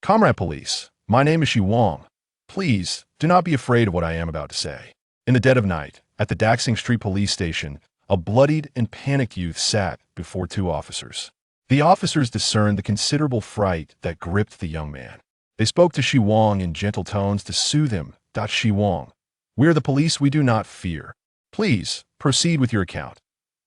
Comrade Police, my name is Xi Wang. Please, do not be afraid of what I am about to say. In the dead of night, at the Daxing Street police station, a bloodied and panicked youth sat before two officers. The officers discerned the considerable fright that gripped the young man. They spoke to Xi Wang in gentle tones to soothe him. Xi Wang, we are the police, we do not fear. Please, proceed with your account.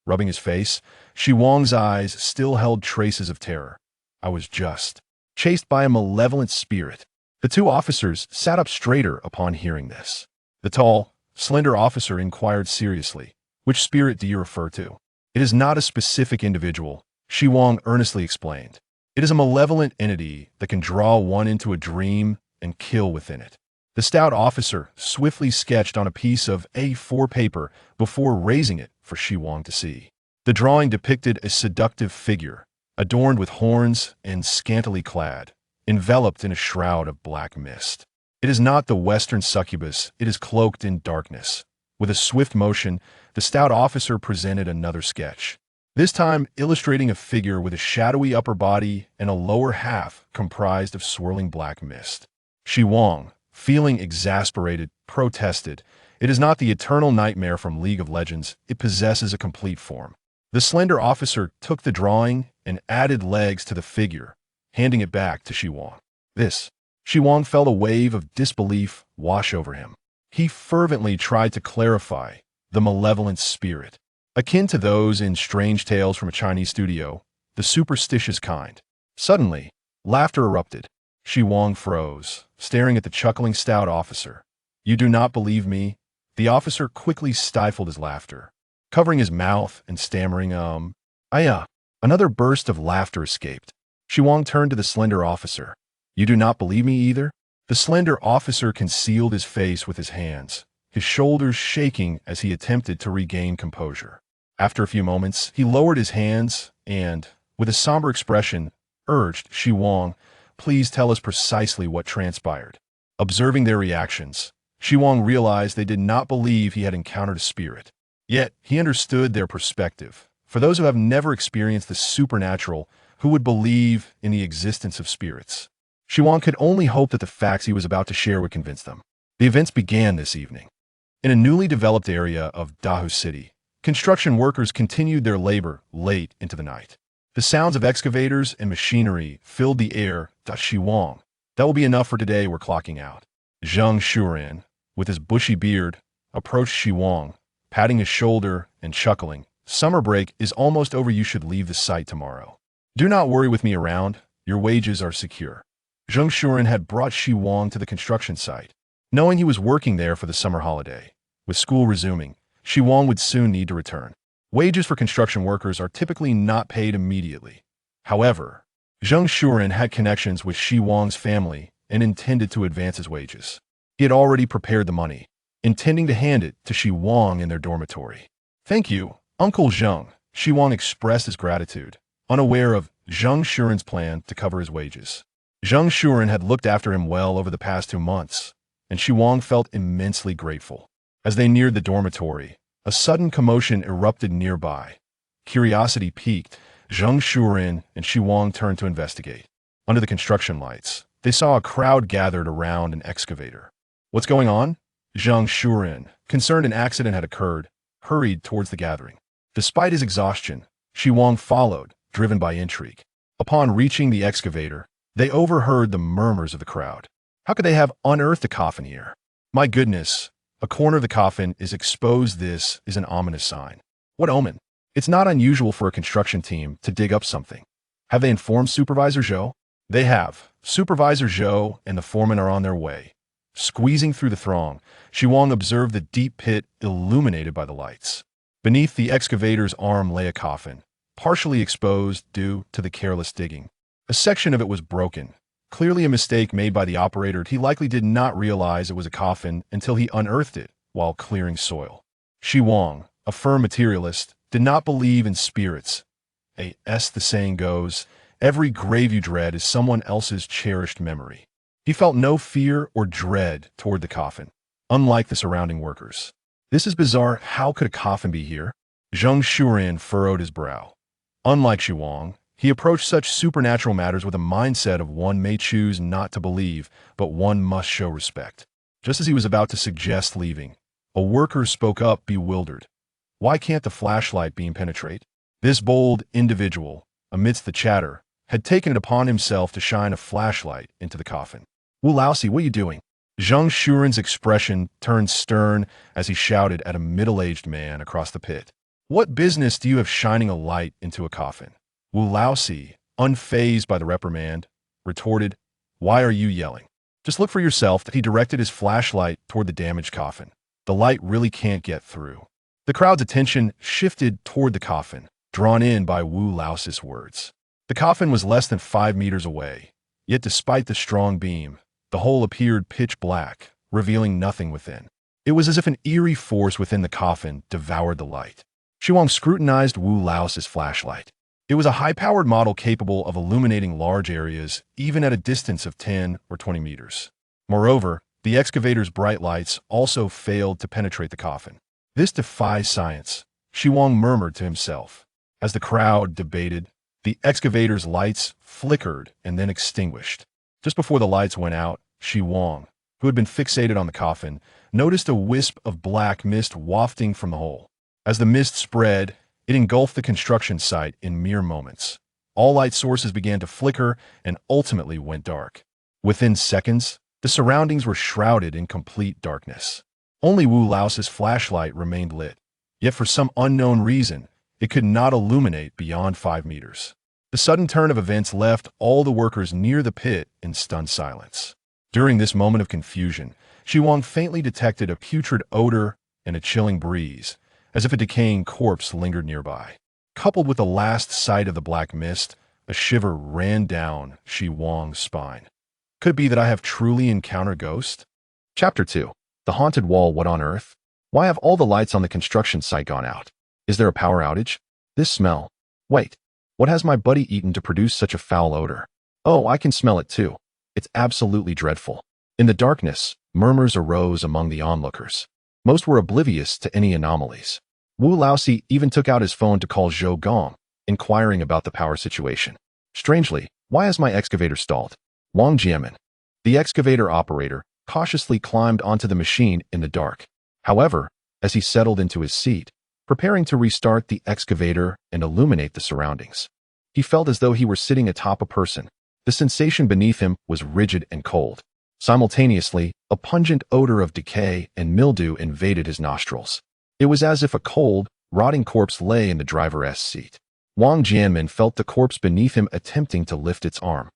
Rubbing his face, Xi Wang's eyes still held traces of terror. I was just chased by a malevolent spirit. The two officers sat up straighter upon hearing this. The tall, slender officer inquired seriously, which spirit do you refer to? It is not a specific individual, Xi Wang earnestly explained. It is a malevolent entity that can draw one into a dream and kill within it. The stout officer swiftly sketched on a piece of A4 paper before raising it for Xi Wang to see. The drawing depicted a seductive figure, adorned with horns and scantily clad, enveloped in a shroud of black mist. It is not the Western succubus, it is cloaked in darkness. With a swift motion, the stout officer presented another sketch, this time illustrating a figure with a shadowy upper body and a lower half comprised of swirling black mist. Xi Wang, feeling exasperated, protested, "It is not the eternal nightmare from League of Legends, it possesses a complete form." The slender officer took the drawing and added legs to the figure, handing it back to Xi Wang. Xi Wang felt a wave of disbelief wash over him. He fervently tried to clarify the malevolent spirit, akin to those in strange tales from a Chinese studio, the superstitious kind. Suddenly, laughter erupted. Xi Wang froze, staring at the chuckling stout officer. "You do not believe me?" The officer quickly stifled his laughter, covering his mouth and stammering, Another burst of laughter escaped. Xi Wang turned to the slender officer. "You do not believe me either?" The slender officer concealed his face with his hands, his shoulders shaking as he attempted to regain composure. After a few moments, he lowered his hands and, with a somber expression, urged Xi Wang, "Please tell us precisely what transpired." Observing their reactions, Xi Wang realized they did not believe he had encountered a spirit. Yet, he understood their perspective. For those who have never experienced the supernatural, who would believe in the existence of spirits? Xi Wang could only hope that the facts he was about to share would convince them. The events began this evening. In a newly developed area of Dahu City, construction workers continued their labor late into the night. The sounds of excavators and machinery filled the air. Xi Wang, that will be enough for today, we're clocking out. Zhang Shuren, with his bushy beard, approached Xi Wang, patting his shoulder and chuckling. "Summer break is almost over, you should leave the site tomorrow. Do not worry with me around, your wages are secure." Zhang Shuren had brought Xi Wang to the construction site, knowing he was working there for the summer holiday. With school resuming, Xi Wang would soon need to return. Wages for construction workers are typically not paid immediately. However, Zhang Shuren had connections with Xi Wang's family and intended to advance his wages. He had already prepared the money, intending to hand it to Xi Wang in their dormitory. "Thank you, Uncle Zhang." Xi Wang expressed his gratitude, unaware of Zhang Shuren's plan to cover his wages. Zhang Shuren had looked after him well over the past 2 months, and Xi Wang felt immensely grateful. As they neared the dormitory, a sudden commotion erupted nearby. Curiosity piqued, Zhang Shuren and Xi Wang turned to investigate. Under the construction lights, they saw a crowd gathered around an excavator. "What's going on?" Zhang Shuren, concerned an accident had occurred, hurried towards the gathering. Despite his exhaustion, Xi Wang followed, driven by intrigue. Upon reaching the excavator, they overheard the murmurs of the crowd. "How could they have unearthed a coffin here? My goodness, a corner of the coffin is exposed. This is an ominous sign." "What omen?" "It's not unusual for a construction team to dig up something." "Have they informed Supervisor Zhou?" "They have. Supervisor Zhou and the foreman are on their way." Squeezing through the throng, Xi Wang observed the deep pit illuminated by the lights. Beneath the excavator's arm lay a coffin, partially exposed due to the careless digging. A section of it was broken, clearly a mistake made by the operator. He likely did not realize it was a coffin until he unearthed it while clearing soil. Xi Wang, a firm materialist, did not believe in spirits. As the saying goes, every grave you dread is someone else's cherished memory. He felt no fear or dread toward the coffin, unlike the surrounding workers. "This is bizarre. How could a coffin be here?" Zhang Shuren furrowed his brow. Unlike Xi Wang, He approached such supernatural matters with a mindset of one may choose not to believe, but one must show respect. Just as he was about to suggest leaving, a worker spoke up, bewildered. Why can't the flashlight beam penetrate? This bold individual, amidst the chatter, had taken it upon himself to shine a flashlight into the coffin. Wu Laosi, what are you doing? Zhang Shuren's expression turned stern as he shouted at a middle-aged man across the pit. What business do you have shining a light into a coffin? Wu Laosi, unfazed by the reprimand, retorted, Why are you yelling? Just look for yourself. He directed his flashlight toward the damaged coffin. The light really can't get through. The crowd's attention shifted toward the coffin, drawn in by Wu Laosi's words. The coffin was less than 5 meters away, yet despite the strong beam, the hole appeared pitch black, revealing nothing within. It was as if an eerie force within the coffin devoured the light. Xi Wang scrutinized Wu Laosi's flashlight. It was a high-powered model capable of illuminating large areas, even at a distance of 10 or 20 meters. Moreover, the excavator's bright lights also failed to penetrate the coffin. This defies science, Xi Wang murmured to himself. As the crowd debated, the excavator's lights flickered and then extinguished. Just before the lights went out, Xi Wang, who had been fixated on the coffin, noticed a wisp of black mist wafting from the hole. As the mist spread, it engulfed the construction site in mere moments. All light sources began to flicker and ultimately went dark. Within seconds, the surroundings were shrouded in complete darkness. Only Wu Laos's flashlight remained lit, yet for some unknown reason, it could not illuminate beyond 5 meters. The sudden turn of events left all the workers near the pit in stunned silence. During this moment of confusion, Xi Wang faintly detected a putrid odor and a chilling breeze, as if a decaying corpse lingered nearby. Coupled with the last sight of the black mist, a shiver ran down Xi Wang's spine. Could it be that I have truly encountered ghosts? Chapter 2. The Haunted Wall. What on earth? Why have all the lights on the construction site gone out? Is there a power outage? This smell. Wait. What has my buddy eaten to produce such a foul odor? Oh, I can smell it too. It's absolutely dreadful. In the darkness, murmurs arose among the onlookers. Most were oblivious to any anomalies. Wu Laosi even took out his phone to call Zhou Gong, inquiring about the power situation. Strangely, why has my excavator stalled? Wang Jianmen, the excavator operator, cautiously climbed onto the machine in the dark. However, as he settled into his seat, preparing to restart the excavator and illuminate the surroundings, he felt as though he were sitting atop a person. The sensation beneath him was rigid and cold. Simultaneously, a pungent odor of decay and mildew invaded his nostrils. It was as if a cold, rotting corpse lay in the driver's seat. Wang Jianmen felt the corpse beneath him attempting to lift its arm,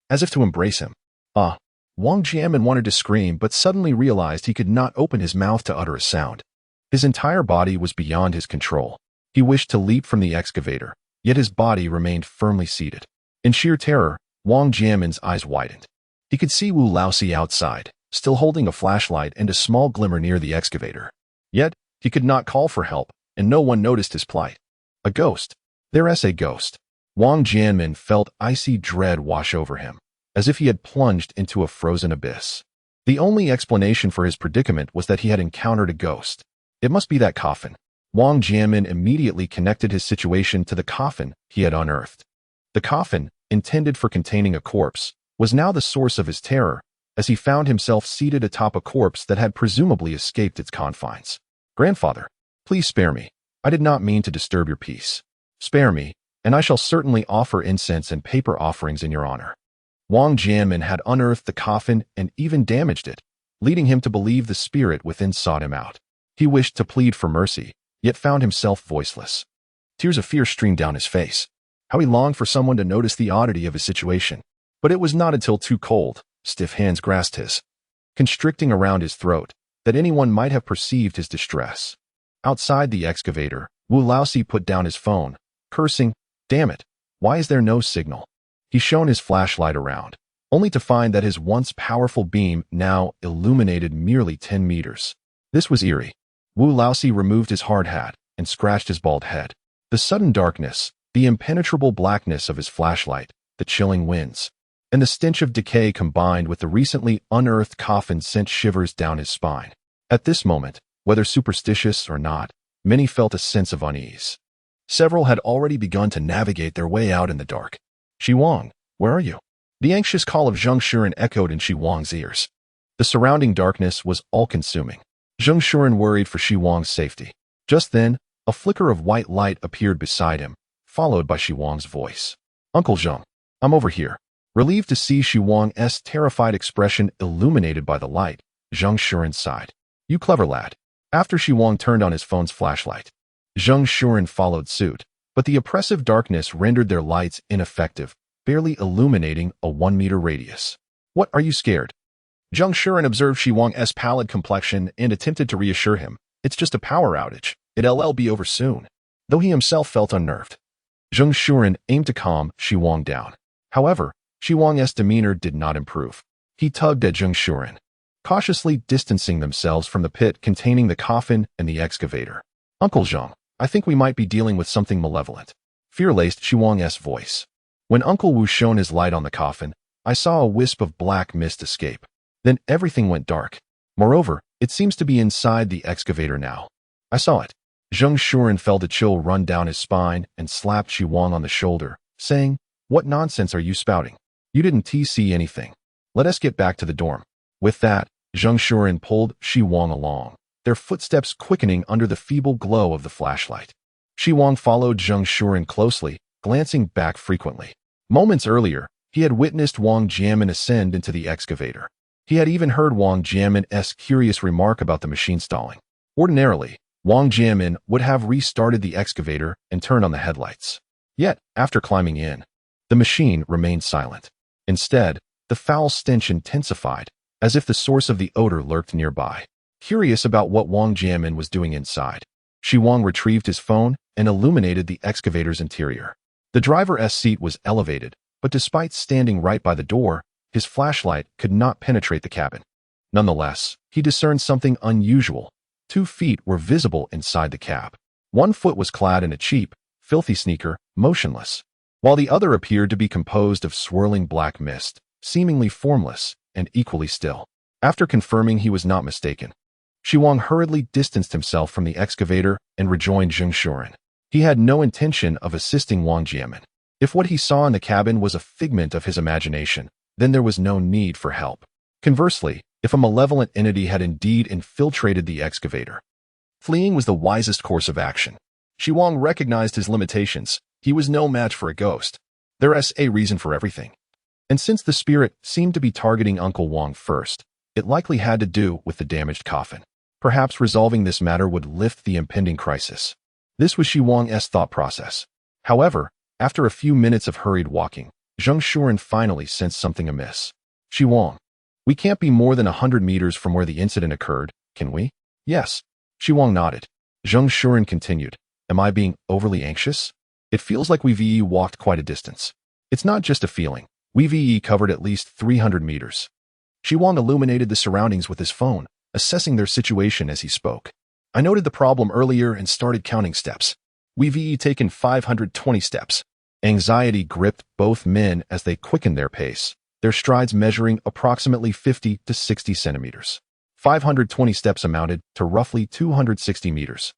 as if to embrace him. Wang Jianmen wanted to scream, but suddenly realized he could not open his mouth to utter a sound. His entire body was beyond his control. He wished to leap from the excavator, yet his body remained firmly seated. In sheer terror, Wang Jianmen's eyes widened. He could see Wu Laosi outside, still holding a flashlight and a small glimmer near the excavator. Yet, he could not call for help, and no one noticed his plight. A ghost. There's a ghost. Wang Jianmen felt icy dread wash over him, as if he had plunged into a frozen abyss. The only explanation for his predicament was that he had encountered a ghost. It must be that coffin. Wang Jianmen immediately connected his situation to the coffin he had unearthed. The coffin, intended for containing a corpse, was now the source of his terror, as he found himself seated atop a corpse that had presumably escaped its confines. Grandfather, please spare me. I did not mean to disturb your peace. Spare me, and I shall certainly offer incense and paper offerings in your honor. Wang Jianmen had unearthed the coffin and even damaged it, leading him to believe the spirit within sought him out. He wished to plead for mercy, yet found himself voiceless. Tears of fear streamed down his face. How he longed for someone to notice the oddity of his situation. But it was not until two cold, stiff hands grasped his, constricting around his throat, that anyone might have perceived his distress. Outside the excavator, Wu Laosi put down his phone, cursing, "Damn it, why is there no signal?" He shone his flashlight around, only to find that his once powerful beam now illuminated merely 10 meters. This was eerie. Wu Laosi removed his hard hat and scratched his bald head. The sudden darkness, the impenetrable blackness of his flashlight, the chilling winds, and the stench of decay combined with the recently unearthed coffin sent shivers down his spine. At this moment, whether superstitious or not, many felt a sense of unease. Several had already begun to navigate their way out in the dark. Xi Wang, where are you? The anxious call of Zheng Shuren echoed in Xi Wang's ears. The surrounding darkness was all-consuming. Zheng Shuren worried for Xi Wang's safety. Just then, a flicker of white light appeared beside him, followed by Xi Wang's voice. Uncle Zheng, I'm over here. Relieved to see Xi Wang's terrified expression illuminated by the light, Zheng Shuren sighed. You clever lad. After Xi Wang turned on his phone's flashlight, Zheng Shuren followed suit, but the oppressive darkness rendered their lights ineffective, barely illuminating a 1-meter radius. What, are you scared? Zheng Shuren observed Xi Wang's pallid complexion and attempted to reassure him. It's just a power outage. It'll be over soon. Though he himself felt unnerved. Zheng Shuren aimed to calm Xi Wang down. However, Xi Wang's demeanor did not improve. He tugged at Zheng Shuren, cautiously distancing themselves from the pit containing the coffin and the excavator. Uncle Zheng, I think we might be dealing with something malevolent. Fear-laced Xi Wang's voice. When Uncle Wu shone his light on the coffin, I saw a wisp of black mist escape. Then everything went dark. Moreover, it seems to be inside the excavator now. I saw it. Zheng Shuren felt a chill run down his spine and slapped Xi Wang on the shoulder, saying, What nonsense are you spouting? You didn't see anything. Let us get back to the dorm. With that, Zheng Shuren pulled Xi Wang along, their footsteps quickening under the feeble glow of the flashlight. Xi Wang followed Zheng Shuren closely, glancing back frequently. Moments earlier, he had witnessed Wang Jianmin ascend into the excavator. He had even heard Wang Jianmin's curious remark about the machine stalling. Ordinarily, Wang Jianmin would have restarted the excavator and turned on the headlights. Yet, after climbing in, the machine remained silent. Instead, the foul stench intensified, as if the source of the odor lurked nearby. Curious about what Wang Jianmin was doing inside, Xi Wang retrieved his phone and illuminated the excavator's interior. The driver's seat was elevated, but despite standing right by the door, his flashlight could not penetrate the cabin. Nonetheless, he discerned something unusual. 2 feet were visible inside the cab. One foot was clad in a cheap, filthy sneaker, motionless, while the other appeared to be composed of swirling black mist, seemingly formless and equally still. After confirming he was not mistaken, Xi Wang hurriedly distanced himself from the excavator and rejoined Zheng Shuren. He had no intention of assisting Wang Jianmin. If what he saw in the cabin was a figment of his imagination, then there was no need for help. Conversely, if a malevolent entity had indeed infiltrated the excavator, fleeing was the wisest course of action. Xi Wang recognized his limitations. He was no match for a ghost. There is a reason for everything. And since the spirit seemed to be targeting Uncle Wang first, it likely had to do with the damaged coffin. Perhaps resolving this matter would lift the impending crisis. This was Xi Wang's thought process. However, after a few minutes of hurried walking, Zheng Shuren finally sensed something amiss. Xi Wang, we can't be more than 100 meters from where the incident occurred, can we? Yes. Xi Wang nodded. Zheng Shuren continued, Am I being overly anxious? It feels like we've walked quite a distance. It's not just a feeling. We've covered at least 300 meters. Xi Wang illuminated the surroundings with his phone, assessing their situation as he spoke. I noted the problem earlier and started counting steps. We've taken 520 steps. Anxiety gripped both men as they quickened their pace, their strides measuring approximately 50 to 60 centimeters. 520 steps amounted to roughly 260 meters.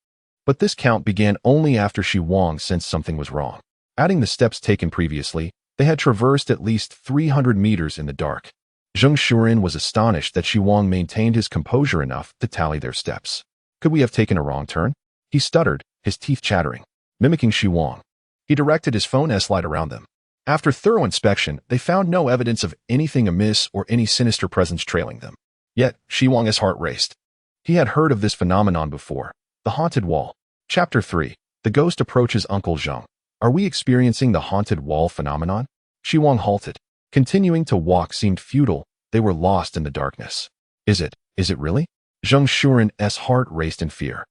But this count began only after Xi Wang sensed something was wrong. Adding the steps taken previously, they had traversed at least 300 meters in the dark. Zheng Shuren was astonished that Xi Wang maintained his composure enough to tally their steps. Could we have taken a wrong turn? He stuttered, his teeth chattering, mimicking Xi Wang. He directed his phone's light around them. After thorough inspection, they found no evidence of anything amiss or any sinister presence trailing them. Yet, Xi Wang's heart raced. He had heard of this phenomenon before. The haunted wall. Chapter 3. The ghost approaches Uncle Zheng. Are we experiencing the haunted wall phenomenon? Xi Wang halted. Continuing to walk seemed futile. They were lost in the darkness. Is it really? Zheng Shuren's heart raced in fear.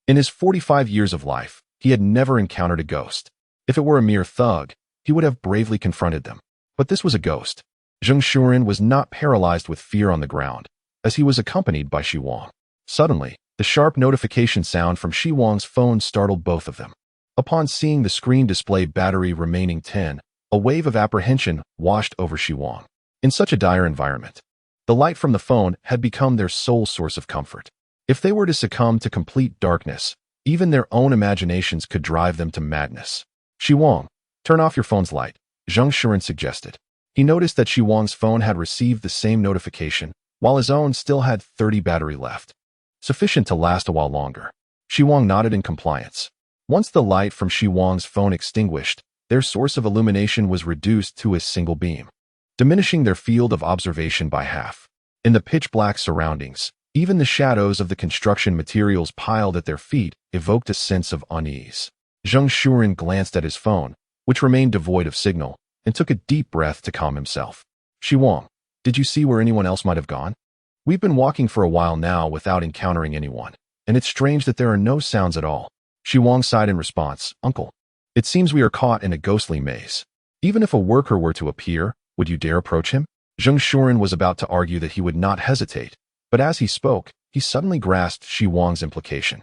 In his 45 years of life, he had never encountered a ghost. If it were a mere thug, he would have bravely confronted them. But this was a ghost. Zheng Shuren was not paralyzed with fear on the ground, as he was accompanied by Xi Wang. Suddenly, the sharp notification sound from Xi Wang's phone startled both of them. Upon seeing the screen display battery remaining 10, a wave of apprehension washed over Xi Wang. In such a dire environment, the light from the phone had become their sole source of comfort. If they were to succumb to complete darkness, Even their own imaginations could drive them to madness. Xi Wang, turn off your phone's light, Zheng Shuren suggested. He noticed that Xi Wang's phone had received the same notification, while his own still had 30 battery left, sufficient to last a while longer. Xi Wang nodded in compliance. Once the light from Xi Wang's phone extinguished, their source of illumination was reduced to a single beam, diminishing their field of observation by half. In the pitch-black surroundings, even the shadows of the construction materials piled at their feet evoked a sense of unease. Zheng Shuren glanced at his phone, which remained devoid of signal, and took a deep breath to calm himself. Xi Wang, did you see where anyone else might have gone? We've been walking for a while now without encountering anyone, and it's strange that there are no sounds at all. Xi Wang sighed in response. Uncle, it seems we are caught in a ghostly maze. Even if a worker were to appear, would you dare approach him? Zheng Shuren was about to argue that he would not hesitate, but as he spoke, he suddenly grasped Xi Wang's implication.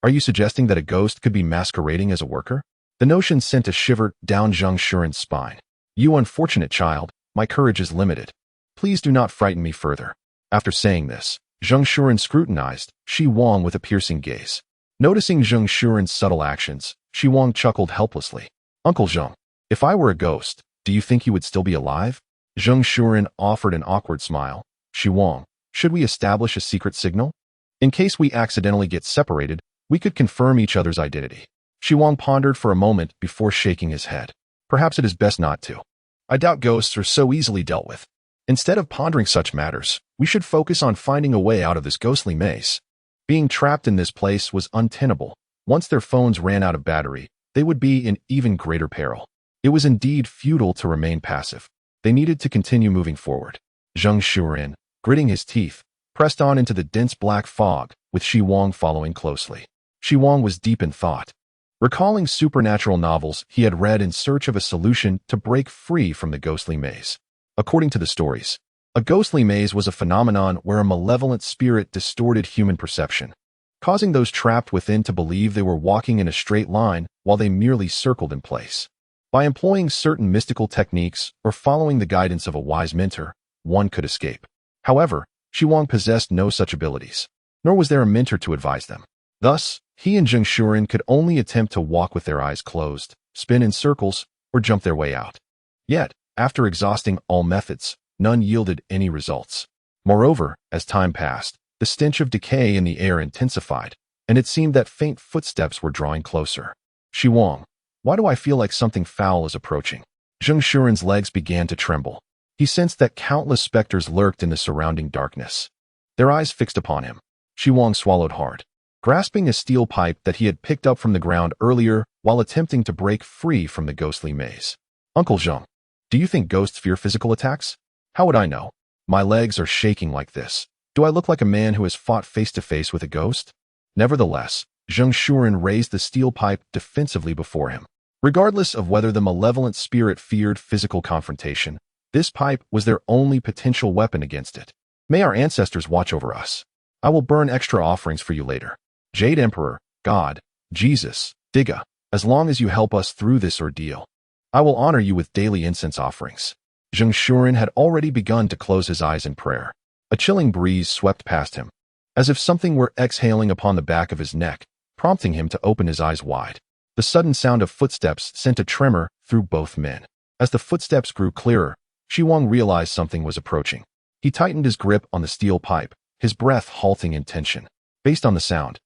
Are you suggesting that a ghost could be masquerading as a worker? The notion sent a shiver down Zheng Shuren's spine. You unfortunate child, my courage is limited. Please do not frighten me further. After saying this, Zheng Shuren scrutinized Xi Wang with a piercing gaze. Noticing Zheng Shuren's subtle actions, Xi Wang chuckled helplessly. Uncle Zheng, if I were a ghost, do you think you would still be alive? Zheng Shuren offered an awkward smile. Xi Wang, should we establish a secret signal? In case we accidentally get separated, we could confirm each other's identity. Xi Wang pondered for a moment before shaking his head. Perhaps it is best not to. I doubt ghosts are so easily dealt with. Instead of pondering such matters, we should focus on finding a way out of this ghostly maze. Being trapped in this place was untenable. Once their phones ran out of battery, they would be in even greater peril. It was indeed futile to remain passive. They needed to continue moving forward. Zheng Shuren, gritting his teeth, pressed on into the dense black fog, with Xi Wang following closely. Xi Wang was deep in thought. Recalling supernatural novels he had read in search of a solution to break free from the ghostly maze. According to the stories, a ghostly maze was a phenomenon where a malevolent spirit distorted human perception, causing those trapped within to believe they were walking in a straight line while they merely circled in place. By employing certain mystical techniques or following the guidance of a wise mentor, one could escape. However, Xi Wang possessed no such abilities, nor was there a mentor to advise them. Thus, he and Zheng Shuren could only attempt to walk with their eyes closed, spin in circles, or jump their way out. Yet, after exhausting all methods, none yielded any results. Moreover, as time passed, the stench of decay in the air intensified, and it seemed that faint footsteps were drawing closer. Xi Wang, why do I feel like something foul is approaching? Zheng Shuren's legs began to tremble. He sensed that countless specters lurked in the surrounding darkness. Their eyes fixed upon him. Xi Wang swallowed hard. Grasping a steel pipe that he had picked up from the ground earlier while attempting to break free from the ghostly maze. Uncle Zheng, do you think ghosts fear physical attacks? How would I know? My legs are shaking like this. Do I look like a man who has fought face-to-face with a ghost? Nevertheless, Zheng Shuren raised the steel pipe defensively before him. Regardless of whether the malevolent spirit feared physical confrontation, this pipe was their only potential weapon against it. May our ancestors watch over us. I will burn extra offerings for you later. Jade Emperor, God, Jesus, Digga, as long as you help us through this ordeal, I will honor you with daily incense offerings. Zheng Shuren had already begun to close his eyes in prayer. A chilling breeze swept past him, as if something were exhaling upon the back of his neck, prompting him to open his eyes wide. The sudden sound of footsteps sent a tremor through both men. As the footsteps grew clearer, Xi Wang realized something was approaching. He tightened his grip on the steel pipe, his breath halting in tension. Based on the sound,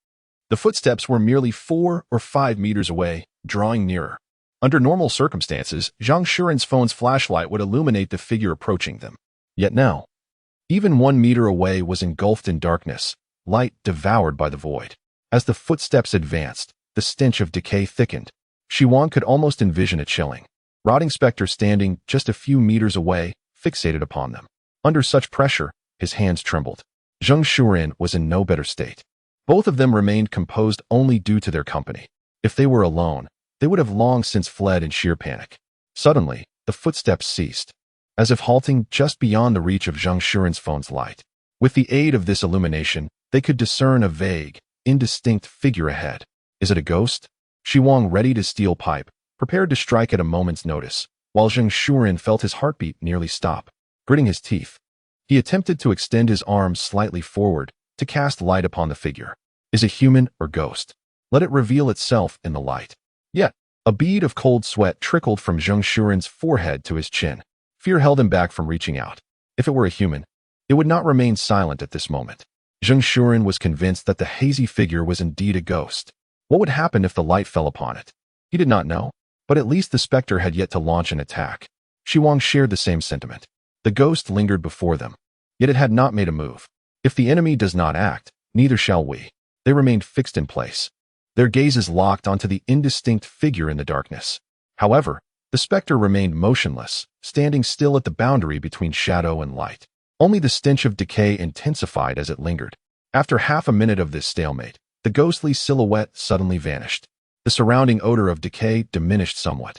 the footsteps were merely 4 or 5 meters away, drawing nearer. Under normal circumstances, Zheng Shuren's phone's flashlight would illuminate the figure approaching them. Yet now, even 1 meter away was engulfed in darkness, light devoured by the void. As the footsteps advanced, the stench of decay thickened. Xi Wang could almost envision a chilling, rotting specter standing just a few meters away, fixated upon them. Under such pressure, his hands trembled. Zheng Shuren was in no better state. Both of them remained composed only due to their company. If they were alone, they would have long since fled in sheer panic. Suddenly, the footsteps ceased, as if halting just beyond the reach of Zheng Shuren's phone's light. With the aid of this illumination, they could discern a vague, indistinct figure ahead. Is it a ghost? Xi Wang readied his steel pipe, prepared to strike at a moment's notice, while Zheng Shuren felt his heartbeat nearly stop. Gritting his teeth, he attempted to extend his arms slightly forward to cast light upon the figure. Is it human or ghost? Let it reveal itself in the light. Yet, a bead of cold sweat trickled from Zheng Shuren's forehead to his chin. Fear held him back from reaching out. If it were a human, it would not remain silent at this moment. Zheng Shuren was convinced that the hazy figure was indeed a ghost. What would happen if the light fell upon it? He did not know, but at least the specter had yet to launch an attack. Xi Wang shared the same sentiment. The ghost lingered before them, yet it had not made a move. If the enemy does not act, neither shall we. They remained fixed in place, their gazes locked onto the indistinct figure in the darkness. However, the specter remained motionless, standing still at the boundary between shadow and light. Only the stench of decay intensified as it lingered. After half a minute of this stalemate, the ghostly silhouette suddenly vanished. The surrounding odor of decay diminished somewhat.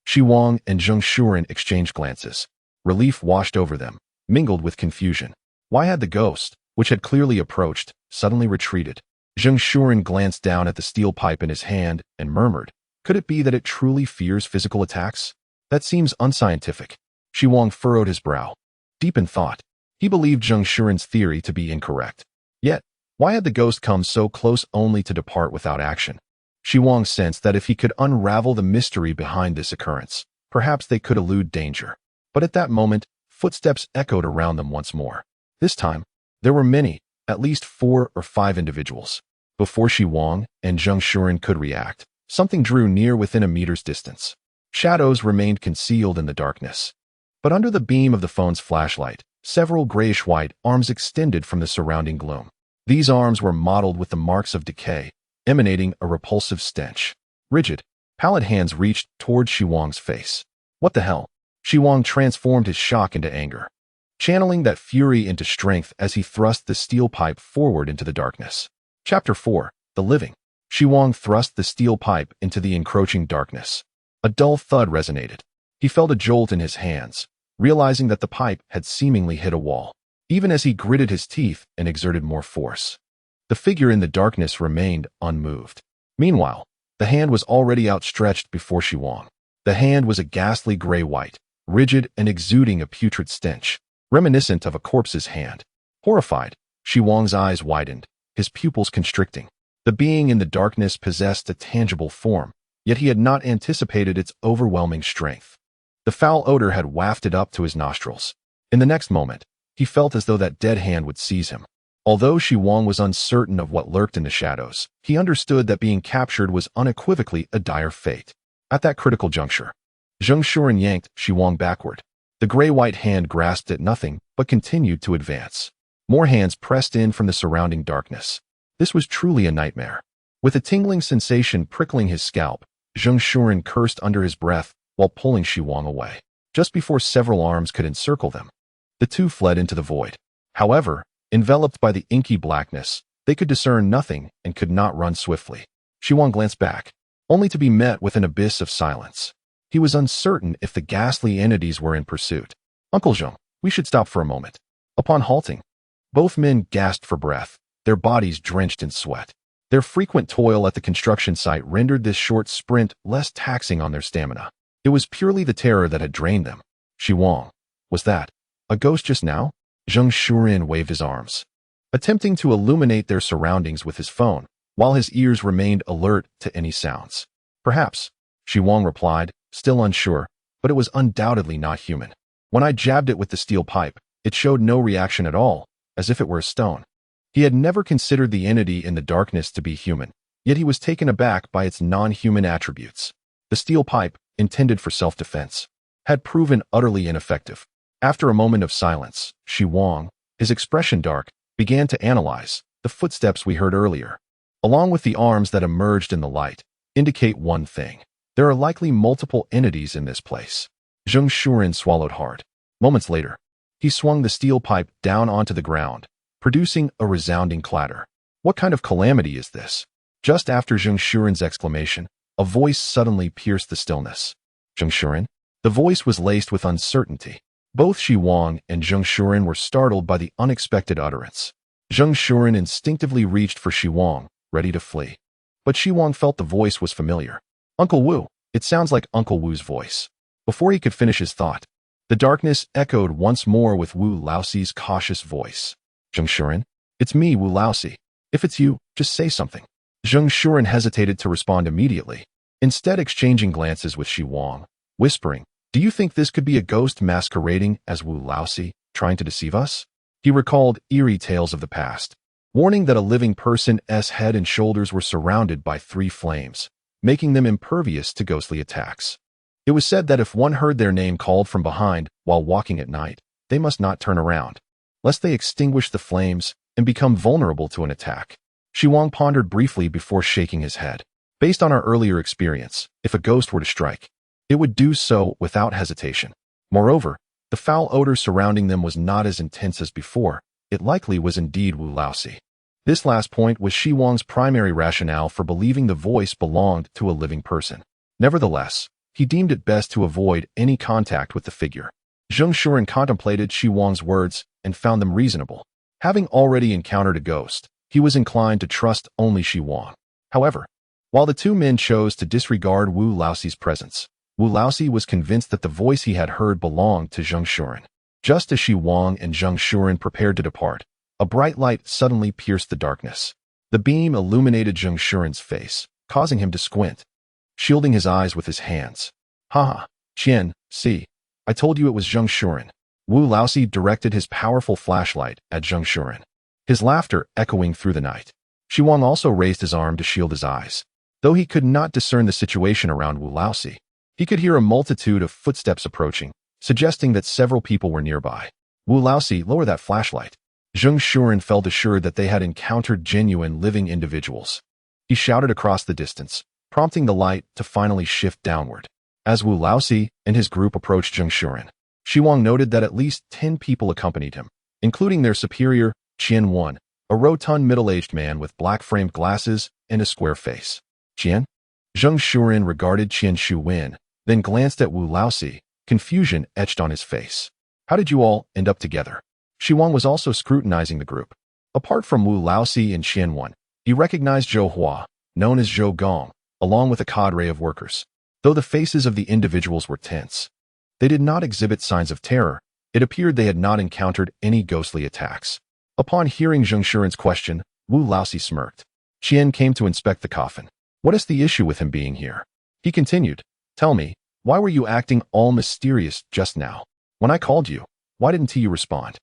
Xi Wang and Zheng Shuren exchanged glances. Relief washed over them, mingled with confusion. Why had the ghost, which had clearly approached, suddenly retreated? Zheng Shuren glanced down at the steel pipe in his hand and murmured, "Could it be that it truly fears physical attacks? That seems unscientific." Xi Wang furrowed his brow. Deep in thought, he believed Zheng Shuren's theory to be incorrect. Yet, why had the ghost come so close only to depart without action? Xi Wang sensed that if he could unravel the mystery behind this occurrence, perhaps they could elude danger. But at that moment, footsteps echoed around them once more. This time, there were many, at least 4 or 5 individuals. Before Xi Wang and Zheng Shuren could react, something drew near within a meter's distance. Shadows remained concealed in the darkness. But under the beam of the phone's flashlight, several grayish-white arms extended from the surrounding gloom. These arms were mottled with the marks of decay, emanating a repulsive stench. Rigid, pallid hands reached toward Xi Wang's face. What the hell? Xi Wang transformed his shock into anger, channeling that fury into strength as he thrust the steel pipe forward into the darkness. Chapter 4. The Living. Xi Wang thrust the steel pipe into the encroaching darkness. A dull thud resonated. He felt a jolt in his hands, realizing that the pipe had seemingly hit a wall. Even as he gritted his teeth and exerted more force, the figure in the darkness remained unmoved. Meanwhile, the hand was already outstretched before Xi Wang. The hand was a ghastly gray-white, rigid and exuding a putrid stench, reminiscent of a corpse's hand. Horrified, Xi Wang's eyes widened, his pupils constricting. The being in the darkness possessed a tangible form, yet he had not anticipated its overwhelming strength. The foul odor had wafted up to his nostrils. In the next moment, he felt as though that dead hand would seize him. Although Xi Wang was uncertain of what lurked in the shadows, he understood that being captured was unequivocally a dire fate. At that critical juncture, Zheng Shuren yanked Xi Wang backward. The gray-white hand grasped at nothing, but continued to advance. More hands pressed in from the surrounding darkness. This was truly a nightmare. With a tingling sensation prickling his scalp, Zheng Shuren cursed under his breath while pulling Xi Wang away. Just before several arms could encircle them, the two fled into the void. However, enveloped by the inky blackness, they could discern nothing and could not run swiftly. Xi Wang glanced back, only to be met with an abyss of silence. He was uncertain if the ghastly entities were in pursuit. "Uncle Zheng, we should stop for a moment." Upon halting, both men gasped for breath, their bodies drenched in sweat. Their frequent toil at the construction site rendered this short sprint less taxing on their stamina. It was purely the terror that had drained them. Xi Wang, was that a ghost just now? Zheng Shuren waved his arms, attempting to illuminate their surroundings with his phone, while his ears remained alert to any sounds. "Perhaps," Xi Wang replied, still unsure, "but it was undoubtedly not human. When I jabbed it with the steel pipe, it showed no reaction at all, as if it were a stone." He had never considered the entity in the darkness to be human, yet he was taken aback by its non-human attributes. The steel pipe, intended for self-defense, had proven utterly ineffective. After a moment of silence, Xi Wang, his expression dark, began to analyze. "The footsteps we heard earlier, along with the arms that emerged in the light, indicate one thing. There are likely multiple entities in this place." Zheng Shuren swallowed hard. Moments later, he swung the steel pipe down onto the ground, producing a resounding clatter. "What kind of calamity is this?" Just after Zheng Shuren's exclamation, a voice suddenly pierced the stillness. "Zheng Shuren?" The voice was laced with uncertainty. Both Xi Wang and Zheng Shuren were startled by the unexpected utterance. Zheng Shuren instinctively reached for Xi Wang, ready to flee. But Xi Wang felt the voice was familiar. "Uncle Wu, it sounds like Uncle Wu's voice." Before he could finish his thought, the darkness echoed once more with Wu Laoxi's cautious voice. "Zheng Shuren, it's me, Wu Laoxi. If it's you, just say something." Zheng Shuren hesitated to respond immediately, instead exchanging glances with Xi Wang, whispering, "Do you think this could be a ghost masquerading as Wu Laosi, trying to deceive us?" He recalled eerie tales of the past, warning that a living person's head and shoulders were surrounded by 3 flames, making them impervious to ghostly attacks. It was said that if one heard their name called from behind while walking at night, they must not turn around, lest they extinguish the flames and become vulnerable to an attack. Xi Wang pondered briefly before shaking his head. Based on our earlier experience, if a ghost were to strike, it would do so without hesitation. Moreover, the foul odor surrounding them was not as intense as before. It likely was indeed Wu Laosi. This last point was Xi Wang's primary rationale for believing the voice belonged to a living person. Nevertheless, he deemed it best to avoid any contact with the figure. Zheng Shuren contemplated Xi Wang's words and found them reasonable. Having already encountered a ghost, he was inclined to trust only Xi Wang. However, while the 2 men chose to disregard Wu Laosi's presence, Wu Laosi was convinced that the voice he had heard belonged to Zheng Shuren. Just as Xi Wang and Zheng Shuren prepared to depart, a bright light suddenly pierced the darkness. The beam illuminated Zheng Shuren's face, causing him to squint, shielding his eyes with his hands. "Haha, Qian, see, I told you it was Zheng Shuren." Wu Laosi directed his powerful flashlight at Zheng Shuren, his laughter echoing through the night. Xi Wang also raised his arm to shield his eyes. Though he could not discern the situation around Wu Laosi, he could hear a multitude of footsteps approaching, suggesting that several people were nearby. "Wu Laosi, lower that flashlight." Zheng Shuren felt assured that they had encountered genuine living individuals. He shouted across the distance, prompting the light to finally shift downward. As Wu Laosi and his group approached Zheng Shuren, Xi Wang noted that at least 10 people accompanied him, including their superior, Qian Wan, a rotund middle-aged man with black-framed glasses and a square face. "Qian?" Zheng Shuren regarded Qian Shuwen, then glanced at Wu Laosi, confusion etched on his face. "How did you all end up together?" Xi Wang was also scrutinizing the group. Apart from Wu Laosi and Qian Wan, he recognized Zhou Hua, known as Zhou Gong, along with a cadre of workers. Though the faces of the individuals were tense, they did not exhibit signs of terror. It appeared they had not encountered any ghostly attacks. Upon hearing Zheng Shuren's question, Wu Laosi smirked. Qian came to inspect the coffin. "What is the issue with him being here?" He continued, "Tell me, why were you acting all mysterious just now? When I called you, why didn't you respond?"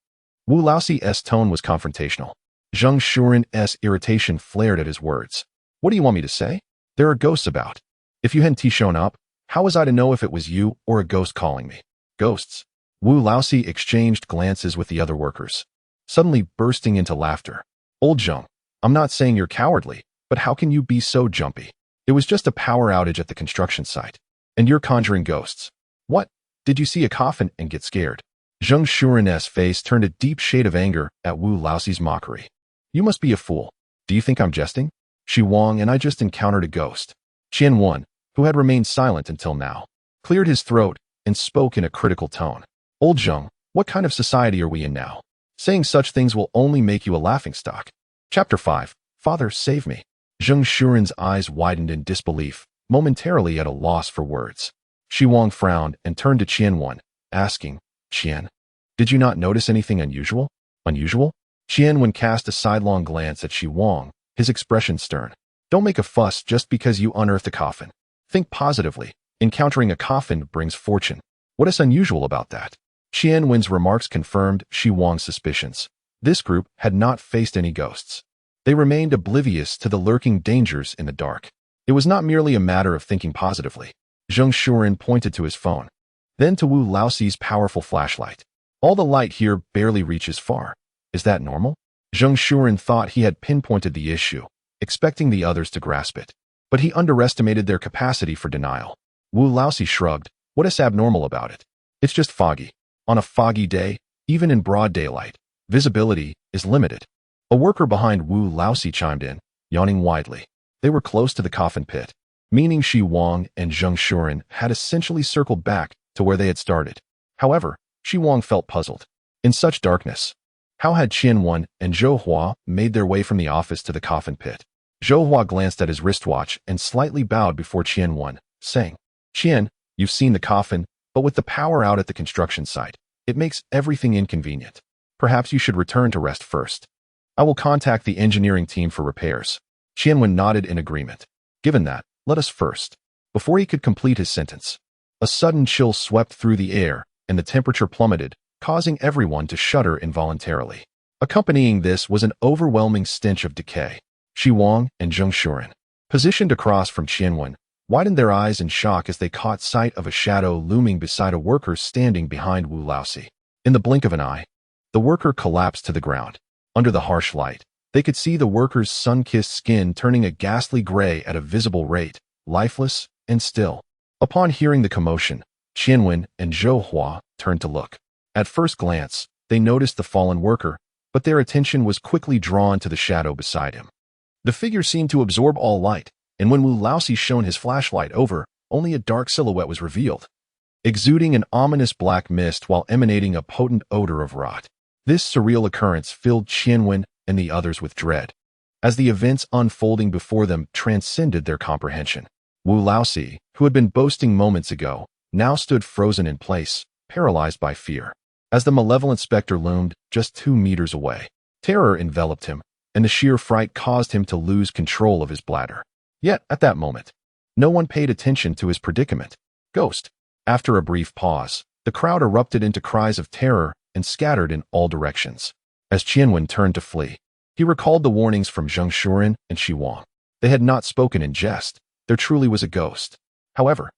Wu Laosi's tone was confrontational. Zheng Shuren's irritation flared at his words. "What do you want me to say? There are ghosts about. If you hadn't shown up, how was I to know if it was you or a ghost calling me?" "Ghosts?" Wu Laosi exchanged glances with the other workers, suddenly bursting into laughter. "Old Zheng, I'm not saying you're cowardly, but how can you be so jumpy? It was just a power outage at the construction site, and you're conjuring ghosts. What? Did you see a coffin and get scared?" Zheng Shuren's face turned a deep shade of anger at Wu Laosi's mockery. "You must be a fool. Do you think I'm jesting? Xi Wang and I just encountered a ghost." Qian Wan, who had remained silent until now, cleared his throat and spoke in a critical tone. "Old Zheng, what kind of society are we in now? Saying such things will only make you a laughingstock." Chapter 5. Father, save me. Zheng Shuren's eyes widened in disbelief, momentarily at a loss for words. Xi Wang frowned and turned to Qian Wan, asking, "Qian, did you not notice anything unusual?" "Unusual?" Qian Wan cast a sidelong glance at Xi Wang, his expression stern. "Don't make a fuss just because you unearthed a coffin. Think positively. Encountering a coffin brings fortune. What is unusual about that?" Qian Wan's remarks confirmed Xi Wang's suspicions. This group had not faced any ghosts. They remained oblivious to the lurking dangers in the dark. It was not merely a matter of thinking positively. Zheng Shuren pointed to his phone, then to Wu Laosi's powerful flashlight. "All the light here barely reaches far. Is that normal?" Zheng Shuren thought he had pinpointed the issue, expecting the others to grasp it. But he underestimated their capacity for denial. Wu Laosi shrugged. "What is abnormal about it? It's just foggy. On a foggy day, even in broad daylight, visibility is limited." A worker behind Wu Laosi chimed in, yawning widely. They were close to the coffin pit, meaning Xi Wang and Zheng Shuren had essentially circled back to where they had started. However, Xi Wang felt puzzled. In such darkness, how had Qian Wan and Zhou Hua made their way from the office to the coffin pit? Zhou Hua glanced at his wristwatch and slightly bowed before Qian Wan, saying, "Qian, you've seen the coffin, but with the power out at the construction site, it makes everything inconvenient. Perhaps you should return to rest first. I will contact the engineering team for repairs." Qianwen nodded in agreement. Given that, let us first. Before he could complete his sentence, a sudden chill swept through the air, and the temperature plummeted, causing everyone to shudder involuntarily. Accompanying this was an overwhelming stench of decay. Xi Wang and Zheng Shuren, positioned across from Qianwen, widened their eyes in shock as they caught sight of a shadow looming beside a worker standing behind Wu Laoxi. In the blink of an eye, the worker collapsed to the ground. Under the harsh light, they could see the worker's sun-kissed skin turning a ghastly gray at a visible rate, lifeless and still. Upon hearing the commotion, Qianwen and Zhou Hua turned to look. At first glance, they noticed the fallen worker, but their attention was quickly drawn to the shadow beside him. The figure seemed to absorb all light, and when Wu Laoxi shone his flashlight over, only a dark silhouette was revealed, exuding an ominous black mist while emanating a potent odor of rot. This surreal occurrence filled Qianwen and the others with dread, as the events unfolding before them transcended their comprehension. Wu Laoxi, who had been boasting moments ago, now stood frozen in place, paralyzed by fear. As the malevolent specter loomed just 2 meters away, terror enveloped him, and the sheer fright caused him to lose control of his bladder. Yet, at that moment, no one paid attention to his predicament. Ghost. After a brief pause, the crowd erupted into cries of terror and scattered in all directions. As Qianwen turned to flee, he recalled the warnings from Zheng Shuren and Xi Wang. They had not spoken in jest. There truly was a ghost. However,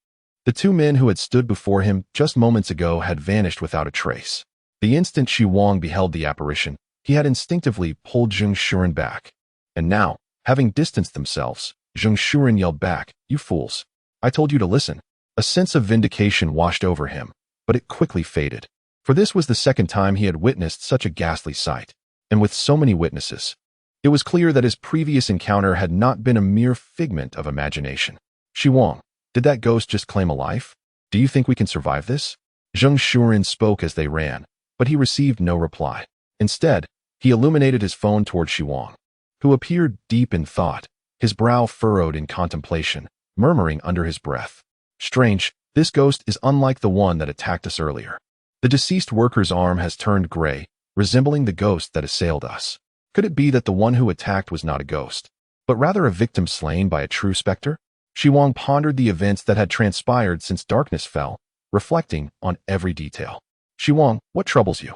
the 2 men who had stood before him just moments ago had vanished without a trace. The instant Xi Wang beheld the apparition, he had instinctively pulled Zheng Shuren back. And now, having distanced themselves, Zheng Shuren yelled back, "You fools! I told you to listen." A sense of vindication washed over him, but it quickly faded. For this was the second time he had witnessed such a ghastly sight. And with so many witnesses, it was clear that his previous encounter had not been a mere figment of imagination. Xi Wang, did that ghost just claim a life? Do you think we can survive this? Zheng Shuren spoke as they ran, but he received no reply. Instead, he illuminated his phone toward Xi Wang, who appeared deep in thought, his brow furrowed in contemplation, murmuring under his breath. Strange, this ghost is unlike the one that attacked us earlier. The deceased worker's arm has turned gray, resembling the ghost that assailed us. Could it be that the one who attacked was not a ghost, but rather a victim slain by a true specter? Xi Wang pondered the events that had transpired since darkness fell, reflecting on every detail. Xi Wang, what troubles you?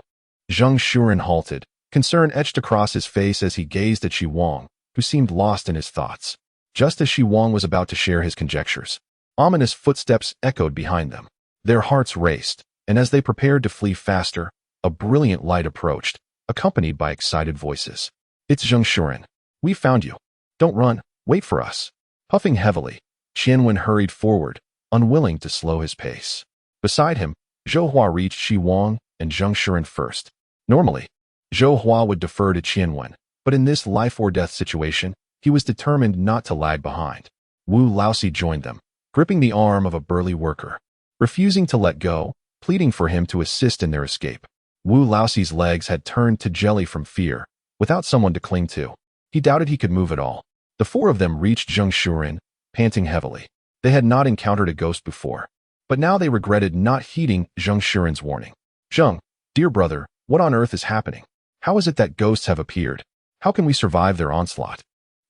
Zheng Shuren halted, concern etched across his face as he gazed at Xi Wang, who seemed lost in his thoughts. Just as Xi Wang was about to share his conjectures, ominous footsteps echoed behind them. Their hearts raced, and as they prepared to flee faster, a brilliant light approached, accompanied by excited voices. "It's Zheng Shuren. We found you. Don't run, wait for us." Puffing heavily, Qianwen hurried forward, unwilling to slow his pace. Beside him, Zhou Hua reached Xi Wang and Zheng Shuren first. Normally, Zhou Hua would defer to Qianwen, but in this life-or-death situation, he was determined not to lag behind. Wu Laoxi joined them, gripping the arm of a burly worker, refusing to let go, pleading for him to assist in their escape. Wu Laoxi's legs had turned to jelly from fear, without someone to cling to. He doubted he could move at all. The 4 of them reached Zheng Shuren, panting heavily. They had not encountered a ghost before, but now they regretted not heeding Zheng Shuren's warning. "Zheng, dear brother, what on earth is happening? How is it that ghosts have appeared? How can we survive their onslaught?"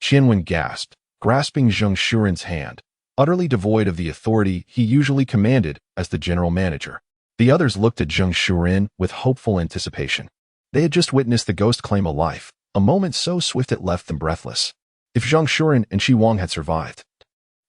Qianwen gasped, grasping Zheng Shuren's hand, utterly devoid of the authority he usually commanded as the general manager. The others looked at Zheng Shuren with hopeful anticipation. They had just witnessed the ghost claim a life, a moment so swift it left them breathless. If Zheng Shuren and Xi Wang had survived,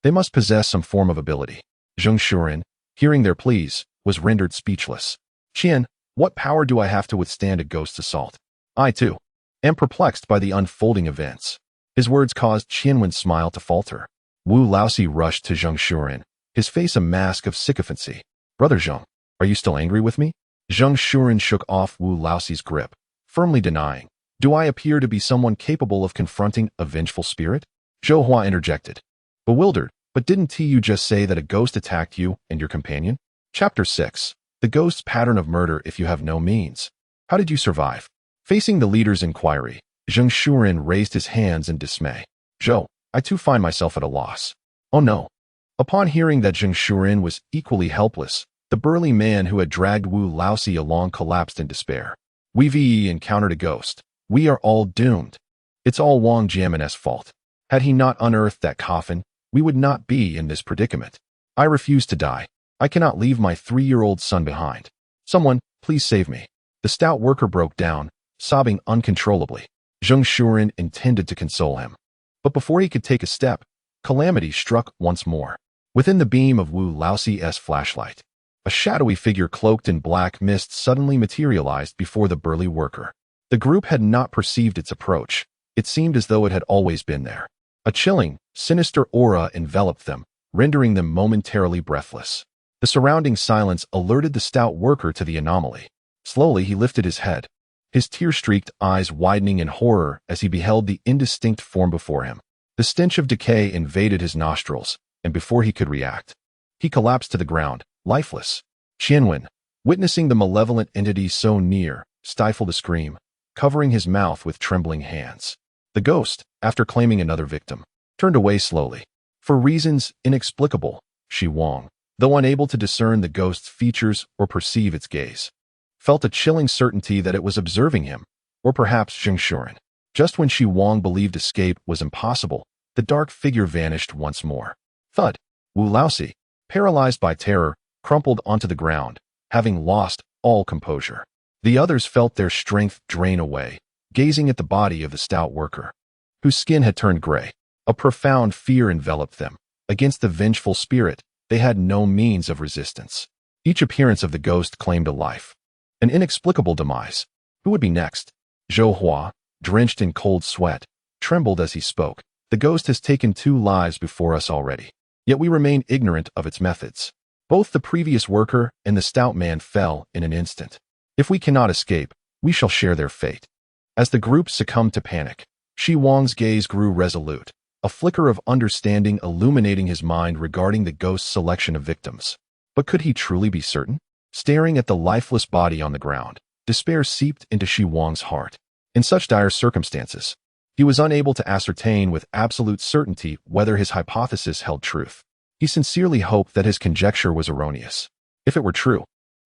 they must possess some form of ability. Zheng Shuren, hearing their pleas, was rendered speechless. "Qian, what power do I have to withstand a ghost's assault? I, too, am perplexed by the unfolding events." His words caused Qianwen's smile to falter. Wu Laoxi rushed to Zheng Shuren, his face a mask of sycophancy. "Brother Zheng, are you still angry with me?" Zheng Shuren shook off Wu Laoxi's grip, firmly denying, "Do I appear to be someone capable of confronting a vengeful spirit?" Zhou Hua interjected, bewildered, "But didn't you just say that a ghost attacked you and your companion?" Chapter 6. The Ghost's Pattern of Murder If You Have No Means. How did you survive? Facing the leader's inquiry, Zheng Shuren raised his hands in dismay. "Zhou, I too find myself at a loss." "Oh no." Upon hearing that Zheng Shuren was equally helpless, the burly man who had dragged Wu Laoxi along collapsed in despair. "We've encountered a ghost. We are all doomed. It's all Wang Jiamen's fault." Had he not unearthed that coffin, we would not be in this predicament. I refuse to die. I cannot leave my 3-year-old son behind. Someone, please save me. The stout worker broke down, sobbing uncontrollably. Zheng Shuren intended to console him. But before he could take a step, calamity struck once more. Within the beam of Wu Laoxi's flashlight, a shadowy figure cloaked in black mist suddenly materialized before the burly worker. The group had not perceived its approach. It seemed as though it had always been there. A chilling, sinister aura enveloped them, rendering them momentarily breathless. The surrounding silence alerted the stout worker to the anomaly. Slowly he lifted his head, his tear-streaked eyes widening in horror as he beheld the indistinct form before him. The stench of decay invaded his nostrils, and before he could react, he collapsed to the ground, lifeless. Qianwen, witnessing the malevolent entity so near, stifled a scream, covering his mouth with trembling hands. The ghost, after claiming another victim, turned away slowly. For reasons inexplicable, Xi Wang, though unable to discern the ghost's features or perceive its gaze, felt a chilling certainty that it was observing him, or perhaps Zheng Shuren. Just when Xi Wang believed escape was impossible, the dark figure vanished once more. Thud! Wu Laoxi, paralyzed by terror, crumpled onto the ground, having lost all composure. The others felt their strength drain away, gazing at the body of the stout worker, whose skin had turned gray. A profound fear enveloped them. Against the vengeful spirit, they had no means of resistance. Each appearance of the ghost claimed a life. An inexplicable demise. Who would be next? Zhou Hua, drenched in cold sweat, trembled as he spoke. The ghost has taken 2 lives before us already, yet we remain ignorant of its methods. Both the previous worker and the stout man fell in an instant. If we cannot escape, we shall share their fate. As the group succumbed to panic, Xi Wang's gaze grew resolute, a flicker of understanding illuminating his mind regarding the ghost's selection of victims. But could he truly be certain? Staring at the lifeless body on the ground, despair seeped into Xi Wang's heart. In such dire circumstances, he was unable to ascertain with absolute certainty whether his hypothesis held truth. He sincerely hoped that his conjecture was erroneous. If it were true,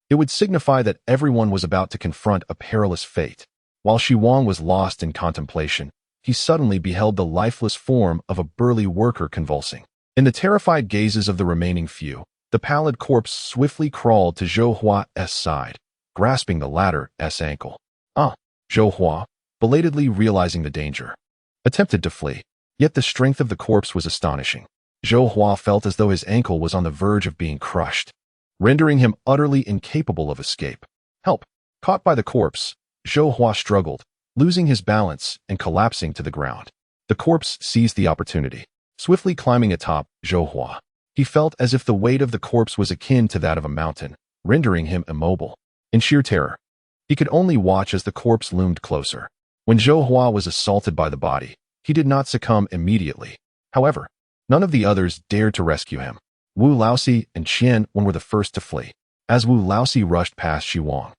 it would signify that everyone was about to confront a perilous fate. While Xi Wang was lost in contemplation, he suddenly beheld the lifeless form of a burly worker convulsing. In the terrified gazes of the remaining few, the pallid corpse swiftly crawled to Zhou Hua's side, grasping the latter's ankle. Zhou Hua, belatedly realizing the danger, attempted to flee, yet the strength of the corpse was astonishing. Zhou Hua felt as though his ankle was on the verge of being crushed, rendering him utterly incapable of escape. Help! Caught by the corpse, Zhou Hua struggled, losing his balance and collapsing to the ground. The corpse seized the opportunity, swiftly climbing atop Zhou Hua. He felt as if the weight of the corpse was akin to that of a mountain, rendering him immobile. In sheer terror, he could only watch as the corpse loomed closer. When Zhou Hua was assaulted by the body, he did not succumb immediately. However, none of the others dared to rescue him. Wu Laoxi and Qianwen were the first to flee. As Wu Laoxi rushed past Xi Wang,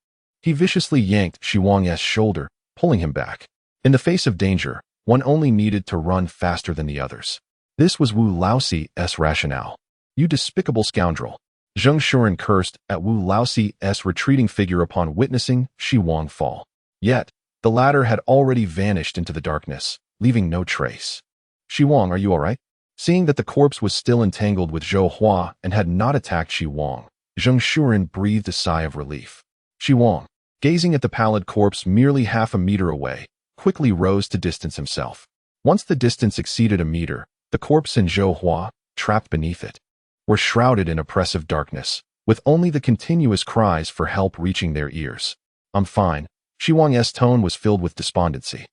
he viciously yanked Xi Wang's shoulder, pulling him back. In the face of danger, one only needed to run faster than the others. This was Wu Laoxi's rationale. You despicable scoundrel! Zheng Shuren cursed at Wu Laoxi's retreating figure upon witnessing Xi Wang fall. Yet, the latter had already vanished into the darkness, leaving no trace. Xi Wang, are you all right? Seeing that the corpse was still entangled with Zhou Hua and had not attacked Xi Wang, Zheng Shuren breathed a sigh of relief. Xi Wang, gazing at the pallid corpse merely half a meter away, quickly rose to distance himself. Once the distance exceeded a meter, the corpse and Zhou Hua, trapped beneath it, were shrouded in oppressive darkness, with only the continuous cries for help reaching their ears. I'm fine. Xi Wang's tone was filled with despondency.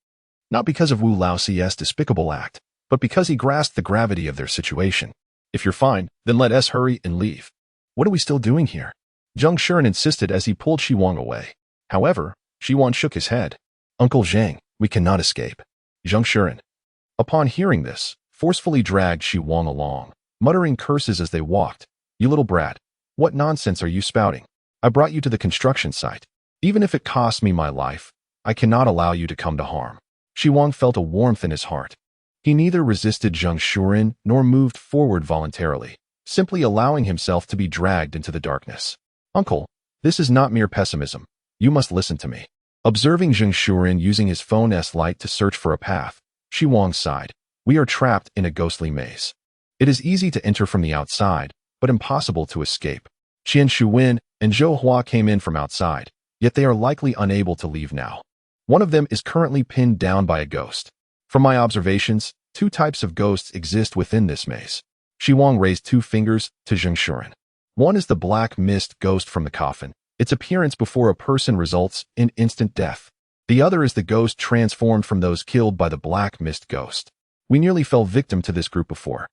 Not because of Wu Laoxi's despicable act, but because he grasped the gravity of their situation. If you're fine, then let us hurry and leave. What are we still doing here? Zheng Shuren insisted as he pulled Xi Wang away. However, Xi Wang shook his head. Uncle Zhang, we cannot escape. Zheng Shuren, upon hearing this, forcefully dragged Xi Wang along, muttering curses as they walked. You little brat, what nonsense are you spouting? I brought you to the construction site. Even if it costs me my life, I cannot allow you to come to harm. Xi Wang felt a warmth in his heart. He neither resisted Zheng Shuren nor moved forward voluntarily, simply allowing himself to be dragged into the darkness. Uncle, this is not mere pessimism. You must listen to me. Observing Zheng Shuren using his phone's light to search for a path, Xi Wang sighed. We are trapped in a ghostly maze. It is easy to enter from the outside, but impossible to escape. Qian Shuwen and Zhou Hua came in from outside, yet they are likely unable to leave now. One of them is currently pinned down by a ghost. From my observations, two types of ghosts exist within this maze. Xi Wang raised two fingers to Zheng Shuren. One is the black mist ghost from the coffin. Its appearance before a person results in instant death. The other is the ghost transformed from those killed by the black mist ghost. We nearly fell victim to this group before.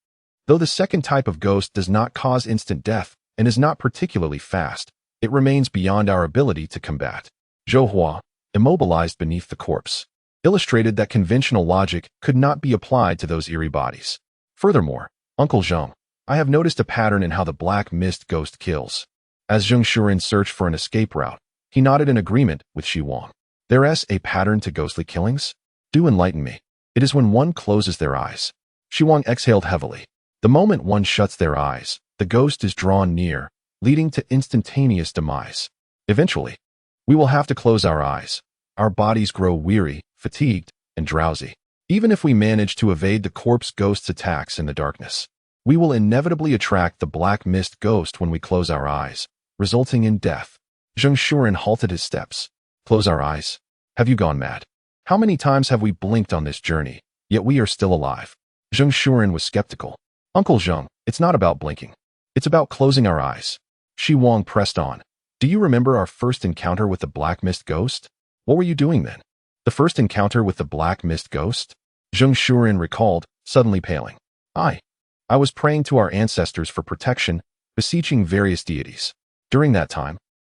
Though the second type of ghost does not cause instant death and is not particularly fast, it remains beyond our ability to combat. Zhou Hua, immobilized beneath the corpse, illustrated that conventional logic could not be applied to those eerie bodies. Furthermore, Uncle Zheng, I have noticed a pattern in how the black mist ghost kills. As Zheng Shuren searched for an escape route, he nodded in agreement with Xi Wang. There is a pattern to ghostly killings? Do enlighten me. It is when one closes their eyes. Xi Wang exhaled heavily. The moment one shuts their eyes, the ghost is drawn near, leading to instantaneous demise. Eventually, we will have to close our eyes. Our bodies grow weary, fatigued, and drowsy. Even if we manage to evade the corpse ghost's attacks in the darkness, we will inevitably attract the black mist ghost when we close our eyes, resulting in death. Zheng Shuren halted his steps. Close our eyes? Have you gone mad? How many times have we blinked on this journey, yet we are still alive? Zheng Shuren was skeptical. Uncle Zheng, it's not about blinking. It's about closing our eyes. Xi Wang pressed on. Do you remember our first encounter with the black mist ghost? What were you doing then? The first encounter with the black mist ghost? Zheng Shuren recalled, suddenly paling. I was praying to our ancestors for protection, beseeching various deities. During that time,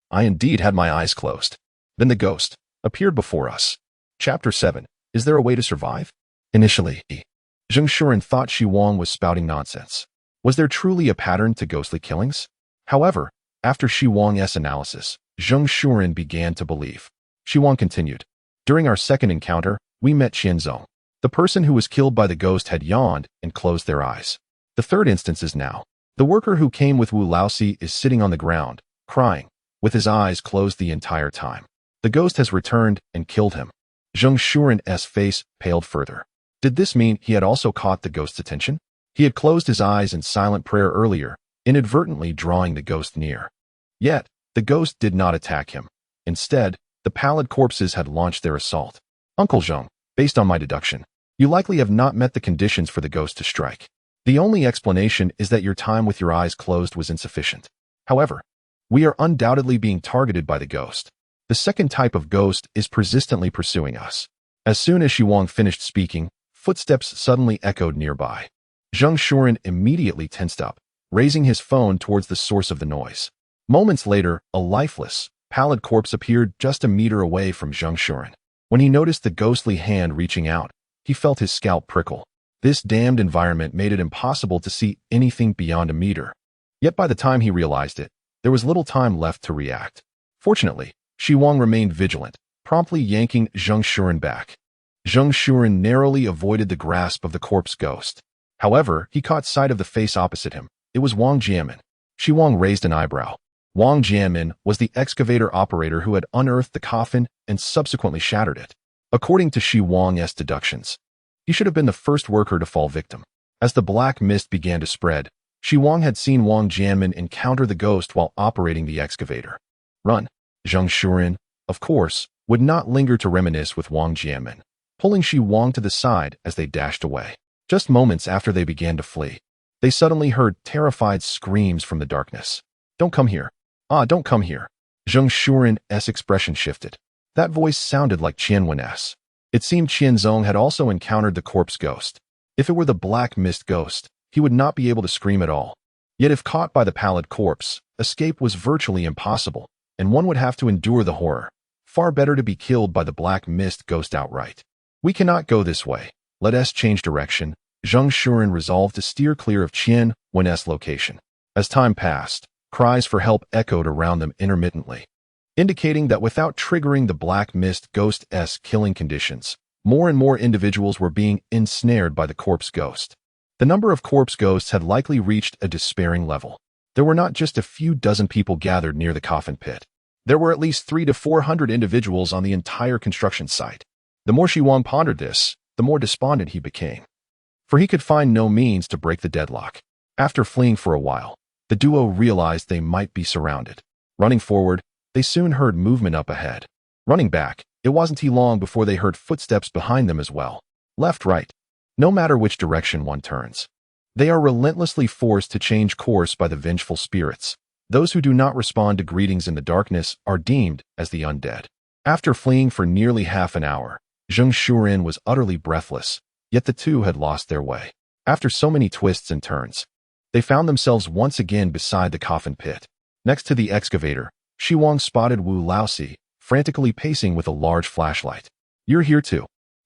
I indeed had my eyes closed. Then the ghost appeared before us. Chapter 7. Is there a way to survive? Initially, Zheng Shuren thought Xi Wang was spouting nonsense. Was there truly a pattern to ghostly killings? However, after Xi Wang's analysis, Zheng Shuren began to believe. Xi Wang continued. During our second encounter, we met Qianzong. The person who was killed by the ghost had yawned and closed their eyes. The third instance is now. The worker who came with Wu Laoxi is sitting on the ground, crying, with his eyes closed the entire time. The ghost has returned and killed him. Zheng Shuren's face paled further. Did this mean he had also caught the ghost's attention? He had closed his eyes in silent prayer earlier, inadvertently drawing the ghost near. Yet, the ghost did not attack him. Instead, the pallid corpses had launched their assault. Uncle Zheng, based on my deduction, you likely have not met the conditions for the ghost to strike. The only explanation is that your time with your eyes closed was insufficient. However, we are undoubtedly being targeted by the ghost. The second type of ghost is persistently pursuing us. As soon as Xi Wang finished speaking, footsteps suddenly echoed nearby. Zheng Shuren immediately tensed up, raising his phone towards the source of the noise. Moments later, a lifeless, pallid corpse appeared just a meter away from Zheng Shuren. When he noticed the ghostly hand reaching out, he felt his scalp prickle. This damned environment made it impossible to see anything beyond a meter. Yet by the time he realized it, there was little time left to react. Fortunately, Xi Wang remained vigilant, promptly yanking Zheng Shuren back. Zheng Shuren narrowly avoided the grasp of the corpse ghost. However, he caught sight of the face opposite him. It was Wang Jianmin. Xi Wang raised an eyebrow. Wang Jianmin was the excavator operator who had unearthed the coffin and subsequently shattered it. According to Xi Wang's deductions, he should have been the first worker to fall victim. As the black mist began to spread, Xi Wang had seen Wang Jianmin encounter the ghost while operating the excavator. Run. Zheng Shuren, of course, would not linger to reminisce with Wang Jianmin, pulling Xi Wang to the side as they dashed away. Just moments after they began to flee, they suddenly heard terrified screams from the darkness. Don't come here. Don't come here. Zheng Shuren's expression shifted. That voice sounded like Qianwen's. It seemed Qianzong had also encountered the corpse ghost. If it were the black mist ghost, he would not be able to scream at all. Yet if caught by the pallid corpse, escape was virtually impossible, and one would have to endure the horror. Far better to be killed by the black mist ghost outright. We cannot go this way. Let us change direction. Zheng Shuren resolved to steer clear of Qianwen's location. As time passed, cries for help echoed around them intermittently, indicating that without triggering the black mist ghost's killing conditions, more and more individuals were being ensnared by the corpse ghost. The number of corpse ghosts had likely reached a despairing level. There were not just a few dozen people gathered near the coffin pit. There were at least 300 to 400 individuals on the entire construction site. The more Xi Wang pondered this, the more despondent he became. for he could find no means to break the deadlock. After fleeing for a while, the duo realized they might be surrounded. Running forward, they soon heard movement up ahead. Running back, it wasn't too long before they heard footsteps behind them as well. Left, right. No matter which direction one turns, they are relentlessly forced to change course by the vengeful spirits. Those who do not respond to greetings in the darkness are deemed as the undead. After fleeing for nearly half an hour, Zheng Shuren was utterly breathless, yet the two had lost their way. After so many twists and turns, they found themselves once again beside the coffin pit. Next to the excavator, Xi Wang spotted Wu Laoxi, frantically pacing with a large flashlight. "You're here too."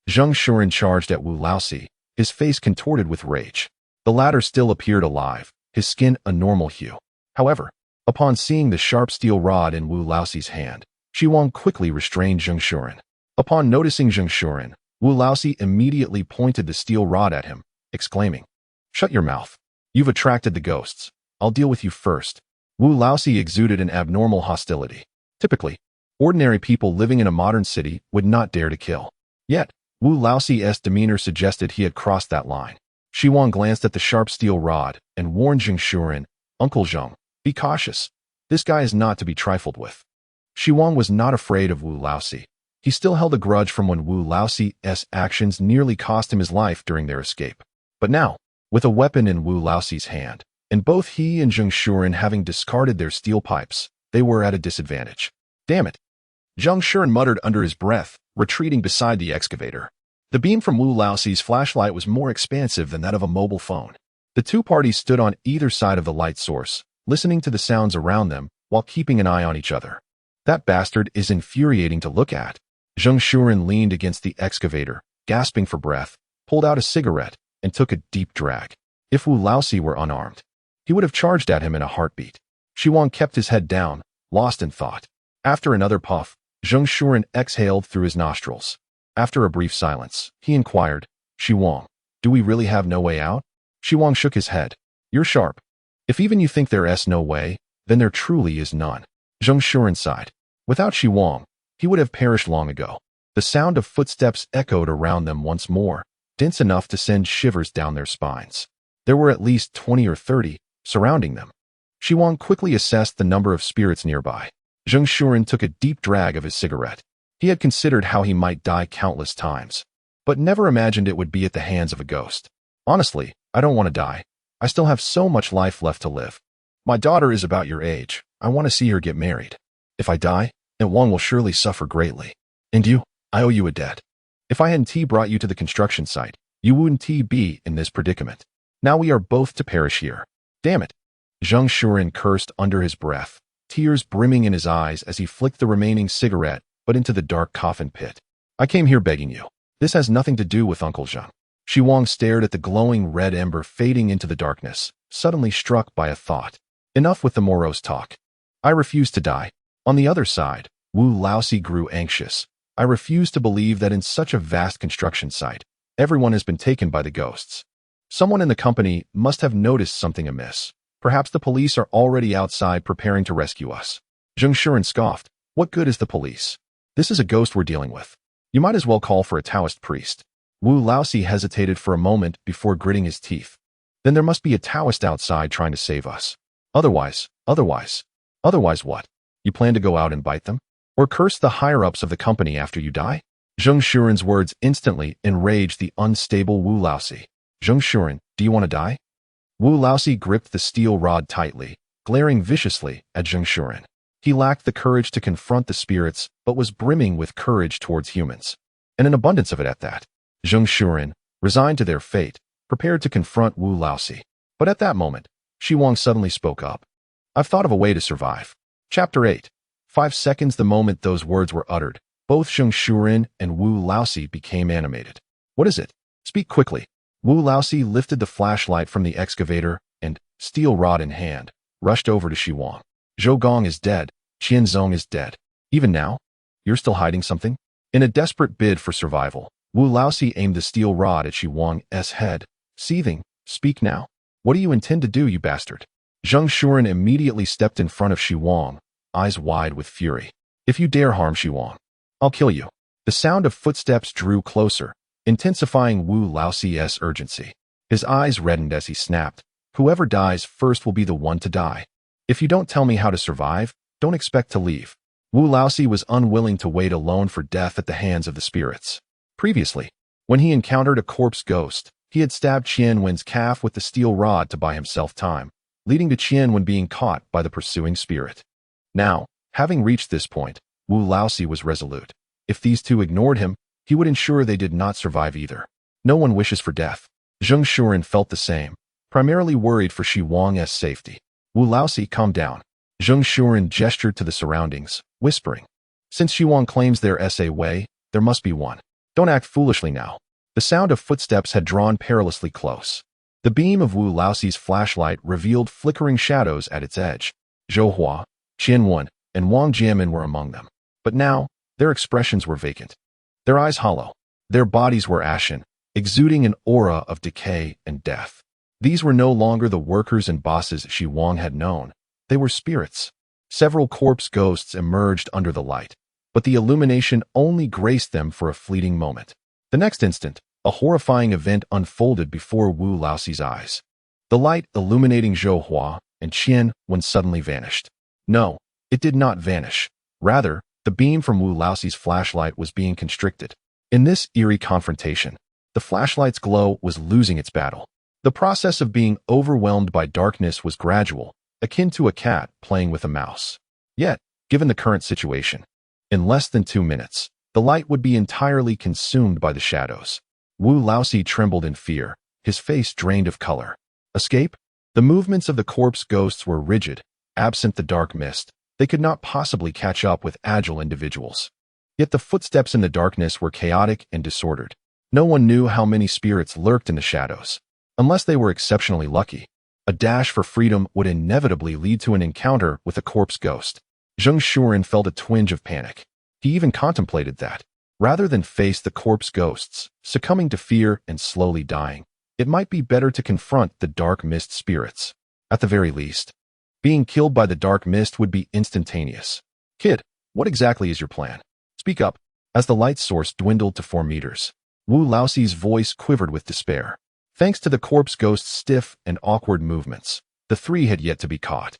Zheng Shuren charged at Wu Laoxi, his face contorted with rage. The latter still appeared alive, his skin a normal hue. However, upon seeing the sharp steel rod in Wu Laoxi's hand, Xi Wang quickly restrained Zheng Shuren. Upon noticing Zheng Shuren, Wu Laoxi immediately pointed the steel rod at him, exclaiming, "Shut your mouth. You've attracted the ghosts. I'll deal with you first." Wu Laoxi exuded an abnormal hostility. Typically, ordinary people living in a modern city would not dare to kill. Yet, Wu Laoxi's demeanor suggested he had crossed that line. Xi Wang glanced at the sharp steel rod and warned Zheng Shuren, "Uncle Zheng, be cautious. This guy is not to be trifled with." Xi Wang was not afraid of Wu Laoxi. He still held a grudge from when Wu Laoxi's actions nearly cost him his life during their escape. But now, with a weapon in Wu Laoxi's hand, and both he and Zheng Shuren having discarded their steel pipes, they were at a disadvantage. "Damn it!" Zheng Shuren muttered under his breath, retreating beside the excavator. The beam from Wu Laoxi's flashlight was more expansive than that of a mobile phone. The two parties stood on either side of the light source, listening to the sounds around them while keeping an eye on each other. "That bastard is infuriating to look at." Zheng Shuren leaned against the excavator, gasping for breath, pulled out a cigarette, and took a deep drag. If Wu Laoxi were unarmed, he would have charged at him in a heartbeat. Xi Wang kept his head down, lost in thought. After another puff, Zheng Shuren exhaled through his nostrils. After a brief silence, he inquired, "Xi Wang, do we really have no way out?" Xi Wang shook his head. "You're sharp. If even you think there's no way, then there truly is none." Zheng Shuren sighed. Without Xi Wang, he would have perished long ago. The sound of footsteps echoed around them once more, dense enough to send shivers down their spines. There were at least 20 or 30 surrounding them. Xi Wang quickly assessed the number of spirits nearby. Zheng Shuren took a deep drag of his cigarette. He had considered how he might die countless times, but never imagined it would be at the hands of a ghost. "Honestly, I don't want to die. I still have so much life left to live. My daughter is about your age. I want to see her get married. If I die, and Wang will surely suffer greatly. And you, I owe you a debt. If I hadn't brought you to the construction site, you wouldn't be in this predicament. Now we are both to perish here. Damn it." Zheng Shuren cursed under his breath, tears brimming in his eyes as he flicked the remaining cigarette but into the dark coffin pit. "I came here begging you. This has nothing to do with Uncle Zheng." Xi Wang stared at the glowing red ember fading into the darkness, suddenly struck by a thought. Enough with the morose talk. "I refuse to die." On the other side, Wu Laoxi grew anxious. "I refuse to believe that in such a vast construction site, everyone has been taken by the ghosts. Someone in the company must have noticed something amiss. Perhaps the police are already outside preparing to rescue us." Zheng Shuren scoffed. "What good is the police? This is a ghost we're dealing with. You might as well call for a Taoist priest." Wu Laoxi hesitated for a moment before gritting his teeth. "Then there must be a Taoist outside trying to save us. Otherwise what? You plan to go out and bite them? Or curse the higher-ups of the company after you die?" Zheng Shuren's words instantly enraged the unstable Wu Laoxi. "Zheng Shuren, do you want to die?" Wu Laoxi gripped the steel rod tightly, glaring viciously at Zheng Shuren. He lacked the courage to confront the spirits, but was brimming with courage towards humans. And an abundance of it at that. Zheng Shuren, resigned to their fate, prepared to confront Wu Laoxi. But at that moment, Xi Wang suddenly spoke up. "I've thought of a way to survive." Chapter 8. 5 seconds the moment those words were uttered, both Zheng Shuren and Wu Laoxi became animated. "What is it? Speak quickly." Wu Laoxi lifted the flashlight from the excavator and, steel rod in hand, rushed over to Xi Wang. "Zhou Gong is dead. Qianzong is dead. Even now? You're still hiding something?" In a desperate bid for survival, Wu Laoxi aimed the steel rod at Xi Wang's head, seething. "Speak now. What do you intend to do, you bastard?" Zheng Shuren immediately stepped in front of Xi Wang, eyes wide with fury. "If you dare harm Xi Wang, I'll kill you." The sound of footsteps drew closer, intensifying Wu Laoxi's urgency. His eyes reddened as he snapped, "Whoever dies first will be the one to die. If you don't tell me how to survive, don't expect to leave." Wu Laozi was unwilling to wait alone for death at the hands of the spirits. Previously, when he encountered a corpse ghost, he had stabbed Qianwen's calf with the steel rod to buy himself time, leading to Qianwen being caught by the pursuing spirit. Now, having reached this point, Wu Laozi was resolute. If these two ignored him, he would ensure they did not survive either. No one wishes for death. Zheng Shuren felt the same, primarily worried for Xi Wang's safety. Wu Laozi, calm down. Zheng Shuren gestured to the surroundings, whispering, "Since Xi Wang claims there's a way, there must be one. Don't act foolishly now." The sound of footsteps had drawn perilously close. The beam of Wu Laozi's flashlight revealed flickering shadows at its edge. Zhou Hua, Qianwen, and Wang Jianmin were among them. But now, their expressions were vacant. Their eyes hollow. Their bodies were ashen, exuding an aura of decay and death. These were no longer the workers and bosses Xi Wang had known. They were spirits. Several corpse ghosts emerged under the light, but the illumination only graced them for a fleeting moment. The next instant, a horrifying event unfolded before Wu Laozi's eyes. The light illuminating Zhou Hua and Qianwen suddenly vanished. No, it did not vanish. Rather, the beam from Wu Laozi's flashlight was being constricted. In this eerie confrontation, the flashlight's glow was losing its battle. The process of being overwhelmed by darkness was gradual, akin to a cat playing with a mouse. Yet, given the current situation, in less than 2 minutes, the light would be entirely consumed by the shadows. Wu Laozi trembled in fear, his face drained of color. Escape? The movements of the corpse ghosts were rigid. Absent the dark mist, they could not possibly catch up with agile individuals. Yet the footsteps in the darkness were chaotic and disordered. No one knew how many spirits lurked in the shadows. Unless they were exceptionally lucky, a dash for freedom would inevitably lead to an encounter with a corpse ghost. Zheng Shuren felt a twinge of panic. He even contemplated that, rather than face the corpse ghosts, succumbing to fear and slowly dying, it might be better to confront the dark mist spirits. At the very least, being killed by the dark mist would be instantaneous. "Kid, what exactly is your plan? Speak up." As the light source dwindled to 4 meters, Wu Laozi's voice quivered with despair. Thanks to the corpse ghost's stiff and awkward movements, the three had yet to be caught.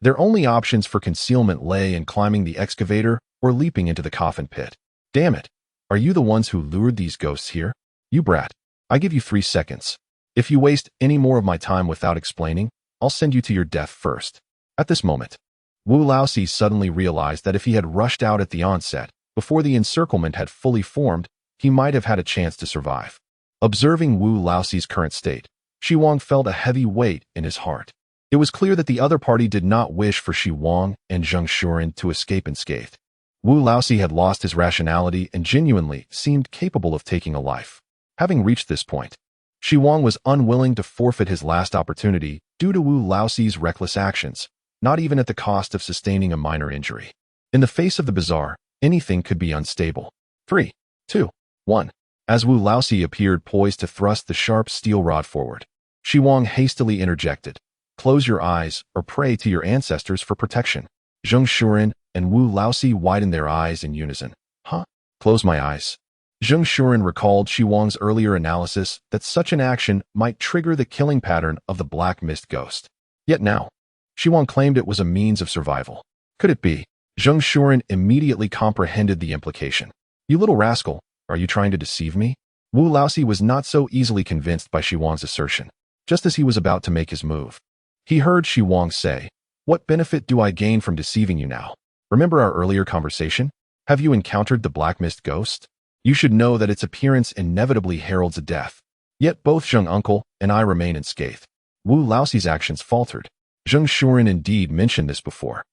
Their only options for concealment lay in climbing the excavator or leaping into the coffin pit. "Damn it! Are you the ones who lured these ghosts here? You brat! I give you 3 seconds. If you waste any more of my time without explaining, I'll send you to your death first." At this moment, Wu Laozi suddenly realized that if he had rushed out at the onset, before the encirclement had fully formed, he might have had a chance to survive. Observing Wu Laozi's current state, Xi Wang felt a heavy weight in his heart. It was clear that the other party did not wish for Xi Wang and Zheng Shuren to escape unscathed. Wu Laozi had lost his rationality and genuinely seemed capable of taking a life. Having reached this point, Xi Wang was unwilling to forfeit his last opportunity due to Wu Laozi's reckless actions, not even at the cost of sustaining a minor injury. In the face of the bizarre, anything could be unstable. 3, 2, 1. As Wu Laozi appeared poised to thrust the sharp steel rod forward, Xi Wang hastily interjected, "Close your eyes or pray to your ancestors for protection." Zheng Shuren and Wu Laozi widened their eyes in unison. "Huh? Close my eyes?" Zheng Shuren recalled Xi Wang's earlier analysis that such an action might trigger the killing pattern of the black mist ghost. Yet now, Xi Wang claimed it was a means of survival. Could it be? Zheng Shuren immediately comprehended the implication. "You little rascal, are you trying to deceive me?" Wu Laozi was not so easily convinced by Xi Wang's assertion. Just as he was about to make his move, he heard Xi Wang say, "What benefit do I gain from deceiving you now? Remember our earlier conversation? Have you encountered the black mist ghost? You should know that its appearance inevitably heralds a death. Yet both Zheng Uncle and I remain unscathed." Wu Laozi's actions faltered. Zheng Shuren indeed mentioned this before,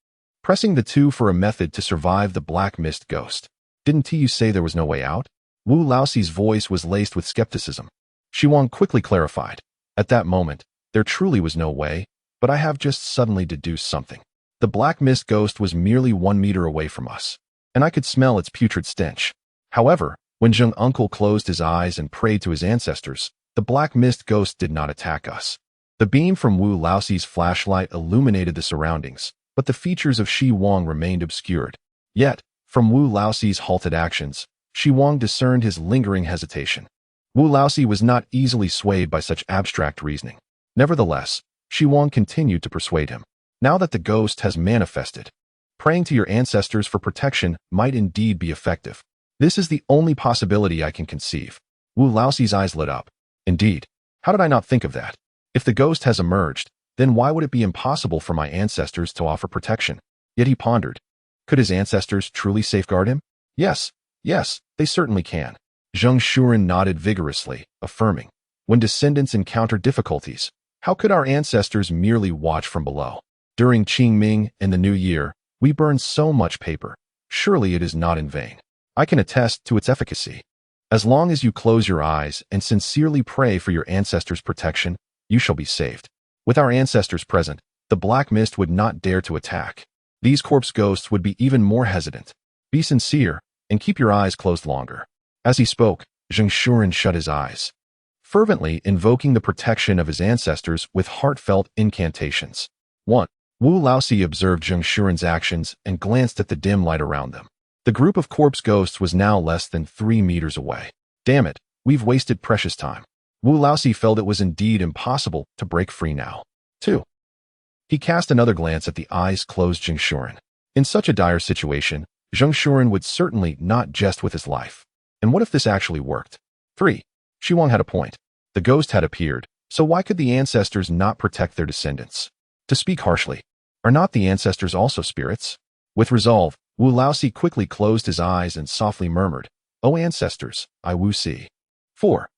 pressing the two for a method to survive the black mist ghost. "Didn't you say there was no way out?" Wu Laozi's voice was laced with skepticism. Xi Wang quickly clarified, "At that moment, there truly was no way, but I have just suddenly deduced something. The black mist ghost was merely 1 meter away from us, and I could smell its putrid stench. However, when Zheng Uncle closed his eyes and prayed to his ancestors, the black mist ghost did not attack us." The beam from Wu Laozi's flashlight illuminated the surroundings, but the features of Xi Wang remained obscured. Yet, from Wu Laozi's halted actions, Xi Wang discerned his lingering hesitation. Wu Laoxi was not easily swayed by such abstract reasoning. Nevertheless, Xi Wang continued to persuade him. Now that the ghost has manifested, praying to your ancestors for protection might indeed be effective. This is the only possibility I can conceive. Wu Laoxi's eyes lit up. Indeed, how did I not think of that? If the ghost has emerged, then why would it be impossible for my ancestors to offer protection? Yet he pondered. Could his ancestors truly safeguard him? Yes, they certainly can. Zheng Shuren nodded vigorously, affirming. When descendants encounter difficulties, how could our ancestors merely watch from below? During Qingming and the New Year, we burn so much paper. Surely it is not in vain. I can attest to its efficacy. As long as you close your eyes and sincerely pray for your ancestors' protection, you shall be saved. With our ancestors present, the black mist would not dare to attack. These corpse ghosts would be even more hesitant. Be sincere and keep your eyes closed longer. As he spoke, Zheng Shuren shut his eyes, fervently invoking the protection of his ancestors with heartfelt incantations. 1. Wu Laoxi observed Zheng Shuren's actions and glanced at the dim light around them. The group of corpse ghosts was now less than 3 meters away. Damn it, we've wasted precious time. Wu Laoxi felt it was indeed impossible to break free now. 2. He cast another glance at the eyes-closed Zheng Shuren. In such a dire situation, Zheng Shuren would certainly not jest with his life. And what if this actually worked? 3. Xi Wang had a point. The ghost had appeared, so why could the ancestors not protect their descendants? To speak harshly, are not the ancestors also spirits? With resolve, Wu Laoxi quickly closed his eyes and softly murmured, O ancestors, I Wu Si. 4.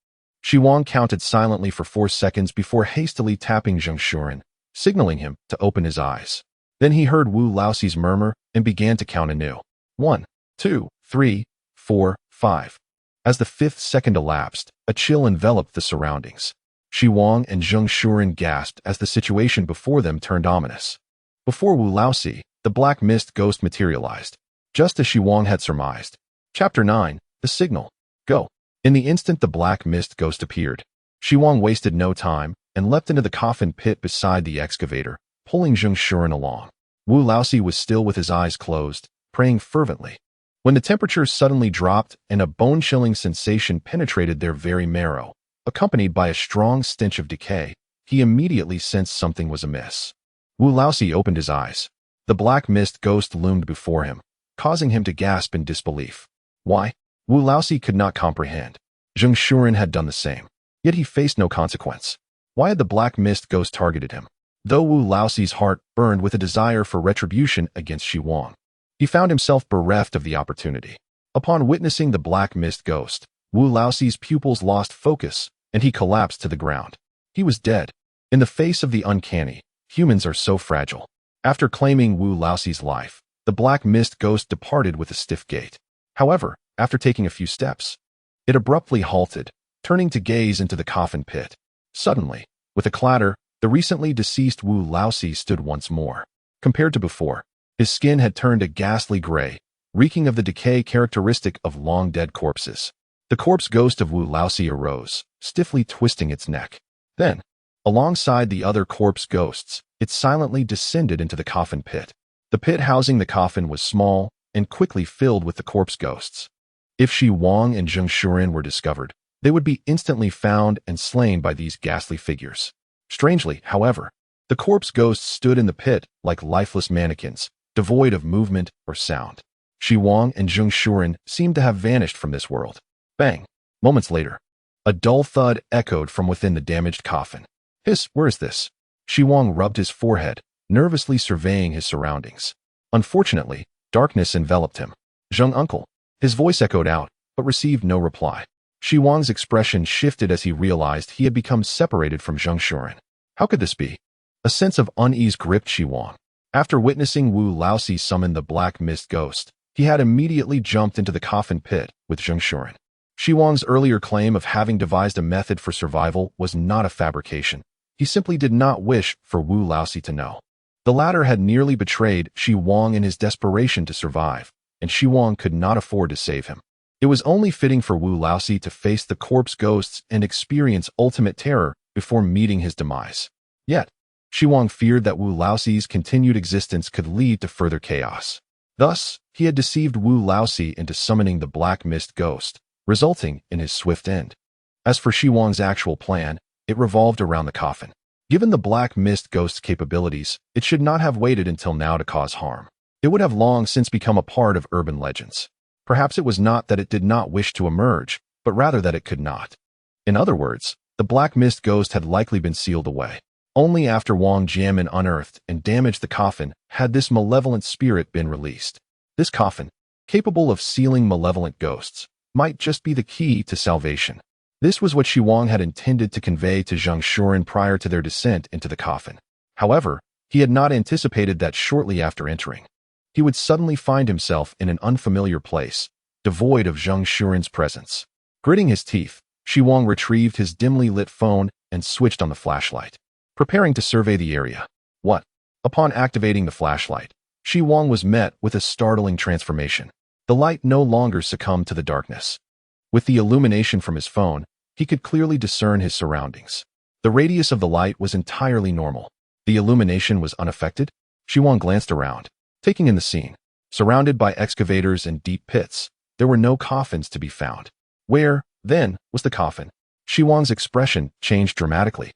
Xi Wang counted silently for 4 seconds before hastily tapping Zheng Shuren, signaling him to open his eyes. Then he heard Wu Laoxi's murmur and began to count anew. 1, 2, 3, 4, 5. As the 5th second elapsed, a chill enveloped the surroundings. Xi Wang and Zheng Shuren gasped as the situation before them turned ominous. Before Wu Laoxi, the black mist ghost materialized, just as Xi Wang had surmised. Chapter 9, The Signal. Go. In the instant the black mist ghost appeared, Xi Wang wasted no time and leapt into the coffin pit beside the excavator, pulling Zheng Shuren along. Wu Laoxi was still with his eyes closed, praying fervently. When the temperature suddenly dropped and a bone-chilling sensation penetrated their very marrow, accompanied by a strong stench of decay, he immediately sensed something was amiss. Wu Laoxi opened his eyes. The black mist ghost loomed before him, causing him to gasp in disbelief. Why? Wu Laoxi could not comprehend. Zheng Shuren had done the same. Yet he faced no consequence. Why had the black mist ghost targeted him? Though Wu Laoxi's heart burned with a desire for retribution against Xi Wang, he found himself bereft of the opportunity. Upon witnessing the black mist ghost, Wu Laoxi's pupils lost focus, and he collapsed to the ground. He was dead. In the face of the uncanny, humans are so fragile. After claiming Wu Laoxi's life, the black mist ghost departed with a stiff gait. However, after taking a few steps, it abruptly halted, turning to gaze into the coffin pit. Suddenly, with a clatter, the recently deceased Wu Laoxi stood once more. Compared to before, his skin had turned a ghastly gray, reeking of the decay characteristic of long-dead corpses. The corpse ghost of Wu Laoxi arose, stiffly twisting its neck. Then, alongside the other corpse ghosts, it silently descended into the coffin pit. The pit housing the coffin was small and quickly filled with the corpse ghosts. If Xi Wang and Zheng Shuren were discovered, they would be instantly found and slain by these ghastly figures. Strangely, however, the corpse ghosts stood in the pit like lifeless mannequins, devoid of movement or sound. Xi Wang and Zheng Shuren seemed to have vanished from this world. Bang! Moments later, a dull thud echoed from within the damaged coffin. Hiss, where is this? Xi Wang rubbed his forehead, nervously surveying his surroundings. Unfortunately, darkness enveloped him. Zheng uncle. His voice echoed out, but received no reply. Xi Wang's expression shifted as he realized he had become separated from Zheng Shuren. How could this be? A sense of unease gripped Xi Wang. After witnessing Wu Laoxi summon the black mist ghost, he had immediately jumped into the coffin pit with Zheng Shuren. Xi Wang's earlier claim of having devised a method for survival was not a fabrication. He simply did not wish for Wu Laoxi to know. The latter had nearly betrayed Xi Wang in his desperation to survive, and Xi Wang could not afford to save him. It was only fitting for Wu Laoxi to face the corpse ghosts and experience ultimate terror before meeting his demise. Yet, Xi Wang feared that Wu Laoxi's continued existence could lead to further chaos. Thus, he had deceived Wu Laoxi into summoning the black mist ghost, resulting in his swift end. As for Xi Wang's actual plan, it revolved around the coffin. Given the black mist ghost's capabilities, it should not have waited until now to cause harm. It would have long since become a part of urban legends. Perhaps it was not that it did not wish to emerge, but rather that it could not. In other words, the black mist ghost had likely been sealed away. Only after Wang Jianmin unearthed and damaged the coffin had this malevolent spirit been released. This coffin, capable of sealing malevolent ghosts, might just be the key to salvation. This was what Xi Wang had intended to convey to Zheng Shuren prior to their descent into the coffin. However, he had not anticipated that shortly after entering, he would suddenly find himself in an unfamiliar place, devoid of Zheng Shuren's presence. Gritting his teeth, Xi Wang retrieved his dimly lit phone and switched on the flashlight, preparing to survey the area. What? Upon activating the flashlight, Xi Wang was met with a startling transformation. The light no longer succumbed to the darkness. With the illumination from his phone, he could clearly discern his surroundings. The radius of the light was entirely normal. The illumination was unaffected. Xi Wang glanced around, taking in the scene. Surrounded by excavators and deep pits, there were no coffins to be found. Where, then, was the coffin? Xi Wang's expression changed dramatically.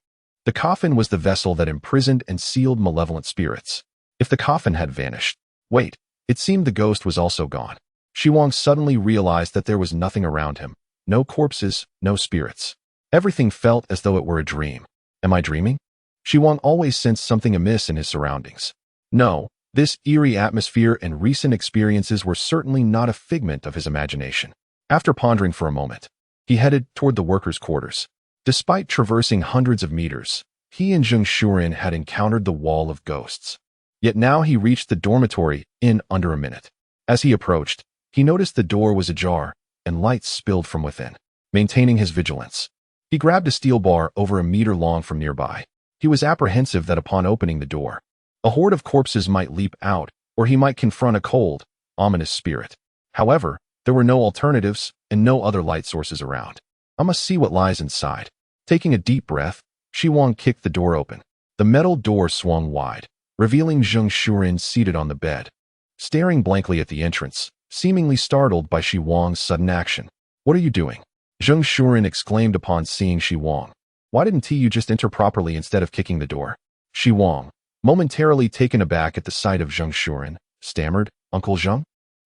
The coffin was the vessel that imprisoned and sealed malevolent spirits. If the coffin had vanished, wait, it seemed the ghost was also gone. Xi Wang suddenly realized that there was nothing around him. No corpses, no spirits. Everything felt as though it were a dream. Am I dreaming? Xi Wang always sensed something amiss in his surroundings. No, this eerie atmosphere and recent experiences were certainly not a figment of his imagination. After pondering for a moment, he headed toward the workers' quarters. Despite traversing hundreds of meters, he and Zheng Shuren had encountered the wall of ghosts. Yet now he reached the dormitory in under a minute. As he approached, he noticed the door was ajar, and light spilled from within. Maintaining his vigilance, he grabbed a steel bar over a meter long from nearby. He was apprehensive that upon opening the door, a horde of corpses might leap out, or he might confront a cold, ominous spirit. However, there were no alternatives and no other light sources around. I must see what lies inside. Taking a deep breath, Xi Wang kicked the door open. The metal door swung wide, revealing Zheng Shuren seated on the bed, staring blankly at the entrance, seemingly startled by Xi Wang's sudden action. What are you doing? Zheng Shuren exclaimed upon seeing Xi Wang. Why didn't you just enter properly instead of kicking the door? Xi Wang, momentarily taken aback at the sight of Zheng Shuren, stammered, Uncle Zheng?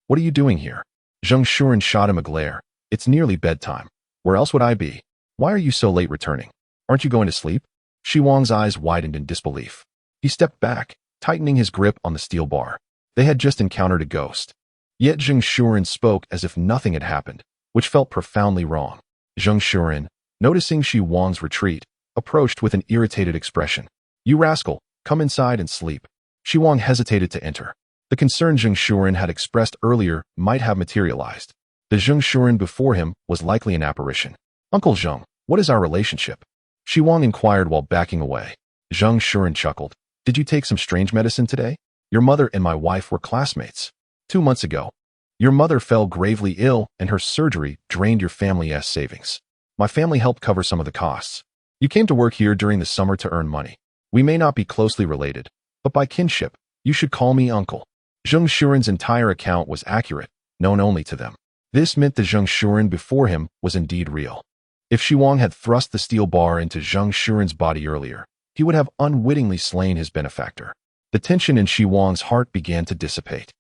What are you doing here? Zheng Shuren shot him a glare. It's nearly bedtime. Where else would I be? Why are you so late returning? Aren't you going to sleep? Xi Wang's eyes widened in disbelief. He stepped back, tightening his grip on the steel bar. They had just encountered a ghost. Yet Zheng Shuren spoke as if nothing had happened, which felt profoundly wrong. Zheng Shuren, noticing Xi Wang's retreat, approached with an irritated expression. You rascal, come inside and sleep. Xi Wang hesitated to enter. The concern Zheng Shuren had expressed earlier might have materialized. The Zheng Shuren before him was likely an apparition. Uncle Zheng, what is our relationship? Xi Wang inquired while backing away. Zheng Shuren chuckled. Did you take some strange medicine today? Your mother and my wife were classmates. 2 months ago, your mother fell gravely ill and her surgery drained your family's savings. My family helped cover some of the costs. You came to work here during the summer to earn money. We may not be closely related, but by kinship, you should call me uncle. Zheng Shuren's entire account was accurate, known only to them. This meant the Zheng Shuren before him was indeed real. If Xi Wang had thrust the steel bar into Zheng Shuren's body earlier, he would have unwittingly slain his benefactor. The tension in Xi Wang's heart began to dissipate.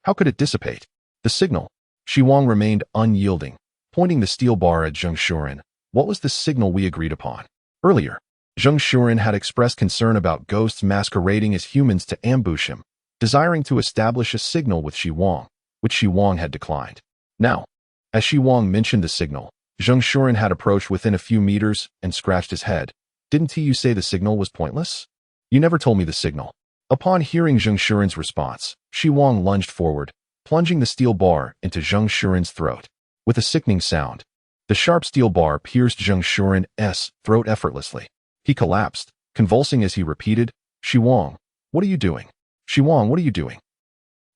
How could it dissipate? The signal. Xi Wang remained unyielding, pointing the steel bar at Zheng Shuren. What was the signal we agreed upon? Earlier, Zheng Shuren had expressed concern about ghosts masquerading as humans to ambush him, desiring to establish a signal with Xi Wang, which Xi Wang had declined. Now, as Xi Wang mentioned the signal, Zheng Shuren had approached within a few meters and scratched his head. Didn't you say the signal was pointless? You never told me the signal. Upon hearing Zheng Shuren's response, Xi Wang lunged forward, plunging the steel bar into Zheng Shuren's throat. With a sickening sound, the sharp steel bar pierced Zheng Shuren's throat effortlessly. He collapsed, convulsing as he repeated, Xi Wang, what are you doing? Xi Wang, what are you doing?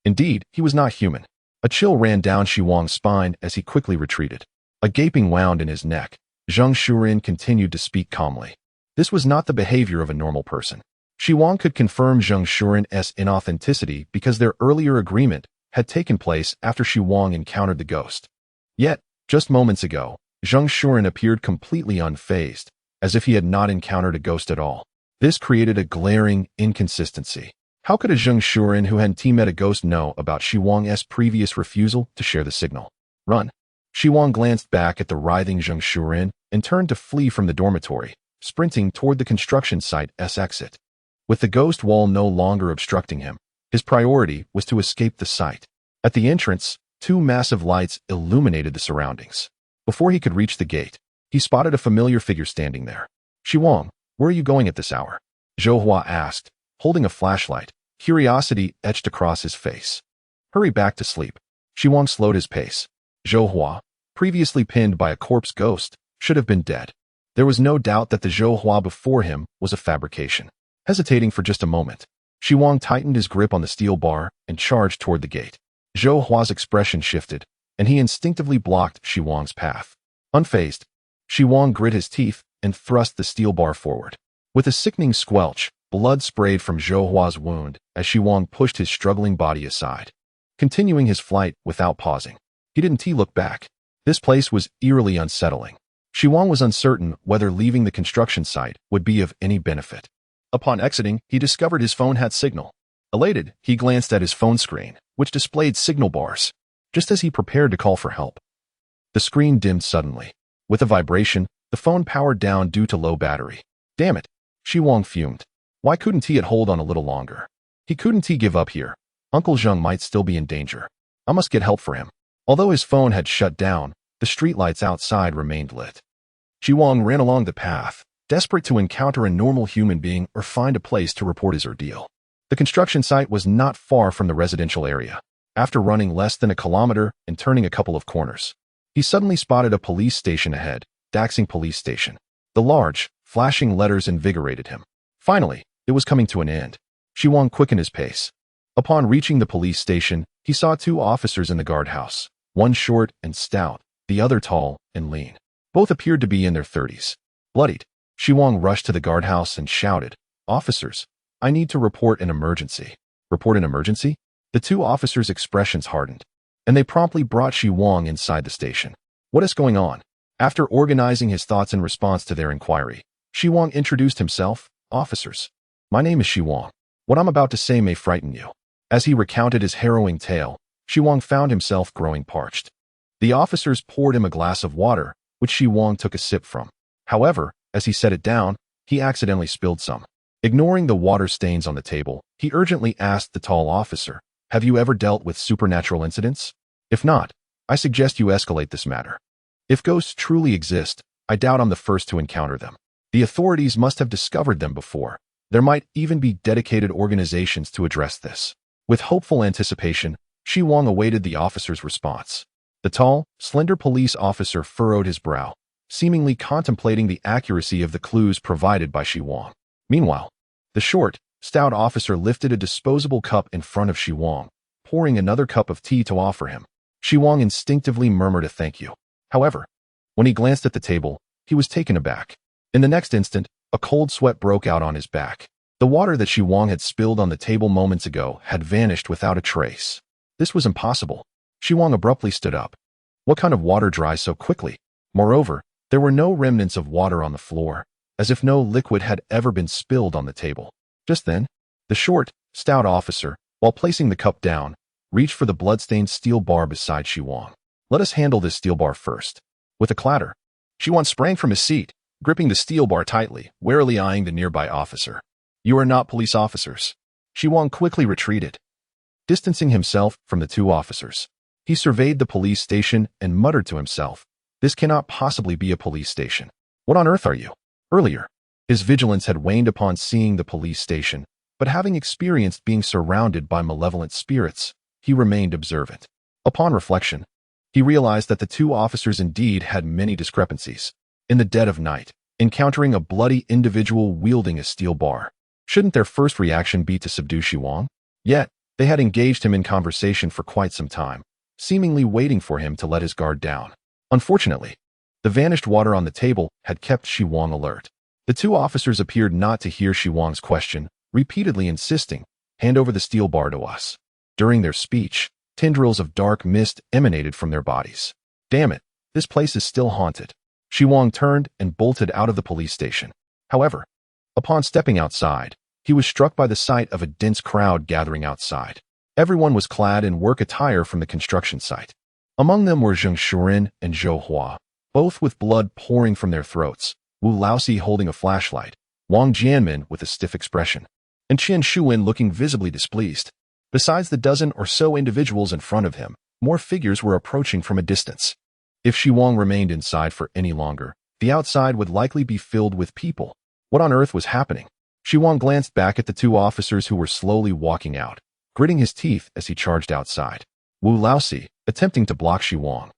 Indeed, he was not human. A chill ran down Xi Wang's spine as he quickly retreated. A gaping wound in his neck, Zheng Shuren continued to speak calmly. This was not the behavior of a normal person. Xi Wang could confirm Zheng Shuren's inauthenticity because their earlier agreement had taken place after Xi Wang encountered the ghost. Yet, just moments ago, Zheng Shuren appeared completely unfazed, as if he had not encountered a ghost at all. This created a glaring inconsistency. How could a Zheng Shuren who hadn't met a ghost know about Xi Wang's previous refusal to share the signal? Run! Xi Wang glanced back at the writhing Zheng Shuren and turned to flee from the dormitory, sprinting toward the construction site's exit. With the ghost wall no longer obstructing him, his priority was to escape the site. At the entrance, two massive lights illuminated the surroundings. Before he could reach the gate, he spotted a familiar figure standing there. Xi Wang, where are you going at this hour? Zhou Hua asked, holding a flashlight. Curiosity etched across his face. Hurry back to sleep. Xi Wang slowed his pace. Zhou Hua, previously pinned by a corpse ghost, should have been dead. There was no doubt that the Zhou Hua before him was a fabrication. Hesitating for just a moment, Xi Wang tightened his grip on the steel bar and charged toward the gate. Zhou Hua's expression shifted, and he instinctively blocked Xi Wang's path. Unfazed, Xi Wang grit his teeth and thrust the steel bar forward. With a sickening squelch, blood sprayed from Zhou Hua's wound as Xi Wang pushed his struggling body aside, continuing his flight without pausing. He didn't look back. This place was eerily unsettling. Xi Wang was uncertain whether leaving the construction site would be of any benefit. Upon exiting, he discovered his phone had signal. Elated, he glanced at his phone screen, which displayed signal bars. Just as he prepared to call for help, the screen dimmed suddenly. With a vibration, the phone powered down due to low battery. Damn it, Xi Wang fumed. Why couldn't he hold on a little longer? He couldn't give up here. Uncle Zheng might still be in danger. I must get help for him. Although his phone had shut down, the streetlights outside remained lit. Xi Wang ran along the path, desperate to encounter a normal human being or find a place to report his ordeal. The construction site was not far from the residential area. After running less than a kilometer and turning a couple of corners, he suddenly spotted a police station ahead, Daxing Police Station. The large, flashing letters invigorated him. Finally, it was coming to an end. Xi Wang quickened his pace. Upon reaching the police station, he saw two officers in the guardhouse, one short and stout, the other tall and lean. Both appeared to be in their 30s. Bloodied, Xi Wang rushed to the guardhouse and shouted, "Officers, I need to report an emergency." Report an emergency? The two officers' expressions hardened, and they promptly brought Xi Wang inside the station. What is going on? After organizing his thoughts in response to their inquiry, Xi Wang introduced himself. Officers, my name is Xi Wang. What I'm about to say may frighten you. As he recounted his harrowing tale, Xi Wang found himself growing parched. The officers poured him a glass of water, which Xi Wang took a sip from. However, as he set it down, he accidentally spilled some. Ignoring the water stains on the table, he urgently asked the tall officer, "Have you ever dealt with supernatural incidents? If not, I suggest you escalate this matter. If ghosts truly exist, I doubt I'm the first to encounter them. The authorities must have discovered them before. There might even be dedicated organizations to address this." With hopeful anticipation, Xi Wang awaited the officer's response. The tall, slender police officer furrowed his brow, seemingly contemplating the accuracy of the clues provided by Xi Wang. Meanwhile, the short, stout officer lifted a disposable cup in front of Xi Wang, pouring another cup of tea to offer him. Xi Wang instinctively murmured a thank you. However, when he glanced at the table, he was taken aback. In the next instant, a cold sweat broke out on his back. The water that Xi Wang had spilled on the table moments ago had vanished without a trace. This was impossible. Xi Wang abruptly stood up. What kind of water dries so quickly? Moreover, there were no remnants of water on the floor, as if no liquid had ever been spilled on the table. Just then, the short, stout officer, while placing the cup down, reached for the blood-stained steel bar beside Xi Wang. "Let us handle this steel bar first." With a clatter, Xi Wang sprang from his seat, gripping the steel bar tightly, warily eyeing the nearby officer. "You are not police officers." Xi Wang quickly retreated, distancing himself from the two officers. He surveyed the police station and muttered to himself, "This cannot possibly be a police station. What on earth are you?" Earlier, his vigilance had waned upon seeing the police station, but having experienced being surrounded by malevolent spirits, he remained observant. Upon reflection, he realized that the two officers indeed had many discrepancies. In the dead of night, encountering a bloody individual wielding a steel bar, shouldn't their first reaction be to subdue Xi Wang? Yet, they had engaged him in conversation for quite some time, seemingly waiting for him to let his guard down. Unfortunately, the vanished water on the table had kept Xi Wang alert. The two officers appeared not to hear Xi Wang's question, repeatedly insisting, "Hand over the steel bar to us." During their speech, tendrils of dark mist emanated from their bodies. "Damn it, This place is still haunted. Xi Wang turned and bolted out of the police station. However, upon stepping outside, he was struck by the sight of a dense crowd gathering outside. Everyone was clad in work attire from the construction site. Among them were Zheng Shuren and Zhou Hua, both with blood pouring from their throats, Wu Laoxi holding a flashlight, Wang Jianmin with a stiff expression, and Qian Shuwen looking visibly displeased. Besides the dozen or so individuals in front of him, more figures were approaching from a distance. If Xi Wang remained inside for any longer, the outside would likely be filled with people. What on earth was happening? Xi Wang glanced back at the two officers who were slowly walking out, gritting his teeth as he charged outside. Wu Laoxi, attempting to block Xi Wang,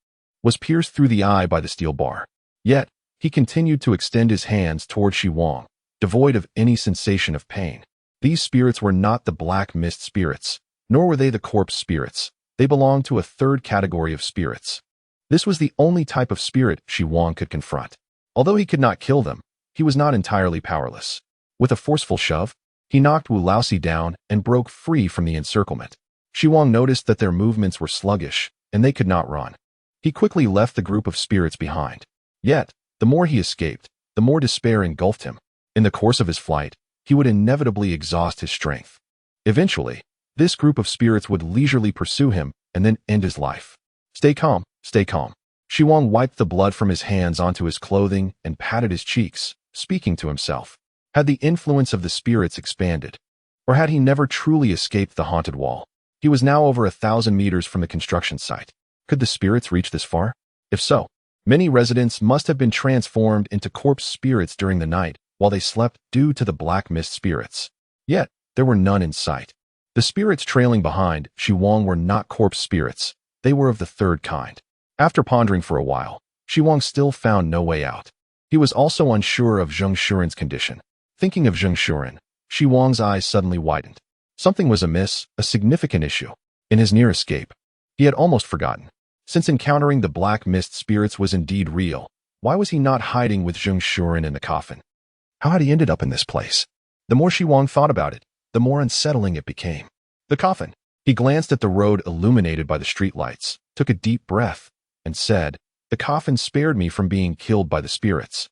was pierced through the eye by the steel bar. Yet, he continued to extend his hands toward Xi Wang, devoid of any sensation of pain. These spirits were not the black mist spirits, nor were they the corpse spirits. They belonged to a third category of spirits. This was the only type of spirit Xi Wang could confront. Although he could not kill them, he was not entirely powerless. With a forceful shove, he knocked Wu Laoxi down and broke free from the encirclement. Xi Wang noticed that their movements were sluggish, and they could not run. He quickly left the group of spirits behind. Yet, the more he escaped, the more despair engulfed him. In the course of his flight, he would inevitably exhaust his strength. Eventually, this group of spirits would leisurely pursue him and then end his life. Stay calm, stay calm. Xi Wang wiped the blood from his hands onto his clothing and patted his cheeks, speaking to himself. Had the influence of the spirits expanded? Or had he never truly escaped the haunted wall? He was now over 1,000 meters from the construction site. Could the spirits reach this far? If so, many residents must have been transformed into corpse spirits during the night while they slept due to the black mist spirits. Yet, there were none in sight. The spirits trailing behind Xi Wang were not corpse spirits. They were of the third kind. After pondering for a while, Xi Wang still found no way out. He was also unsure of Zheng Shuren's condition. Thinking of Zheng Shuren, Xi Wang's eyes suddenly widened. Something was amiss, a significant issue. In his near escape, he had almost forgotten. Since encountering the black mist spirits was indeed real, why was he not hiding with Zheng Shuren in the coffin? How had he ended up in this place? The more Xi Wang thought about it, the more unsettling it became. The coffin. He glanced at the road illuminated by the streetlights, took a deep breath, and said, "The coffin spared me from being killed by the spirits.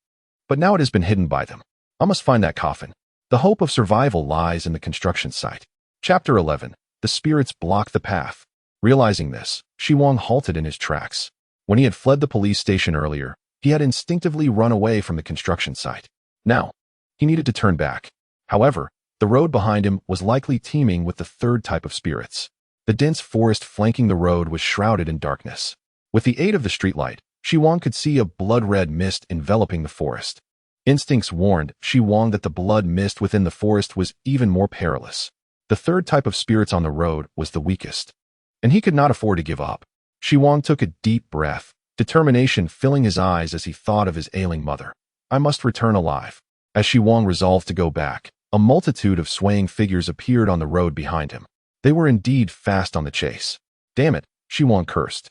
But now it has been hidden by them. I must find that coffin. The hope of survival lies in the construction site." Chapter 11. The spirits block the path. Realizing this, Xi Wang halted in his tracks. When he had fled the police station earlier, he had instinctively run away from the construction site. Now, he needed to turn back. However, the road behind him was likely teeming with the third type of spirits. The dense forest flanking the road was shrouded in darkness. With the aid of the streetlight, Xi Wang could see a blood-red mist enveloping the forest. Instincts warned Xi Wang that the blood mist within the forest was even more perilous. The third type of spirits on the road was the weakest, and he could not afford to give up. Xi Wang took a deep breath, determination filling his eyes as he thought of his ailing mother. I must return alive. As Xi Wang resolved to go back, a multitude of swaying figures appeared on the road behind him. They were indeed fast on the chase. Damn it, Xi Wang cursed,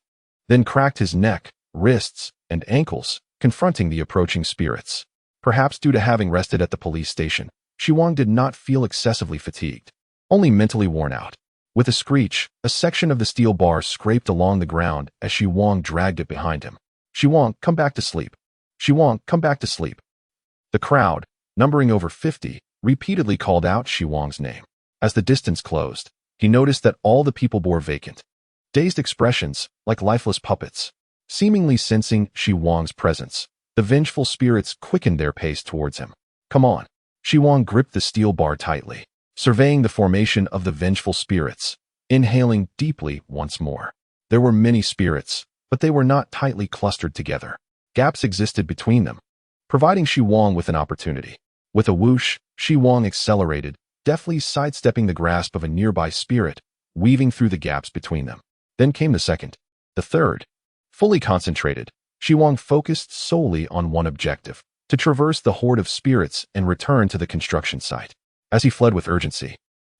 then cracked his neck, wrists, and ankles, confronting the approaching spirits. Perhaps due to having rested at the police station, Xi Wang did not feel excessively fatigued, only mentally worn out. With a screech, a section of the steel bar scraped along the ground as Xi Wang dragged it behind him. Xi Wang, come back to sleep. Xi Wang, come back to sleep. The crowd, numbering over 50, repeatedly called out Xi Wang's name. As the distance closed, he noticed that all the people bore vacant, dazed expressions, like lifeless puppets. Seemingly sensing Xi Wang's presence, the vengeful spirits quickened their pace towards him. Come on. Xi Wang gripped the steel bar tightly, surveying the formation of the vengeful spirits, inhaling deeply once more. There were many spirits, but they were not tightly clustered together. Gaps existed between them, providing Xi Wang with an opportunity. With a whoosh, Xi Wang accelerated, deftly sidestepping the grasp of a nearby spirit, weaving through the gaps between them. Then came the second, the third. Fully concentrated, Xi Wang focused solely on one objective: to traverse the horde of spirits and return to the construction site. As he fled with urgency,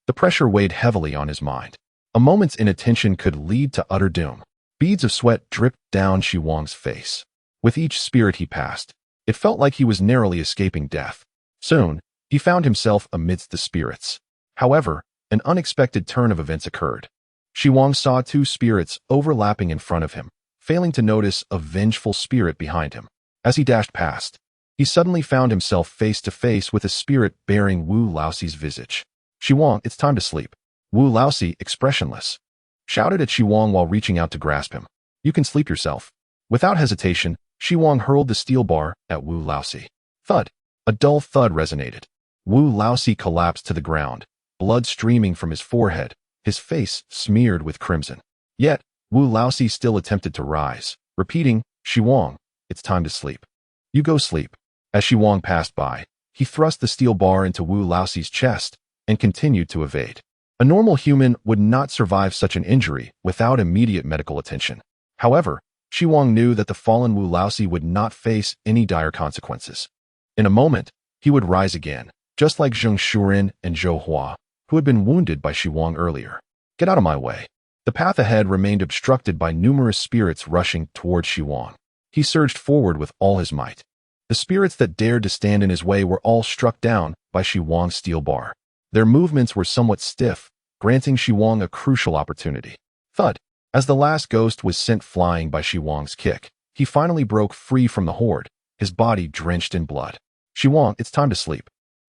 the pressure weighed heavily on his mind. A moment's inattention could lead to utter doom. Beads of sweat dripped down Xi Wang's face. With each spirit he passed, it felt like he was narrowly escaping death. Soon, he found himself amidst the spirits. However, an unexpected turn of events occurred. Xi Wang saw two spirits overlapping in front of him, failing to notice a vengeful spirit behind him. As he dashed past, he suddenly found himself face to face with a spirit bearing Wu Laoxi's visage. Xi Wang, it's time to sleep. Wu Laoxi, expressionless, shouted at Xi Wang while reaching out to grasp him. You can sleep yourself. Without hesitation, Xi Wang hurled the steel bar at Wu Laoxi. Thud. A dull thud resonated. Wu Laoxi collapsed to the ground, blood streaming from his forehead, his face smeared with crimson. Yet, Wu Laoxi still attempted to rise, repeating, Xi Wang, it's time to sleep. You go sleep. As Xi Wang passed by, he thrust the steel bar into Wu Laoxi's chest and continued to evade. A normal human would not survive such an injury without immediate medical attention. However, Xi Wang knew that the fallen Wu Laoxi would not face any dire consequences. In a moment, he would rise again, just like Zheng Shuren and Zhou Hua, who had been wounded by Xi Wang earlier. Get out of my way. The path ahead remained obstructed by numerous spirits rushing toward Xi Wang. He surged forward with all his might. The spirits that dared to stand in his way were all struck down by Xi Wang's steel bar. Their movements were somewhat stiff, granting Xi Wang a crucial opportunity. Thud. As the last ghost was sent flying by Xi Wang's kick, he finally broke free from the horde, his body drenched in blood. Xi Wang, it's time to sleep.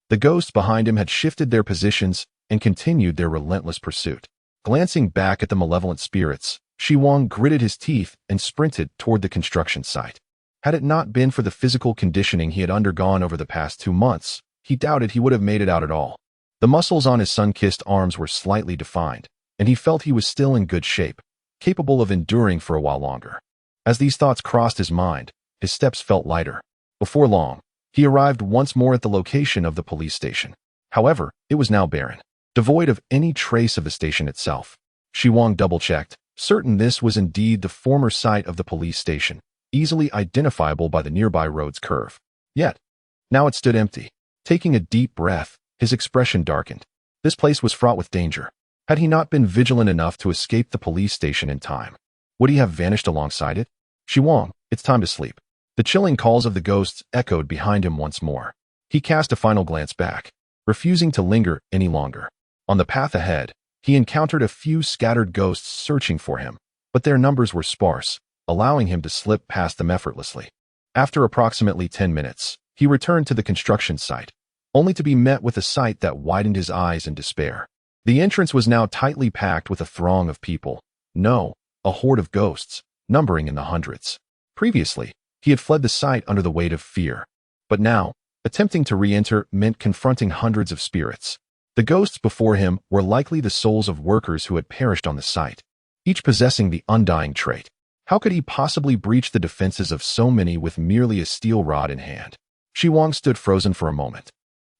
The ghosts behind him had shifted their positions and continued their relentless pursuit. Glancing back at the malevolent spirits, Xi Wang gritted his teeth and sprinted toward the construction site. Had it not been for the physical conditioning he had undergone over the past 2 months, he doubted he would have made it out at all. The muscles on his sun-kissed arms were slightly defined, and he felt he was still in good shape, capable of enduring for a while longer. As these thoughts crossed his mind, his steps felt lighter. Before long, he arrived once more at the location of the police station. However, it was now barren, devoid of any trace of the station itself. Xi Wang double-checked, certain this was indeed the former site of the police station, easily identifiable by the nearby road's curve. Yet, now it stood empty. Taking a deep breath, his expression darkened. This place was fraught with danger. Had he not been vigilant enough to escape the police station in time, would he have vanished alongside it? Xi Wang, it's time to sleep. The chilling calls of the ghosts echoed behind him once more. He cast a final glance back, refusing to linger any longer. On the path ahead, he encountered a few scattered ghosts searching for him, but their numbers were sparse, allowing him to slip past them effortlessly. After approximately 10 minutes, he returned to the construction site, only to be met with a sight that widened his eyes in despair. The entrance was now tightly packed with a throng of people. No, a horde of ghosts, numbering in the hundreds. Previously, he had fled the site under the weight of fear. But now, attempting to re-enter meant confronting hundreds of spirits. The ghosts before him were likely the souls of workers who had perished on the site, each possessing the undying trait. How could he possibly breach the defenses of so many with merely a steel rod in hand? Xi Wang stood frozen for a moment,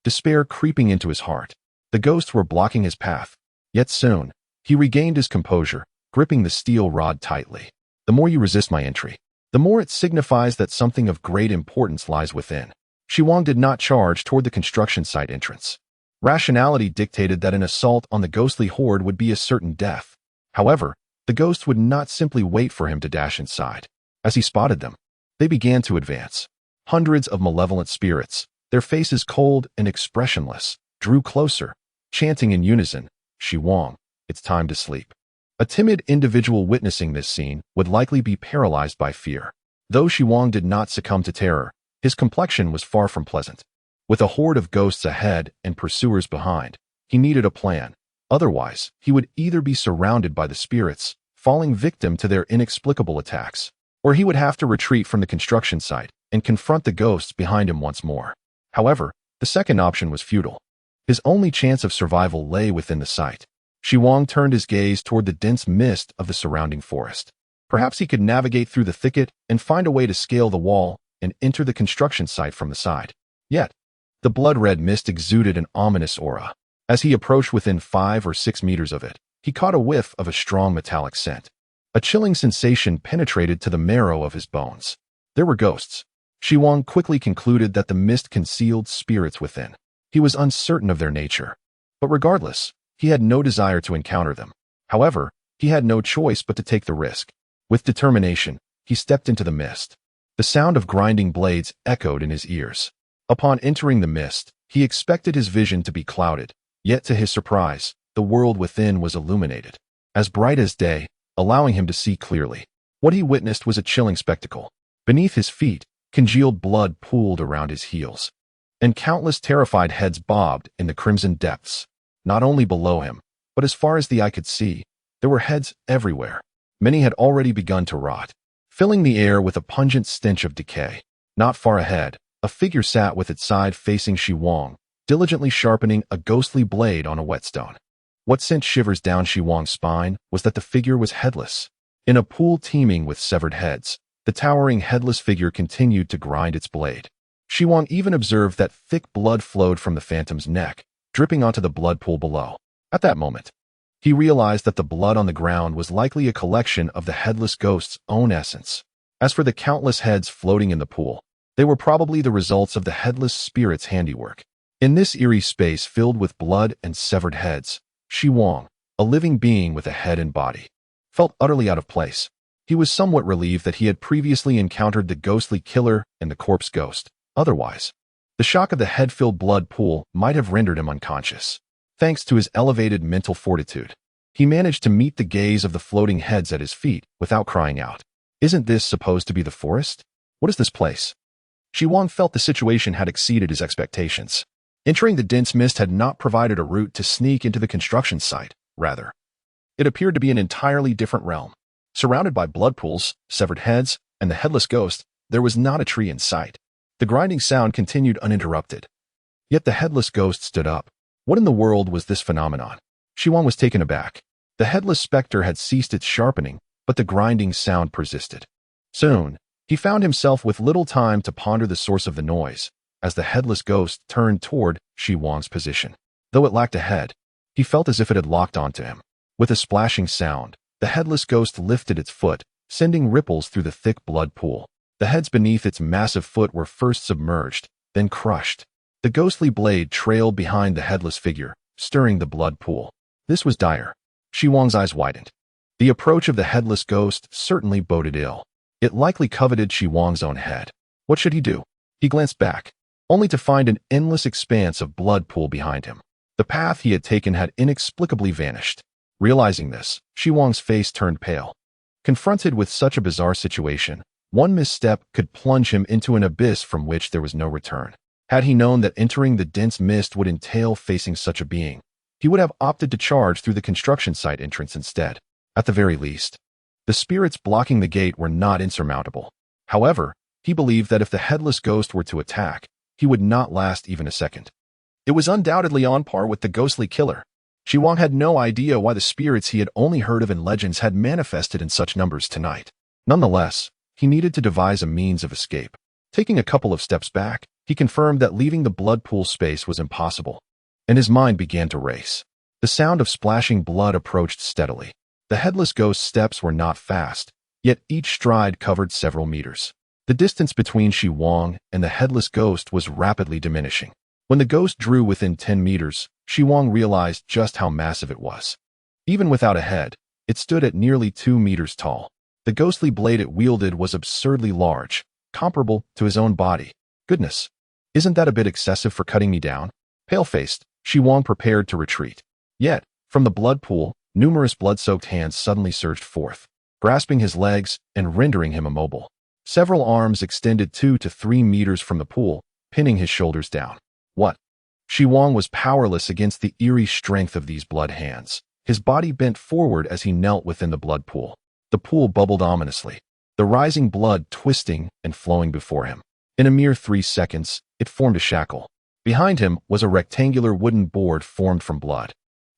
despair creeping into his heart. The ghosts were blocking his path, yet soon, he regained his composure, gripping the steel rod tightly. The more you resist my entry, the more it signifies that something of great importance lies within. Xi Wang did not charge toward the construction site entrance. Rationality dictated that an assault on the ghostly horde would be a certain death. However, the ghosts would not simply wait for him to dash inside. As he spotted them, they began to advance. Hundreds of malevolent spirits, their faces cold and expressionless, drew closer, chanting in unison, Xi Wang, it's time to sleep. A timid individual witnessing this scene would likely be paralyzed by fear. Though Xi Wang did not succumb to terror, his complexion was far from pleasant. With a horde of ghosts ahead and pursuers behind, he needed a plan. Otherwise, he would either be surrounded by the spirits, falling victim to their inexplicable attacks, or he would have to retreat from the construction site and confront the ghosts behind him once more. However, the second option was futile. His only chance of survival lay within the site. Xi Wang turned his gaze toward the dense mist of the surrounding forest. Perhaps he could navigate through the thicket and find a way to scale the wall and enter the construction site from the side. Yet, the blood-red mist exuded an ominous aura. As he approached within 5 or 6 meters of it, he caught a whiff of a strong metallic scent. A chilling sensation penetrated to the marrow of his bones. There were ghosts. Xi Wang quickly concluded that the mist concealed spirits within. He was uncertain of their nature. But regardless, he had no desire to encounter them. However, he had no choice but to take the risk. With determination, he stepped into the mist. The sound of grinding blades echoed in his ears. Upon entering the mist, he expected his vision to be clouded, yet to his surprise, the world within was illuminated, as bright as day, allowing him to see clearly. What he witnessed was a chilling spectacle. Beneath his feet, congealed blood pooled around his heels, and countless terrified heads bobbed in the crimson depths. Not only below him, but as far as the eye could see, there were heads everywhere. Many had already begun to rot, filling the air with a pungent stench of decay. Not far ahead, a figure sat with its side facing Xi Wang, diligently sharpening a ghostly blade on a whetstone. What sent shivers down Xi Wang's spine was that the figure was headless. In a pool teeming with severed heads, the towering headless figure continued to grind its blade. Xi Wang even observed that thick blood flowed from the phantom's neck, dripping onto the blood pool below. At that moment, he realized that the blood on the ground was likely a collection of the headless ghost's own essence. As for the countless heads floating in the pool, they were probably the results of the headless spirit's handiwork. In this eerie space filled with blood and severed heads, Xi Wang, a living being with a head and body, felt utterly out of place. He was somewhat relieved that he had previously encountered the ghostly killer and the corpse ghost. Otherwise, the shock of the head-filled blood pool might have rendered him unconscious. Thanks to his elevated mental fortitude, he managed to meet the gaze of the floating heads at his feet without crying out. Isn't this supposed to be the forest? What is this place? Xi Wang felt the situation had exceeded his expectations. Entering the dense mist had not provided a route to sneak into the construction site. Rather, it appeared to be an entirely different realm. Surrounded by blood pools, severed heads, and the headless ghost, there was not a tree in sight. The grinding sound continued uninterrupted. Yet the headless ghost stood up. What in the world was this phenomenon? Xi Wang was taken aback. The headless specter had ceased its sharpening, but the grinding sound persisted. Soon, he found himself with little time to ponder the source of the noise, as the headless ghost turned toward Xi Wang's position. Though it lacked a head, he felt as if it had locked onto him. With a splashing sound, the headless ghost lifted its foot, sending ripples through the thick blood pool. The heads beneath its massive foot were first submerged, then crushed. The ghostly blade trailed behind the headless figure, stirring the blood pool. This was dire. Xi Wang's eyes widened. The approach of the headless ghost certainly boded ill. It likely coveted Xi Wang's own head. What should he do? He glanced back, only to find an endless expanse of blood pool behind him. The path he had taken had inexplicably vanished. Realizing this, Xi Wang's face turned pale. Confronted with such a bizarre situation, one misstep could plunge him into an abyss from which there was no return. Had he known that entering the dense mist would entail facing such a being, he would have opted to charge through the construction site entrance instead. At the very least, the spirits blocking the gate were not insurmountable. However, he believed that if the headless ghost were to attack, he would not last even a second. It was undoubtedly on par with the ghostly killer. Xi Wang had no idea why the spirits he had only heard of in legends had manifested in such numbers tonight. Nonetheless, he needed to devise a means of escape. Taking a couple of steps back, he confirmed that leaving the blood pool space was impossible, and his mind began to race. The sound of splashing blood approached steadily. The headless ghost's steps were not fast, yet each stride covered several meters. The distance between Xi Wang and the headless ghost was rapidly diminishing. When the ghost drew within 10 meters, Xi Wang realized just how massive it was. Even without a head, it stood at nearly 2 meters tall. The ghostly blade it wielded was absurdly large, comparable to his own body. Goodness, isn't that a bit excessive for cutting me down? Pale-faced, Xi Wang prepared to retreat. Yet, from the blood pool, numerous blood-soaked hands suddenly surged forth, grasping his legs and rendering him immobile. Several arms extended 2 to 3 meters from the pool, pinning his shoulders down. What? Xi Wang was powerless against the eerie strength of these blood hands. His body bent forward as he knelt within the blood pool. The pool bubbled ominously, the rising blood twisting and flowing before him. In a mere 3 seconds, it formed a shackle. Behind him was a rectangular wooden board formed from blood,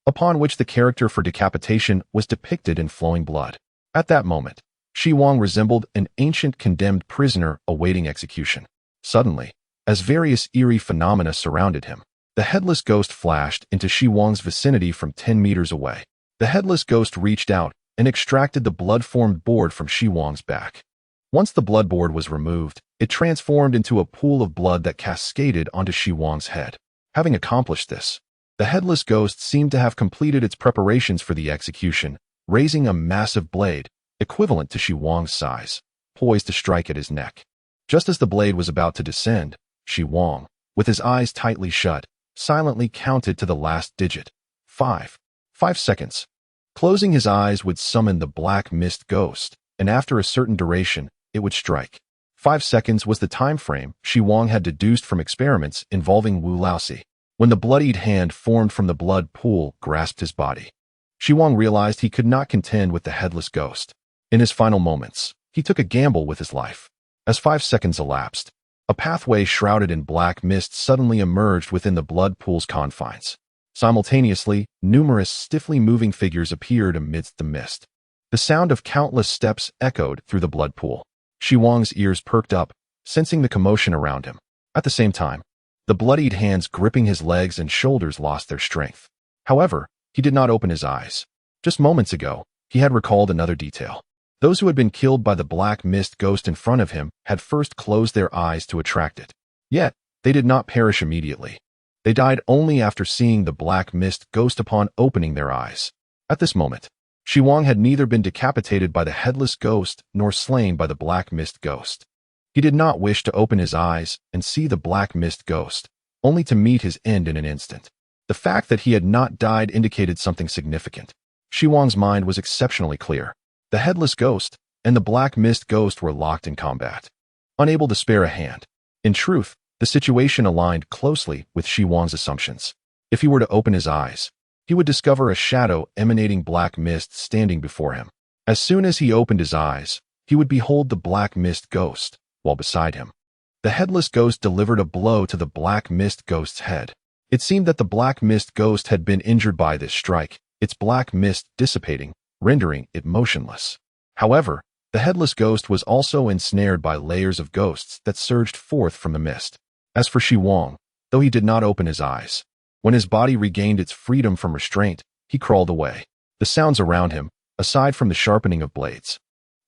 upon which the character for decapitation was depicted in flowing blood. At that moment, Xi Wang resembled an ancient condemned prisoner awaiting execution. Suddenly, as various eerie phenomena surrounded him, the headless ghost flashed into Xi Wang's vicinity from 10 meters away. The headless ghost reached out and extracted the blood-formed board from Xi Wang's back. Once the blood board was removed, it transformed into a pool of blood that cascaded onto Xi Wang's head. Having accomplished this, the headless ghost seemed to have completed its preparations for the execution, raising a massive blade, equivalent to Xi Wang's size, poised to strike at his neck. Just as the blade was about to descend, Xi Wang, with his eyes tightly shut, silently counted to the last digit. 5. 5 seconds. Closing his eyes would summon the black mist ghost, and after a certain duration, it would strike. 5 seconds was the time frame Xi Wang had deduced from experiments involving Wu Laozi. When the bloodied hand formed from the blood pool grasped his body, Xi Wang realized he could not contend with the headless ghost. In his final moments, he took a gamble with his life. As 5 seconds elapsed, a pathway shrouded in black mist suddenly emerged within the blood pool's confines. Simultaneously, numerous stiffly moving figures appeared amidst the mist. The sound of countless steps echoed through the blood pool. Xi Wang's ears perked up, sensing the commotion around him. At the same time, the bloodied hands gripping his legs and shoulders lost their strength. However, he did not open his eyes. Just moments ago, he had recalled another detail. Those who had been killed by the black mist ghost in front of him had first closed their eyes to attract it. Yet, they did not perish immediately. They died only after seeing the black mist ghost upon opening their eyes. At this moment, Xi Wang had neither been decapitated by the headless ghost nor slain by the black mist ghost. He did not wish to open his eyes and see the black mist ghost, only to meet his end in an instant. The fact that he had not died indicated something significant. Xi Wang's mind was exceptionally clear. The headless ghost and the black mist ghost were locked in combat, unable to spare a hand. In truth, the situation aligned closely with Xi Wang's assumptions. If he were to open his eyes, he would discover a shadow emanating black mist standing before him. As soon as he opened his eyes, he would behold the black mist ghost, while beside him, the headless ghost delivered a blow to the black mist ghost's head. It seemed that the black mist ghost had been injured by this strike, its black mist dissipating, rendering it motionless. However, the headless ghost was also ensnared by layers of ghosts that surged forth from the mist. As for Xi Wang, though he did not open his eyes, when his body regained its freedom from restraint, he crawled away. The sounds around him, aside from the sharpening of blades,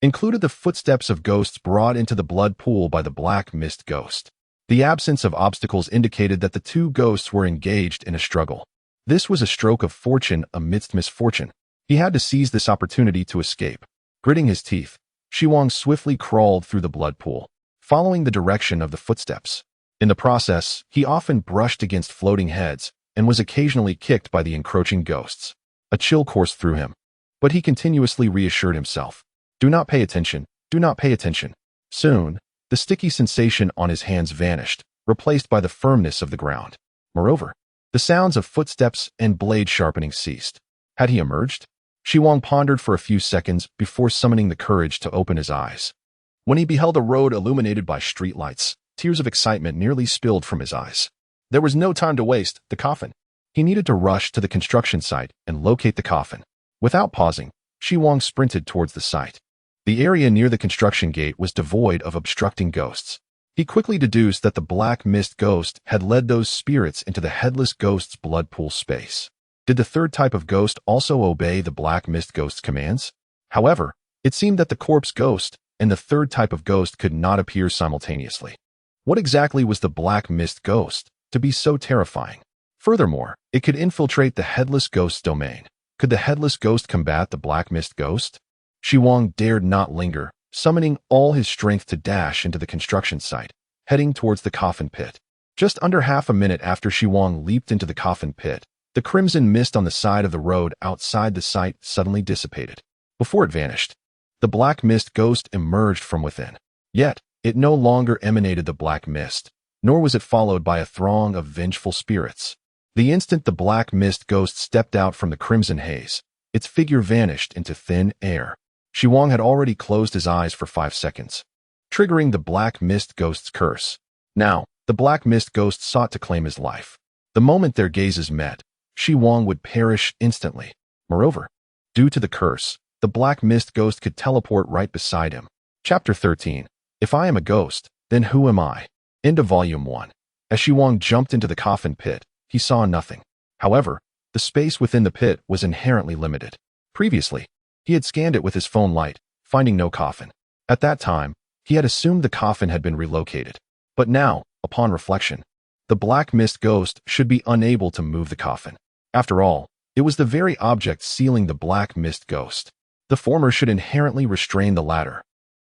included the footsteps of ghosts brought into the blood pool by the black mist ghost. The absence of obstacles indicated that the two ghosts were engaged in a struggle. This was a stroke of fortune amidst misfortune. He had to seize this opportunity to escape. Gritting his teeth, Xi Wang swiftly crawled through the blood pool, following the direction of the footsteps. In the process, he often brushed against floating heads and was occasionally kicked by the encroaching ghosts. A chill coursed through him, but he continuously reassured himself. Do not pay attention, do not pay attention. Soon, the sticky sensation on his hands vanished, replaced by the firmness of the ground. Moreover, the sounds of footsteps and blade sharpening ceased. Had he emerged? Xi Wang pondered for a few seconds before summoning the courage to open his eyes. When he beheld a road illuminated by streetlights, tears of excitement nearly spilled from his eyes. There was no time to waste. The coffin. He needed to rush to the construction site and locate the coffin. Without pausing, Xi Wang sprinted towards the site. The area near the construction gate was devoid of obstructing ghosts. He quickly deduced that the black mist ghost had led those spirits into the headless ghost's blood pool space. Did the third type of ghost also obey the black mist ghost's commands? However, it seemed that the corpse ghost and the third type of ghost could not appear simultaneously. What exactly was the black mist ghost to be so terrifying? Furthermore, it could infiltrate the headless ghost's domain. Could the headless ghost combat the black mist ghost? Xi Wang dared not linger, summoning all his strength to dash into the construction site, heading towards the coffin pit. Just under half a minute after Xi Wang leaped into the coffin pit, the crimson mist on the side of the road outside the site suddenly dissipated. Before it vanished, the black mist ghost emerged from within. Yet, it no longer emanated the black mist, nor was it followed by a throng of vengeful spirits. The instant the black mist ghost stepped out from the crimson haze, its figure vanished into thin air. Xi Wang had already closed his eyes for 5 seconds, triggering the black mist ghost's curse. Now, the black mist ghost sought to claim his life. The moment their gazes met, Xi Wang would perish instantly. Moreover, due to the curse, the black mist ghost could teleport right beside him. Chapter 13. If I am a ghost, then who am I? End of Volume 1. As Xi Wang jumped into the coffin pit, he saw nothing. However, the space within the pit was inherently limited. Previously, he had scanned it with his phone light, finding no coffin. At that time, he had assumed the coffin had been relocated. But now, upon reflection, the black mist ghost should be unable to move the coffin. After all, it was the very object sealing the black mist ghost. The former should inherently restrain the latter.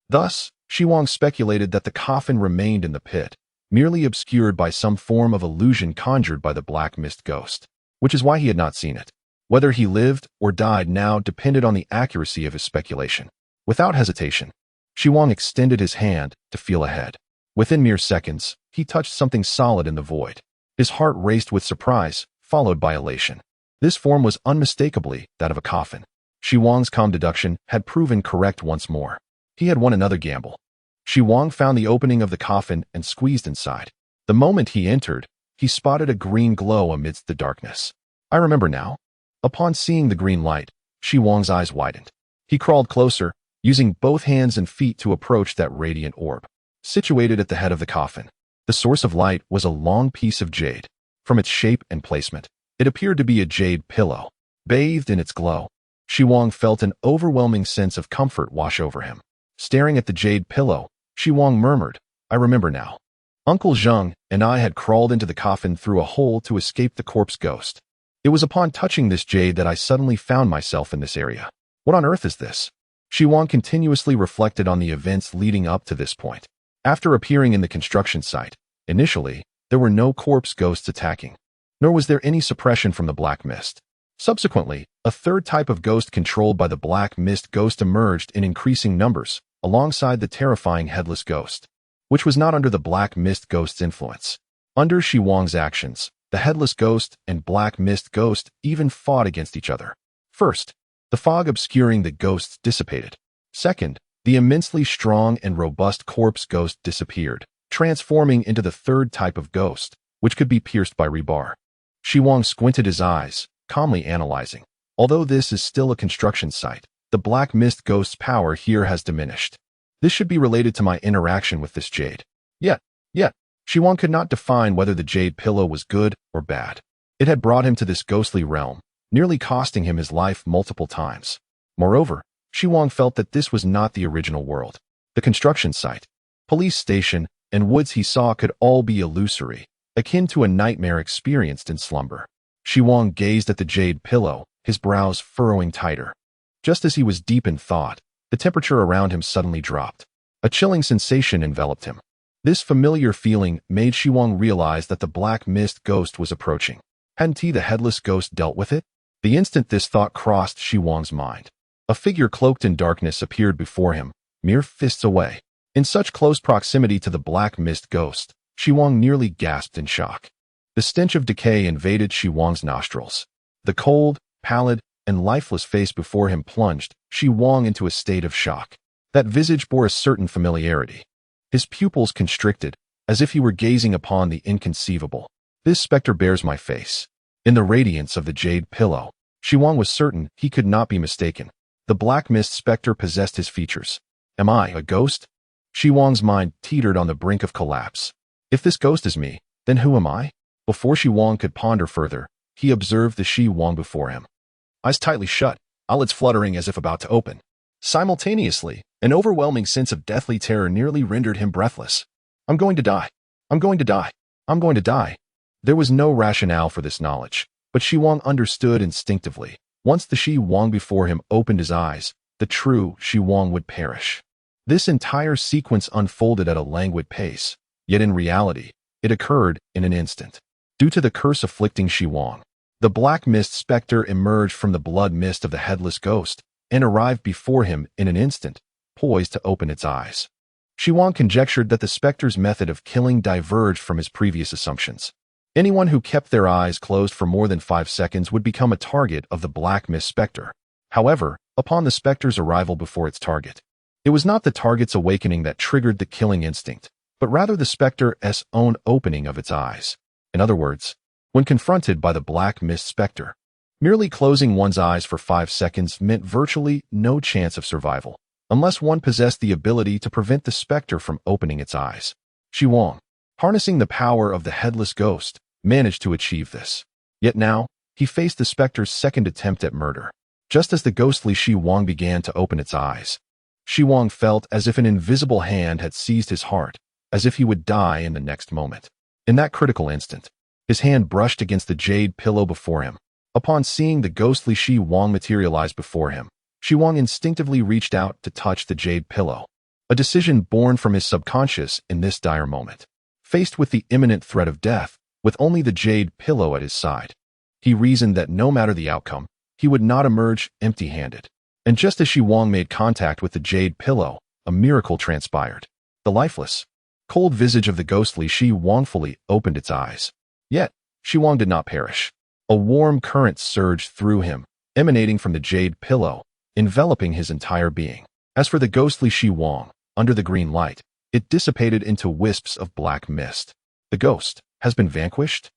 Thus, Xi Wang speculated that the coffin remained in the pit, merely obscured by some form of illusion conjured by the black mist ghost, which is why he had not seen it. Whether he lived or died now depended on the accuracy of his speculation. Without hesitation, Xi Wang extended his hand to feel ahead. Within mere seconds, he touched something solid in the void. His heart raced with surprise, followed by elation. This form was unmistakably that of a coffin. Xi Wang's calm deduction had proven correct once more. He had won another gamble. Xi Wang found the opening of the coffin and squeezed inside. The moment he entered, he spotted a green glow amidst the darkness. I remember now. Upon seeing the green light, Xi Wang's eyes widened. He crawled closer, using both hands and feet to approach that radiant orb. Situated at the head of the coffin, the source of light was a long piece of jade. From its shape and placement, it appeared to be a jade pillow. Bathed in its glow, Xi Wang felt an overwhelming sense of comfort wash over him. Staring at the jade pillow, Xi Wang murmured, "I remember now. Uncle Zheng and I had crawled into the coffin through a hole to escape the corpse ghost. It was upon touching this jade that I suddenly found myself in this area. What on earth is this?" Xi Wang continuously reflected on the events leading up to this point. After appearing in the construction site, initially, there were no corpse ghosts attacking, nor was there any suppression from the black mist. Subsequently, a third type of ghost controlled by the black mist ghost emerged in increasing numbers, alongside the terrifying headless ghost, which was not under the black mist ghost's influence. Under Xi Wang's actions, the headless ghost and black mist ghost even fought against each other. First, the fog obscuring the ghosts dissipated. Second, the immensely strong and robust corpse ghost disappeared, transforming into the third type of ghost, which could be pierced by rebar. Xi Wang squinted his eyes, calmly analyzing. Although this is still a construction site, the black mist ghost's power here has diminished. This should be related to my interaction with this jade. Yet, Xi Wang could not define whether the jade pillow was good or bad. It had brought him to this ghostly realm, nearly costing him his life multiple times. Moreover, Xi Wang felt that this was not the original world. The construction site, police station, and woods he saw could all be illusory, akin to a nightmare experienced in slumber. Xi Wang gazed at the jade pillow, his brows furrowing tighter. Just as he was deep in thought, the temperature around him suddenly dropped. A chilling sensation enveloped him. This familiar feeling made Xi Wang realize that the black mist ghost was approaching. Hadn't he, the headless ghost, dealt with it? The instant this thought crossed Xi Wang's mind, a figure cloaked in darkness appeared before him, mere fists away. In such close proximity to the black mist ghost, Xi Wang nearly gasped in shock. The stench of decay invaded Xi Wang's nostrils. The cold, pallid, and lifeless face before him plunged Xi Wang into a state of shock. That visage bore a certain familiarity. His pupils constricted, as if he were gazing upon the inconceivable. This specter bears my face. In the radiance of the jade pillow, Xi Wang was certain he could not be mistaken. The black mist specter possessed his features. Am I a ghost? Xi Wang's mind teetered on the brink of collapse. If this ghost is me, then who am I? Before Xi Wang could ponder further, he observed the Xi Wang before him. Eyes tightly shut, eyelids fluttering as if about to open. Simultaneously, an overwhelming sense of deathly terror nearly rendered him breathless. I'm going to die. I'm going to die. I'm going to die. There was no rationale for this knowledge, but Xi Wang understood instinctively. Once the Xi Wang before him opened his eyes, the true Xi Wang would perish. This entire sequence unfolded at a languid pace, yet in reality, it occurred in an instant. Due to the curse afflicting Xi Wang, the black mist specter emerged from the blood mist of the headless ghost and arrived before him in an instant, poised to open its eyes. Xi Wang conjectured that the specter's method of killing diverged from his previous assumptions. Anyone who kept their eyes closed for more than 5 seconds would become a target of the black mist specter. However, upon the specter's arrival before its target, it was not the target's awakening that triggered the killing instinct, but rather the specter's own opening of its eyes. In other words, when confronted by the black mist specter, merely closing one's eyes for 5 seconds meant virtually no chance of survival, unless one possessed the ability to prevent the specter from opening its eyes. Xi Wang, harnessing the power of the headless ghost, managed to achieve this. Yet now, he faced the specter's second attempt at murder. Just as the ghostly Xi Wang began to open its eyes, Xi Wang felt as if an invisible hand had seized his heart, as if he would die in the next moment. In that critical instant, his hand brushed against the jade pillow before him. Upon seeing the ghostly Xi Wang materialize before him, Xi Wang instinctively reached out to touch the jade pillow, a decision born from his subconscious in this dire moment. Faced with the imminent threat of death, with only the jade pillow at his side, he reasoned that no matter the outcome, he would not emerge empty-handed. And just as Xi Wang made contact with the jade pillow, a miracle transpired. The lifeless, cold visage of the ghostly Xi Wang fully opened its eyes. Yet, Xi Wang did not perish. A warm current surged through him, emanating from the jade pillow, enveloping his entire being. As for the ghostly Xi Wang, under the green light, it dissipated into wisps of black mist. The ghost has been vanquished?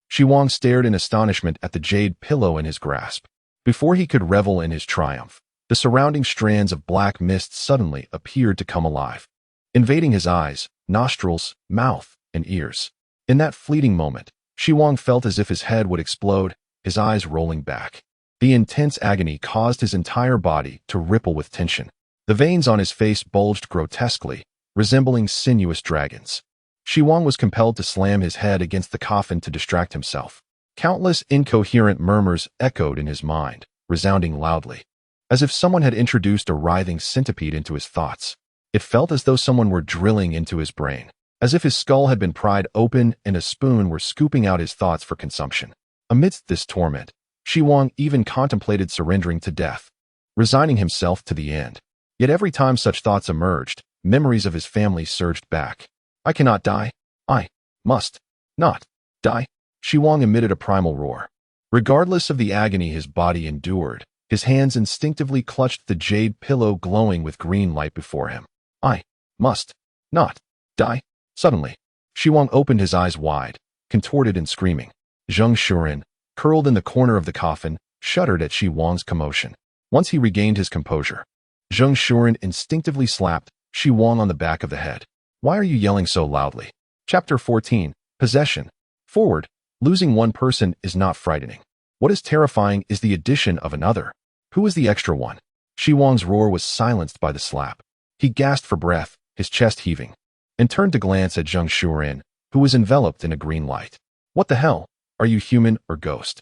Xi Wang stared in astonishment at the jade pillow in his grasp. Before he could revel in his triumph, the surrounding strands of black mist suddenly appeared to come alive, invading his eyes, nostrils, mouth, and ears. In that fleeting moment, Xi Wang felt as if his head would explode, his eyes rolling back. The intense agony caused his entire body to ripple with tension. The veins on his face bulged grotesquely, resembling sinuous dragons. Xi Wang was compelled to slam his head against the coffin to distract himself. Countless incoherent murmurs echoed in his mind, resounding loudly, as if someone had introduced a writhing centipede into his thoughts. It felt as though someone were drilling into his brain, as if his skull had been pried open and a spoon were scooping out his thoughts for consumption. Amidst this torment, Xi Wang even contemplated surrendering to death, resigning himself to the end. Yet every time such thoughts emerged, memories of his family surged back. I cannot die. I must not die. Xi Wang emitted a primal roar. Regardless of the agony his body endured, his hands instinctively clutched the jade pillow glowing with green light before him. I must not die. Suddenly, Xi Wang opened his eyes wide, contorted and screaming. Zheng Shuren, curled in the corner of the coffin, shuddered at Xi Wang's commotion. Once he regained his composure, Zheng Shuren instinctively slapped Xi Wang on the back of the head. Why are you yelling so loudly? Chapter 14. Possession. Forward. Losing one person is not frightening. What is terrifying is the addition of another. Who is the extra one? Xi Wang's roar was silenced by the slap. He gasped for breath, his chest heaving, and turned to glance at Zheng Shuren, who was enveloped in a green light. What the hell? Are you human or ghost?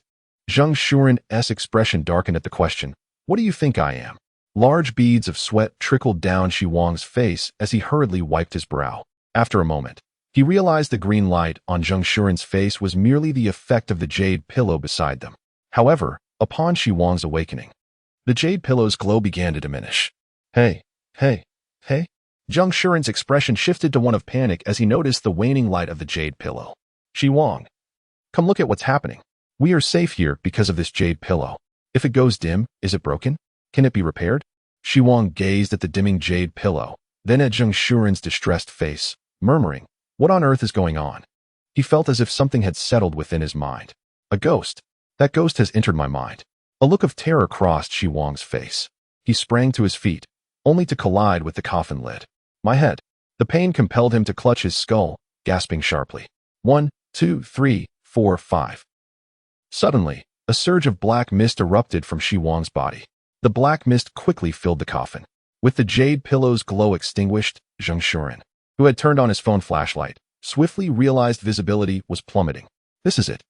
Zheng Shuren's expression darkened at the question. What do you think I am? Large beads of sweat trickled down Xi Wang's face as he hurriedly wiped his brow. After a moment, he realized the green light on Zheng Shuren's face was merely the effect of the jade pillow beside them. However, upon Xi Wang's awakening, the jade pillow's glow began to diminish. Hey. Zheng Shuren's expression shifted to one of panic as he noticed the waning light of the jade pillow. Xi Wang, come look at what's happening. We are safe here because of this jade pillow. If it goes dim, is it broken? Can it be repaired? Xi Wang gazed at the dimming jade pillow, then at Zheng Shuren's distressed face, murmuring, what on earth is going on? He felt as if something had settled within his mind. A ghost. That ghost has entered my mind. A look of terror crossed Xi Wang's face. He sprang to his feet, only to collide with the coffin lid. My head. The pain compelled him to clutch his skull, gasping sharply. 1, 2, 3, 4, 5. Suddenly, a surge of black mist erupted from Xi Wang's body. The black mist quickly filled the coffin. With the jade pillow's glow extinguished, Zheng Shuren, who had turned on his phone flashlight, swiftly realized visibility was plummeting. This is it.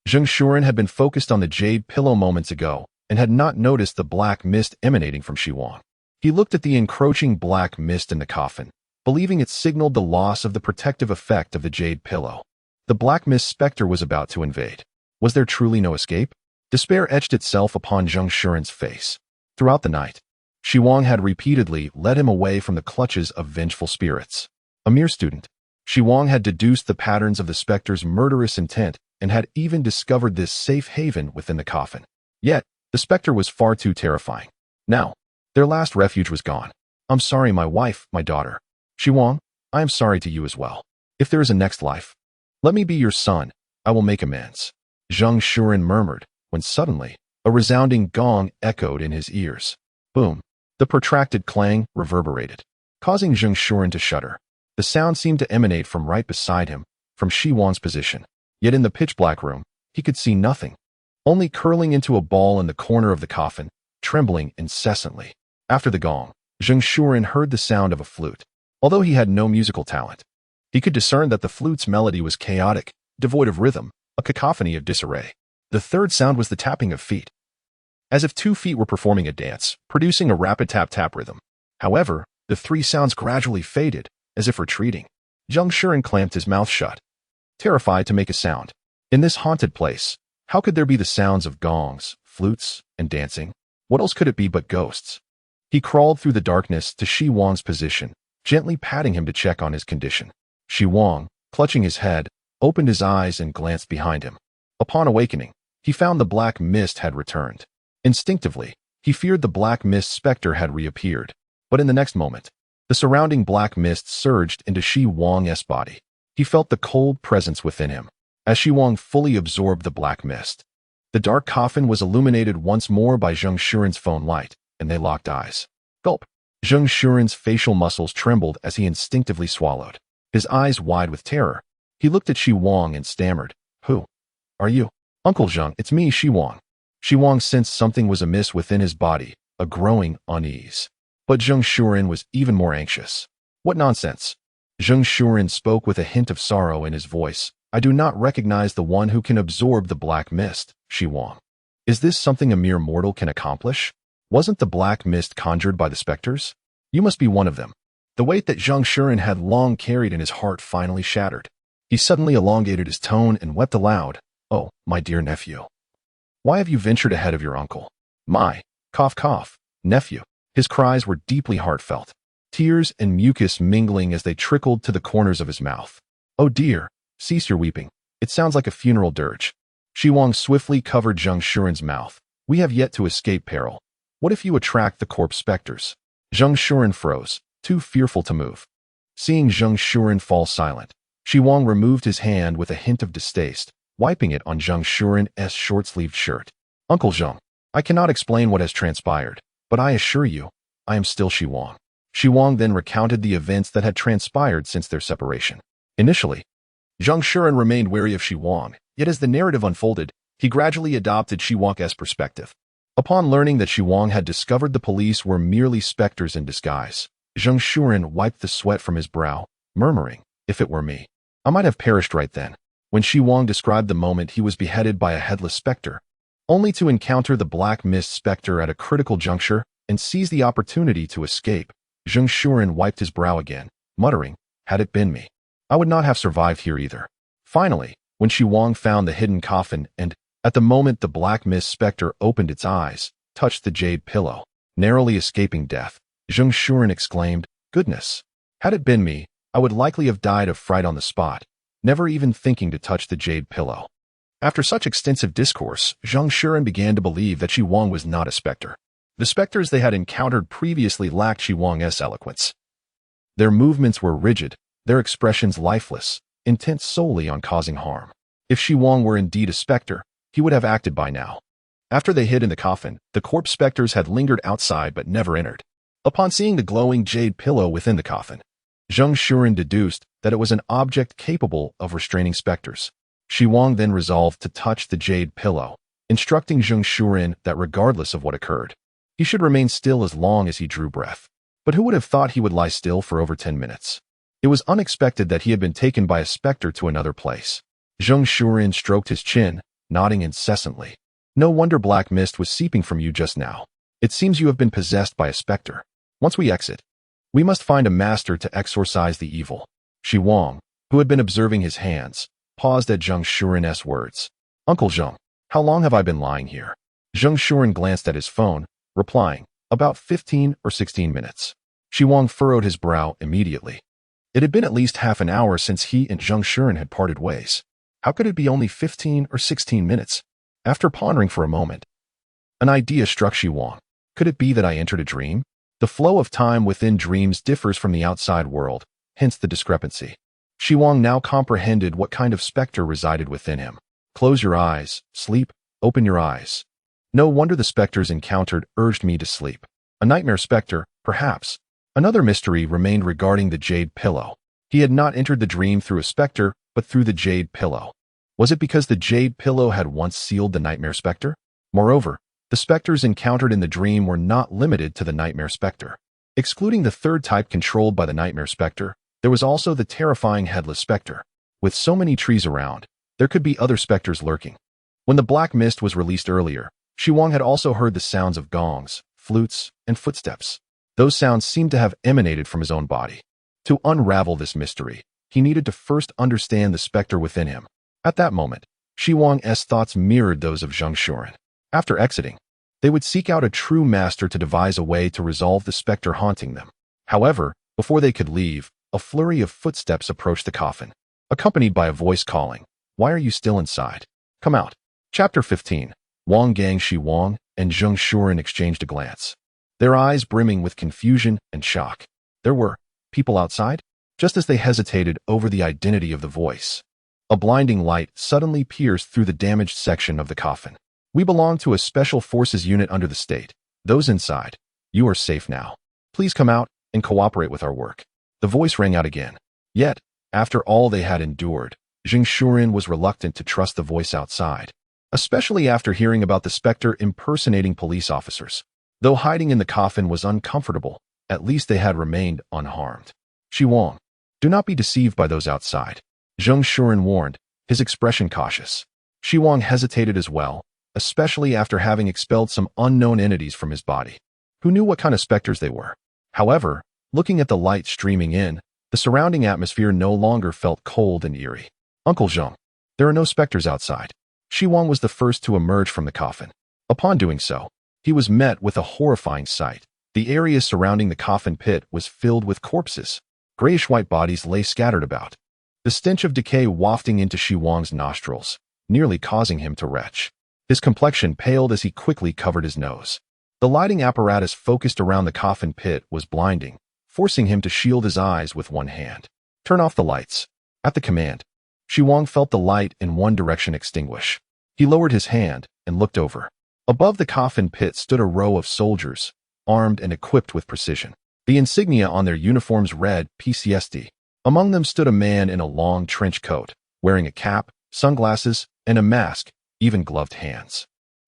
Zheng Shuren had been focused on the jade pillow moments ago and had not noticed the black mist emanating from Xi Wang. He looked at the encroaching black mist in the coffin, believing it signaled the loss of the protective effect of the jade pillow. The black mist specter was about to invade. Was there truly no escape? Despair etched itself upon Zheng Shuren's face. Throughout the night, Xi Wang had repeatedly led him away from the clutches of vengeful spirits. A mere student, Xi Wang had deduced the patterns of the specter's murderous intent and had even discovered this safe haven within the coffin. Yet, the specter was far too terrifying. Now, their last refuge was gone. I'm sorry, my wife, my daughter. Xi Wang, I am sorry to you as well. If there is a next life, let me be your son. I will make amends. Zheng Shuren murmured, when suddenly, a resounding gong echoed in his ears. Boom. The protracted clang reverberated, causing Zheng Shuren to shudder. The sound seemed to emanate from right beside him, from Xi Wang's position. Yet in the pitch-black room, he could see nothing. Only curling into a ball in the corner of the coffin, trembling incessantly. After the gong, Zheng Shuren heard the sound of a flute. Although he had no musical talent, he could discern that the flute's melody was chaotic, devoid of rhythm, a cacophony of disarray. The third sound was the tapping of feet, as if 2 feet were performing a dance, producing a rapid tap-tap rhythm. However, the 3 sounds gradually faded, as if retreating. Zheng Shuren clamped his mouth shut, terrified to make a sound. In this haunted place, how could there be the sounds of gongs, flutes, and dancing? What else could it be but ghosts? He crawled through the darkness to Xi Wang's position, gently patting him to check on his condition. Xi Wang, clutching his head, opened his eyes and glanced behind him. Upon awakening, he found the black mist had returned. Instinctively, he feared the black mist specter had reappeared. But in the next moment, the surrounding black mist surged into Xi Wang's body. He felt the cold presence within him, as Xi Wang fully absorbed the black mist. The dark coffin was illuminated once more by Zheng Shuren's phone light, and they locked eyes. Gulp! Zheng Shuren's facial muscles trembled as he instinctively swallowed. His eyes wide with terror, he looked at Xi Wang and stammered, "Who are you?" "Uncle Zheng, it's me, Xi Wang." Xi Wang sensed something was amiss within his body, a growing unease. But Zheng Shuren was even more anxious. "What nonsense?" Zheng Shuren spoke with a hint of sorrow in his voice. "I do not recognize the one who can absorb the black mist, Xi Wang. Is this something a mere mortal can accomplish? Wasn't the black mist conjured by the specters? You must be one of them." The weight that Zheng Shuren had long carried in his heart finally shattered. He suddenly elongated his tone and wept aloud. "Oh, my dear nephew. Why have you ventured ahead of your uncle? My, cough cough, nephew." His cries were deeply heartfelt, tears and mucus mingling as they trickled to the corners of his mouth. "Oh dear, cease your weeping. It sounds like a funeral dirge." Xi Wang swiftly covered Zheng Shuren's mouth. "We have yet to escape peril. What if you attract the corpse specters?" Zheng Shuren froze, too fearful to move. Seeing Zheng Shuren fall silent, Xi Wang removed his hand with a hint of distaste, wiping it on Zheng Shuren's short-sleeved shirt. "Uncle Zheng, I cannot explain what has transpired, but I assure you, I am still Xi Wang." Xi Wang then recounted the events that had transpired since their separation. Initially, Zheng Shuren remained wary of Xi Wang, yet as the narrative unfolded, he gradually adopted Xi Wang's perspective. Upon learning that Xi Wang had discovered the police were merely specters in disguise, Zheng Shuren wiped the sweat from his brow, murmuring, "If it were me, I might have perished right then." When Xi Wang described the moment he was beheaded by a headless specter, only to encounter the black mist specter at a critical juncture and seize the opportunity to escape, Zheng Shuren wiped his brow again, muttering, "Had it been me, I would not have survived here either." Finally, when Xi Wang found the hidden coffin and, at the moment the black mist specter opened its eyes, touched the jade pillow, narrowly escaping death, Zheng Shuren exclaimed, "Goodness! Had it been me, I would likely have died of fright on the spot, never even thinking to touch the jade pillow." After such extensive discourse, Zheng Shuren began to believe that Xi Wang was not a specter. The specters they had encountered previously lacked Xi Wang's eloquence. Their movements were rigid, their expressions lifeless, intent solely on causing harm. If Xi Wang were indeed a specter, he would have acted by now. After they hid in the coffin, the corpse specters had lingered outside but never entered. Upon seeing the glowing jade pillow within the coffin, Zheng Shuren deduced that it was an object capable of restraining specters. Xi Wang then resolved to touch the jade pillow, instructing Zheng Shuren that regardless of what occurred, he should remain still as long as he drew breath. But who would have thought he would lie still for over 10 minutes? It was unexpected that he had been taken by a specter to another place. Zheng Shuren stroked his chin, nodding incessantly. "No wonder black mist was seeping from you just now. It seems you have been possessed by a specter. Once we exit, we must find a master to exorcise the evil." Xi Wang, who had been observing his hands, paused at Zheng Shuren's words. "Uncle Zheng, how long have I been lying here?" Zheng Shuren glanced at his phone, replying, "About 15 or 16 minutes." Xi Wang furrowed his brow immediately. It had been at least half an hour since he and Zheng Shuren had parted ways. How could it be only 15 or 16 minutes? After pondering for a moment, an idea struck Xi Wang. Could it be that I entered a dream? The flow of time within dreams differs from the outside world, hence the discrepancy. Xi Wang now comprehended what kind of specter resided within him. Close your eyes, sleep, open your eyes. No wonder the specters encountered urged me to sleep. A nightmare specter, perhaps. Another mystery remained regarding the jade pillow. He had not entered the dream through a specter, but through the jade pillow. Was it because the jade pillow had once sealed the nightmare specter? Moreover, the specters encountered in the dream were not limited to the nightmare specter. Excluding the third type controlled by the nightmare specter, there was also the terrifying headless specter. With so many trees around, there could be other specters lurking. When the black mist was released earlier, Xi Wang had also heard the sounds of gongs, flutes, and footsteps. Those sounds seemed to have emanated from his own body. To unravel this mystery, he needed to first understand the specter within him. At that moment, Xi Wang's thoughts mirrored those of Zheng Shuren. After exiting, They would seek out a true master to devise a way to resolve the specter haunting them. However, before they could leave, a flurry of footsteps approached the coffin, accompanied by a voice calling, "Why are you still inside? Come out." Chapter 15. Wang Gang, Xi Wang, and Zheng Shuren exchanged a glance, their eyes brimming with confusion and shock. There were people outside? Just as they hesitated over the identity of the voice, a blinding light suddenly pierced through the damaged section of the coffin. "We belong to a special forces unit under the state. Those inside, you are safe now. Please come out and cooperate with our work." The voice rang out again. Yet, after all they had endured, Zheng Shuren was reluctant to trust the voice outside, especially after hearing about the specter impersonating police officers. Though hiding in the coffin was uncomfortable, at least they had remained unharmed. "Xi Wang, do not be deceived by those outside," Zheng Shuren warned, his expression cautious. Xi Wang hesitated as well, especially after having expelled some unknown entities from his body. Who knew what kind of specters they were? However, looking at the light streaming in, the surrounding atmosphere no longer felt cold and eerie. "Uncle Zheng, there are no specters outside." Xi Wang was the first to emerge from the coffin. Upon doing so, he was met with a horrifying sight. The area surrounding the coffin pit was filled with corpses. Grayish-white bodies lay scattered about, the stench of decay wafting into Xi Wang's nostrils, nearly causing him to retch. His complexion paled as he quickly covered his nose. The lighting apparatus focused around the coffin pit was blinding, forcing him to shield his eyes with one hand. "Turn off the lights." At the command, Xi Wang felt the light in one direction extinguish. He lowered his hand and looked over. Above the coffin pit stood a row of soldiers, armed and equipped with precision. The insignia on their uniforms read PCSD. Among them stood a man in a long trench coat, wearing a cap, sunglasses, and a mask, even gloved hands.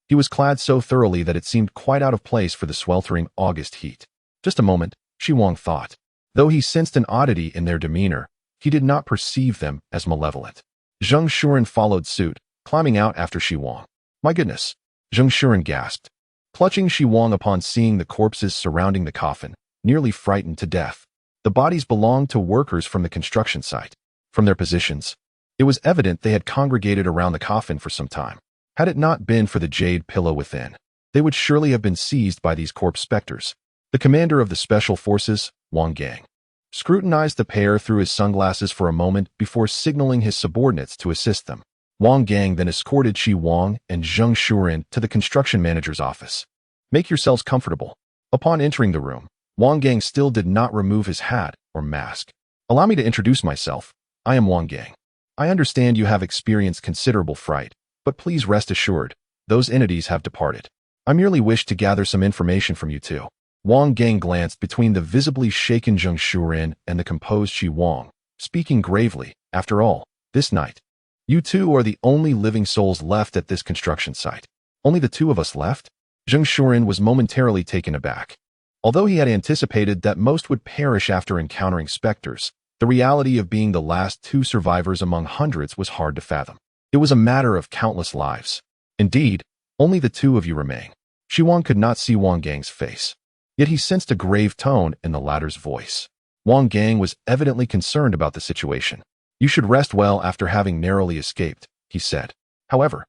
He was clad so thoroughly that it seemed quite out of place for the sweltering August heat. Just a moment, Xi Wang thought. Though he sensed an oddity in their demeanor, he did not perceive them as malevolent. Zheng Shuren followed suit, climbing out after Xi Wang. "My goodness," Zheng Shuren gasped, clutching Xi Wang upon seeing the corpses surrounding the coffin, nearly frightened to death. The bodies belonged to workers from the construction site. From their positions, it was evident they had congregated around the coffin for some time. Had it not been for the jade pillow within, they would surely have been seized by these corpse specters. The commander of the special forces, Wang Gang, scrutinized the pair through his sunglasses for a moment before signaling his subordinates to assist them. Wang Gang then escorted Xi Wang and Zheng Shuren to the construction manager's office. "Make yourselves comfortable." Upon entering the room, Wang Gang still did not remove his hat or mask. "Allow me to introduce myself. I am Wang Gang. I understand you have experienced considerable fright, but please rest assured, those entities have departed. I merely wish to gather some information from you two." Wang Gang glanced between the visibly shaken Zheng Shuren and the composed Xi Wang, speaking gravely. "After all, this night, you two are the only living souls left at this construction site." "Only the two of us left?" Zheng Shuren was momentarily taken aback. Although he had anticipated that most would perish after encountering specters, the reality of being the last two survivors among hundreds was hard to fathom. It was a matter of countless lives. "Indeed, only the two of you remain." Xi Wang could not see Wang Gang's face, yet he sensed a grave tone in the latter's voice. Wang Gang was evidently concerned about the situation. "You should rest well after having narrowly escaped," he said. "However,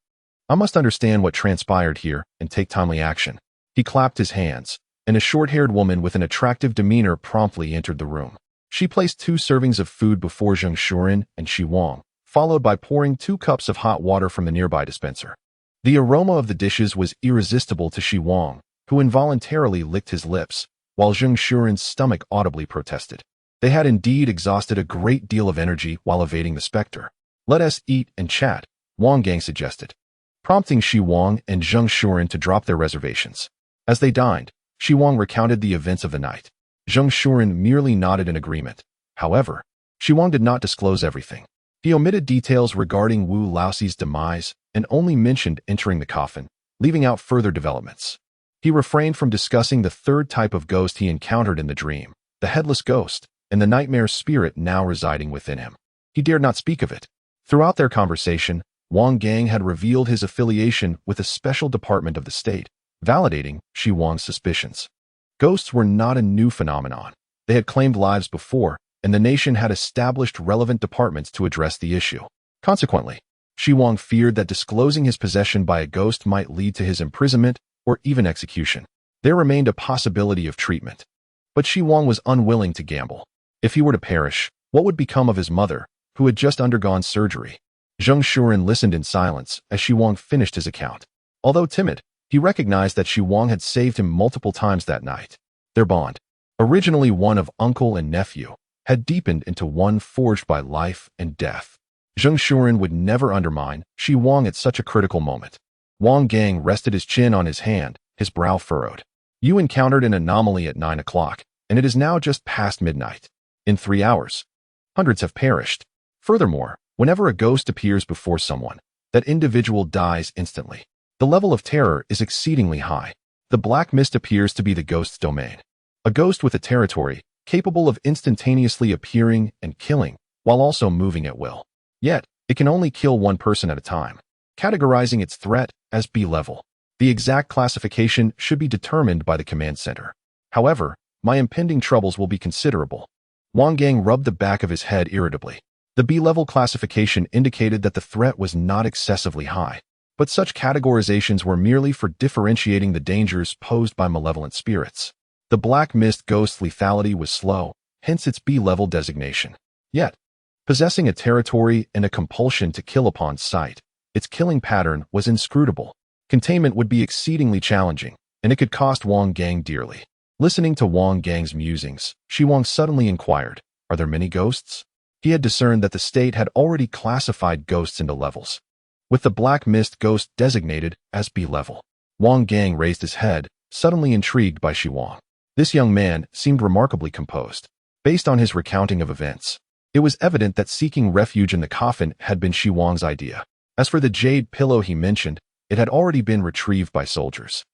I must understand what transpired here and take timely action." He clapped his hands, and a short-haired woman with an attractive demeanor promptly entered the room. She placed 2 servings of food before Zheng Shuren and Xi Wang, followed by pouring 2 cups of hot water from the nearby dispenser. The aroma of the dishes was irresistible to Xi Wang, who involuntarily licked his lips, while Zheng Shuren's stomach audibly protested. They had indeed exhausted a great deal of energy while evading the specter. "Let us eat and chat," Wang Gang suggested, prompting Xi Wang and Zheng Shuren to drop their reservations. As they dined, Xi Wang recounted the events of the night. Zheng Shuren merely nodded in agreement. However, Xi Wang did not disclose everything. He omitted details regarding Wu Laoxi's demise and only mentioned entering the coffin, leaving out further developments. He refrained from discussing the third type of ghost he encountered in the dream, the headless ghost, and the nightmare spirit now residing within him. He dared not speak of it. Throughout their conversation, Wang Gang had revealed his affiliation with a special department of the state, validating Xi Wang's suspicions. Ghosts were not a new phenomenon. They had claimed lives before, and the nation had established relevant departments to address the issue. Consequently, Xi Wang feared that disclosing his possession by a ghost might lead to his imprisonment or even execution. There remained a possibility of treatment. But Xi Wang was unwilling to gamble. If he were to perish, what would become of his mother, who had just undergone surgery? Zheng Shuren listened in silence as Xi Wang finished his account. Although timid, he recognized that Xi Wang had saved him multiple times that night. Their bond, originally one of uncle and nephew, had deepened into one forged by life and death. Zheng Shuren would never undermine Xi Wang at such a critical moment. Wang Gang rested his chin on his hand, his brow furrowed. You encountered an anomaly at 9 o'clock, and it is now just past midnight. In 3 hours, hundreds have perished. Furthermore, whenever a ghost appears before someone, that individual dies instantly. The level of terror is exceedingly high. The black mist appears to be the ghost's domain. A ghost with a territory capable of instantaneously appearing and killing, while also moving at will. Yet, it can only kill one person at a time, categorizing its threat as B-level. The exact classification should be determined by the command center. However, my impending troubles will be considerable. Wang Gang rubbed the back of his head irritably. The B-level classification indicated that the threat was not excessively high, but such categorizations were merely for differentiating the dangers posed by malevolent spirits. The black mist ghost's lethality was slow, hence its B-level designation. Yet, possessing a territory and a compulsion to kill upon sight, its killing pattern was inscrutable. Containment would be exceedingly challenging, and it could cost Wang Gang dearly. Listening to Wang Gang's musings, Xi Wang suddenly inquired, "Are there many ghosts?" He had discerned that the state had already classified ghosts into levels, with the black mist ghost designated as B-level. Wang Gang raised his head, suddenly intrigued by Xi Wang. This young man seemed remarkably composed. Based on his recounting of events, it was evident that seeking refuge in the coffin had been Xi Wang's idea. As for the jade pillow he mentioned, it had already been retrieved by soldiers.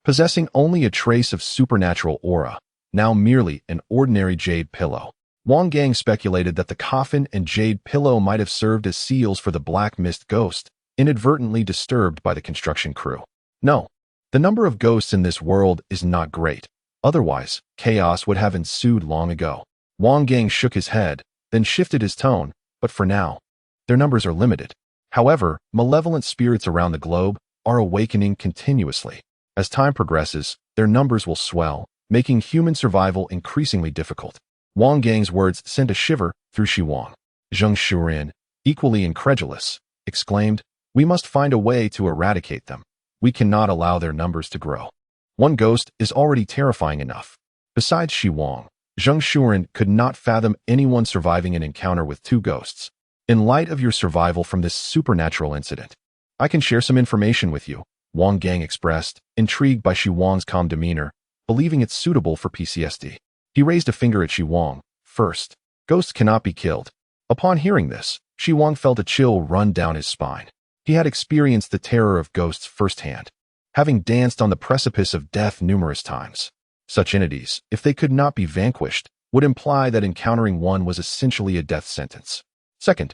Possessing only a trace of supernatural aura, now merely an ordinary jade pillow, Wang Gang speculated that the coffin and jade pillow might have served as seals for the black mist ghost, inadvertently disturbed by the construction crew. No, the number of ghosts in this world is not great. Otherwise, chaos would have ensued long ago. Wang Gang shook his head, then shifted his tone, but for now, their numbers are limited. However, malevolent spirits around the globe are awakening continuously. As time progresses, their numbers will swell, making human survival increasingly difficult. Wang Gang's words sent a shiver through Xi Wang. Zheng Shuren, equally incredulous, exclaimed, "We must find a way to eradicate them. We cannot allow their numbers to grow. One ghost is already terrifying enough." Besides Xi Wang, Zheng Shuren could not fathom anyone surviving an encounter with 2 ghosts. "In light of your survival from this supernatural incident, I can share some information with you," Wang Gang expressed, intrigued by Xi Wang's calm demeanor, believing it suitable for PTSD. He raised a finger at Xi Wang. "First, ghosts cannot be killed." Upon hearing this, Xi Wang felt a chill run down his spine. He had experienced the terror of ghosts firsthand, having danced on the precipice of death numerous times. Such entities, if they could not be vanquished, would imply that encountering one was essentially a death sentence. Second,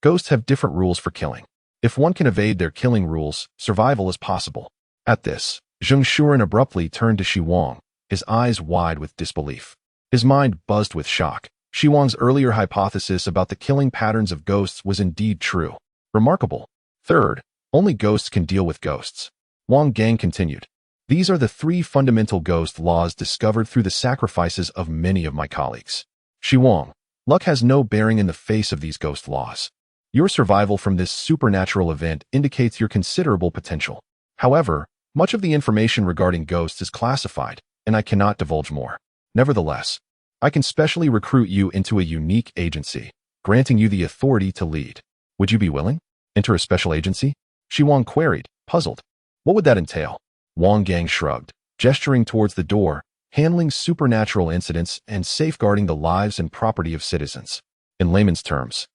ghosts have different rules for killing. If one can evade their killing rules, survival is possible. At this, Zheng Shuren abruptly turned to Xi Wang, his eyes wide with disbelief. His mind buzzed with shock. Xi Wang's earlier hypothesis about the killing patterns of ghosts was indeed true. Remarkable. Third, only ghosts can deal with ghosts. Wang Gang continued. These are the 3 fundamental ghost laws discovered through the sacrifices of many of my colleagues. Xi Wang, luck has no bearing in the face of these ghost laws. Your survival from this supernatural event indicates your considerable potential. However, much of the information regarding ghosts is classified, and I cannot divulge more. Nevertheless, I can specially recruit you into a unique agency, granting you the authority to lead. Would you be willing? Enter a special agency? Xi Wang queried, puzzled. What would that entail? Wang Gang shrugged, gesturing towards the door, handling supernatural incidents and safeguarding the lives and property of citizens. In layman's terms,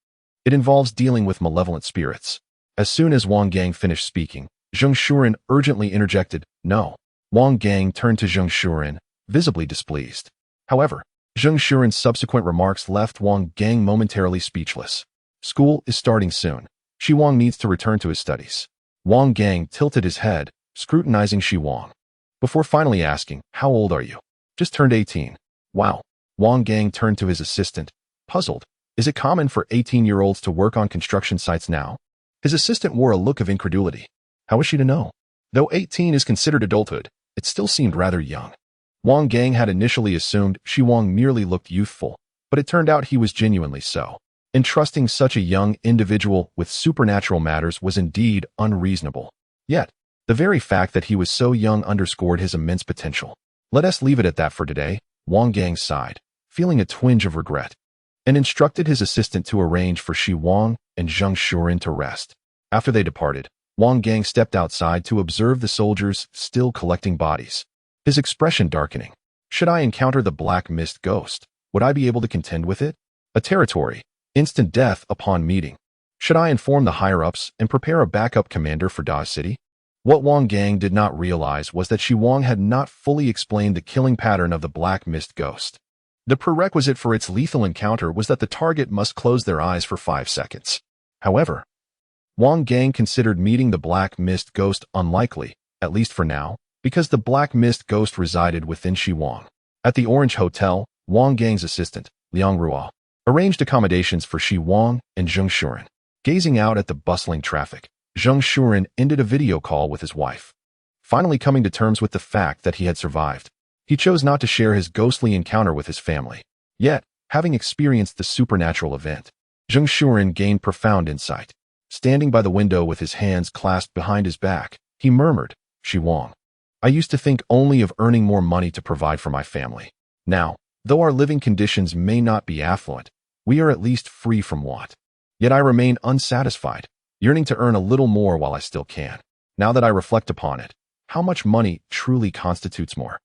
it involves dealing with malevolent spirits. As soon as Wang Gang finished speaking, Zheng Shuren urgently interjected, "No." Wang Gang turned to Zheng Shuren, visibly displeased. However, Zheng Shuren's subsequent remarks left Wang Gang momentarily speechless. School is starting soon. Xi Wang needs to return to his studies. Wang Gang tilted his head, scrutinizing Xi Wang, before finally asking, "How old are you?" "Just turned 18. "Wow." Wang Gang turned to his assistant, puzzled. "Is it common for 18-year-olds to work on construction sites now?" His assistant wore a look of incredulity. How was she to know? Though 18 is considered adulthood, it still seemed rather young. Wang Gang had initially assumed Xi Wang merely looked youthful, but it turned out he was genuinely so. Entrusting such a young individual with supernatural matters was indeed unreasonable. Yet, the very fact that he was so young underscored his immense potential. Let us leave it at that for today, Wang Gang sighed, feeling a twinge of regret, and instructed his assistant to arrange for Xi Wang and Zheng Shuren to rest. After they departed, Wang Gang stepped outside to observe the soldiers still collecting bodies, his expression darkening. Should I encounter the black mist ghost, would I be able to contend with it? A territory, instant death upon meeting. Should I inform the higher-ups and prepare a backup commander for Da City? What Wang Gang did not realize was that Xi Wang had not fully explained the killing pattern of the black mist ghost. The prerequisite for its lethal encounter was that the target must close their eyes for 5 seconds. However, Wang Gang considered meeting the black mist ghost unlikely, at least for now, because the black mist ghost resided within Xi Wang. At the Orange Hotel, Wang Gang's assistant, Liang Ruo, arranged accommodations for Xi Wang and Zheng Shuren. Gazing out at the bustling traffic, Zheng Shuren ended a video call with his wife. Finally coming to terms with the fact that he had survived, he chose not to share his ghostly encounter with his family. Yet, having experienced the supernatural event, Zheng Shuren gained profound insight. Standing by the window with his hands clasped behind his back, he murmured, "Xi Wang, I used to think only of earning more money to provide for my family. Now, though our living conditions may not be affluent, we are at least free from want. Yet I remain unsatisfied, yearning to earn a little more while I still can. Now that I reflect upon it, how much money truly constitutes more?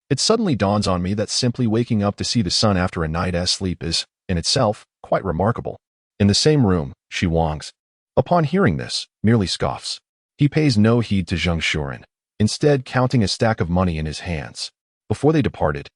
It suddenly dawns on me that simply waking up to see the sun after a night's sleep is, in itself, quite remarkable." In the same room, Xi Wang's, upon hearing this, merely scoffs. He pays no heed to Zheng Shuren, instead counting a stack of money in his hands. Before they departed,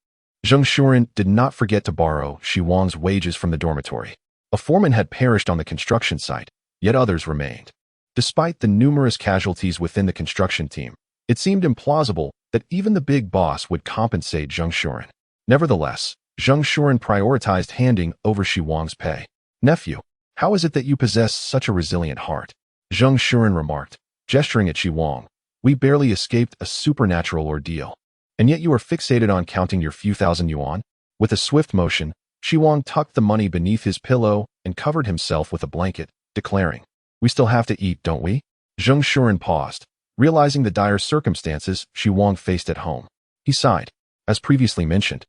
Zheng Shuren did not forget to borrow Xi Wang's wages from the dormitory. A foreman had perished on the construction site, yet others remained. Despite the numerous casualties within the construction team, it seemed implausible that even the big boss would compensate Zheng Shuren. Nevertheless, Zheng Shuren prioritized handing over Xi Wang's pay. "Nephew, how is it that you possess such a resilient heart?" Zheng Shuren remarked, gesturing at Xi Wang. "We barely escaped a supernatural ordeal, and yet you are fixated on counting your few thousand yuan." With a swift motion, Xi Wang tucked the money beneath his pillow and covered himself with a blanket, declaring, "We still have to eat, don't we?" Zheng Shuren paused, realizing the dire circumstances Xi Wang faced at home. He sighed. As previously mentioned,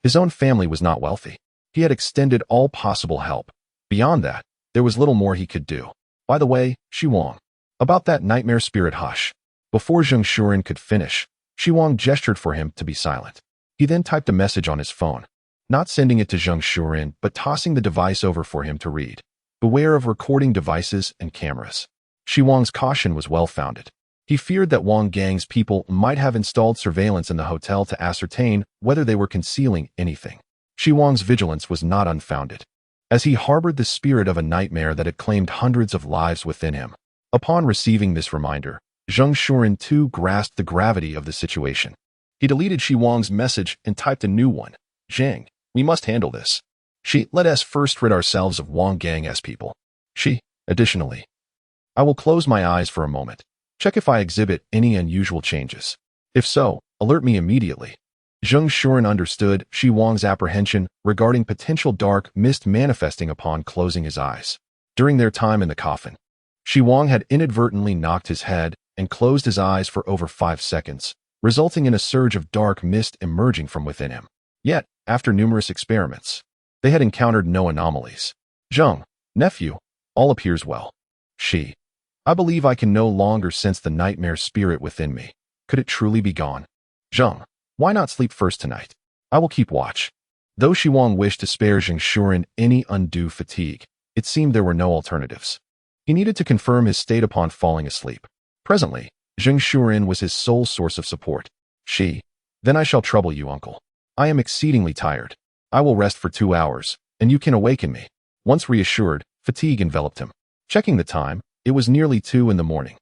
his own family was not wealthy. He had extended all possible help. Beyond that, there was little more he could do. "By the way, Xi Wang, about that nightmare spirit, hush." Before Zheng Shuren could finish, Xi Wang gestured for him to be silent. He then typed a message on his phone, not sending it to Zheng Shuren, but tossing the device over for him to read. "Beware of recording devices and cameras." Xi Wang's caution was well-founded. He feared that Wang Gang's people might have installed surveillance in the hotel to ascertain whether they were concealing anything. Xi Wang's vigilance was not unfounded, as he harbored the spirit of a nightmare that had claimed hundreds of lives within him. Upon receiving this reminder, Zheng Shuren too grasped the gravity of the situation. He deleted Xi Wang's message and typed a new one. "Zheng, we must handle this. Let us first rid ourselves of Wang Gang's people. Additionally, I will close my eyes for a moment. Check if I exhibit any unusual changes. If so, alert me immediately." Zheng Shuren understood Xi Wang's apprehension regarding potential dark mist manifesting upon closing his eyes. During their time in the coffin, Xi Wang had inadvertently knocked his head and closed his eyes for over 5 seconds, resulting in a surge of dark mist emerging from within him. Yet, after numerous experiments, they had encountered no anomalies. "Zheng, nephew, all appears well." I believe I can no longer sense the nightmare spirit within me. Could it truly be gone?" "Zheng, why not sleep first tonight? I will keep watch." Though Xi Wang wished to spare Zheng Shuren any undue fatigue, it seemed there were no alternatives. He needed to confirm his state upon falling asleep. Presently, Zheng Shuren was his sole source of support. "Then I shall trouble you, uncle. I am exceedingly tired. I will rest for 2 hours, and you can awaken me." Once reassured, fatigue enveloped him. Checking the time, it was nearly 2 in the morning.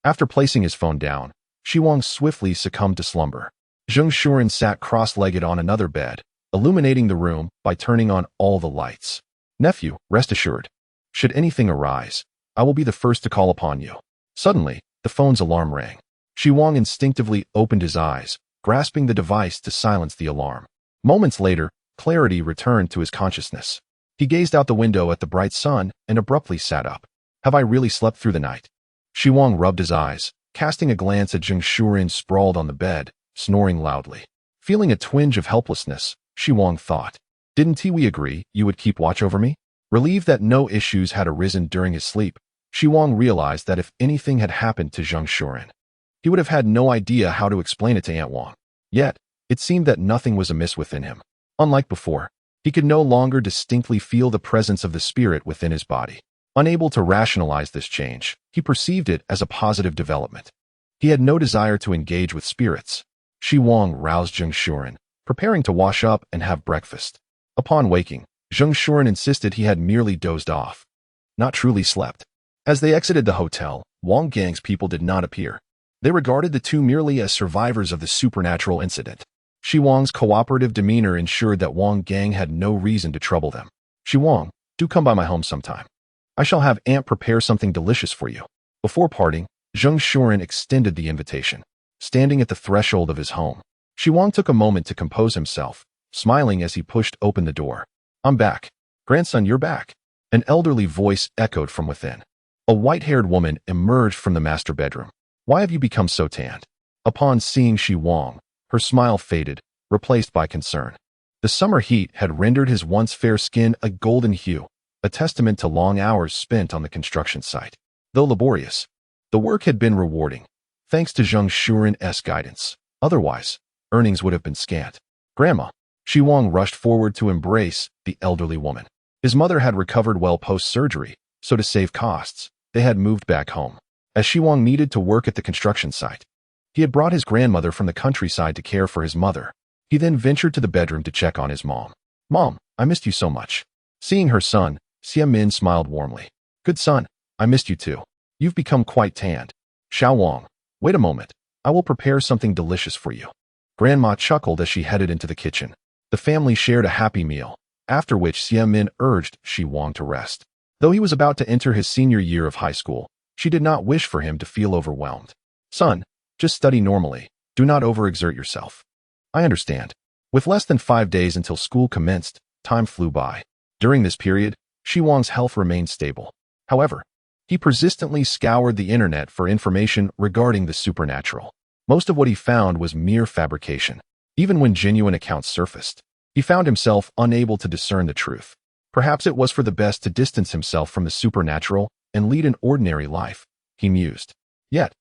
After placing his phone down, Xi Wang swiftly succumbed to slumber. Zheng Shuren sat cross-legged on another bed, illuminating the room by turning on all the lights. "Nephew, rest assured. Should anything arise, I will be the first to call upon you." Suddenly, the phone's alarm rang. Xi Wang instinctively opened his eyes, grasping the device to silence the alarm. Moments later, clarity returned to his consciousness. He gazed out the window at the bright sun and abruptly sat up. Have I really slept through the night? Xi Wang rubbed his eyes, casting a glance at Zheng Shuren sprawled on the bed, snoring loudly. Feeling a twinge of helplessness, Xi Wang thought, didn't we agree you would keep watch over me? Relieved that no issues had arisen during his sleep, Xi Wang realized that if anything had happened to Zheng Shuren, he would have had no idea how to explain it to Aunt Wang. Yet, it seemed that nothing was amiss within him. Unlike before, he could no longer distinctly feel the presence of the spirit within his body. Unable to rationalize this change, he perceived it as a positive development. He had no desire to engage with spirits. Xi Wang roused Zheng Shuren, preparing to wash up and have breakfast. Upon waking, Zheng Shuren insisted he had merely dozed off, not truly slept. As they exited the hotel, Wang Gang's people did not appear. They regarded the two merely as survivors of the supernatural incident. Xi Wang's cooperative demeanor ensured that Wang Gang had no reason to trouble them. Xi Wang, do come by my home sometime. I shall have Aunt prepare something delicious for you. Before parting, Zheng Shuren extended the invitation. Standing at the threshold of his home, Xi Wang took a moment to compose himself, smiling as he pushed open the door. I'm back. Grandson, you're back. An elderly voice echoed from within. A white-haired woman emerged from the master bedroom. Why have you become so tanned? Upon seeing Xi Wang, her smile faded, replaced by concern. The summer heat had rendered his once fair skin a golden hue, a testament to long hours spent on the construction site. Though laborious, the work had been rewarding, thanks to Zheng Shuren's guidance. Otherwise, earnings would have been scant. Grandma, Xi Wang rushed forward to embrace the elderly woman. His mother had recovered well post-surgery, so to save costs, they had moved back home. As Xi Wang needed to work at the construction site, he had brought his grandmother from the countryside to care for his mother. He then ventured to the bedroom to check on his mom. Mom, I missed you so much. Seeing her son, Xia Min smiled warmly. Good son, I missed you too. You've become quite tanned. Xiao Wang, wait a moment. I will prepare something delicious for you. Grandma chuckled as she headed into the kitchen. The family shared a happy meal, after which Xia Min urged Xi Wang to rest. Though he was about to enter his senior year of high school, she did not wish for him to feel overwhelmed. Son, just study normally. Do not overexert yourself. I understand. With less than 5 days until school commenced, time flew by. During this period, Xi Wang's health remained stable. However, he persistently scoured the internet for information regarding the supernatural. Most of what he found was mere fabrication. Even when genuine accounts surfaced, he found himself unable to discern the truth. Perhaps it was for the best to distance himself from the supernatural and lead an ordinary life, he mused. Yet,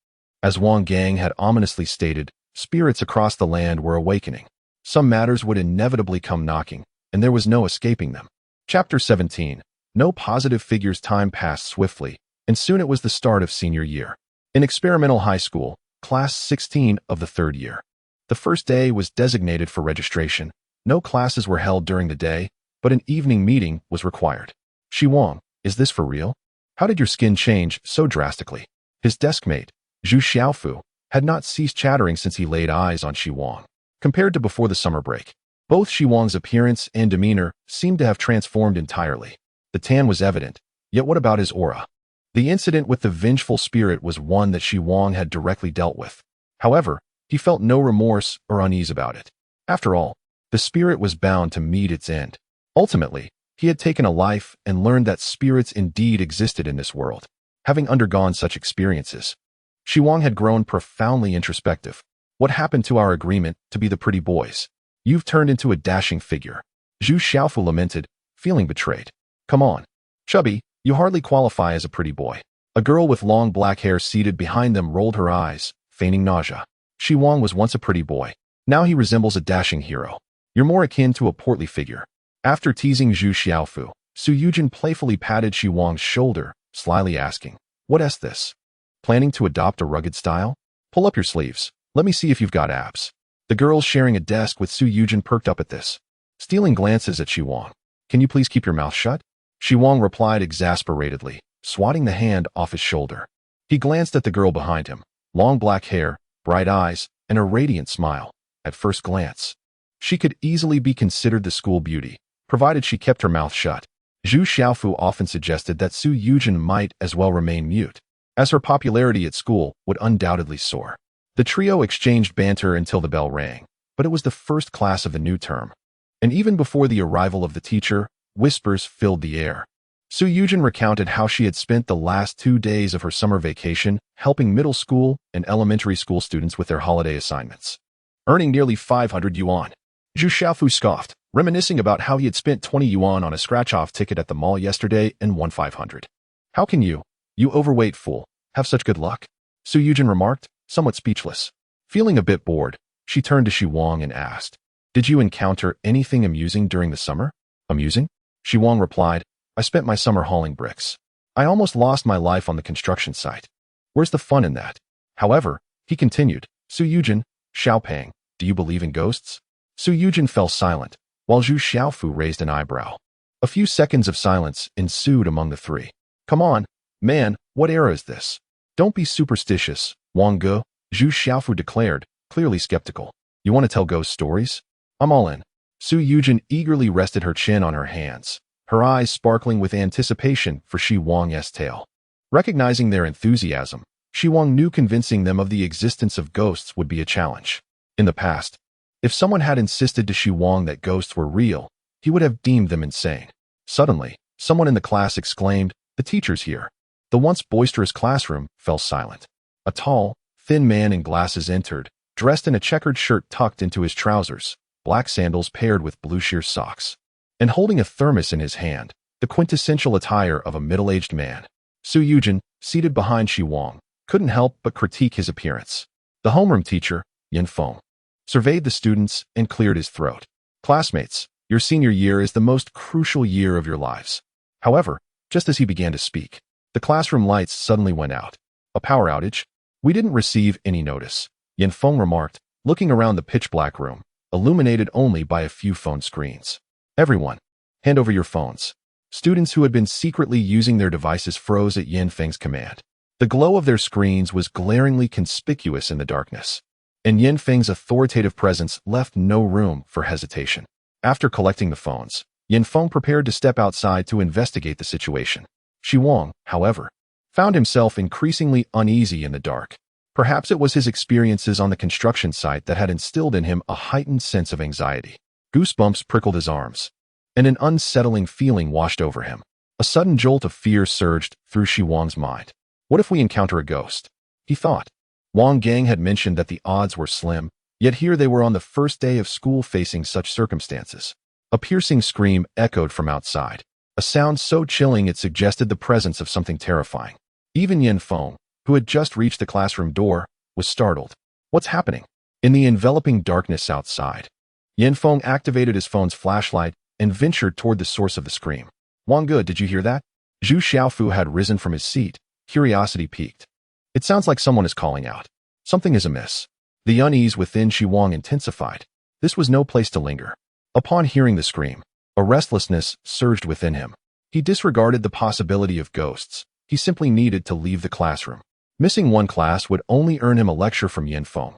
as Wang Gang had ominously stated, spirits across the land were awakening. Some matters would inevitably come knocking, and there was no escaping them. Chapter 17. No positive figures. Time passed swiftly, and soon it was the start of senior year. In experimental high school, class 16 of the third year. The first day was designated for registration. No classes were held during the day, but an evening meeting was required. Xi Wang, is this for real? How did your skin change so drastically? His deskmate, Zhu Xiaofu, had not ceased chattering since he laid eyes on Xi Wang. Compared to before the summer break, both Xi Wang's appearance and demeanor seemed to have transformed entirely. The tan was evident, yet what about his aura? The incident with the vengeful spirit was one that Xi Wang had directly dealt with. However, he felt no remorse or unease about it. After all, the spirit was bound to meet its end. Ultimately, he had taken a life and learned that spirits indeed existed in this world. Having undergone such experiences, Xi Wang had grown profoundly introspective. What happened to our agreement to be the pretty boys? You've turned into a dashing figure. Zhu Xiaofu lamented, feeling betrayed. Come on. Chubby, you hardly qualify as a pretty boy. A girl with long black hair seated behind them rolled her eyes, feigning nausea. Xi Wang was once a pretty boy. Now he resembles a dashing hero. You're more akin to a portly figure. After teasing Zhu Xiaofu, Su Yujin playfully patted Xi Wang's shoulder, slyly asking, What's this? Planning to adopt a rugged style? Pull up your sleeves. Let me see if you've got abs. The girls sharing a desk with Su Yujin perked up at this, stealing glances at Xi Wang. Can you please keep your mouth shut? Xi Wang replied exasperatedly, swatting the hand off his shoulder. He glanced at the girl behind him, long black hair, bright eyes, and a radiant smile. At first glance, she could easily be considered the school beauty, provided she kept her mouth shut. Zhu Xiaofu often suggested that Su Yujin might as well remain mute, as her popularity at school would undoubtedly soar. The trio exchanged banter until the bell rang, but it was the first class of the new term. And even before the arrival of the teacher, whispers filled the air. Su Yujin recounted how she had spent the last 2 days of her summer vacation helping middle school and elementary school students with their holiday assignments, earning nearly 500 yuan. Zhu Xiaofu scoffed, reminiscing about how he had spent 20 yuan on a scratch-off ticket at the mall yesterday and won 500. How can you overweight fool, have such good luck? Su Yujin remarked, somewhat speechless. Feeling a bit bored, she turned to Xi Wang and asked, "Did you encounter anything amusing during the summer?" "Amusing?" Xi Wang replied, "I spent my summer hauling bricks. I almost lost my life on the construction site. Where's the fun in that?" However, he continued, "Su Yujin, Xiaopeng, do you believe in ghosts?" Su Yujin fell silent, while Zhu Xiaofu raised an eyebrow. A few seconds of silence ensued among the three. "Come on, man, what era is this? Don't be superstitious, Wang Ge," Zhu Xiaofu declared, clearly skeptical. "You want to tell ghost stories? I'm all in." Su Yujin eagerly rested her chin on her hands, her eyes sparkling with anticipation for Xi Wang's tale. Recognizing their enthusiasm, Xi Wang knew convincing them of the existence of ghosts would be a challenge. In the past, if someone had insisted to Xi Wang that ghosts were real, he would have deemed them insane. Suddenly, someone in the class exclaimed, "The teacher's here." The once boisterous classroom fell silent. A tall, thin man in glasses entered, dressed in a checkered shirt tucked into his trousers, black sandals paired with blue sheer socks, and holding a thermos in his hand, the quintessential attire of a middle-aged man. Su Yujin, seated behind Xi Wang, couldn't help but critique his appearance. The homeroom teacher, Yin Feng, surveyed the students and cleared his throat. "Classmates, your senior year is the most crucial year of your lives." However, just as he began to speak, the classroom lights suddenly went out. "A power outage? We didn't receive any notice," Yin Feng remarked, looking around the pitch-black room, illuminated only by a few phone screens. "Everyone, hand over your phones." Students who had been secretly using their devices froze at Yin Feng's command. The glow of their screens was glaringly conspicuous in the darkness, and Yin Feng's authoritative presence left no room for hesitation. After collecting the phones, Yin Feng prepared to step outside to investigate the situation. Xi Wang, however, found himself increasingly uneasy in the dark. Perhaps it was his experiences on the construction site that had instilled in him a heightened sense of anxiety. Goosebumps prickled his arms, and an unsettling feeling washed over him. A sudden jolt of fear surged through Xi Wang's mind. What if we encounter a ghost? He thought. Wang Gang had mentioned that the odds were slim, yet here they were on the first day of school facing such circumstances. A piercing scream echoed from outside, a sound so chilling it suggested the presence of something terrifying. Even Yin Feng, who had just reached the classroom door, was startled. What's happening? In the enveloping darkness outside, Yin Feng activated his phone's flashlight and ventured toward the source of the scream. "Wang Ge, did you hear that?" Zhu Xiaofu had risen from his seat, curiosity piqued. "It sounds like someone is calling out. Something is amiss." The unease within Xi Wang intensified. This was no place to linger. Upon hearing the scream, a restlessness surged within him. He disregarded the possibility of ghosts. He simply needed to leave the classroom. Missing one class would only earn him a lecture from Yin Feng,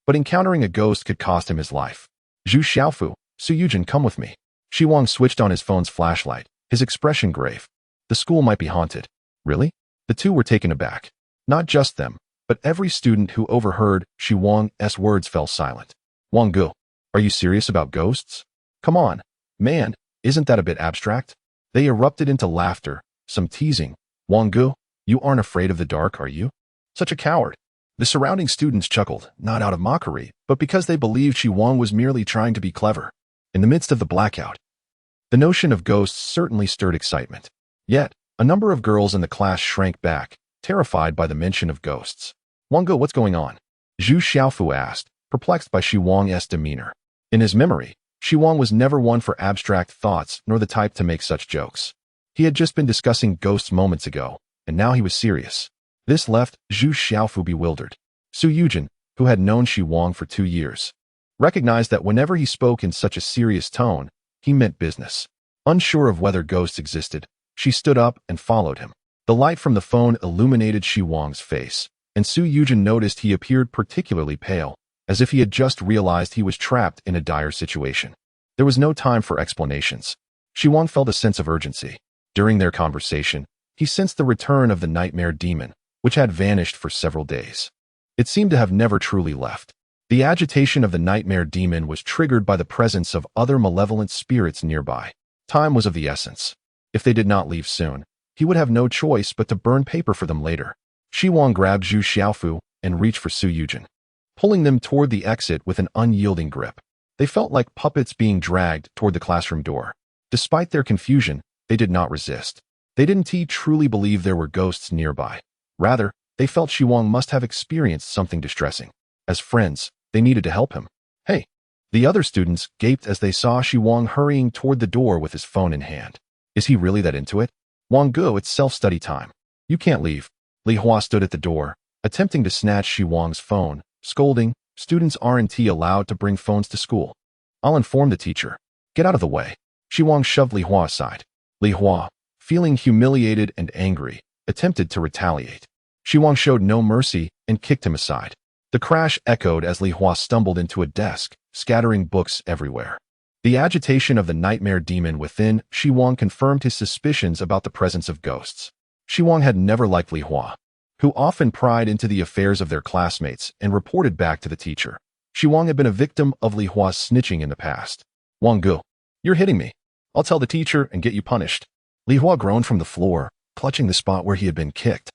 but encountering a ghost could cost him his life. "Zhu Xiaofu, Su Yujin, come with me." Xi Wang switched on his phone's flashlight, his expression grave. The school might be haunted. Really? The two were taken aback. Not just them, but every student who overheard Xi Wang's words fell silent. "Wang Ge, are you serious about ghosts? Come on, man, isn't that a bit abstract?" They erupted into laughter, some teasing. "Wang Ge, you aren't afraid of the dark, are you? Such a coward." The surrounding students chuckled, not out of mockery, but because they believed Xi Wang was merely trying to be clever. In the midst of the blackout, the notion of ghosts certainly stirred excitement. Yet, a number of girls in the class shrank back, terrified by the mention of ghosts. "Wang Ge, what's going on?" Zhu Xiaofu asked, perplexed by Xi Wang's demeanor. In his memory, Xi Wang was never one for abstract thoughts nor the type to make such jokes. He had just been discussing ghosts moments ago, and now he was serious. This left Zhu Xiaofu bewildered. Su Yujin, who had known Xi Wang for 2 years, recognized that whenever he spoke in such a serious tone, he meant business. Unsure of whether ghosts existed, she stood up and followed him. The light from the phone illuminated Xi Wang's face, and Su Yujin noticed he appeared particularly pale, as if he had just realized he was trapped in a dire situation. There was no time for explanations. Xi Wang felt a sense of urgency. During their conversation, he sensed the return of the nightmare demon, which had vanished for several days. It seemed to have never truly left. The agitation of the nightmare demon was triggered by the presence of other malevolent spirits nearby. Time was of the essence. If they did not leave soon, he would have no choice but to burn paper for them later. Xi Wang grabbed Zhu Xiaofu and reached for Su Yujin, pulling them toward the exit with an unyielding grip. They felt like puppets being dragged toward the classroom door. Despite their confusion, they did not resist. They didn't truly believe there were ghosts nearby. Rather, they felt Xi Wang must have experienced something distressing. As friends, they needed to help him. Hey! The other students gaped as they saw Xi Wang hurrying toward the door with his phone in hand. Is he really that into it? Wang Gu, it's self-study time. You can't leave. Li Hua stood at the door, attempting to snatch Xi Wang's phone, scolding, students aren't allowed to bring phones to school. I'll inform the teacher. Get out of the way. Xi Wang shoved Li Hua aside. Li Hua, feeling humiliated and angry, attempted to retaliate. Xi Wang showed no mercy and kicked him aside. The crash echoed as Li Hua stumbled into a desk, scattering books everywhere. The agitation of the nightmare demon within Xi Wang confirmed his suspicions about the presence of ghosts. Xi Wang had never liked Li Hua, who often pried into the affairs of their classmates and reported back to the teacher. Xi Wang had been a victim of Li Hua's snitching in the past. Wang Gu, you're hitting me. I'll tell the teacher and get you punished. Li Hua groaned from the floor, clutching the spot where he had been kicked.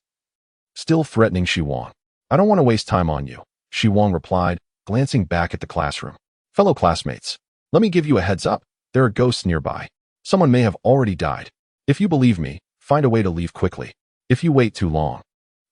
Still threatening Xi Wang. I don't want to waste time on you, Xi Wang replied, glancing back at the classroom. Fellow classmates, let me give you a heads up. There are ghosts nearby. Someone may have already died. If you believe me, find a way to leave quickly. If you wait too long,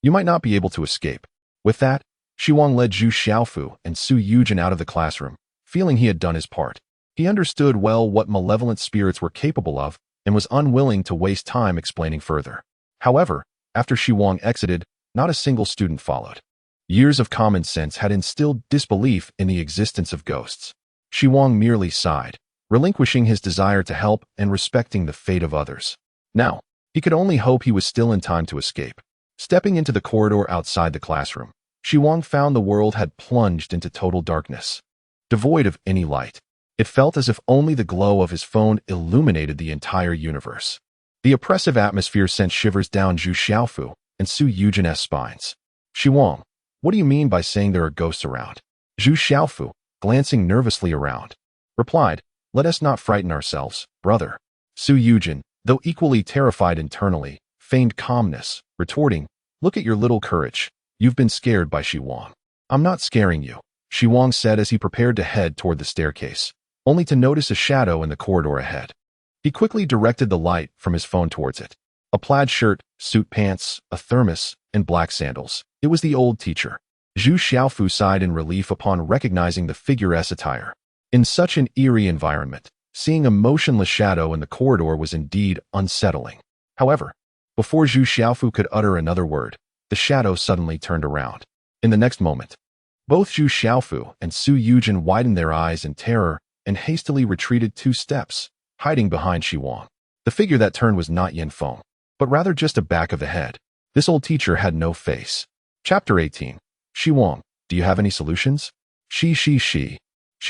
you might not be able to escape. With that, Xi Wang led Zhu Xiaofu and Su Yujin out of the classroom, feeling he had done his part. He understood well what malevolent spirits were capable of and was unwilling to waste time explaining further. However, after Xi Wang exited, not a single student followed. Years of common sense had instilled disbelief in the existence of ghosts. Xi Wang merely sighed, relinquishing his desire to help and respecting the fate of others. Now, he could only hope he was still in time to escape. Stepping into the corridor outside the classroom, Xi Wang found the world had plunged into total darkness. Devoid of any light, it felt as if only the glow of his phone illuminated the entire universe. The oppressive atmosphere sent shivers down Zhu Xiaofu and Su Yujin's spines. Xi Wang, what do you mean by saying there are ghosts around? Zhu Xiaofu, glancing nervously around, replied, let us not frighten ourselves, brother. Su Yujin, though equally terrified internally, feigned calmness, retorting, look at your little courage. You've been scared by Xi Wang. I'm not scaring you, Xi Wang said as he prepared to head toward the staircase, only to notice a shadow in the corridor ahead. He quickly directed the light from his phone towards it. A plaid shirt, suit pants, a thermos, and black sandals. It was the old teacher. Zhu Xiaofu sighed in relief upon recognizing the figure's attire. In such an eerie environment, seeing a motionless shadow in the corridor was indeed unsettling. However, before Zhu Xiaofu could utter another word, the shadow suddenly turned around. In the next moment, both Zhu Xiaofu and Su Yujin widened their eyes in terror and hastily retreated 2 steps, hiding behind Xi Wang. The figure that turned was not Yin Feng, but rather just a back of the head. This old teacher had no face. Chapter 18. Xi Wang, do you have any solutions? Xi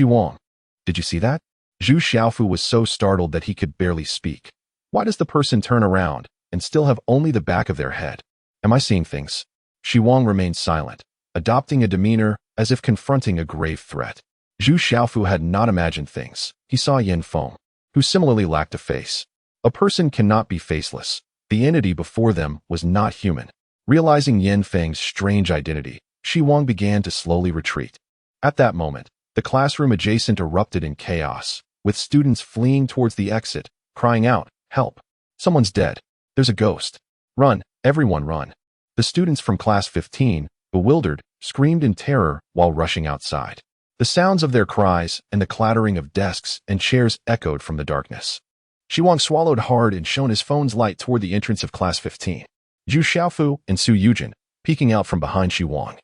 Wang, did you see that? Zhu Xiaofu was so startled that he could barely speak. Why does the person turn around and still have only the back of their head? Am I seeing things? Xi Wang remained silent, adopting a demeanor as if confronting a grave threat. Zhu Xiaofu had not imagined things. He saw Yin Feng, who similarly lacked a face. A person cannot be faceless. The entity before them was not human. Realizing Yin Feng's strange identity, Xi Wang began to slowly retreat. At that moment, the classroom adjacent erupted in chaos, with students fleeing towards the exit, crying out, help! Someone's dead. There's a ghost. Run, everyone run. The students from class 15, bewildered, screamed in terror while rushing outside. The sounds of their cries and the clattering of desks and chairs echoed from the darkness. Xi Wang swallowed hard and shone his phone's light toward the entrance of class 15. Zhu Xiaofu and Su Yujin, peeking out from behind Xi Wang,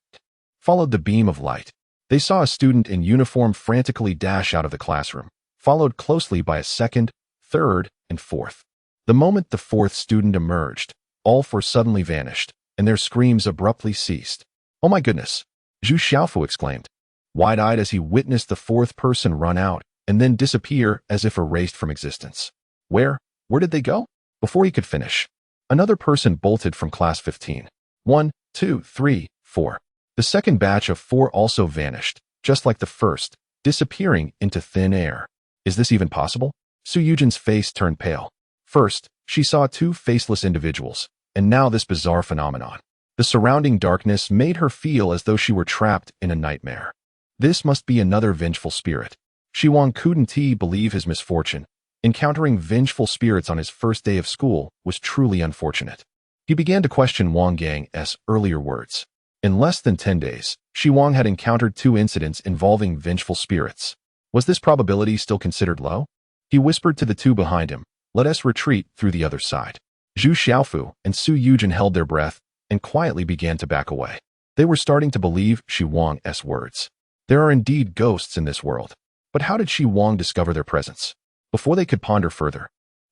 followed the beam of light. They saw a student in uniform frantically dash out of the classroom, followed closely by a second, third, and fourth. The moment the 4th student emerged, all 4 suddenly vanished, and their screams abruptly ceased. Oh my goodness! Zhu Xiaofu exclaimed, wide-eyed as he witnessed the 4th person run out and then disappear as if erased from existence. Where did they go? Before he could finish, another person bolted from class 15. 1, 2, 3, 4. The second batch of 4 also vanished, just like the first, disappearing into thin air. Is this even possible? Su Yujin's face turned pale. First, she saw 2 faceless individuals, and now this bizarre phenomenon. The surrounding darkness made her feel as though she were trapped in a nightmare. This must be another vengeful spirit. Xi Wang couldn't believe his misfortune. Encountering vengeful spirits on his first day of school was truly unfortunate. He began to question Wang Gang's earlier words. In less than 10 days, Xi Wang had encountered 2 incidents involving vengeful spirits. Was this probability still considered low? He whispered to the 2 behind him, "Let us retreat through the other side." Zhu Xiaofu and Su Yujin held their breath and quietly began to back away. They were starting to believe Xi Wang's words. There are indeed ghosts in this world. But how did Xi Wang discover their presence? Before they could ponder further,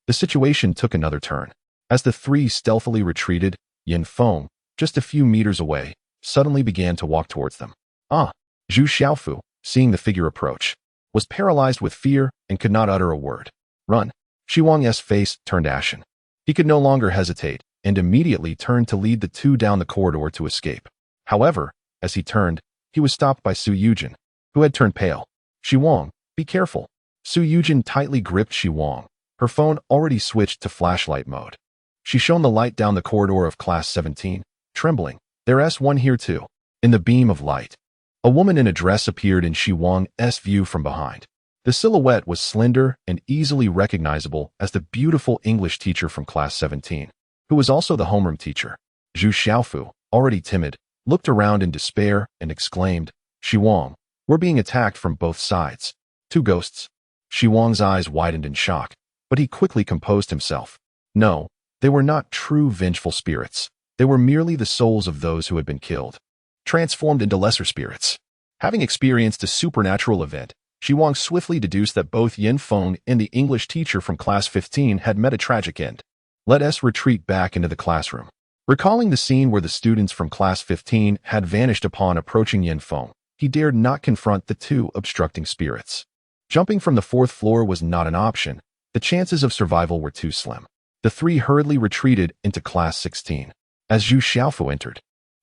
the situation took another turn. As the 3 stealthily retreated, Yin Feng, just a few meters away, suddenly began to walk towards them. Zhu Xiaofu, seeing the figure approach, was paralyzed with fear and could not utter a word. "Run!" Xi Wang's face turned ashen. He could no longer hesitate and immediately turned to lead the 2 down the corridor to escape. However, as he turned, he was stopped by Su Yujin, who had turned pale. "Xi Wang, be careful." Su Yujin tightly gripped Xi Wang. Her phone already switched to flashlight mode. She shone the light down the corridor of Class 17, trembling. "There's one here too." In the beam of light, a woman in a dress appeared in Xi Wang's view from behind. The silhouette was slender and easily recognizable as the beautiful English teacher from Class 17, who was also the homeroom teacher. Zhu Xiaofu, already timid, looked around in despair and exclaimed, "Xi Wang, we're being attacked from both sides. 2 ghosts." Xi Wang's eyes widened in shock, but he quickly composed himself. No, they were not true vengeful spirits. They were merely the souls of those who had been killed, transformed into lesser spirits. Having experienced a supernatural event, Xi Wang swiftly deduced that both Yin Feng and the English teacher from Class 15 had met a tragic end. Let us retreat back into the classroom. Recalling the scene where the students from Class 15 had vanished upon approaching Yin Feng, he dared not confront the 2 obstructing spirits. Jumping from the 4th floor was not an option. The chances of survival were too slim. The 3 hurriedly retreated into Class 16. As Zhu Xiaofu entered,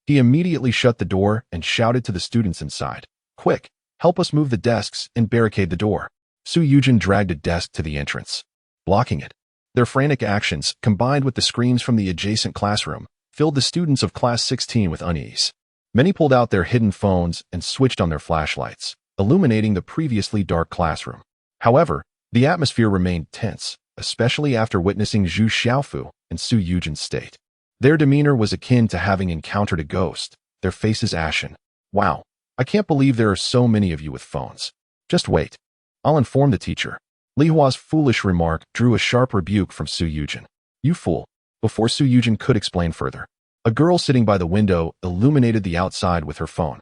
he immediately shut the door and shouted to the students inside, "Quick, help us move the desks and barricade the door." Su Yujin dragged a desk to the entrance, blocking it. Their frantic actions, combined with the screams from the adjacent classroom, filled the students of Class 16 with unease. Many pulled out their hidden phones and switched on their flashlights, illuminating the previously dark classroom. However, the atmosphere remained tense, especially after witnessing Zhu Xiaofu and Su Yujin's state. Their demeanor was akin to having encountered a ghost, their faces ashen. "Wow, I can't believe there are so many of you with phones. Just wait. I'll inform the teacher." Li Hua's foolish remark drew a sharp rebuke from Su Yujin. "You fool." Before Su Yujin could explain further, a girl sitting by the window illuminated the outside with her phone.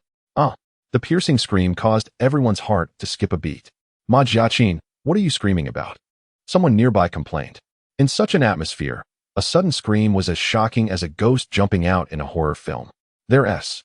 The piercing scream caused everyone's heart to skip a beat. "Ma Jiaqin, what are you screaming about?" Someone nearby complained. In such an atmosphere, a sudden scream was as shocking as a ghost jumping out in a horror film. There's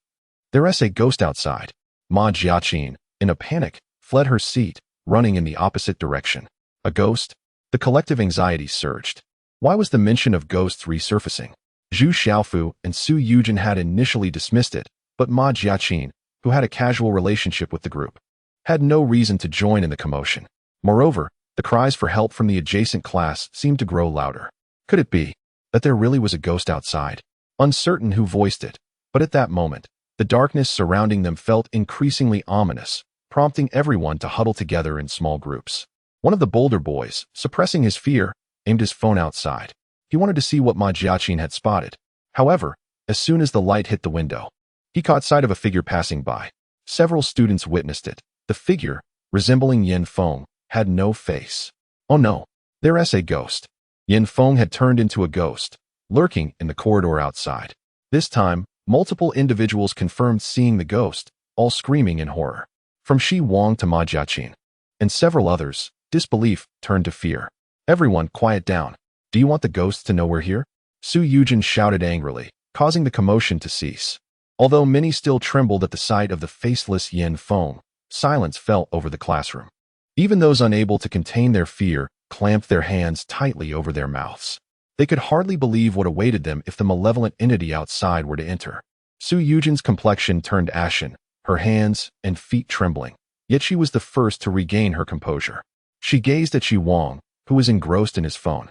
a ghost outside." Ma Jiaqin, in a panic, fled her seat, running in the opposite direction. A ghost? The collective anxiety surged. Why was the mention of ghosts resurfacing? Zhu Xiaofu and Su Yujin had initially dismissed it, but Ma Jiaqin, who had a casual relationship with the group, had no reason to join in the commotion. Moreover, the cries for help from the adjacent class seemed to grow louder. Could it be that there really was a ghost outside? Uncertain who voiced it, but at that moment, the darkness surrounding them felt increasingly ominous, prompting everyone to huddle together in small groups. One of the bolder boys, suppressing his fear, aimed his phone outside. He wanted to see what Ma Jiaqin had spotted. However, as soon as the light hit the window, he caught sight of a figure passing by. Several students witnessed it. The figure, resembling Yin Feng, had no face. Oh no, there's a ghost. Yin Feng had turned into a ghost, lurking in the corridor outside. This time, multiple individuals confirmed seeing the ghost, all screaming in horror. From Xi Wang to Ma Jiaqin, and several others, disbelief turned to fear. "Everyone, quiet down. Do you want the ghosts to know we're here?" Su Yujin shouted angrily, causing the commotion to cease. Although many still trembled at the sight of the faceless Yin Feng, silence fell over the classroom. Even those unable to contain their fear clamped their hands tightly over their mouths. They could hardly believe what awaited them if the malevolent entity outside were to enter. Su Yujin's complexion turned ashen, her hands and feet trembling, yet she was the first to regain her composure. She gazed at Xi Wang, who was engrossed in his phone,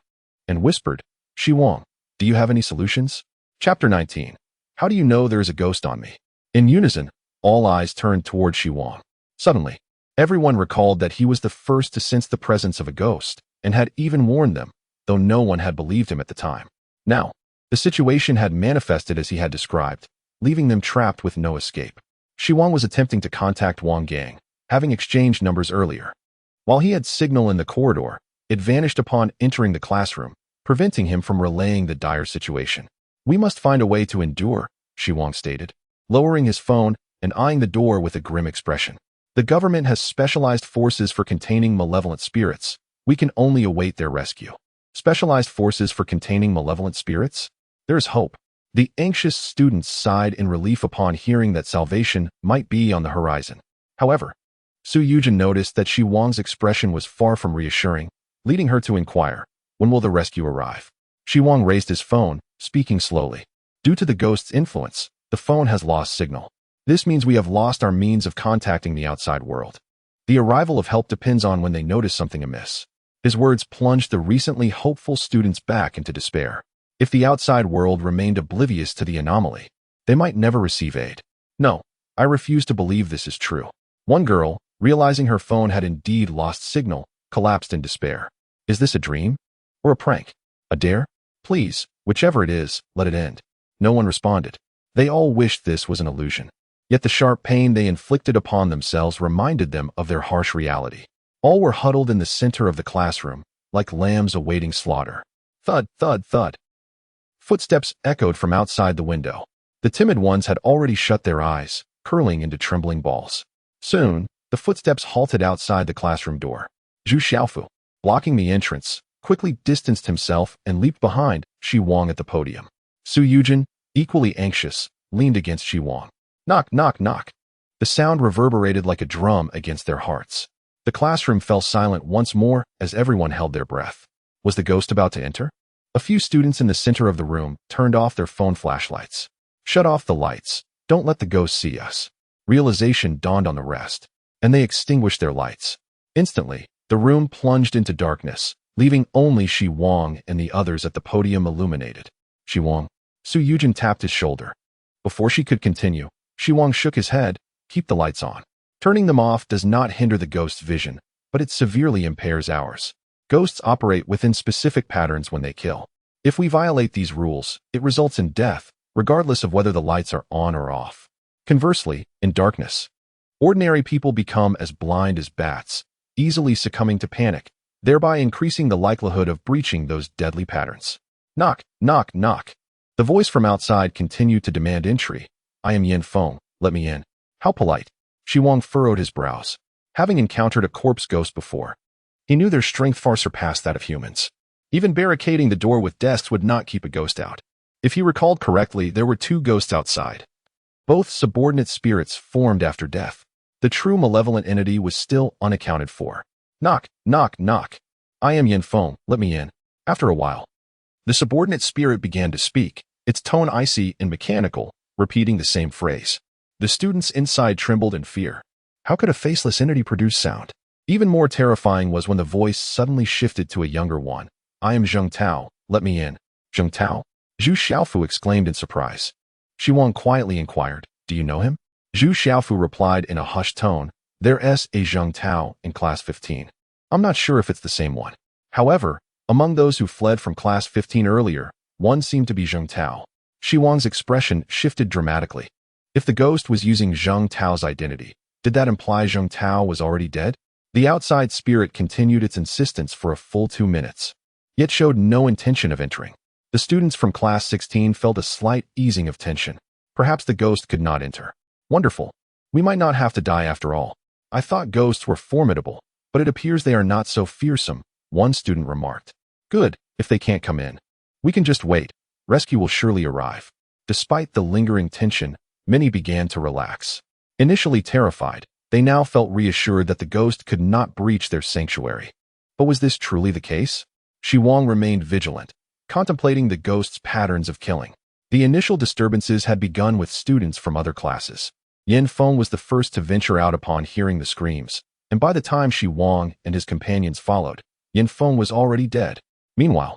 and whispered, "Xi Wang, do you have any solutions?" Chapter 19. How do you know there is a ghost on me? In unison, all eyes turned toward Xi Wang. Suddenly, everyone recalled that he was the first to sense the presence of a ghost, and had even warned them, though no one had believed him at the time. Now, the situation had manifested as he had described, leaving them trapped with no escape. Xi Wang was attempting to contact Wang Gang, having exchanged numbers earlier. While he had signal in the corridor, it vanished upon entering the classroom, preventing him from relaying the dire situation. "We must find a way to endure," Xi Wang stated, lowering his phone and eyeing the door with a grim expression. "The government has specialized forces for containing malevolent spirits. We can only await their rescue." Specialized forces for containing malevolent spirits? There is hope. The anxious students sighed in relief upon hearing that salvation might be on the horizon. However, Su Yujin noticed that Xi Wang's expression was far from reassuring, leading her to inquire, "When will the rescue arrive?" Xi Wang raised his phone, speaking slowly. "Due to the ghost's influence, the phone has lost signal. This means we have lost our means of contacting the outside world. The arrival of help depends on when they notice something amiss." His words plunged the recently hopeful students back into despair. If the outside world remained oblivious to the anomaly, they might never receive aid. "No, I refuse to believe this is true." One girl, realizing her phone had indeed lost signal, collapsed in despair. "Is this a dream? Or a prank? A dare? Please, whichever it is, let it end." No one responded. They all wished this was an illusion. Yet the sharp pain they inflicted upon themselves reminded them of their harsh reality. All were huddled in the center of the classroom, like lambs awaiting slaughter. Thud, thud, thud. Footsteps echoed from outside the window. The timid ones had already shut their eyes, curling into trembling balls. Soon, the footsteps halted outside the classroom door. Zhu Xiaofu, blocking the entrance, quickly distanced himself and leaped behind Xi Wang at the podium. Su Yujin, equally anxious, leaned against Xi Wang. Knock, knock, knock. The sound reverberated like a drum against their hearts. The classroom fell silent once more as everyone held their breath. Was the ghost about to enter? A few students in the center of the room turned off their phone flashlights. "Shut off the lights. Don't let the ghost see us." Realization dawned on the rest, and they extinguished their lights. Instantly, the room plunged into darkness, leaving only Xi Wang and the others at the podium illuminated. "Xi Wang." Su Yujin tapped his shoulder. Before she could continue, Xi Wang shook his head. "Keep the lights on. Turning them off does not hinder the ghost's vision, but it severely impairs ours. Ghosts operate within specific patterns when they kill. If we violate these rules, it results in death, regardless of whether the lights are on or off. Conversely, in darkness, ordinary people become as blind as bats, easily succumbing to panic, thereby increasing the likelihood of breaching those deadly patterns." Knock, knock, knock. The voice from outside continued to demand entry. "I am Yin Feng, let me in." How polite. Xi Wang furrowed his brows. Having encountered a corpse ghost before, he knew their strength far surpassed that of humans. Even barricading the door with desks would not keep a ghost out. If he recalled correctly, there were two ghosts outside. Both subordinate spirits formed after death. The true malevolent entity was still unaccounted for. Knock, knock, knock. "I am Yin Feng, let me in." After a while, the subordinate spirit began to speak, its tone icy and mechanical, repeating the same phrase. The students inside trembled in fear. How could a faceless entity produce sound? Even more terrifying was when the voice suddenly shifted to a younger one. "I am Zheng Tao, let me in." "Zheng Tao?" Zhu Xiaofu exclaimed in surprise. Xi Wang quietly inquired, "Do you know him?" Zhu Xiaofu replied in a hushed tone, "There's a Zheng Tao in class 15. I'm not sure if it's the same one. However, among those who fled from class 15 earlier, one seemed to be Zheng Tao." Xi Wang's expression shifted dramatically. If the ghost was using Zheng Tao's identity, did that imply Zheng Tao was already dead? The outside spirit continued its insistence for a full 2 minutes, yet showed no intention of entering. The students from class 16 felt a slight easing of tension. Perhaps the ghost could not enter. Wonderful. We might not have to die after all. I thought ghosts were formidable, but it appears they are not so fearsome, one student remarked. Good, if they can't come in. We can just wait. Rescue will surely arrive. Despite the lingering tension, many began to relax. Initially terrified, they now felt reassured that the ghost could not breach their sanctuary. But was this truly the case? Xi Wang remained vigilant, contemplating the ghost's patterns of killing. The initial disturbances had begun with students from other classes. Yin Feng was the first to venture out upon hearing the screams, and by the time Xi Wang and his companions followed, Yin Feng was already dead. Meanwhile,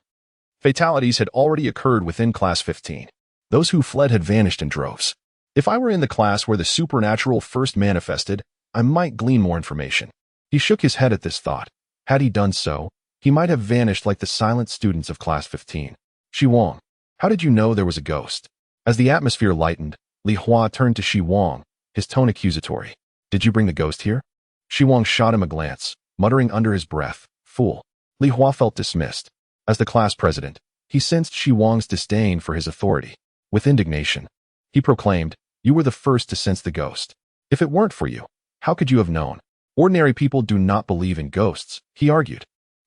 fatalities had already occurred within Class 15. Those who fled had vanished in droves. If I were in the class where the supernatural first manifested, I might glean more information. He shook his head at this thought. Had he done so, he might have vanished like the silent students of Class 15. Xi Wang, how did you know there was a ghost? As the atmosphere lightened, Li Hua turned to Xi Wang, his tone accusatory. Did you bring the ghost here? Xi Wang shot him a glance, muttering under his breath, fool. Li Hua felt dismissed. As the class president, he sensed Xi Wang's disdain for his authority. With indignation, he proclaimed, you were the first to sense the ghost. If it weren't for you, how could you have known? Ordinary people do not believe in ghosts, he argued.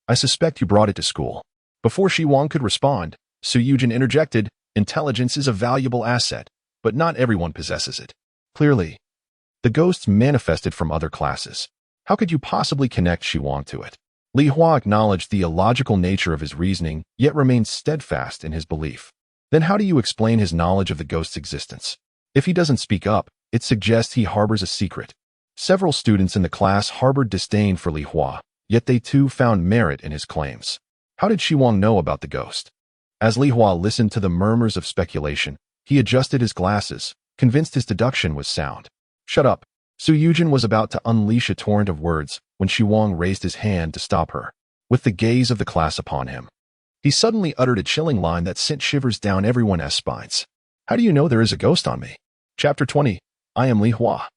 I suspect you brought it to school. Before Xi Wang could respond, Su Yujin interjected, intelligence is a valuable asset, but not everyone possesses it. Clearly, the ghosts manifested from other classes. How could you possibly connect Xi Wang to it? Li Hua acknowledged the illogical nature of his reasoning, yet remained steadfast in his belief. Then how do you explain his knowledge of the ghost's existence? If he doesn't speak up, it suggests he harbors a secret. Several students in the class harbored disdain for Li Hua, yet they too found merit in his claims. How did Xi Wang know about the ghost? As Li Hua listened to the murmurs of speculation, he adjusted his glasses, convinced his deduction was sound. Shut up. Su Yujin was about to unleash a torrent of words when Xi Wang raised his hand to stop her, with the gaze of the class upon him. He suddenly uttered a chilling line that sent shivers down everyone's spines. How do you know there is a ghost on me? Chapter 20. I am Li Hua.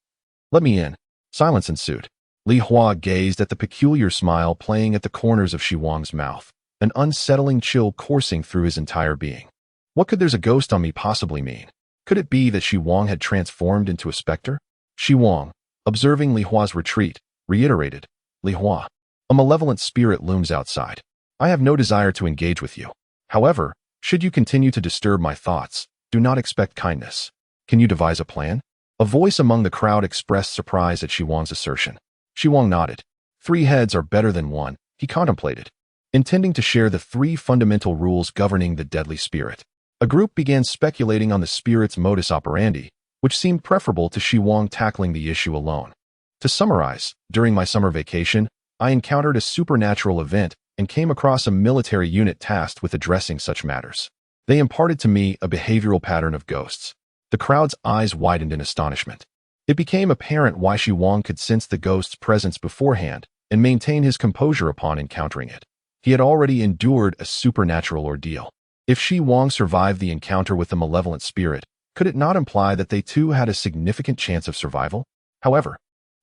Let me in. Silence ensued. Li Hua gazed at the peculiar smile playing at the corners of Xi Wang's mouth, an unsettling chill coursing through his entire being. What could "there's a ghost on me" possibly mean? Could it be that Xi Wang had transformed into a specter? Xi Wang, observing Li Hua's retreat, reiterated, Li Hua, a malevolent spirit looms outside. I have no desire to engage with you. However, should you continue to disturb my thoughts, do not expect kindness. Can you devise a plan? A voice among the crowd expressed surprise at Xi Wang's assertion. Xi Wang nodded. 3 heads are better than 1, he contemplated, intending to share the 3 fundamental rules governing the deadly spirit. A group began speculating on the spirit's modus operandi, which seemed preferable to Xi Wang tackling the issue alone. To summarize, during my summer vacation, I encountered a supernatural event and came across a military unit tasked with addressing such matters. They imparted to me a behavioral pattern of ghosts. The crowd's eyes widened in astonishment. It became apparent why Xi Wang could sense the ghost's presence beforehand and maintain his composure upon encountering it. He had already endured a supernatural ordeal. If Xi Wang survived the encounter with the malevolent spirit, could it not imply that they too had a significant chance of survival? However,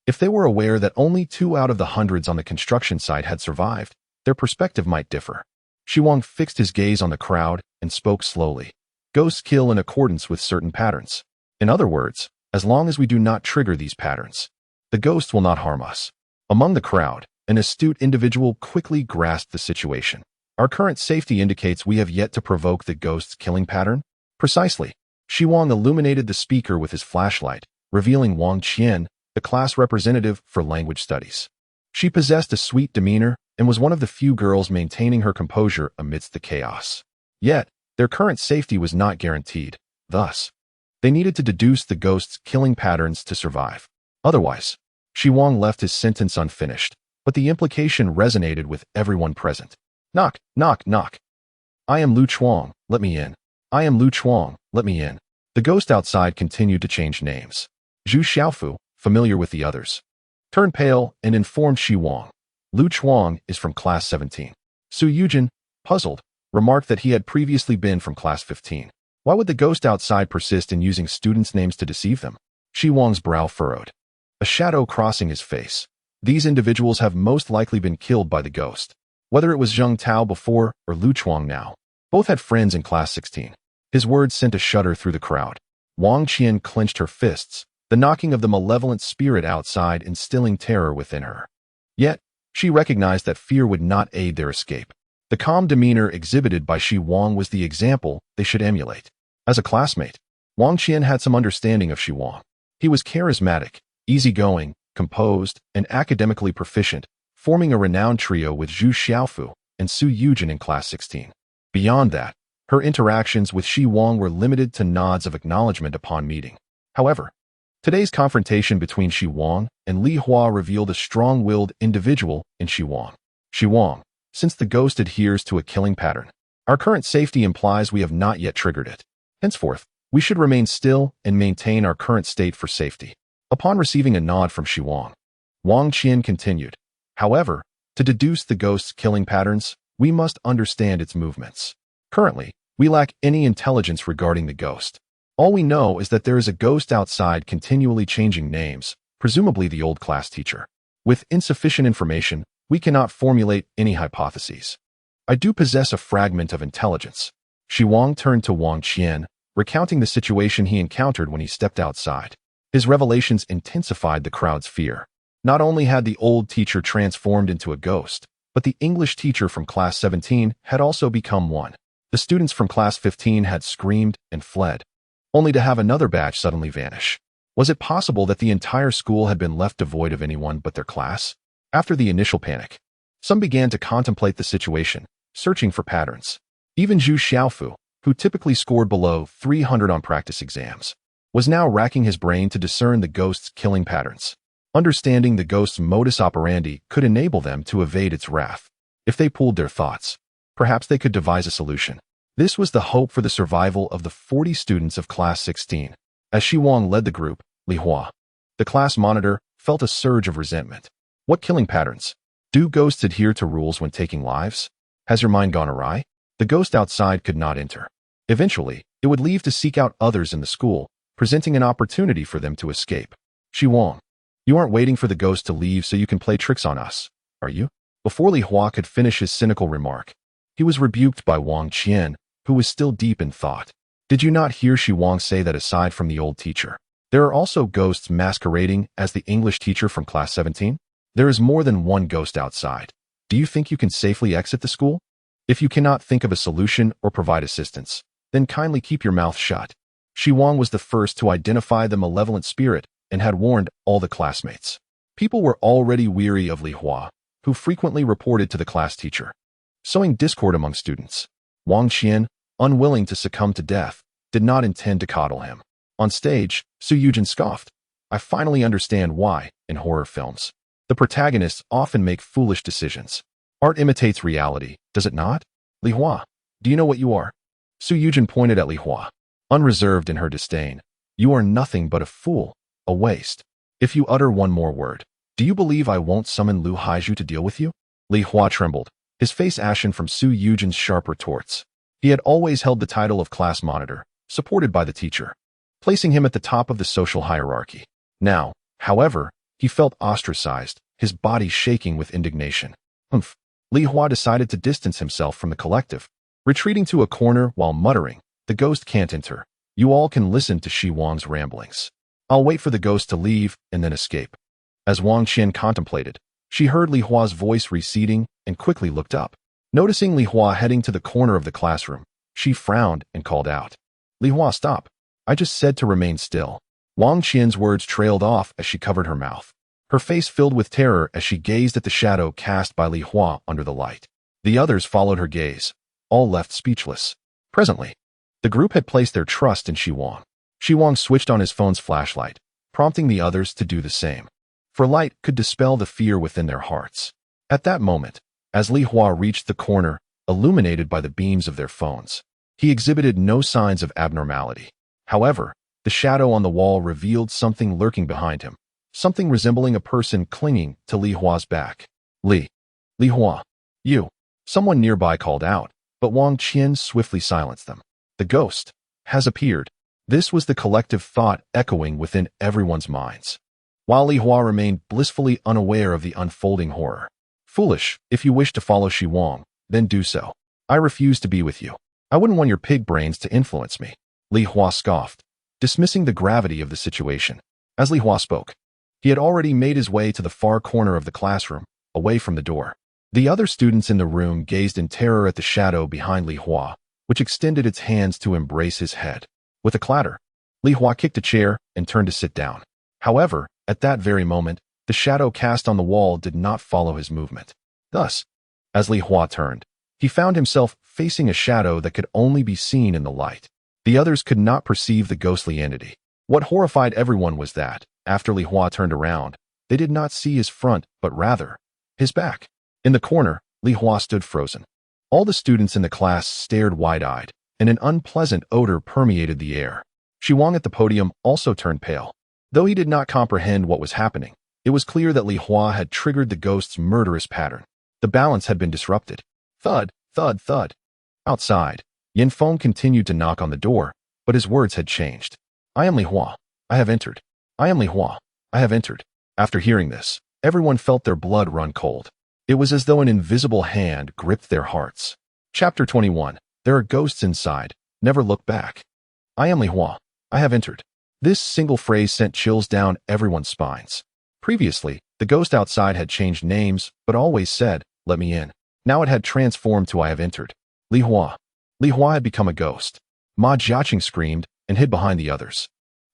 if they were aware that only 2 out of the hundreds on the construction site had survived, their perspective might differ. Xi Wang fixed his gaze on the crowd and spoke slowly. Ghosts kill in accordance with certain patterns. In other words, as long as we do not trigger these patterns, the ghost will not harm us. Among the crowd, an astute individual quickly grasped the situation. Our current safety indicates we have yet to provoke the ghost's killing pattern? Precisely. Xi Wang illuminated the speaker with his flashlight, revealing Wang Qian, the class representative for language studies. She possessed a sweet demeanor and was one of the few girls maintaining her composure amidst the chaos. Yet, their current safety was not guaranteed. Thus, they needed to deduce the ghost's killing patterns to survive. Otherwise, Xi Wang left his sentence unfinished, but the implication resonated with everyone present. Knock, knock, knock. I am Lu Chuang, let me in. I am Lu Chuang, let me in. The ghost outside continued to change names. Zhu Xiaofu, familiar with the others, turned pale and informed Xi Wang. Lu Chuang is from Class 17. Su Yujin, puzzled, remarked that he had previously been from Class 15. Why would the ghost outside persist in using students' names to deceive them? Xi Wang's brow furrowed, a shadow crossing his face. These individuals have most likely been killed by the ghost. Whether it was Zheng Tao before or Lu Chuang now, both had friends in Class 16. His words sent a shudder through the crowd. Wang Qian clenched her fists, the knocking of the malevolent spirit outside instilling terror within her. Yet, she recognized that fear would not aid their escape. The calm demeanor exhibited by Xi Wang was the example they should emulate. As a classmate, Wang Qian had some understanding of Xi Wang. He was charismatic, easygoing, composed, and academically proficient, forming a renowned trio with Zhu Xiaofu and Su Yujin in Class 16. Beyond that, Her interactions with Xi Wang were limited to nods of acknowledgement upon meeting. However, today's confrontation between Xi Wang and Li Hua revealed a strong-willed individual in Xi Wang. Xi Wang, since the ghost adheres to a killing pattern, our current safety implies we have not yet triggered it. Henceforth, we should remain still and maintain our current state for safety. Upon receiving a nod from Xi Wang, Wang Qian continued. However, to deduce the ghost's killing patterns, we must understand its movements. Currently, we lack any intelligence regarding the ghost. All we know is that there is a ghost outside continually changing names, presumably the old class teacher. With insufficient information, we cannot formulate any hypotheses. I do possess a fragment of intelligence. Xi Wang turned to Wang Qian, recounting the situation he encountered when he stepped outside. His revelations intensified the crowd's fear. Not only had the old teacher transformed into a ghost, but the English teacher from class 17 had also become one. The students from class 15 had screamed and fled, only to have another batch suddenly vanish. Was it possible that the entire school had been left devoid of anyone but their class? After the initial panic, some began to contemplate the situation, searching for patterns. Even Zhu Xiaofu, who typically scored below 300 on practice exams, was now racking his brain to discern the ghost's killing patterns. Understanding the ghost's modus operandi could enable them to evade its wrath. If they pooled their thoughts, perhaps they could devise a solution. This was the hope for the survival of the 40 students of class 16. As Xi Wang led the group, Li Hua, the class monitor, felt a surge of resentment. What killing patterns? Do ghosts adhere to rules when taking lives? Has your mind gone awry? The ghost outside could not enter. Eventually, it would leave to seek out others in the school, presenting an opportunity for them to escape. Xi Wang, you aren't waiting for the ghost to leave so you can play tricks on us, are you? Before Li Hua could finish his cynical remark, he was rebuked by Wang Qian, who was still deep in thought. Did you not hear Xi Wang say that aside from the old teacher, there are also ghosts masquerading as the English teacher from class 17? There is more than one ghost outside. Do you think you can safely exit the school? If you cannot think of a solution or provide assistance, then kindly keep your mouth shut. Xi Wang was the first to identify the malevolent spirit and had warned all the classmates. People were already weary of Li Hua, who frequently reported to the class teacher, sowing discord among students. Wang Qian, unwilling to succumb to death, did not intend to coddle him. On stage, Su Yujin scoffed. I finally understand why, in horror films, the protagonists often make foolish decisions. Art imitates reality, does it not? Li Hua, do you know what you are? Su Yujin pointed at Li Hua, unreserved in her disdain. You are nothing but a fool, a waste. If you utter one more word, do you believe I won't summon Lu Haizhu to deal with you? Li Hua trembled, his face ashen from Su Yujin's sharp retorts. He had always held the title of class monitor, supported by the teacher, placing him at the top of the social hierarchy. Now, however, he felt ostracized, his body shaking with indignation. Humph. Li Hua decided to distance himself from the collective, retreating to a corner while muttering, the ghost can't enter. You all can listen to Xi Wang's ramblings. I'll wait for the ghost to leave and then escape. As Wang Qian contemplated, she heard Li Hua's voice receding and quickly looked up. Noticing Li Hua heading to the corner of the classroom, she frowned and called out. Li Hua, stop. I just said to remain still. Wang Qian's words trailed off as she covered her mouth. Her face filled with terror as she gazed at the shadow cast by Li Hua under the light. The others followed her gaze, all left speechless. Presently, the group had placed their trust in Xi Wang. Xi Wang switched on his phone's flashlight, prompting the others to do the same. For light could dispel the fear within their hearts. At that moment, as Li Hua reached the corner, illuminated by the beams of their phones, he exhibited no signs of abnormality. However, the shadow on the wall revealed something lurking behind him, something resembling a person clinging to Li Hua's back. Li Hua, you. Someone nearby called out, but Wang Qian swiftly silenced them. The ghost has appeared. This was the collective thought echoing within everyone's minds, while Li Hua remained blissfully unaware of the unfolding horror. Foolish, if you wish to follow Xi Wang, then do so. I refuse to be with you. I wouldn't want your pig brains to influence me. Li Hua scoffed, dismissing the gravity of the situation. As Li Hua spoke, he had already made his way to the far corner of the classroom, away from the door. The other students in the room gazed in terror at the shadow behind Li Hua, which extended its hands to embrace his head. With a clatter, Li Hua kicked a chair and turned to sit down. However, at that very moment, the shadow cast on the wall did not follow his movement. Thus, as Li Hua turned, he found himself facing a shadow that could only be seen in the light. The others could not perceive the ghostly entity. What horrified everyone was that, after Li Hua turned around, they did not see his front, but rather his back. In the corner, Li Hua stood frozen. All the students in the class stared wide-eyed, and an unpleasant odor permeated the air. Xi Wang at the podium also turned pale. Though he did not comprehend what was happening, it was clear that Li Hua had triggered the ghost's murderous pattern. The balance had been disrupted. Thud, thud, thud. Outside, Yin Feng continued to knock on the door, but his words had changed. I am Li Hua. I have entered. I am Li Hua. I have entered. After hearing this, everyone felt their blood run cold. It was as though an invisible hand gripped their hearts. Chapter 21. There are ghosts inside. Never look back. I am Li Hua. I have entered. This single phrase sent chills down everyone's spines. Previously, the ghost outside had changed names, but always said, let me in. Now it had transformed to I have entered. Li Hua. Li Hua had become a ghost. Ma Jiaqing screamed and hid behind the others.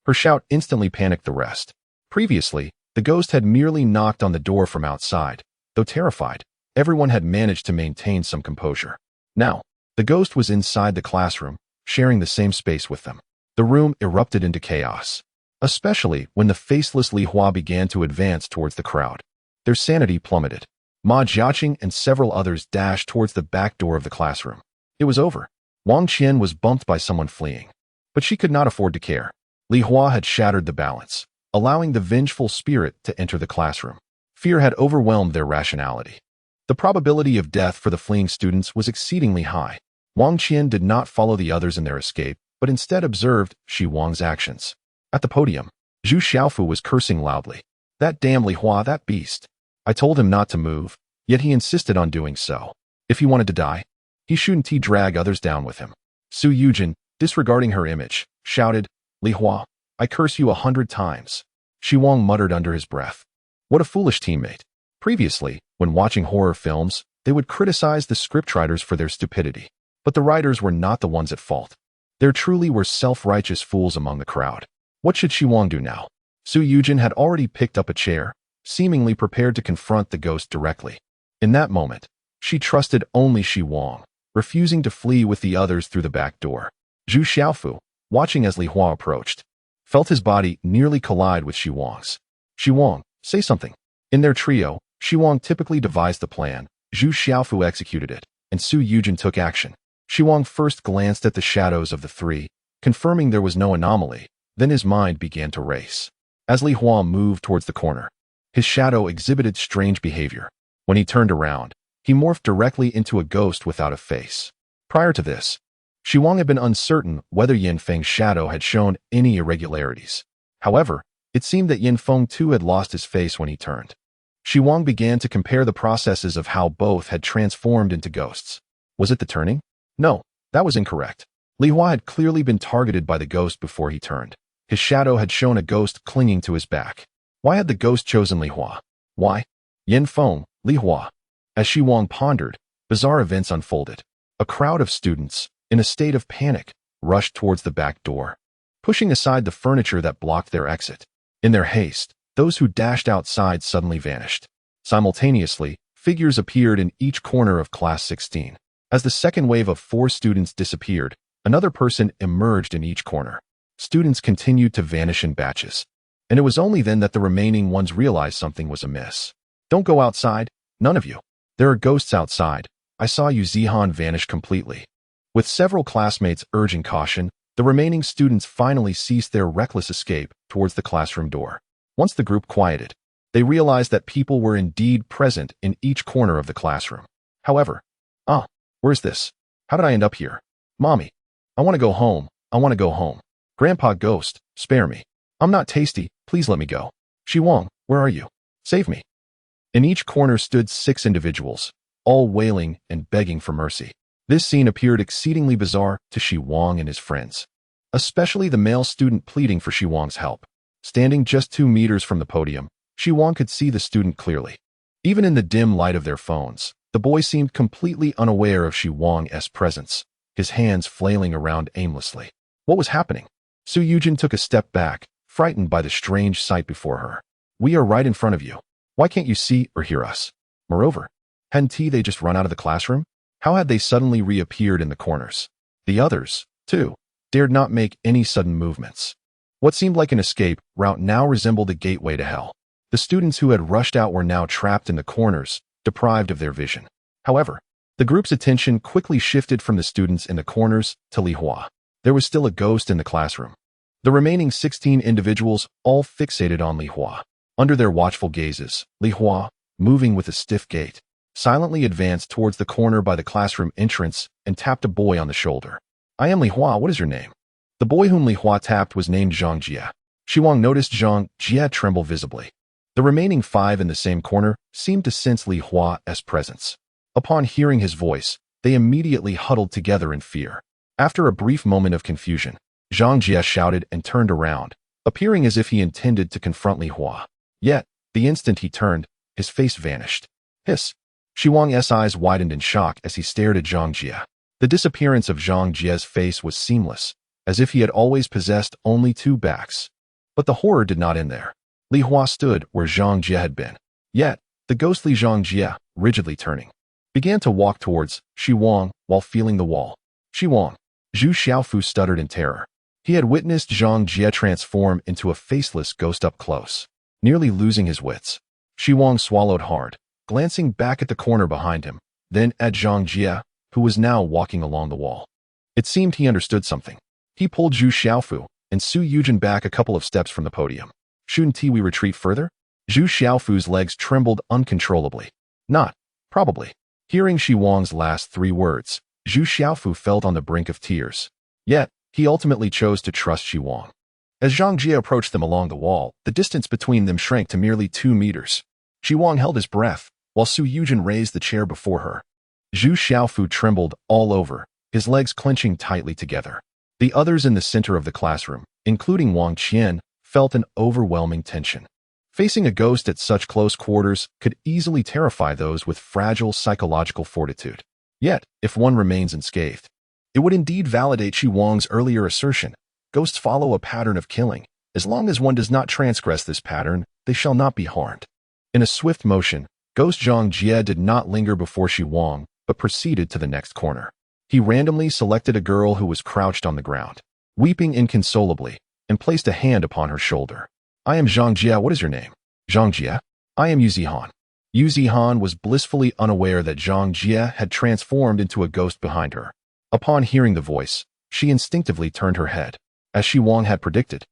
Her shout instantly panicked the rest. Previously, the ghost had merely knocked on the door from outside. Though terrified, everyone had managed to maintain some composure. Now, the ghost was inside the classroom, sharing the same space with them. The room erupted into chaos, especially when the faceless Li Hua began to advance towards the crowd. Their sanity plummeted. Ma Jiaqing and several others dashed towards the back door of the classroom. It was over. Wang Qian was bumped by someone fleeing. But she could not afford to care. Li Hua had shattered the balance, allowing the vengeful spirit to enter the classroom. Fear had overwhelmed their rationality. The probability of death for the fleeing students was exceedingly high. Wang Qian did not follow the others in their escape, but instead observed Xi Wang's actions. At the podium, Zhu Xiaofu was cursing loudly. That damn Li Hua, that beast. I told him not to move, yet he insisted on doing so. If he wanted to die, he shouldn't drag others down with him. Su Yujin, disregarding her image, shouted, Li Hua, I curse you 100 times. Xi Wang muttered under his breath. What a foolish teammate. Previously, when watching horror films, they would criticize the scriptwriters for their stupidity. But the writers were not the ones at fault. There truly were self-righteous fools among the crowd. What should Xi Wang do now? Su Yujin had already picked up a chair, seemingly prepared to confront the ghost directly. In that moment, she trusted only Xi Wang, refusing to flee with the others through the back door. Zhu Xiaofu, watching as Li Hua approached, felt his body nearly collide with Xi Wang's. Xi Wang, say something. In their trio, Xi Wang typically devised the plan, Zhu Xiaofu executed it, and Su Yujin took action. Xi Wang first glanced at the shadows of the three, confirming there was no anomaly, then his mind began to race. As Li Hua moved towards the corner, his shadow exhibited strange behavior. When he turned around, he morphed directly into a ghost without a face. Prior to this, Xi Wang had been uncertain whether Yin Feng's shadow had shown any irregularities. However, it seemed that Yin Feng too had lost his face when he turned. Xi Wang began to compare the processes of how both had transformed into ghosts. Was it the turning? No, that was incorrect. Li Hua had clearly been targeted by the ghost before he turned. His shadow had shown a ghost clinging to his back. Why had the ghost chosen Li Hua? Why? Yin Feng, Li Hua. As Xi Wang pondered, bizarre events unfolded. A crowd of students, in a state of panic, rushed towards the back door, pushing aside the furniture that blocked their exit. In their haste, those who dashed outside suddenly vanished. Simultaneously, figures appeared in each corner of Class 16. As the second wave of 4 students disappeared, another person emerged in each corner. Students continued to vanish in batches. And it was only then that the remaining ones realized something was amiss. Don't go outside, none of you. There are ghosts outside. I saw Yu Zihan vanish completely. With several classmates urging caution, the remaining students finally ceased their reckless escape towards the classroom door. Once the group quieted, they realized that people were indeed present in each corner of the classroom. However, where's this? How did I end up here? Mommy, I want to go home. I want to go home. Grandpa Ghost, spare me. I'm not tasty, please let me go. Xi Wang, where are you? Save me. In each corner stood 6 individuals, all wailing and begging for mercy. This scene appeared exceedingly bizarre to Xi Wang and his friends, especially the male student pleading for Xi Wang's help. Standing just 2 meters from the podium, Xi Wang could see the student clearly. Even in the dim light of their phones, the boy seemed completely unaware of Xi Wang's presence, his hands flailing around aimlessly. What was happening? Su Yujin took a step back, frightened by the strange sight before her. We are right in front of you. Why can't you see or hear us? Moreover, hadn't they just run out of the classroom? How had they suddenly reappeared in the corners? The others, too, dared not make any sudden movements. What seemed like an escape route now resembled a gateway to hell. The students who had rushed out were now trapped in the corners, deprived of their vision. However, the group's attention quickly shifted from the students in the corners to Li Hua. There was still a ghost in the classroom. The remaining 16 individuals all fixated on Li Hua. Under their watchful gazes, Li Hua, moving with a stiff gait, silently advanced towards the corner by the classroom entrance and tapped a boy on the shoulder. "I am Li Hua, what is your name?" The boy whom Li Hua tapped was named Zhang Jie. Xi Wang noticed Zhang Jie tremble visibly. The remaining 5 in the same corner seemed to sense Li Hua's presence. Upon hearing his voice, they immediately huddled together in fear. After a brief moment of confusion, Zhang Jie shouted and turned around, appearing as if he intended to confront Li Hua. Yet, the instant he turned, his face vanished. Hiss! Xi Wang's eyes widened in shock as he stared at Zhang Jie. The disappearance of Zhang Jie's face was seamless, as if he had always possessed only 2 backs. But the horror did not end there. Li Hua stood where Zhang Jie had been. Yet, the ghostly Zhang Jie, rigidly turning, began to walk towards Xi Wang while feeling the wall. "Xi Wang!" Zhu Xiaofu stuttered in terror. He had witnessed Zhang Jie transform into a faceless ghost up close. Nearly losing his wits, Xi Wang swallowed hard, glancing back at the corner behind him, then at Zhang Jie, who was now walking along the wall. It seemed he understood something. He pulled Zhu Xiaofu and Su Yujin back a couple of steps from the podium. "Shouldn't we retreat further?" Zhu Xiaofu's legs trembled uncontrollably. "Not, probably." Hearing Xi Wang's last 3 words, Zhu Xiaofu felt on the brink of tears. Yet, he ultimately chose to trust Xi Wang. As Zhang Jie approached them along the wall, the distance between them shrank to merely 2 meters. Xi Wang held his breath, while Su Yujin raised the chair before her. Zhu Xiaofu trembled all over, his legs clenching tightly together. The others in the center of the classroom, including Wang Qian, felt an overwhelming tension. Facing a ghost at such close quarters could easily terrify those with fragile psychological fortitude. Yet, if one remains unscathed, it would indeed validate Xi Wang's earlier assertion. Ghosts follow a pattern of killing. As long as one does not transgress this pattern, they shall not be harmed. In a swift motion, Ghost Zhang Jie did not linger before Xi Wang, but proceeded to the next corner. He randomly selected a girl who was crouched on the ground, weeping inconsolably, and placed a hand upon her shoulder. "I am Zhang Jie, what is your name?" "Zhang Jie." "I am Yu Zihan." Yu Zihan was blissfully unaware that Zhang Jie had transformed into a ghost behind her. Upon hearing the voice, she instinctively turned her head, as Xi Wang had predicted.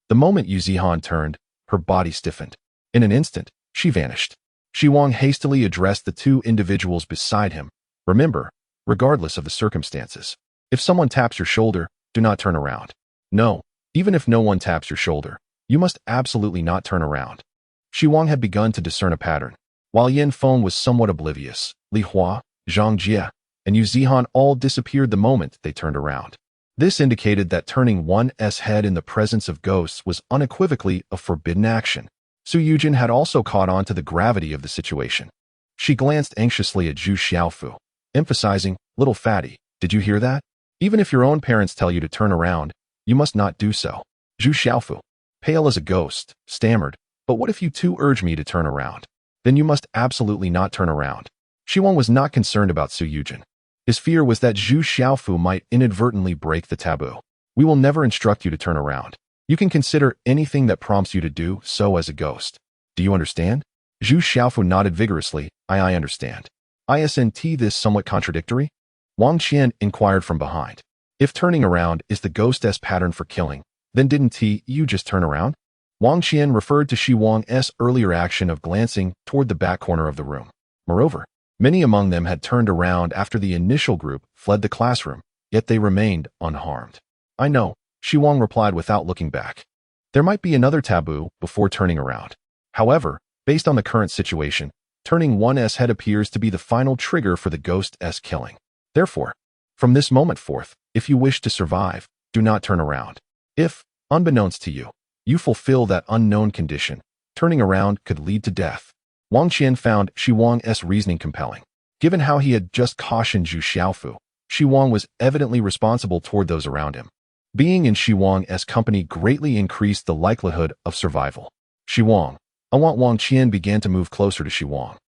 The moment Yu Zihan turned, her body stiffened. In an instant, she vanished. Xi Wang hastily addressed the 2 individuals beside him. "Remember, regardless of the circumstances, if someone taps your shoulder, do not turn around. No, even if no one taps your shoulder, you must absolutely not turn around." Xi Wang had begun to discern a pattern. While Yin Feng was somewhat oblivious, Li Hua, Zhang Jie, and Yu Zihan all disappeared the moment they turned around. This indicated that turning one's head in the presence of ghosts was unequivocally a forbidden action. Su Yujin had also caught on to the gravity of the situation. She glanced anxiously at Zhu Xiaofu, emphasizing, "Little fatty, did you hear that? Even if your own parents tell you to turn around, you must not do so." Zhu Xiaofu, pale as a ghost, stammered, "But what if you too urge me to turn around? Then you must absolutely not turn around." Xi Wang was not concerned about Su Yujin. His fear was that Zhu Xiaofu might inadvertently break the taboo. "We will never instruct you to turn around. You can consider anything that prompts you to do so as a ghost. Do you understand?" Zhu Xiaofu nodded vigorously. I understand." "Isn't this somewhat contradictory?" Wang Qian inquired from behind. "If turning around is the ghost's pattern for killing, then didn't you just turn around?" Wang Qian referred to Xi Wang's earlier action of glancing toward the back corner of the room. Moreover, many among them had turned around after the initial group fled the classroom, yet they remained unharmed. "I know," Xi Wang replied without looking back. "There might be another taboo before turning around. However, based on the current situation, turning one's head appears to be the final trigger for the ghost's killing. Therefore, from this moment forth, if you wish to survive, do not turn around. If, unbeknownst to you, you fulfill that unknown condition, turning around could lead to death." Wang Qian found Xi Wang's reasoning compelling. Given how he had just cautioned Zhu Xiaofu, Xi Wang was evidently responsible toward those around him. Being in Xi Wang's company greatly increased the likelihood of survival. "Xi Wang." Wang Qian began to move closer to Xi Wang,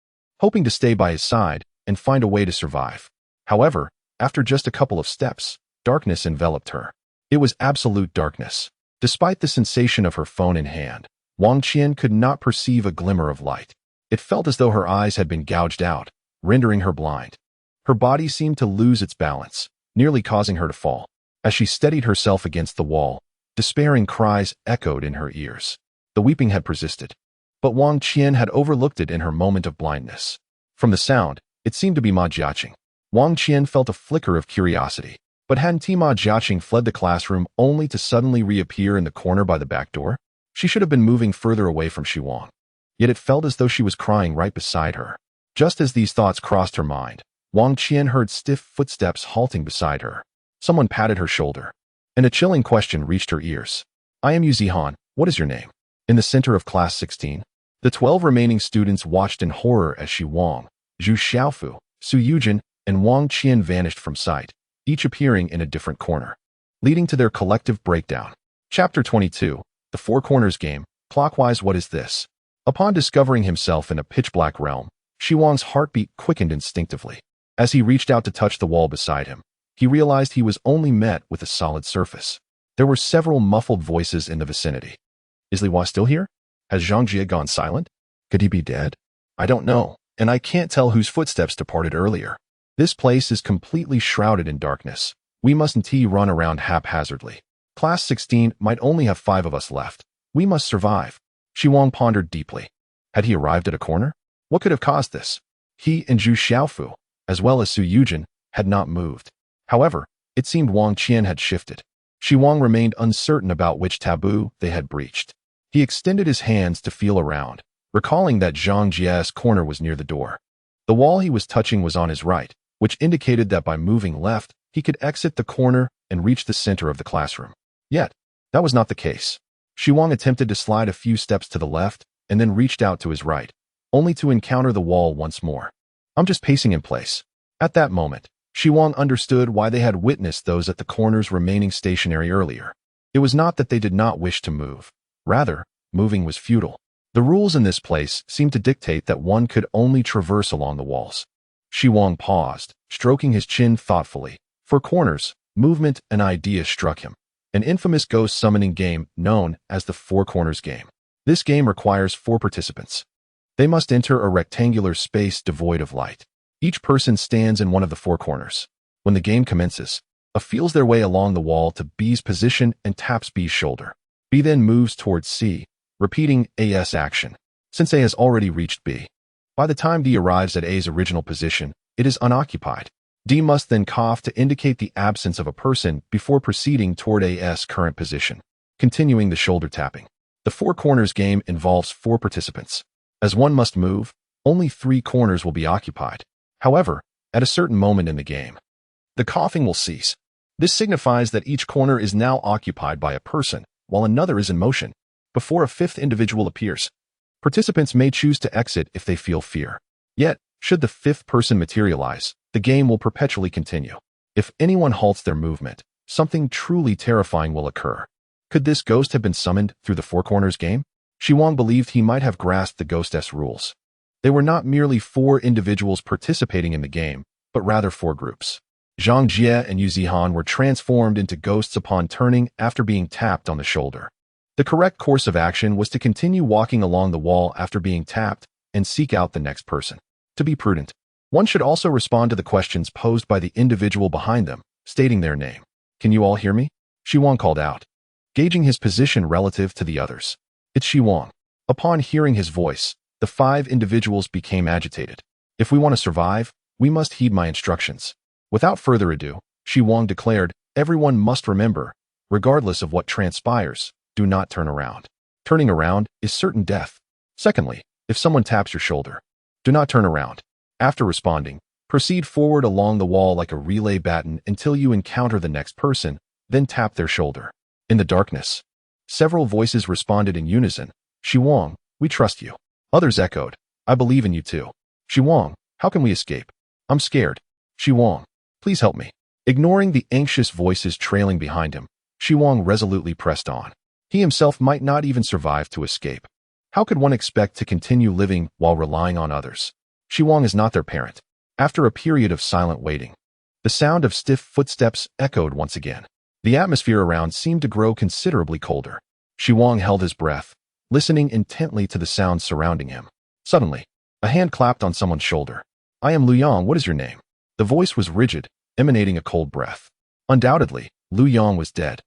hoping to stay by his side and find a way to survive. However, after just a couple of steps, darkness enveloped her. It was absolute darkness. Despite the sensation of her phone in hand, Wang Qian could not perceive a glimmer of light. It felt as though her eyes had been gouged out, rendering her blind. Her body seemed to lose its balance, nearly causing her to fall. As she steadied herself against the wall, despairing cries echoed in her ears. The weeping had persisted, but Wang Qian had overlooked it in her moment of blindness. From the sound, it seemed to be Ma Jiaqing. Wang Qian felt a flicker of curiosity. But hadn't Ma Jiaqing fled the classroom only to suddenly reappear in the corner by the back door? She should have been moving further away from Xi Wang. Yet it felt as though she was crying right beside her. Just as these thoughts crossed her mind, Wang Qian heard stiff footsteps halting beside her. Someone patted her shoulder, and a chilling question reached her ears. "I am Yu Zihan. What is your name?" In the center of class 16, the 12 remaining students watched in horror as Xi Wang, Zhu Xiaofu, Su Yujin, and Wang Qian vanished from sight, each appearing in a different corner, leading to their collective breakdown. Chapter 22, The Four Corners Game, Clockwise. What is this? Upon discovering himself in a pitch-black realm, Xi Wang's heartbeat quickened instinctively. As he reached out to touch the wall beside him, he realized he was only met with a solid surface. There were several muffled voices in the vicinity. Is Li Hua still here? Has Zhang Jie gone silent? Could he be dead? I don't know, and I can't tell whose footsteps departed earlier. This place is completely shrouded in darkness. We mustn't run around haphazardly. Class 16 might only have 5 of us left. We must survive. Xi Wang pondered deeply. Had he arrived at a corner? What could have caused this? He and Zhu Xiaofu, as well as Su Yujin, had not moved. However, it seemed Wang Qian had shifted. Xi Wang remained uncertain about which taboo they had breached. He extended his hands to feel around, recalling that Zhang Jie's corner was near the door. The wall he was touching was on his right, which indicated that by moving left, he could exit the corner and reach the center of the classroom. Yet, that was not the case. Xi Wang attempted to slide a few steps to the left and then reached out to his right, only to encounter the wall once more. I'm just pacing in place. At that moment, Xi Wang understood why they had witnessed those at the corners remaining stationary earlier. It was not that they did not wish to move. Rather, moving was futile. The rules in this place seemed to dictate that one could only traverse along the walls. Xi Wang paused, stroking his chin thoughtfully. For corners, movement, an idea struck him. An infamous ghost summoning game known as the Four Corners Game. This game requires 4 participants. They must enter a rectangular space devoid of light. Each person stands in one of the 4 corners. When the game commences, A feels their way along the wall to B's position and taps B's shoulder. B then moves towards C, repeating A's action, since A has already reached B. By the time D arrives at A's original position, it is unoccupied. D must then cough to indicate the absence of a person before proceeding toward A's current position, continuing the shoulder tapping. The Four Corners game involves 4 participants. As one must move, only 3 corners will be occupied. However, at a certain moment in the game, the coughing will cease. This signifies that each corner is now occupied by a person, while another is in motion. Before a 5th individual appears, participants may choose to exit if they feel fear. Yet, should the 5th person materialize, the game will perpetually continue. If anyone halts their movement, something truly terrifying will occur. Could this ghost have been summoned through the Four Corners game? Xi Wang believed he might have grasped the ghostess rules. They were not merely 4 individuals participating in the game, but rather 4 groups. Zhang Jie and Yu Zihan were transformed into ghosts upon turning after being tapped on the shoulder. The correct course of action was to continue walking along the wall after being tapped and seek out the next person. To be prudent, one should also respond to the questions posed by the individual behind them, stating their name. "Can you all hear me?" Xi Wang called out, gauging his position relative to the others. "It's Xi Wang." Upon hearing his voice, the 5 individuals became agitated. "If we want to survive, we must heed my instructions." Without further ado, Xi Wang declared, "Everyone must remember, regardless of what transpires, do not turn around. Turning around is certain death. Secondly, if someone taps your shoulder, do not turn around. After responding, proceed forward along the wall like a relay baton until you encounter the next person, then tap their shoulder." In the darkness, several voices responded in unison. "Xi Wang, we trust you." Others echoed, "I believe in you too." "Xi Wang, how can we escape? I'm scared." "Xi Wang, please help me." Ignoring the anxious voices trailing behind him, Xi Wang resolutely pressed on. He himself might not even survive to escape. How could one expect to continue living while relying on others? Xi Wang is not their parent. After a period of silent waiting, The sound of stiff footsteps echoed once again. The atmosphere around seemed to grow considerably colder. Xi Wang held his breath, listening intently to the sounds surrounding him. Suddenly, a hand clapped on someone's shoulder. "I am Lu Yang, what is your name?" The voice was rigid, emanating a cold breath. Undoubtedly, Lu Yang was dead.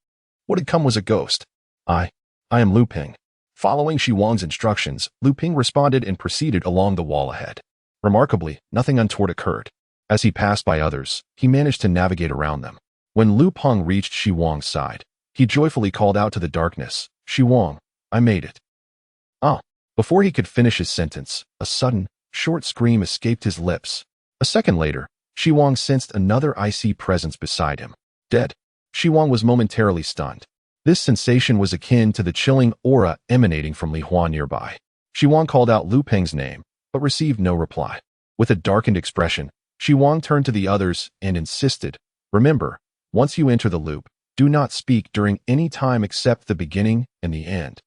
What had come was a ghost. I am Lu Ping." Following Xi Wang's instructions, Lu Ping responded and proceeded along the wall ahead. Remarkably, nothing untoward occurred. As he passed by others, he managed to navigate around them. When Lu Peng reached Xi Wang's side, he joyfully called out to the darkness, "Xi Wang, I made it." Ah! Before he could finish his sentence, a sudden, short scream escaped his lips. A second later, Xi Wang sensed another icy presence beside him. Dead. Xi Wang was momentarily stunned. This sensation was akin to the chilling aura emanating from Li Hua nearby. Xi Wang called out Lu Peng's name, but received no reply. With a darkened expression, Xi Wang turned to the others and insisted, "Remember, once you enter the loop, do not speak during any time except the beginning and the end."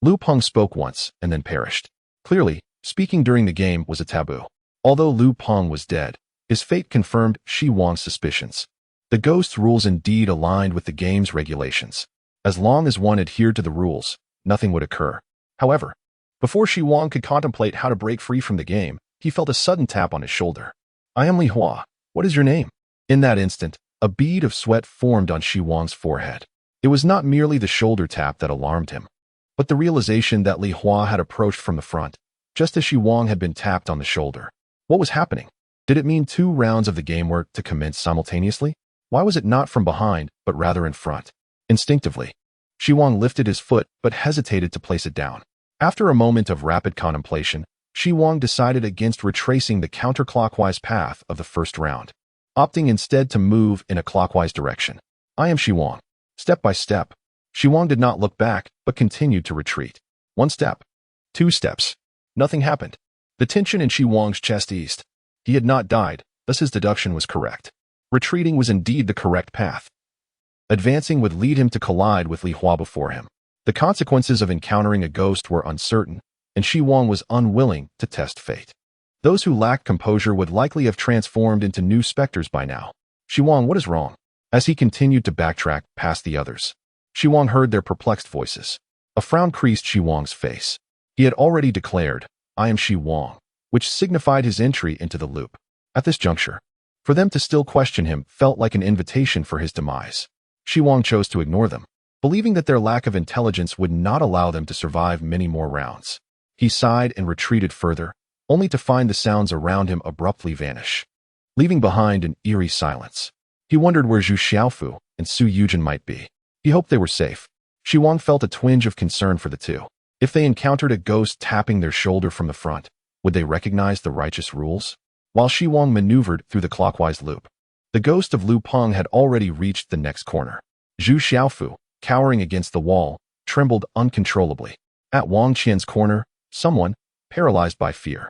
Lu Peng spoke once and then perished. Clearly, speaking during the game was a taboo. Although Lu Peng was dead, his fate confirmed Xi Wang's suspicions. The ghost's rules indeed aligned with the game's regulations. As long as one adhered to the rules, nothing would occur. However, before Xi Wang could contemplate how to break free from the game, he felt a sudden tap on his shoulder. "I am Li Hua. What is your name?" In that instant, a bead of sweat formed on Xi Wang's forehead. It was not merely the shoulder tap that alarmed him, but the realization that Li Hua had approached from the front, just as Xi Wang had been tapped on the shoulder. What was happening? Did it mean 2 rounds of the game were to commence simultaneously? Why was it not from behind, but rather in front? Instinctively, Xi Wang lifted his foot but hesitated to place it down. After a moment of rapid contemplation, Xi Wang decided against retracing the counterclockwise path of the first round, opting instead to move in a clockwise direction. "I am Xi Wang." Step by step, Xi Wang did not look back, but continued to retreat. 1 step. 2 steps. Nothing happened. The tension in Xi Wang's chest eased. He had not died, thus his deduction was correct. Retreating was indeed the correct path. Advancing would lead him to collide with Li Hua before him. The consequences of encountering a ghost were uncertain, and Xi Wang was unwilling to test fate. Those who lacked composure would likely have transformed into new specters by now. "Xi Wang, what is wrong?" As he continued to backtrack past the others, Xi Wang heard their perplexed voices. A frown creased Xi Wang's face. He had already declared, "I am Xi Wang," which signified his entry into the loop. At this juncture, for them to still question him felt like an invitation for his demise. Xi Wang chose to ignore them, believing that their lack of intelligence would not allow them to survive many more rounds. He sighed and retreated further, only to find the sounds around him abruptly vanish, leaving behind an eerie silence. He wondered where Zhu Xiaofu and Su Yujin might be. He hoped they were safe. Xi Wang felt a twinge of concern for the two. If they encountered a ghost tapping their shoulder from the front, would they recognize the righteous rules? While Xi Wang maneuvered through the clockwise loop, the ghost of Lu Peng had already reached the next corner. Zhu Xiaofu, cowering against the wall, trembled uncontrollably. At Wang Qian's corner, someone, paralyzed by fear,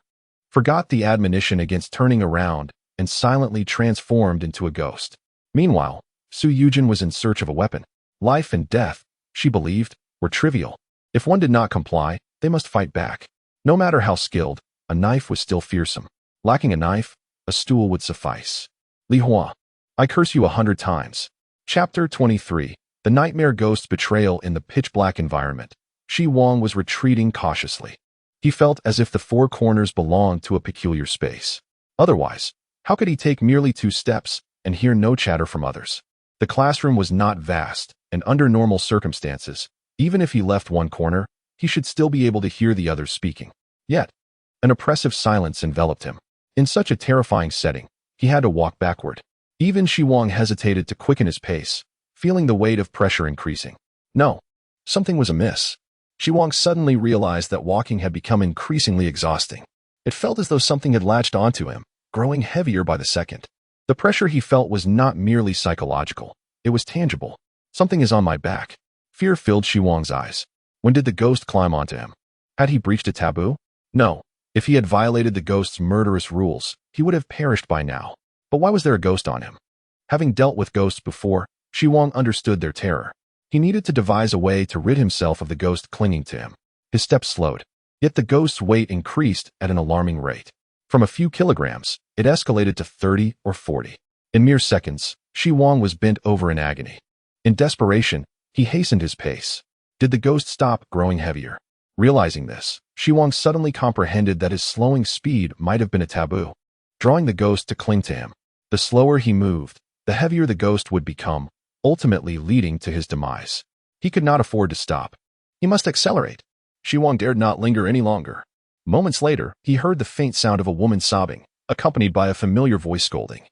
forgot the admonition against turning around and silently transformed into a ghost. Meanwhile, Su Yujin was in search of a weapon. Life and death, she believed, were trivial. If one did not comply, they must fight back. No matter how skilled, a knife was still fearsome. Lacking a knife, a stool would suffice. Li Hua, I curse you 100 times. Chapter 23. The Nightmare Ghost's Betrayal in the pitch-black environment. Xi Wang was retreating cautiously. He felt as if the 4 corners belonged to a peculiar space. Otherwise, how could he take merely 2 steps and hear no chatter from others? The classroom was not vast, and under normal circumstances, even if he left one corner, he should still be able to hear the others speaking. Yet, an oppressive silence enveloped him. In such a terrifying setting, he had to walk backward. Even Xi Wang hesitated to quicken his pace, feeling the weight of pressure increasing. No, something was amiss. Xi Wang suddenly realized that walking had become increasingly exhausting. It felt as though something had latched onto him, growing heavier by the second. The pressure he felt was not merely psychological, it was tangible. Something is on my back. Fear filled Xi Wang's eyes. When did the ghost climb onto him? Had he breached a taboo? No. If he had violated the ghost's murderous rules, he would have perished by now. But why was there a ghost on him? Having dealt with ghosts before, Xi Wang understood their terror. He needed to devise a way to rid himself of the ghost clinging to him. His steps slowed. Yet the ghost's weight increased at an alarming rate. From a few kilograms, it escalated to 30 or 40. In mere seconds, Xi Wang was bent over in agony. In desperation, he hastened his pace. Did the ghost stop growing heavier? Realizing this, Xi Wang suddenly comprehended that his slowing speed might have been a taboo, drawing the ghost to cling to him. The slower he moved, the heavier the ghost would become, ultimately leading to his demise. He could not afford to stop. He must accelerate. Xi Wang dared not linger any longer. Moments later, he heard the faint sound of a woman sobbing, accompanied by a familiar voice scolding.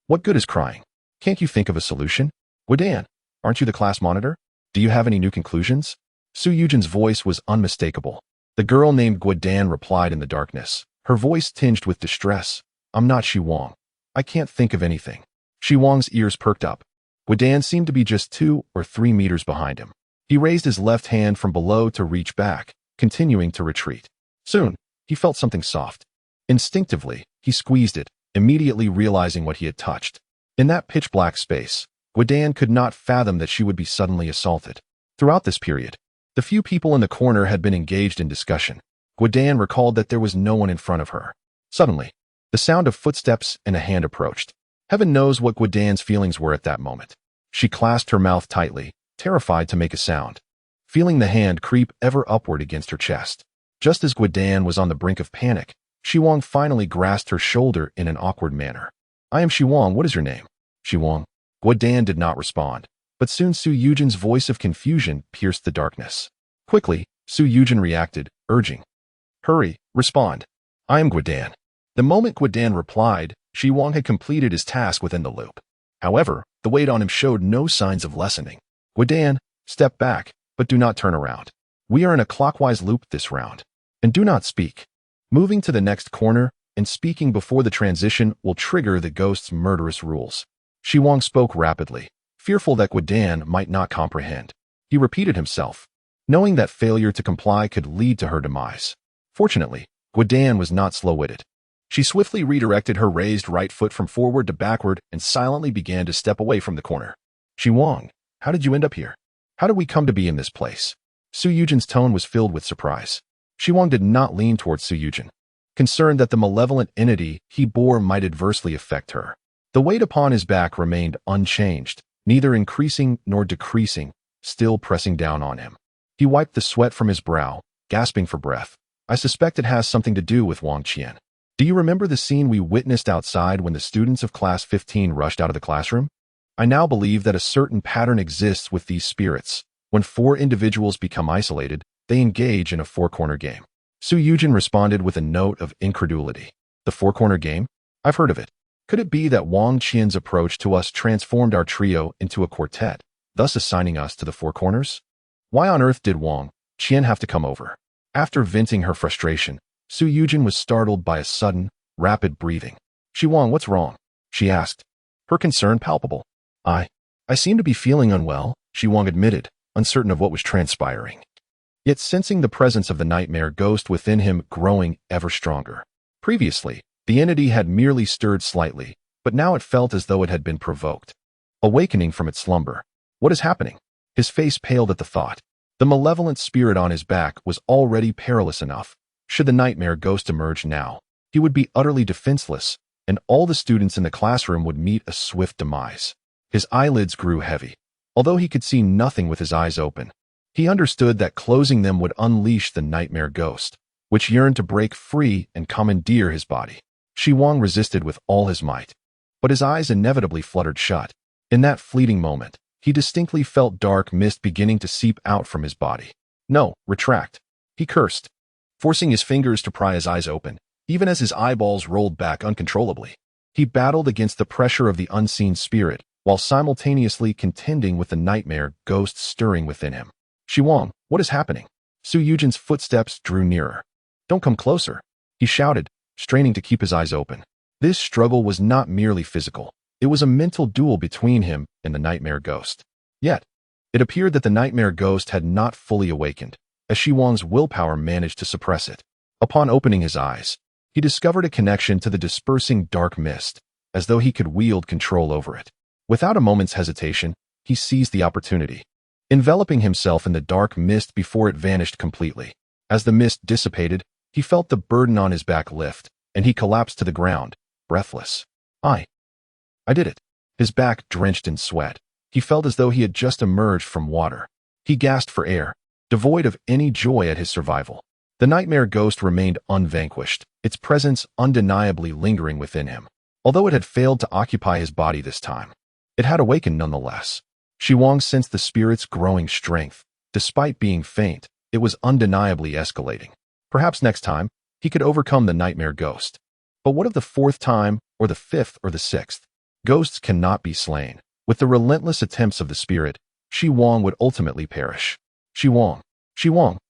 What good is crying? Can't you think of a solution? Guidan, aren't you the class monitor? Do you have any new conclusions? Su Yujin's voice was unmistakable. The girl named Guidan replied in the darkness, her voice tinged with distress. I'm not Xi Wang. I can't think of anything. Xi Wang's ears perked up. Guidan seemed to be just 2 or 3 meters behind him. He raised his left hand from below to reach back, continuing to retreat. Soon, he felt something soft. Instinctively, he squeezed it, immediately realizing what he had touched. In that pitch-black space, Guidan could not fathom that she would be suddenly assaulted. Throughout this period, the few people in the corner had been engaged in discussion. Guidan recalled that there was no one in front of her. Suddenly, the sound of footsteps and a hand approached. Heaven knows what Guidan's feelings were at that moment. She clasped her mouth tightly, terrified to make a sound, feeling the hand creep ever upward against her chest. Just as Guidan was on the brink of panic, Xi Wang finally grasped her shoulder in an awkward manner. I am Xi Wang, what is your name? Xi Wang. Guidan did not respond, but soon Su Yujin's voice of confusion pierced the darkness. Quickly, Su Yujin reacted, urging, hurry, respond. I am Guidan. The moment Guidan replied, Xi Wang had completed his task within the loop. However, the weight on him showed no signs of lessening. Guidan, step back, but do not turn around. We are in a clockwise loop this round. And do not speak. Moving to the next corner and speaking before the transition will trigger the ghost's murderous rules. Xi Wang spoke rapidly, fearful that Guidan might not comprehend. He repeated himself, knowing that failure to comply could lead to her demise. Fortunately, Guidan was not slow-witted. She swiftly redirected her raised right foot from forward to backward and silently began to step away from the corner. Xi Wang, how did you end up here? How did we come to be in this place? Su Yujin's tone was filled with surprise. Xi Wang did not lean towards Su Yujin, concerned that the malevolent entity he bore might adversely affect her. The weight upon his back remained unchanged, neither increasing nor decreasing, still pressing down on him. He wiped the sweat from his brow, gasping for breath. I suspect it has something to do with Wang Qian. Do you remember the scene we witnessed outside when the students of class 15 rushed out of the classroom? I now believe that a certain pattern exists with these spirits. When 4 individuals become isolated, they engage in a 4-corner game. Su Yujin responded with a note of incredulity. The 4-corner game? I've heard of it. Could it be that Wang Qian's approach to us transformed our trio into a quartet, thus assigning us to the 4 corners? Why on earth did Wang Qian have to come over? After venting her frustration, Su Yujin was startled by a sudden, rapid breathing. Xi Wang, what's wrong? She asked, her concern palpable. I seem to be feeling unwell, Xi Wang admitted, uncertain of what was transpiring. Yet sensing the presence of the nightmare ghost within him growing ever stronger. Previously, the entity had merely stirred slightly, but now it felt as though it had been provoked. Awakening from its slumber. What is happening? His face paled at the thought. The malevolent spirit on his back was already perilous enough. Should the nightmare ghost emerge now, he would be utterly defenseless, and all the students in the classroom would meet a swift demise. His eyelids grew heavy. Although he could see nothing with his eyes open, he understood that closing them would unleash the nightmare ghost, which yearned to break free and commandeer his body. Xi Wang resisted with all his might, but his eyes inevitably fluttered shut. In that fleeting moment, he distinctly felt dark mist beginning to seep out from his body. No, retract. He cursed, forcing his fingers to pry his eyes open, even as his eyeballs rolled back uncontrollably. He battled against the pressure of the unseen spirit, while simultaneously contending with the nightmare ghost stirring within him. Xi Wang, what is happening? Su Yujin's footsteps drew nearer. Don't come closer, he shouted, straining to keep his eyes open. This struggle was not merely physical. It was a mental duel between him and the nightmare ghost. Yet, it appeared that the nightmare ghost had not fully awakened, as Xi Wang's willpower managed to suppress it. Upon opening his eyes, he discovered a connection to the dispersing dark mist, as though he could wield control over it. Without a moment's hesitation, he seized the opportunity, enveloping himself in the dark mist before it vanished completely. As the mist dissipated, he felt the burden on his back lift, and he collapsed to the ground, breathless. I I did it. His back drenched in sweat. He felt as though he had just emerged from water. He gasped for air, devoid of any joy at his survival. The nightmare ghost remained unvanquished, its presence undeniably lingering within him. Although it had failed to occupy his body this time, it had awakened nonetheless. Xi Wang sensed the spirit's growing strength. Despite being faint, it was undeniably escalating. Perhaps next time, he could overcome the nightmare ghost. But what of the fourth time, or the fifth, or the sixth? Ghosts cannot be slain. With the relentless attempts of the spirit, Xi Wang would ultimately perish. Xi Wang,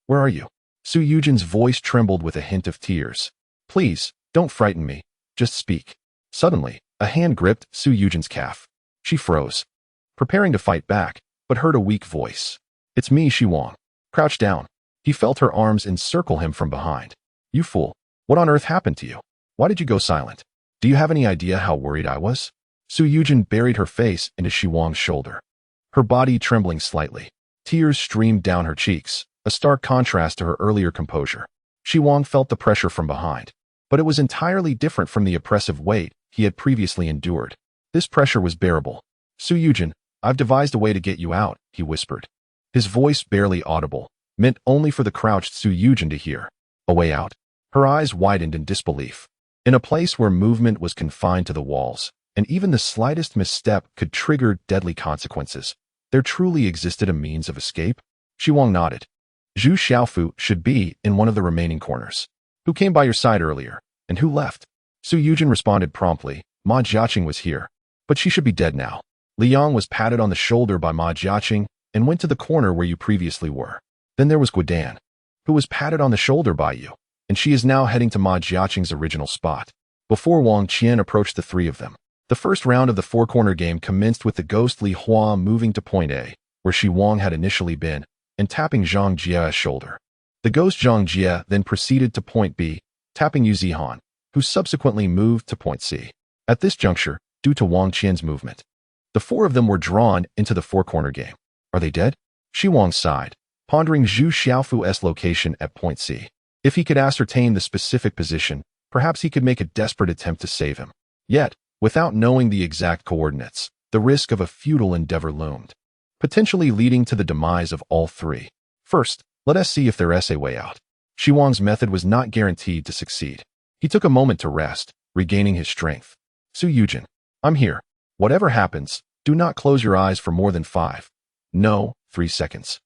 where are you? Su Yujin's voice trembled with a hint of tears. Please, don't frighten me. Just speak. Suddenly, a hand gripped Su Yujin's calf. She froze, preparing to fight back, but heard a weak voice. It's me, Xi Wang. Crouch down. He felt her arms encircle him from behind. You fool. What on earth happened to you? Why did you go silent? Do you have any idea how worried I was? Su Yujin buried her face into Xi Wang's shoulder, her body trembling slightly. Tears streamed down her cheeks, a stark contrast to her earlier composure. Xi Wang felt the pressure from behind, but it was entirely different from the oppressive weight he had previously endured. This pressure was bearable. Su Yujin, I've devised a way to get you out, he whispered. His voice barely audible, meant only for the crouched Su Yujin to hear. A way out? Her eyes widened in disbelief. In a place where movement was confined to the walls, and even the slightest misstep could trigger deadly consequences, there truly existed a means of escape? Xi Wang nodded. Zhu Xiaofu should be in one of the remaining corners. Who came by your side earlier, and who left? Su Yujin responded promptly. Ma Jiaqing was here, but she should be dead now. Liang was patted on the shoulder by Ma Jiaqing and went to the corner where you previously were. Then there was Guidan, who was patted on the shoulder by you, and she is now heading to Ma Jiaqing's original spot. Before Wang Qian approached the three of them, the first round of the four-corner game commenced with the ghostly Hua moving to point A, where Xi Wang had initially been, and tapping Zhang Jie's shoulder. The ghost Zhang Jie then proceeded to point B, tapping Yu Zihan, who subsequently moved to point C. At this juncture, due to Wang Qian's movement, the four of them were drawn into the four-corner game. Are they dead? Xi Wang sighed, pondering Zhu Xiaofu's location at point C. If he could ascertain the specific position, perhaps he could make a desperate attempt to save him. Yet, without knowing the exact coordinates, the risk of a futile endeavor loomed, potentially leading to the demise of all three. First, let us see if there is a way out. Xi Wang's method was not guaranteed to succeed. He took a moment to rest, regaining his strength. Su Yujin, I'm here. Whatever happens, do not close your eyes for more than 5. No, 3 seconds.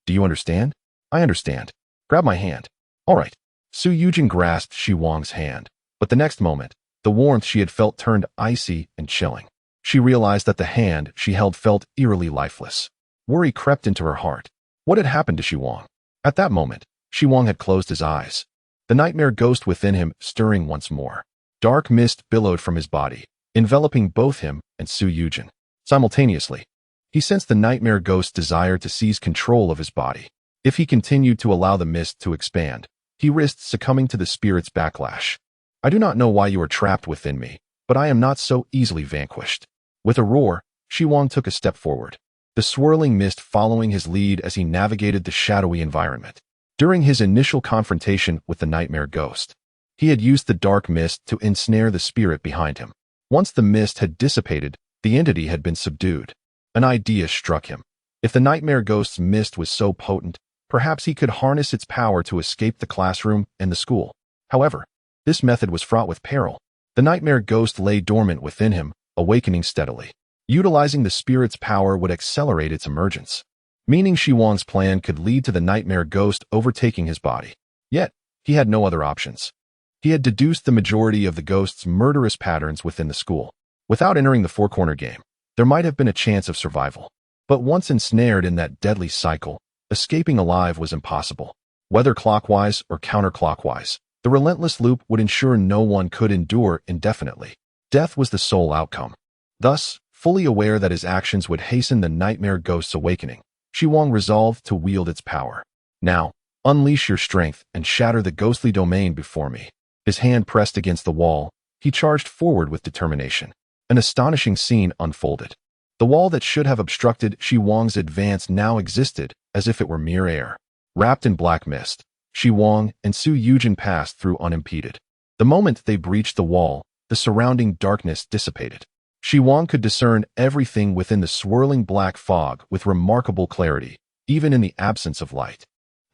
Do you understand? I understand. Grab my hand. All right. Su Yujin grasped Xi Wang's hand, but the next moment, the warmth she had felt turned icy and chilling. She realized that the hand she held felt eerily lifeless. Worry crept into her heart. What had happened to Xi Wang? At that moment, Xi Wang had closed his eyes, the nightmare ghost within him stirring once more. Dark mist billowed from his body, enveloping both him and Su Yujin. Simultaneously, he sensed the nightmare ghost's desire to seize control of his body. If he continued to allow the mist to expand, he risked succumbing to the spirit's backlash. I do not know why you are trapped within me, but I am not so easily vanquished. With a roar, Xi Wang took a step forward, the swirling mist following his lead as he navigated the shadowy environment. During his initial confrontation with the nightmare ghost, he had used the dark mist to ensnare the spirit behind him. Once the mist had dissipated, the entity had been subdued. An idea struck him. If the nightmare ghost's mist was so potent, perhaps he could harness its power to escape the classroom and the school. However, this method was fraught with peril. The nightmare ghost lay dormant within him, awakening steadily. Utilizing the spirit's power would accelerate its emergence, meaning Xi Wang's plan could lead to the nightmare ghost overtaking his body. Yet, he had no other options. He had deduced the majority of the ghost's murderous patterns within the school. Without entering the four-corner game, there might have been a chance of survival. But once ensnared in that deadly cycle, escaping alive was impossible. Whether clockwise or counterclockwise, the relentless loop would ensure no one could endure indefinitely. Death was the sole outcome. Thus, fully aware that his actions would hasten the nightmare ghost's awakening, Xi Wang resolved to wield its power. Now, unleash your strength and shatter the ghostly domain before me. His hand pressed against the wall, he charged forward with determination. An astonishing scene unfolded. The wall that should have obstructed Xi Wang's advance now existed as if it were mere air. Wrapped in black mist, Xi Wang and Su Yujin passed through unimpeded. The moment they breached the wall, the surrounding darkness dissipated. Xi Wang could discern everything within the swirling black fog with remarkable clarity, even in the absence of light.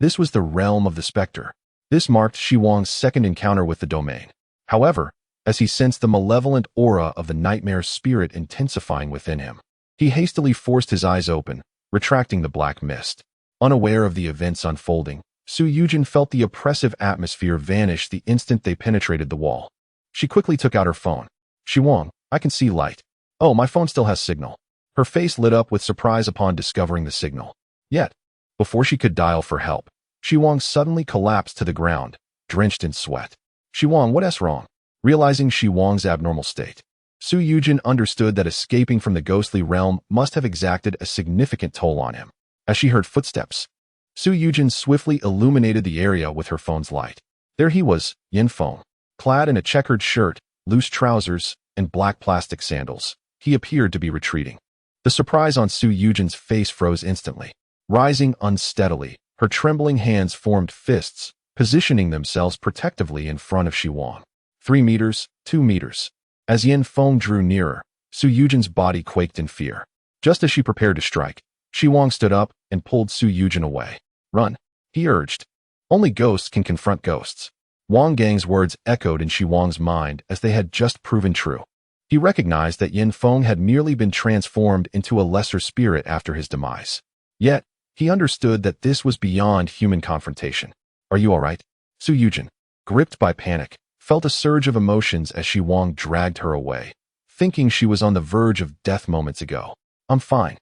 This was the realm of the specter. This marked Xi Wang's second encounter with the domain. However, as he sensed the malevolent aura of the nightmare spirit intensifying within him, he hastily forced his eyes open, retracting the black mist. Unaware of the events unfolding, Su Yujin felt the oppressive atmosphere vanish the instant they penetrated the wall. She quickly took out her phone. "Xi Wang, I can see light. Oh, my phone still has signal." Her face lit up with surprise upon discovering the signal. Yet, before she could dial for help, Xi Wang suddenly collapsed to the ground, drenched in sweat. "Xi Wang, what's wrong?" Realizing Xi Wang's abnormal state, Su Yujin understood that escaping from the ghostly realm must have exacted a significant toll on him. As she heard footsteps, Su Yujin swiftly illuminated the area with her phone's light. There he was, Yin Feng, clad in a checkered shirt, loose trousers, and black plastic sandals. He appeared to be retreating. The surprise on Su Yujin's face froze instantly. Rising unsteadily, her trembling hands formed fists, positioning themselves protectively in front of Xi Wang. 3 meters, 2 meters. As Yin Feng drew nearer, Su Yujin's body quaked in fear. Just as she prepared to strike, Xi Wang stood up and pulled Su Yujin away. "Run," he urged. Only ghosts can confront ghosts. Wang Gang's words echoed in Xi Wang's mind as they had just proven true. He recognized that Yin Feng had merely been transformed into a lesser spirit after his demise. Yet, he understood that this was beyond human confrontation. "Are you all right?" Su Yujin, gripped by panic, felt a surge of emotions as Xi Wang dragged her away, thinking she was on the verge of death moments ago. "I'm fine."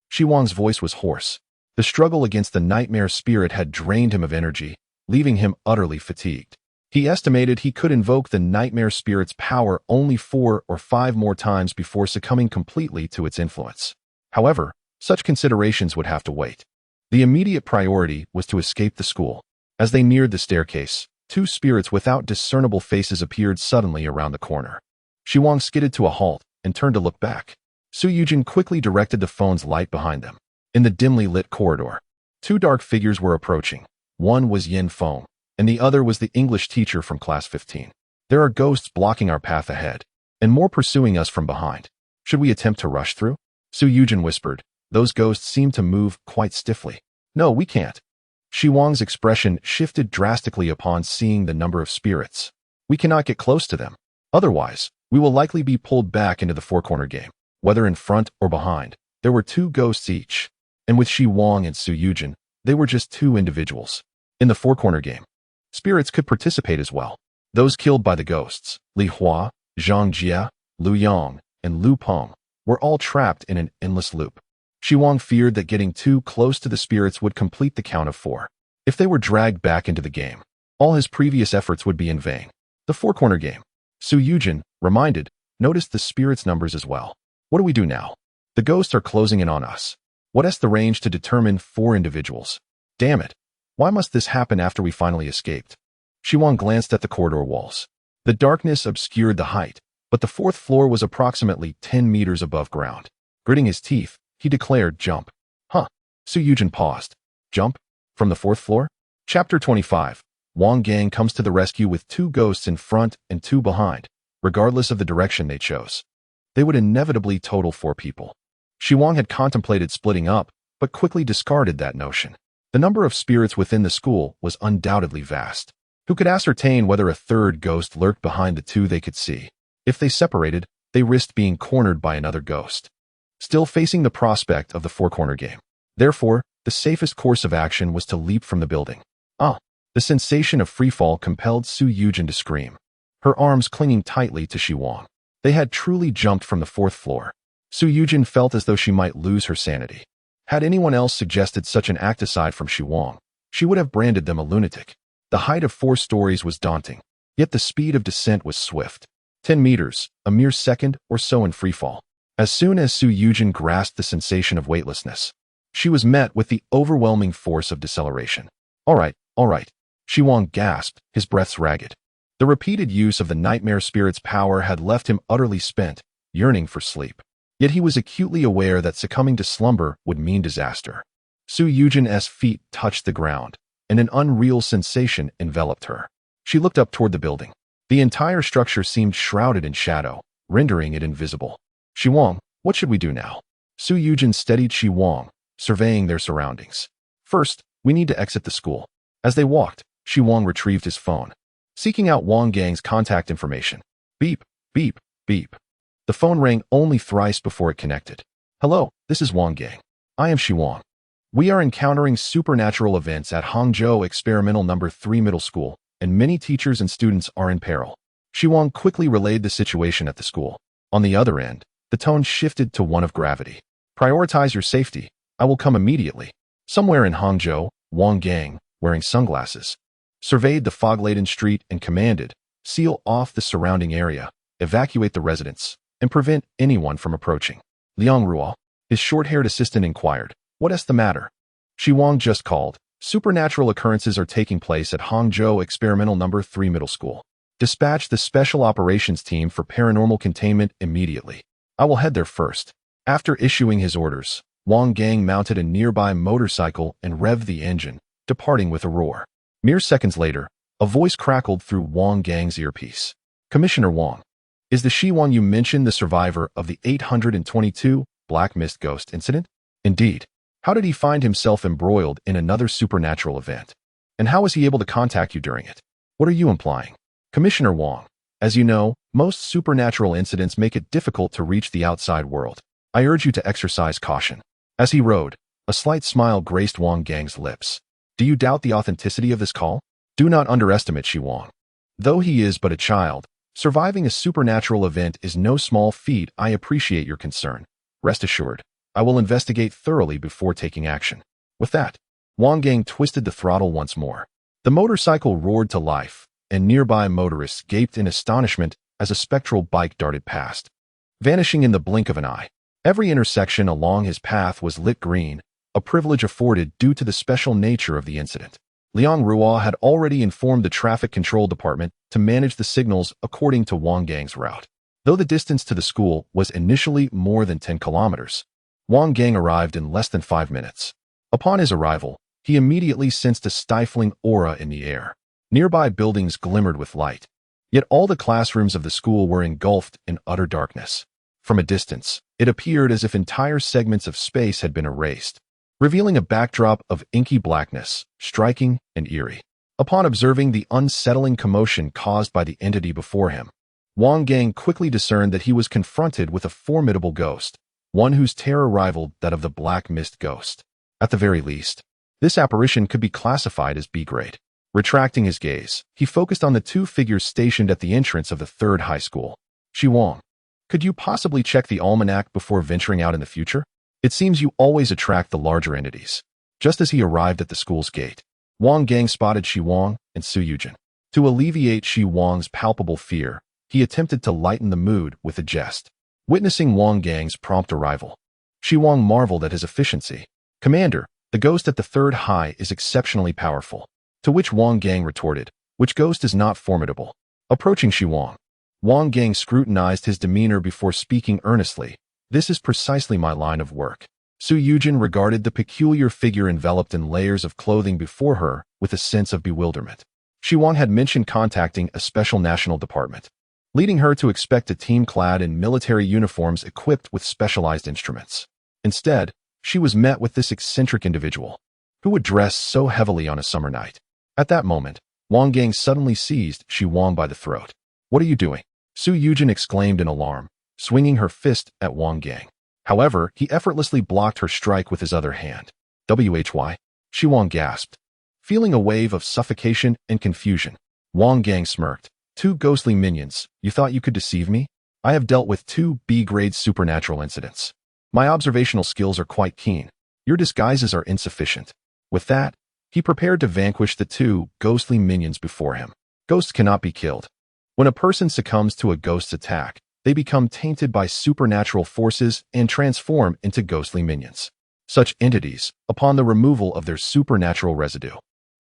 Xi Wang's voice was hoarse. The struggle against the nightmare spirit had drained him of energy, leaving him utterly fatigued. He estimated he could invoke the nightmare spirit's power only 4 or 5 more times before succumbing completely to its influence. However, such considerations would have to wait. The immediate priority was to escape the school. As they neared the staircase, 2 spirits without discernible faces appeared suddenly around the corner. Xi Wang skidded to a halt and turned to look back. Su Yujin quickly directed the phone's light behind them. In the dimly lit corridor, 2 dark figures were approaching. One was Yin Feng, and the other was the English teacher from class 15. "There are ghosts blocking our path ahead, and more pursuing us from behind. Should we attempt to rush through?" Su Yujin whispered. "Those ghosts seem to move quite stiffly." "No, we can't." Xi Wang's expression shifted drastically upon seeing the number of spirits. "We cannot get close to them. Otherwise, we will likely be pulled back into the four-corner game." Whether in front or behind, there were 2 ghosts each. And with Xi Wang and Su Yujin, they were just 2 individuals. In the four-corner game, spirits could participate as well. Those killed by the ghosts, Li Hua, Zhang Jia, Lu Yang, and Lu Peng, were all trapped in an endless loop. Xi Wang feared that getting too close to the spirits would complete the count of 4. If they were dragged back into the game, all his previous efforts would be in vain. The four-corner game. Su Yujin, reminded, noticed the spirits' numbers as well. "What do we do now? The ghosts are closing in on us. What's the range to determine 4 individuals? Damn it. Why must this happen after we finally escaped?" Xi Wang glanced at the corridor walls. The darkness obscured the height, but the 4th floor was approximately 10 meters above ground. Gritting his teeth, he declared, "Jump." "Huh." Su Yujin paused. "Jump? From the 4th floor?" Chapter 25. Wang Gang comes to the rescue with 2 ghosts in front and 2 behind. Regardless of the direction they chose, they would inevitably total 4 people. Xi Wang had contemplated splitting up, but quickly discarded that notion. The number of spirits within the school was undoubtedly vast. Who could ascertain whether a 3rd ghost lurked behind the 2 they could see? If they separated, they risked being cornered by another ghost, still facing the prospect of the four-corner game. Therefore, the safest course of action was to leap from the building. Ah! The sensation of freefall compelled Su Yujin to scream, her arms clinging tightly to Xi Wang. They had truly jumped from the 4th floor. Su Yujin felt as though she might lose her sanity. Had anyone else suggested such an act aside from Xi Wang, she would have branded them a lunatic. The height of 4 stories was daunting, yet the speed of descent was swift. 10 meters, a mere second or so in freefall. As soon as Su Yujin grasped the sensation of weightlessness, she was met with the overwhelming force of deceleration. All right. Xi Wang gasped, his breaths ragged. The repeated use of the nightmare spirit's power had left him utterly spent, yearning for sleep. Yet he was acutely aware that succumbing to slumber would mean disaster. Su Yujin's feet touched the ground, and an unreal sensation enveloped her. She looked up toward the building. The entire structure seemed shrouded in shadow, rendering it invisible. Xi Wang, what should we do now? Su Yujin steadied Xi Wang, surveying their surroundings. First, we need to exit the school. As they walked, Xi Wang retrieved his phone, seeking out Wang Gang's contact information. Beep, beep, beep. The phone rang only thrice before it connected. Hello, this is Wang Gang. I am Xi Wang. We are encountering supernatural events at Hangzhou Experimental No. 3 Middle School, and many teachers and students are in peril. Xi Wang quickly relayed the situation at the school. On the other end, the tone shifted to one of gravity. Prioritize your safety. I will come immediately. Somewhere in Hangzhou, Wang Gang, wearing sunglasses, surveyed the fog-laden street and commanded, seal off the surrounding area, evacuate the residents, and prevent anyone from approaching. Liang Ruo, his short-haired assistant, inquired, "What's the matter?" Xi Wang just called. Supernatural occurrences are taking place at Hangzhou Experimental No. 3 Middle School. Dispatch the Special Operations Team for paranormal containment immediately. I will head there first. After issuing his orders, Wang Gang mounted a nearby motorcycle and revved the engine, departing with a roar. Mere seconds later, a voice crackled through Wang Gang's earpiece. Commissioner Wang, is the Xi Wang you mentioned the survivor of the 822 Black Mist Ghost incident? Indeed. How did he find himself embroiled in another supernatural event? And how was he able to contact you during it? What are you implying? Commissioner Wang, as you know, most supernatural incidents make it difficult to reach the outside world. I urge you to exercise caution. As he rode, a slight smile graced Wang Gang's lips. Do you doubt the authenticity of this call? Do not underestimate Xi Wang. Though he is but a child, surviving a supernatural event is no small feat. I appreciate your concern. Rest assured, I will investigate thoroughly before taking action. With that, Wang Gang twisted the throttle once more. The motorcycle roared to life, and nearby motorists gaped in astonishment as a spectral bike darted past, vanishing in the blink of an eye. Every intersection along his path was lit green, a privilege afforded due to the special nature of the incident. Liang Ruo had already informed the Traffic Control Department to manage the signals according to Wang Gang's route. Though the distance to the school was initially more than 10 kilometers, Wang Gang arrived in less than 5 minutes. Upon his arrival, he immediately sensed a stifling aura in the air. Nearby buildings glimmered with light, yet all the classrooms of the school were engulfed in utter darkness. From a distance, it appeared as if entire segments of space had been erased, revealing a backdrop of inky blackness, striking and eerie. Upon observing the unsettling commotion caused by the entity before him, Wang Gang quickly discerned that he was confronted with a formidable ghost, one whose terror rivaled that of the Black Mist Ghost. At the very least, this apparition could be classified as B-grade. Retracting his gaze, he focused on the two figures stationed at the entrance of the third high school. Xi Wang, could you possibly check the almanac before venturing out in the future? It seems you always attract the larger entities. Just as he arrived at the school's gate, Wang Gang spotted Xi Wang and Su Yujin. To alleviate Xi Wang's palpable fear, he attempted to lighten the mood with a jest. Witnessing Wang Gang's prompt arrival, Xi Wang marveled at his efficiency. Commander, the ghost at the third high is exceptionally powerful. To which Wang Gang retorted, which ghost is not formidable? Approaching Xi Wang, Wang Gang scrutinized his demeanor before speaking earnestly. This is precisely my line of work. Su Yujin regarded the peculiar figure enveloped in layers of clothing before her with a sense of bewilderment. Xi Wang had mentioned contacting a special national department, leading her to expect a team clad in military uniforms equipped with specialized instruments. Instead, she was met with this eccentric individual, who would dress so heavily on a summer night. At that moment, Wang Gang suddenly seized Xi Wang by the throat. What are you doing? Su Yujin exclaimed in alarm, swinging her fist at Wang Gang. However, he effortlessly blocked her strike with his other hand. Why? Xi Wang gasped, feeling a wave of suffocation and confusion. Wang Gang smirked. Two ghostly minions, you thought you could deceive me? I have dealt with 2 B-grade supernatural incidents. My observational skills are quite keen. Your disguises are insufficient. With that, he prepared to vanquish the 2 ghostly minions before him. Ghosts cannot be killed. When a person succumbs to a ghost's attack, they become tainted by supernatural forces and transform into ghostly minions. Such entities, upon the removal of their supernatural residue,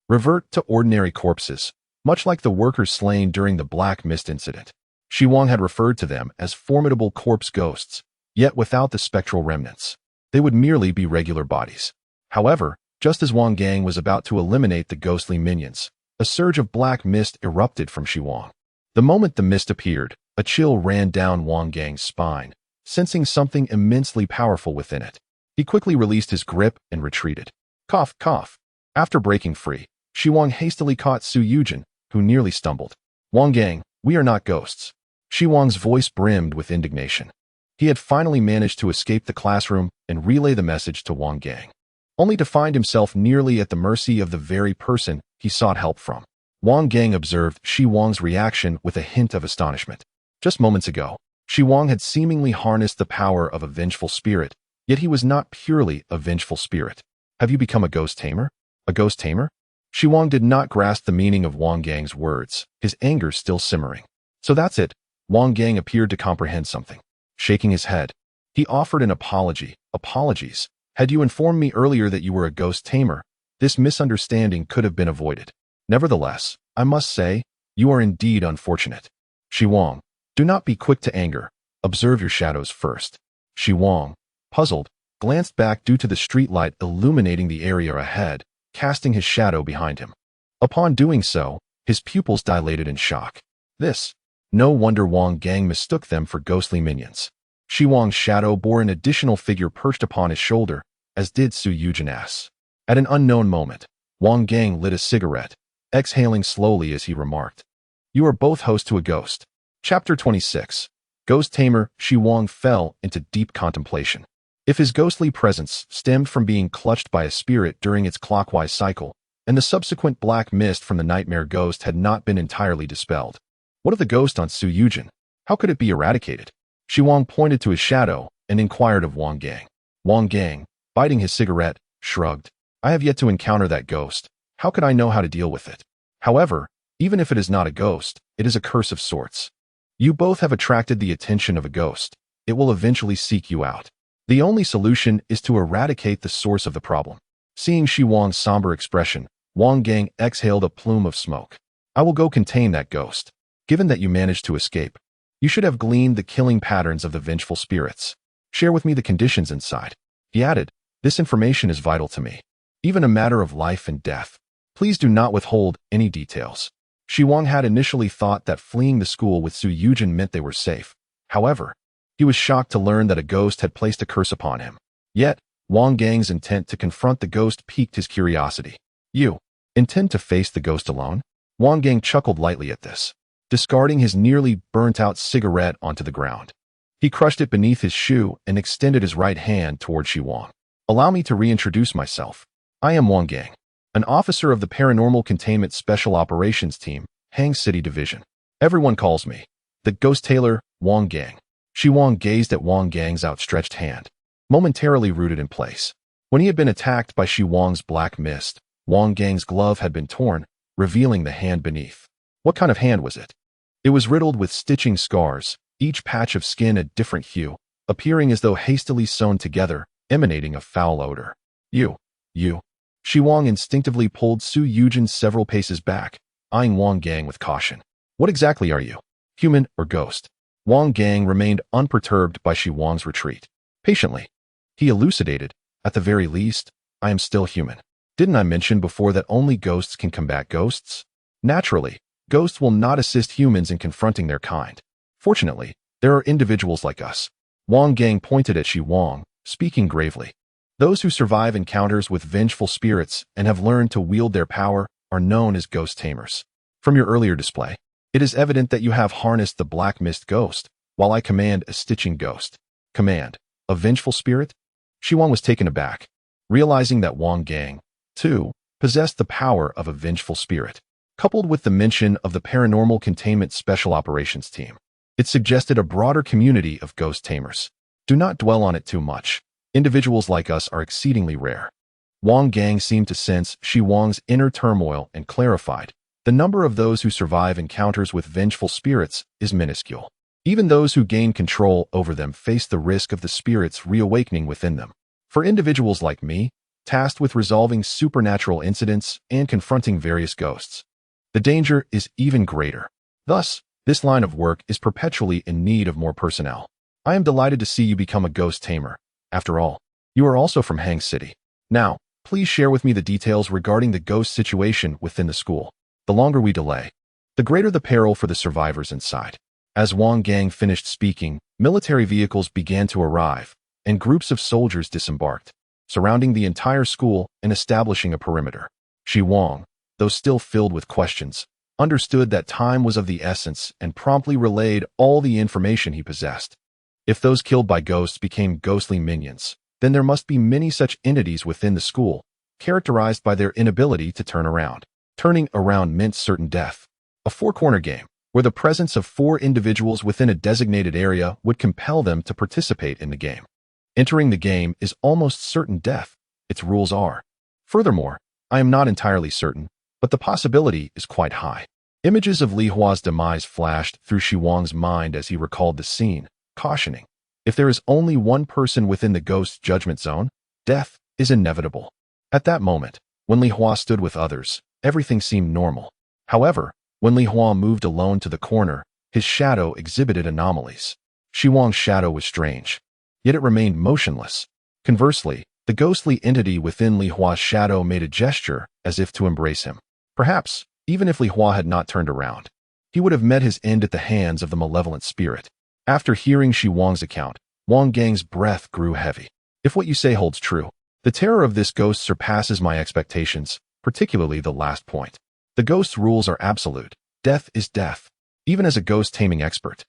revert to ordinary corpses, much like the workers slain during the Black Mist incident. Xi Wang had referred to them as formidable corpse ghosts, yet without the spectral remnants. They would merely be regular bodies. However, just as Wang Gang was about to eliminate the ghostly minions, a surge of black mist erupted from Xi Wang. The moment the mist appeared, a chill ran down Wang Gang's spine, sensing something immensely powerful within it. He quickly released his grip and retreated. Cough, cough. After breaking free, Xi Wang hastily caught Su Yujin, who nearly stumbled. Wang Gang, we are not ghosts. Xi Wang's voice brimmed with indignation. He had finally managed to escape the classroom and relay the message to Wang Gang, only to find himself nearly at the mercy of the very person he sought help from. Wang Gang observed Xi Wang's reaction with a hint of astonishment. Just moments ago, Xi Wang had seemingly harnessed the power of a vengeful spirit, yet he was not purely a vengeful spirit. Have you become a ghost tamer? A ghost tamer? Xi Wang did not grasp the meaning of Wang Gang's words, his anger still simmering. So that's it. Wang Gang appeared to comprehend something. Shaking his head, he offered an apology. Apologies. Had you informed me earlier that you were a ghost tamer, this misunderstanding could have been avoided. Nevertheless, I must say, you are indeed unfortunate. Xi Wang, do not be quick to anger. Observe your shadows first. Xi Wang, puzzled, glanced back due to the streetlight illuminating the area ahead, casting his shadow behind him. Upon doing so, his pupils dilated in shock. No wonder Wang Gang mistook them for ghostly minions. Xi Wang's shadow bore an additional figure perched upon his shoulder, as did Su Yujin. At an unknown moment, Wang Gang lit a cigarette, exhaling slowly as he remarked, "You are both host to a ghost." Chapter 26. Ghost Tamer. Xi Wang fell into deep contemplation. If his ghostly presence stemmed from being clutched by a spirit during its clockwise cycle, and the subsequent black mist from the nightmare ghost had not been entirely dispelled, what of the ghost on Su Yujin? How could it be eradicated? Xi Wang pointed to his shadow and inquired of Wang Gang. Wang Gang, biting his cigarette, shrugged. I have yet to encounter that ghost. How could I know how to deal with it? However, even if it is not a ghost, it is a curse of sorts. You both have attracted the attention of a ghost. It will eventually seek you out. The only solution is to eradicate the source of the problem. Seeing Xi Wang's somber expression, Wang Gang exhaled a plume of smoke. I will go contain that ghost. Given that you managed to escape, you should have gleaned the killing patterns of the vengeful spirits. Share with me the conditions inside. He added, this information is vital to me. Even a matter of life and death. Please do not withhold any details. Xi Wang had initially thought that fleeing the school with Su Yujin meant they were safe. However, he was shocked to learn that a ghost had placed a curse upon him. Yet, Wang Gang's intent to confront the ghost piqued his curiosity. You intend to face the ghost alone? Wang Gang chuckled lightly at this, discarding his nearly burnt-out cigarette onto the ground. He crushed it beneath his shoe and extended his right hand toward Xi Wang. Allow me to reintroduce myself. I am Wang Gang, an officer of the Paranormal Containment Special Operations Team, Hang City Division. Everyone calls me the Ghost Tailor, Wang Gang. Xi Wang gazed at Wang Gang's outstretched hand, momentarily rooted in place. When he had been attacked by Xi Wang's black mist, Wang Gang's glove had been torn, revealing the hand beneath. What kind of hand was it? It was riddled with stitching scars, each patch of skin a different hue, appearing as though hastily sewn together, emanating a foul odor. You. Xi Wang instinctively pulled Su Yujin several paces back, eyeing Wang Gang with caution. What exactly are you? Human or ghost? Wang Gang remained unperturbed by Xi Wang's retreat. Patiently, he elucidated, at the very least, I am still human. Didn't I mention before that only ghosts can combat ghosts? Naturally, ghosts will not assist humans in confronting their kind. Fortunately, there are individuals like us. Wang Gang pointed at Xi Wang, speaking gravely. Those who survive encounters with vengeful spirits and have learned to wield their power are known as ghost tamers. From your earlier display, it is evident that you have harnessed the black mist ghost, while I command a stitching ghost. Command a vengeful spirit? Xi Wang was taken aback, realizing that Wang Gang, too, possessed the power of a vengeful spirit. Coupled with the mention of the Paranormal Containment Special Operations Team, it suggested a broader community of ghost tamers. Do not dwell on it too much. Individuals like us are exceedingly rare. Wang Gang seemed to sense Xi Wang's inner turmoil and clarified, the number of those who survive encounters with vengeful spirits is minuscule. Even those who gain control over them face the risk of the spirits reawakening within them. For individuals like me, tasked with resolving supernatural incidents and confronting various ghosts, the danger is even greater. Thus, this line of work is perpetually in need of more personnel. I am delighted to see you become a ghost tamer. After all, you are also from Hang City. Now, please share with me the details regarding the ghost situation within the school. The longer we delay, the greater the peril for the survivors inside. As Wang Gang finished speaking, Military vehicles began to arrive, and groups of soldiers disembarked, surrounding the entire school and establishing a perimeter. Xi Wang, though still filled with questions, understood that time was of the essence and promptly relayed all the information he possessed. If those killed by ghosts became ghostly minions, then there must be many such entities within the school, characterized by their inability to turn around. Turning around meant certain death. A four-corner game, where the presence of 4 individuals within a designated area would compel them to participate in the game. Entering the game is almost certain death. Its rules are. Furthermore, I am not entirely certain, but the possibility is quite high. Images of Li Hua's demise flashed through Xi Wang's mind as he recalled the scene, cautioning, if there is only one person within the ghost judgment zone, death is inevitable. At that moment, when Li Hua stood with others, everything seemed normal. However, when Li Hua moved alone to the corner, his shadow exhibited anomalies. Xi Wang's shadow was strange, yet it remained motionless. Conversely, the ghostly entity within Li Hua's shadow made a gesture as if to embrace him. Perhaps, even if Li Hua had not turned around, he would have met his end at the hands of the malevolent spirit. After hearing Xi Wang's account, Wang Gang's breath grew heavy. If what you say holds true, the terror of this ghost surpasses my expectations, particularly the last point. The ghost's rules are absolute. Death is death. Even as a ghost-taming expert,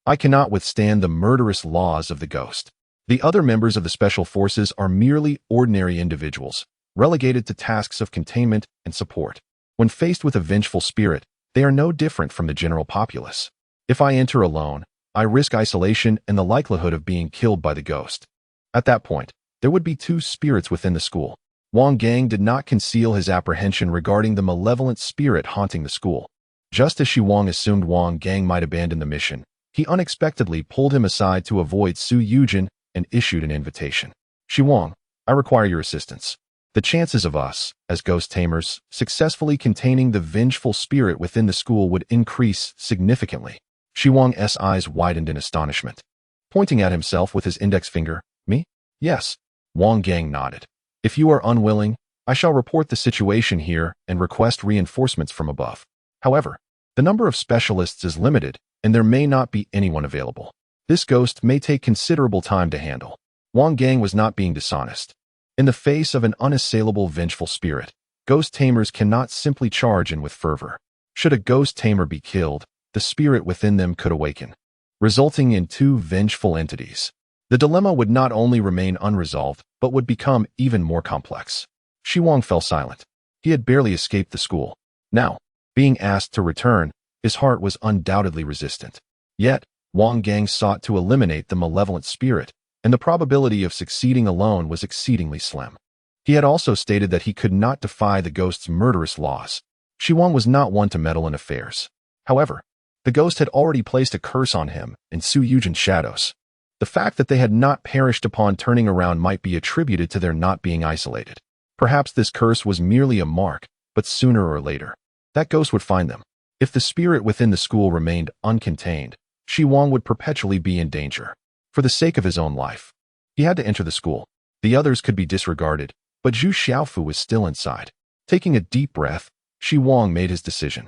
I cannot withstand the murderous laws of the ghost. The other members of the special forces are merely ordinary individuals, relegated to tasks of containment and support. When faced with a vengeful spirit, they are no different from the general populace. If I enter alone, I risk isolation and the likelihood of being killed by the ghost. At that point, there would be 2 spirits within the school. Wang Gang did not conceal his apprehension regarding the malevolent spirit haunting the school. Just as Xi Wang assumed Wang Gang might abandon the mission, he unexpectedly pulled him aside to avoid Su Yujin and issued an invitation. Xi Wang, I require your assistance. The chances of us, as ghost tamers, successfully containing the vengeful spirit within the school would increase significantly. Xi Wang's eyes widened in astonishment. Pointing at himself with his index finger, me? Yes. Wang Gang nodded. If you are unwilling, I shall report the situation here and request reinforcements from above. However, the number of specialists is limited, and there may not be anyone available. This ghost may take considerable time to handle. Wang Gang was not being dishonest. In the face of an unassailable vengeful spirit, ghost tamers cannot simply charge in with fervor. Should a ghost tamer be killed, the spirit within them could awaken, resulting in 2 vengeful entities. The dilemma would not only remain unresolved, but would become even more complex. Xi Wang fell silent. He had barely escaped the school. Now, being asked to return, his heart was undoubtedly resistant. Yet, Wang Gang sought to eliminate the malevolent spirit, and the probability of succeeding alone was exceedingly slim. He had also stated that he could not defy the ghost's murderous laws. Xi Wang was not one to meddle in affairs. However, the ghost had already placed a curse on him and Su Yujin's shadows. The fact that they had not perished upon turning around might be attributed to their not being isolated. Perhaps this curse was merely a mark, but sooner or later, that ghost would find them. If the spirit within the school remained uncontained, Xi Wang would perpetually be in danger. For the sake of his own life, he had to enter the school. The others could be disregarded, but Zhu Xiaofu was still inside. Taking a deep breath, Xi Wang made his decision.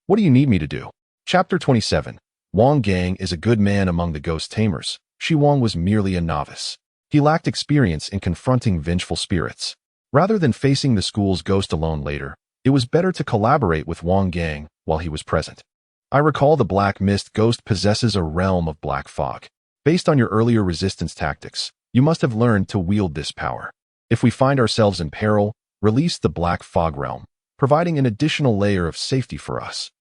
What do you need me to do? Chapter 27. Wang Gang is a good man among the ghost tamers. Xi Wang was merely a novice. He lacked experience in confronting vengeful spirits. Rather than facing the school's ghost alone later, it was better to collaborate with Wang Gang while he was present. I recall the Black Mist ghost possesses a realm of black fog. Based on your earlier resistance tactics, you must have learned to wield this power. If we find ourselves in peril, release the black fog realm, providing an additional layer of safety for us.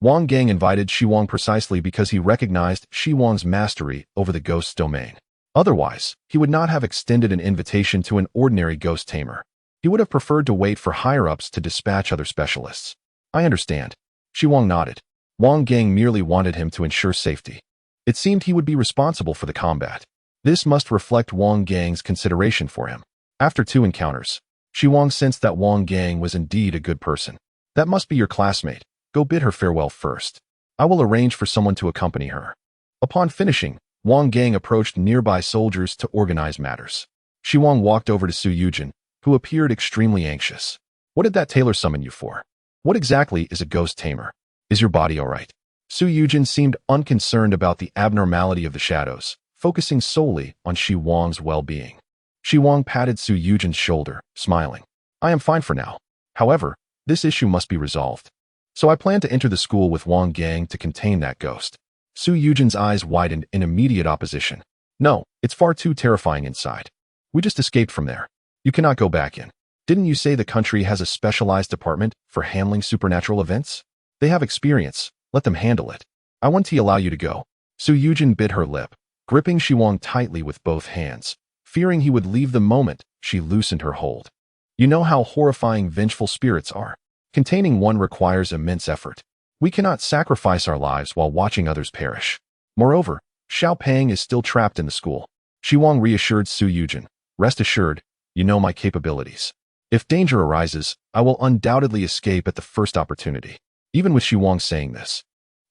Wang Gang invited Xi Wang precisely because he recognized Xi Wang's mastery over the ghost's domain. Otherwise, he would not have extended an invitation to an ordinary ghost tamer. He would have preferred to wait for higher-ups to dispatch other specialists. I understand. Xi Wang nodded. Wang Gang merely wanted him to ensure safety. It seemed he would be responsible for the combat. This must reflect Wang Gang's consideration for him. After 2 encounters, Xi Wang sensed that Wang Gang was indeed a good person. That must be your classmate. Go bid her farewell first. I will arrange for someone to accompany her. Upon finishing, Wang Gang approached nearby soldiers to organize matters. Xi Wang walked over to Su Yujin, who appeared extremely anxious. What did that tailor summon you for? What exactly is a ghost tamer? Is your body all right? Su Yujin seemed unconcerned about the abnormality of the shadows, focusing solely on Xi Wang's well-being. Xi Wang patted Su Yujin's shoulder, smiling. I am fine for now. However, this issue must be resolved. So I plan to enter the school with Wang Gang to contain that ghost. Su Yujin's eyes widened in immediate opposition. No, it's far too terrifying inside. We just escaped from there. You cannot go back in. Didn't you say the country has a specialized department for handling supernatural events? They have experience. Let them handle it. I want to allow you to go. Su Yujin bit her lip, gripping Xi Wang tightly with both hands, fearing he would leave the moment she loosened her hold. You know how horrifying vengeful spirits are. Containing one requires immense effort. We cannot sacrifice our lives while watching others perish. Moreover, Xiao Peng is still trapped in the school. Xi Wang reassured Su Yujin. Rest assured, you know my capabilities. If danger arises, I will undoubtedly escape at the first opportunity. Even with Xi Wang saying this,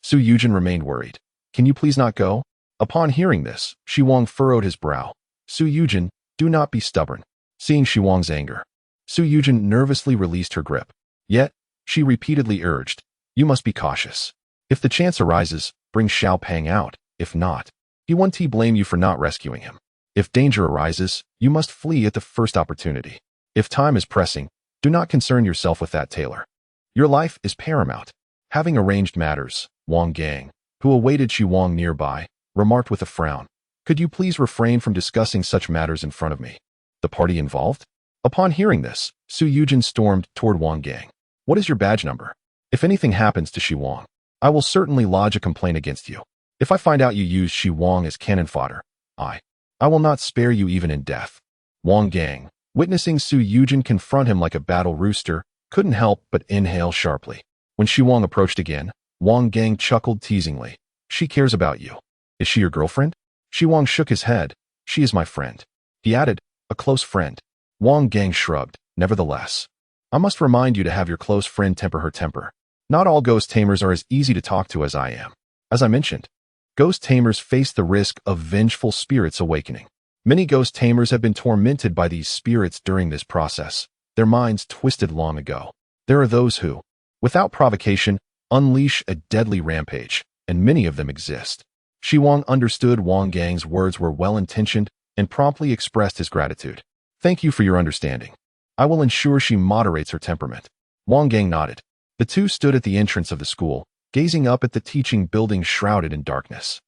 Su Yujin remained worried. Can you please not go? Upon hearing this, Xi Wang furrowed his brow. Su Yujin, do not be stubborn. Seeing Xi Wang's anger, Su Yujin nervously released her grip. Yet, she repeatedly urged, you must be cautious. If the chance arises, bring Xiao Peng out. If not, he won't blame you for not rescuing him. If danger arises, you must flee at the first opportunity. If time is pressing, do not concern yourself with that tailor. Your life is paramount. Having arranged matters, Wang Gang, who awaited Xi Wang nearby, remarked with a frown. Could you please refrain from discussing such matters in front of me? The party involved? Upon hearing this, Su Yujin stormed toward Wang Gang. What is your badge number? If anything happens to Xi Wang, I will certainly lodge a complaint against you. If I find out you used Xi Wang as cannon fodder, I will not spare you even in death. Wang Gang, witnessing Su Yujin confront him like a battle rooster, couldn't help but inhale sharply. When Xi Wang approached again, Wang Gang chuckled teasingly. She cares about you. Is she your girlfriend? Xi Wang shook his head. She is my friend. He added, a close friend. Wang Gang shrugged. Nevertheless, I must remind you to have your close friend temper her temper. Not all ghost tamers are as easy to talk to as I am. As I mentioned, ghost tamers face the risk of vengeful spirits awakening. Many ghost tamers have been tormented by these spirits during this process, their minds twisted long ago. There are those who, without provocation, unleash a deadly rampage, and many of them exist. Xi Wang understood Wang Gang's words were well-intentioned and promptly expressed his gratitude. Thank you for your understanding. I will ensure she moderates her temperament. Wang Gang nodded. The two stood at the entrance of the school, gazing up at the teaching building shrouded in darkness.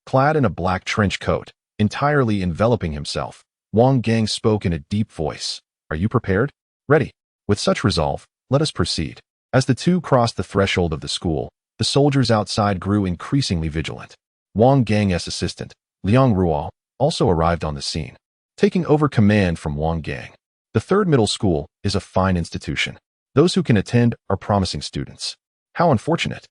Clad in a black trench coat, entirely enveloping himself, Wang Gang spoke in a deep voice. Are you prepared? Ready. With such resolve, let us proceed. As the two crossed the threshold of the school, the soldiers outside grew increasingly vigilant. Wang Gang's assistant, Liang Ruo, also arrived on the scene, taking over command from Wang Gang. The third middle school is a fine institution. Those who can attend are promising students. How unfortunate.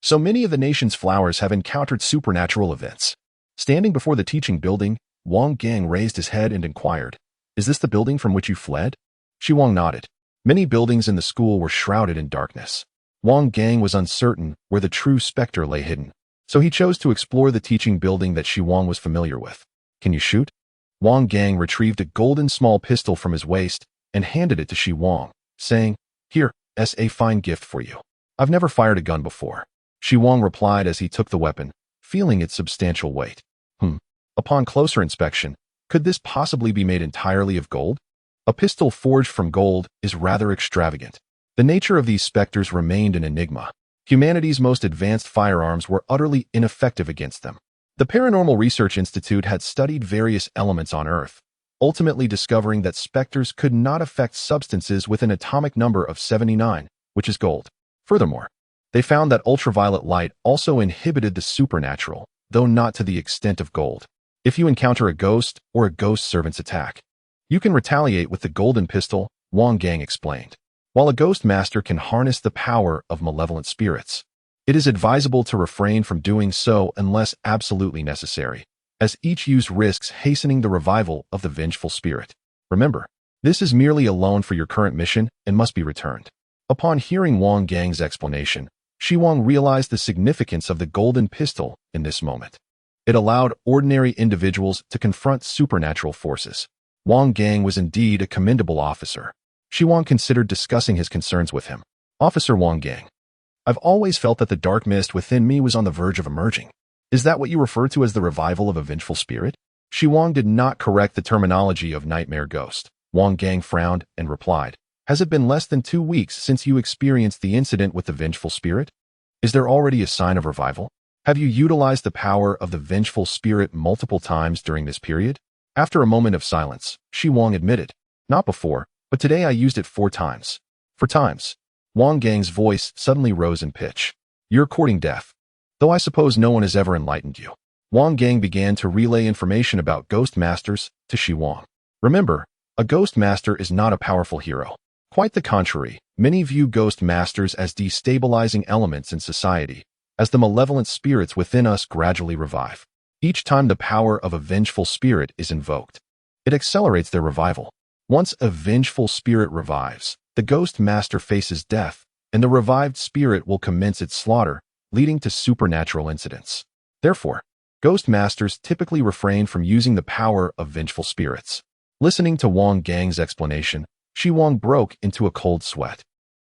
So many of the nation's flowers have encountered supernatural events. Standing before the teaching building, Wang Gang raised his head and inquired, is this the building from which you fled? Xi Wang nodded. Many buildings in the school were shrouded in darkness. Wang Gang was uncertain where the true specter lay hidden, so he chose to explore the teaching building that Xi Wang was familiar with. Can you shoot? Wang Gang retrieved a golden small pistol from his waist and handed it to Xi Wang, saying, Here, as a fine gift for you. I've never fired a gun before. Xi Wang replied as he took the weapon, feeling its substantial weight. Upon closer inspection, could this possibly be made entirely of gold? A pistol forged from gold is rather extravagant. The nature of these specters remained an enigma. Humanity's most advanced firearms were utterly ineffective against them. The Paranormal Research Institute had studied various elements on Earth, ultimately discovering that specters could not affect substances with an atomic number of 79, which is gold. Furthermore, they found that ultraviolet light also inhibited the supernatural, though not to the extent of gold. If you encounter a ghost or a ghost servant's attack, you can retaliate with the golden pistol, Wang Gang explained. While a ghost master can harness the power of malevolent spirits, it is advisable to refrain from doing so unless absolutely necessary, as each use risks hastening the revival of the vengeful spirit. Remember, this is merely a loan for your current mission and must be returned. Upon hearing Wang Gang's explanation, Xi Wang realized the significance of the golden pistol in this moment. It allowed ordinary individuals to confront supernatural forces. Wang Gang was indeed a commendable officer. Xi Wang considered discussing his concerns with him. Officer Wang Gang, I've always felt that the dark mist within me was on the verge of emerging. Is that what you refer to as the revival of a vengeful spirit? Xi Wang did not correct the terminology of nightmare ghost. Wang Gang frowned and replied, "Has it been less than 2 weeks since you experienced the incident with the vengeful spirit? Is there already a sign of revival? Have you utilized the power of the vengeful spirit multiple times during this period?" After a moment of silence, Xi Wang admitted, "Not before, but today I used it 4 times. 4 times." Wang Gang's voice suddenly rose in pitch. "You're courting death. Though I suppose no one has ever enlightened you." Wang Gang began to relay information about ghost masters to Xi Wang. Remember, a ghost master is not a powerful hero. Quite the contrary, many view ghost masters as destabilizing elements in society, as the malevolent spirits within us gradually revive. Each time the power of a vengeful spirit is invoked, it accelerates their revival. Once a vengeful spirit revives, the ghost master faces death, and the revived spirit will commence its slaughter, leading to supernatural incidents. Therefore, ghost masters typically refrain from using the power of vengeful spirits. Listening to Wang Gang's explanation, Xi Wang broke into a cold sweat.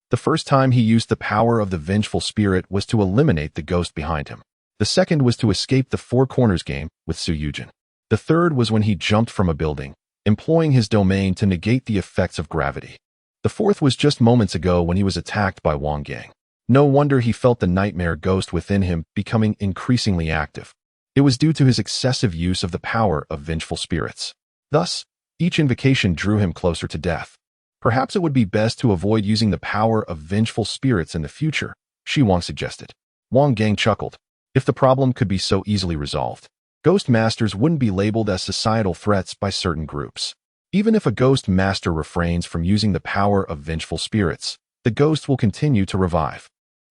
The first time he used the power of the vengeful spirit was to eliminate the ghost behind him. The second was to escape the Four Corners game with Su Yujin. The third was when he jumped from a building, employing his domain to negate the effects of gravity. The fourth was just moments ago when he was attacked by Wang Gang. No wonder he felt the nightmare ghost within him becoming increasingly active. It was due to his excessive use of the power of vengeful spirits. Thus, each invocation drew him closer to death. Perhaps it would be best to avoid using the power of vengeful spirits in the future, Xi Wang suggested. Wang Gang chuckled. If the problem could be so easily resolved, ghost masters wouldn't be labeled as societal threats by certain groups. Even if a ghost master refrains from using the power of vengeful spirits, the ghost will continue to revive.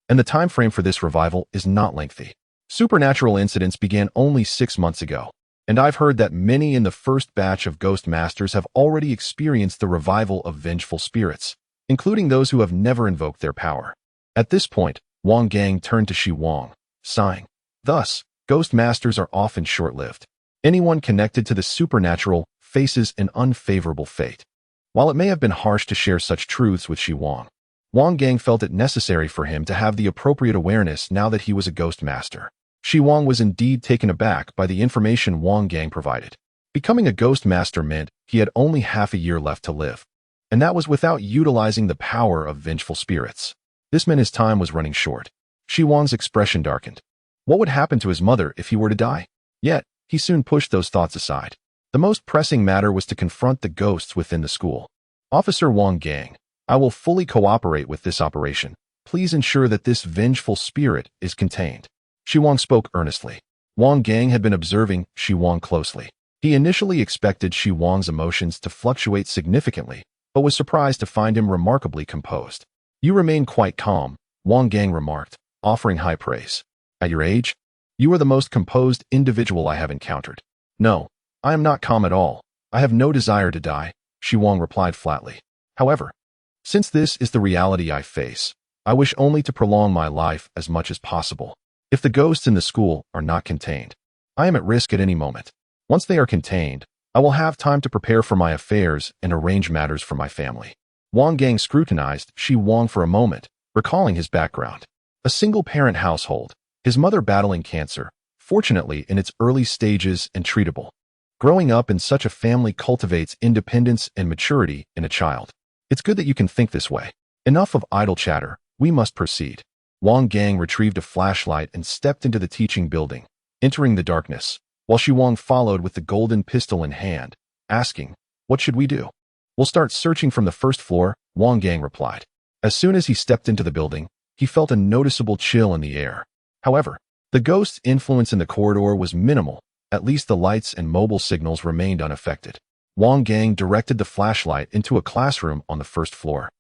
And the time frame for this revival is not lengthy. Supernatural incidents began only 6 months ago, and I've heard that many in the first batch of ghost masters have already experienced the revival of vengeful spirits, including those who have never invoked their power. At this point, Wang Gang turned to Xi Wang, sighing. Thus, ghost masters are often short-lived. Anyone connected to the supernatural faces an unfavorable fate. While it may have been harsh to share such truths with Xi Wang, Wang Gang felt it necessary for him to have the appropriate awareness now that he was a ghost master. Xi Wang was indeed taken aback by the information Wang Gang provided. Becoming a ghost master meant he had only half a year left to live, and that was without utilizing the power of vengeful spirits. This meant his time was running short. Xi Wang's expression darkened. What would happen to his mother if he were to die? Yet, he soon pushed those thoughts aside. The most pressing matter was to confront the ghosts within the school. "Officer Wang Gang, I will fully cooperate with this operation. Please ensure that this vengeful spirit is contained." Xi Wang spoke earnestly. Wang Gang had been observing Xi Wang closely. He initially expected Xi Wang's emotions to fluctuate significantly, but was surprised to find him remarkably composed. "You remain quite calm," Wang Gang remarked, offering high praise. "At your age, you are the most composed individual I have encountered." "No, I am not calm at all. I have no desire to die," Xi Wang replied flatly. "However, since this is the reality I face, I wish only to prolong my life as much as possible. If the ghosts in the school are not contained, I am at risk at any moment. Once they are contained, I will have time to prepare for my affairs and arrange matters for my family." Wang Gang scrutinized Xi Wang for a moment, recalling his background. A single-parent household, his mother battling cancer, fortunately in its early stages and treatable. Growing up in such a family cultivates independence and maturity in a child. It's good that you can think this way. Enough of idle chatter, we must proceed. Wang Gang retrieved a flashlight and stepped into the teaching building, entering the darkness, while Xi Wang followed with the golden pistol in hand, asking, "What should we do?" "We'll start searching from the first floor," Wang Gang replied. As soon as he stepped into the building, he felt a noticeable chill in the air. However, the ghost's influence in the corridor was minimal. At least the lights and mobile signals remained unaffected. Wang Gang directed the flashlight into a classroom on the first floor,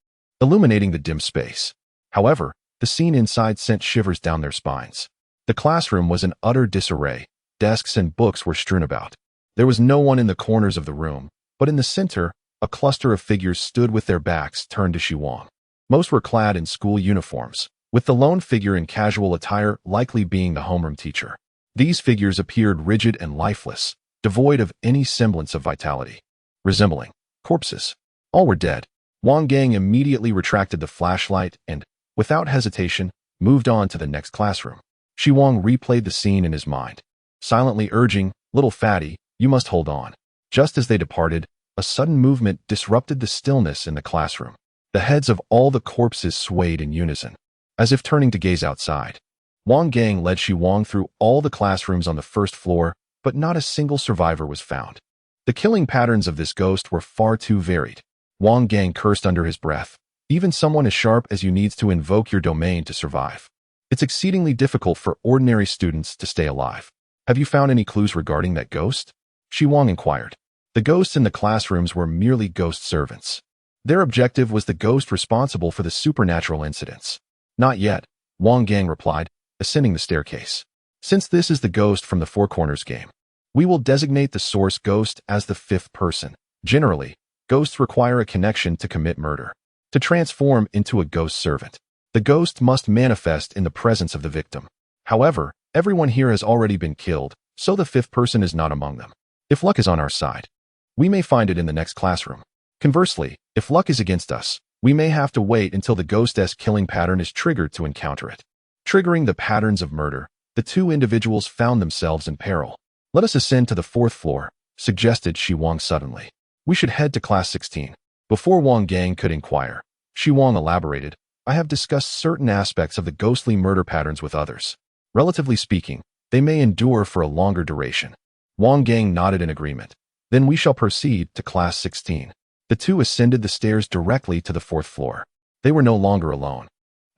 illuminating the dim space. However, the scene inside sent shivers down their spines. The classroom was in utter disarray. Desks and books were strewn about. There was no one in the corners of the room, but in the center, a cluster of figures stood with their backs turned to Xi Wang. Most were clad in school uniforms, with the lone figure in casual attire likely being the homeroom teacher. These figures appeared rigid and lifeless, devoid of any semblance of vitality, resembling corpses. All were dead. Wang Gang immediately retracted the flashlight and, without hesitation, moved on to the next classroom. Xi Wang replayed the scene in his mind, silently urging, "Little fatty, you must hold on." Just as they departed, a sudden movement disrupted the stillness in the classroom. The heads of all the corpses swayed in unison, as if turning to gaze outside. Wang Gang led Xi Wang through all the classrooms on the first floor, but not a single survivor was found. The killing patterns of this ghost were far too varied. Wang Gang cursed under his breath. Even someone as sharp as you needs to invoke your domain to survive. It's exceedingly difficult for ordinary students to stay alive. Have you found any clues regarding that ghost? Xi Wang inquired. The ghosts in the classrooms were merely ghost servants. Their objective was the ghost responsible for the supernatural incidents. Not yet, Wang Gang replied, ascending the staircase. Since this is the ghost from the Four Corners game, we will designate the source ghost as the fifth person. Generally, ghosts require a connection to commit murder. To transform into a ghost servant, the ghost must manifest in the presence of the victim. However, everyone here has already been killed, so the fifth person is not among them. If luck is on our side, we may find it in the next classroom. Conversely, if luck is against us, we may have to wait until the ghost's killing pattern is triggered to encounter it. Triggering the patterns of murder, the two individuals found themselves in peril. Let us ascend to the fourth floor, suggested Xi Wang suddenly. We should head to class 16. Before Wang Gang could inquire, Xi Wang elaborated, I have discussed certain aspects of the ghostly murder patterns with others. Relatively speaking, they may endure for a longer duration. Wang Gang nodded in agreement. Then we shall proceed to class 16. The two ascended the stairs directly to the fourth floor. They were no longer alone.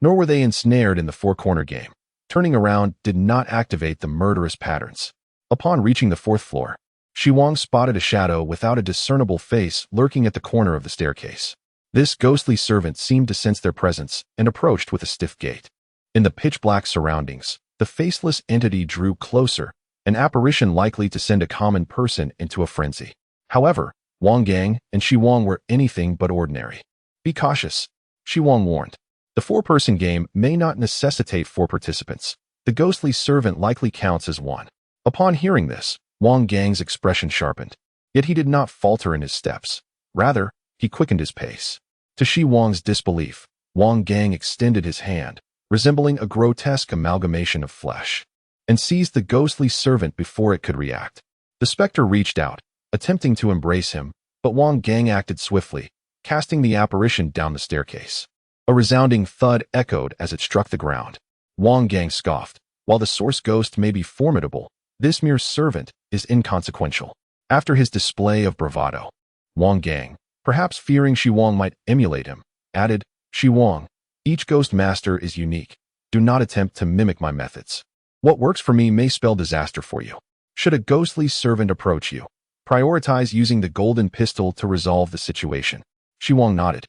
Nor were they ensnared in the four-corner game. Turning around did not activate the murderous patterns. Upon reaching the fourth floor, Xi Wang spotted a shadow without a discernible face lurking at the corner of the staircase. This ghostly servant seemed to sense their presence and approached with a stiff gait. In the pitch-black surroundings, the faceless entity drew closer, an apparition likely to send a common person into a frenzy. However, Wang Gang and Xi Wang were anything but ordinary. Be cautious, Xi Wang warned. The four-person game may not necessitate four participants. The ghostly servant likely counts as one. Upon hearing this, Wang Gang's expression sharpened. Yet he did not falter in his steps. Rather, he quickened his pace. To Xi Wang's disbelief, Wang Gang extended his hand, resembling a grotesque amalgamation of flesh, and seized the ghostly servant before it could react. The specter reached out, attempting to embrace him, but Wang Gang acted swiftly, casting the apparition down the staircase. A resounding thud echoed as it struck the ground. Wang Gang scoffed. While the source ghost may be formidable, this mere servant is inconsequential. After his display of bravado, Wang Gang, perhaps fearing Xi Wang might emulate him, added, Xi Wang, each ghost master is unique. Do not attempt to mimic my methods. What works for me may spell disaster for you. Should a ghostly servant approach you, prioritize using the golden pistol to resolve the situation. Xi Wang nodded.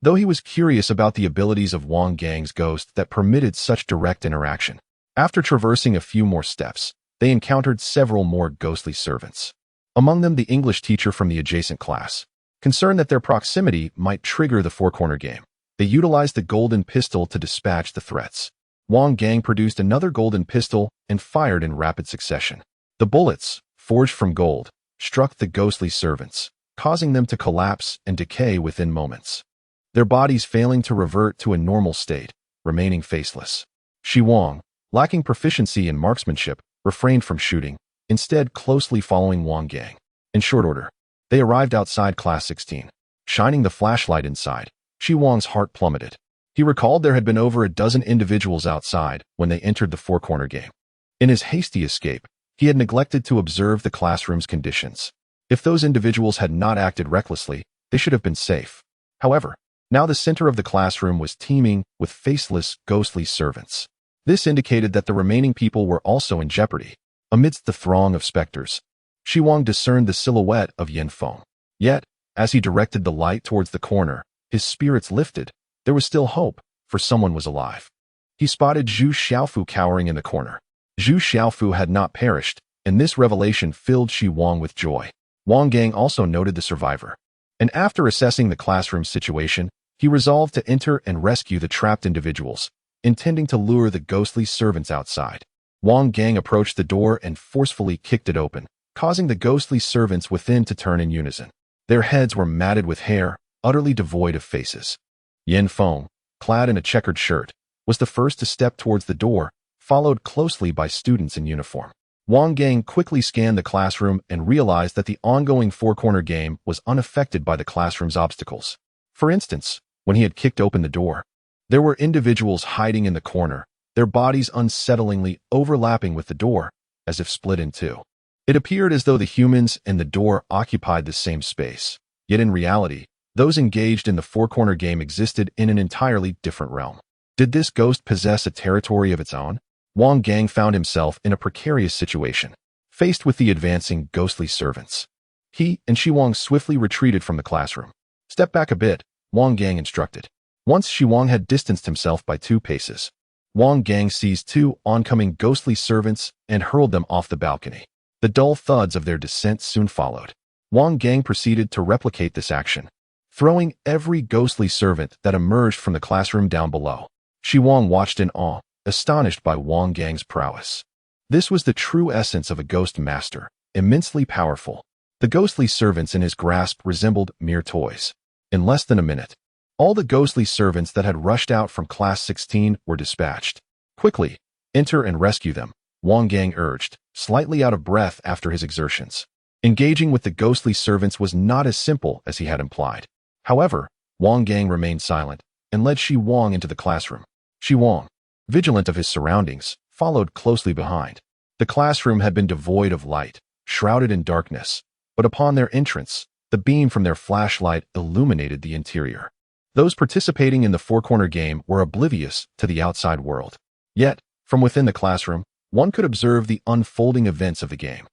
Though he was curious about the abilities of Wang Gang's ghost that permitted such direct interaction. After traversing a few more steps, they encountered several more ghostly servants. Among them the English teacher from the adjacent class. Concerned that their proximity might trigger the four-corner game, they utilized the golden pistol to dispatch the threats. Wang Gang produced another golden pistol and fired in rapid succession. The bullets, forged from gold, struck the ghostly servants, causing them to collapse and decay within moments. Their bodies failing to revert to a normal state, remaining faceless. Xi Wang, lacking proficiency in marksmanship, refrained from shooting, instead closely following Wang Gang. In short order, they arrived outside class 16. Shining the flashlight inside, Xi Wang's heart plummeted. He recalled there had been over a dozen individuals outside when they entered the four-corner game. In his hasty escape, he had neglected to observe the classroom's conditions. If those individuals had not acted recklessly, they should have been safe. However, now the center of the classroom was teeming with faceless, ghostly servants. This indicated that the remaining people were also in jeopardy. Amidst the throng of specters, Xi Wang discerned the silhouette of Yin Feng. Yet, as he directed the light towards the corner, his spirits lifted. There was still hope, for someone was alive. He spotted Zhu Xiaofu cowering in the corner. Zhu Xiaofu had not perished, and this revelation filled Xi Wang with joy. Wang Gang also noted the survivor. And after assessing the classroom situation, he resolved to enter and rescue the trapped individuals, intending to lure the ghostly servants outside. Wang Gang approached the door and forcefully kicked it open, causing the ghostly servants within to turn in unison. Their heads were matted with hair, utterly devoid of faces. Yin Feng, clad in a checkered shirt, was the first to step towards the door, followed closely by students in uniform. Wang Gang quickly scanned the classroom and realized that the ongoing four-corner game was unaffected by the classroom's obstacles. For instance, when he had kicked open the door, there were individuals hiding in the corner, their bodies unsettlingly overlapping with the door, as if split in two. It appeared as though the humans and the door occupied the same space. Yet in reality, those engaged in the four-corner game existed in an entirely different realm. Did this ghost possess a territory of its own? Wang Gang found himself in a precarious situation, faced with the advancing ghostly servants. He and Xi Wang swiftly retreated from the classroom. Step back a bit, Wang Gang instructed. Once Xi Wang had distanced himself by 2 paces, Wang Gang seized 2 oncoming ghostly servants and hurled them off the balcony. The dull thuds of their descent soon followed. Wang Gang proceeded to replicate this action, throwing every ghostly servant that emerged from the classroom down below. Xi Wang watched in awe, astonished by Wang Gang's prowess. This was the true essence of a ghost master, immensely powerful. The ghostly servants in his grasp resembled mere toys. In less than a minute, all the ghostly servants that had rushed out from Class 16 were dispatched. Quickly, enter and rescue them, Wang Gang urged, slightly out of breath after his exertions. Engaging with the ghostly servants was not as simple as he had implied. However, Wang Gang remained silent and led Xi Wang into the classroom. Xi Wang, vigilant of his surroundings, followed closely behind. The classroom had been devoid of light, shrouded in darkness, but upon their entrance, the beam from their flashlight illuminated the interior. Those participating in the four-corner game were oblivious to the outside world. Yet, from within the classroom, one could observe the unfolding events of the game.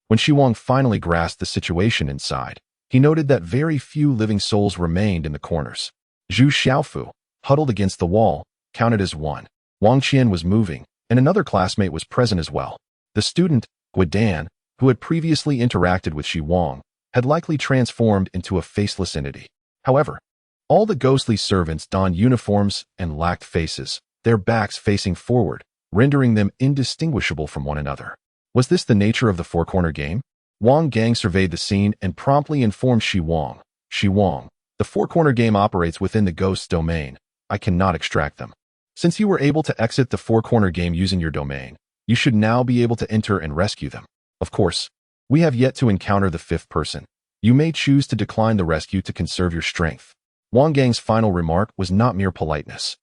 When Xi Wang finally grasped the situation inside, he noted that very few living souls remained in the corners. Zhu Xiaofu, huddled against the wall, counted as 1. Wang Qian was moving, and another classmate was present as well. The student, Guidan, who had previously interacted with Xi Wang, had likely transformed into a faceless entity. However, all the ghostly servants donned uniforms and lacked faces, their backs facing forward, rendering them indistinguishable from one another. Was this the nature of the four-corner game? Wang Gang surveyed the scene and promptly informed Xi Wang. Xi Wang, the four-corner game operates within the ghost's domain. I cannot extract them. Since you were able to exit the four-corner game using your domain, you should now be able to enter and rescue them. Of course, we have yet to encounter the 5th person. You may choose to decline the rescue to conserve your strength. Wang Gang's final remark was not mere politeness.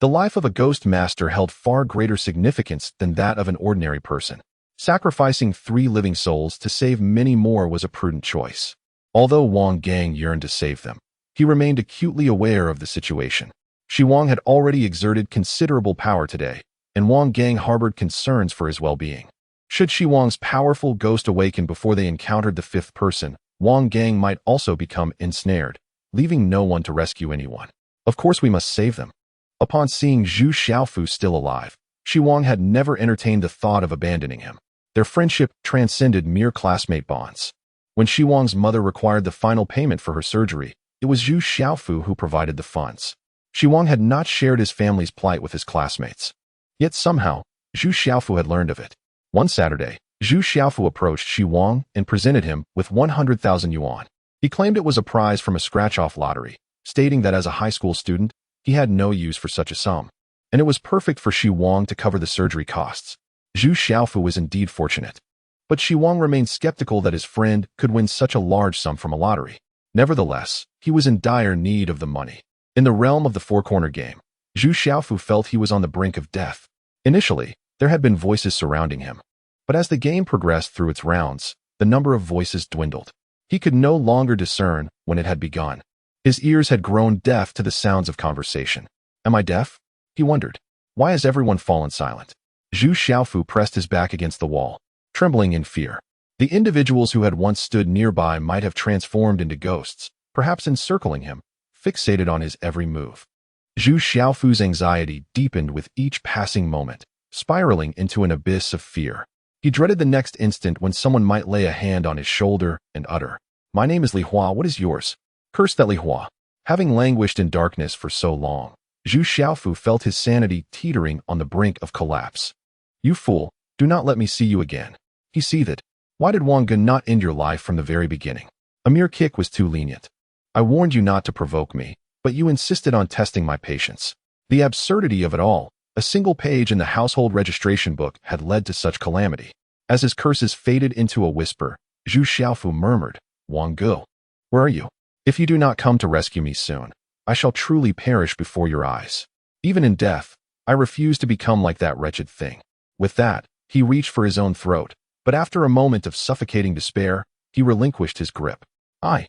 The life of a ghost master held far greater significance than that of an ordinary person. Sacrificing 3 living souls to save many more was a prudent choice. Although Wang Gang yearned to save them, he remained acutely aware of the situation. Xi Wang had already exerted considerable power today, and Wang Gang harbored concerns for his well-being. Should Xi Wang's powerful ghost awaken before they encountered the 5th person, Wang Gang might also become ensnared, leaving no one to rescue anyone. Of course we must save them. Upon seeing Zhu Xiaofu still alive, Xi Wang had never entertained the thought of abandoning him. Their friendship transcended mere classmate bonds. When Xi Wang's mother required the final payment for her surgery, it was Zhu Xiaofu who provided the funds. Xi Wang had not shared his family's plight with his classmates. Yet somehow, Zhu Xiaofu had learned of it. One Saturday, Zhu Xiaofu approached Xi Wang and presented him with 100,000 yuan. He claimed it was a prize from a scratch-off lottery, stating that as a high school student, he had no use for such a sum, and it was perfect for Xi Wang to cover the surgery costs. Zhu Xiaofu was indeed fortunate, but Xi Wang remained skeptical that his friend could win such a large sum from a lottery. Nevertheless, he was in dire need of the money. In the realm of the four-corner game, Zhu Xiaofu felt he was on the brink of death. Initially, there had been voices surrounding him, but as the game progressed through its rounds, the number of voices dwindled. He could no longer discern when it had begun. His ears had grown deaf to the sounds of conversation. Am I deaf? He wondered. Why has everyone fallen silent? Zhu Xiaofu pressed his back against the wall, trembling in fear. The individuals who had once stood nearby might have transformed into ghosts, perhaps encircling him, fixated on his every move. Zhu Xiaofu's anxiety deepened with each passing moment, spiraling into an abyss of fear. He dreaded the next instant when someone might lay a hand on his shoulder and utter, "My name is Li Hua, what is yours?" Curse that Li Hua. Having languished in darkness for so long, Zhu Xiaofu felt his sanity teetering on the brink of collapse. You fool, do not let me see you again. He seethed. Why did Wang Gun not end your life from the very beginning? A mere kick was too lenient. I warned you not to provoke me, but you insisted on testing my patience. The absurdity of it all, A single page in the household registration book had led to such calamity. As his curses faded into a whisper, Zhu Xiaofu murmured, "Wang Gu, where are you? If you do not come to rescue me soon, I shall truly perish before your eyes. Even in death, I refuse to become like that wretched thing." With that, he reached for his own throat, but after a moment of suffocating despair, he relinquished his grip. I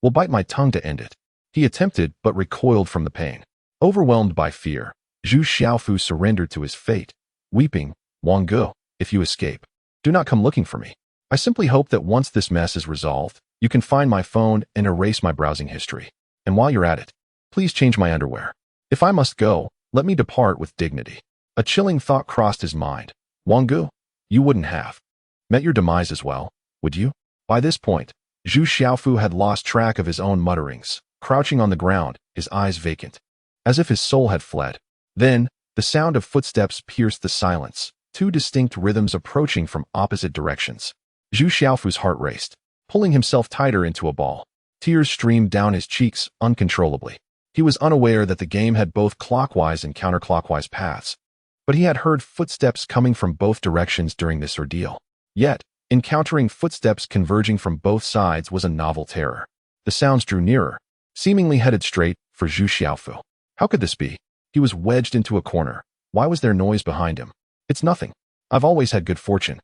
will bite my tongue to end it." He attempted but recoiled from the pain. Overwhelmed by fear, Zhu Xiaofu surrendered to his fate, weeping, "Wang Gu, if you escape, do not come looking for me. I simply hope that once this mess is resolved, you can find my phone and erase my browsing history. And while you're at it, please change my underwear. If I must go, let me depart with dignity." A chilling thought crossed his mind. Wang Gu, you wouldn't have met your demise as well, would you? By this point, Zhu Xiaofu had lost track of his own mutterings, crouching on the ground, his eyes vacant, as if his soul had fled. Then, the sound of footsteps pierced the silence, two distinct rhythms approaching from opposite directions. Zhu Xiaofu's heart raced, pulling himself tighter into a ball. Tears streamed down his cheeks uncontrollably. He was unaware that the game had both clockwise and counterclockwise paths, but he had heard footsteps coming from both directions during this ordeal. Yet, encountering footsteps converging from both sides was a novel terror. The sounds drew nearer, seemingly headed straight for Zhu Xiaofu. How could this be? He was wedged into a corner. Why was there noise behind him? It's nothing. I've always had good fortune.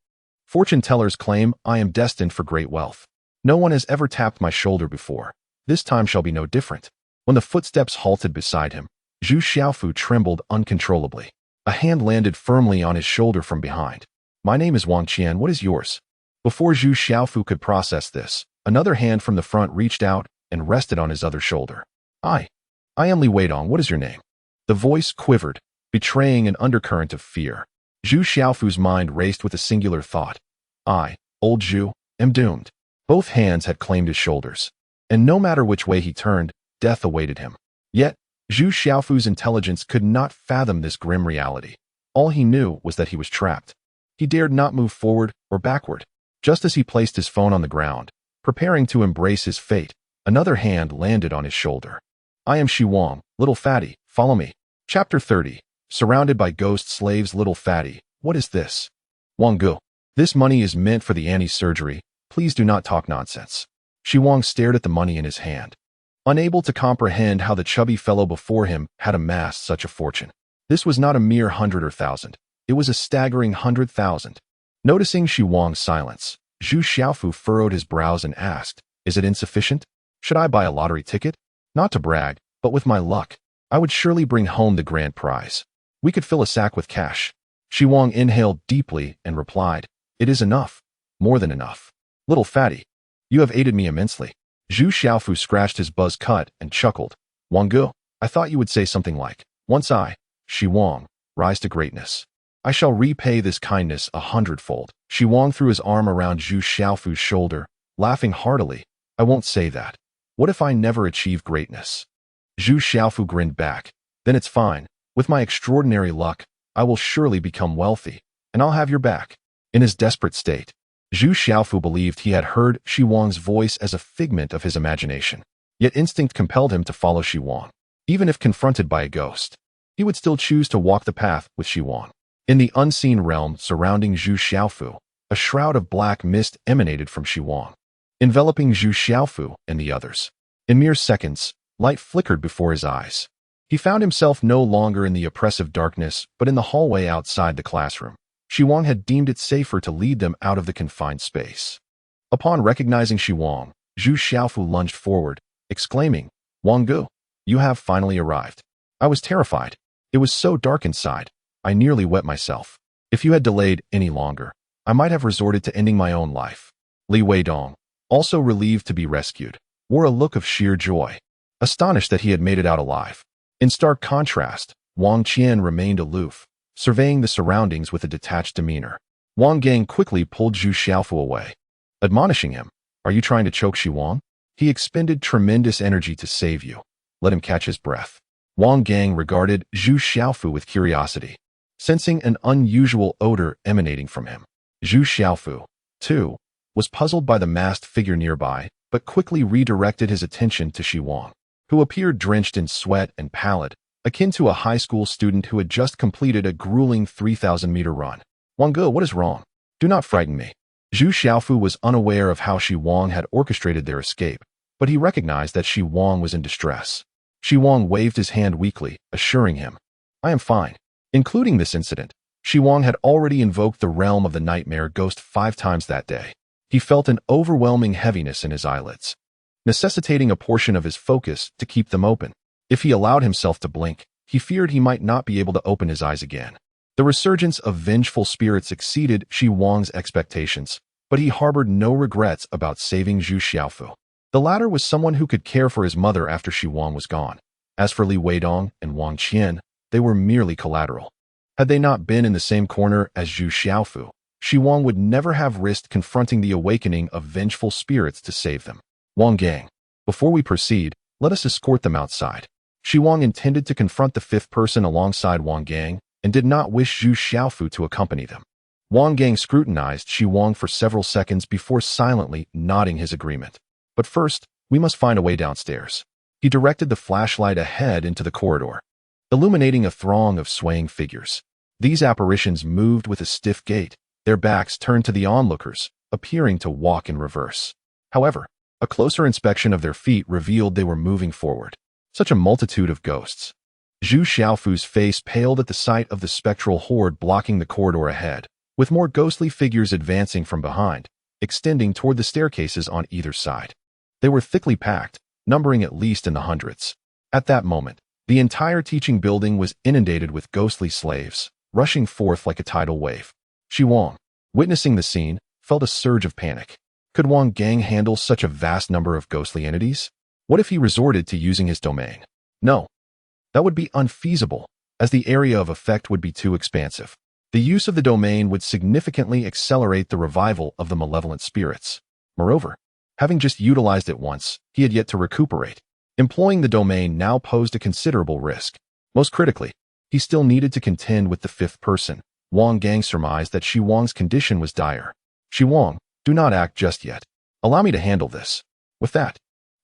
Fortune tellers claim I am destined for great wealth. No one has ever tapped my shoulder before. This time shall be no different. When the footsteps halted beside him, Zhu Xiaofu trembled uncontrollably. A hand landed firmly on his shoulder from behind. "My name is Wang Qian, what is yours?" Before Zhu Xiaofu could process this, another hand from the front reached out and rested on his other shoulder. I am Li Weidong, what is your name?" The voice quivered, betraying an undercurrent of fear. Zhu Xiaofu's mind raced with a singular thought. Old Zhu, am doomed. Both hands had claimed his shoulders, and no matter which way he turned, death awaited him. Yet, Zhu Xiaofu's intelligence could not fathom this grim reality. All he knew was that he was trapped. He dared not move forward or backward. Just as he placed his phone on the ground, preparing to embrace his fate, another hand landed on his shoulder. "I am Xi Wang, little fatty, follow me." Chapter 30. Surrounded by ghost slaves, little fatty, what is this? "Wang Gu, this money is meant for the Annie's surgery. Please do not talk nonsense." Xi Wang stared at the money in his hand, unable to comprehend how the chubby fellow before him had amassed such a fortune. This was not a mere 100 or 1,000. It was a staggering 100,000. Noticing Xi Wang's silence, Zhu Xiaofu furrowed his brows and asked, "Is it insufficient? Should I buy a lottery ticket? Not to brag, but with my luck, I would surely bring home the grand prize. We could fill a sack with cash." Xi Wang inhaled deeply and replied, "It is enough. More than enough. Little fatty, you have aided me immensely." Zhu Xiaofu scratched his buzz cut and chuckled. "Wang Gu, I thought you would say something like, once I, Xi Wang, rise to greatness, I shall repay this kindness 100-fold. Xi Wang threw his arm around Zhu Xiaofu's shoulder, laughing heartily. "I won't say that. What if I never achieve greatness?" Zhu Xiaofu grinned back. "Then it's fine. With my extraordinary luck, I will surely become wealthy, and I'll have your back." In his desperate state, Zhu Xiaofu believed he had heard Xi Wang's voice as a figment of his imagination. Yet instinct compelled him to follow Xi Wang. Even if confronted by a ghost, he would still choose to walk the path with Xi Wang. In the unseen realm surrounding Zhu Xiaofu, a shroud of black mist emanated from Xi Wang, enveloping Zhu Xiaofu and the others. In mere seconds, light flickered before his eyes. He found himself no longer in the oppressive darkness, but in the hallway outside the classroom. Xi Wang had deemed it safer to lead them out of the confined space. Upon recognizing Xi Wang, Zhu Xiaofu lunged forward, exclaiming, "Wang Gu, you have finally arrived." I was terrified. It was so dark inside, I nearly wet myself. If you had delayed any longer, I might have resorted to ending my own life. Li Weidong, also relieved to be rescued, wore a look of sheer joy, astonished that he had made it out alive. In stark contrast, Wang Qian remained aloof, surveying the surroundings with a detached demeanor. Wang Gang quickly pulled Zhu Xiaofu away, admonishing him, "Are you trying to choke Xi Wang? He expended tremendous energy to save you. Let him catch his breath." Wang Gang regarded Zhu Xiaofu with curiosity, sensing an unusual odor emanating from him. Zhu Xiaofu, too, was puzzled by the masked figure nearby, but quickly redirected his attention to Xi Wang, who appeared drenched in sweat and pallid, akin to a high school student who had just completed a grueling 3,000-meter run. Wang Ge, what is wrong? Do not frighten me. Zhu Xiaofu was unaware of how Xi Wang had orchestrated their escape, but he recognized that Xi Wang was in distress. Xi Wang waved his hand weakly, assuring him, I am fine. Including this incident, Xi Wang had already invoked the realm of the nightmare ghost 5 times that day. He felt an overwhelming heaviness in his eyelids, necessitating a portion of his focus to keep them open. If he allowed himself to blink, he feared he might not be able to open his eyes again. The resurgence of vengeful spirits exceeded Xi Wang's expectations, but he harbored no regrets about saving Zhu Xiaofu. The latter was someone who could care for his mother after Xi Wang was gone. As for Li Weidong and Wang Qian, they were merely collateral. Had they not been in the same corner as Zhu Xiaofu, Xi Wang would never have risked confronting the awakening of vengeful spirits to save them. Wang Gang, before we proceed, let us escort them outside. Xi Wang intended to confront the 5th person alongside Wang Gang and did not wish Zhu Xiaofu to accompany them. Wang Gang scrutinized Xi Wang for several seconds before silently nodding his agreement. But first, we must find a way downstairs. He directed the flashlight ahead into the corridor, illuminating a throng of swaying figures. These apparitions moved with a stiff gait, their backs turned to the onlookers, appearing to walk in reverse. However, a closer inspection of their feet revealed they were moving forward. Such a multitude of ghosts. Zhu Xiaofu's face paled at the sight of the spectral horde blocking the corridor ahead, with more ghostly figures advancing from behind, extending toward the staircases on either side. They were thickly packed, numbering at least in the hundreds. At that moment, the entire teaching building was inundated with ghostly slaves, rushing forth like a tidal wave. Xi Wang, witnessing the scene, felt a surge of panic. Could Wang Gang handle such a vast number of ghostly entities? What if he resorted to using his domain? No. That would be unfeasible, as the area of effect would be too expansive. The use of the domain would significantly accelerate the revival of the malevolent spirits. Moreover, having just utilized it once, he had yet to recuperate. Employing the domain now posed a considerable risk. Most critically, he still needed to contend with the 5th person. Wang Gang surmised that Xi Wang's condition was dire. Xi Wang, do not act just yet. Allow me to handle this. With that,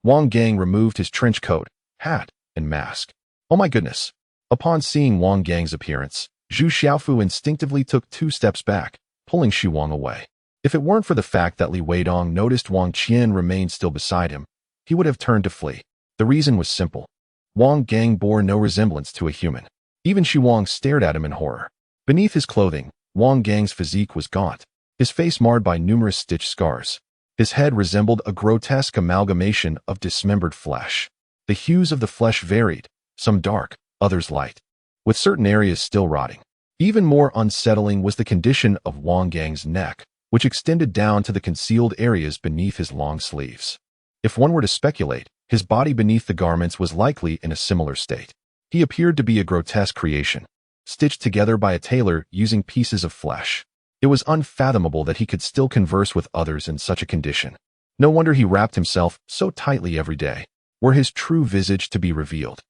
Wang Gang removed his trench coat, hat, and mask. Oh my goodness. Upon seeing Wang Gang's appearance, Zhu Xiaofu instinctively took 2 steps back, pulling Xi Wang away. If it weren't for the fact that Li Weidong noticed Wang Qian remained still beside him, he would have turned to flee. The reason was simple. Wang Gang bore no resemblance to a human. Even Xi Wang stared at him in horror. Beneath his clothing, Wang Gang's physique was gaunt, his face marred by numerous stitch scars. His head resembled a grotesque amalgamation of dismembered flesh. The hues of the flesh varied, some dark, others light, with certain areas still rotting. Even more unsettling was the condition of Wang Gang's neck, which extended down to the concealed areas beneath his long sleeves. If one were to speculate, his body beneath the garments was likely in a similar state. He appeared to be a grotesque creation, stitched together by a tailor using pieces of flesh. It was unfathomable that he could still converse with others in such a condition. No wonder he wrapped himself so tightly every day. Were his true visage to be revealed,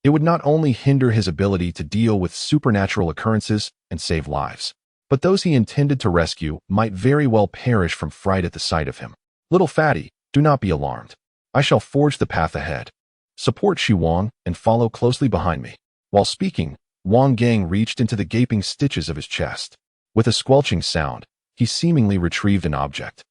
it would not only hinder his ability to deal with supernatural occurrences and save lives, but those he intended to rescue might very well perish from fright at the sight of him. Little fatty, do not be alarmed. I shall forge the path ahead. Support Xi Wang and follow closely behind me. While speaking, Wang Gang reached into the gaping stitches of his chest. With a squelching sound, he seemingly retrieved an object.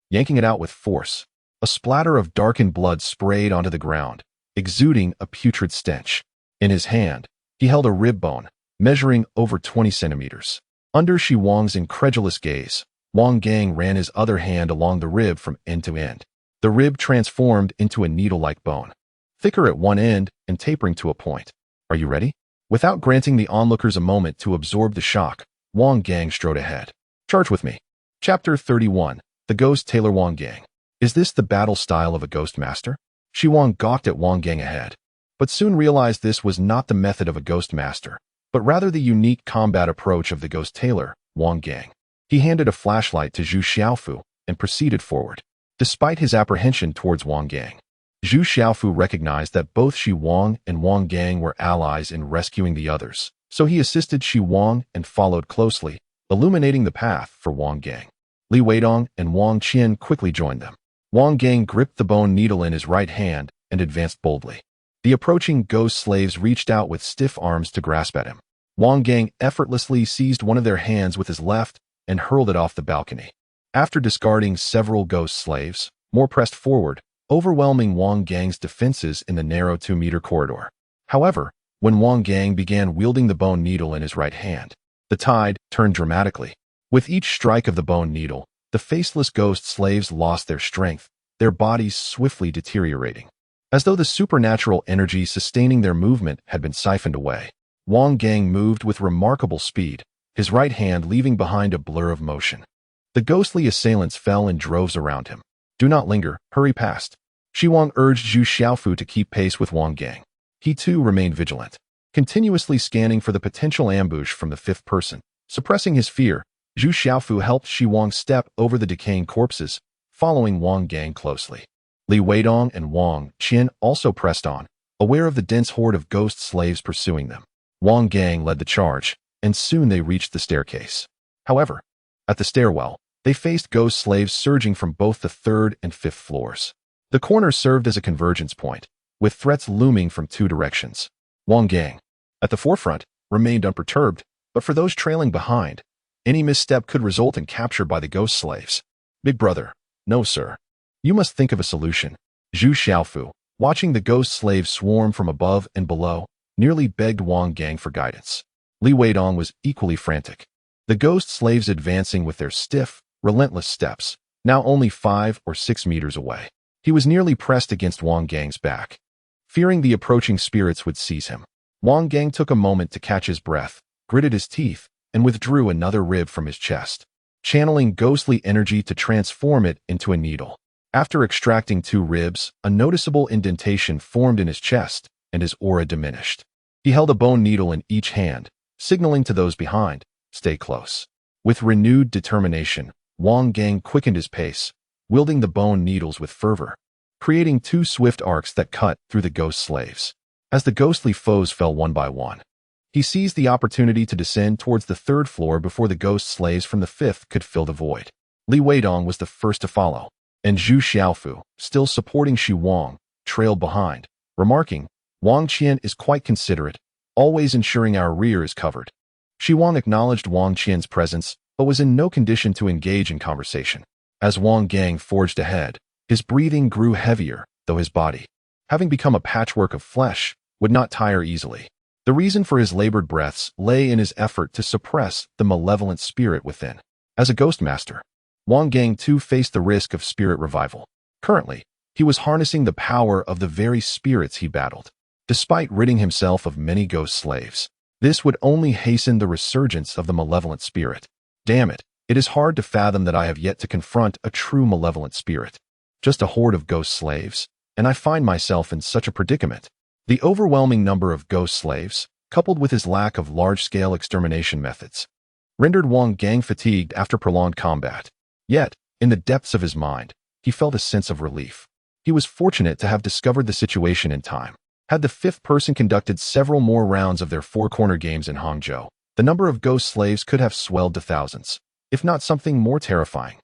Yanking it out with force, a splatter of darkened blood sprayed onto the ground, exuding a putrid stench. In his hand, he held a rib bone, measuring over 20 centimeters. Under Xi Wang's incredulous gaze, Wang Gang ran his other hand along the rib from end to end. The rib transformed into a needle-like bone, thicker at one end and tapering to a point. Are you ready? Without granting the onlookers a moment to absorb the shock, Wang Gang strode ahead. Charge with me. Chapter 31. The Ghost Tailor Wang Gang. Is this the battle style of a ghost master? Xi Wang gawked at Wang Gang ahead, but soon realized this was not the method of a ghost master, but rather the unique combat approach of the ghost tailor, Wang Gang. He handed a flashlight to Zhu Xiaofu and proceeded forward. Despite his apprehension towards Wang Gang, Zhu Xiaofu recognized that both Xi Wang and Wang Gang were allies in rescuing the others, so he assisted Xi Wang and followed closely, illuminating the path for Wang Gang. Li Weidong and Wang Qian quickly joined them. Wang Gang gripped the bone needle in his right hand and advanced boldly. The approaching ghost slaves reached out with stiff arms to grasp at him. Wang Gang effortlessly seized one of their hands with his left and hurled it off the balcony. After discarding several ghost slaves, more pressed forward, overwhelming Wang Gang's defenses in the narrow 2-meter corridor. However, when Wang Gang began wielding the bone needle in his right hand, the tide turned dramatically. With each strike of the bone needle, the faceless ghost slaves lost their strength, their bodies swiftly deteriorating. As though the supernatural energy sustaining their movement had been siphoned away, Wang Gang moved with remarkable speed, his right hand leaving behind a blur of motion. The ghostly assailants fell in droves around him. "Do not linger, hurry past." Xi Wang urged Zhu Xiaofu to keep pace with Wang Gang. He too remained vigilant, continuously scanning for the potential ambush from the fifth person. Suppressing his fear, Zhu Xiaofu helped Xi Wang step over the decaying corpses, following Wang Gang closely. Li Weidong and Wang Qian also pressed on, aware of the dense horde of ghost slaves pursuing them. Wang Gang led the charge, and soon they reached the staircase. However, at the stairwell, they faced ghost slaves surging from both the third and fifth floors. The corner served as a convergence point, with threats looming from two directions. Wang Gang, at the forefront, remained unperturbed, but for those trailing behind, any misstep could result in capture by the ghost slaves. "Big brother, no sir. You must think of a solution." Zhu Xiaofu, watching the ghost slaves swarm from above and below, nearly begged Wang Gang for guidance. Li Weidong was equally frantic. The ghost slaves advancing with their stiff, relentless steps, now only 5 or 6 meters away. He was nearly pressed against Wang Gang's back. Fearing the approaching spirits would seize him, Wang Gang took a moment to catch his breath, gritted his teeth, and withdrew another rib from his chest, channeling ghostly energy to transform it into a needle. After extracting 2 ribs, a noticeable indentation formed in his chest, and his aura diminished. He held a bone needle in each hand, signaling to those behind, "Stay close." With renewed determination, Wang Gang quickened his pace, wielding the bone needles with fervor, creating 2 swift arcs that cut through the ghost slaves. As the ghostly foes fell one by one, he seized the opportunity to descend towards the 3rd floor before the ghost slaves from the 5th could fill the void. Li Weidong was the first to follow, and Zhu Xiaofu, still supporting Xi Wang, trailed behind, remarking, "Wang Qian is quite considerate, always ensuring our rear is covered." Xi Wang acknowledged Wang Qian's presence, but was in no condition to engage in conversation. As Wang Gang forged ahead, his breathing grew heavier, though his body, having become a patchwork of flesh, would not tire easily. The reason for his labored breaths lay in his effort to suppress the malevolent spirit within. As a ghost master, Wang Gang too faced the risk of spirit revival. Currently, he was harnessing the power of the very spirits he battled. Despite ridding himself of many ghost slaves, this would only hasten the resurgence of the malevolent spirit. Damn it, it is hard to fathom that I have yet to confront a true malevolent spirit. Just a horde of ghost slaves, and I find myself in such a predicament. The overwhelming number of ghost slaves, coupled with his lack of large-scale extermination methods, rendered Wang Gang fatigued after prolonged combat. Yet, in the depths of his mind, he felt a sense of relief. He was fortunate to have discovered the situation in time. Had the 5th person conducted several more rounds of their 4-corner games in Hangzhou, the number of ghost slaves could have swelled to thousands, if not something more terrifying.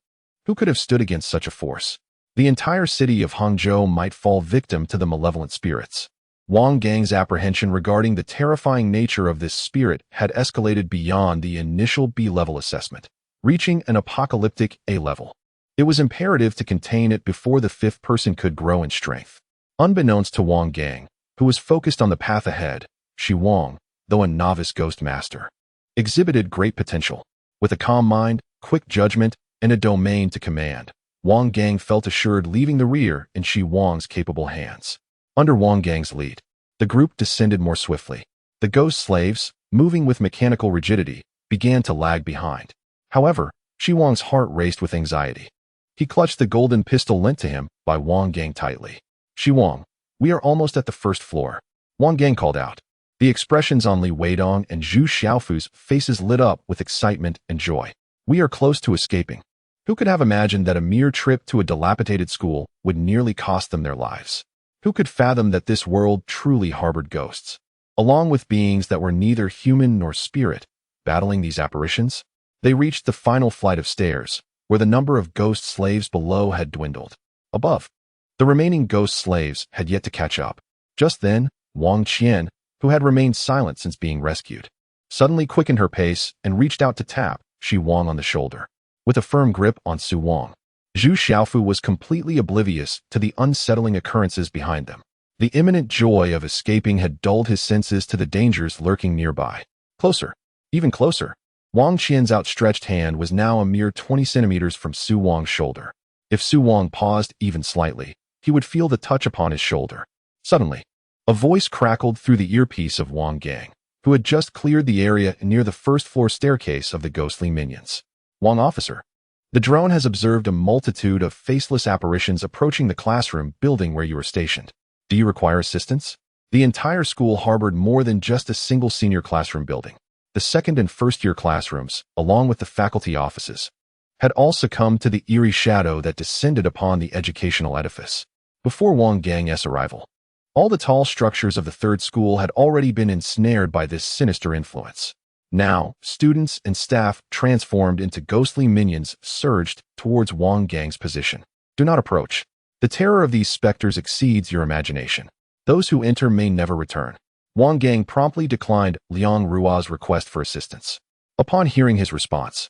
Who could have stood against such a force? The entire city of Hangzhou might fall victim to the malevolent spirits. Wang Gang's apprehension regarding the terrifying nature of this spirit had escalated beyond the initial B-level assessment, reaching an apocalyptic A-level. It was imperative to contain it before the 5th person could grow in strength. Unbeknownst to Wang Gang, who was focused on the path ahead, Xi Wang, though a novice ghost master, exhibited great potential. With a calm mind, quick judgment, and a domain to command, Wang Gang felt assured leaving the rear in Xi Wang's capable hands. Under Wang Gang's lead, the group descended more swiftly. The ghost slaves, moving with mechanical rigidity, began to lag behind. However, Xi Wang's heart raced with anxiety. He clutched the golden pistol lent to him by Wang Gang tightly. "Xi Wang, we are almost at the 1st floor," Wang Gang called out. The expressions on Li Weidong and Zhu Xiaofu's faces lit up with excitement and joy. "We are close to escaping." Who could have imagined that a mere trip to a dilapidated school would nearly cost them their lives? Who could fathom that this world truly harbored ghosts, along with beings that were neither human nor spirit, battling these apparitions? They reached the final flight of stairs, where the number of ghost slaves below had dwindled. Above, the remaining ghost slaves had yet to catch up. Just then, Wang Qian, who had remained silent since being rescued, suddenly quickened her pace and reached out to tap Xi Wang on the shoulder. With a firm grip on Xi Wang, Zhu Xiaofu was completely oblivious to the unsettling occurrences behind them. The imminent joy of escaping had dulled his senses to the dangers lurking nearby. Closer, even closer. Wang Qian's outstretched hand was now a mere 20 centimeters from Xu Wang's shoulder. If Xu Wang paused even slightly, he would feel the touch upon his shoulder. Suddenly, a voice crackled through the earpiece of Wang Gang, who had just cleared the area near the first-floor staircase of the ghostly minions. Wang officer, the drone has observed a multitude of faceless apparitions approaching the classroom building where you are stationed. Do you require assistance? The entire school harbored more than just a single senior classroom building. The second and first-year classrooms, along with the faculty offices, had all succumbed to the eerie shadow that descended upon the educational edifice. Before Wang Gang's arrival, all the tall structures of the third school had already been ensnared by this sinister influence. Now, students and staff transformed into ghostly minions surged towards Wang Gang's position. Do not approach. The terror of these specters exceeds your imagination. Those who enter may never return. Wang Gang promptly declined Liang Ruo's request for assistance. Upon hearing his response,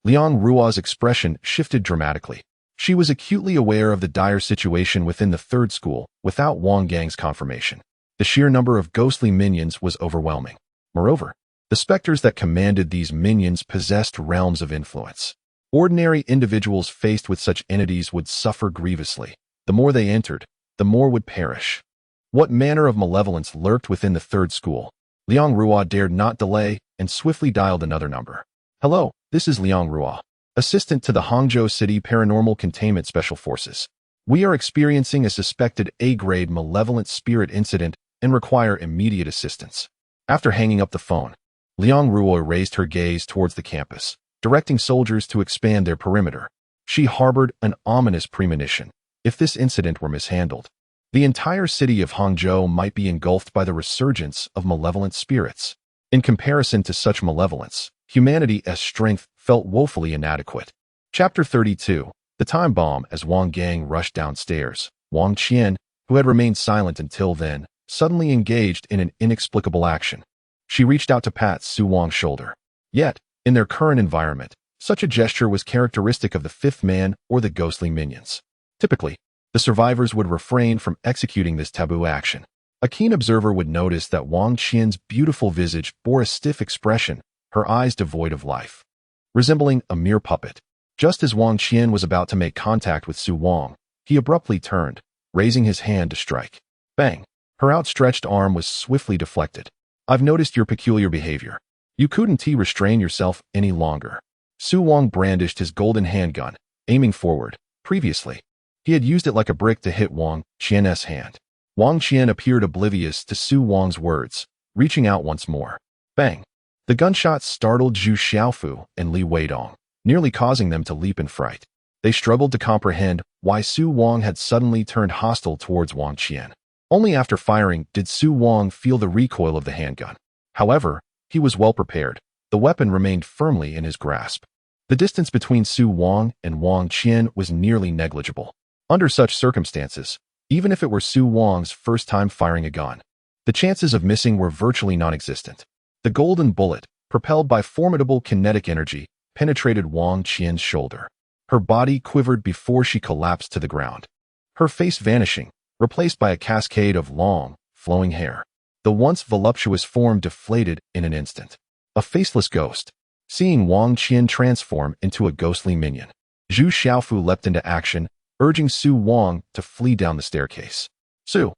Liang Ruo's expression shifted dramatically. She was acutely aware of the dire situation within the third school without Wang Gang's confirmation. The sheer number of ghostly minions was overwhelming. Moreover, the specters that commanded these minions possessed realms of influence. Ordinary individuals faced with such entities would suffer grievously. The more they entered, the more would perish. What manner of malevolence lurked within the third school? Liang Ruo dared not delay and swiftly dialed another number. Hello, this is Liang Ruo, assistant to the Hangzhou City Paranormal Containment Special Forces. We are experiencing a suspected A-grade malevolent spirit incident and require immediate assistance. After hanging up the phone, Liang Ruo raised her gaze towards the campus, directing soldiers to expand their perimeter. She harbored an ominous premonition. If this incident were mishandled, the entire city of Hangzhou might be engulfed by the resurgence of malevolent spirits. In comparison to such malevolence, humanity's strength felt woefully inadequate. Chapter 32. The Time Bomb. As Wang Gang rushed downstairs, Wang Qian, who had remained silent until then, suddenly engaged in an inexplicable action. She reached out to pat Xu Wang's shoulder. Yet, in their current environment, such a gesture was characteristic of the fifth man or the ghostly minions. Typically, the survivors would refrain from executing this taboo action. A keen observer would notice that Wang Qian's beautiful visage bore a stiff expression, her eyes devoid of life, resembling a mere puppet. Just as Wang Qian was about to make contact with Xu Wang, he abruptly turned, raising his hand to strike. Bang! Her outstretched arm was swiftly deflected. I've noticed your peculiar behavior. You couldn't restrain yourself any longer. Xu Wang brandished his golden handgun, aiming forward. Previously, he had used it like a brick to hit Wang Qian's hand. Wang Qian appeared oblivious to Xu Wang's words, reaching out once more. Bang! The gunshot startled Zhu Xiaofu and Li Weidong, nearly causing them to leap in fright. They struggled to comprehend why Xu Wang had suddenly turned hostile towards Wang Qian. Only after firing did Xu Wang feel the recoil of the handgun. However, he was well prepared. The weapon remained firmly in his grasp. The distance between Xu Wang and Wang Qian was nearly negligible. Under such circumstances, even if it were Xu Wang's first time firing a gun, the chances of missing were virtually non-existent. The golden bullet, propelled by formidable kinetic energy, penetrated Wang Qian's shoulder. Her body quivered before she collapsed to the ground, her face vanishing, replaced by a cascade of long, flowing hair. The once voluptuous form deflated in an instant. A faceless ghost. Seeing Wang Qian transform into a ghostly minion, Zhu Xiaofu leapt into action, urging Xu Wang to flee down the staircase. Xu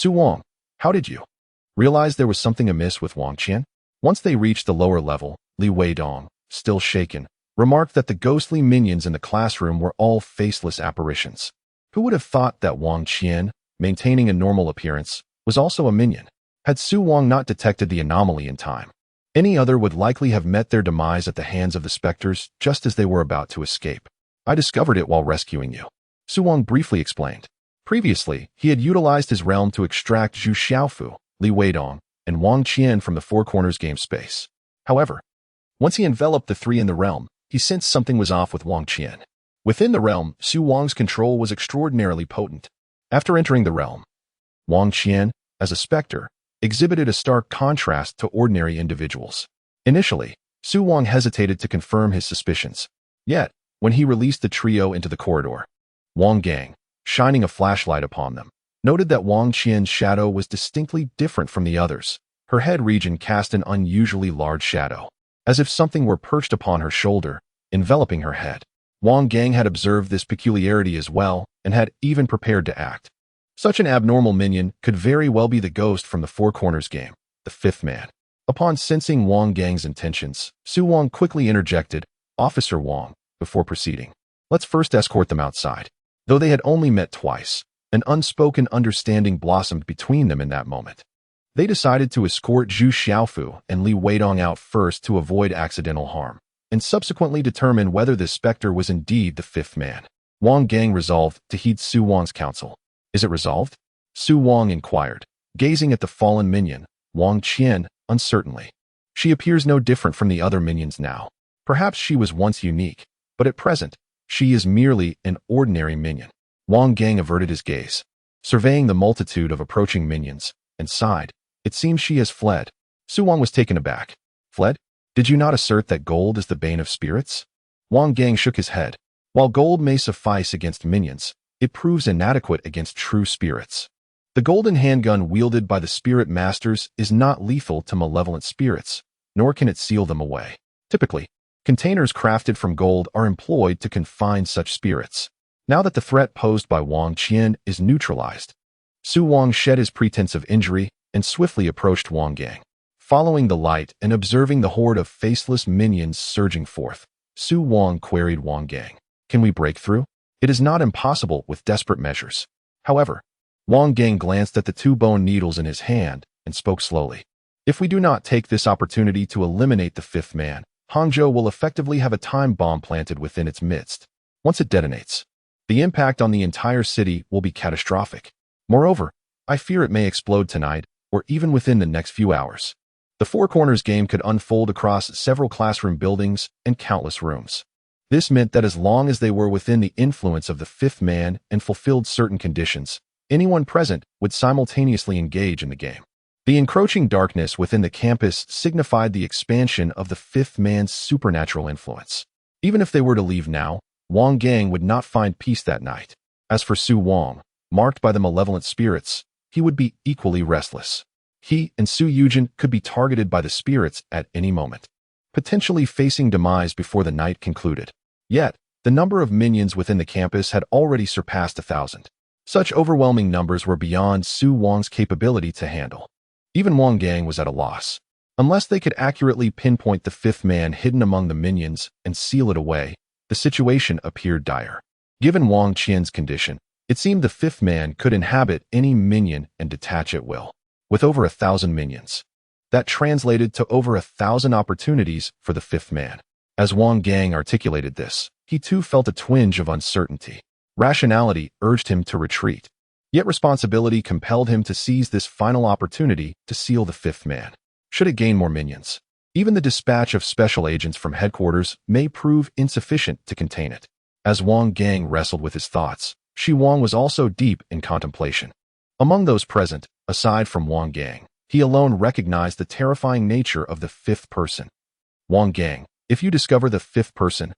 Wang, how did you realize there was something amiss with Wang Qian? Once they reached the lower level, Li Weidong, still shaken, remarked that the ghostly minions in the classroom were all faceless apparitions. Who would have thought that Wang Qian, maintaining a normal appearance, was also a minion? Had Xu Wang not detected the anomaly in time, any other would likely have met their demise at the hands of the specters just as they were about to escape. I discovered it while rescuing you, Xu Wang briefly explained. Previously, he had utilized his realm to extract Zhu Xiaofu, Li Weidong, and Wang Qian from the Four Corners game space. However, once he enveloped the three in the realm, he sensed something was off with Wang Qian. Within the realm, Xu Wang's control was extraordinarily potent. After entering the realm, Wang Qian, as a specter, exhibited a stark contrast to ordinary individuals. Initially, Xi Wang hesitated to confirm his suspicions. Yet, when he released the trio into the corridor, Wang Gang, shining a flashlight upon them, noted that Wang Qian's shadow was distinctly different from the others. Her head region cast an unusually large shadow, as if something were perched upon her shoulder, enveloping her head. Wang Gang had observed this peculiarity as well and had even prepared to act. Such an abnormal minion could very well be the ghost from the Four Corners game, the fifth man. Upon sensing Wang Gang's intentions, Xi Wang quickly interjected, "Officer Wang," before proceeding. "Let's first escort them outside." Though they had only met twice, an unspoken understanding blossomed between them in that moment. They decided to escort Zhu Xiaofu and Li Weidong out first to avoid accidental harm, and subsequently determine whether this specter was indeed the fifth man. Wang Gang resolved to heed Xi Wang's counsel. "Is it resolved?" Xi Wang inquired, gazing at the fallen minion, Wang Qian, uncertainly. "She appears no different from the other minions now. Perhaps she was once unique, but at present, she is merely an ordinary minion." Wang Gang averted his gaze, surveying the multitude of approaching minions, and sighed. "It seems she has fled." Xi Wang was taken aback. "Fled? Did you not assert that gold is the bane of spirits?" Wang Gang shook his head. "While gold may suffice against minions, it proves inadequate against true spirits. The golden handgun wielded by the spirit masters is not lethal to malevolent spirits, nor can it seal them away. Typically, containers crafted from gold are employed to confine such spirits. Now that the threat posed by Wang Qian is neutralized, Xi Wang shed his pretense of injury and swiftly approached Wang Gang. Following the light and observing the horde of faceless minions surging forth, Xi Wang queried Wang Gang, "Can we break through?" "It is not impossible with desperate measures." However, Wang Gang glanced at the two bone needles in his hand and spoke slowly. "If we do not take this opportunity to eliminate the fifth man, Hangzhou will effectively have a time bomb planted within its midst. Once it detonates, the impact on the entire city will be catastrophic. Moreover, I fear it may explode tonight or even within the next few hours. The Four Corners game could unfold across several classroom buildings and countless rooms. This meant that as long as they were within the influence of the fifth man and fulfilled certain conditions, anyone present would simultaneously engage in the game. The encroaching darkness within the campus signified the expansion of the fifth man's supernatural influence. Even if they were to leave now, Wang Gang would not find peace that night. As for Xi Wang, marked by the malevolent spirits, he would be equally restless. He and Su Yujin could be targeted by the spirits at any moment, potentially facing demise before the night concluded. Yet, the number of minions within the campus had already surpassed 1,000. Such overwhelming numbers were beyond Xi Wang's capability to handle. Even Wang Gang was at a loss. Unless they could accurately pinpoint the fifth man hidden among the minions and seal it away, the situation appeared dire. Given Wang Qian's condition, it seemed the fifth man could inhabit any minion and detach at will. With over 1,000 minions, that translated to over 1,000 opportunities for the fifth man. As Wang Gang articulated this, he too felt a twinge of uncertainty. Rationality urged him to retreat, yet responsibility compelled him to seize this final opportunity to seal the fifth man. Should it gain more minions, even the dispatch of special agents from headquarters may prove insufficient to contain it. As Wang Gang wrestled with his thoughts, Xi Wang was also deep in contemplation. Among those present, aside from Wang Gang, he alone recognized the terrifying nature of the fifth person. "Wang Gang, if you discover the fifth person,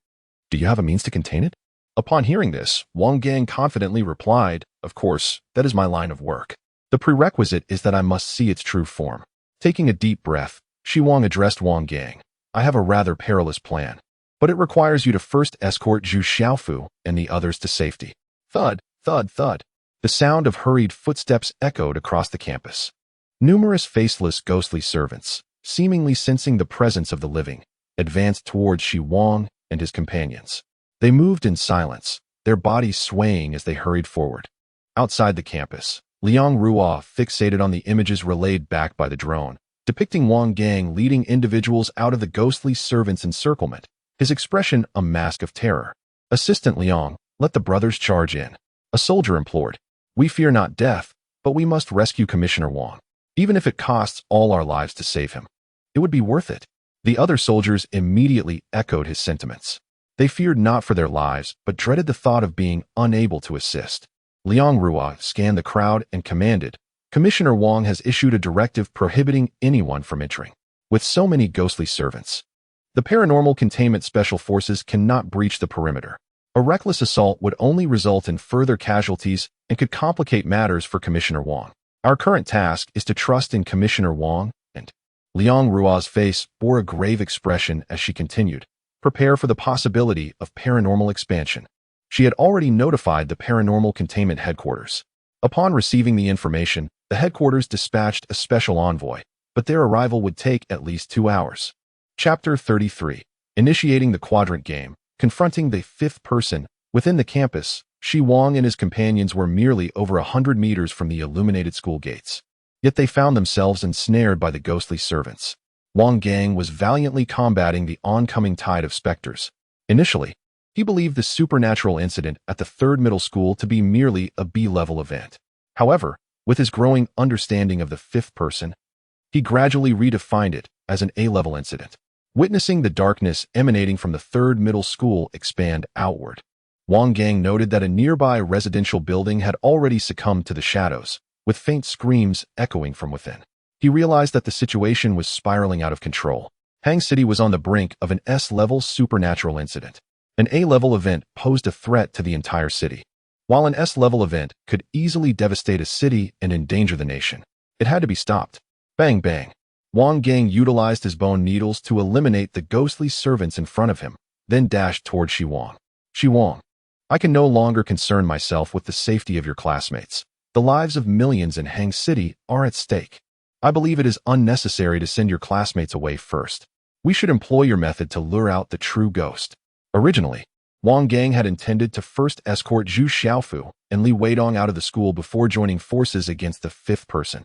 do you have a means to contain it?" Upon hearing this, Wang Gang confidently replied, "Of course, that is my line of work. The prerequisite is that I must see its true form." Taking a deep breath, Xi Wang addressed Wang Gang. "I have a rather perilous plan, but it requires you to first escort Zhu Xiaofu and the others to safety." Thud, thud, thud. The sound of hurried footsteps echoed across the campus. Numerous faceless ghostly servants, seemingly sensing the presence of the living, advanced towards Xi Wang and his companions. They moved in silence, their bodies swaying as they hurried forward. Outside the campus, Liang Ruo fixated on the images relayed back by the drone, depicting Wang Gang leading individuals out of the ghostly servants' encirclement, his expression a mask of terror. "Assistant Liang, let the brothers charge in." A soldier implored. "We fear not death, but we must rescue Commissioner Wang. Even if it costs all our lives to save him, it would be worth it." The other soldiers immediately echoed his sentiments. They feared not for their lives, but dreaded the thought of being unable to assist. Liang Ruo scanned the crowd and commanded, Commissioner Wang has issued a directive prohibiting anyone from entering. With so many ghostly servants, the paranormal containment special forces cannot breach the perimeter. A reckless assault would only result in further casualties and could complicate matters for Commissioner Wang. Our current task is to trust in Commissioner Wang, and Liang Rua's face bore a grave expression as she continued, prepare for the possibility of paranormal expansion. She had already notified the paranormal containment headquarters. Upon receiving the information, the headquarters dispatched a special envoy, but their arrival would take at least 2 hours. Chapter 33. Initiating the Quadrant Game. Confronting the fifth person. Within the campus, Xi Wang and his companions were merely over 100 meters from the illuminated school gates. Yet they found themselves ensnared by the ghostly servants. Wang Gang was valiantly combating the oncoming tide of specters. Initially, he believed the supernatural incident at the third middle school to be merely a B-level event. However, with his growing understanding of the fifth person, he gradually redefined it as an A-level incident. Witnessing the darkness emanating from the third middle school expand outward, Wang Gang noted that a nearby residential building had already succumbed to the shadows, with faint screams echoing from within. He realized that the situation was spiraling out of control. Hang City was on the brink of an S-level supernatural incident. An A-level event posed a threat to the entire city. While an S-level event could easily devastate a city and endanger the nation, it had to be stopped. Bang bang. Wang Gang utilized his bone needles to eliminate the ghostly servants in front of him, then dashed toward Xi Wang. Xi Wang, I can no longer concern myself with the safety of your classmates. The lives of millions in Hang City are at stake. I believe it is unnecessary to send your classmates away first. We should employ your method to lure out the true ghost. Originally, Wang Gang had intended to first escort Zhu Xiaofu and Li Weidong out of the school before joining forces against the fifth person.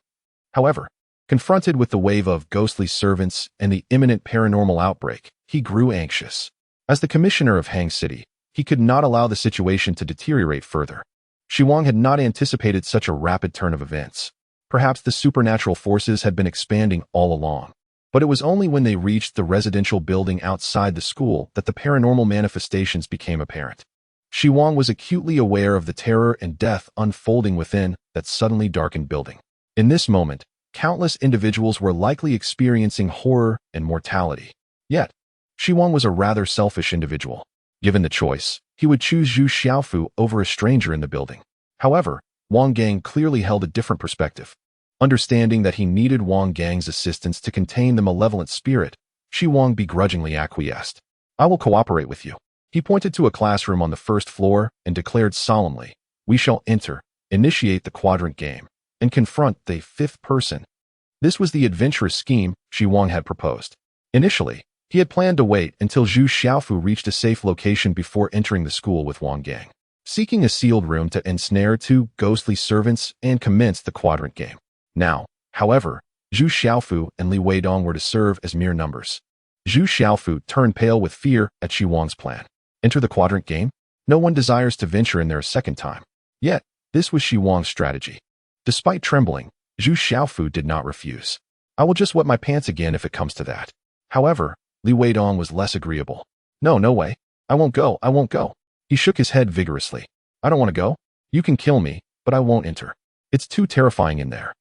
However, confronted with the wave of ghostly servants and the imminent paranormal outbreak, he grew anxious. As the commissioner of Hang City, he could not allow the situation to deteriorate further. Xi Wang had not anticipated such a rapid turn of events. Perhaps the supernatural forces had been expanding all along. But it was only when they reached the residential building outside the school that the paranormal manifestations became apparent. Xi Wang was acutely aware of the terror and death unfolding within that suddenly darkened building. In this moment, countless individuals were likely experiencing horror and mortality. Yet, Xi Wang was a rather selfish individual. Given the choice, he would choose Zhu Xiaofu over a stranger in the building. However, Wang Gang clearly held a different perspective. Understanding that he needed Wang Gang's assistance to contain the malevolent spirit, Xi Wang begrudgingly acquiesced. I will cooperate with you. He pointed to a classroom on the first floor and declared solemnly, we shall enter, initiate the quadrant game, and confront the fifth person. This was the adventurous scheme Xi Wang had proposed. Initially, he had planned to wait until Zhu Xiaofu reached a safe location before entering the school with Wang Gang, seeking a sealed room to ensnare 2 ghostly servants and commence the quadrant game. Now, however, Zhu Xiaofu and Li Weidong were to serve as mere numbers. Zhu Xiaofu turned pale with fear at Xi Wang's plan. Enter the quadrant game? No one desires to venture in there a second time. Yet, this was Xi Wang's strategy. Despite trembling, Zhu Xiaofu did not refuse. I will just wet my pants again if it comes to that. However, Li Weidong was less agreeable. No way. I won't go. He shook his head vigorously. I don't want to go. You can kill me, but I won't enter. It's too terrifying in there.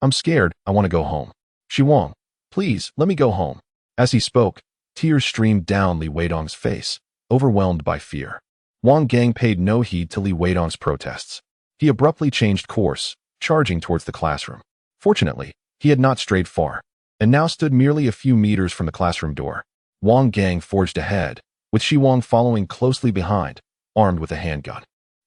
I'm scared, I want to go home. Xi Wang, please, let me go home. As he spoke, tears streamed down Li Weidong's face, overwhelmed by fear. Wang Gang paid no heed to Li Weidong's protests. He abruptly changed course, charging towards the classroom. Fortunately, he had not strayed far, and now stood merely a few meters from the classroom door. Wang Gang forged ahead, with Xi Wang following closely behind, armed with a handgun.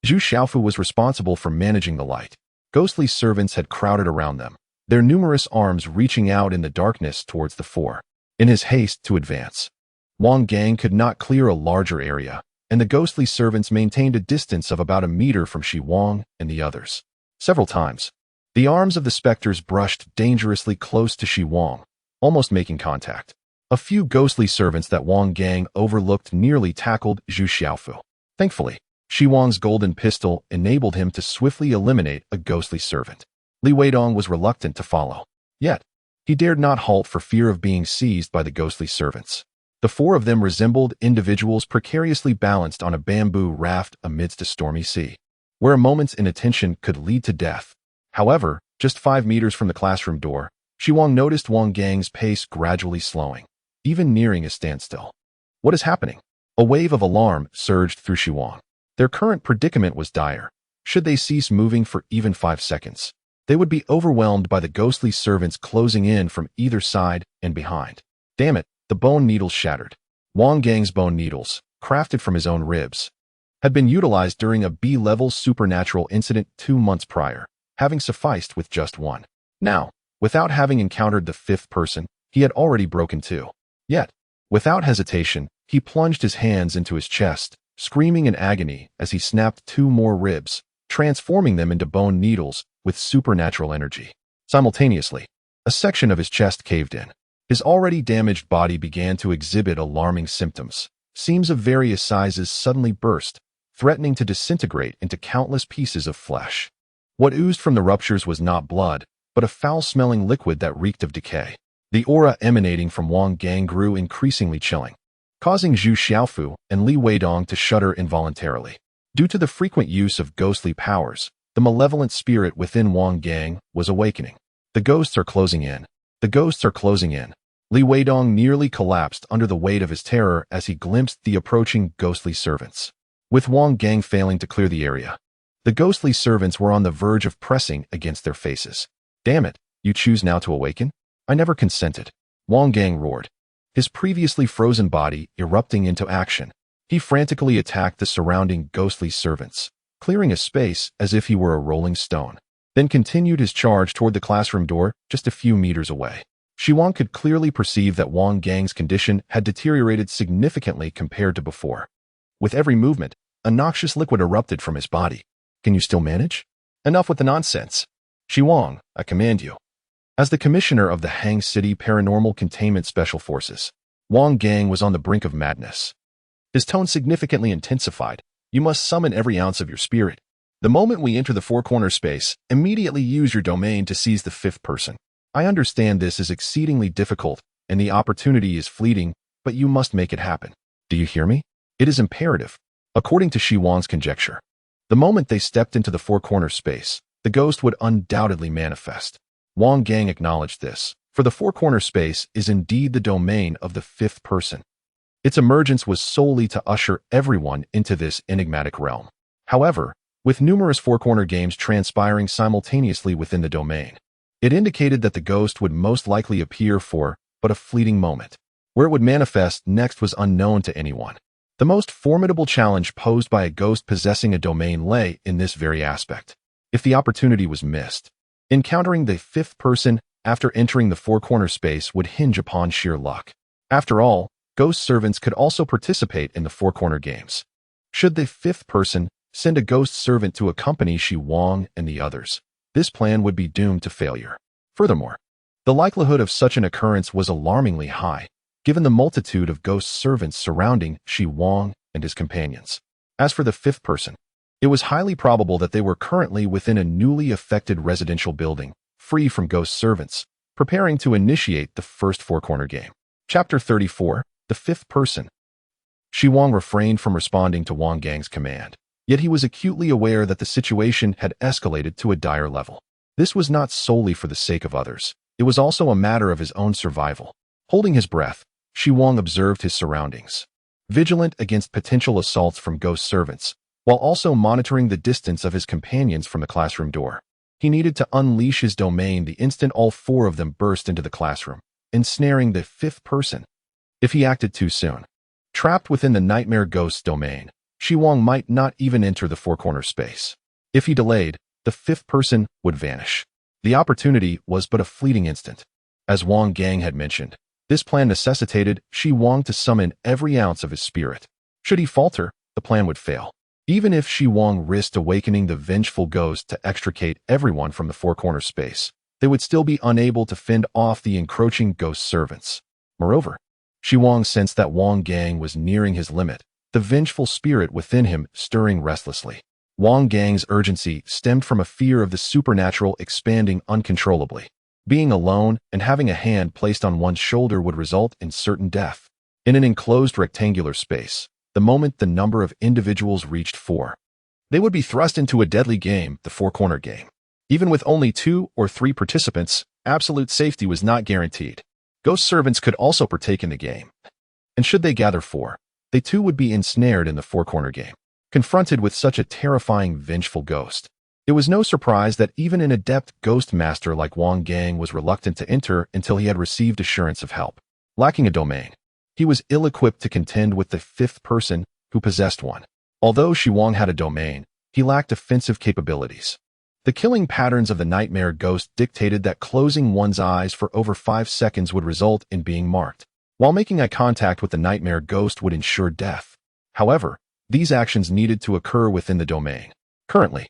Zhu Xiaofu was responsible for managing the light. Ghostly servants had crowded around them, their numerous arms reaching out in the darkness towards the four. In his haste to advance, Wang Gang could not clear a larger area, and the ghostly servants maintained a distance of about a meter from Xi Wang and the others. Several times, the arms of the specters brushed dangerously close to Xi Wang, almost making contact. A few ghostly servants that Wang Gang overlooked nearly tackled Zhu Xiaofu. Thankfully, Xi Wang's golden pistol enabled him to swiftly eliminate a ghostly servant. Li Weidong was reluctant to follow. Yet, he dared not halt for fear of being seized by the ghostly servants. The 4 of them resembled individuals precariously balanced on a bamboo raft amidst a stormy sea, where a moment's inattention could lead to death. However, Just 5 meters from the classroom door, Xi Wang noticed Wang Gang's pace gradually slowing, even nearing a standstill. What is happening? A wave of alarm surged through Xi Wang. Their current predicament was dire. Should they cease moving for even 5 seconds, they would be overwhelmed by the ghostly servants closing in from either side and behind. Damn it, the bone needles shattered. Wang Gang's bone needles, crafted from his own ribs, had been utilized during a B-level supernatural incident 2 months prior, having sufficed with just one. Now, without having encountered the fifth person, he had already broken 2. Yet, without hesitation, he plunged his hands into his chest, screaming in agony as he snapped 2 more ribs, transforming them into bone needles with supernatural energy. Simultaneously, a section of his chest caved in. His already damaged body began to exhibit alarming symptoms. Seams of various sizes suddenly burst, threatening to disintegrate into countless pieces of flesh. What oozed from the ruptures was not blood, but a foul-smelling liquid that reeked of decay. The aura emanating from Wang Gang grew increasingly chilling, causing Zhu Xiaofu and Li Weidong to shudder involuntarily. Due to the frequent use of ghostly powers, the malevolent spirit within Wang Gang was awakening. The ghosts are closing in. The ghosts are closing in. Li Weidong nearly collapsed under the weight of his terror as he glimpsed the approaching ghostly servants. With Wang Gang failing to clear the area, the ghostly servants were on the verge of pressing against their faces. Damn it, you choose now to awaken? I never consented. Wang Gang roared, his previously frozen body erupting into action. He frantically attacked the surrounding ghostly servants, clearing a space as if he were a rolling stone, then continued his charge toward the classroom door just a few meters away. Xi Wang could clearly perceive that Wang Gang's condition had deteriorated significantly compared to before. With every movement, a noxious liquid erupted from his body. Can you still manage? Enough with the nonsense. Xi Wang, I command you. As the commissioner of the Hang City Paranormal Containment Special Forces, Wang Gang was on the brink of madness. His tone significantly intensified. You must summon every ounce of your spirit. The moment we enter the four-corner space, immediately use your domain to seize the fifth person. I understand this is exceedingly difficult, and the opportunity is fleeting, but you must make it happen. Do you hear me? It is imperative. According to Xi Wang's conjecture, the moment they stepped into the four-corner space, the ghost would undoubtedly manifest. Wang Gang acknowledged this, for the four-corner space is indeed the domain of the fifth person. Its emergence was solely to usher everyone into this enigmatic realm. However, with numerous four-corner games transpiring simultaneously within the domain, it indicated that the ghost would most likely appear for but a fleeting moment. Where it would manifest next was unknown to anyone. The most formidable challenge posed by a ghost possessing a domain lay in this very aspect. If the opportunity was missed, encountering the fifth person after entering the four-corner space would hinge upon sheer luck. After all, ghost servants could also participate in the four-corner games. Should the fifth person send a ghost servant to accompany Xi Wang and the others, this plan would be doomed to failure. Furthermore, the likelihood of such an occurrence was alarmingly high, given the multitude of ghost servants surrounding Xi Wang and his companions. As for the fifth person, it was highly probable that they were currently within a newly affected residential building, free from ghost servants, preparing to initiate the first four-corner game. Chapter 34, The Fifth Person. Xi Wang refrained from responding to Wang Gang's command, yet he was acutely aware that the situation had escalated to a dire level. This was not solely for the sake of others. It was also a matter of his own survival. Holding his breath, Xi Wang observed his surroundings, vigilant against potential assaults from ghost servants, while also monitoring the distance of his companions from the classroom door. He needed to unleash his domain the instant all 4 of them burst into the classroom, ensnaring the fifth person. If he acted too soon, trapped within the nightmare ghost's domain, Xi Wang might not even enter the four-corner space. If he delayed, the fifth person would vanish. The opportunity was but a fleeting instant. As Wang Gang had mentioned, this plan necessitated Xi Wang to summon every ounce of his spirit. Should he falter, the plan would fail. Even if Xi Wang risked awakening the vengeful ghost to extricate everyone from the four-corner space, they would still be unable to fend off the encroaching ghost servants. Moreover, Xi Wang sensed that Wang Gang was nearing his limit, the vengeful spirit within him stirring restlessly. Wang Gang's urgency stemmed from a fear of the supernatural expanding uncontrollably. Being alone and having a hand placed on one's shoulder would result in certain death. In an enclosed rectangular space, the moment the number of individuals reached 4, they would be thrust into a deadly game, the four-corner game. Even with only 2 or 3 participants, absolute safety was not guaranteed. Ghost servants could also partake in the game. And should they gather 4, they too would be ensnared in the four-corner game. Confronted with such a terrifying, vengeful ghost, it was no surprise that even an adept ghost master like Wang Gang was reluctant to enter until he had received assurance of help. Lacking a domain, he was ill-equipped to contend with the 5th person who possessed one. Although Xi Wang had a domain, he lacked offensive capabilities. The killing patterns of the nightmare ghost dictated that closing one's eyes for over 5 seconds would result in being marked, while making eye contact with the nightmare ghost would ensure death. However, these actions needed to occur within the domain. Currently,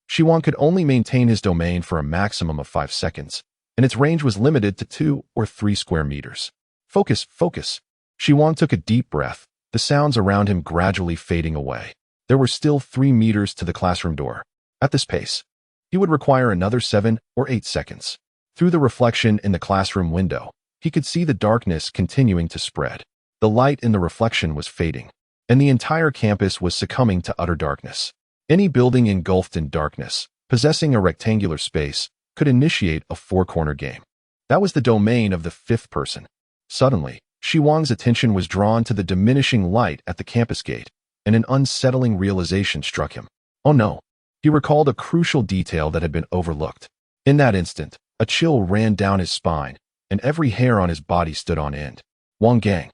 Xi Wang could only maintain his domain for a maximum of 5 seconds, and its range was limited to 2 or 3 square meters. Focus, focus. Xi Wang took a deep breath, the sounds around him gradually fading away. There were still 3 meters to the classroom door. At this pace, he would require another 7 or 8 seconds. Through the reflection in the classroom window, he could see the darkness continuing to spread. The light in the reflection was fading, and the entire campus was succumbing to utter darkness. Any building engulfed in darkness, possessing a rectangular space, could initiate a four-corner game. That was the domain of the 5th person. Suddenly, Xi Wang's attention was drawn to the diminishing light at the campus gate, and an unsettling realization struck him. Oh no! He recalled a crucial detail that had been overlooked. In that instant, a chill ran down his spine, and every hair on his body stood on end. Wang Gang.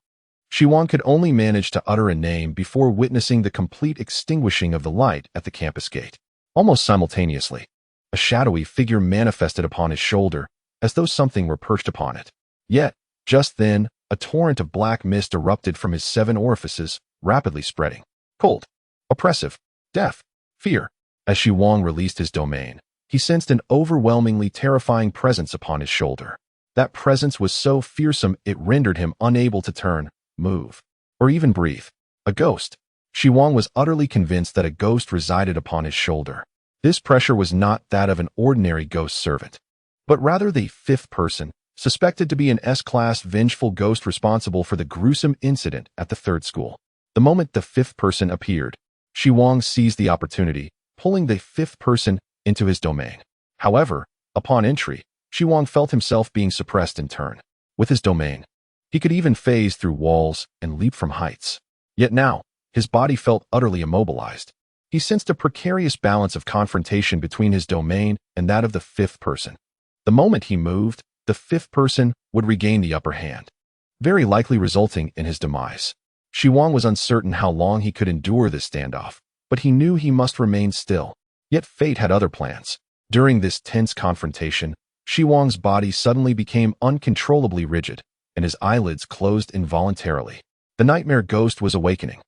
Xi Wang could only manage to utter a name before witnessing the complete extinguishing of the light at the campus gate. Almost simultaneously, a shadowy figure manifested upon his shoulder, as though something were perched upon it. Yet, just then, a torrent of black mist erupted from his 7 orifices, rapidly spreading. Cold, oppressive, death, fear. As Xi Wang released his domain, he sensed an overwhelmingly terrifying presence upon his shoulder. That presence was so fearsome it rendered him unable to turn, move, or even breathe. A ghost. Xi Wang was utterly convinced that a ghost resided upon his shoulder. This pressure was not that of an ordinary ghost servant, but rather the 5th person, suspected to be an S-class vengeful ghost responsible for the gruesome incident at the 3rd school. The moment the 5th person appeared, Xi Wang seized the opportunity, pulling the 5th person into his domain. However, upon entry, Xi Wang felt himself being suppressed in turn. With his domain, he could even phase through walls and leap from heights. Yet now, his body felt utterly immobilized. He sensed a precarious balance of confrontation between his domain and that of the 5th person. The moment he moved, the 5th person would regain the upper hand, very likely resulting in his demise. Xi Wang was uncertain how long he could endure this standoff, but he knew he must remain still. Yet fate had other plans. During this tense confrontation, Xi Wang's body suddenly became uncontrollably rigid, and his eyelids closed involuntarily. The nightmare ghost was awakening.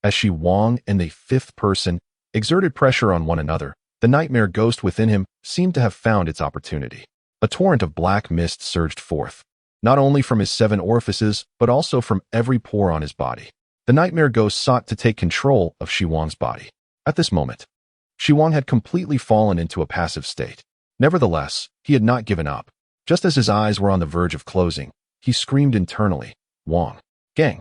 As Xi Wang and the 5th person exerted pressure on one another, the nightmare ghost within him seemed to have found its opportunity. A torrent of black mist surged forth, not only from his 7 orifices, but also from every pore on his body. The nightmare ghost sought to take control of Xi Wang's body. At this moment, Xi Wang had completely fallen into a passive state. Nevertheless, he had not given up. Just as his eyes were on the verge of closing, he screamed internally, "Wang Gang!"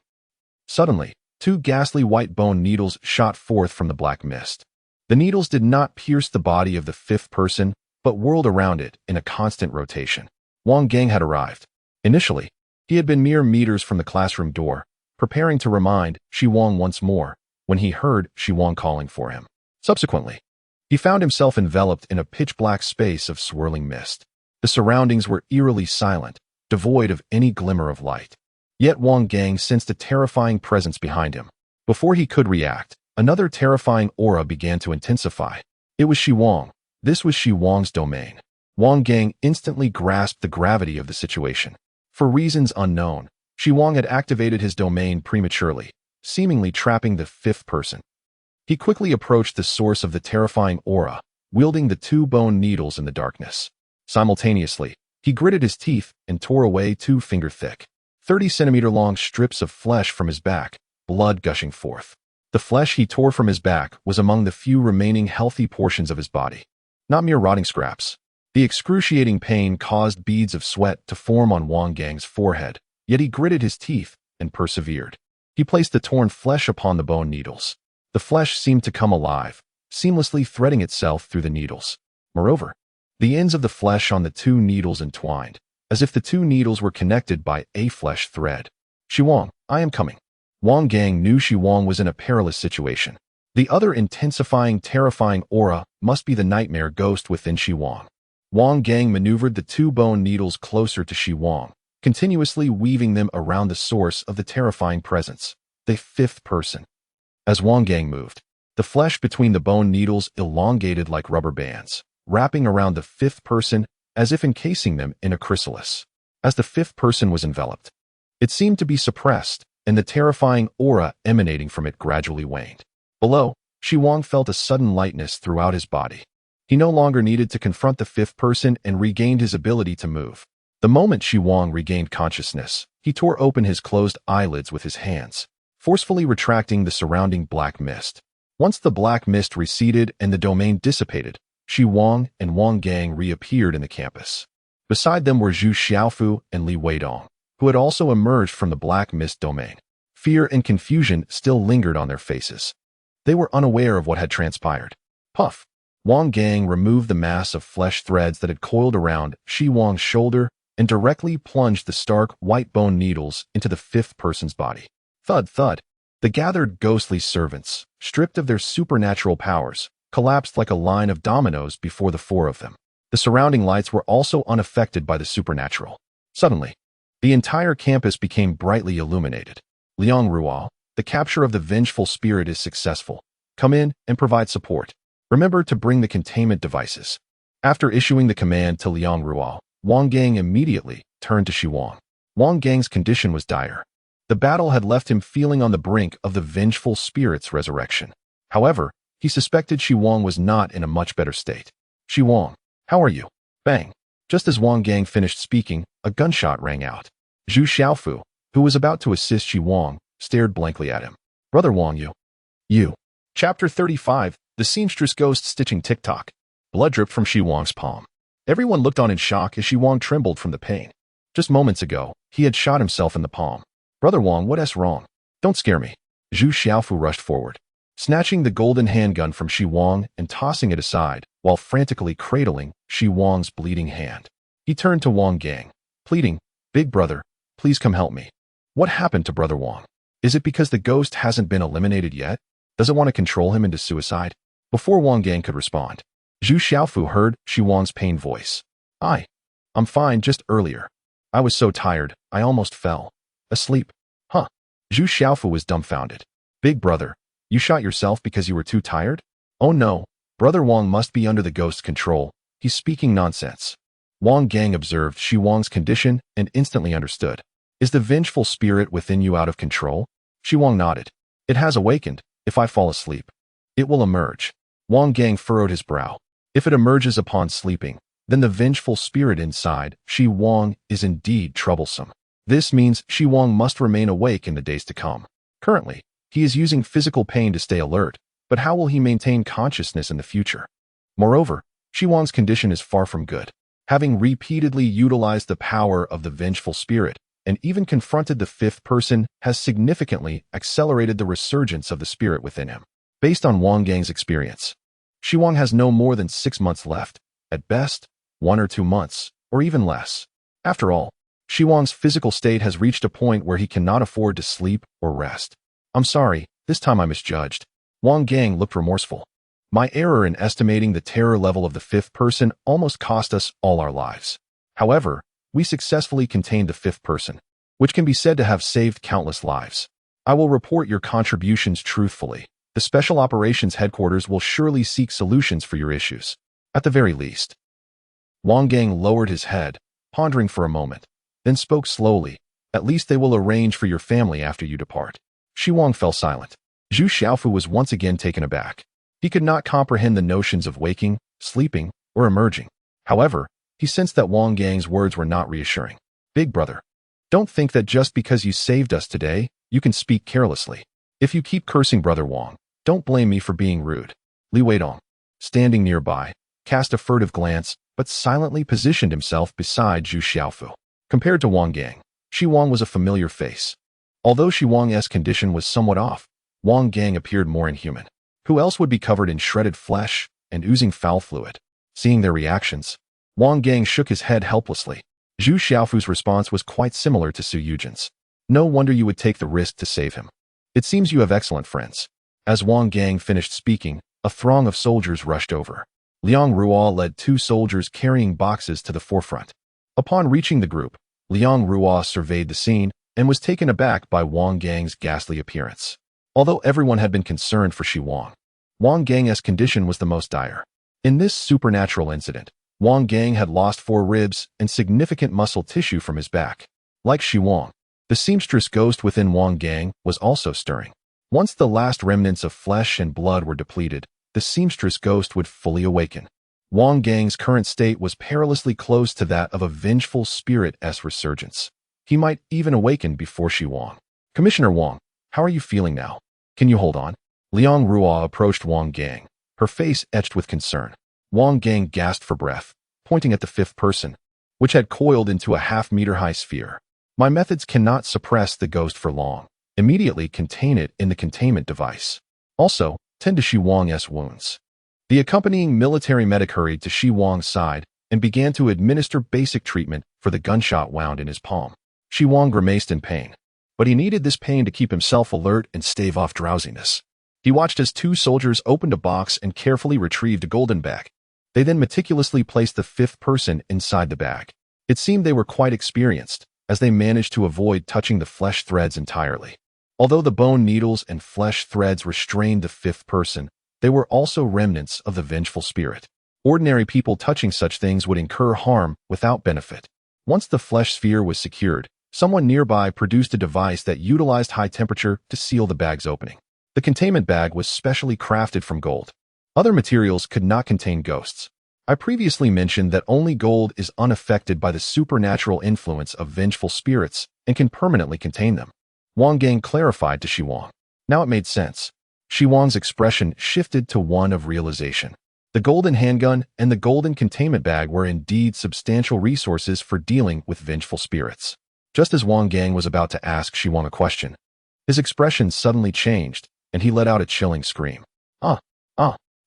Suddenly, 2 ghastly white bone needles shot forth from the black mist. The needles did not pierce the body of the 5th person, but whirled around it in a constant rotation. Wang Gang had arrived. Initially, he had been mere meters from the classroom door, preparing to remind Xi Wang once more, when he heard Xi Wang calling for him. Subsequently, he found himself enveloped in a pitch-black space of swirling mist. The surroundings were eerily silent, devoid of any glimmer of light. Yet Wang Gang sensed a terrifying presence behind him. Before he could react, another terrifying aura began to intensify. It was Xi Wang. This was Xi Wang's domain. Wang Gang instantly grasped the gravity of the situation. For reasons unknown, Xi Wang had activated his domain prematurely, seemingly trapping the 5th person. He quickly approached the source of the terrifying aura, wielding the 2 bone needles in the darkness. Simultaneously, he gritted his teeth and tore away 2 finger-thick, 30-centimeter-long strips of flesh from his back, blood gushing forth. The flesh he tore from his back was among the few remaining healthy portions of his body, not mere rotting scraps. The excruciating pain caused beads of sweat to form on Wang Gang's forehead, yet he gritted his teeth and persevered. He placed the torn flesh upon the bone needles. The flesh seemed to come alive, seamlessly threading itself through the needles. Moreover, the ends of the flesh on the two needles entwined, as if the two needles were connected by a flesh thread. Xi Wang, I am coming. Wang Gang knew Xi Wang was in a perilous situation. The other intensifying, terrifying aura must be the nightmare ghost within Xi Wang. Wang Gang maneuvered the two bone needles closer to Xi Wang, continuously weaving them around the source of the terrifying presence, the fifth person. As Wang Gang moved, the flesh between the bone needles elongated like rubber bands, wrapping around the fifth person as if encasing them in a chrysalis. As the fifth person was enveloped, it seemed to be suppressed, and the terrifying aura emanating from it gradually waned. Below, Xi Wang felt a sudden lightness throughout his body. He no longer needed to confront the fifth person and regained his ability to move. The moment Xi Wang regained consciousness, he tore open his closed eyelids with his hands, forcefully retracting the surrounding black mist. Once the black mist receded and the domain dissipated, Xi Wang and Wang Gang reappeared in the campus. Beside them were Zhu Xiaofu and Li Weidong, who had also emerged from the black mist domain. Fear and confusion still lingered on their faces. They were unaware of what had transpired. Puff! Wang Gang removed the mass of flesh threads that had coiled around Xi Wang's shoulder and directly plunged the stark white bone needles into the fifth person's body. Thud, thud. The gathered ghostly servants, stripped of their supernatural powers, collapsed like a line of dominoes before the four of them. The surrounding lights were also unaffected by the supernatural. Suddenly, the entire campus became brightly illuminated. Liang Ruo, the capture of the vengeful spirit is successful. Come in and provide support. Remember to bring the containment devices. After issuing the command to Liang Ruo, Wang Gang immediately turned to Xi Wang. Wang Gang's condition was dire. The battle had left him feeling on the brink of the vengeful spirit's resurrection. However, he suspected Xi Wang was not in a much better state. Xi Wang, how are you? Bang! Just as Wang Gang finished speaking, a gunshot rang out. Zhu Xiaofu, who was about to assist Xi Wang, stared blankly at him. Brother Wang, you. Chapter 35, The Seamstress Ghost Stitching TikTok. Blood dripped from Xi Wang's palm. Everyone looked on in shock as Xi Wang trembled from the pain. Just moments ago, he had shot himself in the palm. Brother Wang, what's wrong? Don't scare me. Zhu Xiaofu rushed forward, snatching the golden handgun from Xi Wang and tossing it aside, while frantically cradling Xi Wang's bleeding hand. He turned to Wang Gang, pleading, Big brother, please come help me. What happened to Brother Wang? Is it because the ghost hasn't been eliminated yet? Does it want to control him into suicide? Before Wang Gang could respond, Zhu Xiaofu heard Xi Wang's pained voice. I'm fine, just earlier. I was so tired, I almost fell asleep. Huh? Zhu Xiaofu was dumbfounded. Big brother, you shot yourself because you were too tired? Oh no, Brother Wang must be under the ghost's control. He's speaking nonsense. Wang Gang observed Xi Wang's condition and instantly understood. Is the vengeful spirit within you out of control? Xi Wang nodded. It has awakened. If I fall asleep, it will emerge. Wang Gang furrowed his brow. If it emerges upon sleeping, then the vengeful spirit inside Xi Wang is indeed troublesome. This means Xi Wang must remain awake in the days to come. Currently, he is using physical pain to stay alert, but how will he maintain consciousness in the future? Moreover, Xi Wang's condition is far from good. Having repeatedly utilized the power of the vengeful spirit, and even confronted the fifth person, has significantly accelerated the resurgence of the spirit within him. Based on Wang Gang's experience, Xi Wang has no more than 6 months left, at best, 1 or 2 months, or even less. After all, Xi Wang's physical state has reached a point where he cannot afford to sleep or rest. I'm sorry, this time I misjudged. Wang Gang looked remorseful. My error in estimating the terror level of the fifth person almost cost us all our lives. However, we successfully contained the fifth person, which can be said to have saved countless lives. I will report your contributions truthfully. The Special Operations Headquarters will surely seek solutions for your issues. At the very least. Wang Gang lowered his head, pondering for a moment, then spoke slowly. At least they will arrange for your family after you depart. Xi Wang fell silent. Zhu Xiaofu was once again taken aback. He could not comprehend the notions of waking, sleeping, or emerging. However, he sensed that Wang Gang's words were not reassuring. Big brother, don't think that just because you saved us today, you can speak carelessly. If you keep cursing Brother Wang, don't blame me for being rude. Li Weidong, standing nearby, cast a furtive glance, but silently positioned himself beside Zhu Xiaofu. Compared to Wang Gang, Xi Wang was a familiar face. Although Xi Wang's condition was somewhat off, Wang Gang appeared more inhuman. Who else would be covered in shredded flesh and oozing foul fluid? Seeing their reactions, Wang Gang shook his head helplessly. Zhu Xiaofu's response was quite similar to Su Yujin's. No wonder you would take the risk to save him. It seems you have excellent friends. As Wang Gang finished speaking, a throng of soldiers rushed over. Liang Ruo led 2 soldiers carrying boxes to the forefront. Upon reaching the group, Liang Ruo surveyed the scene and was taken aback by Wang Gang's ghastly appearance. Although everyone had been concerned for Xi Wang, Wang Gang's condition was the most dire. In this supernatural incident, Wang Gang had lost 4 ribs and significant muscle tissue from his back. Like Xi Wang, the seamstress ghost within Wang Gang was also stirring. Once the last remnants of flesh and blood were depleted, the seamstress ghost would fully awaken. Wang Gang's current state was perilously close to that of a vengeful spirit's resurgence. He might even awaken before Xi Wang. Commissioner Wang, how are you feeling now? Can you hold on? Liang Ruo approached Wang Gang, her face etched with concern. Wang Gang gasped for breath, pointing at the 5th person, which had coiled into a half-meter-high sphere. My methods cannot suppress the ghost for long. Immediately contain it in the containment device. Also, tend to Xi Wang's wounds. The accompanying military medic hurried to Xi Wang's side and began to administer basic treatment for the gunshot wound in his palm. Xi Wang grimaced in pain, but he needed this pain to keep himself alert and stave off drowsiness. He watched as 2 soldiers opened a box and carefully retrieved a golden bag. They then meticulously placed the 5th person inside the bag. It seemed they were quite experienced, as they managed to avoid touching the flesh threads entirely. Although the bone needles and flesh threads restrained the 5th person, they were also remnants of the vengeful spirit. Ordinary people touching such things would incur harm without benefit. Once the flesh sphere was secured, someone nearby produced a device that utilized high temperature to seal the bag's opening. The containment bag was specially crafted from gold. Other materials could not contain ghosts. I previously mentioned that only gold is unaffected by the supernatural influence of vengeful spirits and can permanently contain them. Wang Gang clarified to Xi Wang. Now it made sense. Xi Wang's expression shifted to one of realization. The golden handgun and the golden containment bag were indeed substantial resources for dealing with vengeful spirits. Just as Wang Gang was about to ask Xi Wang a question, his expression suddenly changed, and he let out a chilling scream.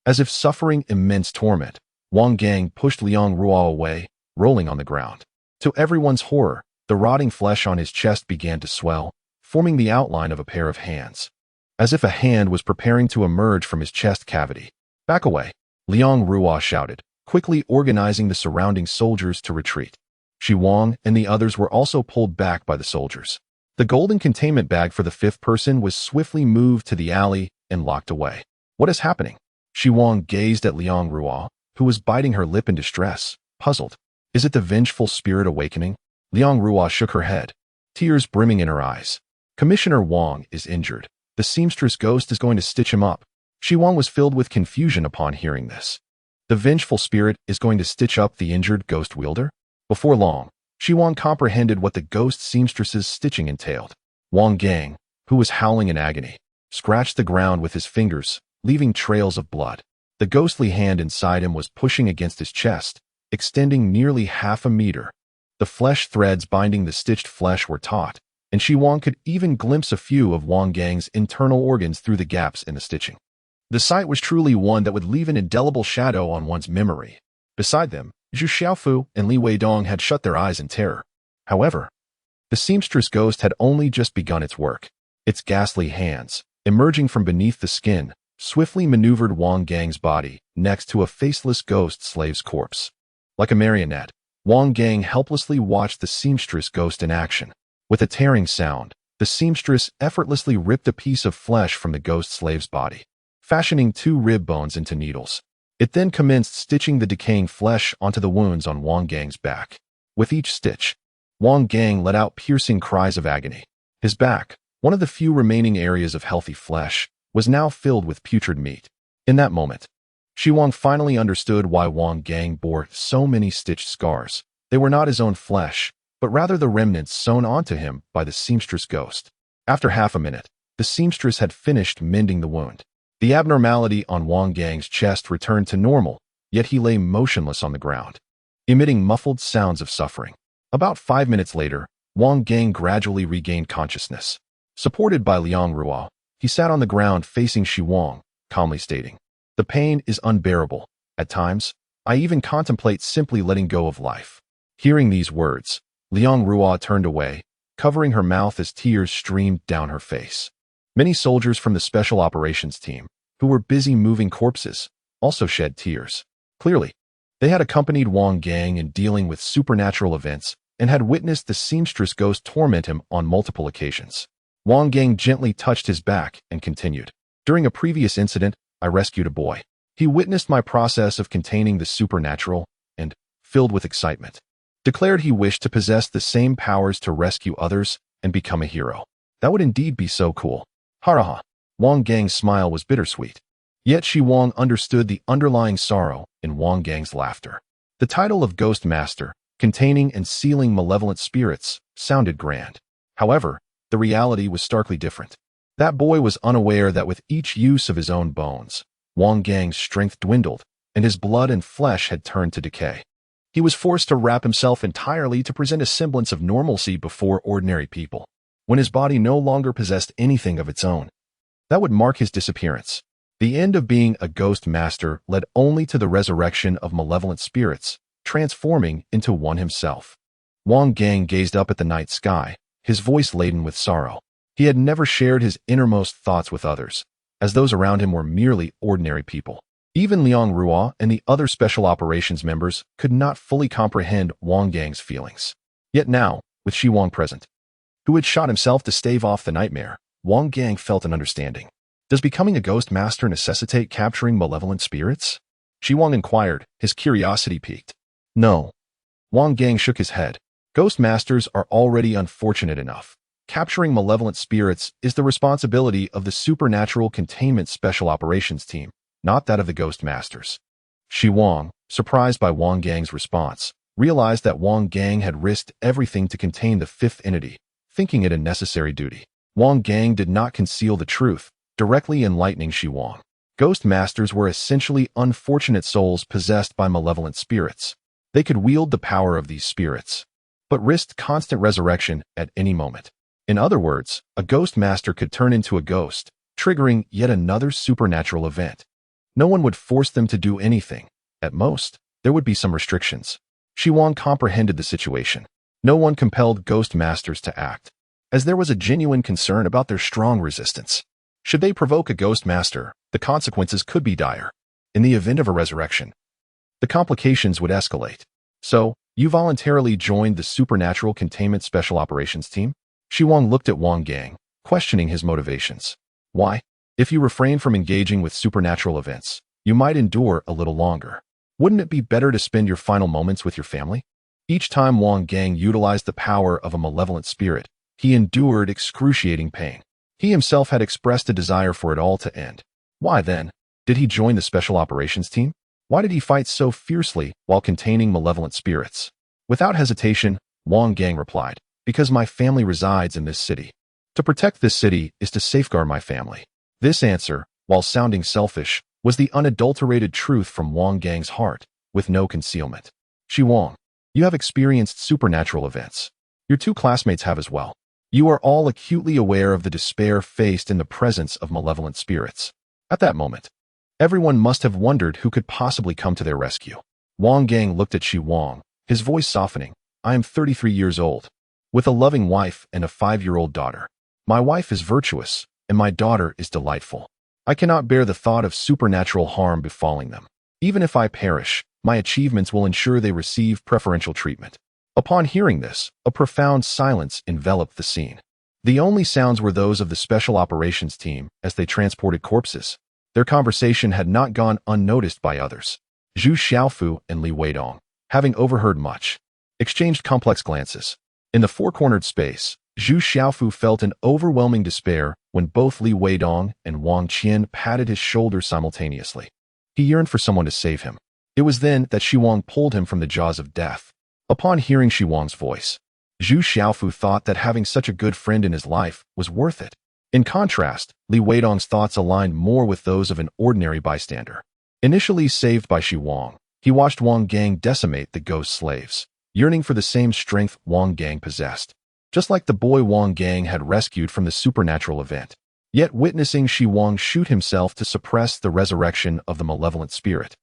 As if suffering immense torment, Wang Gang pushed Liang Ruo away, rolling on the ground. To everyone's horror, the rotting flesh on his chest began to swell, forming the outline of a pair of hands. As if a hand was preparing to emerge from his chest cavity. Back away, Liang Ruo shouted, quickly organizing the surrounding soldiers to retreat. Xi Wang and the others were also pulled back by the soldiers. The golden containment bag for the 5th person was swiftly moved to the alley and locked away. What is happening? Xi Wang gazed at Liang Ruo, who was biting her lip in distress, puzzled. Is it the vengeful spirit awakening? Liang Ruo shook her head, tears brimming in her eyes. Commissioner Wang is injured. The seamstress ghost is going to stitch him up. Xi Wang was filled with confusion upon hearing this. The vengeful spirit is going to stitch up the injured ghost wielder? Before long, Xi Wang comprehended what the ghost seamstress's stitching entailed. Wang Gang, who was howling in agony, scratched the ground with his fingers, leaving trails of blood. The ghostly hand inside him was pushing against his chest, extending nearly half a meter. The flesh threads binding the stitched flesh were taut, and Xi Wang could even glimpse a few of Wang Gang's internal organs through the gaps in the stitching. The sight was truly one that would leave an indelible shadow on one's memory. Beside them, Zhu Xiaofu and Li Weidong had shut their eyes in terror. However, the seamstress ghost had only just begun its work. Its ghastly hands, emerging from beneath the skin, swiftly maneuvered Wang Gang's body next to a faceless ghost slave's corpse. Like a marionette, Wang Gang helplessly watched the seamstress ghost in action. With a tearing sound, the seamstress effortlessly ripped a piece of flesh from the ghost slave's body, fashioning 2 rib bones into needles. It then commenced stitching the decaying flesh onto the wounds on Wang Gang's back. With each stitch, Wang Gang let out piercing cries of agony. His back, one of the few remaining areas of healthy flesh, was now filled with putrid meat. In that moment, Xi Wang finally understood why Wang Gang bore so many stitched scars. They were not his own flesh, but rather the remnants sewn onto him by the seamstress ghost. After half a minute, the seamstress had finished mending the wound. The abnormality on Wang Gang's chest returned to normal, yet he lay motionless on the ground, emitting muffled sounds of suffering. About 5 minutes later, Wang Gang gradually regained consciousness. Supported by Liang Ruo, he sat on the ground facing Xi Wang, calmly stating, "The pain is unbearable. At times, I even contemplate simply letting go of life." Hearing these words, Liang Ruo turned away, covering her mouth as tears streamed down her face. Many soldiers from the Special Operations Team, who were busy moving corpses, also shed tears. Clearly, they had accompanied Wang Gang in dealing with supernatural events and had witnessed the seamstress ghost torment him on multiple occasions. Wang Gang gently touched his back and continued. "During a previous incident, I rescued a boy. He witnessed my process of containing the supernatural and, filled with excitement, declared he wished to possess the same powers to rescue others and become a hero. That would indeed be so cool." Haraha. Wang Gang's smile was bittersweet. Yet Xi Wang understood the underlying sorrow in Wang Gang's laughter. The title of Ghost Master, containing and sealing malevolent spirits, sounded grand. However, the reality was starkly different. That boy was unaware that with each use of his own bones, Wang Gang's strength dwindled, and his blood and flesh had turned to decay. He was forced to wrap himself entirely to present a semblance of normalcy before ordinary people. When his body no longer possessed anything of its own, that would mark his disappearance. The end of being a ghost master led only to the resurrection of malevolent spirits, transforming into one himself. Wang Gang gazed up at the night sky, his voice laden with sorrow. He had never shared his innermost thoughts with others, as those around him were merely ordinary people. Even Liang Ruo and the other Special Operations members could not fully comprehend Wang Gang's feelings. Yet now, with Xi Wang present, who had shot himself to stave off the nightmare, Wang Gang felt an understanding. Does becoming a ghost master necessitate capturing malevolent spirits? Xi Wang inquired, his curiosity piqued. No. Wang Gang shook his head. Ghost masters are already unfortunate enough. Capturing malevolent spirits is the responsibility of the Supernatural Containment Special Operations Team, not that of the ghost masters. Xi Wang, surprised by Wang Gang's response, realized that Wang Gang had risked everything to contain the fifth entity, thinking it a necessary duty. Wang Gang did not conceal the truth, directly enlightening Xi Wang. Ghost masters were essentially unfortunate souls possessed by malevolent spirits. They could wield the power of these spirits, but risked constant resurrection at any moment. In other words, a ghost master could turn into a ghost, triggering yet another supernatural event. No one would force them to do anything. At most, there would be some restrictions. Xi Wang comprehended the situation. No one compelled ghost masters to act, as there was a genuine concern about their strong resistance. Should they provoke a ghost master, the consequences could be dire. In the event of a resurrection, the complications would escalate. So, you voluntarily joined the Supernatural Containment Special Operations Team? Xi Wang looked at Wang Gang, questioning his motivations. Why? If you refrain from engaging with supernatural events, you might endure a little longer. Wouldn't it be better to spend your final moments with your family? Each time Wang Gang utilized the power of a malevolent spirit, he endured excruciating pain. He himself had expressed a desire for it all to end. Why then did he join the Special Operations Team? Why did he fight so fiercely while containing malevolent spirits? Without hesitation, Wang Gang replied, "Because my family resides in this city. To protect this city is to safeguard my family." This answer, while sounding selfish, was the unadulterated truth from Wang Gang's heart, with no concealment. Xi Wang, you have experienced supernatural events. Your two classmates have as well. You are all acutely aware of the despair faced in the presence of malevolent spirits. At that moment, everyone must have wondered who could possibly come to their rescue. Wang Gang looked at Xi Wang, his voice softening. I am 33 years old, with a loving wife and a 5-year-old daughter. My wife is virtuous, and my daughter is delightful. I cannot bear the thought of supernatural harm befalling them. Even if I perish, my achievements will ensure they receive preferential treatment. Upon hearing this, a profound silence enveloped the scene. The only sounds were those of the Special Operations Team as they transported corpses. Their conversation had not gone unnoticed by others. Zhu Xiaofu and Li Weidong, having overheard much, exchanged complex glances. In the four-cornered space, Zhu Xiaofu felt an overwhelming despair when both Li Weidong and Wang Qian patted his shoulder simultaneously. He yearned for someone to save him. It was then that Xi Wang pulled him from the jaws of death. Upon hearing Xi Wang's voice, Zhu Xiaofu thought that having such a good friend in his life was worth it. In contrast, Li Weidong's thoughts aligned more with those of an ordinary bystander. Initially saved by Xi Wang, he watched Wang Gang decimate the ghost slaves, yearning for the same strength Wang Gang possessed, just like the boy Wang Gang had rescued from the supernatural event. Yet witnessing Xi Wang shoot himself to suppress the resurrection of the malevolent spirit,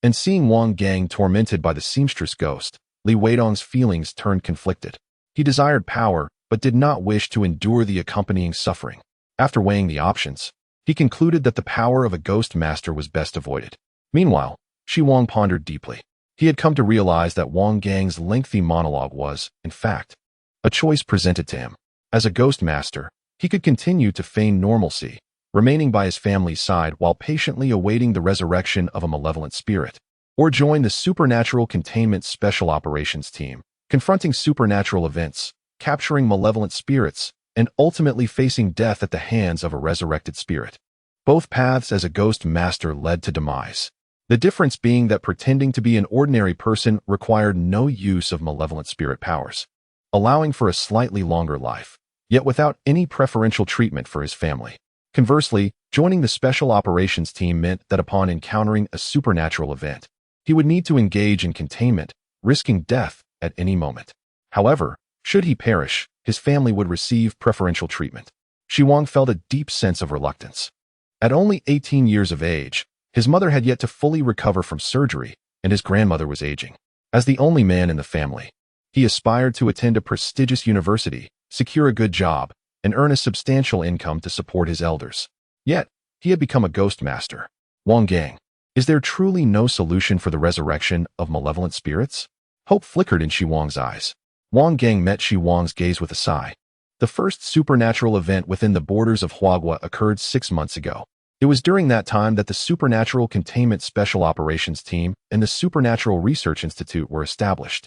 And seeing Wang Gang tormented by the seamstress ghost, Li Weidong's feelings turned conflicted. He desired power, but did not wish to endure the accompanying suffering. After weighing the options, he concluded that the power of a ghost master was best avoided. Meanwhile, Xi Wang pondered deeply. He had come to realize that Wang Gang's lengthy monologue was, in fact, a choice presented to him. As a ghost master, he could continue to feign normalcy, remaining by his family's side while patiently awaiting the resurrection of a malevolent spirit, or join the Supernatural Containment Special Operations Team, confronting supernatural events, capturing malevolent spirits, and ultimately facing death at the hands of a resurrected spirit. Both paths as a ghost master led to demise. The difference being that pretending to be an ordinary person required no use of malevolent spirit powers, allowing for a slightly longer life, yet without any preferential treatment for his family. Conversely, joining the Special Operations Team meant that upon encountering a supernatural event, he would need to engage in containment, risking death at any moment. However, should he perish, his family would receive preferential treatment. Xi Wang felt a deep sense of reluctance. At only 18 years of age, his mother had yet to fully recover from surgery, and his grandmother was aging. As the only man in the family, he aspired to attend a prestigious university, secure a good job, and earn a substantial income to support his elders. Yet, he had become a ghost master. Wang Gang, is there truly no solution for the resurrection of malevolent spirits? Hope flickered in Xi Wang's eyes. Wang Gang met Xi Wang's gaze with a sigh. The first supernatural event within the borders of Huagua occurred 6 months ago. It was during that time that the Supernatural Containment Special Operations Team and the Supernatural Research Institute were established.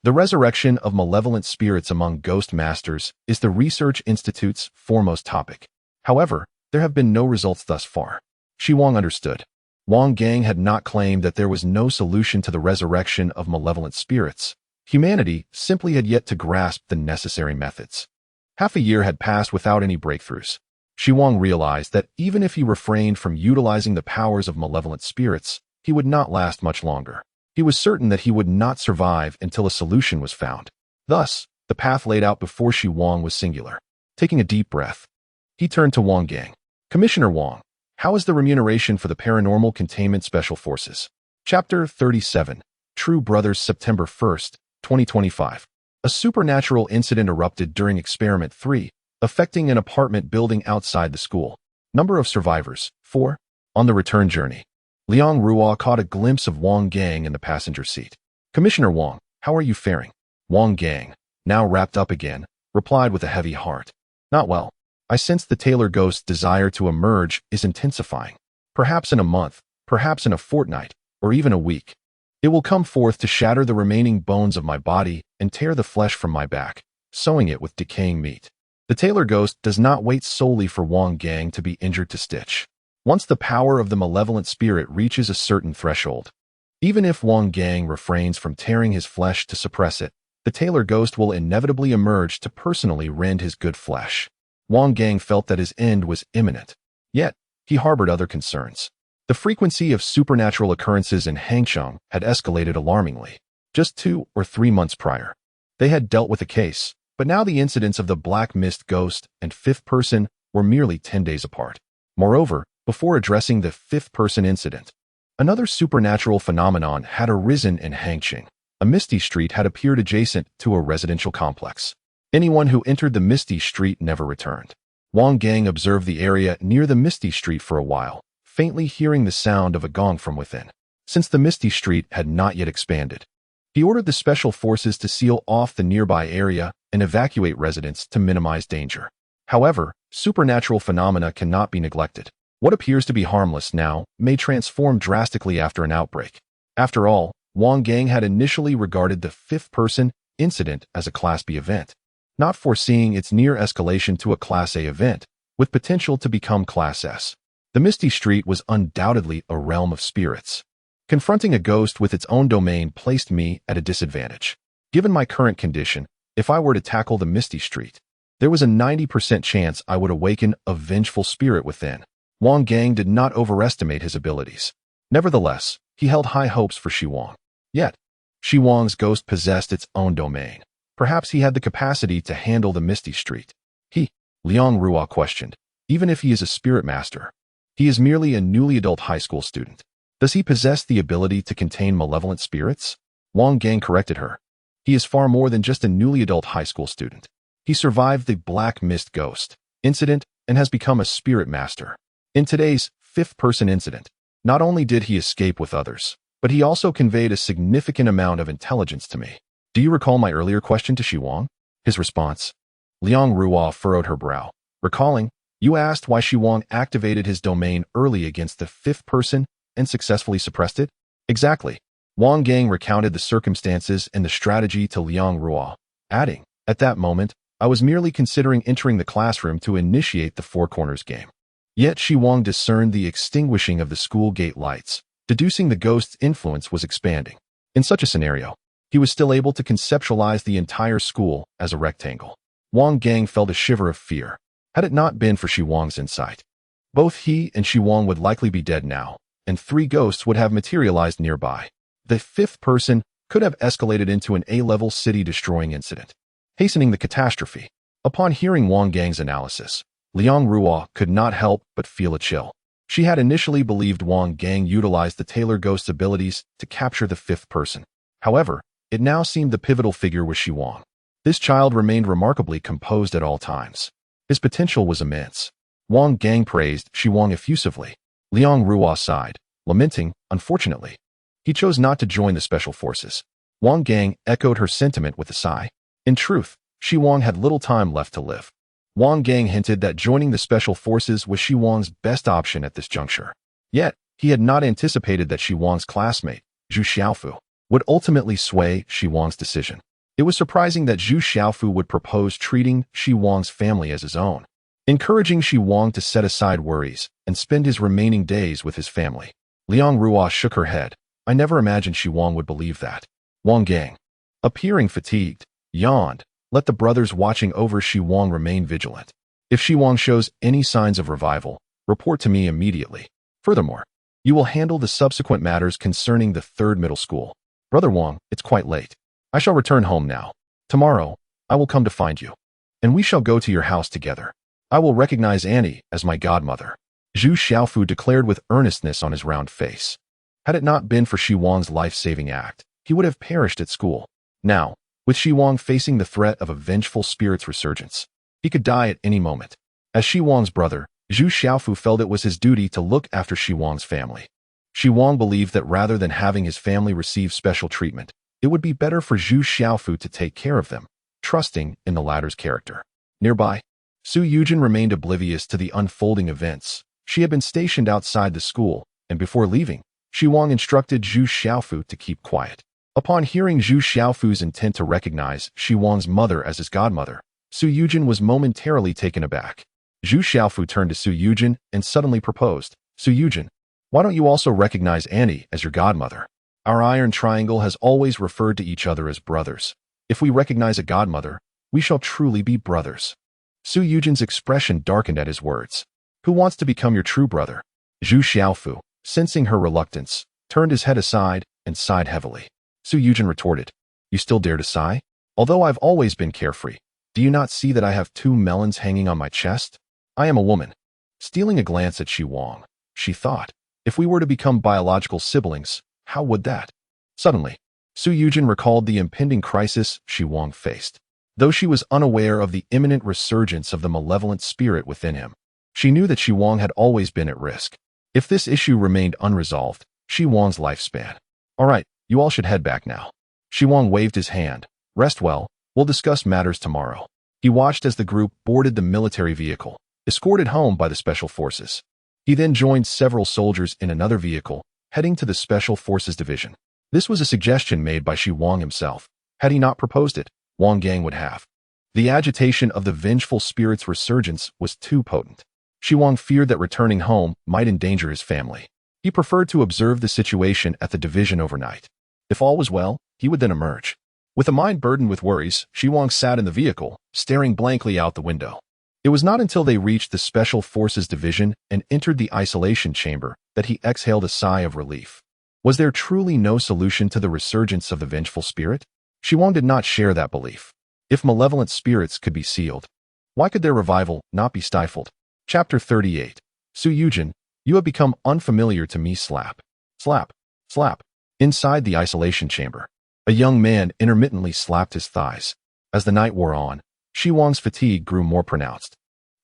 The resurrection of malevolent spirits among ghost masters is the Research Institute's foremost topic. However, there have been no results thus far. Xi Wang understood. Wang Gang had not claimed that there was no solution to the resurrection of malevolent spirits. Humanity simply had yet to grasp the necessary methods. Half a year had passed without any breakthroughs. Xi Wang realized that even if he refrained from utilizing the powers of malevolent spirits, he would not last much longer. He was certain that he would not survive until a solution was found. Thus, the path laid out before Xi Wang was singular. Taking a deep breath, he turned to Wang Gang. Commissioner Wang, how is the remuneration for the Paranormal Containment Special Forces? Chapter 37, True Brothers, September 1st, 2025. A supernatural incident erupted during Experiment 3, affecting an apartment building outside the school. Number of survivors, 4. On the return journey, Liang Ruo caught a glimpse of Wang Gang in the passenger seat. Commissioner Wang, how are you faring? Wang Gang, now wrapped up again, replied with a heavy heart. Not well. I sense the Taylor Ghost's desire to emerge is intensifying. Perhaps in a month, perhaps in a fortnight, or even a week. It will come forth to shatter the remaining bones of my body and tear the flesh from my back, sewing it with decaying meat. The Taylor Ghost does not wait solely for Wang Gang to be injured to stitch. Once the power of the malevolent spirit reaches a certain threshold, even if Wang Gang refrains from tearing his flesh to suppress it, the Taylor Ghost will inevitably emerge to personally rend his good flesh. Wang Gang felt that his end was imminent. Yet, he harbored other concerns. The frequency of supernatural occurrences in Hangzhou had escalated alarmingly. Just 2 or 3 months prior, they had dealt with a case, but now the incidents of the Black Mist Ghost and Fifth Person were merely 10 days apart. Moreover, before addressing the Fifth Person incident, another supernatural phenomenon had arisen in Hangzhou. A misty street had appeared adjacent to a residential complex. Anyone who entered the misty street never returned. Wang Gang observed the area near the misty street for a while, faintly hearing the sound of a gong from within. Since the misty street had not yet expanded, he ordered the special forces to seal off the nearby area and evacuate residents to minimize danger. However, supernatural phenomena cannot be neglected. What appears to be harmless now may transform drastically after an outbreak. After all, Wang Gang had initially regarded the Fifth Person incident as a Class B event, not foreseeing its near escalation to a Class A event, with potential to become Class S. The Misty Street was undoubtedly a realm of spirits. Confronting a ghost with its own domain placed me at a disadvantage. Given my current condition, if I were to tackle the Misty Street, there was a 90% chance I would awaken a vengeful spirit within. Wang Gang did not overestimate his abilities. Nevertheless, he held high hopes for Xi Wang. Yet, Xi Wang's ghost possessed its own domain. Perhaps he had the capacity to handle the Misty Street. Liang Ruo questioned, even if he is a spirit master, he is merely a newly adult high school student. Does he possess the ability to contain malevolent spirits? Wang Gang corrected her. He is far more than just a newly adult high school student. He survived the Black Mist Ghost incident and has become a spirit master. In today's fifth-person incident, not only did he escape with others, but he also conveyed a significant amount of intelligence to me. Do you recall my earlier question to Xi Wang? His response. Liang Ruo furrowed her brow, recalling, you asked why Xi Wang activated his domain early against the fifth person and successfully suppressed it? Exactly. Wang Gang recounted the circumstances and the strategy to Liang Ruo, adding, at that moment, I was merely considering entering the classroom to initiate the Four Corners game. Yet Xi Wang discerned the extinguishing of the school gate lights, deducing the ghost's influence was expanding. In such a scenario, he was still able to conceptualize the entire school as a rectangle. Wang Gang felt a shiver of fear. Had it not been for Xi Wang's insight, both he and Xi Wang would likely be dead now, and 3 ghosts would have materialized nearby. The fifth person could have escalated into an A-level city-destroying incident, hastening the catastrophe. Upon hearing Wang Gang's analysis, Liang Ruo could not help but feel a chill. She had initially believed Wang Gang utilized the Taylor Ghost's abilities to capture the fifth person. However, it now seemed the pivotal figure was Xi Wang. This child remained remarkably composed at all times. His potential was immense. Wang Gang praised Xi Wang effusively. Liang Ruo sighed, lamenting, unfortunately, he chose not to join the special forces. Wang Gang echoed her sentiment with a sigh. In truth, Xi Wang had little time left to live. Wang Gang hinted that joining the special forces was Xi Wang's best option at this juncture. Yet, he had not anticipated that Xi Wang's classmate, Zhu Xiaofu, would ultimately sway Xi Wang's decision. It was surprising that Zhu Xiaofu would propose treating Xi Wang's family as his own, encouraging Xi Wang to set aside worries and spend his remaining days with his family. Liang Ruo shook her head. I never imagined Xi Wang would believe that. Wang Gang, appearing fatigued, yawned. Let the brothers watching over Xi Wang remain vigilant. If Xi Wang shows any signs of revival, report to me immediately. Furthermore, you will handle the subsequent matters concerning the 3rd middle school. Brother Wang, it's quite late. I shall return home now. Tomorrow, I will come to find you, and we shall go to your house together. I will recognize Annie as my godmother. Zhu Xiaofu declared with earnestness on his round face. Had it not been for Xi Wang's life-saving act, he would have perished at school. Now, with Xi Wang facing the threat of a vengeful spirit's resurgence, he could die at any moment. As Xi Wang's brother, Zhu Xiaofu felt it was his duty to look after Xi Wang's family. Xi Wang believed that rather than having his family receive special treatment, it would be better for Zhu Xiaofu to take care of them, trusting in the latter's character. Nearby, Su Yujin remained oblivious to the unfolding events. She had been stationed outside the school, and before leaving, Xi Wang instructed Zhu Xiaofu to keep quiet. Upon hearing Zhu Xiaofu's intent to recognize Xi Wang's mother as his godmother, Su Yujin was momentarily taken aback. Zhu Xiaofu turned to Su Yujin and suddenly proposed, Su Yujin, why don't you also recognize Annie as your godmother? Our iron triangle has always referred to each other as brothers. If we recognize a godmother, we shall truly be brothers. Su Yujin's expression darkened at his words. Who wants to become your true brother? Zhu Xiaofu, sensing her reluctance, turned his head aside and sighed heavily. Su Yujin retorted, you still dare to sigh? Although I've always been carefree, do you not see that I have 2 melons hanging on my chest? I am a woman. Stealing a glance at Xi Wang, she thought, if we were to become biological siblings, how would that? Suddenly, Su Yujin recalled the impending crisis Xi Wang faced. Though she was unaware of the imminent resurgence of the malevolent spirit within him, she knew that Xi Wang had always been at risk. If this issue remained unresolved, Xi Wang's lifespan. All right, you all should head back now. Xi Wang waved his hand. Rest well, we'll discuss matters tomorrow. He watched as the group boarded the military vehicle, escorted home by the special forces. He then joined several soldiers in another vehicle, heading to the Special Forces Division. This was a suggestion made by Xi Wang himself. Had he not proposed it, Wang Gang would have. The agitation of the vengeful spirit's resurgence was too potent. Xi Wang feared that returning home might endanger his family. He preferred to observe the situation at the division overnight. If all was well, he would then emerge. With a mind burdened with worries, Xi Wang sat in the vehicle, staring blankly out the window. It was not until they reached the Special Forces Division and entered the isolation chamber that he exhaled a sigh of relief. Was there truly no solution to the resurgence of the vengeful spirit? Xi Wang did not share that belief. If malevolent spirits could be sealed, why could their revival not be stifled? Chapter 38. Su Yujin, you have become unfamiliar to me. Slap, slap. Inside the isolation chamber, a young man intermittently slapped his thighs. As the night wore on, Xi Wang's fatigue grew more pronounced.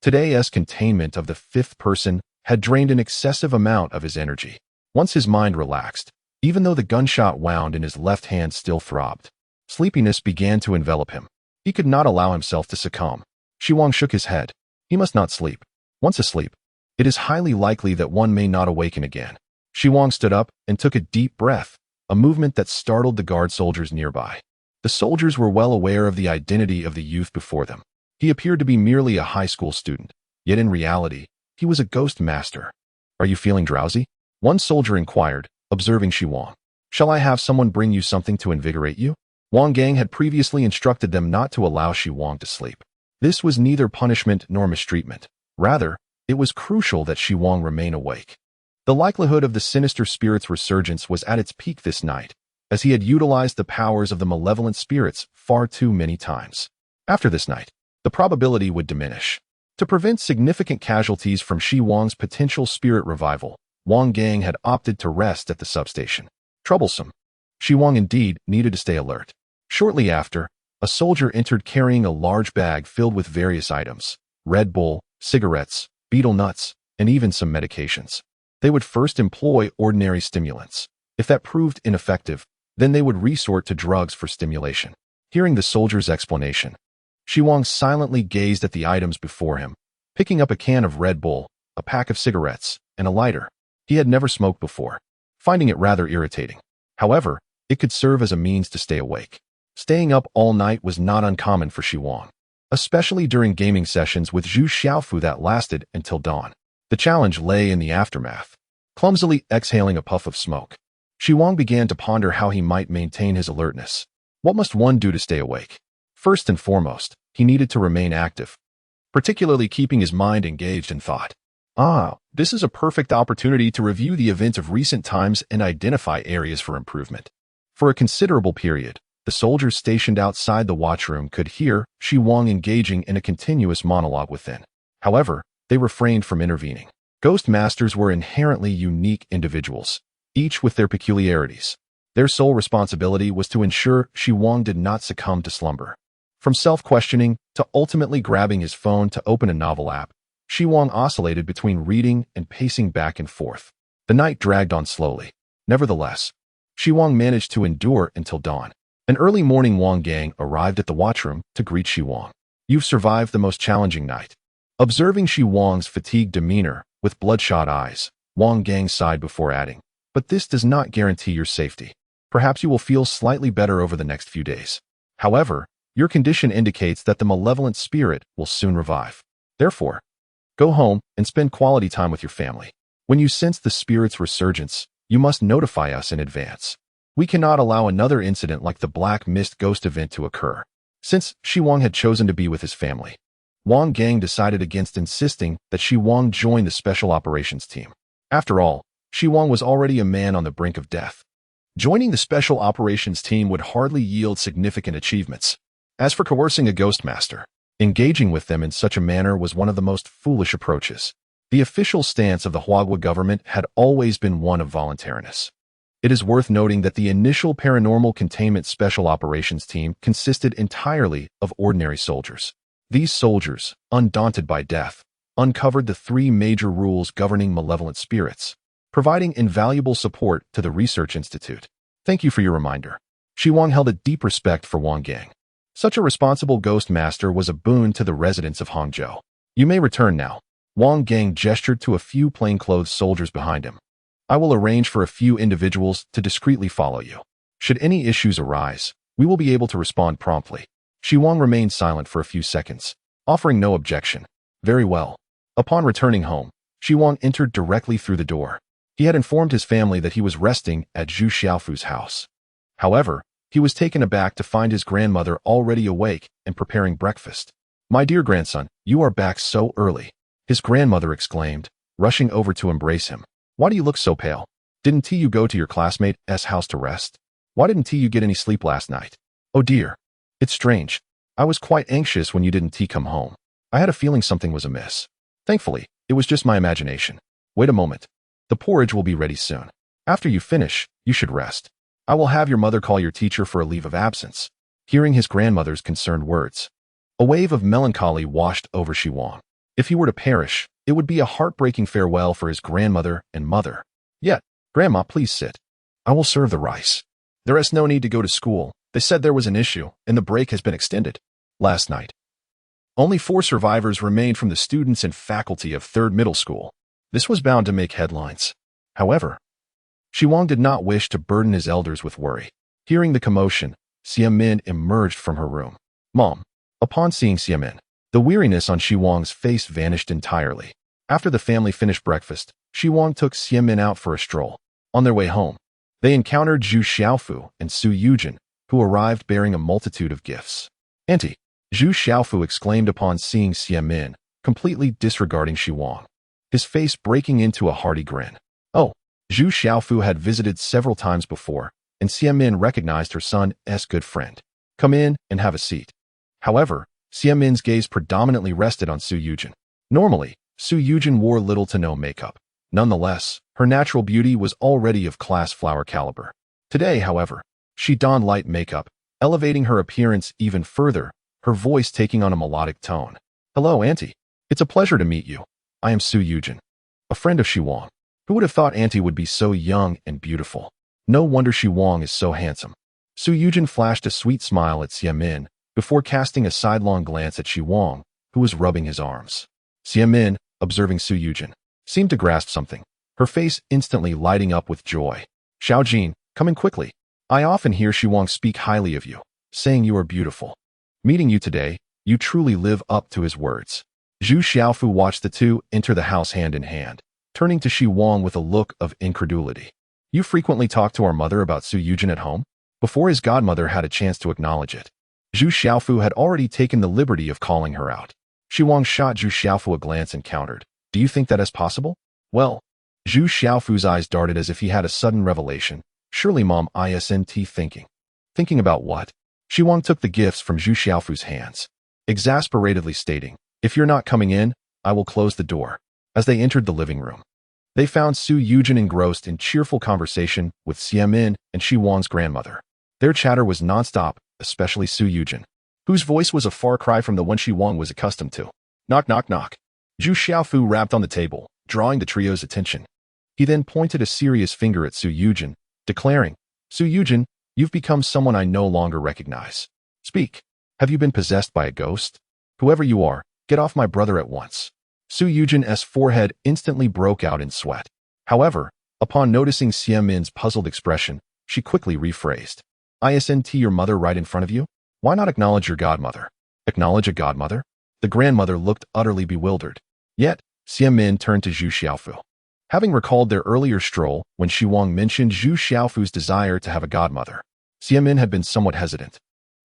Today's containment of the fifth person had drained an excessive amount of his energy. Once his mind relaxed, even though the gunshot wound in his left hand still throbbed, sleepiness began to envelop him. He could not allow himself to succumb. Xi Wang shook his head. He must not sleep. Once asleep, it is highly likely that one may not awaken again. Xi Wang stood up and took a deep breath, a movement that startled the guard soldiers nearby. The soldiers were well aware of the identity of the youth before them. He appeared to be merely a high school student, yet in reality, he was a ghost master. Are you feeling drowsy? One soldier inquired, observing Xi Wang. Shall I have someone bring you something to invigorate you? Wang Gang had previously instructed them not to allow Xi Wang to sleep. This was neither punishment nor mistreatment. Rather, it was crucial that Xi Wang remain awake. The likelihood of the sinister spirit's resurgence was at its peak this night, as he had utilized the powers of the malevolent spirits far too many times. After this night, the probability would diminish. To prevent significant casualties from Xi Wang's potential spirit revival, Wang Gang had opted to rest at the substation. Troublesome. Xi Wang indeed needed to stay alert. Shortly after, a soldier entered carrying a large bag filled with various items: Red Bull, cigarettes, betel nuts, and even some medications. They would first employ ordinary stimulants. If that proved ineffective, then they would resort to drugs for stimulation. Hearing the soldier's explanation, Xi Wang silently gazed at the items before him, picking up a can of Red Bull, a pack of cigarettes, and a lighter. He had never smoked before, finding it rather irritating. However, it could serve as a means to stay awake. Staying up all night was not uncommon for Xi Wang, especially during gaming sessions with Zhu Xiaofu that lasted until dawn. The challenge lay in the aftermath. Clumsily exhaling a puff of smoke, Xi Wang began to ponder how he might maintain his alertness. What must one do to stay awake? First and foremost, he needed to remain active, particularly keeping his mind engaged in thought. This is a perfect opportunity to review the events of recent times and identify areas for improvement. For a considerable period, the soldiers stationed outside the watchroom could hear Xi Wang engaging in a continuous monologue within. However, they refrained from intervening. Ghost masters were inherently unique individuals, each with their peculiarities. Their sole responsibility was to ensure Xi Wang did not succumb to slumber. From self-questioning to ultimately grabbing his phone to open a novel app, Xi Wang oscillated between reading and pacing back and forth. The night dragged on slowly. Nevertheless, Xi Wang managed to endure until dawn. An early morning Wang Gang arrived at the watchroom to greet Xi Wang. You've survived the most challenging night. Observing Xi Wang's fatigued demeanor with bloodshot eyes, Wang Gang sighed before adding, but this does not guarantee your safety. Perhaps you will feel slightly better over the next few days. However, your condition indicates that the malevolent spirit will soon revive. Therefore, go home and spend quality time with your family. When you sense the spirit's resurgence, you must notify us in advance. We cannot allow another incident like the Black Mist ghost event to occur. Since Xi Wang had chosen to be with his family, Wang Gang decided against insisting that Xi Wang join the special operations team. After all, Xi Wang was already a man on the brink of death. Joining the special operations team would hardly yield significant achievements. As for coercing a ghost master, engaging with them in such a manner was one of the most foolish approaches. The official stance of the Huagua government had always been one of voluntariness. It is worth noting that the initial paranormal containment special operations team consisted entirely of ordinary soldiers. These soldiers, undaunted by death, uncovered the 3 major rules governing malevolent spirits, providing invaluable support to the research institute. Thank you for your reminder. Xi Wang held a deep respect for Wang Gang. Such a responsible ghost master was a boon to the residents of Hangzhou. You may return now. Wang Gang gestured to a few plainclothes soldiers behind him. I will arrange for a few individuals to discreetly follow you. Should any issues arise, we will be able to respond promptly. Xi Wang remained silent for a few seconds, offering no objection. Very well. Upon returning home, Xi Wang entered directly through the door. He had informed his family that he was resting at Zhu Xiaofu's house. However, he was taken aback to find his grandmother already awake and preparing breakfast. My dear grandson, you are back so early, his grandmother exclaimed, rushing over to embrace him. Why do you look so pale? Didn't you go to your classmate's house to rest? Why didn't you get any sleep last night? Oh dear. It's strange. I was quite anxious when you didn't come home. I had a feeling something was amiss. Thankfully, it was just my imagination. Wait a moment. The porridge will be ready soon. After you finish, you should rest. I will have your mother call your teacher for a leave of absence." Hearing his grandmother's concerned words, a wave of melancholy washed over Xi Wang. If he were to perish, it would be a heartbreaking farewell for his grandmother and mother. "Yet, Grandma, please sit. I will serve the rice. There is no need to go to school. They said there was an issue, and the break has been extended." Last night, only 4 survivors remained from the students and faculty of 3rd Middle School. This was bound to make headlines. However, Xi Wang did not wish to burden his elders with worry. Hearing the commotion, Xi Min emerged from her room. "Mom." Upon seeing Xi Min, the weariness on Xi Wang's face vanished entirely. After the family finished breakfast, Xi Wang took Xi Min out for a stroll. On their way home, they encountered Zhu Xiaofu and Su Yujin, who arrived bearing a multitude of gifts. "Auntie," Zhu Xiaofu exclaimed upon seeing Xi Min, completely disregarding Xi Wang, his face breaking into a hearty grin. Oh, Zhu Xiaofu had visited several times before, and Xi Min recognized her son's good friend. "Come in and have a seat." However, Xi Min's gaze predominantly rested on Su Yujin. Normally, Su Yujin wore little to no makeup. Nonetheless, her natural beauty was already of class flower caliber. Today, however, she donned light makeup, elevating her appearance even further, her voice taking on a melodic tone. "Hello, Auntie. It's a pleasure to meet you. I am Su Yujin, a friend of Xi Wang. Who would have thought Auntie would be so young and beautiful? No wonder Xi Wang is so handsome." Su Yujin flashed a sweet smile at Xi Min before casting a sidelong glance at Xi Wang, who was rubbing his arms. Xi Min, observing Su Yujin, seemed to grasp something, her face instantly lighting up with joy. "Xiaojin, come in quickly. I often hear Xi Wang speak highly of you, saying you are beautiful. Meeting you today, you truly live up to his words." Zhu Xiaofu watched the two enter the house hand in hand, turning to Xi Wang with a look of incredulity. "You frequently talk to our mother about Su Yujin at home?" Before his godmother had a chance to acknowledge it, Zhu Xiaofu had already taken the liberty of calling her out. Xi Wang shot Zhu Xiaofu a glance and countered, "Do you think that is possible?" "Well," Zhu Xiaofu's eyes darted as if he had a sudden revelation. "Surely Mom isn't thinking." "Thinking about what?" Xi Wang took the gifts from Zhu Xiaofu's hands, exasperatedly stating, "If you're not coming in, I will close the door." As they entered the living room, they found Su Yujin engrossed in cheerful conversation with Xi Min and Xi Wang's grandmother. Their chatter was nonstop, especially Su Yujin, whose voice was a far cry from the one Xi Wang was accustomed to. "Knock, knock, knock." Zhu Xiaofu rapped on the table, drawing the trio's attention. He then pointed a serious finger at Su Yujin, declaring, "Su Yujin, you've become someone I no longer recognize. Speak. Have you been possessed by a ghost? Whoever you are, get off my brother at once." Su Yujin's forehead instantly broke out in sweat. However, upon noticing Xi Min's puzzled expression, she quickly rephrased, "Isn't your mother right in front of you? Why not acknowledge your godmother?" "Acknowledge a godmother?" The grandmother looked utterly bewildered. Yet, Xi Min turned to Zhu Xiaofu. Having recalled their earlier stroll when Xi Wang mentioned Zhu Xiaofu's desire to have a godmother, Xi Min had been somewhat hesitant.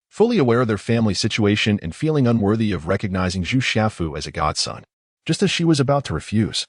Fully aware of their family situation and feeling unworthy of recognizing Zhu Xiaofu as a godson, just as she was about to refuse,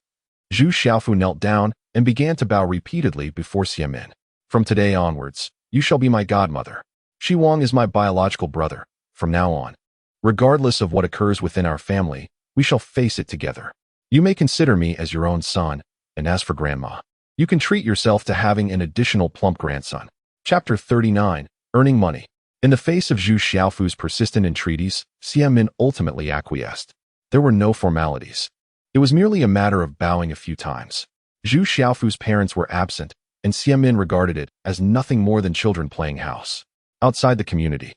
Zhu Xiaofu knelt down and began to bow repeatedly before Xi Min. "From today onwards, you shall be my godmother. Xi Wang is my biological brother. From now on, regardless of what occurs within our family, we shall face it together. You may consider me as your own son, and as for grandma, you can treat yourself to having an additional plump grandson." Chapter 39, Earning Money. In the face of Zhu Xiaofu's persistent entreaties, Xi Min ultimately acquiesced. There were no formalities. It was merely a matter of bowing a few times. Zhu Xiaofu's parents were absent, and Xi Min regarded it as nothing more than children playing house. Outside the community,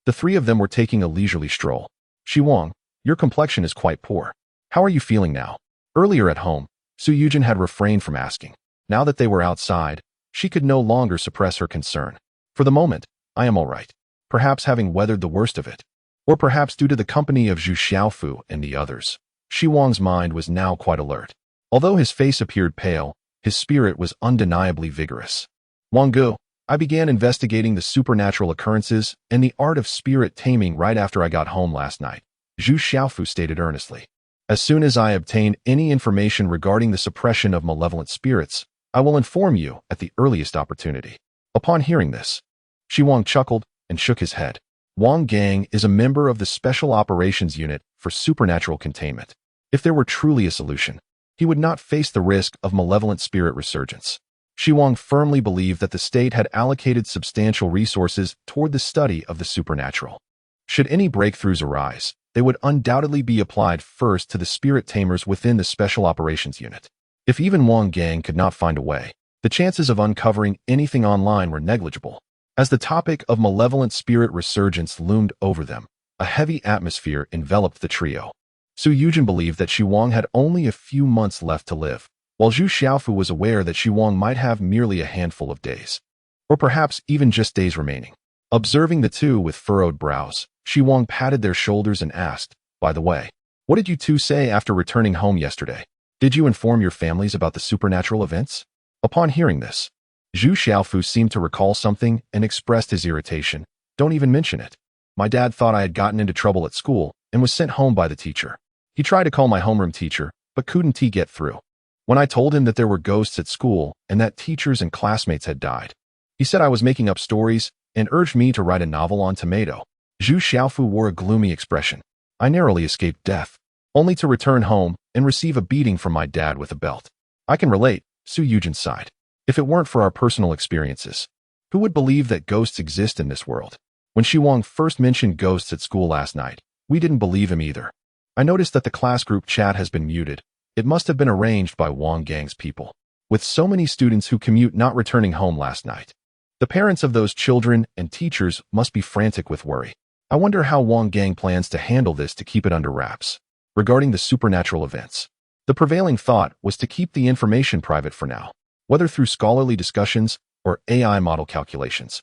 the three of them were taking a leisurely stroll. "Xi Wang, your complexion is quite poor. How are you feeling now?" Earlier at home, Su Yujin had refrained from asking. Now that they were outside, she could no longer suppress her concern. "For the moment, I am all right. Perhaps having weathered the worst of it. Or perhaps due to the company of Zhu Xiaofu and the others." Xi Wang's mind was now quite alert. Although his face appeared pale, his spirit was undeniably vigorous. "Wanggu, I began investigating the supernatural occurrences and the art of spirit taming right after I got home last night," Zhu Xiaofu stated earnestly. "As soon as I obtain any information regarding the suppression of malevolent spirits, I will inform you at the earliest opportunity." Upon hearing this, Xi Wang chuckled and shook his head. Wang Gang is a member of the Special Operations Unit for Supernatural Containment. If there were truly a solution, he would not face the risk of malevolent spirit resurgence. Xi Wang firmly believed that the state had allocated substantial resources toward the study of the supernatural. Should any breakthroughs arise, they would undoubtedly be applied first to the spirit tamers within the Special Operations Unit. If even Wang Gang could not find a way, the chances of uncovering anything online were negligible. As the topic of malevolent spirit resurgence loomed over them, a heavy atmosphere enveloped the trio. Su Yujin believed that Xi Wang had only a few months left to live, while Zhu Xiaofu was aware that Xi Wang might have merely a handful of days, or perhaps even just days remaining. Observing the two with furrowed brows, Xi Wang patted their shoulders and asked, "By the way, what did you two say after returning home yesterday? Did you inform your families about the supernatural events?" Upon hearing this, Zhu Xiaofu seemed to recall something and expressed his irritation. "Don't even mention it. My dad thought I had gotten into trouble at school and was sent home by the teacher. He tried to call my homeroom teacher, but couldn't get through. When I told him that there were ghosts at school and that teachers and classmates had died, he said I was making up stories and urged me to write a novel on tomato." Zhu Xiaofu wore a gloomy expression. "I narrowly escaped death, only to return home and receive a beating from my dad with a belt." "I can relate," Su Yujin sighed. "If it weren't for our personal experiences, who would believe that ghosts exist in this world? When Xi Wang first mentioned ghosts at school last night, we didn't believe him either. I noticed that the class group chat has been muted. It must have been arranged by Wang Gang's people. With so many students who commute not returning home last night, the parents of those children and teachers must be frantic with worry. I wonder how Wang Gang plans to handle this to keep it under wraps." Regarding the supernatural events, the prevailing thought was to keep the information private for now, whether through scholarly discussions or AI model calculations.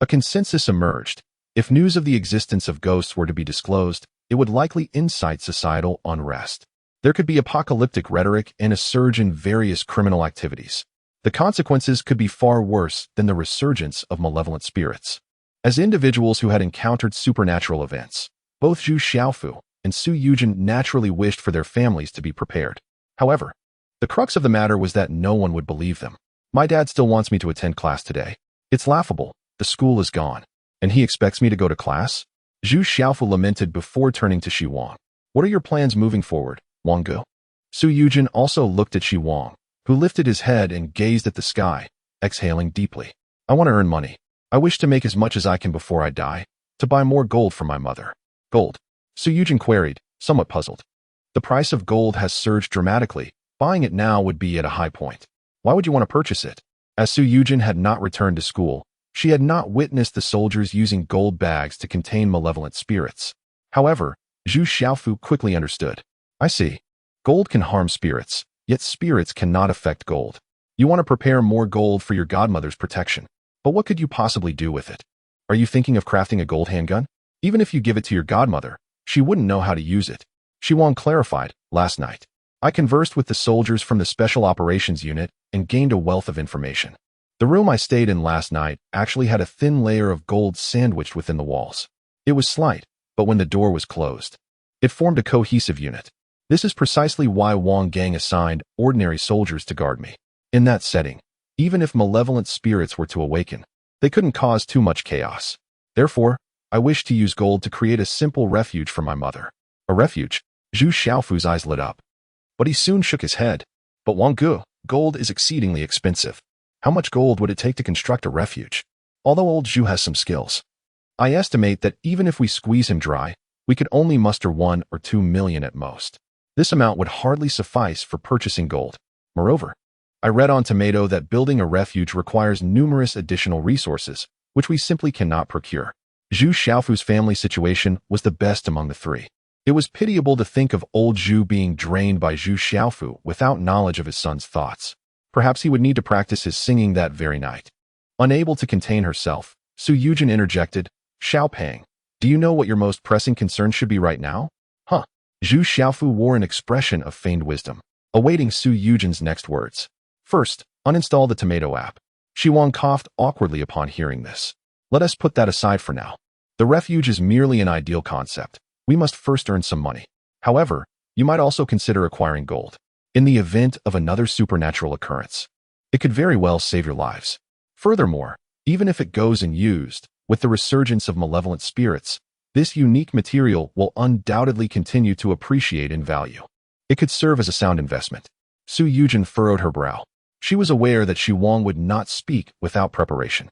A consensus emerged. If news of the existence of ghosts were to be disclosed, it would likely incite societal unrest. There could be apocalyptic rhetoric and a surge in various criminal activities. The consequences could be far worse than the resurgence of malevolent spirits. As individuals who had encountered supernatural events, both Zhu Xiaofu and Su Yujin naturally wished for their families to be prepared. However, the crux of the matter was that no one would believe them. "My dad still wants me to attend class today. It's laughable. The school is gone. And he expects me to go to class?" Zhu Xiaofu lamented before turning to Xi Wang. "What are your plans moving forward, Wang Gu?" Su Yujin also looked at Xi Wang, who lifted his head and gazed at the sky, exhaling deeply. "I want to earn money. I wish to make as much as I can before I die, to buy more gold for my mother." "Gold?" Su Yujin queried, somewhat puzzled. "The price of gold has surged dramatically. Buying it now would be at a high point. Why would you want to purchase it?" As Su Yujin had not returned to school, she had not witnessed the soldiers using gold bags to contain malevolent spirits. However, Zhu Xiaofu quickly understood. "I see. Gold can harm spirits, yet spirits cannot affect gold. You want to prepare more gold for your godmother's protection. But what could you possibly do with it? Are you thinking of crafting a gold handgun? Even if you give it to your godmother, she wouldn't know how to use it." Xi Wang clarified. "Last night, I conversed with the soldiers from the Special Operations Unit and gained a wealth of information. The room I stayed in last night actually had a thin layer of gold sandwiched within the walls. It was slight, but when the door was closed, it formed a cohesive unit. This is precisely why Wang Gang assigned ordinary soldiers to guard me. In that setting, even if malevolent spirits were to awaken, they couldn't cause too much chaos. Therefore, I wish to use gold to create a simple refuge for my mother." "A refuge?" Zhu Xiaofu's eyes lit up. But he soon shook his head. "But Wang Gu, gold is exceedingly expensive. How much gold would it take to construct a refuge? Although old Zhu has some skills, I estimate that even if we squeeze him dry, we could only muster 1 or 2 million at most. This amount would hardly suffice for purchasing gold. Moreover, I read on Tomato that building a refuge requires numerous additional resources, which we simply cannot procure." Zhu Xiaofu's family situation was the best among the three. It was pitiable to think of old Zhu being drained by Zhu Xiaofu without knowledge of his son's thoughts. Perhaps he would need to practice his singing that very night. Unable to contain herself, Su Yujin interjected, "Xiaopeng, do you know what your most pressing concern should be right now?" "Huh?" Zhu Xiaofu wore an expression of feigned wisdom, awaiting Su Yujin's next words. "First, uninstall the Tomato app." Xi Wang coughed awkwardly upon hearing this. "Let us put that aside for now. The refuge is merely an ideal concept. We must first earn some money. However, you might also consider acquiring gold. In the event of another supernatural occurrence, it could very well save your lives. Furthermore, even if it goes unused, with the resurgence of malevolent spirits, this unique material will undoubtedly continue to appreciate in value. It could serve as a sound investment." Su Yujin furrowed her brow. She was aware that Xi Wang would not speak without preparation.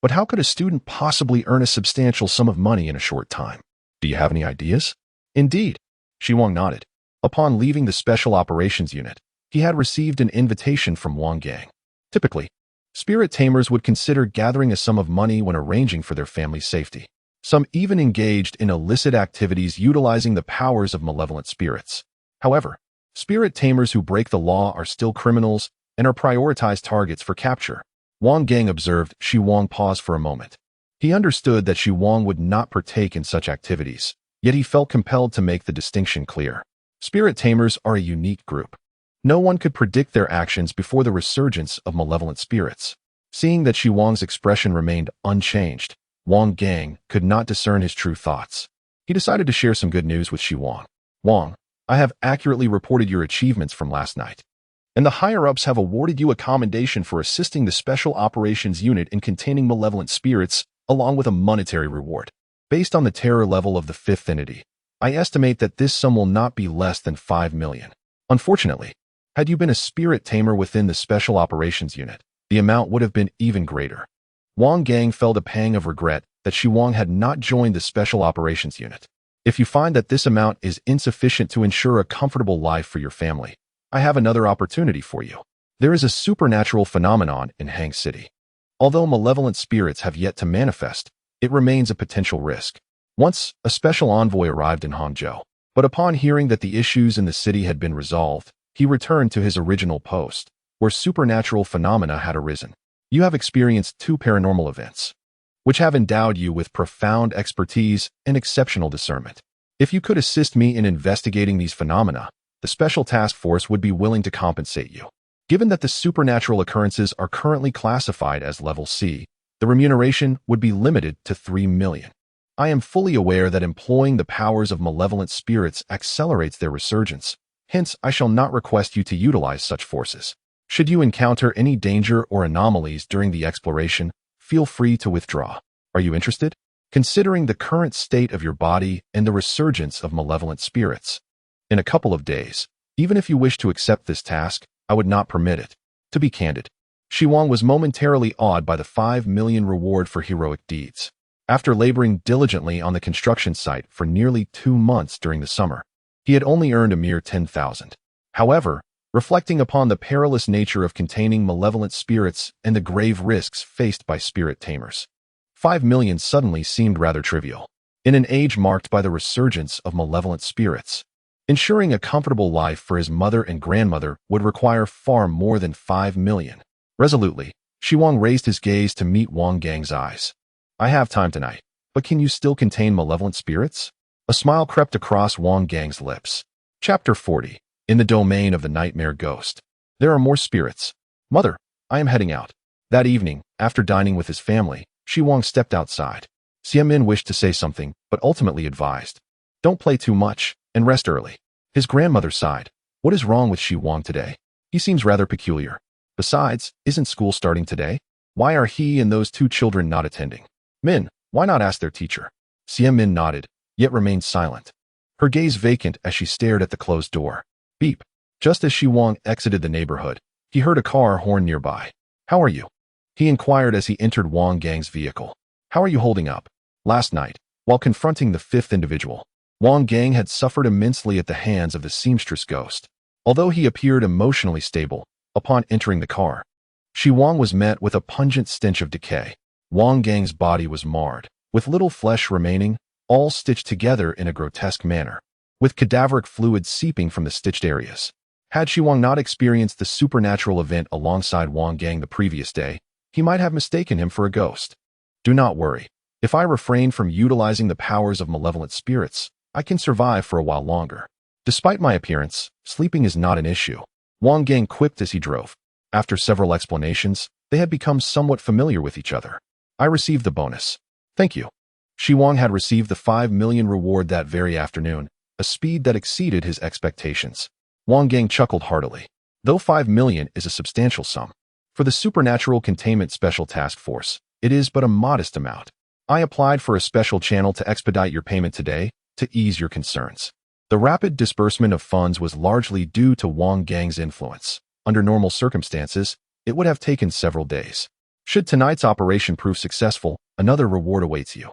But how could a student possibly earn a substantial sum of money in a short time? Do you have any ideas? Indeed, Xi Wang nodded. Upon leaving the Special Operations Unit, he had received an invitation from Wang Gang. Typically, spirit tamers would consider gathering a sum of money when arranging for their family's safety. Some even engaged in illicit activities utilizing the powers of malevolent spirits. However, spirit tamers who break the law are still criminals and are prioritized targets for capture. Wang Gang observed Xi Wang pause for a moment. He understood that Xi Wang would not partake in such activities, yet he felt compelled to make the distinction clear. Spirit tamers are a unique group. No one could predict their actions before the resurgence of malevolent spirits. Seeing that Xi Wang's expression remained unchanged, Wang Gang could not discern his true thoughts. He decided to share some good news with Xi Wang. Wang, I have accurately reported your achievements from last night, and the higher-ups have awarded you a commendation for assisting the Special Operations Unit in containing malevolent spirits, along with a monetary reward. Based on the terror level of the fifth entity, I estimate that this sum will not be less than 5 million. Unfortunately, had you been a spirit tamer within the Special Operations Unit, the amount would have been even greater. Wang Gang felt a pang of regret that Xi Wang had not joined the Special Operations Unit. If you find that this amount is insufficient to ensure a comfortable life for your family, I have another opportunity for you. There is a supernatural phenomenon in Hang City. Although malevolent spirits have yet to manifest, it remains a potential risk. Once, a special envoy arrived in Hangzhou, but upon hearing that the issues in the city had been resolved, he returned to his original post, where supernatural phenomena had arisen. You have experienced 2 paranormal events, which have endowed you with profound expertise and exceptional discernment. If you could assist me in investigating these phenomena, the Special Task Force would be willing to compensate you. Given that the supernatural occurrences are currently classified as Level C, the remuneration would be limited to 3 million. I am fully aware that employing the powers of malevolent spirits accelerates their resurgence, hence I shall not request you to utilize such forces. Should you encounter any danger or anomalies during the exploration, feel free to withdraw. Are you interested? Considering the current state of your body and the resurgence of malevolent spirits, in a couple of days, even if you wish to accept this task, I would not permit it. To be candid, Xi Wang was momentarily awed by the 5 million reward for heroic deeds. After laboring diligently on the construction site for nearly 2 months during the summer, he had only earned a mere 10,000. However, reflecting upon the perilous nature of containing malevolent spirits and the grave risks faced by spirit tamers, 5 million suddenly seemed rather trivial. In an age marked by the resurgence of malevolent spirits, ensuring a comfortable life for his mother and grandmother would require far more than 5 million. Resolutely, Xi Wang raised his gaze to meet Wang Gang's eyes. I have time tonight, but can you still contain malevolent spirits? A smile crept across Wang Gang's lips. Chapter 40. In the domain of the nightmare ghost. There are more spirits. Mother, I am heading out. That evening, after dining with his family, Xi Wang stepped outside. Xiamin wished to say something, but ultimately advised, don't play too much, and rest early. His grandmother sighed. What is wrong with Xi Wang today? He seems rather peculiar. Besides, isn't school starting today? Why are he and those 2 children not attending? Min, why not ask their teacher? Xiamin nodded, yet remained silent, her gaze vacant as she stared at the closed door. Beep. Just as Xi Wang exited the neighborhood, he heard a car horn nearby. How are you? He inquired as he entered Wang Gang's vehicle. How are you holding up? Last night, while confronting the 5th individual, Wang Gang had suffered immensely at the hands of the seamstress ghost. Although he appeared emotionally stable, upon entering the car, Xi Wang was met with a pungent stench of decay. Wang Gang's body was marred, with little flesh remaining, all stitched together in a grotesque manner, with cadaveric fluid seeping from the stitched areas. Had Xi Wang not experienced the supernatural event alongside Wang Gang the previous day, he might have mistaken him for a ghost. Do not worry. If I refrain from utilizing the powers of malevolent spirits, I can survive for a while longer. Despite my appearance, sleeping is not an issue. Wang Gang quipped as he drove. After several explanations, they had become somewhat familiar with each other. I received the bonus. Thank you. Xi Wang had received the 5 million reward that very afternoon, a speed that exceeded his expectations. Wang Gang chuckled heartily. Though 5 million is a substantial sum, for the Supernatural Containment Special Task Force, it is but a modest amount. I applied for a special channel to expedite your payment today, to ease your concerns. The rapid disbursement of funds was largely due to Wang Gang's influence. Under normal circumstances, it would have taken several days. Should tonight's operation prove successful, another reward awaits you.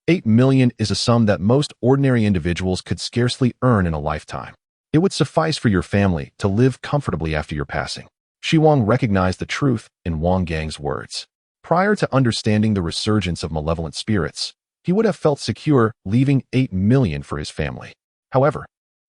8 million is a sum that most ordinary individuals could scarcely earn in a lifetime. It would suffice for your family to live comfortably after your passing. Xi Wang recognized the truth in Wang Gang's words. Prior to understanding the resurgence of malevolent spirits, he would have felt secure leaving 8 million for his family. However,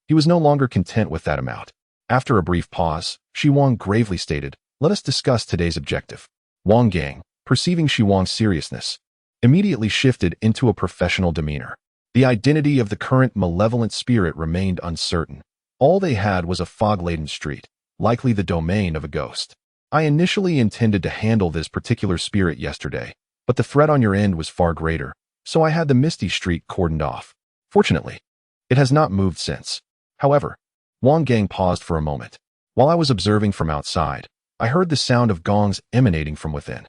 he was no longer content with that amount. After a brief pause, Xi Wang gravely stated, "Let us discuss today's objective." Wang Gang, perceiving Xi Wang's seriousness, immediately shifted into a professional demeanor. The identity of the current malevolent spirit remained uncertain. All they had was a fog-laden street, likely the domain of a ghost. "I initially intended to handle this particular spirit yesterday, but the threat on your end was far greater, so I had the misty street cordoned off. Fortunately, it has not moved since." However, Wang Gang paused for a moment. "While I was observing from outside, I heard the sound of gongs emanating from within."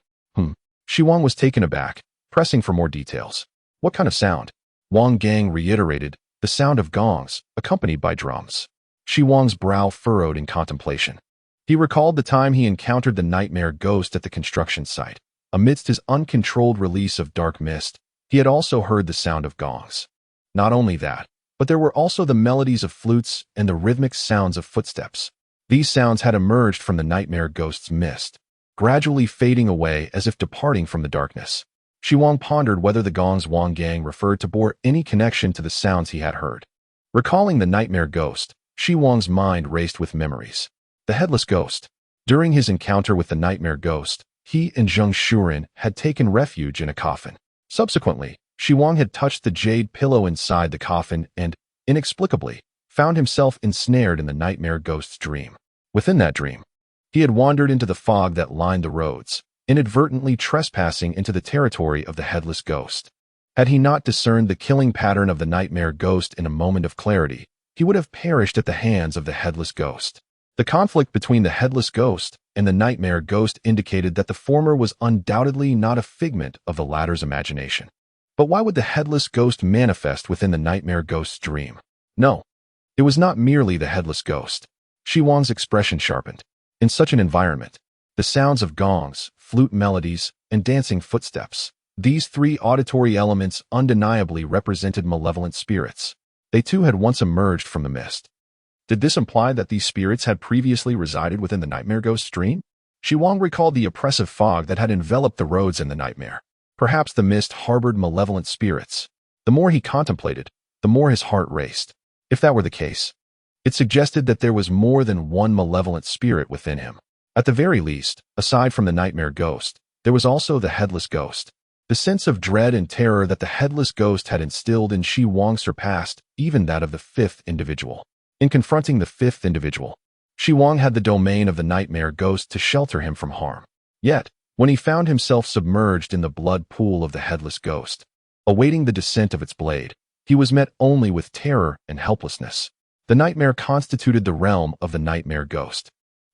Xi Wang was taken aback, pressing for more details. "What kind of sound?" Wang Gang reiterated, "The sound of gongs, accompanied by drums." Xi Wang's brow furrowed in contemplation. He recalled the time he encountered the nightmare ghost at the construction site. Amidst his uncontrolled release of dark mist, he had also heard the sound of gongs. Not only that, but there were also the melodies of flutes and the rhythmic sounds of footsteps. These sounds had emerged from the nightmare ghost's mist, gradually fading away as if departing from the darkness. Xi Wang pondered whether the gongs Wang Gang referred to bore any connection to the sounds he had heard. Recalling the nightmare ghost, Xi Wang's mind raced with memories. The headless ghost. During his encounter with the nightmare ghost, he and Zheng Shuren had taken refuge in a coffin. Subsequently, Xi Wang had touched the jade pillow inside the coffin and, inexplicably, found himself ensnared in the nightmare ghost's dream. Within that dream, he had wandered into the fog that lined the roads, inadvertently trespassing into the territory of the headless ghost. Had he not discerned the killing pattern of the nightmare ghost in a moment of clarity, he would have perished at the hands of the headless ghost. The conflict between the headless ghost and the nightmare ghost indicated that the former was undoubtedly not a figment of the latter's imagination. But why would the headless ghost manifest within the nightmare ghost's dream? No, it was not merely the headless ghost. Xi Wang's expression sharpened. In such an environment, the sounds of gongs, flute melodies, and dancing footsteps, these three auditory elements undeniably represented malevolent spirits. They too had once emerged from the mist. Did this imply that these spirits had previously resided within the nightmare ghost's dream? Xi Wang recalled the oppressive fog that had enveloped the roads in the nightmare. Perhaps the mist harbored malevolent spirits. The more he contemplated, the more his heart raced. If that were the case, it suggested that there was more than one malevolent spirit within him. At the very least, aside from the nightmare ghost, there was also the headless ghost. The sense of dread and terror that the headless ghost had instilled in Xi Wang surpassed even that of the fifth individual. In confronting the fifth individual, Xi Wang had the domain of the nightmare ghost to shelter him from harm. Yet, when he found himself submerged in the blood pool of the headless ghost, awaiting the descent of its blade, he was met only with terror and helplessness. The nightmare constituted the realm of the nightmare ghost.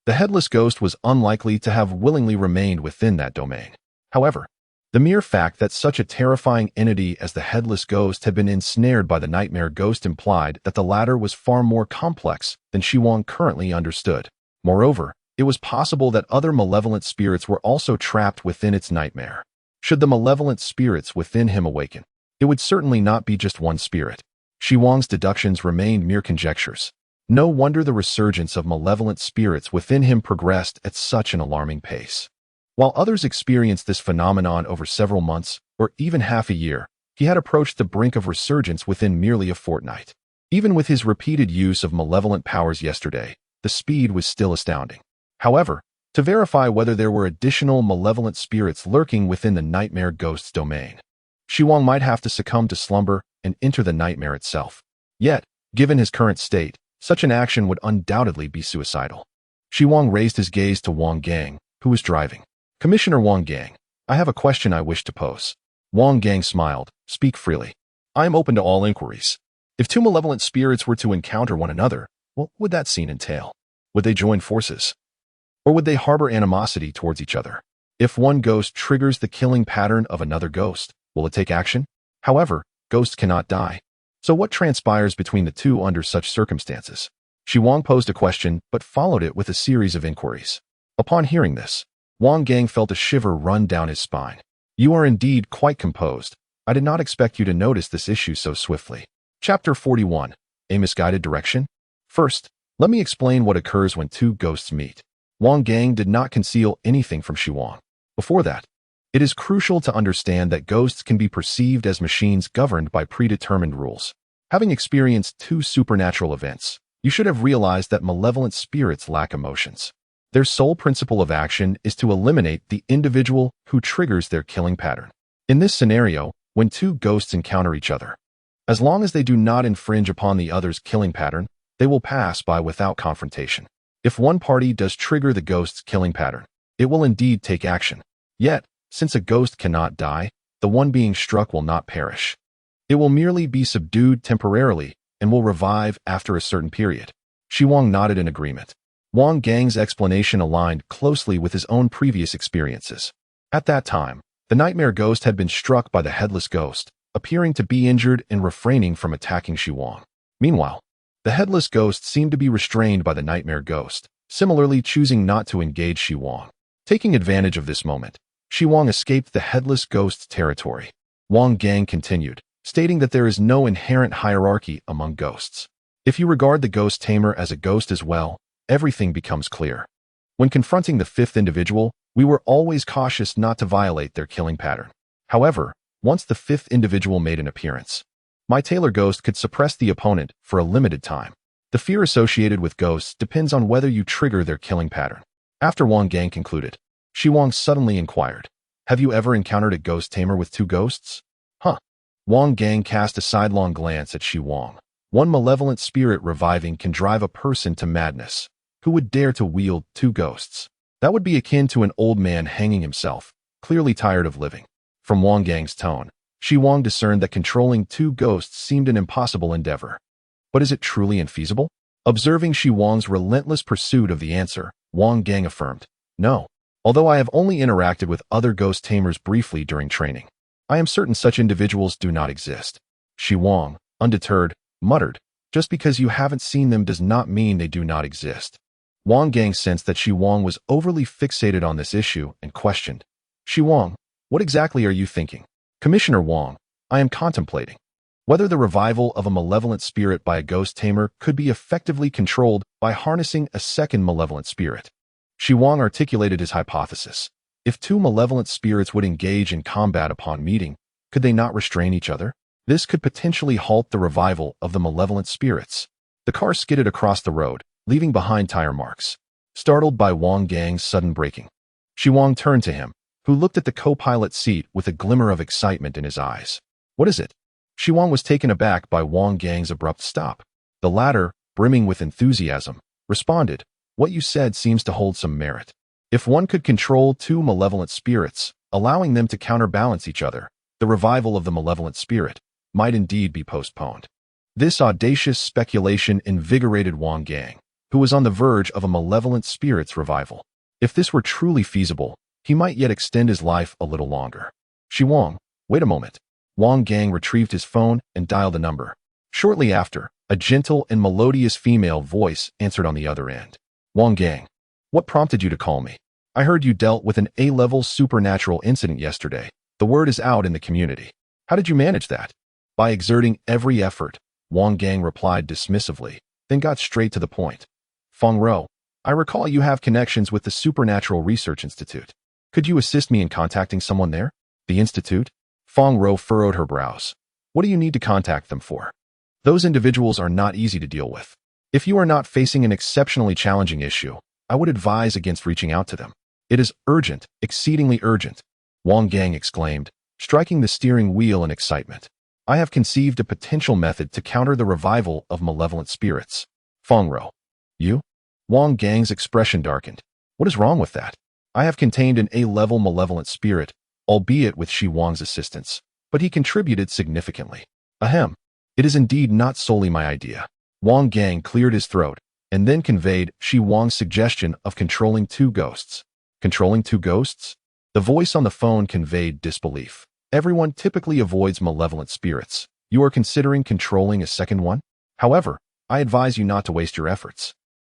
The headless ghost was unlikely to have willingly remained within that domain. However, the mere fact that such a terrifying entity as the headless ghost had been ensnared by the nightmare ghost implied that the latter was far more complex than Xi Wang currently understood. Moreover, it was possible that other malevolent spirits were also trapped within its nightmare. Should the malevolent spirits within him awaken, it would certainly not be just one spirit. Xi Wang's deductions remained mere conjectures. No wonder the resurgence of malevolent spirits within him progressed at such an alarming pace. While others experienced this phenomenon over several months, or even half a year, he had approached the brink of resurgence within merely a fortnight. Even with his repeated use of malevolent powers yesterday, the speed was still astounding. However, to verify whether there were additional malevolent spirits lurking within the nightmare ghost's domain, Xi Wang might have to succumb to slumber and enter the nightmare itself. Yet, given his current state, such an action would undoubtedly be suicidal. Xi Wang raised his gaze to Wang Gang, who was driving. "Commissioner Wang Gang, I have a question I wish to pose." Wang Gang smiled. "Speak freely. I am open to all inquiries." If two malevolent spirits were to encounter one another, what would that scene entail? Would they join forces? Or would they harbor animosity towards each other? If one ghost triggers the killing pattern of another ghost, will it take action? However, ghosts cannot die. So what transpires between the two under such circumstances? Xi Wang posed a question, but followed it with a series of inquiries. Upon hearing this, Wang Gang felt a shiver run down his spine. You are indeed quite composed. I did not expect you to notice this issue so swiftly. Chapter 41. A Misguided Direction? First, let me explain what occurs when two ghosts meet. Wang Gang did not conceal anything from Xi Wang. Before that, it is crucial to understand that ghosts can be perceived as machines governed by predetermined rules. Having experienced two supernatural events, you should have realized that malevolent spirits lack emotions. Their sole principle of action is to eliminate the individual who triggers their killing pattern. In this scenario, when two ghosts encounter each other, as long as they do not infringe upon the other's killing pattern, they will pass by without confrontation. If one party does trigger the ghost's killing pattern, it will indeed take action. Yet, since a ghost cannot die, the one being struck will not perish. It will merely be subdued temporarily and will revive after a certain period. Xi Wang nodded in agreement. Wang Gang's explanation aligned closely with his own previous experiences. At that time, the nightmare ghost had been struck by the headless ghost, appearing to be injured and refraining from attacking Xi Wang. Meanwhile, the headless ghost seemed to be restrained by the nightmare ghost, similarly choosing not to engage Xi Wang. Taking advantage of this moment, Xi Wang escaped the headless ghost's territory. Wang Gang continued, stating that there is no inherent hierarchy among ghosts. If you regard the ghost tamer as a ghost as well, everything becomes clear. When confronting the fifth individual, we were always cautious not to violate their killing pattern. However, once the fifth individual made an appearance, my tailor ghost could suppress the opponent for a limited time. The fear associated with ghosts depends on whether you trigger their killing pattern. After Wang Gang concluded, Xi Wang suddenly inquired, have you ever encountered a ghost tamer with two ghosts? Huh. Wang Gang cast a sidelong glance at Xi Wang. One malevolent spirit reviving can drive a person to madness. Who would dare to wield two ghosts? That would be akin to an old man hanging himself, clearly tired of living. From Wang Gang's tone, Xi Wang discerned that controlling two ghosts seemed an impossible endeavor. But is it truly infeasible? Observing Xi Wang's relentless pursuit of the answer, Wang Gang affirmed, no. Although I have only interacted with other ghost tamers briefly during training, I am certain such individuals do not exist. Xi Wang, undeterred, muttered, just because you haven't seen them does not mean they do not exist. Wang Gang sensed that Xi Wang was overly fixated on this issue and questioned, Xi Wang, what exactly are you thinking? Commissioner Wang, I am contemplating whether the revival of a malevolent spirit by a ghost tamer could be effectively controlled by harnessing a second malevolent spirit. Xi Wang articulated his hypothesis. If two malevolent spirits would engage in combat upon meeting, could they not restrain each other? This could potentially halt the revival of the malevolent spirits. The car skidded across the road, leaving behind tire marks. Startled by Wang Gang's sudden braking, Xi Wang turned to him, who looked at the co-pilot seat with a glimmer of excitement in his eyes. What is it? Xi Wang was taken aback by Wang Gang's abrupt stop. The latter, brimming with enthusiasm, responded, what you said seems to hold some merit. If one could control two malevolent spirits, allowing them to counterbalance each other, the revival of the malevolent spirit might indeed be postponed. This audacious speculation invigorated Wang Gang, who was on the verge of a malevolent spirit's revival. If this were truly feasible, he might yet extend his life a little longer. Xi Wang, wait a moment. Wang Gang retrieved his phone and dialed a number. Shortly after, a gentle and melodious female voice answered on the other end. Wang Gang, what prompted you to call me? I heard you dealt with an A-level supernatural incident yesterday. The word is out in the community. How did you manage that? By exerting every effort, Wang Gang replied dismissively, then got straight to the point. Feng Rou, I recall you have connections with the Supernatural Research Institute. Could you assist me in contacting someone there? The institute? Feng Rou furrowed her brows. What do you need to contact them for? Those individuals are not easy to deal with. If you are not facing an exceptionally challenging issue, I would advise against reaching out to them. It is urgent, exceedingly urgent, Wang Gang exclaimed, striking the steering wheel in excitement. I have conceived a potential method to counter the revival of malevolent spirits. Feng Rou. You? Wang Gang's expression darkened. What is wrong with that? I have contained an A-level malevolent spirit, albeit with Xi Wang's assistance, but he contributed significantly. Ahem. It is indeed not solely my idea. Wang Gang cleared his throat, and then conveyed Xi Wang's suggestion of controlling two ghosts. Controlling two ghosts? The voice on the phone conveyed disbelief. Everyone typically avoids malevolent spirits. You are considering controlling a second one? However, I advise you not to waste your efforts.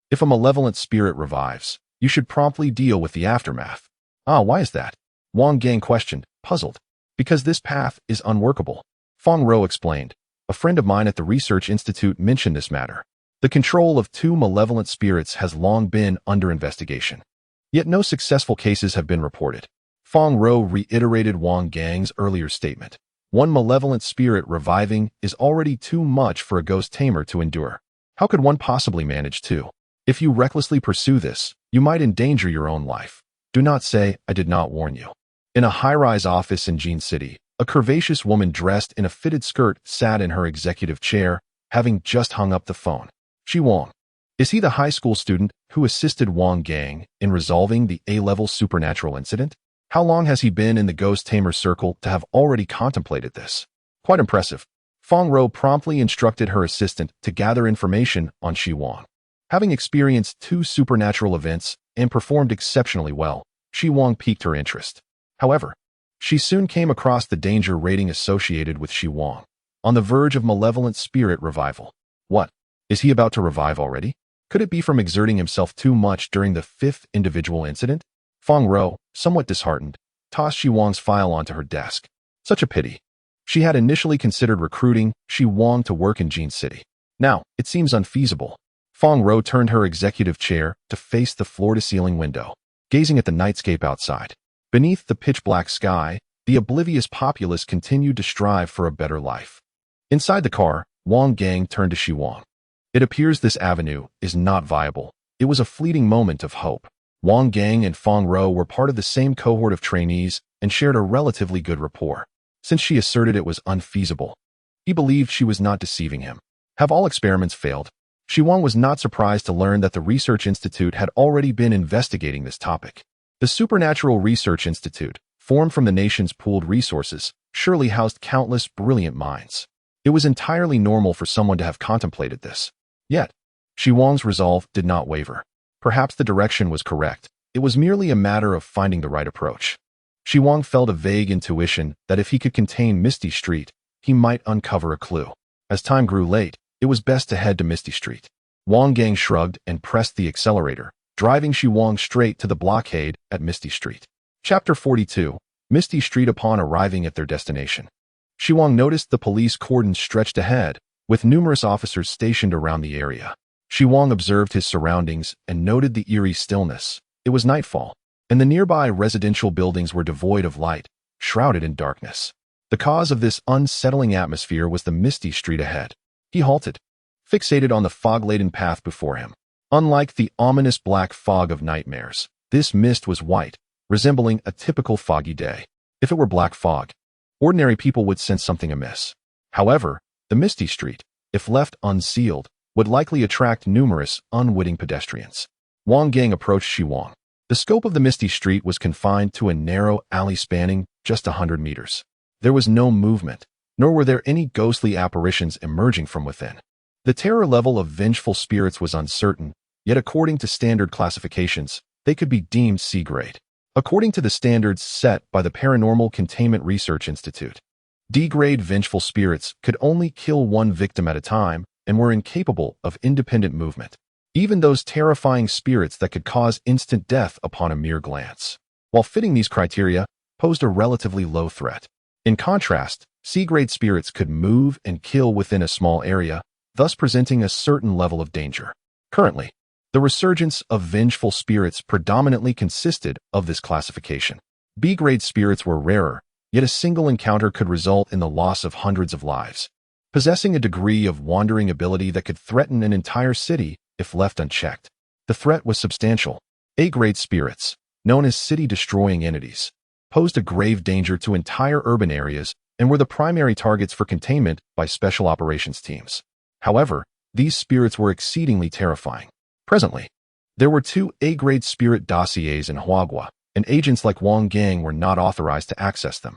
If a malevolent spirit revives, you should promptly deal with the aftermath. Ah, why is that? Wang Gang questioned, puzzled. Because this path is unworkable. Feng Rou explained. A friend of mine at the Research Institute mentioned this matter. The control of two malevolent spirits has long been under investigation. Yet no successful cases have been reported. Feng Rou reiterated Wang Gang's earlier statement. One malevolent spirit reviving is already too much for a ghost tamer to endure. How could one possibly manage two? If you recklessly pursue this, you might endanger your own life. Do not say, I did not warn you. In a high-rise office in Jin City, a curvaceous woman dressed in a fitted skirt sat in her executive chair, having just hung up the phone. Xi Wang. Is he the high school student who assisted Wang Gang in resolving the A-level supernatural incident? How long has he been in the ghost tamer circle to have already contemplated this? Quite impressive. Feng Rou promptly instructed her assistant to gather information on Xi Wang. Having experienced two supernatural events and performed exceptionally well, Xi Wang piqued her interest. However, she soon came across the danger rating associated with Xi Wang, on the verge of malevolent spirit revival. What? Is he about to revive already? Could it be from exerting himself too much during the fifth individual incident? Feng Rou, somewhat disheartened, tossed Xi Wang's file onto her desk. Such a pity. She had initially considered recruiting Xi Wang to work in Jin City. Now, it seems unfeasible. Feng Rou turned her executive chair to face the floor-to-ceiling window, gazing at the nightscape outside. Beneath the pitch-black sky, the oblivious populace continued to strive for a better life. Inside the car, Wang Gang turned to Xi Wang. It appears this avenue is not viable. It was a fleeting moment of hope. Wang Gang and Feng Rou were part of the same cohort of trainees and shared a relatively good rapport. Since she asserted it was unfeasible, he believed she was not deceiving him. Have all experiments failed? Xi Wang was not surprised to learn that the Research Institute had already been investigating this topic. The Supernatural Research Institute, formed from the nation's pooled resources, surely housed countless brilliant minds. It was entirely normal for someone to have contemplated this. Yet, Xi Wang's resolve did not waver. Perhaps the direction was correct. It was merely a matter of finding the right approach. Xi Wang felt a vague intuition that if he could contain Misty Street, he might uncover a clue. As time grew late, it was best to head to Misty Street. Wang Gang shrugged and pressed the accelerator, driving Xi Wang straight to the blockade at Misty Street. Chapter 42. Misty Street. Upon arriving at their destination, Xi Wang noticed the police cordon stretched ahead, with numerous officers stationed around the area. Xi Wang observed his surroundings and noted the eerie stillness. It was nightfall, and the nearby residential buildings were devoid of light, shrouded in darkness. The cause of this unsettling atmosphere was the misty street ahead. He halted, fixated on the fog-laden path before him. Unlike the ominous black fog of nightmares, this mist was white, resembling a typical foggy day. If it were black fog, ordinary people would sense something amiss. However, the misty street, if left unsealed, would likely attract numerous unwitting pedestrians. Wang Gang approached Xi Wang. The scope of the misty street was confined to a narrow alley spanning just 100 meters. There was no movement, nor were there any ghostly apparitions emerging from within. The terror level of vengeful spirits was uncertain, yet according to standard classifications, they could be deemed C-grade. According to the standards set by the Paranormal Containment Research Institute, D-grade vengeful spirits could only kill one victim at a time and were incapable of independent movement. Even those terrifying spirits that could cause instant death upon a mere glance, while fitting these criteria, posed a relatively low threat. In contrast, C-grade spirits could move and kill within a small area, thus presenting a certain level of danger. Currently, the resurgence of vengeful spirits predominantly consisted of this classification. B-grade spirits were rarer, yet a single encounter could result in the loss of hundreds of lives, possessing a degree of wandering ability that could threaten an entire city if left unchecked. The threat was substantial. A-grade spirits, known as city-destroying entities, posed a grave danger to entire urban areas and were the primary targets for containment by special operations teams. However, these spirits were exceedingly terrifying. Presently, there were 2 A-grade spirit dossiers in Huagua, and agents like Wang Gang were not authorized to access them.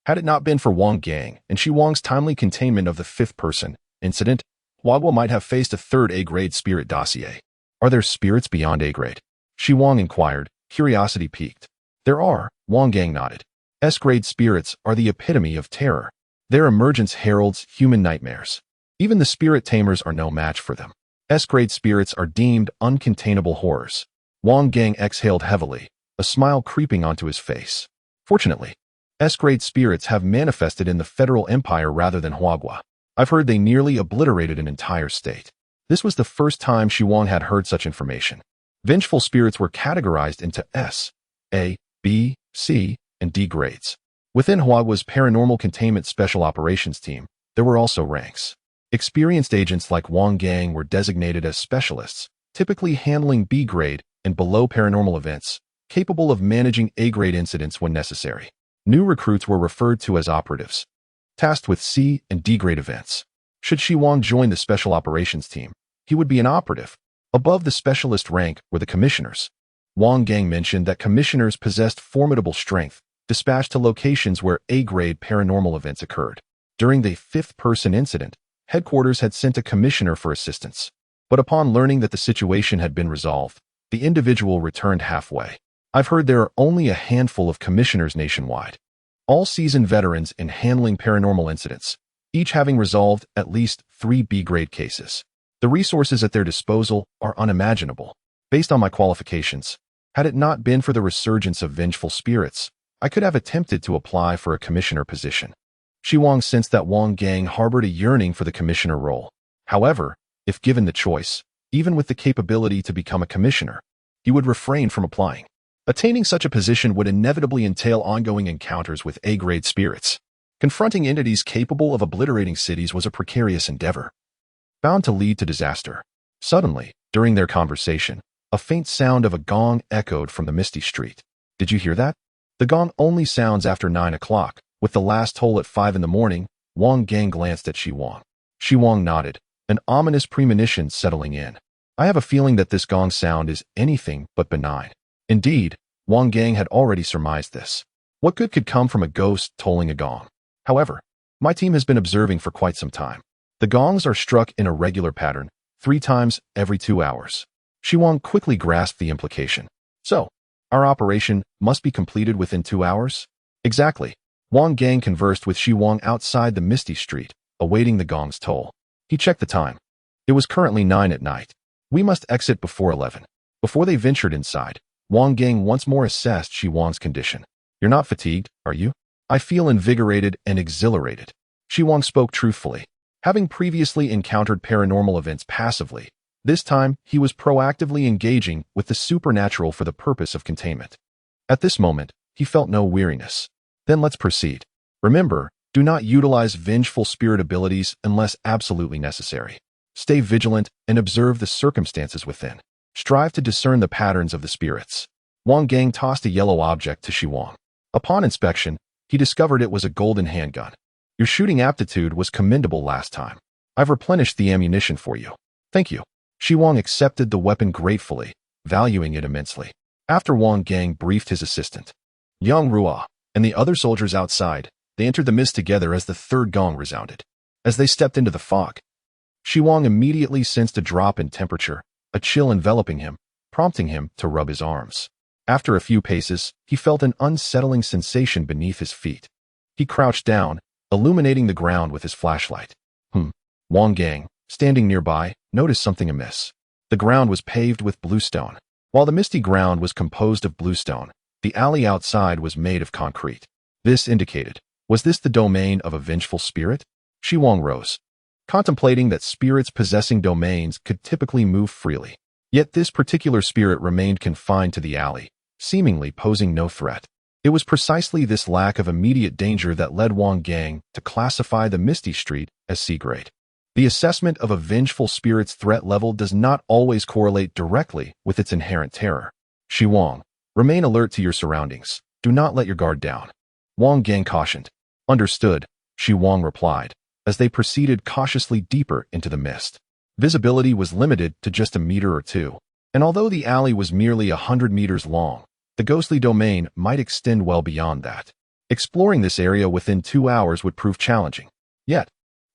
Had it not been for Wang Gang and Xi Wang's timely containment of the fifth-person incident, Huagua might have faced a 3rd A-grade spirit dossier. Are there spirits beyond A-grade? Xi Wang inquired, curiosity piqued. There are, Wang Gang nodded. S-grade spirits are the epitome of terror. Their emergence heralds human nightmares. Even the spirit tamers are no match for them. S-grade spirits are deemed uncontainable horrors. Wang Gang exhaled heavily, a smile creeping onto his face. Fortunately, S-grade spirits have manifested in the Federal Empire rather than Huagua. I've heard they nearly obliterated an entire state. This was the first time Xi Wang had heard such information. Vengeful spirits were categorized into S, A, B, C, and D grades. Within Huagua's Paranormal Containment Special Operations Team, there were also ranks. Experienced agents like Wang Gang were designated as specialists, typically handling B-grade and below paranormal events, capable of managing A-grade incidents when necessary. New recruits were referred to as operatives, tasked with C and D-grade events. Should Xi Wang join the Special Operations Team, he would be an operative. Above the specialist rank were the commissioners. Wang Gang mentioned that commissioners possessed formidable strength, dispatched to locations where A-grade paranormal events occurred. During the fifth-person incident, headquarters had sent a commissioner for assistance. But upon learning that the situation had been resolved, the individual returned halfway. I've heard there are only a handful of commissioners nationwide, all seasoned veterans in handling paranormal incidents, each having resolved at least 3 B-grade cases. The resources at their disposal are unimaginable. Based on my qualifications, had it not been for the resurgence of vengeful spirits, I could have attempted to apply for a commissioner position. Xi Wang sensed that Wang Gang harbored a yearning for the commissioner role. However, if given the choice, even with the capability to become a commissioner, he would refrain from applying. Attaining such a position would inevitably entail ongoing encounters with A-grade spirits. Confronting entities capable of obliterating cities was a precarious endeavor, bound to lead to disaster. Suddenly, during their conversation, a faint sound of a gong echoed from the misty street. Did you hear that? The gong only sounds after 9 o'clock. With the last toll at 5 in the morning, Wang Gang glanced at Xi Wang. Xi Wang nodded, an ominous premonition settling in. I have a feeling that this gong sound is anything but benign. Indeed, Wang Gang had already surmised this. What good could come from a ghost tolling a gong? However, my team has been observing for quite some time. The gongs are struck in a regular pattern, 3 times every 2 hours. Xi Wang quickly grasped the implication. So, our operation must be completed within 2 hours? Exactly. Wang Gang conversed with Xi Wang outside the misty street, awaiting the gong's toll. He checked the time. It was currently 9 at night. We must exit before 11. Before they ventured inside, Wang Gang once more assessed Xi Wang's condition. You're not fatigued, are you? I feel invigorated and exhilarated. Xi Wang spoke truthfully. Having previously encountered paranormal events passively, this time he was proactively engaging with the supernatural for the purpose of containment. At this moment, he felt no weariness. Then let's proceed. Remember, do not utilize vengeful spirit abilities unless absolutely necessary. Stay vigilant and observe the circumstances within. Strive to discern the patterns of the spirits. Wang Gang tossed a yellow object to Xi Wang. Upon inspection, he discovered it was a golden handgun. Your shooting aptitude was commendable last time. I've replenished the ammunition for you. Thank you. Xi Wang accepted the weapon gratefully, valuing it immensely. After Wang Gang briefed his assistant, Yang Rua, and the other soldiers outside, they entered the mist together as the third gong resounded. As they stepped into the fog, Xi Wang immediately sensed a drop in temperature, a chill enveloping him, prompting him to rub his arms. After a few paces, he felt an unsettling sensation beneath his feet. He crouched down, illuminating the ground with his flashlight. Wang Gang, standing nearby, noticed something amiss. The ground was paved with bluestone. While the misty ground was composed of bluestone, the alley outside was made of concrete. This indicated, was this the domain of a vengeful spirit? Xi Wang rose, contemplating that spirits possessing domains could typically move freely. Yet this particular spirit remained confined to the alley, seemingly posing no threat. It was precisely this lack of immediate danger that led Wang Gang to classify the misty street as C-grade. The assessment of a vengeful spirit's threat level does not always correlate directly with its inherent terror. Xi Wang, remain alert to your surroundings. Do not let your guard down. Wang Gang cautioned. Understood, Xi Wang replied, as they proceeded cautiously deeper into the mist. Visibility was limited to just a meter or two, and although the alley was merely 100 meters long, the ghostly domain might extend well beyond that. Exploring this area within 2 hours would prove challenging. Yet,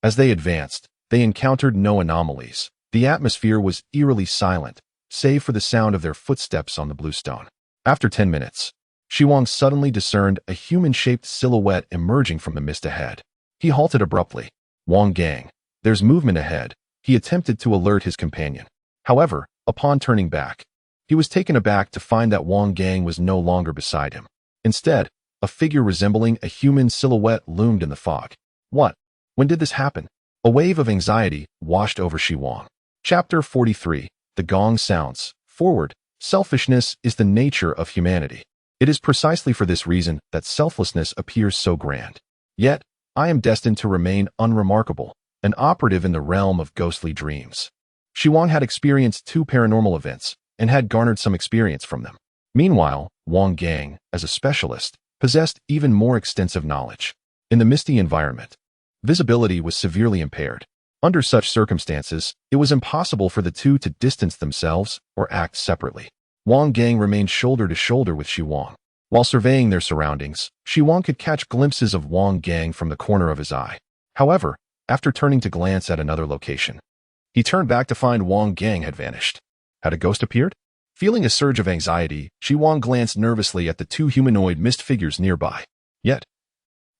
as they advanced, they encountered no anomalies. The atmosphere was eerily silent, save for the sound of their footsteps on the bluestone. After 10 minutes, Xi Wang suddenly discerned a human-shaped silhouette emerging from the mist ahead. He halted abruptly. Wang Gang, there's movement ahead. He attempted to alert his companion. However, upon turning back, He was taken aback to find that Wang Gang was no longer beside him. Instead, a figure resembling a human silhouette loomed in the fog. What? When did this happen? A wave of anxiety washed over Xi Wang. Chapter 43. The Gong Sounds. Forward. Selfishness is the nature of humanity. It is precisely for this reason that selflessness appears so grand. Yet, I am destined to remain unremarkable, an operative in the realm of ghostly dreams. Xi Wang had experienced 2 paranormal events and had garnered some experience from them. Meanwhile, Wang Gang, as a specialist, possessed even more extensive knowledge. In the misty environment, visibility was severely impaired. Under such circumstances, it was impossible for the two to distance themselves or act separately. Wang Gang remained shoulder to shoulder with Xi Wang. While surveying their surroundings, Xi Wang could catch glimpses of Wang Gang from the corner of his eye. However, after turning to glance at another location, he turned back to find Wang Gang had vanished. Had a ghost appeared? Feeling a surge of anxiety, Xi Wang glanced nervously at the 2 humanoid mist figures nearby. Yet,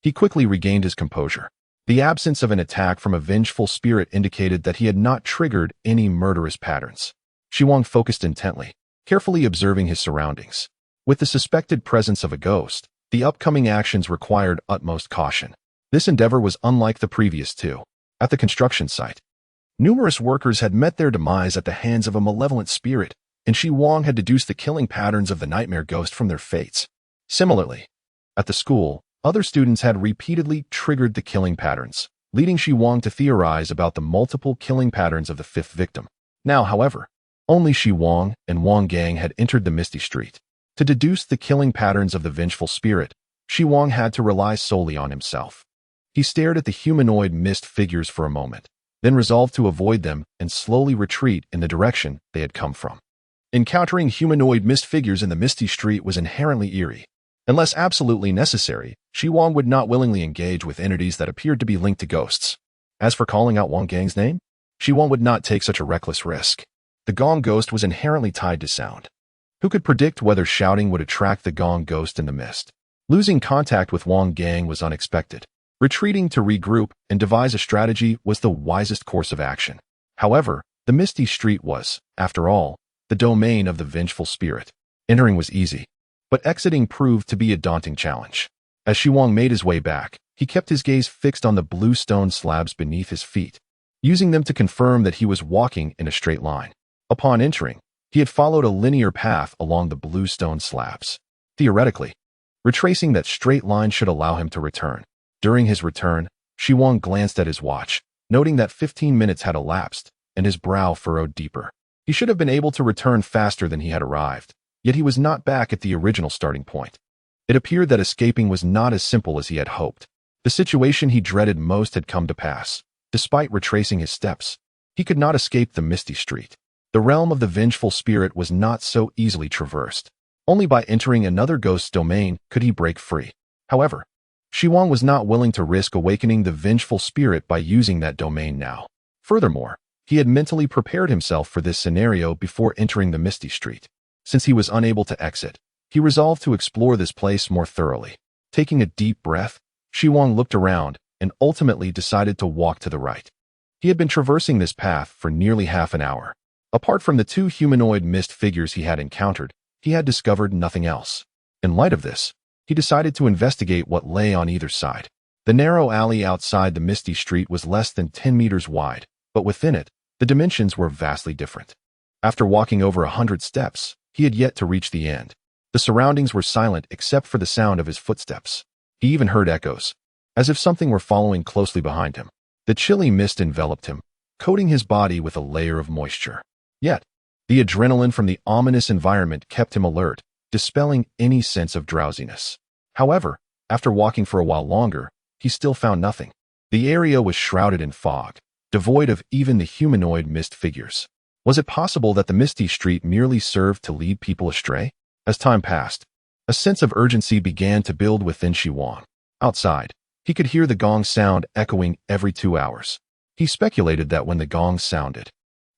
he quickly regained his composure. The absence of an attack from a vengeful spirit indicated that he had not triggered any murderous patterns. Xi Wang focused intently, carefully observing his surroundings. With the suspected presence of a ghost, the upcoming actions required utmost caution. This endeavor was unlike the previous 2. At the construction site, numerous workers had met their demise at the hands of a malevolent spirit, and Xi Wang had deduced the killing patterns of the nightmare ghost from their fates. Similarly, at the school, other students had repeatedly triggered the killing patterns, leading Xi Wang to theorize about the multiple killing patterns of the 5th victim. Now, however, only Xi Wang and Wang Gang had entered the misty street. To deduce the killing patterns of the vengeful spirit, Xi Wang had to rely solely on himself. He stared at the humanoid mist figures for a moment, then resolved to avoid them and slowly retreat in the direction they had come from. Encountering humanoid mist figures in the misty street was inherently eerie. Unless absolutely necessary, Xi Wang would not willingly engage with entities that appeared to be linked to ghosts. As for calling out Wang Gang's name, Xi Wang would not take such a reckless risk. The gong ghost was inherently tied to sound. Who could predict whether shouting would attract the gong ghost in the mist? Losing contact with Wang Gang was unexpected. Retreating to regroup and devise a strategy was the wisest course of action. However, the misty street was, after all, the domain of the vengeful spirit. Entering was easy, but exiting proved to be a daunting challenge. As Xi Wang made his way back, he kept his gaze fixed on the blue stone slabs beneath his feet, using them to confirm that he was walking in a straight line. Upon entering, he had followed a linear path along the blue stone slabs. Theoretically, retracing that straight line should allow him to return. During his return, Xi Wang glanced at his watch, noting that 15 minutes had elapsed, and his brow furrowed deeper. He should have been able to return faster than he had arrived, yet he was not back at the original starting point. It appeared that escaping was not as simple as he had hoped. The situation he dreaded most had come to pass. Despite retracing his steps, he could not escape the misty street. The realm of the vengeful spirit was not so easily traversed. Only by entering another ghost's domain could he break free. However, Xi Wang was not willing to risk awakening the vengeful spirit by using that domain now. Furthermore, he had mentally prepared himself for this scenario before entering the misty street. Since he was unable to exit, he resolved to explore this place more thoroughly. Taking a deep breath, Xi Wang looked around and ultimately decided to walk to the right. He had been traversing this path for nearly half an hour. Apart from the 2 humanoid mist figures he had encountered, he had discovered nothing else. In light of this, he decided to investigate what lay on either side. The narrow alley outside the misty street was less than 10 meters wide, but within it, the dimensions were vastly different. After walking over 100 steps, he had yet to reach the end. The surroundings were silent except for the sound of his footsteps. He even heard echoes, as if something were following closely behind him. The chilly mist enveloped him, coating his body with a layer of moisture. Yet, the adrenaline from the ominous environment kept him alert, dispelling any sense of drowsiness. However, after walking for a while longer, he still found nothing. The area was shrouded in fog, devoid of even the humanoid mist figures. Was it possible that the misty street merely served to lead people astray? As time passed, a sense of urgency began to build within Xi Wang. Outside, he could hear the gong sound echoing every 2 hours. He speculated that when the gong sounded,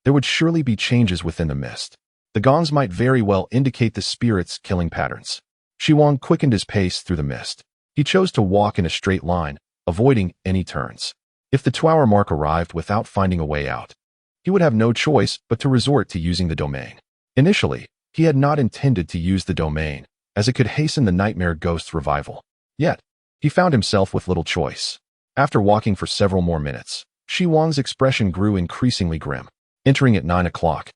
there would surely be changes within the mist. The gongs might very well indicate the spirit's killing patterns. Xi Wang quickened his pace through the mist. He chose to walk in a straight line, avoiding any turns. If the 2-hour mark arrived without finding a way out, he would have no choice but to resort to using the domain. Initially, He had not intended to use the domain, as it could hasten the nightmare ghost's revival. Yet, he found himself with little choice. After walking for several more minutes, Xi Wang's expression grew increasingly grim. Entering at 9 o'clock.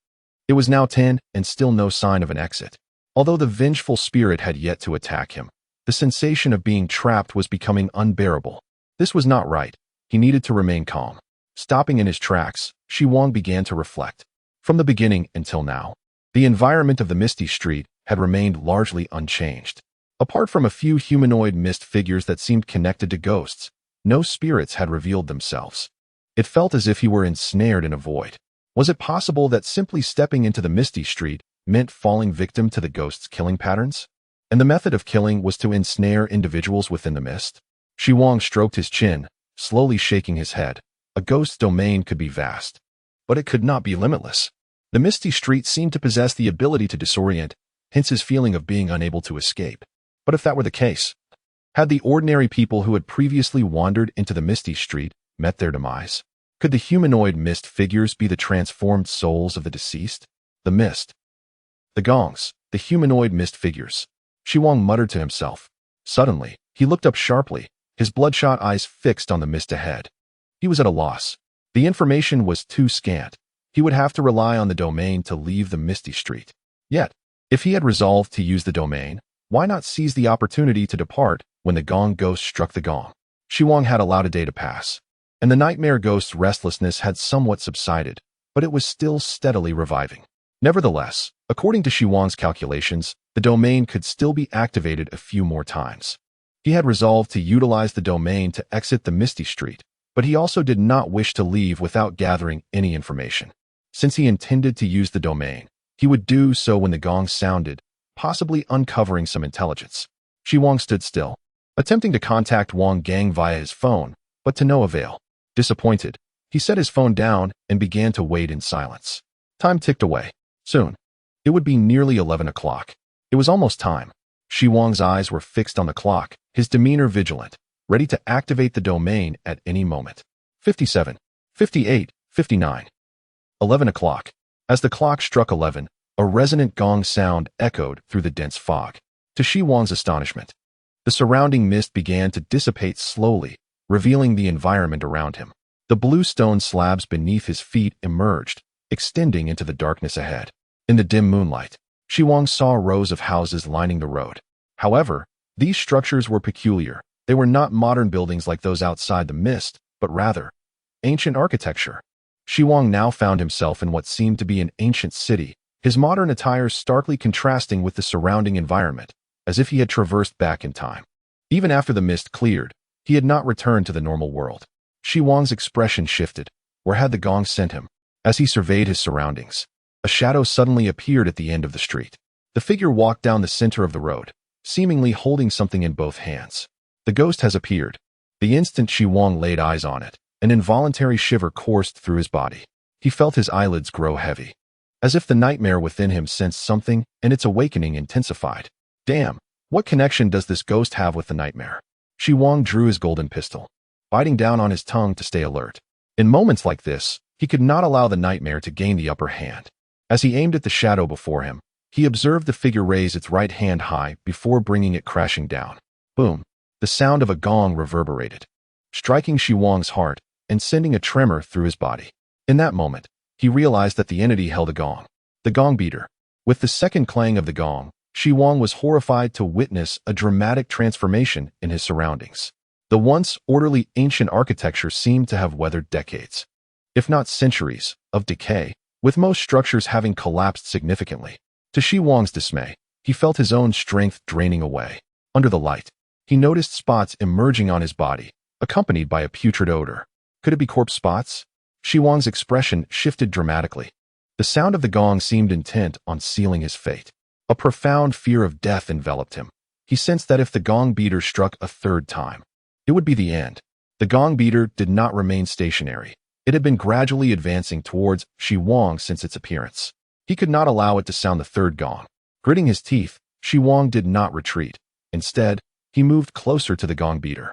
It was now 10 and still no sign of an exit. Although the vengeful spirit had yet to attack him, the sensation of being trapped was becoming unbearable. This was not right. He needed to remain calm. Stopping in his tracks, Xi Wang began to reflect. From the beginning until now, the environment of the misty street had remained largely unchanged. Apart from a few humanoid mist figures that seemed connected to ghosts, no spirits had revealed themselves. It felt as if he were ensnared in a void. Was it possible that simply stepping into the misty street meant falling victim to the ghost's killing patterns? And the method of killing was to ensnare individuals within the mist? Xi Wang stroked his chin, slowly shaking his head. A ghost's domain could be vast, but it could not be limitless. The misty street seemed to possess the ability to disorient, hence his feeling of being unable to escape. But if that were the case, had the ordinary people who had previously wandered into the misty street met their demise? Could the humanoid mist figures be the transformed souls of the deceased? The mist. The gongs, the humanoid mist figures. Xi Wang muttered to himself. Suddenly, he looked up sharply, his bloodshot eyes fixed on the mist ahead. He was at a loss. The information was too scant. He would have to rely on the domain to leave the misty street. Yet, if he had resolved to use the domain, why not seize the opportunity to depart when the gong ghost struck the gong? Xi Wang had allowed a day to pass, and the nightmare ghost's restlessness had somewhat subsided, but it was still steadily reviving. Nevertheless, according to Xi Wang's calculations, the domain could still be activated a few more times. He had resolved to utilize the domain to exit the misty street, but he also did not wish to leave without gathering any information. Since he intended to use the domain, he would do so when the gong sounded, possibly uncovering some intelligence. Xi Wang stood still, attempting to contact Wang Gang via his phone, but to no avail. Disappointed, he set his phone down and began to wait in silence. Time ticked away. Soon, it would be nearly 11 o'clock. It was almost time. Xi Wang's eyes were fixed on the clock, his demeanor vigilant, ready to activate the domain at any moment. 57, 58, 59. 11 o'clock. As the clock struck 11, a resonant gong sound echoed through the dense fog. To Xi Wang's astonishment, the surrounding mist began to dissipate slowly, revealing the environment around him. The blue stone slabs beneath his feet emerged, extending into the darkness ahead. In the dim moonlight, Xi Wang saw rows of houses lining the road. However, these structures were peculiar. They were not modern buildings like those outside the mist, but rather ancient architecture. Xi Wang now found himself in what seemed to be an ancient city, his modern attire starkly contrasting with the surrounding environment, as if he had traversed back in time. Even after the mist cleared, he had not returned to the normal world. Xi Wang's expression shifted. Where had the gong sent him? As he surveyed his surroundings, a shadow suddenly appeared at the end of the street. The figure walked down the center of the road, seemingly holding something in both hands. The ghost has appeared. The instant Xi Wang laid eyes on it, an involuntary shiver coursed through his body. He felt his eyelids grow heavy, as if the nightmare within him sensed something and its awakening intensified. Damn, what connection does this ghost have with the nightmare? Xi Wang drew his golden pistol, biting down on his tongue to stay alert. In moments like this, he could not allow the nightmare to gain the upper hand. As he aimed at the shadow before him, he observed the figure raise its right hand high before bringing it crashing down. Boom! The sound of a gong reverberated, striking Xi Wang's heart and sending a tremor through his body. In that moment, he realized that the entity held a gong. The gong beater. With the second clang of the gong, Xi Wang was horrified to witness a dramatic transformation in his surroundings. The once orderly ancient architecture seemed to have weathered decades, if not centuries, of decay, with most structures having collapsed significantly. To Xi Wang's dismay, he felt his own strength draining away. Under the light, he noticed spots emerging on his body, accompanied by a putrid odor. Could it be corpse spots? Xi Wang's expression shifted dramatically. The sound of the gong seemed intent on sealing his fate. A profound fear of death enveloped him. He sensed that if the gong beater struck a third time, it would be the end. The gong beater did not remain stationary. It had been gradually advancing towards Xi Wang since its appearance. He could not allow it to sound the third gong. Gritting his teeth, Xi Wang did not retreat. Instead, he moved closer to the gong beater.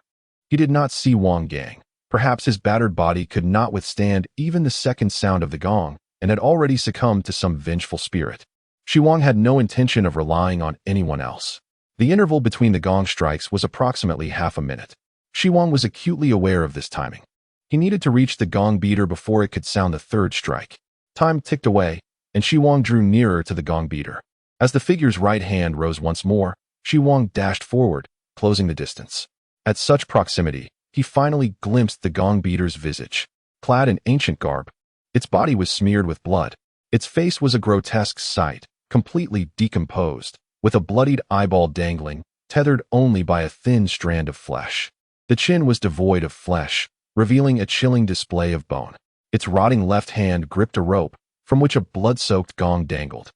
He did not see Wang Gang. Perhaps his battered body could not withstand even the second sound of the gong and had already succumbed to some vengeful spirit. Xi Wang had no intention of relying on anyone else. The interval between the gong strikes was approximately half a minute. Xi Wang was acutely aware of this timing. He needed to reach the gong beater before it could sound the third strike. Time ticked away, and Xi Wang drew nearer to the gong beater. As the figure's right hand rose once more, Xi Wang dashed forward, closing the distance. At such proximity, he finally glimpsed the gong beater's visage. Clad in ancient garb, its body was smeared with blood. Its face was a grotesque sight, completely decomposed, with a bloodied eyeball dangling, tethered only by a thin strand of flesh. The chin was devoid of flesh, revealing a chilling display of bone. Its rotting left hand gripped a rope, from which a blood-soaked gong dangled,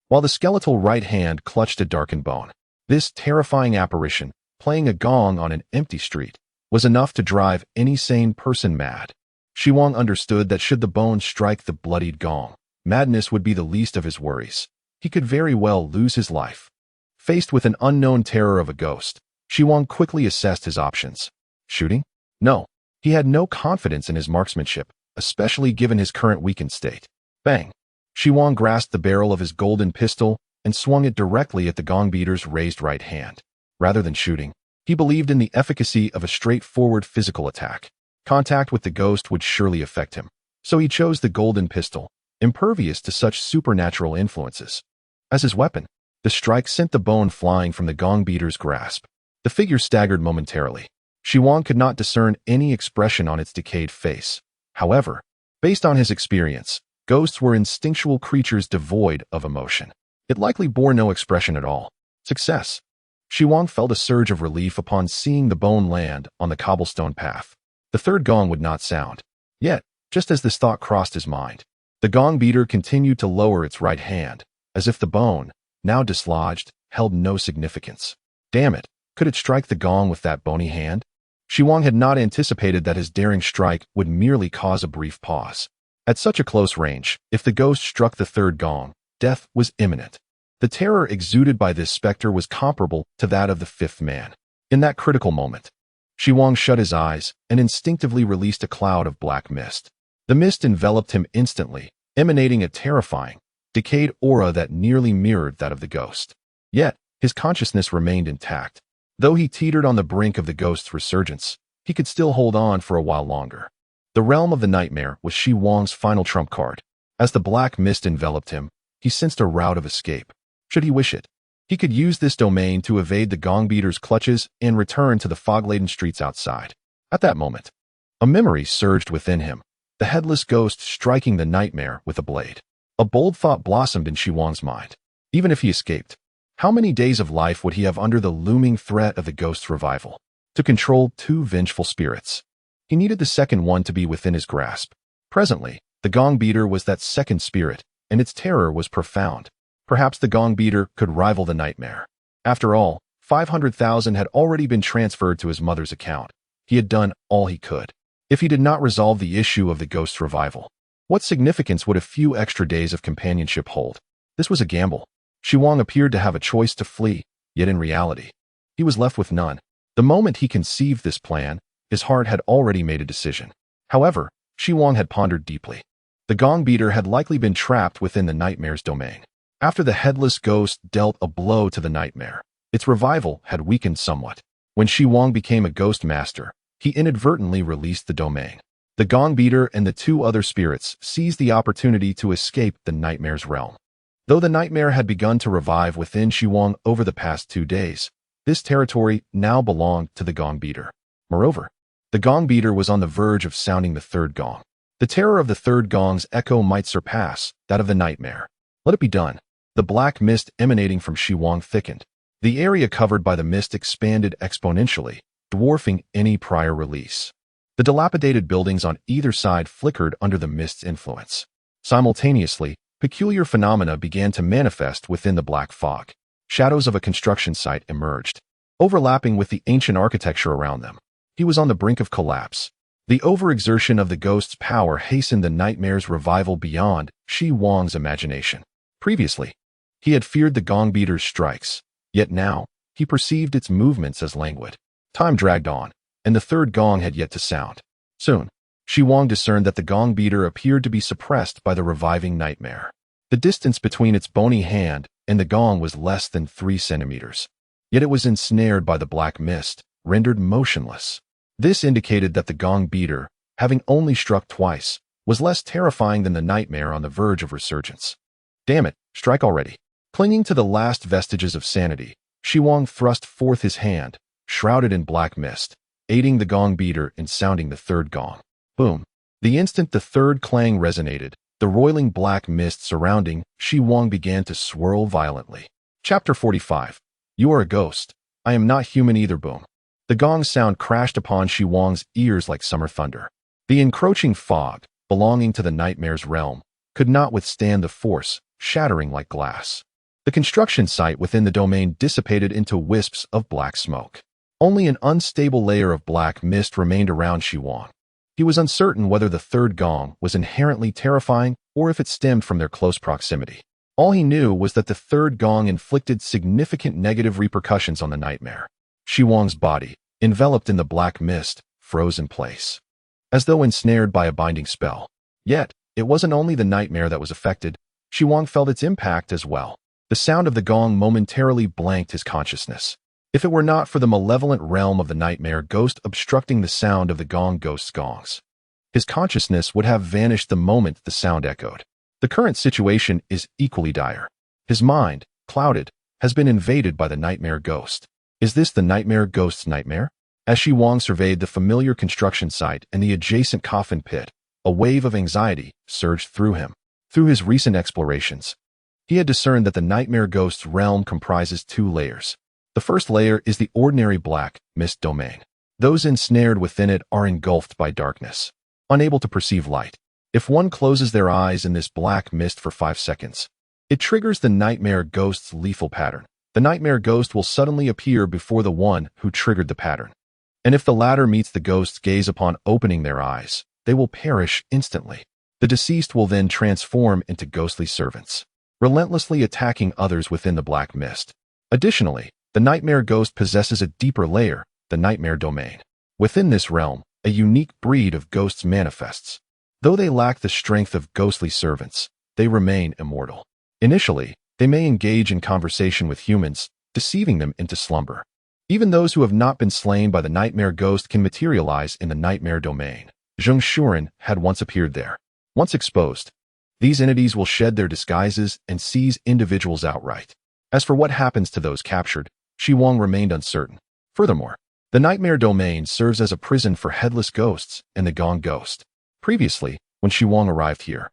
while the skeletal right hand clutched a darkened bone. This terrifying apparition, playing a gong on an empty street, was enough to drive any sane person mad. Xi Wang understood that should the bone strike the bloodied gong, madness would be the least of his worries. He could very well lose his life. Faced with an unknown terror of a ghost, Xi Wang quickly assessed his options. Shooting? No. He had no confidence in his marksmanship, especially given his current weakened state. Bang! Xi Wang grasped the barrel of his golden pistol and swung it directly at the gong beater's raised right hand. Rather than shooting, he believed in the efficacy of a straightforward physical attack. Contact with the ghost would surely affect him, so he chose the golden pistol, impervious to such supernatural influences. As his weapon, the strike sent the bone flying from the gong beater's grasp. The figure staggered momentarily. Xi Wang could not discern any expression on its decayed face. However, based on his experience, ghosts were instinctual creatures devoid of emotion. It likely bore no expression at all. Success. Xi Wang felt a surge of relief upon seeing the bone land on the cobblestone path. The third gong would not sound. Yet, just as this thought crossed his mind, the gong beater continued to lower its right hand, as if the bone, now dislodged, held no significance. Damn it, could it strike the gong with that bony hand? Xi Wang had not anticipated that his daring strike would merely cause a brief pause. At such a close range, if the ghost struck the third gong, death was imminent. The terror exuded by this specter was comparable to that of the fifth man. In that critical moment, Xi Wang shut his eyes and instinctively released a cloud of black mist. The mist enveloped him instantly, emanating a terrifying, decayed aura that nearly mirrored that of the ghost. Yet, his consciousness remained intact. Though he teetered on the brink of the ghost's resurgence, he could still hold on for a while longer. The realm of the nightmare was Xi Wang's final trump card. As the black mist enveloped him, he sensed a route of escape. Should he wish it, he could use this domain to evade the gong beater's clutches and return to the fog-laden streets outside. At that moment, a memory surged within him, the headless ghost striking the nightmare with a blade. A bold thought blossomed in Xi Wang's mind. Even if he escaped, how many days of life would he have under the looming threat of the ghost's revival? To control two vengeful spirits, he needed the second one to be within his grasp. Presently, the gong beater was that second spirit, and its terror was profound. Perhaps the gong beater could rival the nightmare. After all, 500,000 had already been transferred to his mother's account. He had done all he could. If he did not resolve the issue of the ghost's revival, what significance would a few extra days of companionship hold? This was a gamble. Xi Wang appeared to have a choice to flee, yet in reality, he was left with none. The moment he conceived this plan, his heart had already made a decision. However, Xi Wang had pondered deeply. The gong beater had likely been trapped within the nightmare's domain. After the headless ghost dealt a blow to the nightmare, its revival had weakened somewhat. When Xi Wang became a ghost master, he inadvertently released the domain. The gong beater and the two other spirits seized the opportunity to escape the nightmare's realm. Though the nightmare had begun to revive within Xi Wang over the past 2 days, this territory now belonged to the gong beater. Moreover, the gong beater was on the verge of sounding the third gong. The terror of the third gong's echo might surpass that of the nightmare. Let it be done. The black mist emanating from Xi Wang thickened. The area covered by the mist expanded exponentially, dwarfing any prior release. The dilapidated buildings on either side flickered under the mist's influence. Simultaneously, peculiar phenomena began to manifest within the black fog. Shadows of a construction site emerged, overlapping with the ancient architecture around them. He was on the brink of collapse. The overexertion of the ghost's power hastened the nightmare's revival beyond Xi Wang's imagination. Previously, he had feared the gong beater's strikes, yet now, he perceived its movements as languid. Time dragged on, and the third gong had yet to sound. Soon, Xi Wang discerned that the gong beater appeared to be suppressed by the reviving nightmare. The distance between its bony hand and the gong was less than 3 centimeters. Yet it was ensnared by the black mist, rendered motionless. This indicated that the gong beater, having only struck twice, was less terrifying than the nightmare on the verge of resurgence. Damn it, strike already. Clinging to the last vestiges of sanity, Xi Wang thrust forth his hand, shrouded in black mist, aiding the gong beater in sounding the third gong. Boom. The instant the third clang resonated, the roiling black mist surrounding Xi Wang began to swirl violently. Chapter 45. You are a ghost. I am not human either. Boom. The gong's sound crashed upon Xi Wang's ears like summer thunder. The encroaching fog, belonging to the nightmare's realm, could not withstand the force, shattering like glass. The construction site within the domain dissipated into wisps of black smoke. Only an unstable layer of black mist remained around Xi Wang. He was uncertain whether the third gong was inherently terrifying or if it stemmed from their close proximity. All he knew was that the third gong inflicted significant negative repercussions on the nightmare. Xi Wang's body, enveloped in the black mist, froze in place, as though ensnared by a binding spell. Yet, it wasn't only the nightmare that was affected. Xi Wang felt its impact as well. The sound of the gong momentarily blanked his consciousness. If it were not for the malevolent realm of the nightmare ghost obstructing the sound of the gong ghost's gongs, his consciousness would have vanished the moment the sound echoed. The current situation is equally dire. His mind, clouded, has been invaded by the nightmare ghost. Is this the nightmare ghost's nightmare? As Xi Wang surveyed the familiar construction site and the adjacent coffin pit, a wave of anxiety surged through him. Through his recent explorations, he had discerned that the nightmare ghost's realm comprises 2 layers. The first layer is the ordinary black mist domain. Those ensnared within it are engulfed by darkness, unable to perceive light. If one closes their eyes in this black mist for 5 seconds, it triggers the nightmare ghost's lethal pattern. The nightmare ghost will suddenly appear before the one who triggered the pattern. And if the latter meets the ghost's gaze upon opening their eyes, they will perish instantly. The deceased will then transform into ghostly servants, relentlessly attacking others within the black mist. Additionally, the nightmare ghost possesses a deeper layer, the nightmare domain. Within this realm, a unique breed of ghosts manifests. Though they lack the strength of ghostly servants, they remain immortal. Initially, they may engage in conversation with humans, deceiving them into slumber. Even those who have not been slain by the nightmare ghost can materialize in the nightmare domain. Zheng Shuren had once appeared there. Once exposed, these entities will shed their disguises and seize individuals outright. As for what happens to those captured, Xi Wang remained uncertain. Furthermore, the nightmare domain serves as a prison for headless ghosts and the gong ghost. Previously, when Xi Wang arrived here,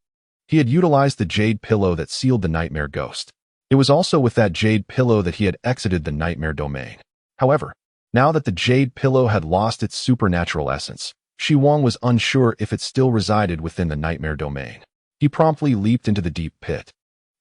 he had utilized the jade pillow that sealed the nightmare ghost. It was also with that jade pillow that he had exited the nightmare domain. However, now that the jade pillow had lost its supernatural essence, Xi Wang was unsure if it still resided within the nightmare domain. He promptly leaped into the deep pit,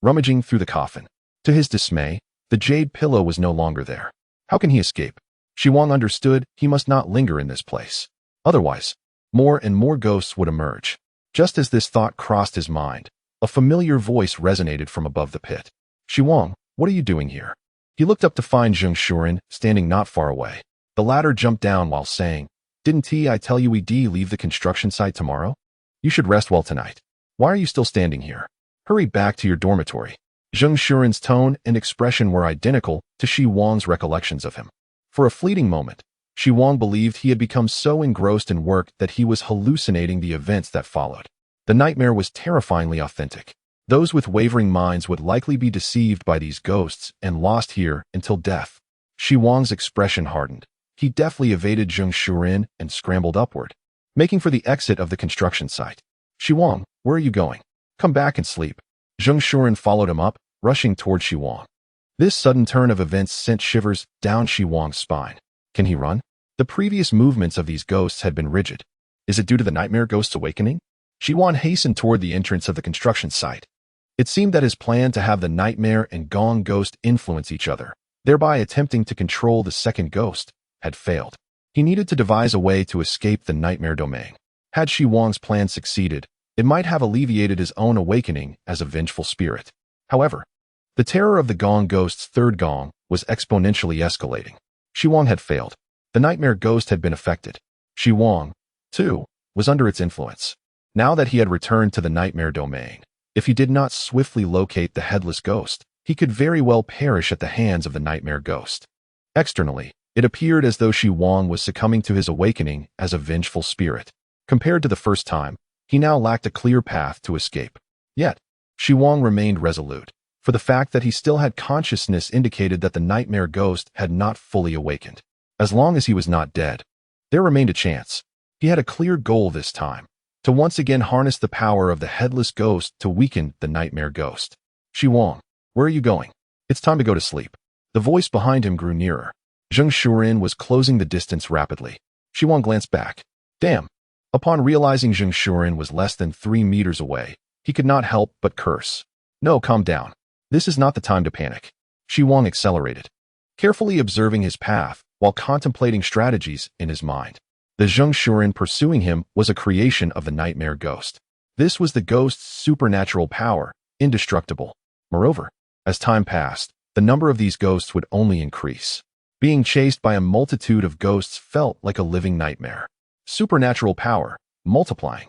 rummaging through the coffin. To his dismay, the jade pillow was no longer there. How can he escape? Xi Wang understood he must not linger in this place. Otherwise, more and more ghosts would emerge. Just as this thought crossed his mind, a familiar voice resonated from above the pit. Xi Wang, what are you doing here? He looked up to find Zheng Shuren standing not far away. The latter jumped down while saying, Didn't I tell you we'd leave the construction site tomorrow? You should rest well tonight. Why are you still standing here? Hurry back to your dormitory. Zheng Shuren's tone and expression were identical to Xi Wang's recollections of him. For a fleeting moment, Xi Wang believed he had become so engrossed in work that he was hallucinating the events that followed. The nightmare was terrifyingly authentic. Those with wavering minds would likely be deceived by these ghosts and lost here until death. Xi Wang's expression hardened. He deftly evaded Zheng Shuren and scrambled upward, making for the exit of the construction site. Xi Wang, where are you going? Come back and sleep. Zheng Shuren followed him up, rushing toward Xi Wang. This sudden turn of events sent shivers down Xi Wang's spine. Can he run? The previous movements of these ghosts had been rigid. Is it due to the nightmare ghost's awakening? Xi Wang hastened toward the entrance of the construction site. It seemed that his plan to have the nightmare and gong ghost influence each other, thereby attempting to control the second ghost, had failed. He needed to devise a way to escape the nightmare domain. Had Xi Wang's plan succeeded, it might have alleviated his own awakening as a vengeful spirit. However, the terror of the gong ghost's third gong was exponentially escalating. Xi Wang had failed. The nightmare ghost had been affected. Xi Wang, too, was under its influence. Now that he had returned to the nightmare domain, If he did not swiftly locate the headless ghost, he could very well perish at the hands of the nightmare ghost. Externally, it appeared as though Xi Wang was succumbing to his awakening as a vengeful spirit. Compared to the first time, he now lacked a clear path to escape. Yet, Xi Wang remained resolute, for the fact that he still had consciousness indicated that the nightmare ghost had not fully awakened. As long as he was not dead, there remained a chance. He had a clear goal this time, to once again harness the power of the headless ghost to weaken the nightmare ghost. Xi Wang, where are you going? It's time to go to sleep. The voice behind him grew nearer. Zheng Shuren was closing the distance rapidly. Xi Wang glanced back. Damn. Upon realizing Zheng Shuren was less than 3 meters away, he could not help but curse. No, calm down. This is not the time to panic. Xi Wang accelerated, carefully observing his path while contemplating strategies in his mind. The Zheng Shuren pursuing him was a creation of the nightmare ghost. This was the ghost's supernatural power, indestructible. Moreover, as time passed, the number of these ghosts would only increase. Being chased by a multitude of ghosts felt like a living nightmare. Supernatural power, multiplying,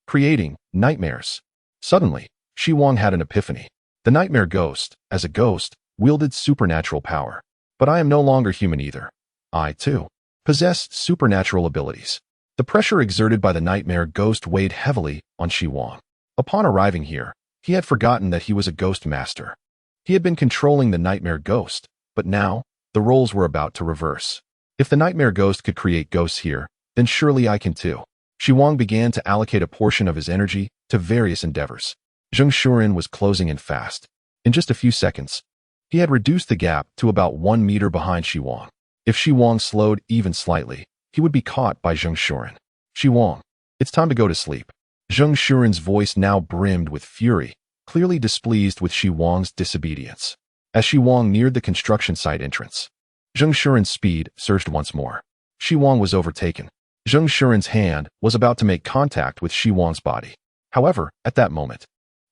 creating nightmares. Suddenly, Xi Wang had an epiphany. The nightmare ghost, as a ghost, wielded supernatural power. But I am no longer human either. I, too, possess supernatural abilities. The pressure exerted by the nightmare ghost weighed heavily on Xi Wang. Upon arriving here, he had forgotten that he was a ghost master. He had been controlling the nightmare ghost, but now, the roles were about to reverse. If the nightmare ghost could create ghosts here, then surely I can too. Xi Wang began to allocate a portion of his energy to various endeavors. Zheng Shuren was closing in fast. In just a few seconds, he had reduced the gap to about 1 meter behind Xi Wang. If Xi Wang slowed even slightly, he would be caught by Zheng Shuren. Xi Wang, it's time to go to sleep. Zheng Shuren's voice now brimmed with fury, clearly displeased with Xi Wang's disobedience. As Xi Wang neared the construction site entrance, Zheng Shuren's speed surged once more. Xi Wang was overtaken. Zheng Shuren's hand was about to make contact with Xi Wang's body. However, at that moment,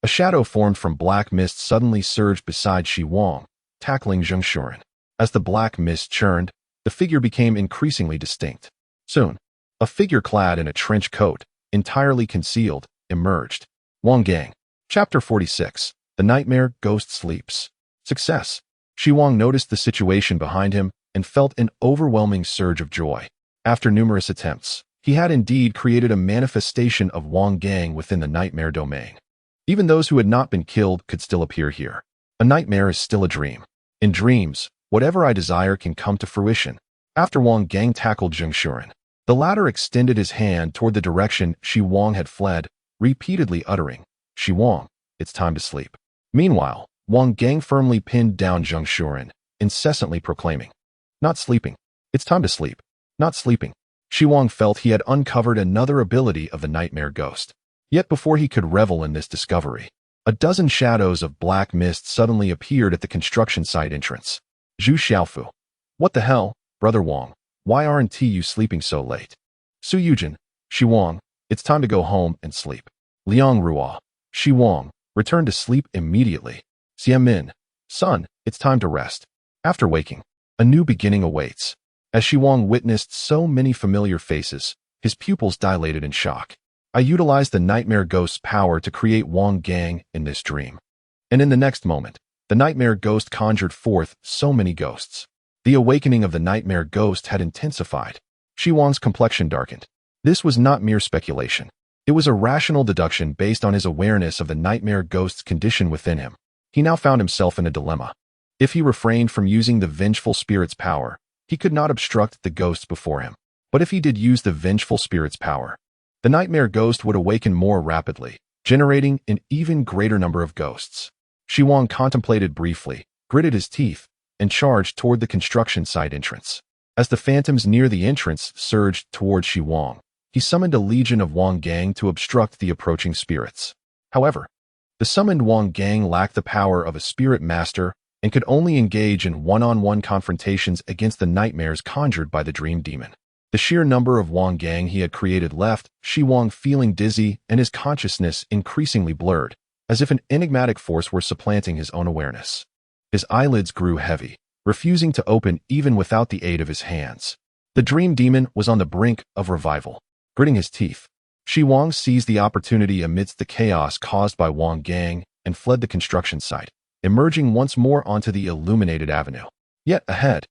a shadow formed from black mist suddenly surged beside Xi Wang, tackling Zheng Shuren. As the black mist churned, the figure became increasingly distinct. Soon, a figure clad in a trench coat, entirely concealed, emerged. Wang Gang. Chapter 46. The Nightmare Ghost Sleeps. Success. Xi Wang noticed the situation behind him and felt an overwhelming surge of joy. After numerous attempts, he had indeed created a manifestation of Wang Gang within the nightmare domain. Even those who had not been killed could still appear here. A nightmare is still a dream. In dreams, whatever I desire can come to fruition. After Wang Gang tackled Zheng Shuren, the latter extended his hand toward the direction Xi Wang had fled, repeatedly uttering, Xi Wang, it's time to sleep. Meanwhile, Wang Gang firmly pinned down Zheng Shuren, incessantly proclaiming, not sleeping. It's time to sleep. Not sleeping. Xi Wang felt he had uncovered another ability of the nightmare ghost. Yet before he could revel in this discovery, a dozen shadows of black mist suddenly appeared at the construction site entrance. Zhu Xiaofu. What the hell, Brother Wang? Why aren't you sleeping so late? Su Yujin. Xi Wang, it's time to go home and sleep. Liang Ruo. Xi Wang, return to sleep immediately. Xian Min. Son, it's time to rest. After waking, a new beginning awaits. As Xi Wang witnessed so many familiar faces, his pupils dilated in shock. I utilized the nightmare ghost's power to create Wang Gang in this dream. And in the next moment, the nightmare ghost conjured forth so many ghosts. The awakening of the nightmare ghost had intensified. Xi Wang's complexion darkened. This was not mere speculation. It was a rational deduction based on his awareness of the nightmare ghost's condition within him. He now found himself in a dilemma. If he refrained from using the vengeful spirit's power, he could not obstruct the ghosts before him. But if he did use the vengeful spirit's power, the nightmare ghost would awaken more rapidly, generating an even greater number of ghosts. Xi Wang contemplated briefly, gritted his teeth, and charged toward the construction site entrance. As the phantoms near the entrance surged toward Xi Wang, he summoned a legion of Wang Gang to obstruct the approaching spirits. However, the summoned Wang Gang lacked the power of a spirit master and could only engage in one-on-one confrontations against the nightmares conjured by the dream demon. The sheer number of Wang Gang he had created left Xi Wang feeling dizzy and his consciousness increasingly blurred, as if an enigmatic force were supplanting his own awareness. His eyelids grew heavy, refusing to open even without the aid of his hands. The dream demon was on the brink of revival. Gritting his teeth, Xi Wang seized the opportunity amidst the chaos caused by Wang Gang and fled the construction site, emerging once more onto the illuminated avenue. Yet ahead,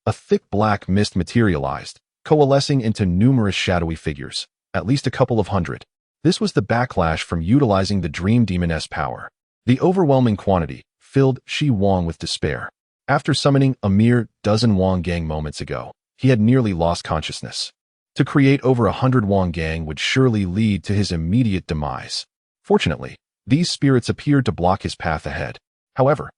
a thick black mist materialized, coalescing into numerous shadowy figures, at least a couple of hundred. This was the backlash from utilizing the Dream Demon's power. The overwhelming quantity filled Xi Wang with despair. After summoning a mere dozen Wang Gang moments ago, he had nearly lost consciousness. To create over 100 Wang Gang would surely lead to his immediate demise. Fortunately, these spirits appeared to block his path ahead. However,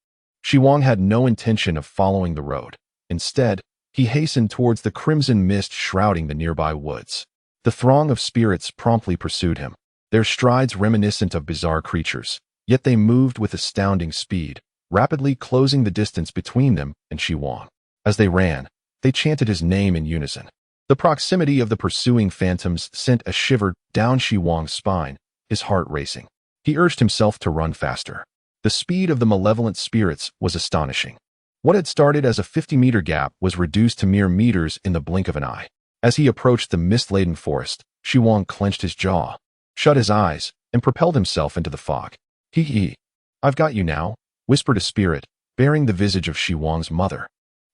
Xi Wang had no intention of following the road. Instead, he hastened towards the crimson mist shrouding the nearby woods. The throng of spirits promptly pursued him, their strides reminiscent of bizarre creatures, yet they moved with astounding speed, rapidly closing the distance between them and Xi Wang. As they ran, they chanted his name in unison. The proximity of the pursuing phantoms sent a shiver down Xi Wang's spine, his heart racing. He urged himself to run faster. The speed of the malevolent spirits was astonishing. What had started as a 50-meter gap was reduced to mere meters in the blink of an eye. As he approached the mist-laden forest, Xi Wang clenched his jaw, shut his eyes, and propelled himself into the fog. Hee, I've got you now, whispered a spirit, bearing the visage of Xi Wang's mother.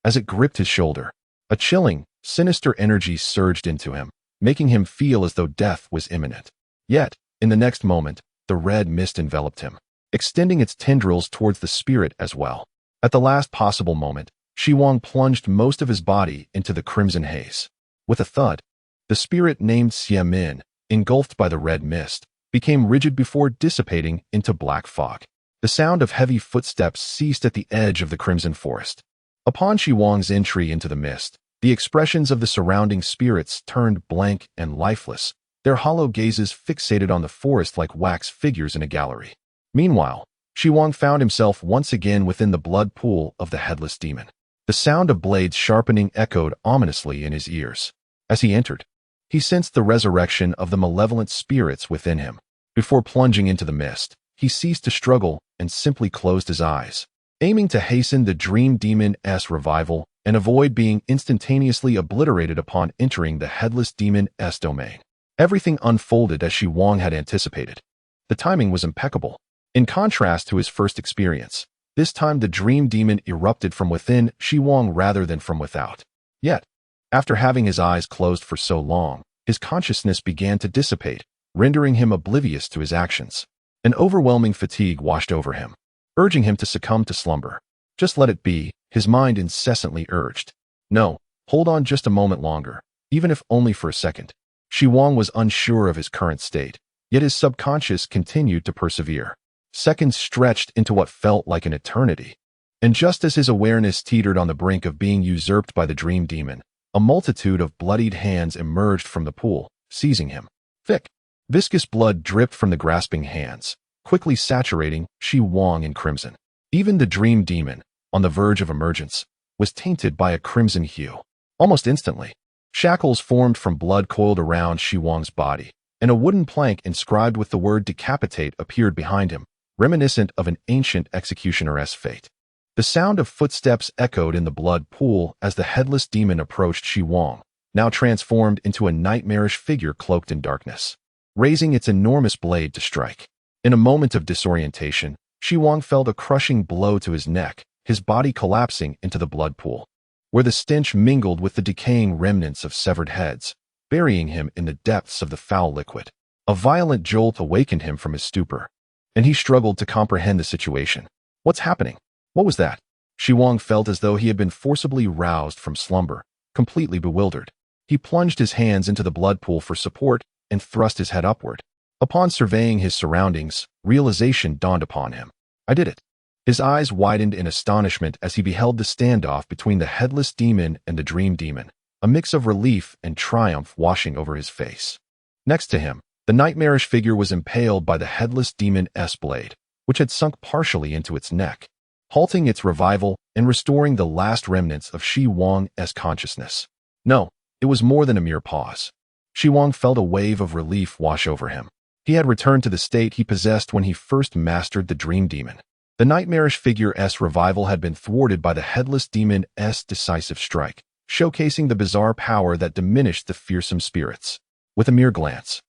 As it gripped his shoulder, a chilling, sinister energy surged into him, making him feel as though death was imminent. Yet, in the next moment, the red mist enveloped him, extending its tendrils towards the spirit as well. At the last possible moment, Xi Wang plunged most of his body into the crimson haze. With a thud, the spirit named Xiamin, engulfed by the red mist, became rigid before dissipating into black fog. The sound of heavy footsteps ceased at the edge of the crimson forest. Upon Xi Wang's entry into the mist, the expressions of the surrounding spirits turned blank and lifeless, their hollow gazes fixated on the forest like wax figures in a gallery. Meanwhile, Xi Wang found himself once again within the blood pool of the headless demon. The sound of blades sharpening echoed ominously in his ears. As he entered, he sensed the resurrection of the malevolent spirits within him. Before plunging into the mist, he ceased to struggle and simply closed his eyes, aiming to hasten the Dream Demon's revival and avoid being instantaneously obliterated upon entering the Headless Demon's domain. Everything unfolded as Xi Wang had anticipated. The timing was impeccable. In contrast to his first experience, this time the Dream Demon erupted from within Xi Wang rather than from without. Yet, after having his eyes closed for so long, his consciousness began to dissipate, rendering him oblivious to his actions. An overwhelming fatigue washed over him, urging him to succumb to slumber. Just let it be, his mind incessantly urged. No, hold on just a moment longer, even if only for a second. Xi Wang was unsure of his current state, yet his subconscious continued to persevere. Seconds stretched into what felt like an eternity. And just as his awareness teetered on the brink of being usurped by the Dream Demon, a multitude of bloodied hands emerged from the pool, seizing him. Thick, viscous blood dripped from the grasping hands, quickly saturating Xi Wang in crimson. Even the Dream Demon, on the verge of emergence, was tainted by a crimson hue. Almost instantly, shackles formed from blood coiled around Xi Wang's body, and a wooden plank inscribed with the word decapitate appeared behind him, reminiscent of an ancient executioner's fate. The sound of footsteps echoed in the blood pool as the headless demon approached Xi Wang, now transformed into a nightmarish figure cloaked in darkness, raising its enormous blade to strike. In a moment of disorientation, Xi Wang felt a crushing blow to his neck, his body collapsing into the blood pool, where the stench mingled with the decaying remnants of severed heads, burying him in the depths of the foul liquid. A violent jolt awakened him from his stupor, and he struggled to comprehend the situation. What's happening? What was that? Xi Wang felt as though he had been forcibly roused from slumber, completely bewildered. He plunged his hands into the blood pool for support and thrust his head upward. Upon surveying his surroundings, realization dawned upon him. I did it. His eyes widened in astonishment as he beheld the standoff between the headless demon and the Dream Demon, a mix of relief and triumph washing over his face. Next to him, the nightmarish figure was impaled by the headless demon's blade, which had sunk partially into its neck, halting its revival and restoring the last remnants of Xi Wang's consciousness. No, it was more than a mere pause. Xi Wang felt a wave of relief wash over him. He had returned to the state he possessed when he first mastered the Dream Demon. The nightmarish figure's revival had been thwarted by the headless demon's decisive strike, showcasing the bizarre power that diminished the fearsome spirits. With a mere glance,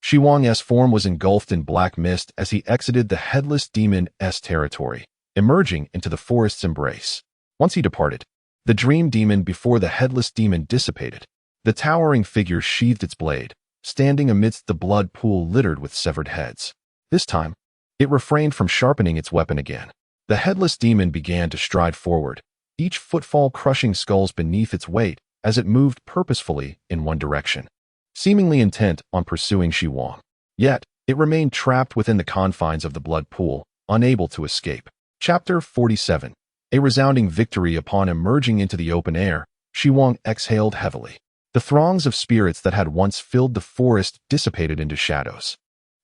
Xi Wang's form was engulfed in black mist as he exited the headless demon's territory, emerging into the forest's embrace. Once he departed, the dream demon before the headless demon dissipated. The towering figure sheathed its blade, standing amidst the blood pool littered with severed heads. This time, it refrained from sharpening its weapon again. The headless demon began to stride forward, each footfall crushing skulls beneath its weight as it moved purposefully in one direction, seemingly intent on pursuing Xi Wang. Yet, it remained trapped within the confines of the blood pool, unable to escape. Chapter 47. A resounding victory. Upon emerging into the open air, Xi Wang exhaled heavily. The throngs of spirits that had once filled the forest dissipated into shadows.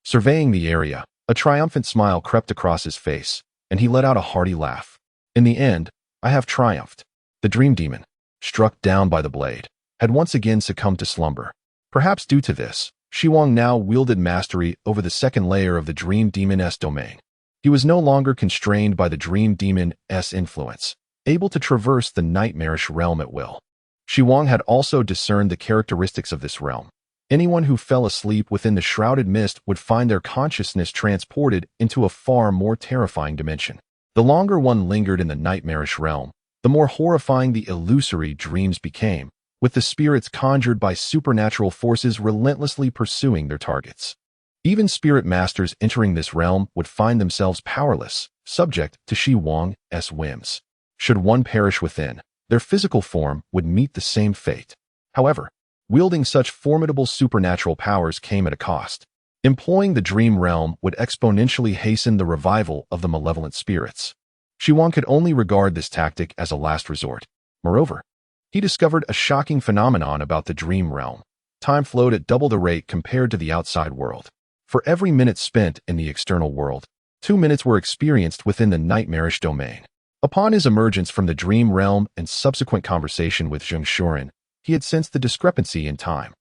Surveying the area, a triumphant smile crept across his face, and he let out a hearty laugh. In the end, I have triumphed. The dream demon, struck down by the blade, had once again succumbed to slumber. Perhaps due to this, Xi Wang now wielded mastery over the second layer of the dream demon's domain. He was no longer constrained by the dream demon's influence, able to traverse the nightmarish realm at will. Xi Wang had also discerned the characteristics of this realm. Anyone who fell asleep within the shrouded mist would find their consciousness transported into a far more terrifying dimension. The longer one lingered in the nightmarish realm, the more horrifying the illusory dreams became, with the spirits conjured by supernatural forces relentlessly pursuing their targets. Even spirit masters entering this realm would find themselves powerless, subject to Xi Wang's whims. Should one perish within, their physical form would meet the same fate. However, wielding such formidable supernatural powers came at a cost. Employing the dream realm would exponentially hasten the revival of the malevolent spirits. Xi Wang could only regard this tactic as a last resort. Moreover, he discovered a shocking phenomenon about the dream realm. Time flowed at double the rate compared to the outside world. For every minute spent in the external world, 2 minutes were experienced within the nightmarish domain. Upon his emergence from the dream realm and subsequent conversation with Zheng Shuren, he had sensed the discrepancy in time.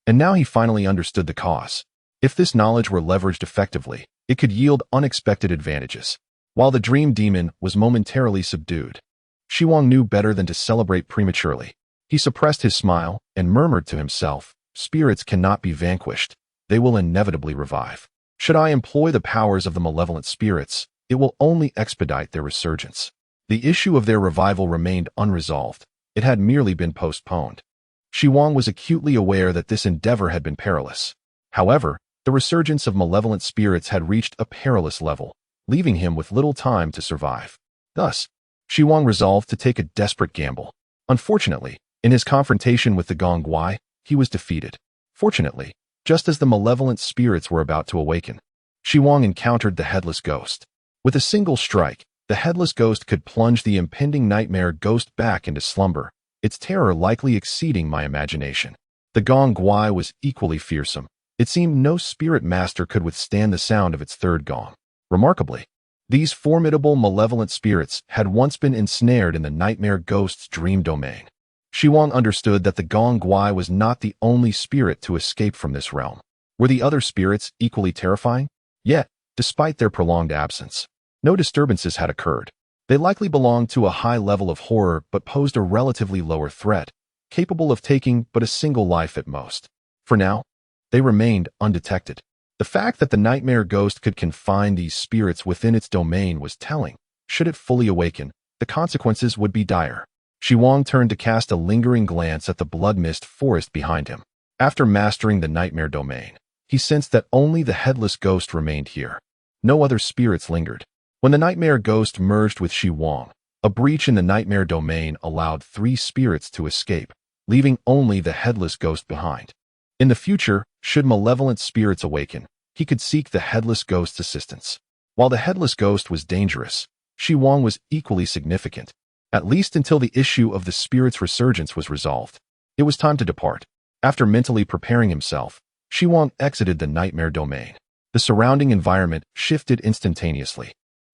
And now he finally understood the cause. If this knowledge were leveraged effectively, it could yield unexpected advantages. While the dream demon was momentarily subdued, Xi Wang knew better than to celebrate prematurely. He suppressed his smile and murmured to himself, "Spirits cannot be vanquished. They will inevitably revive. Should I employ the powers of the malevolent spirits, it will only expedite their resurgence." The issue of their revival remained unresolved. It had merely been postponed. Xi Wang was acutely aware that this endeavor had been perilous. However, the resurgence of malevolent spirits had reached a perilous level, leaving him with little time to survive. Thus, Xi Wang resolved to take a desperate gamble. Unfortunately, in his confrontation with the Gongguai, he was defeated. Fortunately, just as the malevolent spirits were about to awaken, Xi Wang encountered the headless ghost. With a single strike, the headless ghost could plunge the impending nightmare ghost back into slumber, its terror likely exceeding my imagination. The Gongguai was equally fearsome. It seemed no spirit master could withstand the sound of its third gong. Remarkably, these formidable malevolent spirits had once been ensnared in the nightmare ghost's dream domain. Xi Wang understood that the Gongguai was not the only spirit to escape from this realm. Were the other spirits equally terrifying? Yet, despite their prolonged absence, no disturbances had occurred. They likely belonged to a high level of horror but posed a relatively lower threat, capable of taking but a single life at most. For now, they remained undetected. The fact that the nightmare ghost could confine these spirits within its domain was telling. Should it fully awaken, the consequences would be dire. Xi Wang turned to cast a lingering glance at the blood mist forest behind him. After mastering the nightmare domain, he sensed that only the headless ghost remained here. No other spirits lingered. When the nightmare ghost merged with Xi Wang, a breach in the nightmare domain allowed 3 spirits to escape, leaving only the headless ghost behind. In the future, should malevolent spirits awaken, he could seek the headless ghost's assistance. While the headless ghost was dangerous, Xi Wang was equally significant, at least until the issue of the spirit's resurgence was resolved. It was time to depart. After mentally preparing himself, Xi Wang exited the nightmare domain. The surrounding environment shifted instantaneously.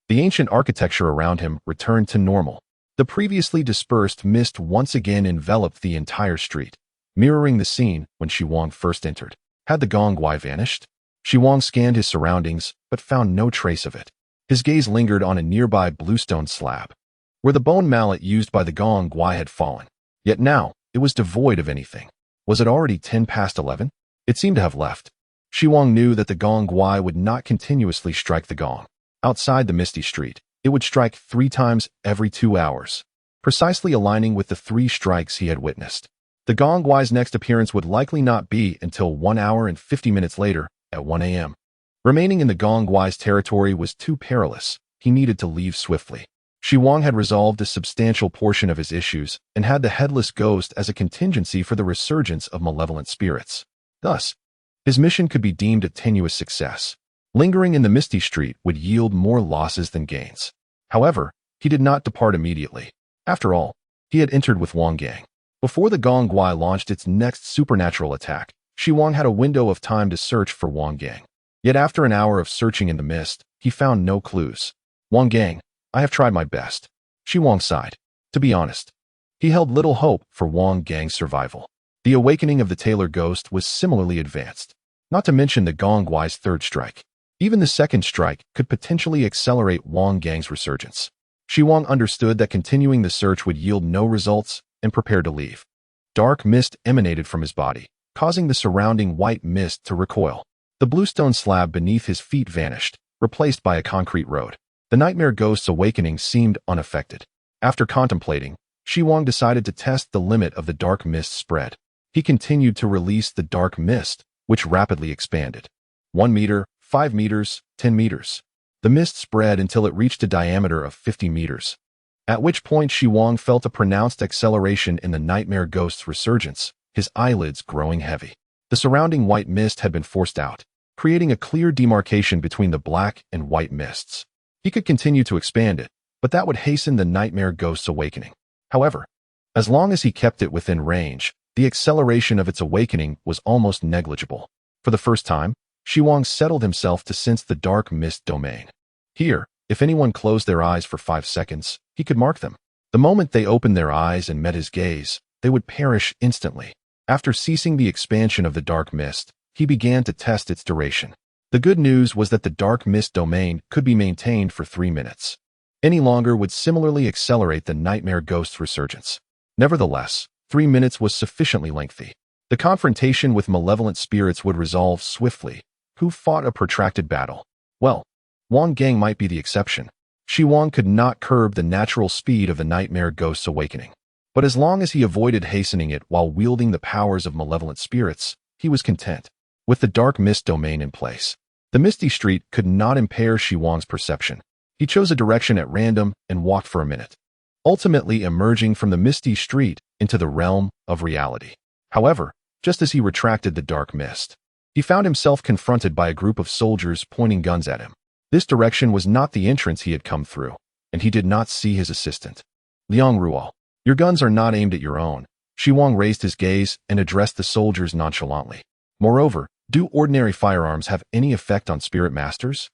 The ancient architecture around him returned to normal. The previously dispersed mist once again enveloped the entire street, mirroring the scene when Xi Wang first entered. Had the Gongguai vanished? Xi Wang scanned his surroundings, but found no trace of it. His gaze lingered on a nearby bluestone slab, where the bone mallet used by the Gongguai had fallen. Yet now, it was devoid of anything. Was it already 11:10? It seemed to have left. Xi Wang knew that the gong gui would not continuously strike the gong. Outside the misty street, it would strike 3 times every 2 hours, precisely aligning with the 3 strikes he had witnessed. The gong gui's next appearance would likely not be until 1 hour and 50 minutes later at 1 a.m. Remaining in the gong gui's territory was too perilous. He needed to leave swiftly. Xi Wang had resolved a substantial portion of his issues and had the headless ghost as a contingency for the resurgence of malevolent spirits. Thus, his mission could be deemed a tenuous success. Lingering in the misty street would yield more losses than gains. However, he did not depart immediately. After all, he had entered with Wang Gang. Before the gong gui launched its next supernatural attack, Xi Wang had a window of time to search for Wang Gang. Yet after an hour of searching in the mist, he found no clues. Wang Gang, I have tried my best. Xi Wang sighed. To be honest, he held little hope for Wang Gang's survival. The awakening of the Tailor Ghost was similarly advanced, not to mention the gong gui's 3rd strike. Even the 2nd strike could potentially accelerate Wang Gang's resurgence. Xi Wang understood that continuing the search would yield no results and prepared to leave. Dark mist emanated from his body, causing the surrounding white mist to recoil. The bluestone slab beneath his feet vanished, replaced by a concrete road. The nightmare ghost's awakening seemed unaffected. After contemplating, Xi Wang decided to test the limit of the dark mist spread. He continued to release the dark mist, which rapidly expanded. 1 meter, 5 meters, 10 meters. The mist spread until it reached a diameter of 50 meters. At which point Xi Wang felt a pronounced acceleration in the nightmare ghost's resurgence, his eyelids growing heavy. The surrounding white mist had been forced out, creating a clear demarcation between the black and white mists. He could continue to expand it, but that would hasten the nightmare ghost's awakening. However, as long as he kept it within range, the acceleration of its awakening was almost negligible. For the first time, Xi Wang settled himself to sense the dark mist domain. Here, if anyone closed their eyes for 5 seconds, he could mark them. The moment they opened their eyes and met his gaze, they would perish instantly. After ceasing the expansion of the dark mist, he began to test its duration. The good news was that the dark mist domain could be maintained for 3 minutes. Any longer would similarly accelerate the nightmare ghost's resurgence. Nevertheless, 3 minutes was sufficiently lengthy. The confrontation with malevolent spirits would resolve swiftly. Who fought a protracted battle? Well, Wang Gang might be the exception. Xi Wang could not curb the natural speed of the nightmare ghost's awakening. But as long as he avoided hastening it while wielding the powers of malevolent spirits, he was content. With the dark mist domain in place, the misty street could not impair Xi Wang's perception. He chose a direction at random and walked for a minute, ultimately emerging from the misty street into the realm of reality. However, just as he retracted the dark mist, he found himself confronted by a group of soldiers pointing guns at him. This direction was not the entrance he had come through, and he did not see his assistant. Liang Ruo, your guns are not aimed at your own. Xi Wang raised his gaze and addressed the soldiers nonchalantly. Moreover, do ordinary firearms have any effect on spirit masters?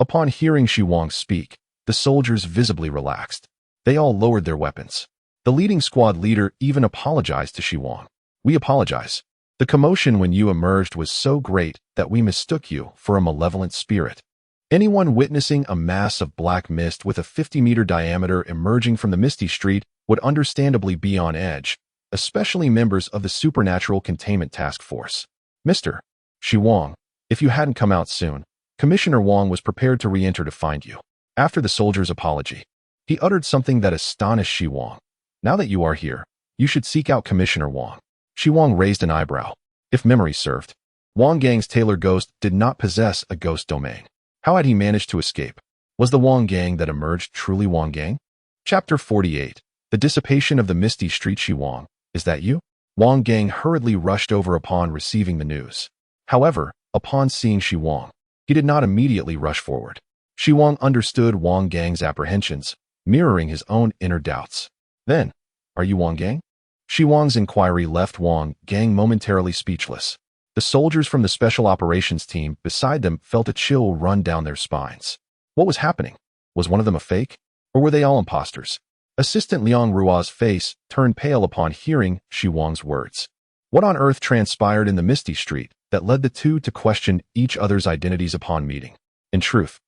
Upon hearing Xi Wang speak, the soldiers visibly relaxed. They all lowered their weapons. The leading squad leader even apologized to Xi Wang. We apologize. The commotion when you emerged was so great that we mistook you for a malevolent spirit. Anyone witnessing a mass of black mist with a 50-meter diameter emerging from the misty street would understandably be on edge, especially members of the Supernatural Containment Task Force. Mr. Xi Wang, if you hadn't come out soon, Commissioner Wang was prepared to re-enter to find you. After the soldier's apology, he uttered something that astonished Xi Wang. Now that you are here, you should seek out Commissioner Wang. Xi Wang raised an eyebrow. If memory served, Wang Gang's Tailor Ghost did not possess a ghost domain. How had he managed to escape? Was the Wang Gang that emerged truly Wang Gang? Chapter 48. The Dissipation of the Misty Street. Xi Wang, is that you? Wang Gang hurriedly rushed over upon receiving the news. However, upon seeing Xi Wang, he did not immediately rush forward. Xi Wang understood Wang Gang's apprehensions, mirroring his own inner doubts. Then, are you Wang Gang? Xi Wang's inquiry left Wang Gang momentarily speechless. The soldiers from the Special Operations Team beside them felt a chill run down their spines. What was happening? Was one of them a fake? Or were they all imposters? Assistant Liang Ruo's face turned pale upon hearing Xi Wang's words. What on earth transpired in the misty street that led the two to question each other's identities upon meeting? In truth,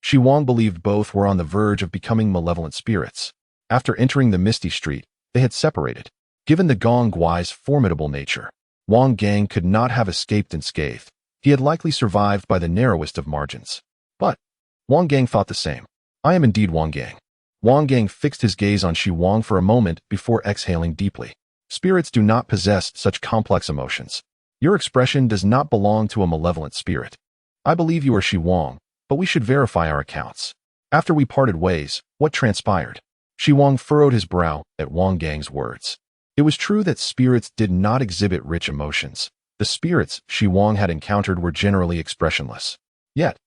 Xi Wang believed both were on the verge of becoming malevolent spirits. After entering the misty street, they had separated. Given the gong gui's formidable nature, Wang Gang could not have escaped unscathed. He had likely survived by the narrowest of margins. But Wang Gang thought the same. I am indeed Wang Gang. Wang Gang fixed his gaze on Xi Wang for a moment before exhaling deeply. Spirits do not possess such complex emotions. Your expression does not belong to a malevolent spirit. I believe you are Xi Wang, but we should verify our accounts. After we parted ways, what transpired? Xi Wang furrowed his brow at Wang Gang's words. It was true that spirits did not exhibit rich emotions. The spirits Xi Wang had encountered were generally expressionless. Yet,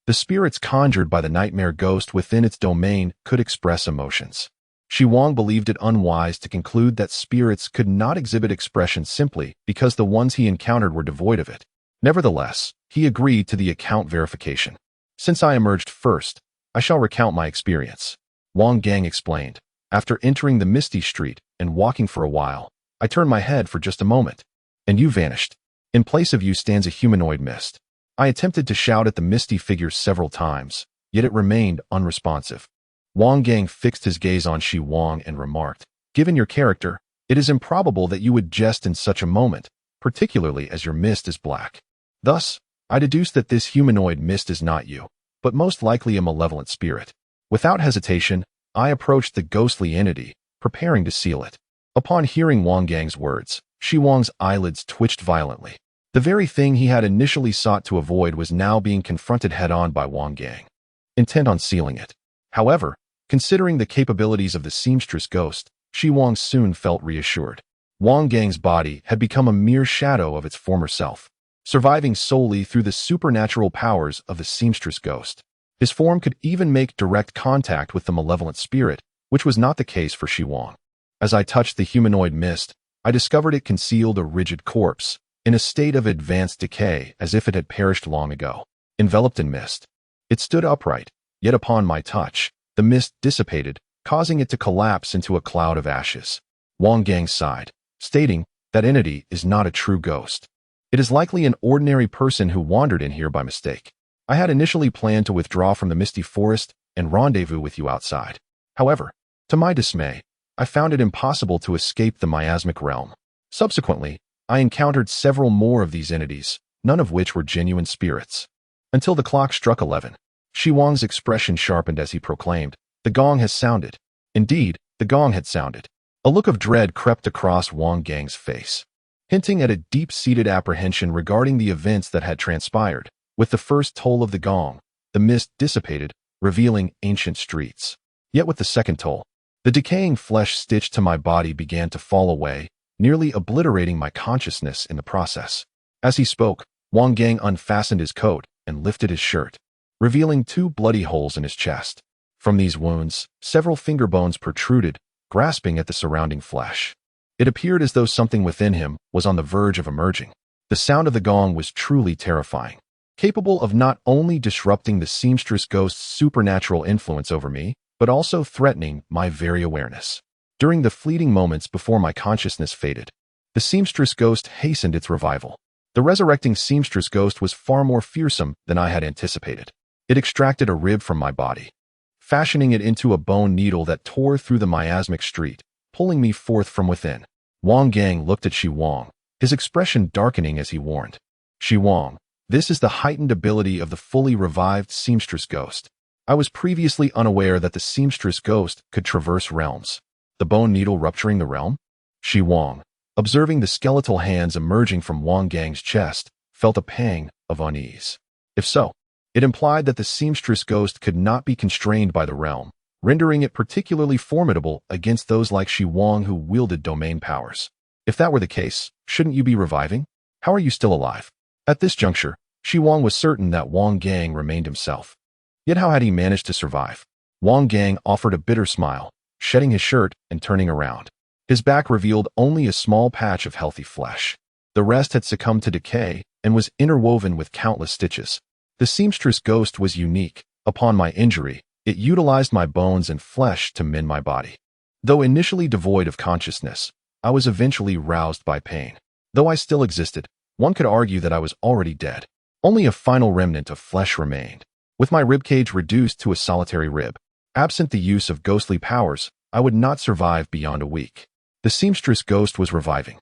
the spirits conjured by the nightmare ghost within its domain could express emotions. Xi Wang believed it unwise to conclude that spirits could not exhibit expression simply because the ones he encountered were devoid of it. Nevertheless, he agreed to the account verification. Since I emerged first, I shall recount my experience. Wang Gang explained. After entering the misty street and walking for a while, I turned my head for just a moment, and you vanished. In place of you stands a humanoid mist. I attempted to shout at the misty figure several times, yet it remained unresponsive. Wang Gang fixed his gaze on Xi Wang and remarked, "Given your character, it is improbable that you would jest in such a moment, particularly as your mist is black. Thus, I deduce that this humanoid mist is not you, but most likely a malevolent spirit." Without hesitation, I approached the ghostly entity, preparing to seal it. Upon hearing Wang Gang's words, Xi Wang's eyelids twitched violently. The very thing he had initially sought to avoid was now being confronted head-on by Wang Gang, intent on sealing it. However, considering the capabilities of the seamstress ghost, Xi Wang soon felt reassured. Wang Gang's body had become a mere shadow of its former self, surviving solely through the supernatural powers of the seamstress ghost. His form could even make direct contact with the malevolent spirit, which was not the case for Xi Wang. As I touched the humanoid mist, I discovered it concealed a rigid corpse, in a state of advanced decay as if it had perished long ago. Enveloped in mist, it stood upright, yet upon my touch, the mist dissipated, causing it to collapse into a cloud of ashes. Wang Gang sighed, stating, "That entity is not a true ghost. It is likely an ordinary person who wandered in here by mistake. I had initially planned to withdraw from the misty forest and rendezvous with you outside. However, to my dismay, I found it impossible to escape the miasmic realm. Subsequently, I encountered several more of these entities, none of which were genuine spirits. Until the clock struck 11. Xi Wang's expression sharpened as he proclaimed, "The gong has sounded." Indeed, the gong had sounded. A look of dread crept across Wang Gang's face, hinting at a deep-seated apprehension regarding the events that had transpired. With the first toll of the gong, the mist dissipated, revealing ancient streets. Yet with the second toll, the decaying flesh stitched to my body began to fall away, nearly obliterating my consciousness in the process. As he spoke, Wang Gang unfastened his coat and lifted his shirt, revealing 2 bloody holes in his chest. From these wounds, several finger bones protruded, grasping at the surrounding flesh. It appeared as though something within him was on the verge of emerging. The sound of the gong was truly terrifying, capable of not only disrupting the seamstress ghost's supernatural influence over me, but also threatening my very awareness. During the fleeting moments before my consciousness faded, the seamstress ghost hastened its revival. The resurrecting seamstress ghost was far more fearsome than I had anticipated. It extracted a rib from my body, fashioning it into a bone needle that tore through the miasmic street, pulling me forth from within. Wang Gang looked at Xi Wang, his expression darkening as he warned, "Xi Wang, this is the heightened ability of the fully revived seamstress ghost. I was previously unaware that the seamstress ghost could traverse realms." The bone needle rupturing the realm? Xi Wang, observing the skeletal hands emerging from Wang Gang's chest, felt a pang of unease. If so, it implied that the seamstress ghost could not be constrained by the realm, rendering it particularly formidable against those like Xi Wang who wielded domain powers. If that were the case, shouldn't you be reviving? How are you still alive? At this juncture, Xi Wang was certain that Wang Gang remained himself. Yet how had he managed to survive? Wang Gang offered a bitter smile, shedding his shirt and turning around. His back revealed only a small patch of healthy flesh. The rest had succumbed to decay and was interwoven with countless stitches. The seamstress ghost was unique. Upon my injury, it utilized my bones and flesh to mend my body. Though initially devoid of consciousness, I was eventually roused by pain. Though I still existed, one could argue that I was already dead. Only a final remnant of flesh remained, with my ribcage reduced to a solitary rib. Absent the use of ghostly powers, I would not survive beyond a week. The seamstress ghost was reviving,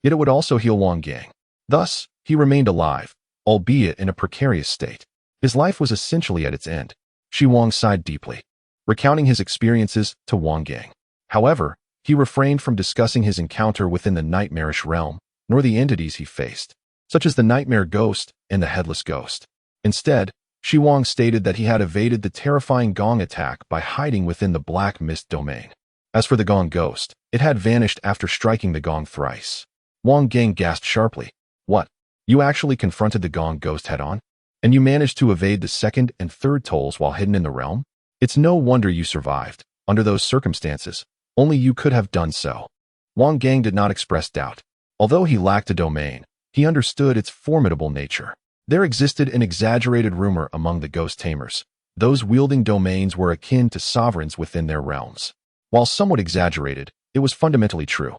yet it would also heal Wang Gang. Thus, he remained alive, albeit in a precarious state. His life was essentially at its end. Xi Wang sighed deeply, recounting his experiences to Wang Gang. However, he refrained from discussing his encounter within the nightmarish realm, nor the entities he faced, such as the nightmare ghost and the headless ghost. Instead, Xi Wang stated that he had evaded the terrifying gong attack by hiding within the black mist domain. As for the gong ghost, it had vanished after striking the gong thrice. Wang Gang gasped sharply. What? You actually confronted the gong ghost head-on? And you managed to evade the second and third tolls while hidden in the realm? It's no wonder you survived. Under those circumstances, only you could have done so. Wang Gang did not express doubt. Although he lacked a domain, he understood its formidable nature. There existed an exaggerated rumor among the ghost tamers. Those wielding domains were akin to sovereigns within their realms. While somewhat exaggerated, it was fundamentally true.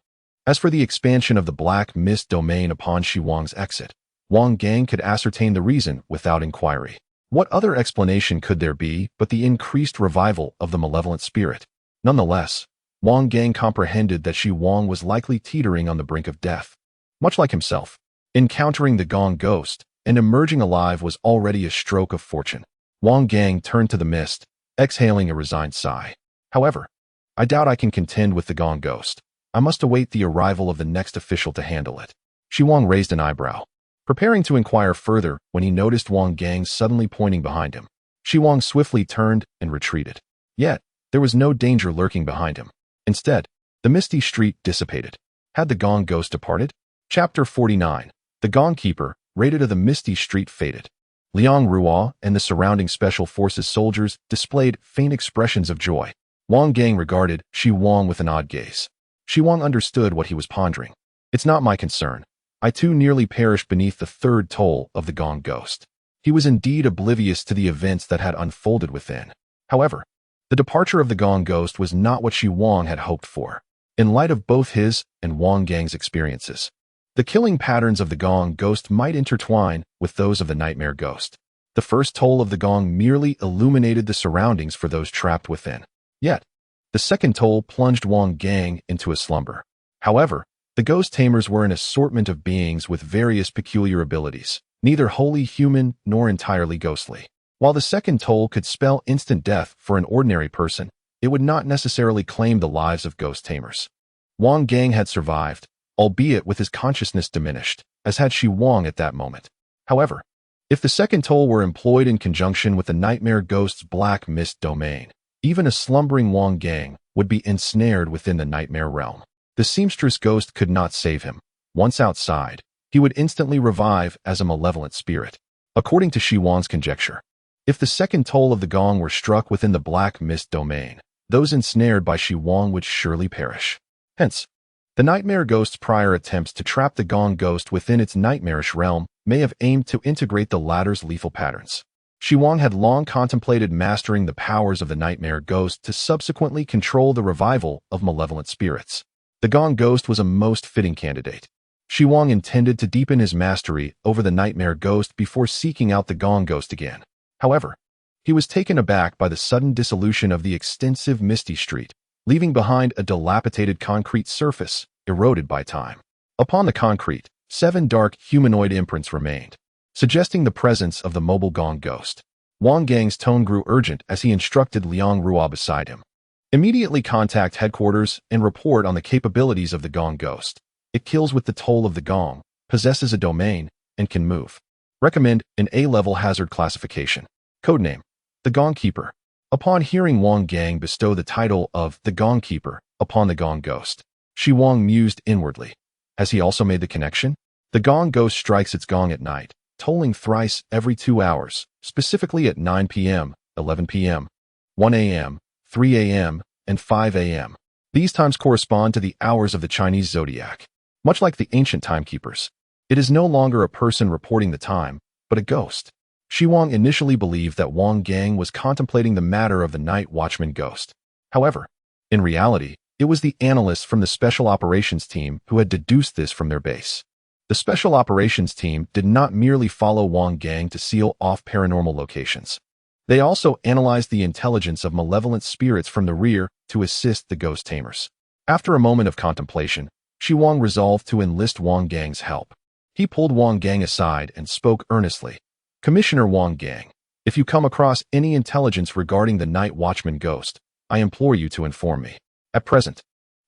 As for the expansion of the black mist domain upon Xi Wang's exit, Wang Gang could ascertain the reason without inquiry. What other explanation could there be but the increased revival of the malevolent spirit? Nonetheless, Wang Gang comprehended that Xi Wang was likely teetering on the brink of death. Much like himself, encountering the gong ghost and emerging alive was already a stroke of fortune. Wang Gang turned to the mist, exhaling a resigned sigh. However, I doubt I can contend with the gong ghost. I must await the arrival of the next official to handle it. Xi Wang raised an eyebrow, preparing to inquire further when he noticed Wang Gang suddenly pointing behind him. Xi Wang swiftly turned and retreated. Yet, there was no danger lurking behind him. Instead, the misty street dissipated. Had the gong ghost departed? Chapter 49. The Gong Keeper, raided of the misty street faded. Liang Ruo and the surrounding special forces soldiers displayed faint expressions of joy. Wang Gang regarded Xi Wang with an odd gaze. Xi Wang understood what he was pondering. It's not my concern. I too nearly perished beneath the third toll of the gong ghost. He was indeed oblivious to the events that had unfolded within. However, the departure of the gong ghost was not what Xi Wang had hoped for. In light of both his and Wang Gang's experiences, the killing patterns of the gong ghost might intertwine with those of the nightmare ghost. The first toll of the gong merely illuminated the surroundings for those trapped within. Yet, the second toll plunged Wang Gang into a slumber. However, the ghost tamers were an assortment of beings with various peculiar abilities, neither wholly human nor entirely ghostly. While the second toll could spell instant death for an ordinary person, it would not necessarily claim the lives of ghost tamers. Wang Gang had survived, albeit with his consciousness diminished, as had Xi Wang at that moment. However, if the second toll were employed in conjunction with the nightmare ghost's black mist domain, even a slumbering Wang Gang would be ensnared within the nightmare realm. The seamstress ghost could not save him. Once outside, he would instantly revive as a malevolent spirit. According to Xi Wang's conjecture, if the second toll of the gong were struck within the black mist domain, those ensnared by Xi Wang would surely perish. Hence, the nightmare ghost's prior attempts to trap the gong ghost within its nightmarish realm may have aimed to integrate the latter's lethal patterns. Xi Wang had long contemplated mastering the powers of the nightmare ghost to subsequently control the revival of malevolent spirits. The gong ghost was a most fitting candidate. Xi Wang intended to deepen his mastery over the nightmare ghost before seeking out the gong ghost again. However, he was taken aback by the sudden dissolution of the extensive misty street, leaving behind a dilapidated concrete surface, eroded by time. Upon the concrete, 7 dark humanoid imprints remained, suggesting the presence of the mobile gong ghost. Wang Gang's tone grew urgent as he instructed Liang Ruo beside him. Immediately contact headquarters and report on the capabilities of the gong ghost. It kills with the toll of the gong, possesses a domain, and can move. Recommend an A-level hazard classification. Codename: The Gong Keeper. Upon hearing Wang Gang bestow the title of The Gong Keeper upon the gong ghost, Xi Wang mused inwardly. Has he also made the connection? The gong ghost strikes its gong at night, tolling thrice every 2 hours, specifically at 9 p.m., 11 p.m., 1 a.m., 3 a.m., and 5 a.m. These times correspond to the hours of the Chinese zodiac. Much like the ancient timekeepers, it is no longer a person reporting the time, but a ghost. Xi Wang initially believed that Wang Gang was contemplating the matter of the night watchman ghost. However, in reality, it was the analysts from the Special Operations Team who had deduced this from their base. The Special Operations Team did not merely follow Wang Gang to seal off paranormal locations. They also analyzed the intelligence of malevolent spirits from the rear to assist the ghost tamers. After a moment of contemplation, Xi Wang resolved to enlist Wang Gang's help. He pulled Wang Gang aside and spoke earnestly. Commissioner Wang Gang, if you come across any intelligence regarding the night watchman ghost, I implore you to inform me. At present,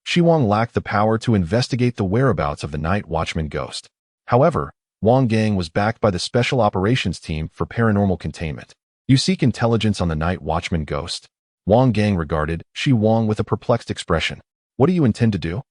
Xi Wang lacked the power to investigate the whereabouts of the night watchman ghost. However, Wang Gang was backed by the Special Operations Team for Paranormal Containment. You seek intelligence on the night watchman ghost? Wang Gang regarded Xi Wang with a perplexed expression. What do you intend to do?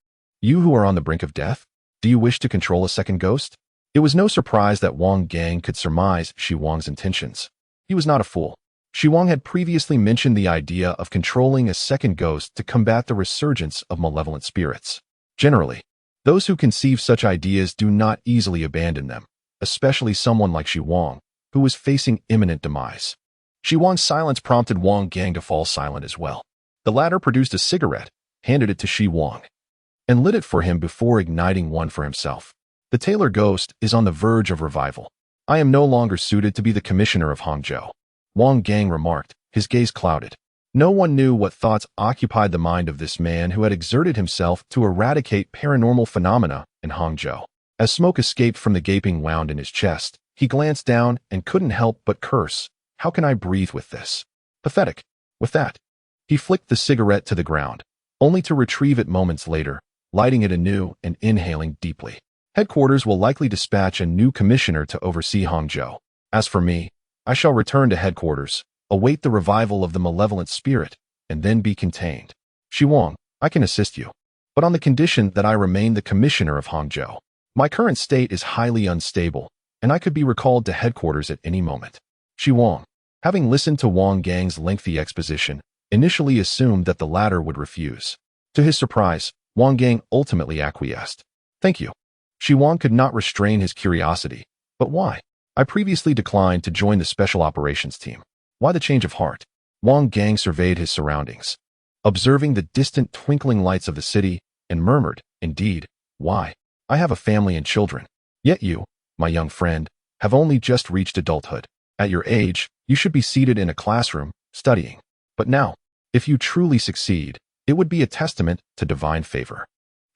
You who are on the brink of death? Do you wish to control a second ghost? It was no surprise that Wang Gang could surmise Xi Wang's intentions. He was not a fool. Xi Wang had previously mentioned the idea of controlling a second ghost to combat the resurgence of malevolent spirits. Generally, those who conceive such ideas do not easily abandon them, especially someone like Xi Wang, who was facing imminent demise. Xi Wang's silence prompted Wang Gang to fall silent as well. The latter produced a cigarette, handed it to Xi Wang, and lit it for him before igniting one for himself. The Tailor Ghost is on the verge of revival. I am no longer suited to be the commissioner of Hangzhou, Wang Gang remarked, his gaze clouded. No one knew what thoughts occupied the mind of this man who had exerted himself to eradicate paranormal phenomena in Hangzhou. As smoke escaped from the gaping wound in his chest, he glanced down and couldn't help but curse. How can I breathe with this? Pathetic. With that, he flicked the cigarette to the ground, only to retrieve it moments later, lighting it anew and inhaling deeply. Headquarters will likely dispatch a new commissioner to oversee Hangzhou. As for me, I shall return to headquarters, await the revival of the malevolent spirit, and then be contained. Xi Wang, I can assist you, but on the condition that I remain the commissioner of Hangzhou. My current state is highly unstable, and I could be recalled to headquarters at any moment. Xi Wang, having listened to Wang Gang's lengthy exposition, initially assumed that the latter would refuse. To his surprise, Wang Gang ultimately acquiesced. Thank you. Xi Wang could not restrain his curiosity. But why? I previously declined to join the Special Operations Team. Why the change of heart? Wang Gang surveyed his surroundings, observing the distant twinkling lights of the city, and murmured, Indeed, why? I have a family and children. Yet you, my young friend, have only just reached adulthood. At your age, you should be seated in a classroom, studying. But now, if you truly succeed, it would be a testament to divine favor.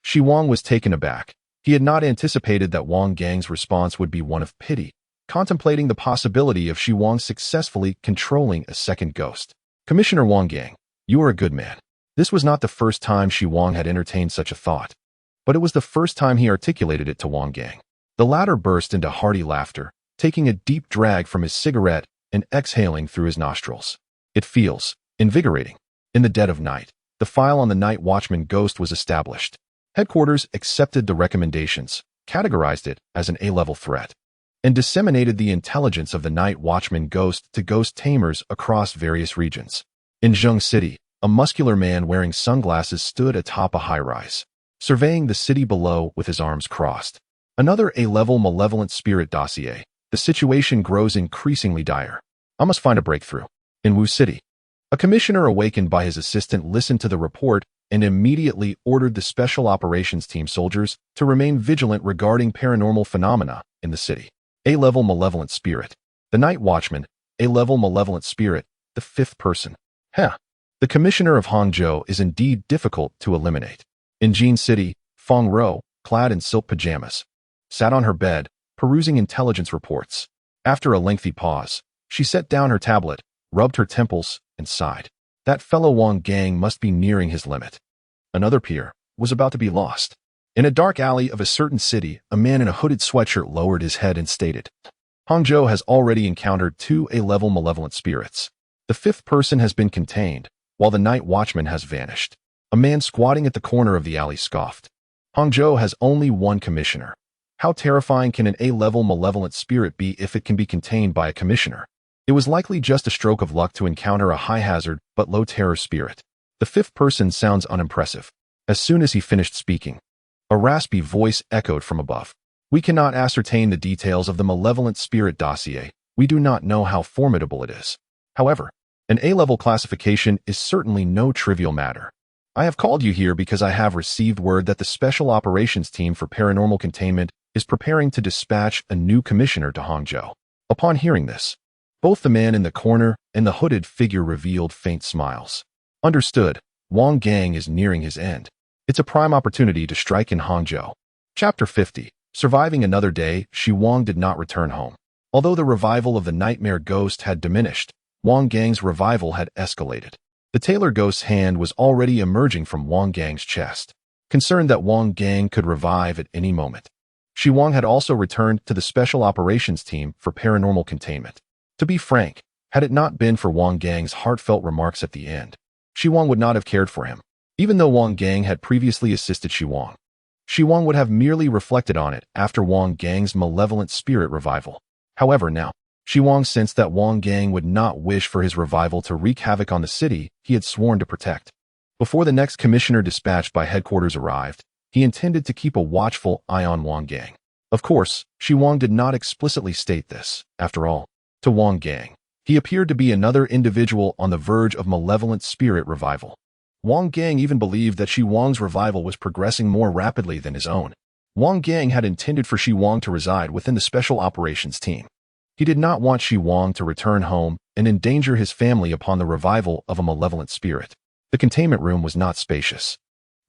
Xi Wang was taken aback. He had not anticipated that Wang Gang's response would be one of pity, contemplating the possibility of Xi Wang successfully controlling a second ghost. Commissioner Wang Gang, you are a good man. This was not the first time Xi Wang had entertained such a thought, but it was the first time he articulated it to Wang Gang. The latter burst into hearty laughter, taking a deep drag from his cigarette and exhaling through his nostrils. It feels invigorating. In the dead of night, the file on the night watchman ghost was established. Headquarters accepted the recommendations, categorized it as an A-level threat, and disseminated the intelligence of the night watchman ghost to ghost tamers across various regions. In Zheng City, a muscular man wearing sunglasses stood atop a high-rise, surveying the city below with his arms crossed. Another A-level malevolent spirit dossier. The situation grows increasingly dire. I must find a breakthrough. In Wu City, a commissioner awakened by his assistant listened to the report and immediately ordered the Special Operations Team soldiers to remain vigilant regarding paranormal phenomena in the city. A-level malevolent spirit. The night watchman, A-level malevolent spirit, the fifth person. The commissioner of Hangzhou is indeed difficult to eliminate. In Jin City, Feng Rou, clad in silk pajamas, sat on her bed, perusing intelligence reports. After a lengthy pause, she set down her tablet, rubbed her temples, and sighed. That fellow Wang Gang must be nearing his limit. Another peer was about to be lost. In a dark alley of a certain city, a man in a hooded sweatshirt lowered his head and stated, Hangzhou has already encountered 2 A-level malevolent spirits. The fifth person has been contained, while the night watchman has vanished. A man squatting at the corner of the alley scoffed. Hangzhou has only one commissioner. How terrifying can an A-level malevolent spirit be if it can be contained by a commissioner? It was likely just a stroke of luck to encounter a high-hazard but low-terror spirit. The fifth person sounds unimpressive. As soon as he finished speaking, a raspy voice echoed from above. We cannot ascertain the details of the malevolent spirit dossier. We do not know how formidable it is. However, an A-level classification is certainly no trivial matter. I have called you here because I have received word that the Special Operations Team for Paranormal Containment is preparing to dispatch a new commissioner to Hangzhou. Upon hearing this, both the man in the corner and the hooded figure revealed faint smiles. Understood, Wang Gang is nearing his end. It's a prime opportunity to strike in Hangzhou. Chapter 50. Surviving another day, Xi Wang did not return home. Although the revival of the nightmare ghost had diminished, Wang Gang's revival had escalated. The tailor ghost's hand was already emerging from Wang Gang's chest. Concerned that Wang Gang could revive at any moment, Xi Wang had also returned to the Special Operations Team for paranormal containment. To be frank, had it not been for Wang Gang's heartfelt remarks at the end, Xi Wang would not have cared for him. Even though Wang Gang had previously assisted Xi Wang would have merely reflected on it after Wang Gang's malevolent spirit revival. However, now, Xi Wang sensed that Wang Gang would not wish for his revival to wreak havoc on the city he had sworn to protect. Before the next commissioner dispatched by headquarters arrived, he intended to keep a watchful eye on Wang Gang. Of course, Xi Wang did not explicitly state this. After all, to Wang Gang, he appeared to be another individual on the verge of malevolent spirit revival. Wang Gang even believed that Xi Wang's revival was progressing more rapidly than his own. Wang Gang had intended for Xi Wang to reside within the Special Operations Team. He did not want Xi Wang to return home and endanger his family upon the revival of a malevolent spirit. The containment room was not spacious,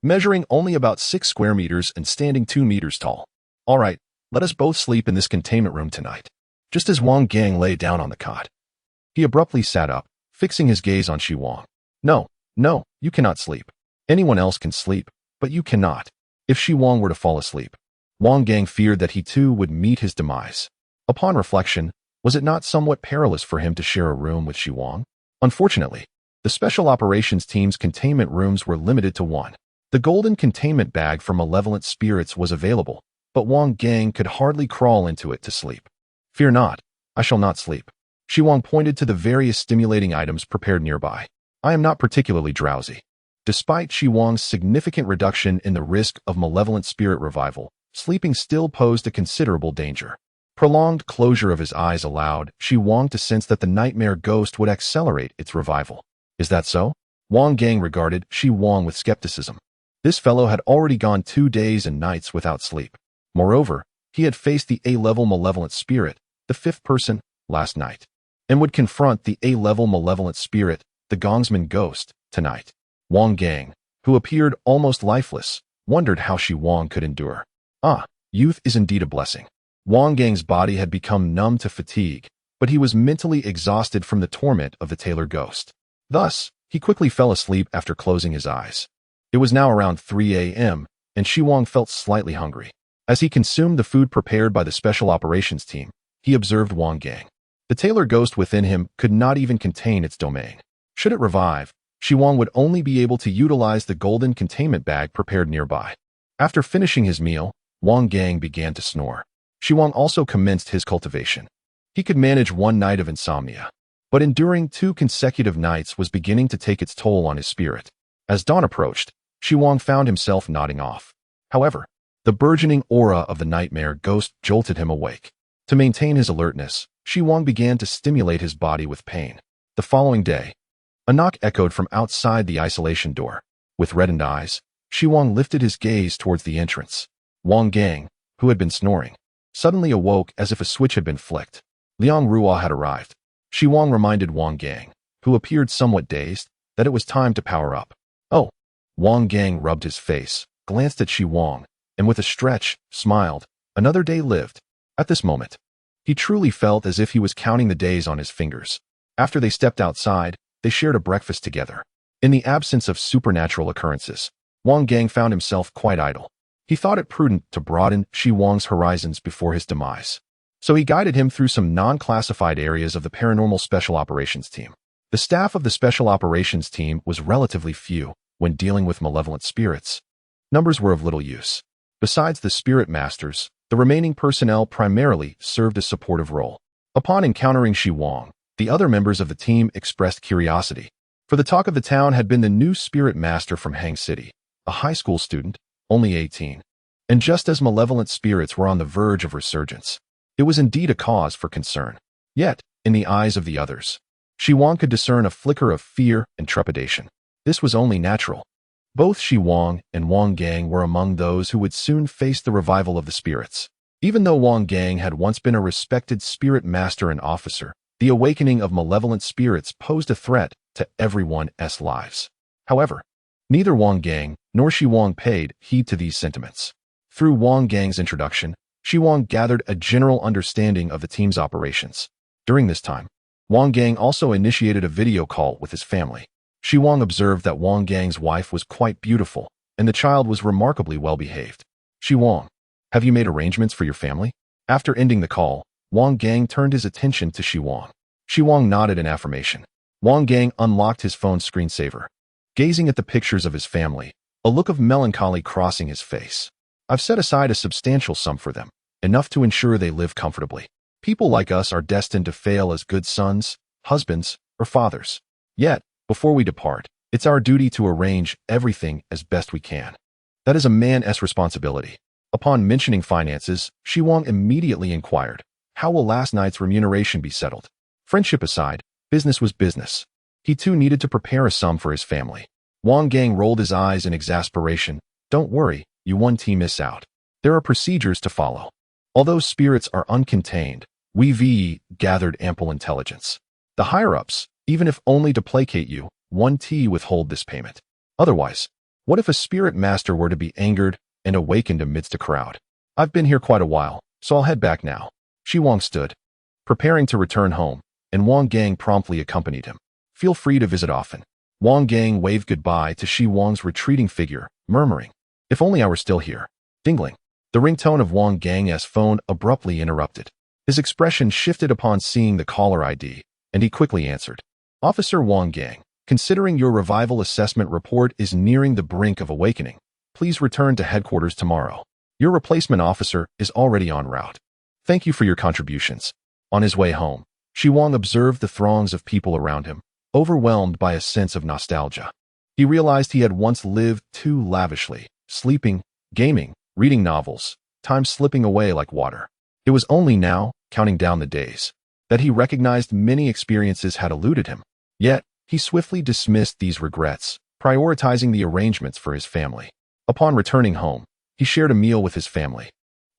measuring only about 6 square meters and standing 2 meters tall. All right, let us both sleep in this containment room tonight. Just as Wang Gang lay down on the cot, he abruptly sat up, fixing his gaze on Xi Wang. No, you cannot sleep. Anyone else can sleep, but you cannot. If Xi Wang were to fall asleep, Wang Gang feared that he too would meet his demise. Upon reflection, was it not somewhat perilous for him to share a room with Xi Wang? Unfortunately, the Special Operations Team's containment rooms were limited to one. The golden containment bag for malevolent spirits was available, but Wang Gang could hardly crawl into it to sleep. Fear not, I shall not sleep. Xi Wang pointed to the various stimulating items prepared nearby. I am not particularly drowsy. Despite Xi Wang's significant reduction in the risk of malevolent spirit revival, sleeping still posed a considerable danger. Prolonged closure of his eyes allowed Xi Wang to sense that the nightmare ghost would accelerate its revival. Is that so? Wang Gang regarded Xi Wang with skepticism. This fellow had already gone 2 days and nights without sleep. Moreover, he had faced the A-level malevolent spirit, the 5th person, last night, and would confront the A-level malevolent spirit, the Gongsman ghost, tonight. Wang Gang, who appeared almost lifeless, wondered how Xi Wang could endure. Youth is indeed a blessing. Wang Gang's body had become numb to fatigue, but he was mentally exhausted from the torment of the tailor ghost. Thus, he quickly fell asleep after closing his eyes. It was now around 3 a.m., and Xi Wang felt slightly hungry. As he consumed the food prepared by the Special Operations Team, he observed Wang Gang. The tailor ghost within him could not even contain its domain. Should it revive, Xi Wang would only be able to utilize the golden containment bag prepared nearby. After finishing his meal, Wang Gang began to snore. Xi Wang also commenced his cultivation. He could manage 1 night of insomnia, but enduring 2 consecutive nights was beginning to take its toll on his spirit. As dawn approached, Xi Wang found himself nodding off. However, the burgeoning aura of the nightmare ghost jolted him awake. To maintain his alertness, Xi Wang began to stimulate his body with pain. The following day, a knock echoed from outside the isolation door. With reddened eyes, Xi Wang lifted his gaze towards the entrance. Wang Gang, who had been snoring, suddenly awoke as if a switch had been flicked. Liang Ruo had arrived. Xi Wang reminded Wang Gang, who appeared somewhat dazed, that it was time to power up. Oh! Wang Gang rubbed his face, glanced at Xi Wang, and with a stretch, smiled. Another day lived. At this moment, he truly felt as if he was counting the days on his fingers. After they stepped outside, they shared a breakfast together. In the absence of supernatural occurrences, Wang Gang found himself quite idle. He thought it prudent to broaden Xi Wang's horizons before his demise. So he guided him through some non-classified areas of the Paranormal Special Operations Team. The staff of the Special Operations Team was relatively few when dealing with malevolent spirits. Numbers were of little use. Besides the spirit masters, the remaining personnel primarily served a supportive role. Upon encountering Xi Wang, the other members of the team expressed curiosity. For the talk of the town had been the new spirit master from Hang City, a high school student, only 18. And just as malevolent spirits were on the verge of resurgence, it was indeed a cause for concern. Yet, in the eyes of the others, Xi Wang could discern a flicker of fear and trepidation. This was only natural. Both Xi Wang and Wang Gang were among those who would soon face the revival of the spirits. Even though Wang Gang had once been a respected spirit master and officer, the awakening of malevolent spirits posed a threat to everyone's lives. However, neither Wang Gang nor Xi Wang paid heed to these sentiments. Through Wang Gang's introduction, Xi Wang gathered a general understanding of the team's operations. During this time, Wang Gang also initiated a video call with his family. Xi Wang observed that Wang Gang's wife was quite beautiful, and the child was remarkably well-behaved. Xi Wang, have you made arrangements for your family? After ending the call, Wang Gang turned his attention to Xi Wang. Xi Wang nodded in affirmation. Wang Gang unlocked his phone's screensaver. Gazing at the pictures of his family, a look of melancholy crossing his face. I've set aside a substantial sum for them, enough to ensure they live comfortably. People like us are destined to fail as good sons, husbands, or fathers. Yet, before we depart, it's our duty to arrange everything as best we can. That is a man's responsibility. Upon mentioning finances, Xi Wang immediately inquired, how will last night's remuneration be settled? Friendship aside, business was business. He too needed to prepare a sum for his family. Wang Gang rolled his eyes in exasperation. Don't worry, you won't miss out. There are procedures to follow. Although spirits are uncontained, we gathered ample intelligence. The higher-ups, even if only to placate you, withhold this payment. Otherwise, what if a spirit master were to be angered and awakened amidst a crowd? I've been here quite a while, so I'll head back now. Xi Wang stood, preparing to return home, and Wang Gang promptly accompanied him. Feel free to visit often. Wang Gang waved goodbye to Xi Wang's retreating figure, murmuring, if only I were still here. Dingling. The ringtone of Wang Gang's phone abruptly interrupted. His expression shifted upon seeing the caller ID, and he quickly answered. Officer Wang Gang, considering your revival assessment report is nearing the brink of awakening, please return to headquarters tomorrow. Your replacement officer is already en route. Thank you for your contributions. On his way home, Xi Wang observed the throngs of people around him, overwhelmed by a sense of nostalgia. He realized he had once lived too lavishly, sleeping, gaming, reading novels, time slipping away like water. It was only now, counting down the days, that he recognized many experiences had eluded him. Yet, he swiftly dismissed these regrets, prioritizing the arrangements for his family. Upon returning home, he shared a meal with his family,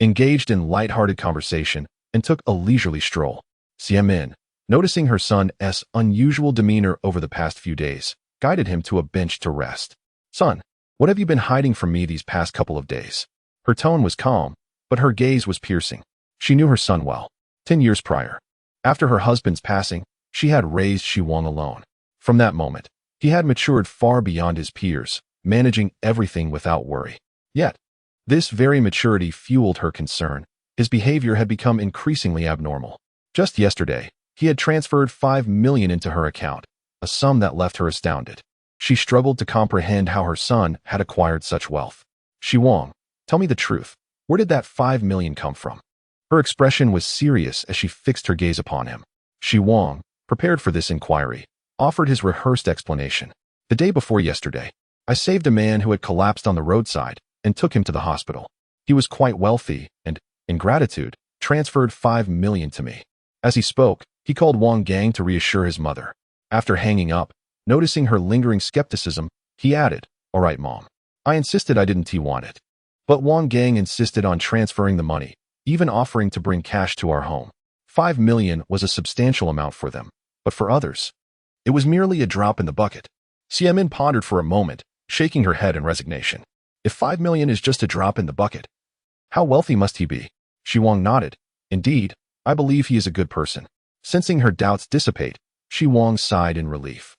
engaged in light-hearted conversation, and took a leisurely stroll. Xiamen, noticing her son's unusual demeanor over the past few days, guided him to a bench to rest. Son, what have you been hiding from me these past couple of days? Her tone was calm, but her gaze was piercing. She knew her son well. 10 years prior, after her husband's passing, she had raised Xi Wang alone. From that moment, he had matured far beyond his peers, managing everything without worry. Yet, this very maturity fueled her concern. His behavior had become increasingly abnormal. Just yesterday, he had transferred 5 million into her account, a sum that left her astounded. She struggled to comprehend how her son had acquired such wealth. Xi Wang, tell me the truth. Where did that 5 million come from? Her expression was serious as she fixed her gaze upon him. Xi Wang, prepared for this inquiry, offered his rehearsed explanation. The day before yesterday, I saved a man who had collapsed on the roadside and took him to the hospital. He was quite wealthy and, in gratitude, transferred 5 million to me. As he spoke, he called Wang Gang to reassure his mother. After hanging up, noticing her lingering skepticism, he added, all right, Mom. I insisted I didn't want it. But Wang Gang insisted on transferring the money, even offering to bring cash to our home. 5 million was a substantial amount for them, but for others, it was merely a drop in the bucket. Xiamen pondered for a moment, shaking her head in resignation. If 5 million is just a drop in the bucket, how wealthy must he be? Xi Wang nodded. Indeed, I believe he is a good person. Sensing her doubts dissipate, Xi Wang sighed in relief.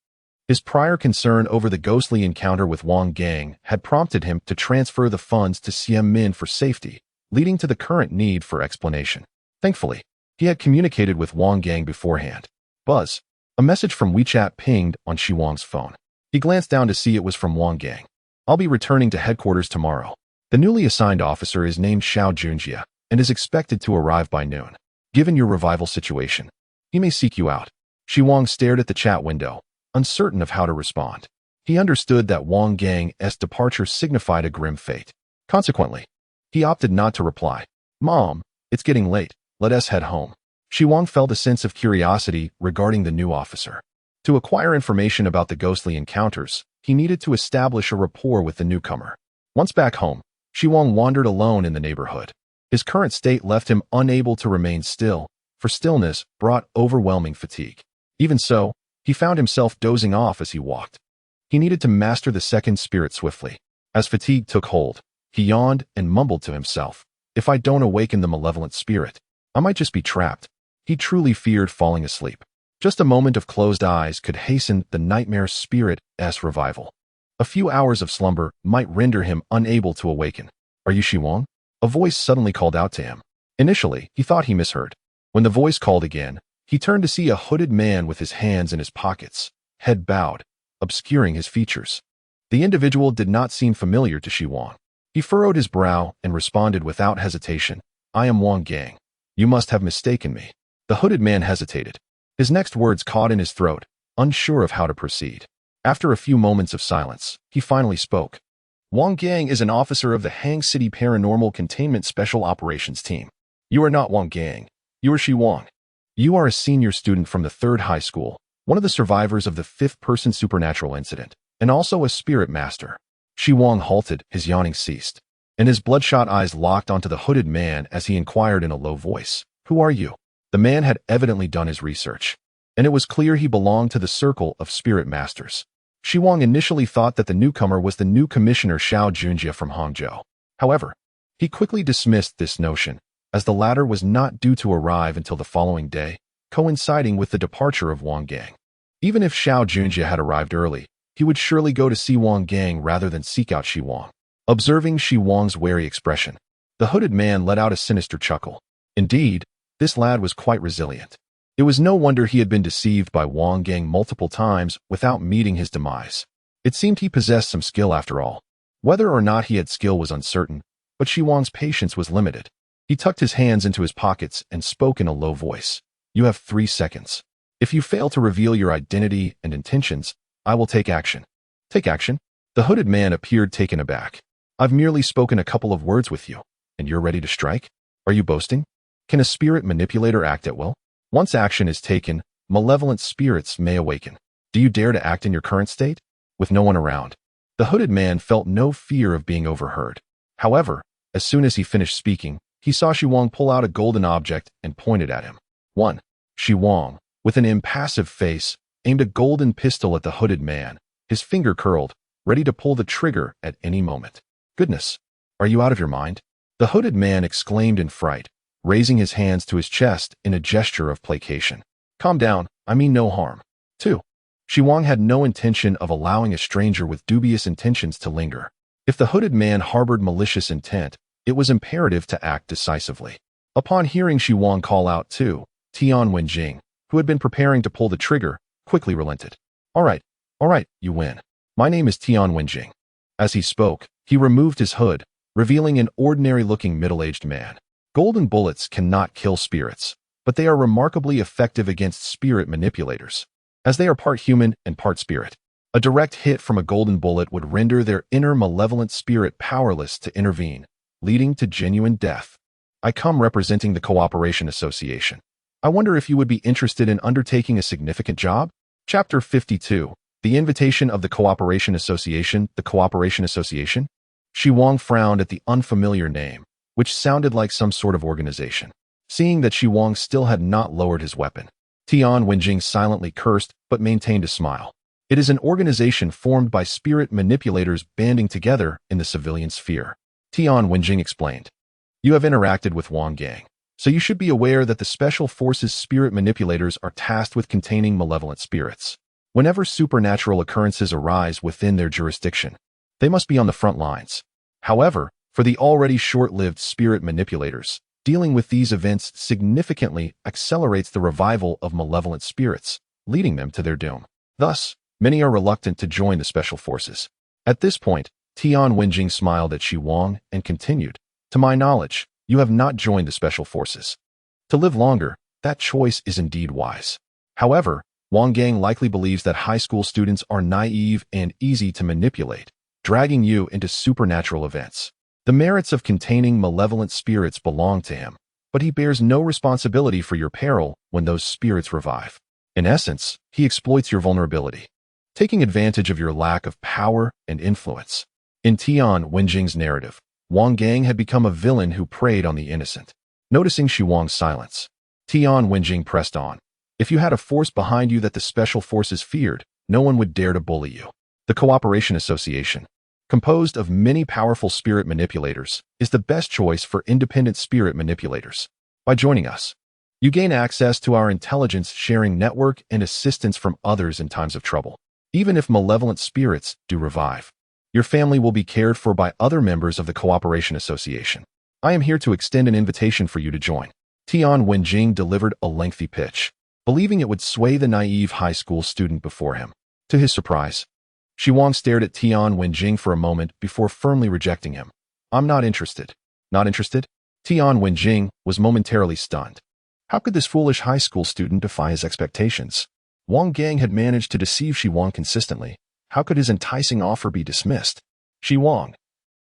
His prior concern over the ghostly encounter with Wang Gang had prompted him to transfer the funds to Xiamen for safety, leading to the current need for explanation. Thankfully, he had communicated with Wang Gang beforehand. Buzz. A message from WeChat pinged on Xi Wang's phone. He glanced down to see it was from Wang Gang. I'll be returning to headquarters tomorrow. The newly assigned officer is named Xiao Junjia and is expected to arrive by noon. Given your revival situation, he may seek you out. Xi Wang stared at the chat window, uncertain of how to respond. He understood that Wang Gang's departure signified a grim fate. Consequently, he opted not to reply. Mom, it's getting late. Let us head home. Xi Wang felt a sense of curiosity regarding the new officer. To acquire information about the ghostly encounters, he needed to establish a rapport with the newcomer. Once back home, Xi Wang wandered alone in the neighborhood. His current state left him unable to remain still, for stillness brought overwhelming fatigue. Even so, he found himself dozing off as he walked. He needed to master the second spirit swiftly. As fatigue took hold, he yawned and mumbled to himself. If I don't awaken the malevolent spirit, I might just be trapped. He truly feared falling asleep. Just a moment of closed eyes could hasten the nightmare spirit's revival. A few hours of slumber might render him unable to awaken. Are you Xi Wang? A voice suddenly called out to him. Initially, he thought he misheard. When the voice called again, he turned to see a hooded man with his hands in his pockets, head bowed, obscuring his features. The individual did not seem familiar to Xi Wang. He furrowed his brow and responded without hesitation. I am Wang Gang. You must have mistaken me. The hooded man hesitated. His next words caught in his throat, unsure of how to proceed. After a few moments of silence, he finally spoke. Wang Gang is an officer of the Hang City Paranormal Containment Special Operations Team. You are not Wang Gang. You are Xi Wang. You are a senior student from the 3rd high school, one of the survivors of the 5th-person supernatural incident, and also a spirit master. Xi Wang halted, his yawning ceased, and his bloodshot eyes locked onto the hooded man as he inquired in a low voice, Who are you? The man had evidently done his research, and it was clear he belonged to the circle of spirit masters. Xi Wang initially thought that the newcomer was the new Commissioner Xiao Junjie from Hangzhou. However, he quickly dismissed this notion, as the latter was not due to arrive until the following day, coinciding with the departure of Wang Gang. Even if Xiao Junjie had arrived early, he would surely go to see Wang Gang rather than seek out Xi Wang. Observing Xi Wang's wary expression, the hooded man let out a sinister chuckle. Indeed, this lad was quite resilient. It was no wonder he had been deceived by Wang Gang multiple times without meeting his demise. It seemed he possessed some skill after all. Whether or not he had skill was uncertain, but Xi Wang's patience was limited. He tucked his hands into his pockets and spoke in a low voice. You have 3 seconds. If you fail to reveal your identity and intentions, I will take action. Take action? The hooded man appeared taken aback. I've merely spoken a couple of words with you, and you're ready to strike? Are you boasting? Can a spirit manipulator act at will? Once action is taken, malevolent spirits may awaken. Do you dare to act in your current state? With no one around. The hooded man felt no fear of being overheard. However, as soon as he finished speaking, he saw Xi Wang pull out a golden object and pointed at him. 1. Xi Wang, with an impassive face, aimed a golden pistol at the hooded man, his finger curled, ready to pull the trigger at any moment. Goodness, are you out of your mind? The hooded man exclaimed in fright, raising his hands to his chest in a gesture of placation. Calm down, I mean no harm. 2. Xi Wang had no intention of allowing a stranger with dubious intentions to linger. If the hooded man harbored malicious intent, it was imperative to act decisively. Upon hearing Xi Wang call out 2, Tian Wenjing, who had been preparing to pull the trigger, quickly relented. All right, you win. My name is Tian Wenjing. As he spoke, he removed his hood, revealing an ordinary-looking middle-aged man. Golden bullets cannot kill spirits, but they are remarkably effective against spirit manipulators, as they are part human and part spirit. A direct hit from a golden bullet would render their inner malevolent spirit powerless to intervene, leading to genuine death. I come representing the Cooperation Association. I wonder if you would be interested in undertaking a significant job? Chapter 52. The Invitation of the Cooperation Association. The Cooperation Association? Xi Wang frowned at the unfamiliar name, which sounded like some sort of organization. Seeing that Xi Wang still had not lowered his weapon, Tian Wenjing silently cursed but maintained a smile. It is an organization formed by spirit manipulators banding together in the civilian sphere. Tian Wenjing explained. You have interacted with Wang Gang, so you should be aware that the Special Forces spirit manipulators are tasked with containing malevolent spirits. Whenever supernatural occurrences arise within their jurisdiction, they must be on the front lines. However, for the already short-lived spirit manipulators, dealing with these events significantly accelerates the revival of malevolent spirits, leading them to their doom. Thus, many are reluctant to join the special forces. At this point, Tian Wenjing smiled at Xi Wang and continued, To my knowledge, you have not joined the special forces. To live longer, that choice is indeed wise. However, Wang Gang likely believes that high school students are naive and easy to manipulate, dragging you into supernatural events. The merits of containing malevolent spirits belong to him, but he bears no responsibility for your peril when those spirits revive. In essence, he exploits your vulnerability, taking advantage of your lack of power and influence. In Tian Wenjing's narrative, Wang Gang had become a villain who preyed on the innocent. Noticing Xi Wang's silence, Tian Wenjing pressed on. If you had a force behind you that the special forces feared, no one would dare to bully you. The Cooperation Association. composed of many powerful spirit manipulators, is the best choice for independent spirit manipulators. By joining us, you gain access to our intelligence-sharing network and assistance from others in times of trouble. Even if malevolent spirits do revive, your family will be cared for by other members of the Cooperation Association. I am here to extend an invitation for you to join. Tian Wenjing delivered a lengthy pitch, believing it would sway the naive high school student before him. To his surprise, Xi Wang stared at Tian Wenjing for a moment before firmly rejecting him. I'm not interested. Not interested? Tian Wenjing was momentarily stunned. How could this foolish high school student defy his expectations? Wang Gang had managed to deceive Xi Wang consistently. How could his enticing offer be dismissed? Xi Wang,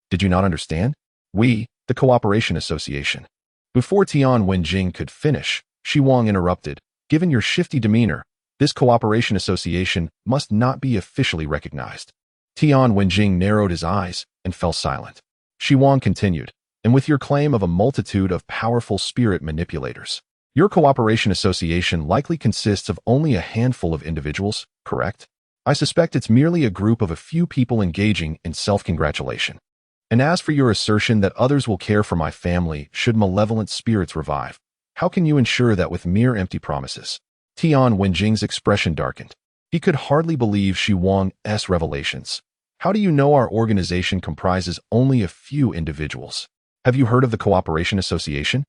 did you not understand? We, the Cooperation Association. Before Tian Wenjing could finish, Xi Wang interrupted. Given your shifty demeanor, this Cooperation Association must not be officially recognized. Tian Wenjing narrowed his eyes and fell silent. Xi Wang continued, and with your claim of a multitude of powerful spirit manipulators, your Cooperation Association likely consists of only a handful of individuals, correct? I suspect it's merely a group of a few people engaging in self-congratulation. And as for your assertion that others will care for my family should malevolent spirits revive, how can you ensure that with mere empty promises? Tian Wenjing's expression darkened. He could hardly believe Xi Wang's revelations. How do you know our organization comprises only a few individuals? Have you heard of the Cooperation Association?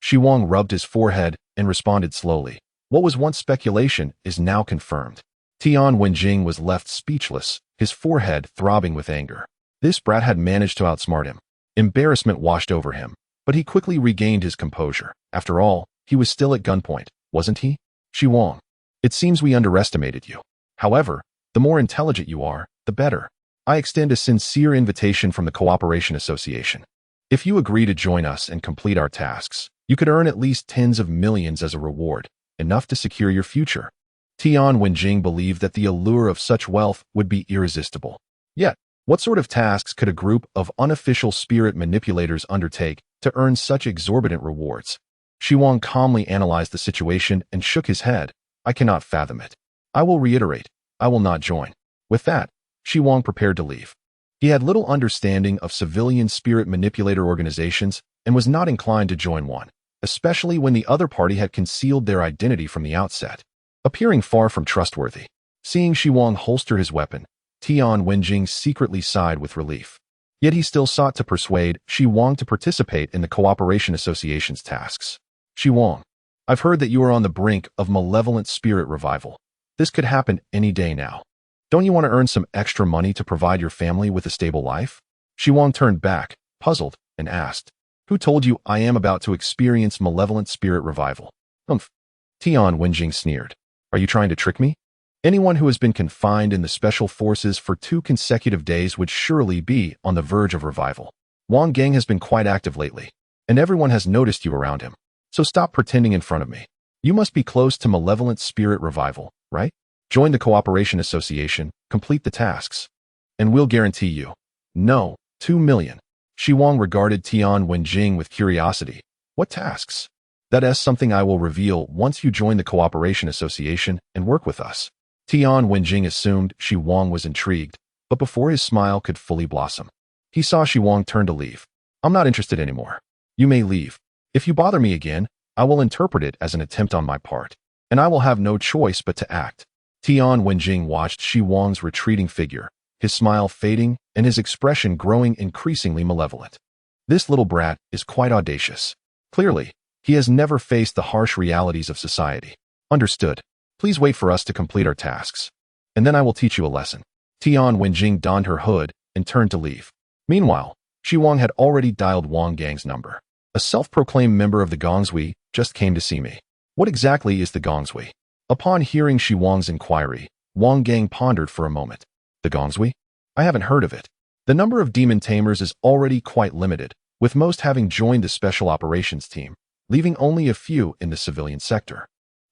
Xi Wang rubbed his forehead and responded slowly. What was once speculation is now confirmed. Tian Wenjing was left speechless, his forehead throbbing with anger. This brat had managed to outsmart him. Embarrassment washed over him, but he quickly regained his composure. After all, he was still at gunpoint, wasn't he? Xi Wang, it seems we underestimated you. However, the more intelligent you are, the better. I extend a sincere invitation from the Cooperation Association. If you agree to join us and complete our tasks, you could earn at least tens of millions as a reward, enough to secure your future. Tian Wenjing believed that the allure of such wealth would be irresistible. Yet, what sort of tasks could a group of unofficial spirit manipulators undertake to earn such exorbitant rewards? Xi Wang calmly analyzed the situation and shook his head. I cannot fathom it. I will reiterate, I will not join. With that, Xi Wang prepared to leave. He had little understanding of civilian spirit manipulator organizations and was not inclined to join one, especially when the other party had concealed their identity from the outset, appearing far from trustworthy. Seeing Xi Wang holster his weapon, Tian Wenjing secretly sighed with relief. Yet he still sought to persuade Xi Wang to participate in the Cooperation Association's tasks. Xi Wang, I've heard that you are on the brink of malevolent spirit revival. This could happen any day now. Don't you want to earn some extra money to provide your family with a stable life? Xi Wang turned back, puzzled, and asked, Who told you I am about to experience malevolent spirit revival? Humph. Tian Wenjing sneered. Are you trying to trick me? Anyone who has been confined in the special forces for 2 consecutive days would surely be on the verge of revival. Wang Gang has been quite active lately, and everyone has noticed you around him. So stop pretending in front of me. You must be close to malevolent spirit revival, right? Join the Cooperation Association, complete the tasks, and we'll guarantee you. No, 2 million. Xi Wang regarded Tian Wenjing with curiosity. What tasks? That is something I will reveal once you join the Cooperation Association and work with us. Tian Wenjing assumed Xi Wang was intrigued, but before his smile could fully blossom, he saw Xi Wang turn to leave. I'm not interested anymore. You may leave. If you bother me again, I will interpret it as an attempt on my part, and I will have no choice but to act. Tian Wenjing watched Xi Wang's retreating figure, his smile fading and his expression growing increasingly malevolent. This little brat is quite audacious. Clearly, he has never faced the harsh realities of society. Understood. Please wait for us to complete our tasks, and then I will teach you a lesson. Tian Wenjing donned her hood and turned to leave. Meanwhile, Xi Wang had already dialed Wang Gang's number. A self-proclaimed member of the Gongshui just came to see me. What exactly is the Gongshui? Upon hearing Xi Wang's inquiry, Wang Gang pondered for a moment. The Gongshui? I haven't heard of it. The number of demon tamers is already quite limited, with most having joined the special operations team, leaving only a few in the civilian sector.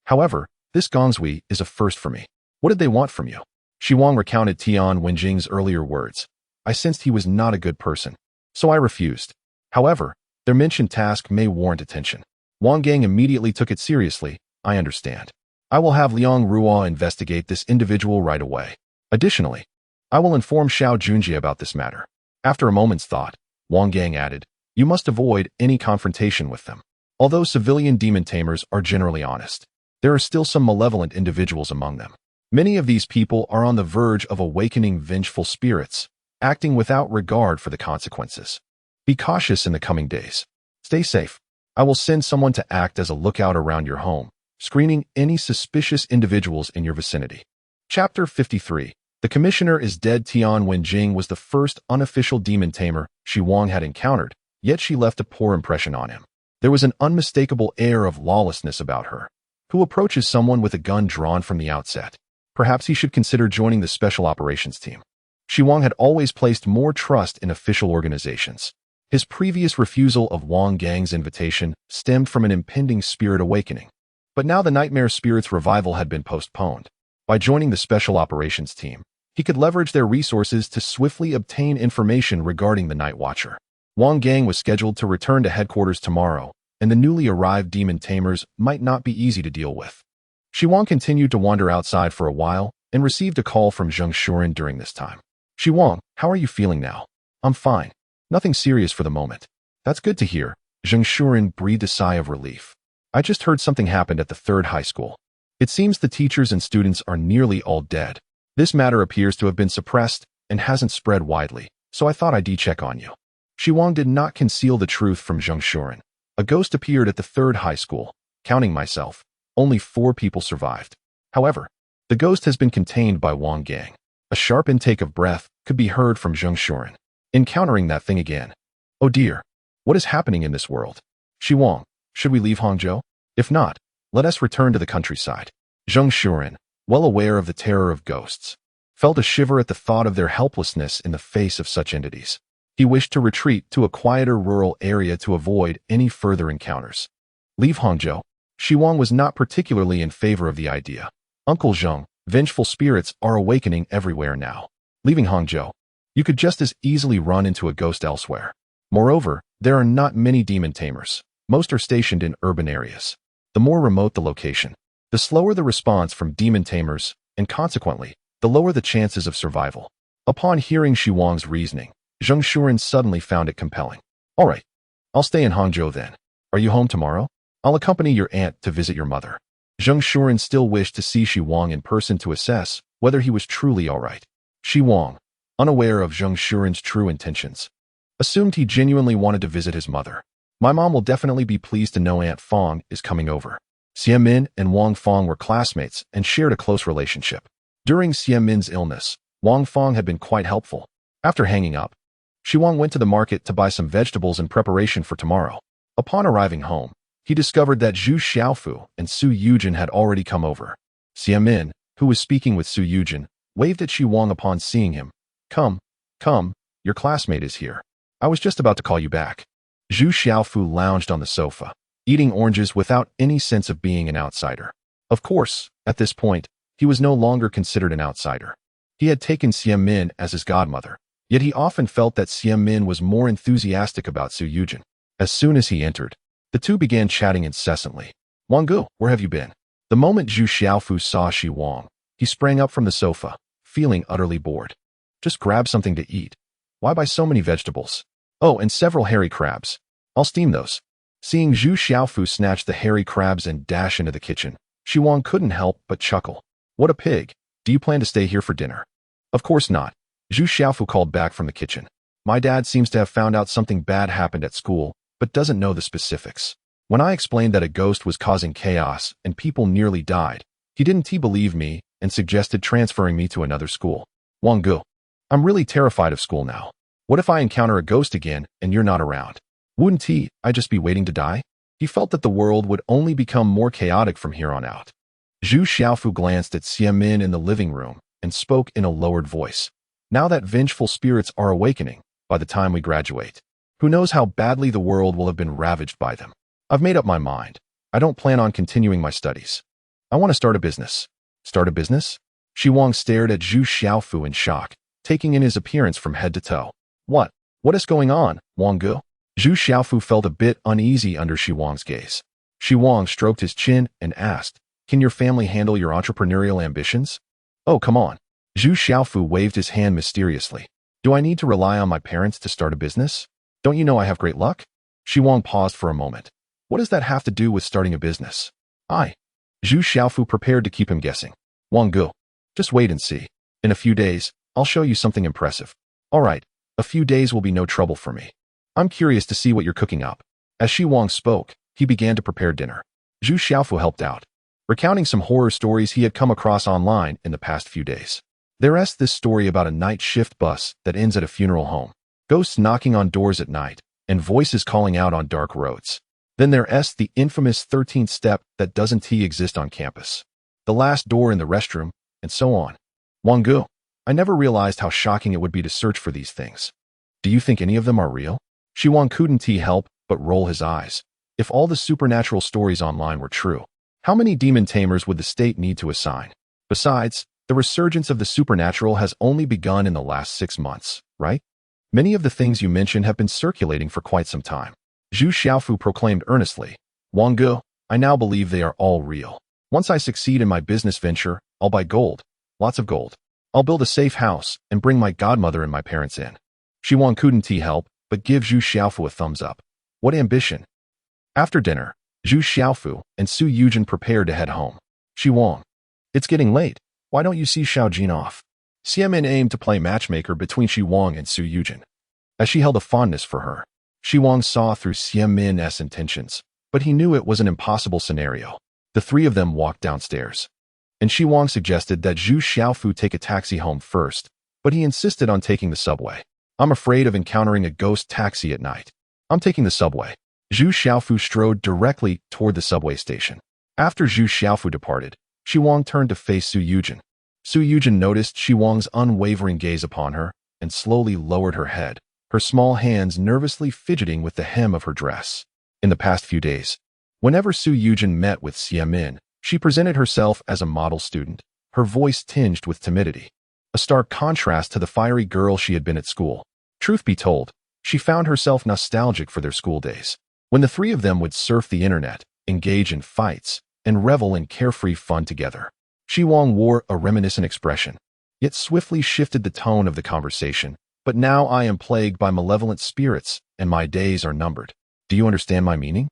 However, this Gongshui is a first for me. What did they want from you? Xi Wang recounted Tian Wenjing's earlier words. I sensed he was not a good person, so I refused. However, their mentioned task may warrant attention. Wang Gang immediately took it seriously. I understand. I will have Liang Ruo investigate this individual right away. Additionally, I will inform Xiao Junjie about this matter. After a moment's thought, Wang Gang added, you must avoid any confrontation with them. Although civilian demon tamers are generally honest, there are still some malevolent individuals among them. Many of these people are on the verge of awakening vengeful spirits, acting without regard for the consequences. Be cautious in the coming days. Stay safe. I will send someone to act as a lookout around your home, screening any suspicious individuals in your vicinity. Chapter 53. The Commissioner is dead. Tian Wenjing was the first unofficial demon tamer Xi Wang had encountered, yet she left a poor impression on him. There was an unmistakable air of lawlessness about her. Who approaches someone with a gun drawn from the outset? Perhaps he should consider joining the Special Operations Team. Xi Wang had always placed more trust in official organizations. His previous refusal of Wang Gang's invitation stemmed from an impending spirit awakening. But now the Nightmare Spirit's revival had been postponed. By joining the Special Operations Team, he could leverage their resources to swiftly obtain information regarding the Night Watcher. Wang Gang was scheduled to return to headquarters tomorrow, and the newly arrived demon tamers might not be easy to deal with. Xi Wang continued to wander outside for a while and received a call from Zheng Shuren during this time. Xi Wang, how are you feeling now? I'm fine. Nothing serious for the moment. That's good to hear. Zheng Shuren breathed a sigh of relief. I just heard something happened at the third high school. It seems the teachers and students are nearly all dead. This matter appears to have been suppressed and hasn't spread widely, so I thought I'd check on you. Xi Wang did not conceal the truth from Zheng Shuren. A ghost appeared at the third high school. Counting myself, only 4 people survived. However, the ghost has been contained by Wang Gang. A sharp intake of breath could be heard from Zheng Shuren. Encountering that thing again. Oh dear, what is happening in this world? Xi Wang, should we leave Hangzhou? If not, let us return to the countryside. Zheng Shuren, well aware of the terror of ghosts, felt a shiver at the thought of their helplessness in the face of such entities. He wished to retreat to a quieter rural area to avoid any further encounters. Leave Hangzhou? Xi Wang was not particularly in favor of the idea. Uncle Zheng, vengeful spirits are awakening everywhere now. Leaving Hangzhou, you could just as easily run into a ghost elsewhere. Moreover, there are not many demon tamers. Most are stationed in urban areas. The more remote the location, the slower the response from demon tamers, and consequently, the lower the chances of survival. Upon hearing Xi Wang's reasoning, Zheng Shuren suddenly found it compelling. All right, I'll stay in Hangzhou then. Are you home tomorrow? I'll accompany your aunt to visit your mother. Zheng Shuren still wished to see Xi Wang in person to assess whether he was truly all right. Xi Wang, unaware of Zheng Shuren's true intentions, assumed he genuinely wanted to visit his mother. My mom will definitely be pleased to know Aunt Fong is coming over. Xie Min and Wang Fong were classmates and shared a close relationship. During Xie Min's illness, Wang Fong had been quite helpful. After hanging up, Xi Wang went to the market to buy some vegetables in preparation for tomorrow. Upon arriving home, he discovered that Zhu Xiaofu and Su Yujin had already come over. Xie Min, who was speaking with Su Yujin, waved at Xi Wang upon seeing him. Come, your classmate is here. I was just about to call you back. Zhu Xiaofu lounged on the sofa, eating oranges without any sense of being an outsider. Of course, at this point, he was no longer considered an outsider. He had taken Xie Min as his godmother, yet he often felt that Xie Min was more enthusiastic about Su Yujin. As soon as he entered, the two began chatting incessantly. Wanggu, where have you been? The moment Zhu Xiaofu saw Xi Wang, he sprang up from the sofa, feeling utterly bored. Just grab something to eat. Why buy so many vegetables? Oh, and several hairy crabs. I'll steam those. Seeing Zhu Xiaofu snatch the hairy crabs and dash into the kitchen, Xi Wang couldn't help but chuckle. What a pig. Do you plan to stay here for dinner? Of course not. Zhu Xiaofu called back from the kitchen. My dad seems to have found out something bad happened at school, but doesn't know the specifics. When I explained that a ghost was causing chaos and people nearly died, he didn't believe me and suggested transferring me to another school. Wanggu, I'm really terrified of school now. What if I encounter a ghost again and you're not around? Wouldn't I just be waiting to die? He felt that the world would only become more chaotic from here on out. Zhu Xiaofu glanced at Xie Min in the living room and spoke in a lowered voice. Now that vengeful spirits are awakening, by the time we graduate, who knows how badly the world will have been ravaged by them. I've made up my mind. I don't plan on continuing my studies. I want to start a business. Start a business? Xi Wang stared at Zhu Xiaofu in shock, taking in his appearance from head to toe. What is going on, Wanggu? Zhu Xiaofu felt a bit uneasy under Xi Wang's gaze. Xi Wang stroked his chin and asked, can your family handle your entrepreneurial ambitions? Oh, come on. Zhu Xiaofu waved his hand mysteriously. Do I need to rely on my parents to start a business? Don't you know I have great luck? Xi Wang paused for a moment. What does that have to do with starting a business? Zhu Xiaofu prepared to keep him guessing. Wang Gu, just wait and see. In a few days, I'll show you something impressive. All right, a few days will be no trouble for me. I'm curious to see what you're cooking up. As Xi Wang spoke, he began to prepare dinner. Zhu Xiaofu helped out, recounting some horror stories he had come across online in the past few days. There's this story about a night shift bus that ends at a funeral home, ghosts knocking on doors at night, and voices calling out on dark roads. Then there's the infamous 13th step that doesn't exist on campus, the last door in the restroom, and so on. Wang Gu, I never realized how shocking it would be to search for these things. Do you think any of them are real? Xi Wang couldn't help but roll his eyes. If all the supernatural stories online were true, how many demon tamers would the state need to assign? Besides, the resurgence of the supernatural has only begun in the last 6 months, right? Many of the things you mentioned have been circulating for quite some time. Zhu Xiaofu proclaimed earnestly. Wang Gu, I now believe they are all real. Once I succeed in my business venture, I'll buy gold, lots of gold. I'll build a safe house and bring my godmother and my parents in. Xi Wang couldn't help but give Zhu Xiaofu a thumbs up. What ambition! After dinner, Zhu Xiaofu and Su Yujin prepared to head home. Xi Wang, it's getting late. Why don't you see Xiao Jin off? Xiamin aimed to play matchmaker between Xi Wang and Su Yujin. As she held a fondness for her, Xi Wang saw through Xiamin's intentions, but he knew it was an impossible scenario. The three of them walked downstairs, and Xi Wang suggested that Zhu Xiaofu take a taxi home first, but he insisted on taking the subway. I'm afraid of encountering a ghost taxi at night. I'm taking the subway. Zhu Xiaofu strode directly toward the subway station. After Zhu Xiaofu departed, Xi Wang turned to face Su Yujin. Su Yujin noticed Xi Wang's unwavering gaze upon her and slowly lowered her head, her small hands nervously fidgeting with the hem of her dress. In the past few days, whenever Su Yujin met with Xiamin, she presented herself as a model student, her voice tinged with timidity, a stark contrast to the fiery girl she had been at school. Truth be told, she found herself nostalgic for their school days, when the three of them would surf the internet, engage in fights, and revel in carefree fun together. Xi Wang wore a reminiscent expression, yet swiftly shifted the tone of the conversation. But now I am plagued by malevolent spirits, and my days are numbered. Do you understand my meaning?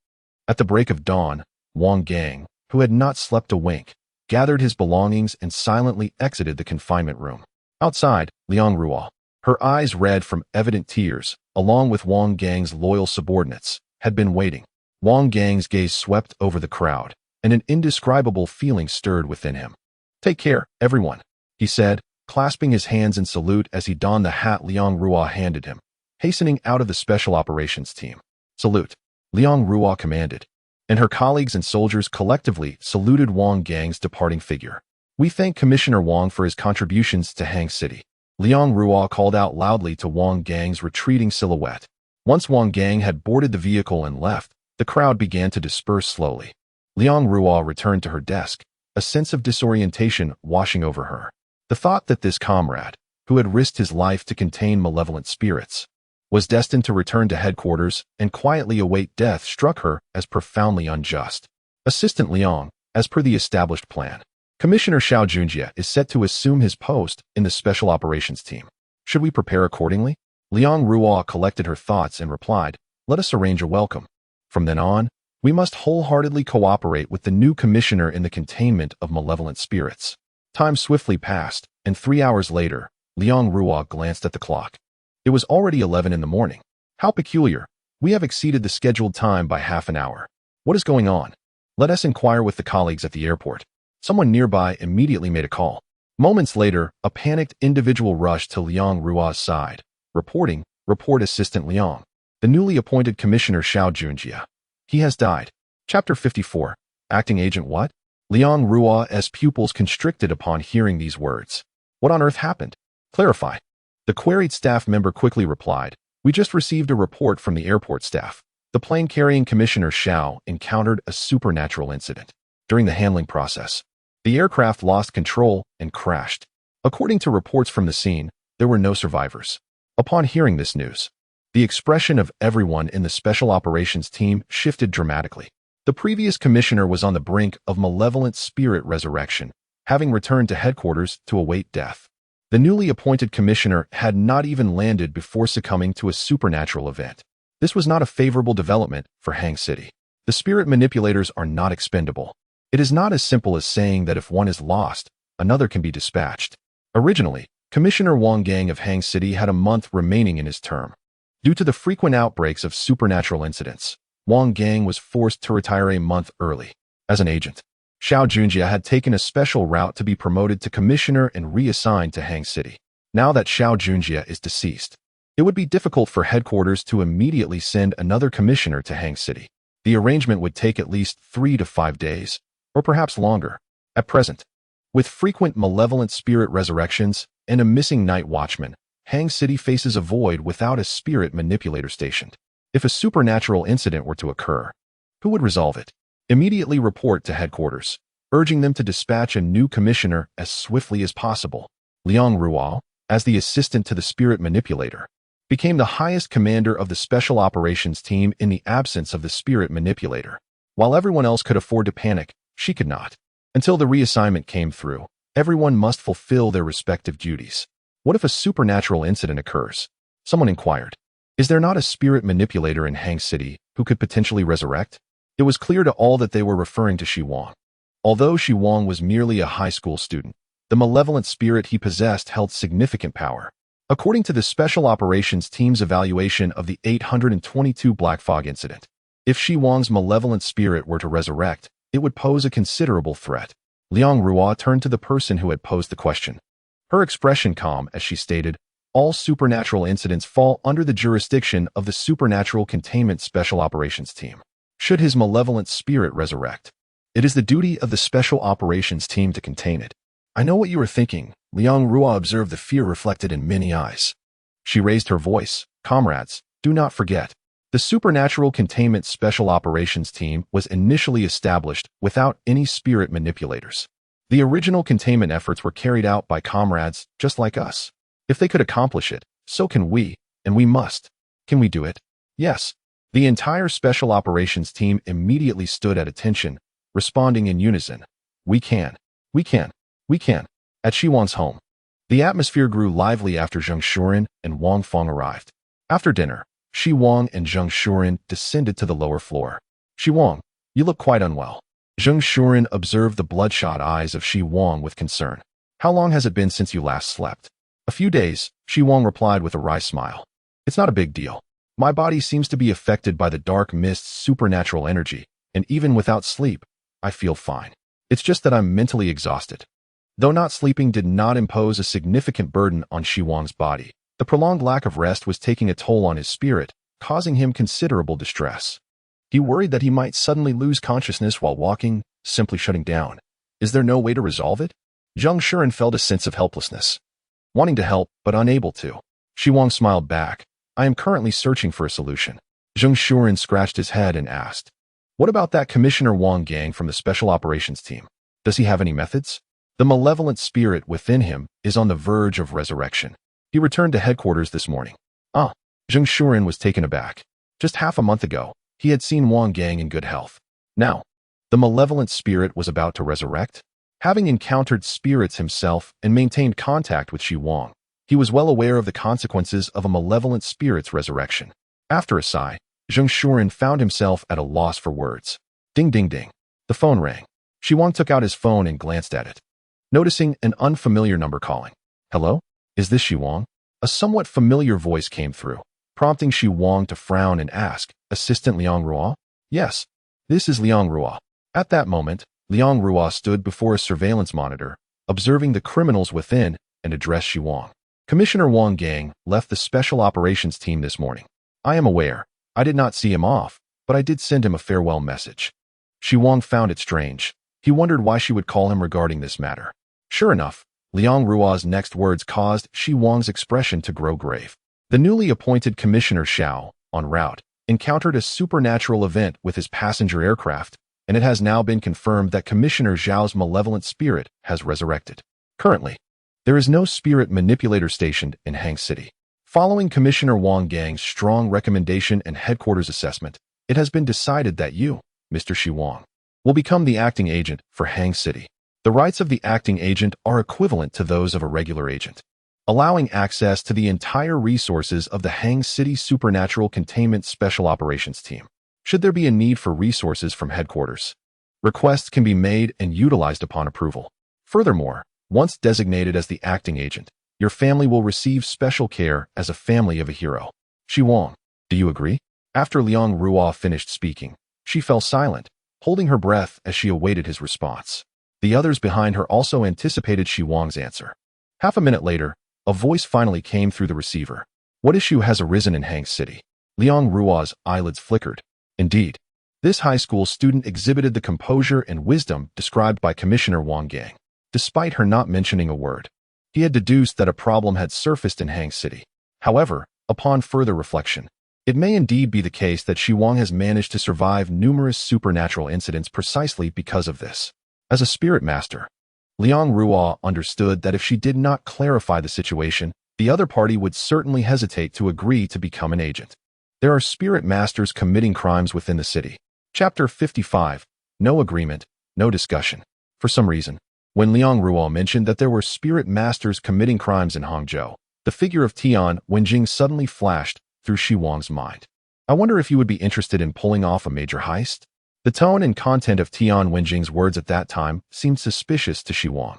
At the break of dawn, Wang Gang, who had not slept a wink, gathered his belongings and silently exited the confinement room. Outside, Liang Ruo, her eyes red from evident tears, along with Wang Gang's loyal subordinates, had been waiting. Wang Gang's gaze swept over the crowd, and an indescribable feeling stirred within him. Take care, everyone, he said, clasping his hands in salute as he donned the hat Liang Ruo handed him, hastening out of the special operations team. Salute, Liang Ruo commanded, and her colleagues and soldiers collectively saluted Wang Gang's departing figure. We thank Commissioner Wang for his contributions to Hang City. Liang Ruo called out loudly to Wang Gang's retreating silhouette. Once Wang Gang had boarded the vehicle and left, the crowd began to disperse slowly. Liang Ruo returned to her desk, a sense of disorientation washing over her. The thought that this comrade, who had risked his life to contain malevolent spirits, was destined to return to headquarters and quietly await death struck her as profoundly unjust. Assistant Liang, as per the established plan, Commissioner Xiao Junjie is set to assume his post in the Special Operations Team. Should we prepare accordingly? Liang Ruo collected her thoughts and replied, let us arrange a welcome. From then on, we must wholeheartedly cooperate with the new commissioner in the containment of malevolent spirits. Time swiftly passed, and 3 hours later, Liang Ruo glanced at the clock. It was already 11 in the morning. How peculiar. We have exceeded the scheduled time by half an hour. What is going on? Let us inquire with the colleagues at the airport. Someone nearby immediately made a call. Moments later, a panicked individual rushed to Liang Ruo's side, reporting, Report Assistant Liang, the newly appointed Commissioner Xiao Junjie. He has died. Chapter 54. Acting Agent what? Liang Ruo's pupils constricted upon hearing these words. What on earth happened? Clarify. The queried staff member quickly replied, we just received a report from the airport staff. The plane carrying Commissioner Xiao encountered a supernatural incident. During the handling process, the aircraft lost control and crashed. According to reports from the scene, there were no survivors. Upon hearing this news, the expression of everyone in the Special Operations Team shifted dramatically. The previous commissioner was on the brink of malevolent spirit resurrection, having returned to headquarters to await death. The newly appointed commissioner had not even landed before succumbing to a supernatural event. This was not a favorable development for Hang City. The spirit manipulators are not expendable. It is not as simple as saying that if one is lost, another can be dispatched. Originally, Commissioner Wang Gang of Hang City had a month remaining in his term. Due to the frequent outbreaks of supernatural incidents, Wang Gang was forced to retire a month early. As an agent, Xiao Junjia had taken a special route to be promoted to commissioner and reassigned to Hang City. Now that Xiao Junjia is deceased, it would be difficult for headquarters to immediately send another commissioner to Hang City. The arrangement would take at least 3 to 5 days, or perhaps longer. At present, with frequent malevolent spirit resurrections and a missing night watchman, Hang City faces a void without a spirit manipulator stationed. If a supernatural incident were to occur, who would resolve it? Immediately report to headquarters, urging them to dispatch a new commissioner as swiftly as possible. Liang Ruo, as the assistant to the spirit manipulator, became the highest commander of the special operations team in the absence of the spirit manipulator. While everyone else could afford to panic, she could not. Until the reassignment came through, everyone must fulfill their respective duties. What if a supernatural incident occurs? Someone inquired. Is there not a spirit manipulator in Hang City who could potentially resurrect? It was clear to all that they were referring to Xi Wang. Although Xi Wang was merely a high school student, the malevolent spirit he possessed held significant power. According to the Special Operations Team's evaluation of the 822 Black Fog incident, if Xi Wang's malevolent spirit were to resurrect, it would pose a considerable threat. Liang Ruo turned to the person who had posed the question. Her expression calm as she stated, all supernatural incidents fall under the jurisdiction of the Supernatural Containment Special Operations Team. Should his malevolent spirit resurrect, it is the duty of the Special Operations Team to contain it. I know what you are thinking. Liang Ruo observed the fear reflected in many eyes. She raised her voice. Comrades, do not forget. The Supernatural Containment Special Operations Team was initially established without any spirit manipulators. The original containment efforts were carried out by comrades just like us. If they could accomplish it, so can we, and we must. Can we do it? Yes. The entire Special Operations Team immediately stood at attention, responding in unison. We can. We can. We can. At Xi Wang's home, the atmosphere grew lively after Zheng Shuren and Wang Feng arrived. After dinner, Xi Wang and Zheng Shuren descended to the lower floor. Xi Wang, you look quite unwell. Zheng Shuren observed the bloodshot eyes of Xi Wang with concern. How long has it been since you last slept? A few days, Xi Wang replied with a wry smile. It's not a big deal. My body seems to be affected by the dark mist's supernatural energy, and even without sleep, I feel fine. It's just that I'm mentally exhausted. Though not sleeping did not impose a significant burden on Xi Wang's body, the prolonged lack of rest was taking a toll on his spirit, causing him considerable distress. He worried that he might suddenly lose consciousness while walking, simply shutting down. Is there no way to resolve it? Zheng Shuren felt a sense of helplessness. Wanting to help, but unable to. Xi Wang smiled back. I am currently searching for a solution. Zheng Shuren scratched his head and asked, what about that Commissioner Wang Gang from the Special Operations Team? Does he have any methods? The malevolent spirit within him is on the verge of resurrection. He returned to headquarters this morning. Zheng Shuren was taken aback. Just half a month ago, he had seen Wang Gang in good health. Now, the malevolent spirit was about to resurrect? Having encountered spirits himself and maintained contact with Xi Wang, he was well aware of the consequences of a malevolent spirit's resurrection. After a sigh, Zheng Shuren found himself at a loss for words. Ding ding ding. The phone rang. Xi Wang took out his phone and glanced at it, noticing an unfamiliar number calling. Hello? Is this Xi Wang? A somewhat familiar voice came through, prompting Xi Wang to frown and ask, Assistant Liang Ruo? Yes, this is Liang Ruo. At that moment, Liang Ruo stood before a surveillance monitor, observing the criminals within, and addressed Xi Wang. Commissioner Wang Gang left the Special Operations Team this morning. I am aware. I did not see him off, but I did send him a farewell message. Xi Wang found it strange. He wondered why she would call him regarding this matter. Sure enough, Liang Ruo's next words caused Xi Wang's expression to grow grave. The newly appointed Commissioner Xiao, en route, encountered a supernatural event with his passenger aircraft, and it has now been confirmed that Commissioner Xiao's malevolent spirit has resurrected. Currently, there is no spirit manipulator stationed in Hang City. Following Commissioner Wang Gang's strong recommendation and headquarters assessment, it has been decided that you, Mr. Xi Wang, will become the acting agent for Hang City. The rights of the acting agent are equivalent to those of a regular agent. allowing access to the entire resources of the Hang City Supernatural Containment Special Operations Team. Should there be a need for resources from headquarters, requests can be made and utilized upon approval. Furthermore, once designated as the acting agent, your family will receive special care as a family of a hero. Xi Wang, do you agree? After Liang Ruo finished speaking, she fell silent, holding her breath as she awaited his response. The others behind her also anticipated Xi Wang's answer. Half a minute later, a voice finally came through the receiver. What issue has arisen in Hang City? Liang Ruo's eyelids flickered. Indeed, this high school student exhibited the composure and wisdom described by Commissioner Wang Gang. Despite her not mentioning a word, he had deduced that a problem had surfaced in Hang City. However, upon further reflection, it may indeed be the case that Xi Wang has managed to survive numerous supernatural incidents precisely because of this. As a spirit master, Liang Ruo understood that if she did not clarify the situation, the other party would certainly hesitate to agree to become an agent. There are spirit masters committing crimes within the city. Chapter 55. No agreement, no discussion. For some reason, when Liang Ruo mentioned that there were spirit masters committing crimes in Hangzhou, the figure of Tian Wenjing suddenly flashed through Xi Wang's mind. I wonder if you would be interested in pulling off a major heist? The tone and content of Tian Wenjing's words at that time seemed suspicious to Xi Wang.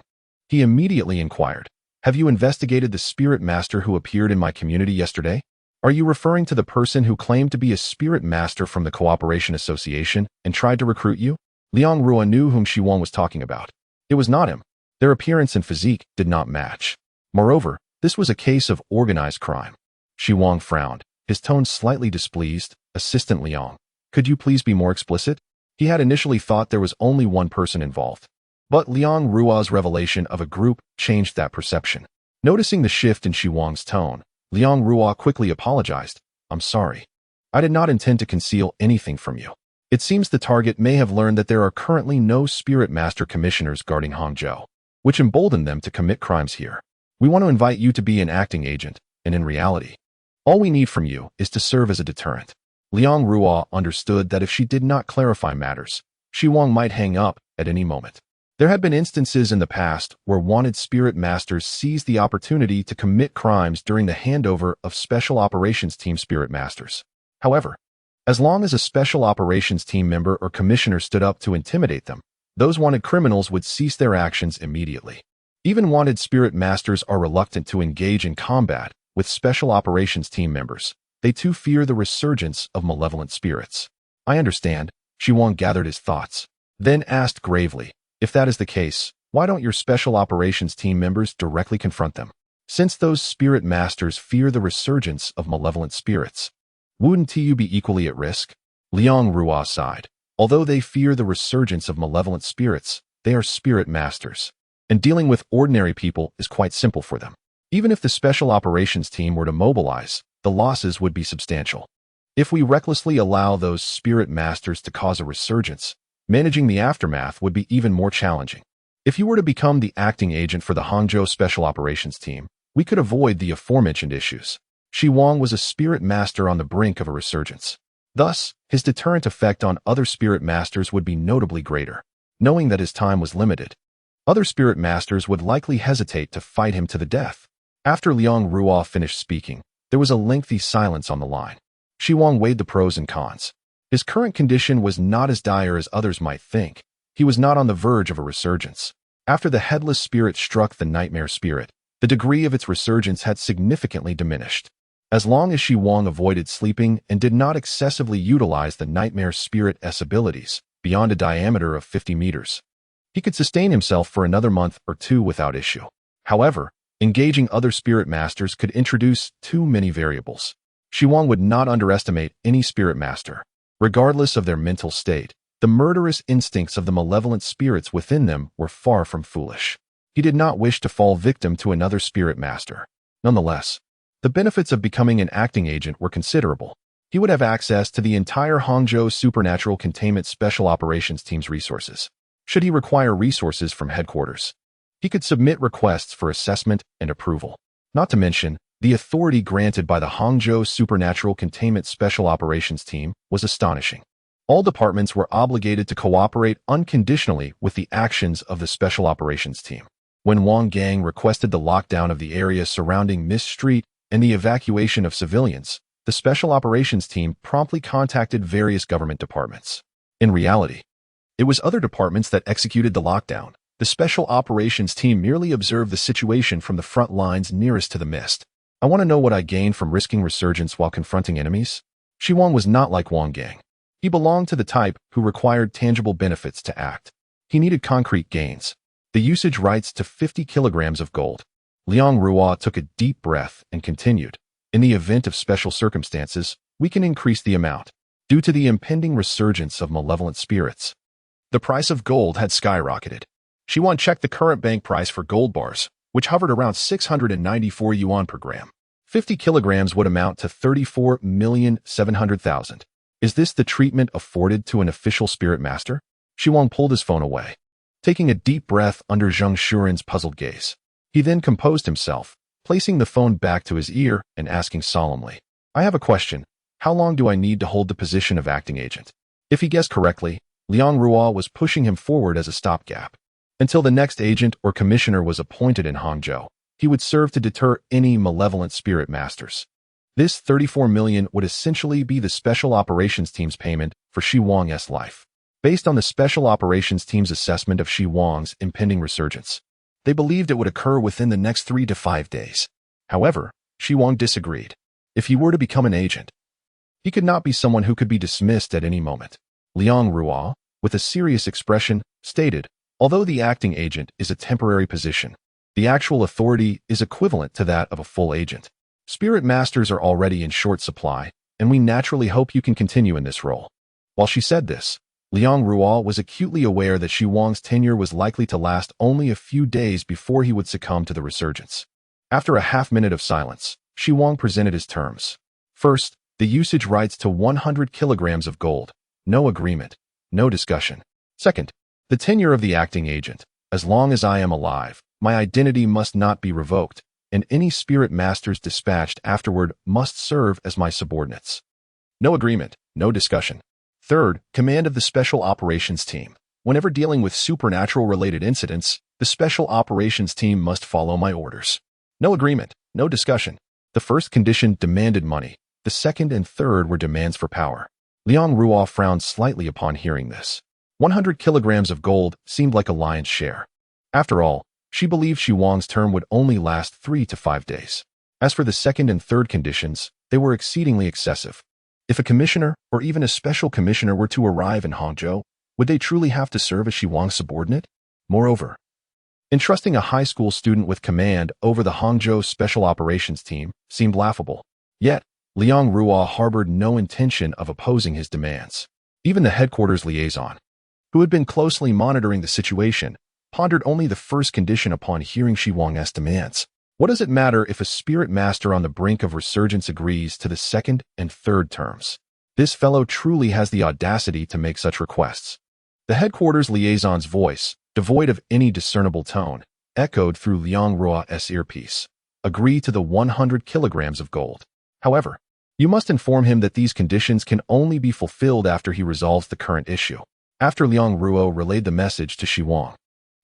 He immediately inquired, have you investigated the spirit master who appeared in my community yesterday? Are you referring to the person who claimed to be a spirit master from the Cooperation Association and tried to recruit you? Liang Ruo knew whom Xi Wang was talking about. It was not him. Their appearance and physique did not match. Moreover, this was a case of organized crime. Xi Wang frowned, his tone slightly displeased. Assistant Liang, could you please be more explicit? He had initially thought there was only one person involved. But Liang Ruo's revelation of a group changed that perception. Noticing the shift in Xi Wang's tone, Liang Ruo quickly apologized. I'm sorry. I did not intend to conceal anything from you. It seems the target may have learned that there are currently no spirit master commissioners guarding Hangzhou, which emboldened them to commit crimes here. We want to invite you to be an acting agent, and in reality, all we need from you is to serve as a deterrent. Liang Ruo understood that if she did not clarify matters, Xi Wang might hang up at any moment. There had been instances in the past where wanted spirit masters seized the opportunity to commit crimes during the handover of Special Operations Team spirit masters. However, as long as a Special Operations Team member or commissioner stood up to intimidate them, those wanted criminals would cease their actions immediately. Even wanted spirit masters are reluctant to engage in combat with Special Operations Team members. They too fear the resurgence of malevolent spirits. I understand. Xi Wang gathered his thoughts, then asked gravely, if that is the case, why don't your Special Operations Team members directly confront them? Since those spirit masters fear the resurgence of malevolent spirits, wouldn't you be equally at risk? Liang Ruo sighed. Although they fear the resurgence of malevolent spirits, they are spirit masters, and dealing with ordinary people is quite simple for them. Even if the Special Operations Team were to mobilize, the losses would be substantial. If we recklessly allow those spirit masters to cause a resurgence, managing the aftermath would be even more challenging. If you were to become the acting agent for the Hangzhou Special Operations Team, we could avoid the aforementioned issues. Xi Wang was a spirit master on the brink of a resurgence. Thus, his deterrent effect on other spirit masters would be notably greater. Knowing that his time was limited, other spirit masters would likely hesitate to fight him to the death. After Liang Ruo finished speaking, there was a lengthy silence on the line. Xi Wang weighed the pros and cons. His current condition was not as dire as others might think. He was not on the verge of a resurgence. After the headless spirit struck the nightmare spirit, the degree of its resurgence had significantly diminished. As long as Xi Wang avoided sleeping and did not excessively utilize the nightmare spirit's abilities beyond a diameter of 50 meters, he could sustain himself for another month or two without issue. However, engaging other spirit masters could introduce too many variables. Xi Wang would not underestimate any spirit master. Regardless of their mental state, the murderous instincts of the malevolent spirits within them were far from foolish. He did not wish to fall victim to another spirit master. Nonetheless, the benefits of becoming an acting agent were considerable. He would have access to the entire Hangzhou Supernatural Containment Special Operations Team's resources. Should he require resources from headquarters, he could submit requests for assessment and approval. Not to mention, the authority granted by the Hangzhou Supernatural Containment Special Operations Team was astonishing. All departments were obligated to cooperate unconditionally with the actions of the Special Operations Team. When Wang Gang requested the lockdown of the area surrounding Miss Street and the evacuation of civilians, the Special Operations Team promptly contacted various government departments. In reality, it was other departments that executed the lockdown. The Special Operations Team merely observed the situation from the front lines nearest to the mist. I want to know what I gained from risking resurgence while confronting enemies? Xi Wang was not like Wang Gang. He belonged to the type who required tangible benefits to act. He needed concrete gains. The usage rights to 50 kilograms of gold. Liang Ruo took a deep breath and continued. In the event of special circumstances, we can increase the amount. Due to the impending resurgence of malevolent spirits, the price of gold had skyrocketed. Xi Wang checked the current bank price for gold bars, which hovered around 694 yuan per gram. 50 kilograms would amount to 34,700,000. Is this the treatment afforded to an official spirit master? Xi Wang pulled his phone away, taking a deep breath under Zheng Shuren's puzzled gaze. He then composed himself, placing the phone back to his ear and asking solemnly, I have a question. How long do I need to hold the position of acting agent? If he guessed correctly, Liang Ruo was pushing him forward as a stopgap. Until the next agent or commissioner was appointed in Hangzhou, he would serve to deter any malevolent spirit masters. This 34 million would essentially be the Special Operations Team's payment for Xi Wang's life. Based on the Special Operations Team's assessment of Xi Wang's impending resurgence, they believed it would occur within the next 3 to 5 days. However, Xi Wang disagreed. If he were to become an agent, he could not be someone who could be dismissed at any moment. Liang Ruo, with a serious expression, stated, although the acting agent is a temporary position, the actual authority is equivalent to that of a full agent. Spirit masters are already in short supply, and we naturally hope you can continue in this role. While she said this, Liang Ruo was acutely aware that Xi Wang's tenure was likely to last only a few days before he would succumb to the resurgence. After a half-minute of silence, Xi Wang presented his terms. First, the usage rights to 100 kilograms of gold. No agreement. No discussion. Second, the tenure of the acting agent. As long as I am alive, my identity must not be revoked, and any spirit masters dispatched afterward must serve as my subordinates. No agreement. No discussion. Third, command of the Special Operations Team. Whenever dealing with supernatural-related incidents, the Special Operations Team must follow my orders. No agreement. No discussion. The first condition demanded money. The second and third were demands for power. Liang Ruo frowned slightly upon hearing this. 100 kilograms of gold seemed like a lion's share. After all, she believed Xi Wang's term would only last 3 to 5 days. As for the second and third conditions, they were exceedingly excessive. If a commissioner or even a special commissioner were to arrive in Hangzhou, would they truly have to serve as Xi Wang's subordinate? Moreover, entrusting a high school student with command over the Hangzhou Special Operations Team seemed laughable. Yet, Liang Ruo harbored no intention of opposing his demands. Even the headquarters liaison, who had been closely monitoring the situation, pondered only the first condition upon hearing Xi Wang's demands. What does it matter if a spirit master on the brink of resurgence agrees to the second and third terms? This fellow truly has the audacity to make such requests. The headquarters liaison's voice, devoid of any discernible tone, echoed through Liang Ruo's earpiece. Agree to the 100 kilograms of gold. However, you must inform him that these conditions can only be fulfilled after he resolves the current issue. After Liang Ruo relayed the message to Xi Wang,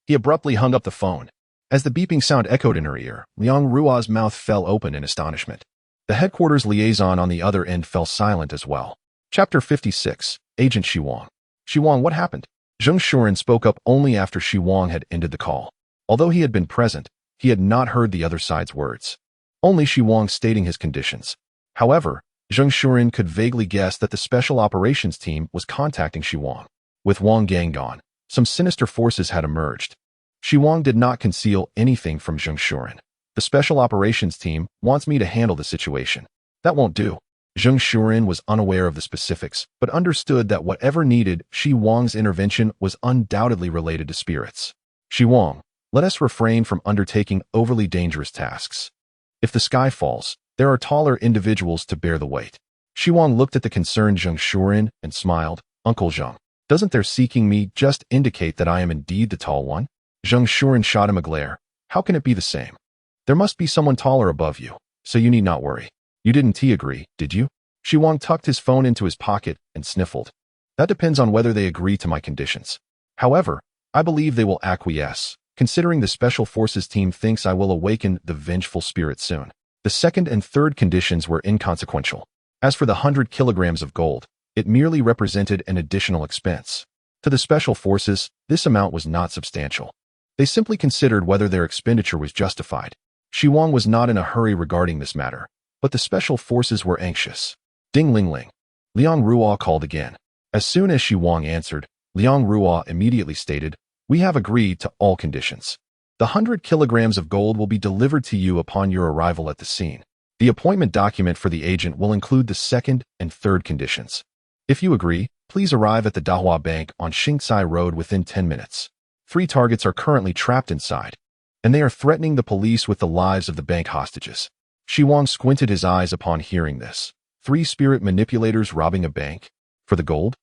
he abruptly hung up the phone. As the beeping sound echoed in her ear, Liang Ruo's mouth fell open in astonishment. The headquarters liaison on the other end fell silent as well. Chapter 56. Agent Xi Wang. Xi Wang, what happened? Zheng Shuren spoke up only after Xi Wang had ended the call. Although he had been present, he had not heard the other side's words. Only Xi Wang stating his conditions. However, Zheng Shuren could vaguely guess that the Special Operations Team was contacting Xi Wang. With Wang Gang gone, some sinister forces had emerged. Xi Wang did not conceal anything from Zheng Shuren. The Special Operations Team wants me to handle the situation. That won't do. Zheng Shuren was unaware of the specifics, but understood that whatever needed Xi Wang's intervention was undoubtedly related to spirits. Xi Wang, let us refrain from undertaking overly dangerous tasks. If the sky falls, there are taller individuals to bear the weight. Xi Wang looked at the concerned Zheng Shuren and smiled. Uncle Zheng, doesn't their seeking me just indicate that I am indeed the tall one? Zheng Shuren shot him a glare. How can it be the same? There must be someone taller above you, so you need not worry. You didn't agree, did you? Xi Wang tucked his phone into his pocket and sniffled. That depends on whether they agree to my conditions. However, I believe they will acquiesce, considering the Special Forces team thinks I will awaken the vengeful spirit soon. The second and third conditions were inconsequential. As for the 100 kilograms of gold, it merely represented an additional expense. To the Special Forces, this amount was not substantial. They simply considered whether their expenditure was justified. Xi Wang was not in a hurry regarding this matter, but the Special Forces were anxious. Ding ling ling. Liang Ruo called again. As soon as Xi Wang answered, Liang Ruo immediately stated, "We have agreed to all conditions. The 100 kilograms of gold will be delivered to you upon your arrival at the scene. The appointment document for the agent will include the second and third conditions. If you agree, please arrive at the Dahua Bank on Xingcai Road within 10 minutes. 3 targets are currently trapped inside, and they are threatening the police with the lives of the bank hostages." Xi Wang squinted his eyes upon hearing this. 3 spirit manipulators robbing a bank? For the gold?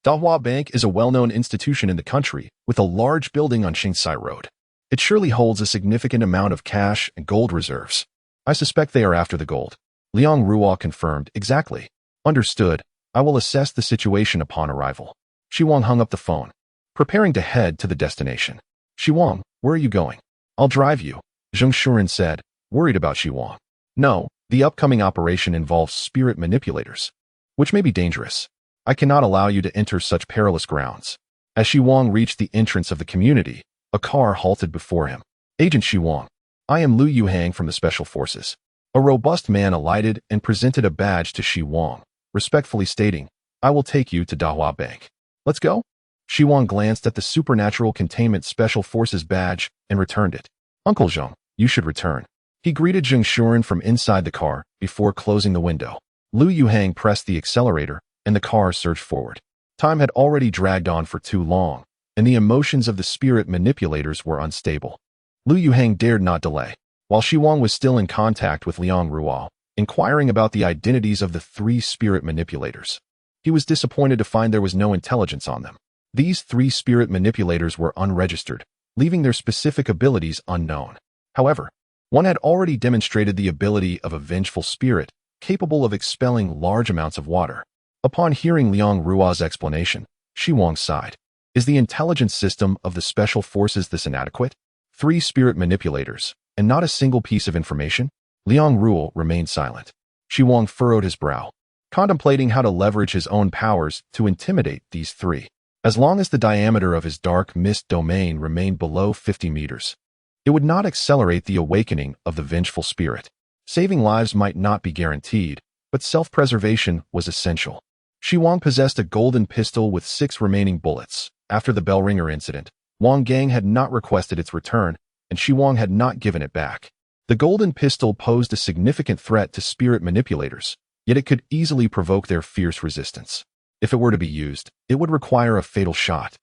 Dahua Bank is a well-known institution in the country with a large building on Xingcai Road. It surely holds a significant amount of cash and gold reserves. I suspect they are after the gold. Liang Ruo confirmed. Exactly. Understood. I will assess the situation upon arrival. Xi Wang hung up the phone, preparing to head to the destination. Xi Wang, where are you going? I'll drive you, Zheng Shuren said, worried about Xi Wang. No, the upcoming operation involves spirit manipulators, which may be dangerous. I cannot allow you to enter such perilous grounds. As Xi Wang reached the entrance of the community, a car halted before him. Agent Xi Wang, I am Lu Yuhang from the Special Forces. A robust man alighted and presented a badge to Xi Wang, respectfully stating, I will take you to Dahua Bank. Let's go? Xi Wang glanced at the Supernatural Containment Special Forces badge and returned it. Uncle Zheng, you should return. He greeted Zheng Shuren from inside the car before closing the window. Lu Yuhang pressed the accelerator, and the car surged forward. Time had already dragged on for too long, and the emotions of the spirit manipulators were unstable. Lu Yuhang dared not delay. While Xi Wang was still in contact with Liang Ruo, inquiring about the identities of the 3 spirit manipulators, he was disappointed to find there was no intelligence on them. These 3 spirit manipulators were unregistered, leaving their specific abilities unknown. However, one had already demonstrated the ability of a vengeful spirit capable of expelling large amounts of water. Upon hearing Liang Ruo's explanation, Xi Wang sighed. Is the intelligence system of the Special Forces this inadequate? 3 spirit manipulators, and not a single piece of information? Liang Ruo remained silent. Xi Wang furrowed his brow, contemplating how to leverage his own powers to intimidate these 3. As long as the diameter of his dark mist domain remained below 50 meters, it would not accelerate the awakening of the vengeful spirit. Saving lives might not be guaranteed, but self-preservation was essential. Xi Wang possessed a golden pistol with 6 remaining bullets. After the bell ringer incident, Wang Gang had not requested its return, and Xi Wang had not given it back. The golden pistol posed a significant threat to spirit manipulators, yet it could easily provoke their fierce resistance. If it were to be used, it would require a fatal shot.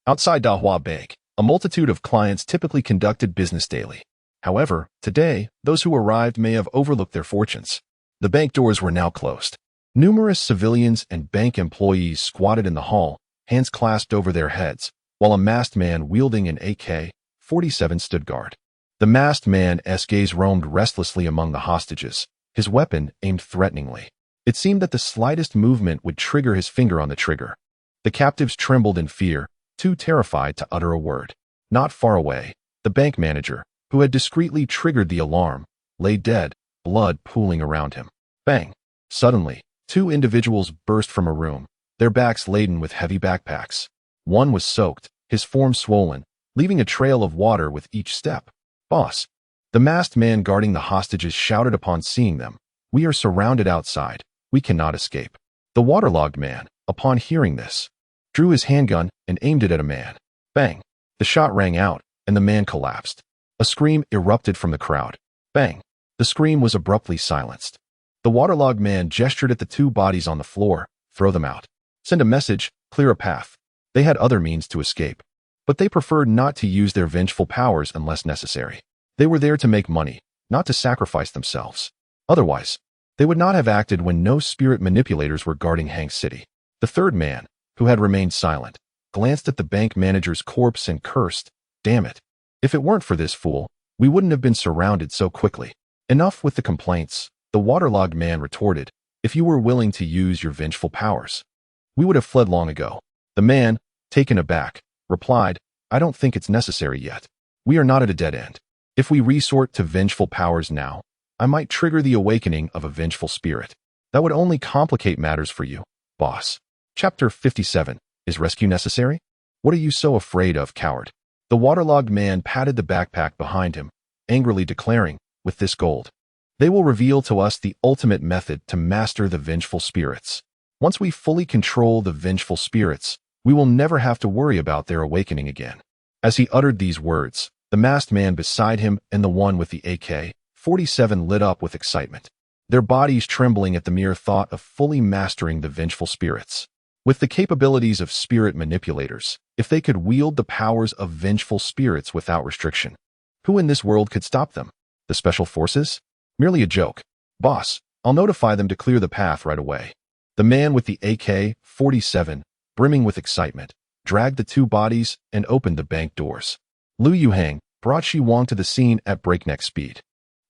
Outside Dahua Bank, a multitude of clients typically conducted business daily. However, today, those who arrived may have overlooked their fortunes. The bank doors were now closed. Numerous civilians and bank employees squatted in the hall, hands clasped over their heads, while a masked man wielding an AK-47 stood guard. The masked man's gaze roamed restlessly among the hostages, his weapon aimed threateningly. It seemed that the slightest movement would trigger his finger on the trigger. The captives trembled in fear, too terrified to utter a word. Not far away, the bank manager, who had discreetly triggered the alarm, lay dead, blood pooling around him. Bang! Suddenly, 2 individuals burst from a room, their backs laden with heavy backpacks. One was soaked, his form swollen, leaving a trail of water with each step. Boss! The masked man guarding the hostages shouted upon seeing them. We are surrounded outside. We cannot escape. The waterlogged man, upon hearing this, drew his handgun and aimed it at a man. Bang! The shot rang out, and the man collapsed. A scream erupted from the crowd. Bang! The scream was abruptly silenced. The waterlogged man gestured at the 2 bodies on the floor. Throw them out. Send a message, clear a path. They had other means to escape, but they preferred not to use their vengeful powers unless necessary. They were there to make money, not to sacrifice themselves. Otherwise, they would not have acted when no spirit manipulators were guarding Hang City. The 3rd man, who had remained silent, glanced at the bank manager's corpse and cursed, "Damn it. If it weren't for this fool, we wouldn't have been surrounded so quickly." Enough with the complaints, the waterlogged man retorted. If you were willing to use your vengeful powers, we would have fled long ago. The man, taken aback, replied, I don't think it's necessary yet. We are not at a dead end. If we resort to vengeful powers now, I might trigger the awakening of a vengeful spirit. That would only complicate matters for you, boss. Chapter 57. Is rescue necessary? What are you so afraid of, coward? The waterlogged man patted the backpack behind him, angrily declaring, with this gold, they will reveal to us the ultimate method to master the vengeful spirits. Once we fully control the vengeful spirits, we will never have to worry about their awakening again. As he uttered these words, the masked man beside him and the one with the AK-47 lit up with excitement, their bodies trembling at the mere thought of fully mastering the vengeful spirits. With the capabilities of spirit manipulators, if they could wield the powers of vengeful spirits without restriction, who in this world could stop them? The special forces? Merely a joke. Boss, I'll notify them to clear the path right away. The man with the AK-47, brimming with excitement, dragged the two bodies and opened the bank doors. Liu Yuhang brought Xi Wang to the scene at breakneck speed.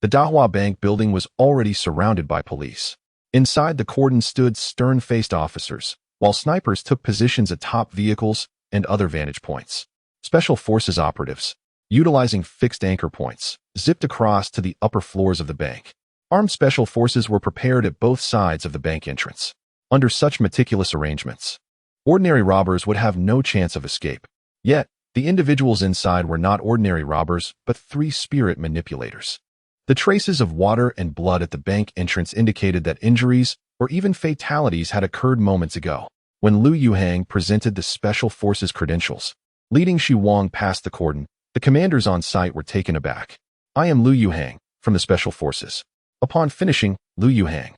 The Dahua Bank building was already surrounded by police. Inside the cordon stood stern-faced officers, while snipers took positions atop vehicles and other vantage points. Special forces operatives, utilizing fixed anchor points, zipped across to the upper floors of the bank. Armed special forces were prepared at both sides of the bank entrance. Under such meticulous arrangements, ordinary robbers would have no chance of escape. Yet, the individuals inside were not ordinary robbers, but three spirit manipulators. The traces of water and blood at the bank entrance indicated that injuries or even fatalities had occurred moments ago. When Liu Yuhang presented the special forces credentials, leading Xi Wang past the cordon, the commanders on site were taken aback. I am Liu Yuhang, from the special forces. Upon finishing, Liu Yuhang,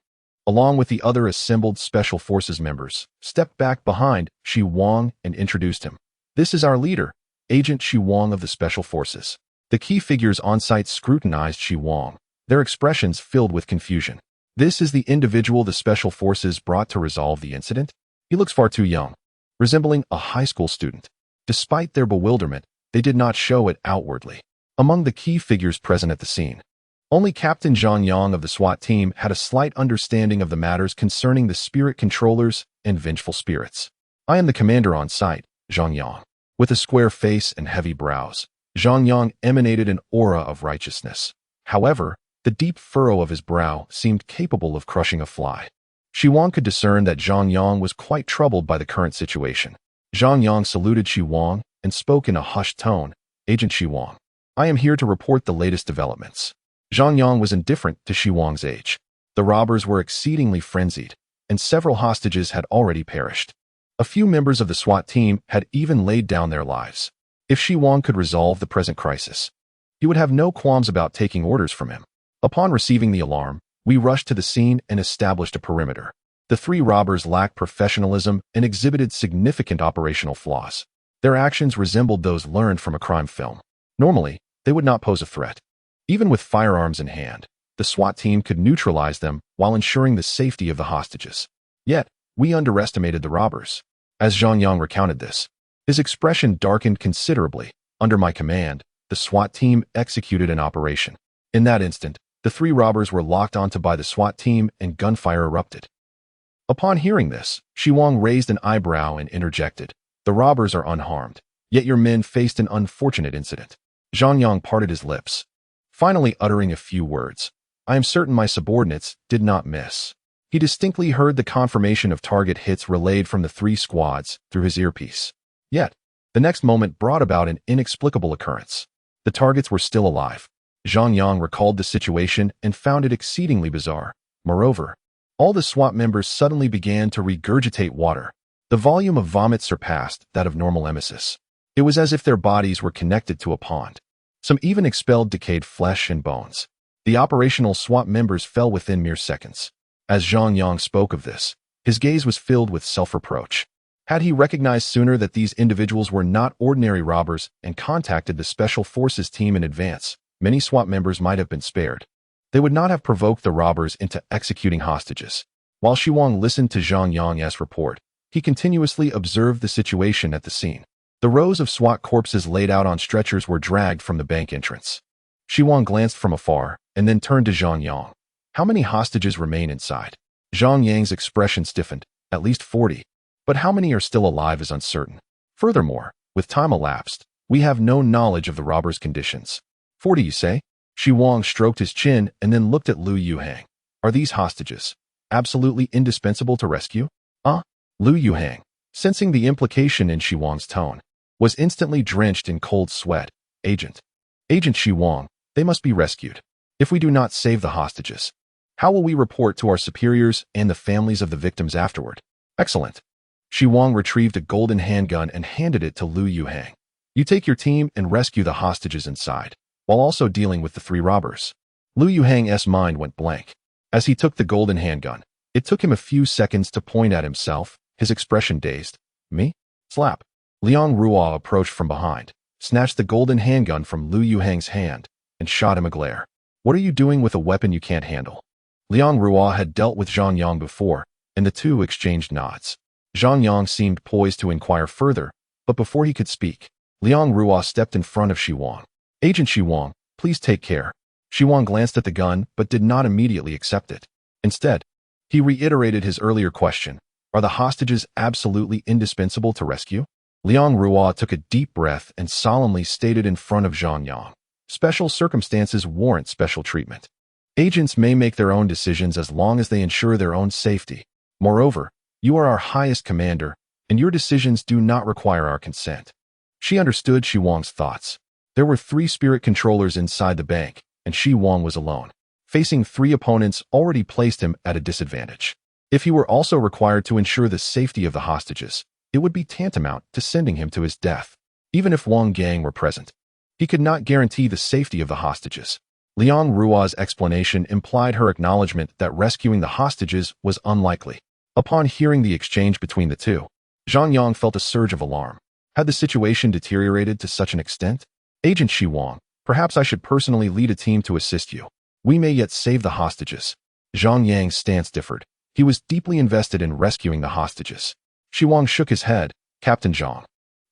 along with the other assembled special forces members, stepped back behind Xi Wang and introduced him. This is our leader, Agent Xi Wang of the special forces. The key figures on site scrutinized Xi Wang, their expressions filled with confusion. This is the individual the special forces brought to resolve the incident? He looks far too young, resembling a high school student. Despite their bewilderment, they did not show it outwardly. Among the key figures present at the scene, only Captain Zhang Yang of the SWAT team had a slight understanding of the matters concerning the spirit controllers and vengeful spirits. I am the commander on site, Zhang Yang. With a square face and heavy brows, Zhang Yang emanated an aura of righteousness. However, the deep furrow of his brow seemed capable of crushing a fly. Xi Wang could discern that Zhang Yang was quite troubled by the current situation. Zhang Yang saluted Xi Wang and spoke in a hushed tone, Agent Xi Wang, I am here to report the latest developments. Zhang Yang was indifferent to Xi Wang's age. The robbers were exceedingly frenzied, and several hostages had already perished. A few members of the SWAT team had even laid down their lives. If Xi Wang could resolve the present crisis, he would have no qualms about taking orders from him. Upon receiving the alarm, we rushed to the scene and established a perimeter. The three robbers lacked professionalism and exhibited significant operational flaws. Their actions resembled those learned from a crime film. Normally, they would not pose a threat. Even with firearms in hand, the SWAT team could neutralize them while ensuring the safety of the hostages. Yet, we underestimated the robbers. As Zhang Yang recounted this, his expression darkened considerably. Under my command, the SWAT team executed an operation. In that instant, the three robbers were locked onto by the SWAT team and gunfire erupted. Upon hearing this, Xi Wang raised an eyebrow and interjected, the robbers are unharmed, yet your men faced an unfortunate incident. Zhang Yang parted his lips, finally uttering a few words. I am certain my subordinates did not miss. He distinctly heard the confirmation of target hits relayed from the three squads through his earpiece. Yet, the next moment brought about an inexplicable occurrence. The targets were still alive. Zhang Yang recalled the situation and found it exceedingly bizarre. Moreover, all the SWAT members suddenly began to regurgitate water. The volume of vomit surpassed that of normal emesis. It was as if their bodies were connected to a pond. Some even expelled decayed flesh and bones. The operational SWAT members fell within mere seconds. As Zhang Yang spoke of this, his gaze was filled with self-reproach. Had he recognized sooner that these individuals were not ordinary robbers and contacted the Special Forces team in advance, many SWAT members might have been spared. They would not have provoked the robbers into executing hostages. While Xi Wang listened to Zhang Yang's report, he continuously observed the situation at the scene. The rows of SWAT corpses laid out on stretchers were dragged from the bank entrance. Xi Wang glanced from afar and then turned to Zhang Yang. How many hostages remain inside? Zhang Yang's expression stiffened. At least 40. But how many are still alive is uncertain. Furthermore, with time elapsed, We have no knowledge of the robbers' conditions. 40, you say? Xi Wang stroked his chin and then looked at Lu Yuhang. Are these hostages absolutely indispensable to rescue? Lu Yuhang, sensing the implication in Xi Wang's tone, was instantly drenched in cold sweat. Agent Xi Wang, they must be rescued. If we do not save the hostages, how will we report to our superiors and the families of the victims afterward? Excellent. Xi Wang retrieved a golden handgun and handed it to Lu Yuhang. You take your team and rescue the hostages inside, while also dealing with the 3 robbers. Lu Yuhang's mind went blank. As he took the golden handgun, it took him a few seconds to point at himself, his expression dazed. Me? Slap. Liang Ruo approached from behind, snatched the golden handgun from Lu Yuhang's hand, and shot him a glare. What are you doing with a weapon you can't handle? Liang Ruo had dealt with Zhang Yang before, and the two exchanged nods. Zhang Yang seemed poised to inquire further, but before he could speak, Liang Ruo stepped in front of Xi Wang. Agent Xi Wang, please take care. Xi Wang glanced at the gun but did not immediately accept it. Instead, he reiterated his earlier question. Are the hostages absolutely indispensable to rescue? Liang Ruo took a deep breath and solemnly stated in front of Zhang Yang. Special circumstances warrant special treatment. Agents may make their own decisions as long as they ensure their own safety. Moreover, you are our highest commander, and your decisions do not require our consent. She understood Xi Wang's thoughts. There were 3 spirit controllers inside the bank, and Xi Wang was alone. Facing 3 opponents already placed him at a disadvantage. If he were also required to ensure the safety of the hostages, it would be tantamount to sending him to his death. Even if Wang Gang were present, he could not guarantee the safety of the hostages. Liang Ruo's explanation implied her acknowledgement that rescuing the hostages was unlikely. Upon hearing the exchange between the two, Zhang Yang felt a surge of alarm. Had the situation deteriorated to such an extent? Agent Xi Wang, perhaps I should personally lead a team to assist you. We may yet save the hostages. Zhang Yang's stance differed. He was deeply invested in rescuing the hostages. Xi Wang shook his head. Captain Zhang,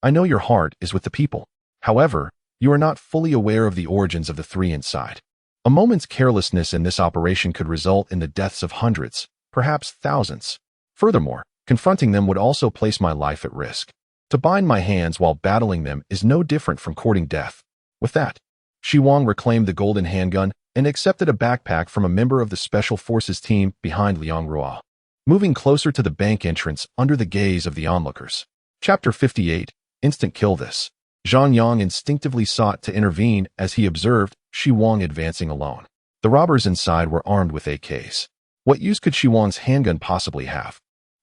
I know your heart is with the people. However, you are not fully aware of the origins of the 3 inside. A moment's carelessness in this operation could result in the deaths of hundreds, perhaps thousands. Furthermore, confronting them would also place my life at risk. To bind my hands while battling them is no different from courting death. With that, Xi Wang reclaimed the golden handgun and accepted a backpack from a member of the Special Forces team behind Liang Ruo. Moving closer to the bank entrance under the gaze of the onlookers. Chapter 58, Instant Kill This. Zhang Yang instinctively sought to intervene as he observed Xi Wang advancing alone. The robbers inside were armed with AKs. What use could Xi Wang's handgun possibly have?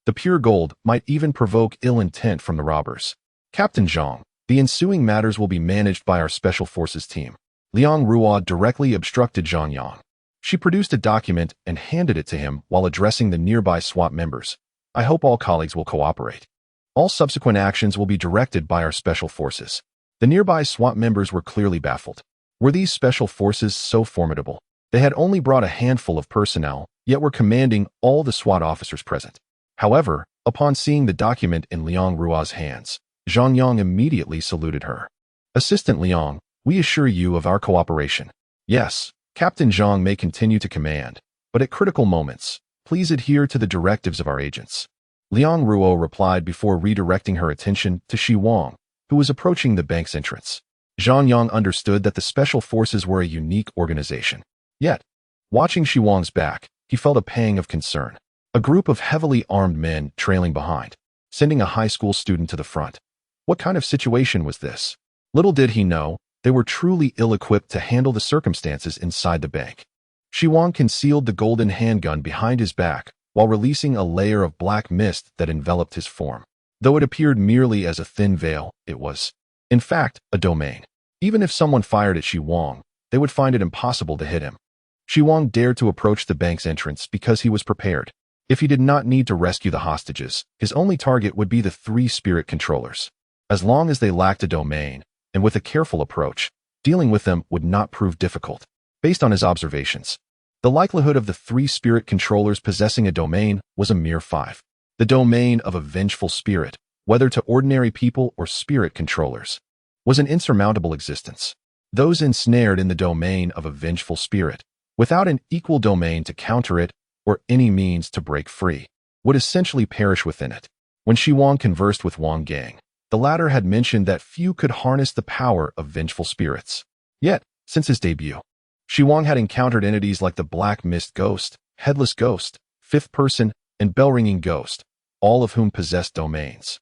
The pure gold might even provoke ill intent from the robbers. Captain Zhang, the ensuing matters will be managed by our Special Forces team. Liang Ruo directly obstructed Zhang Yang. She produced a document and handed it to him while addressing the nearby SWAT members. I hope all colleagues will cooperate. All subsequent actions will be directed by our Special Forces. The nearby SWAT members were clearly baffled. Were these Special Forces so formidable? They had only brought a handful of personnel, yet were commanding all the SWAT officers present. However, upon seeing the document in Liang Ruo's hands, Zhang Yang immediately saluted her. Assistant Liang, we assure you of our cooperation. Yes, Captain Zhang may continue to command, but at critical moments, please adhere to the directives of our agents. Liang Ruo replied before redirecting her attention to Xi Wang, who was approaching the bank's entrance. Zhang Yang understood that the Special Forces were a unique organization. Yet, watching Xi Wang's back, he felt a pang of concern. A group of heavily armed men trailing behind, sending a high school student to the front. What kind of situation was this? Little did he know, they were truly ill-equipped to handle the circumstances inside the bank. Xi Wang concealed the golden handgun behind his back while releasing a layer of black mist that enveloped his form. Though it appeared merely as a thin veil, it was, in fact, a domain. Even if someone fired at Xi Wang, they would find it impossible to hit him. Xi Wang dared to approach the bank's entrance because he was prepared. If he did not need to rescue the hostages, his only target would be the 3 spirit controllers. As long as they lacked a domain, and with a careful approach, dealing with them would not prove difficult. Based on his observations, the likelihood of the 3 spirit controllers possessing a domain was a mere 5. The domain of a vengeful spirit, whether to ordinary people or spirit controllers, was an insurmountable existence. Those ensnared in the domain of a vengeful spirit, without an equal domain to counter it or any means to break free, would essentially perish within it. When Xi Wang conversed with Wang Gang, The latter had mentioned that few could harness the power of vengeful spirits. Yet, since his debut, Xi Wang had encountered entities like the Black Mist Ghost, Headless Ghost, Fifth Person, and Bell-Ringing Ghost, all of whom possessed domains.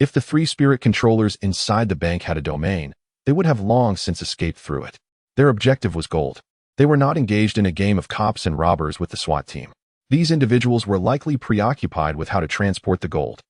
If the three spirit controllers inside the bank had a domain, they would have long since escaped through it. Their objective was gold. They were not engaged in a game of cops and robbers with the SWAT team. These individuals were likely preoccupied with how to transport the gold.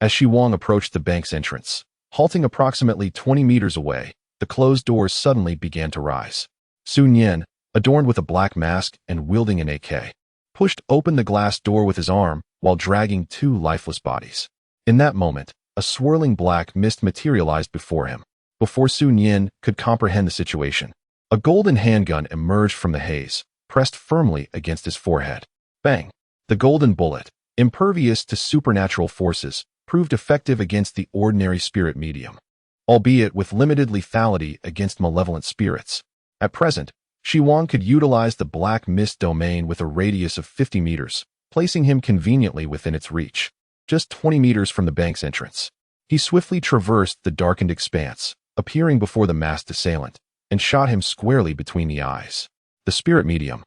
As Xi Wang approached the bank's entrance, halting approximately 20 meters away, the closed doors suddenly began to rise. Sun Yan, adorned with a black mask and wielding an AK, pushed open the glass door with his arm while dragging two lifeless bodies. In that moment, a swirling black mist materialized before him. Before Sun Yan could comprehend the situation, a golden handgun emerged from the haze, pressed firmly against his forehead. Bang! The golden bullet, impervious to supernatural forces, proved effective against the ordinary spirit medium, albeit with limited lethality against malevolent spirits. At present, Xi Wang could utilize the black mist domain with a radius of 50 meters, placing him conveniently within its reach, just 20 meters from the bank's entrance. He swiftly traversed the darkened expanse, appearing before the masked assailant, and shot him squarely between the eyes. The spirit medium,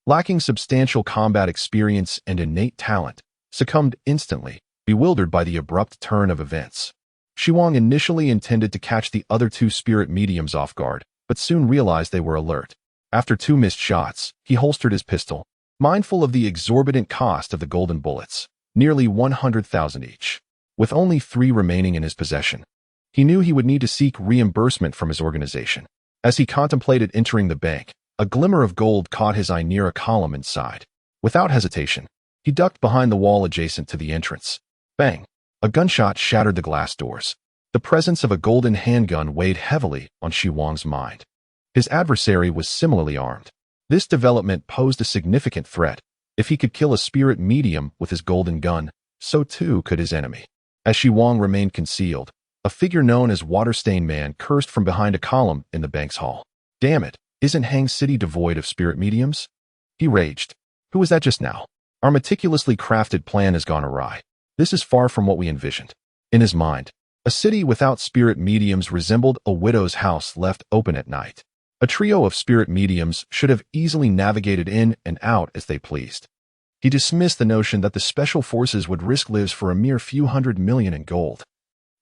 lacking substantial combat experience and innate talent, succumbed instantly, bewildered by the abrupt turn of events. Xi Wang initially intended to catch the other two spirit mediums off guard, but soon realized they were alert. After two missed shots, he holstered his pistol, mindful of the exorbitant cost of the golden bullets, nearly 100,000 each. With only 3 remaining in his possession, he knew he would need to seek reimbursement from his organization. As he contemplated entering the bank, a glimmer of gold caught his eye near a column inside. Without hesitation, he ducked behind the wall adjacent to the entrance. Bang! A gunshot shattered the glass doors. The presence of a golden handgun weighed heavily on Xi Wang's mind. His adversary was similarly armed. This development posed a significant threat. If he could kill a spirit medium with his golden gun, so too could his enemy. As Xi Wang remained concealed, a figure known as Water-Stained Man cursed from behind a column in the bank's hall. Damn it, isn't Hang City devoid of spirit mediums? He raged. Who was that just now? Our meticulously crafted plan has gone awry. This is far from what we envisioned. In his mind, a city without spirit mediums resembled a widow's house left open at night. A trio of spirit mediums should have easily navigated in and out as they pleased. He dismissed the notion that the special forces would risk lives for a mere few hundred million in gold,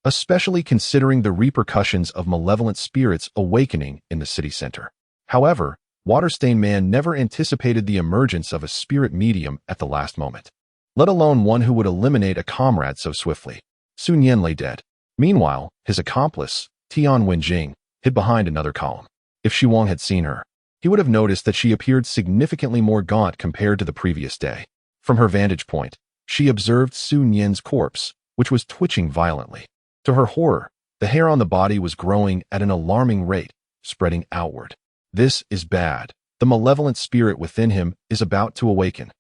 especially considering the repercussions of malevolent spirits awakening in the city center. However, Water-Stained Man never anticipated the emergence of a spirit medium at the last moment, let alone one who would eliminate a comrade so swiftly. Sun Yan lay dead. Meanwhile, his accomplice, Tian Wenjing, hid behind another column. If Xi Wang had seen her, he would have noticed that she appeared significantly more gaunt compared to the previous day. From her vantage point, she observed Sun Yan's corpse, which was twitching violently. To her horror, the hair on the body was growing at an alarming rate, spreading outward. This is bad. The malevolent spirit within him is about to awaken.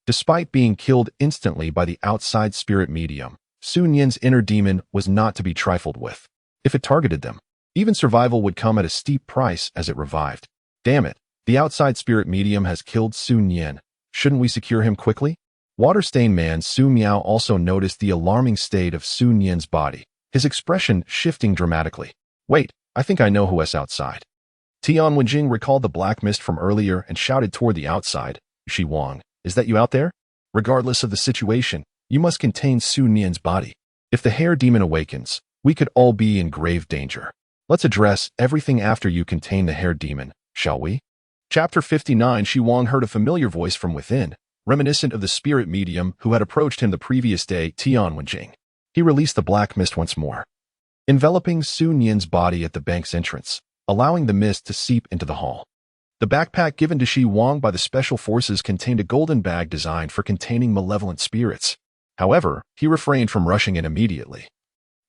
Despite being killed instantly by the outside spirit medium, Sun Yan's inner demon was not to be trifled with. If it targeted them, even survival would come at a steep price as it revived. Damn it, the outside spirit medium has killed Sun Yan. Shouldn't we secure him quickly? Water-Stained Man Su Miao also noticed the alarming state of Sun Yan's body, his expression shifting dramatically. Wait, I think I know who is outside. Tian Wenjing recalled the black mist from earlier and shouted toward the outside. Xi Wang, is that you out there? Regardless of the situation, you must contain Sun Yan's body. If the hair demon awakens, we could all be in grave danger. Let's address everything after you contain the hair demon, shall we? Chapter 59. Xi Wang heard a familiar voice from within, reminiscent of the spirit medium who had approached him the previous day, Tian Wenjing. He released the black mist once more, enveloping Sun Yan's body at the bank's entrance, allowing the mist to seep into the hall. The backpack given to Xi Wang by the special forces contained a golden bag designed for containing malevolent spirits. However, he refrained from rushing in immediately,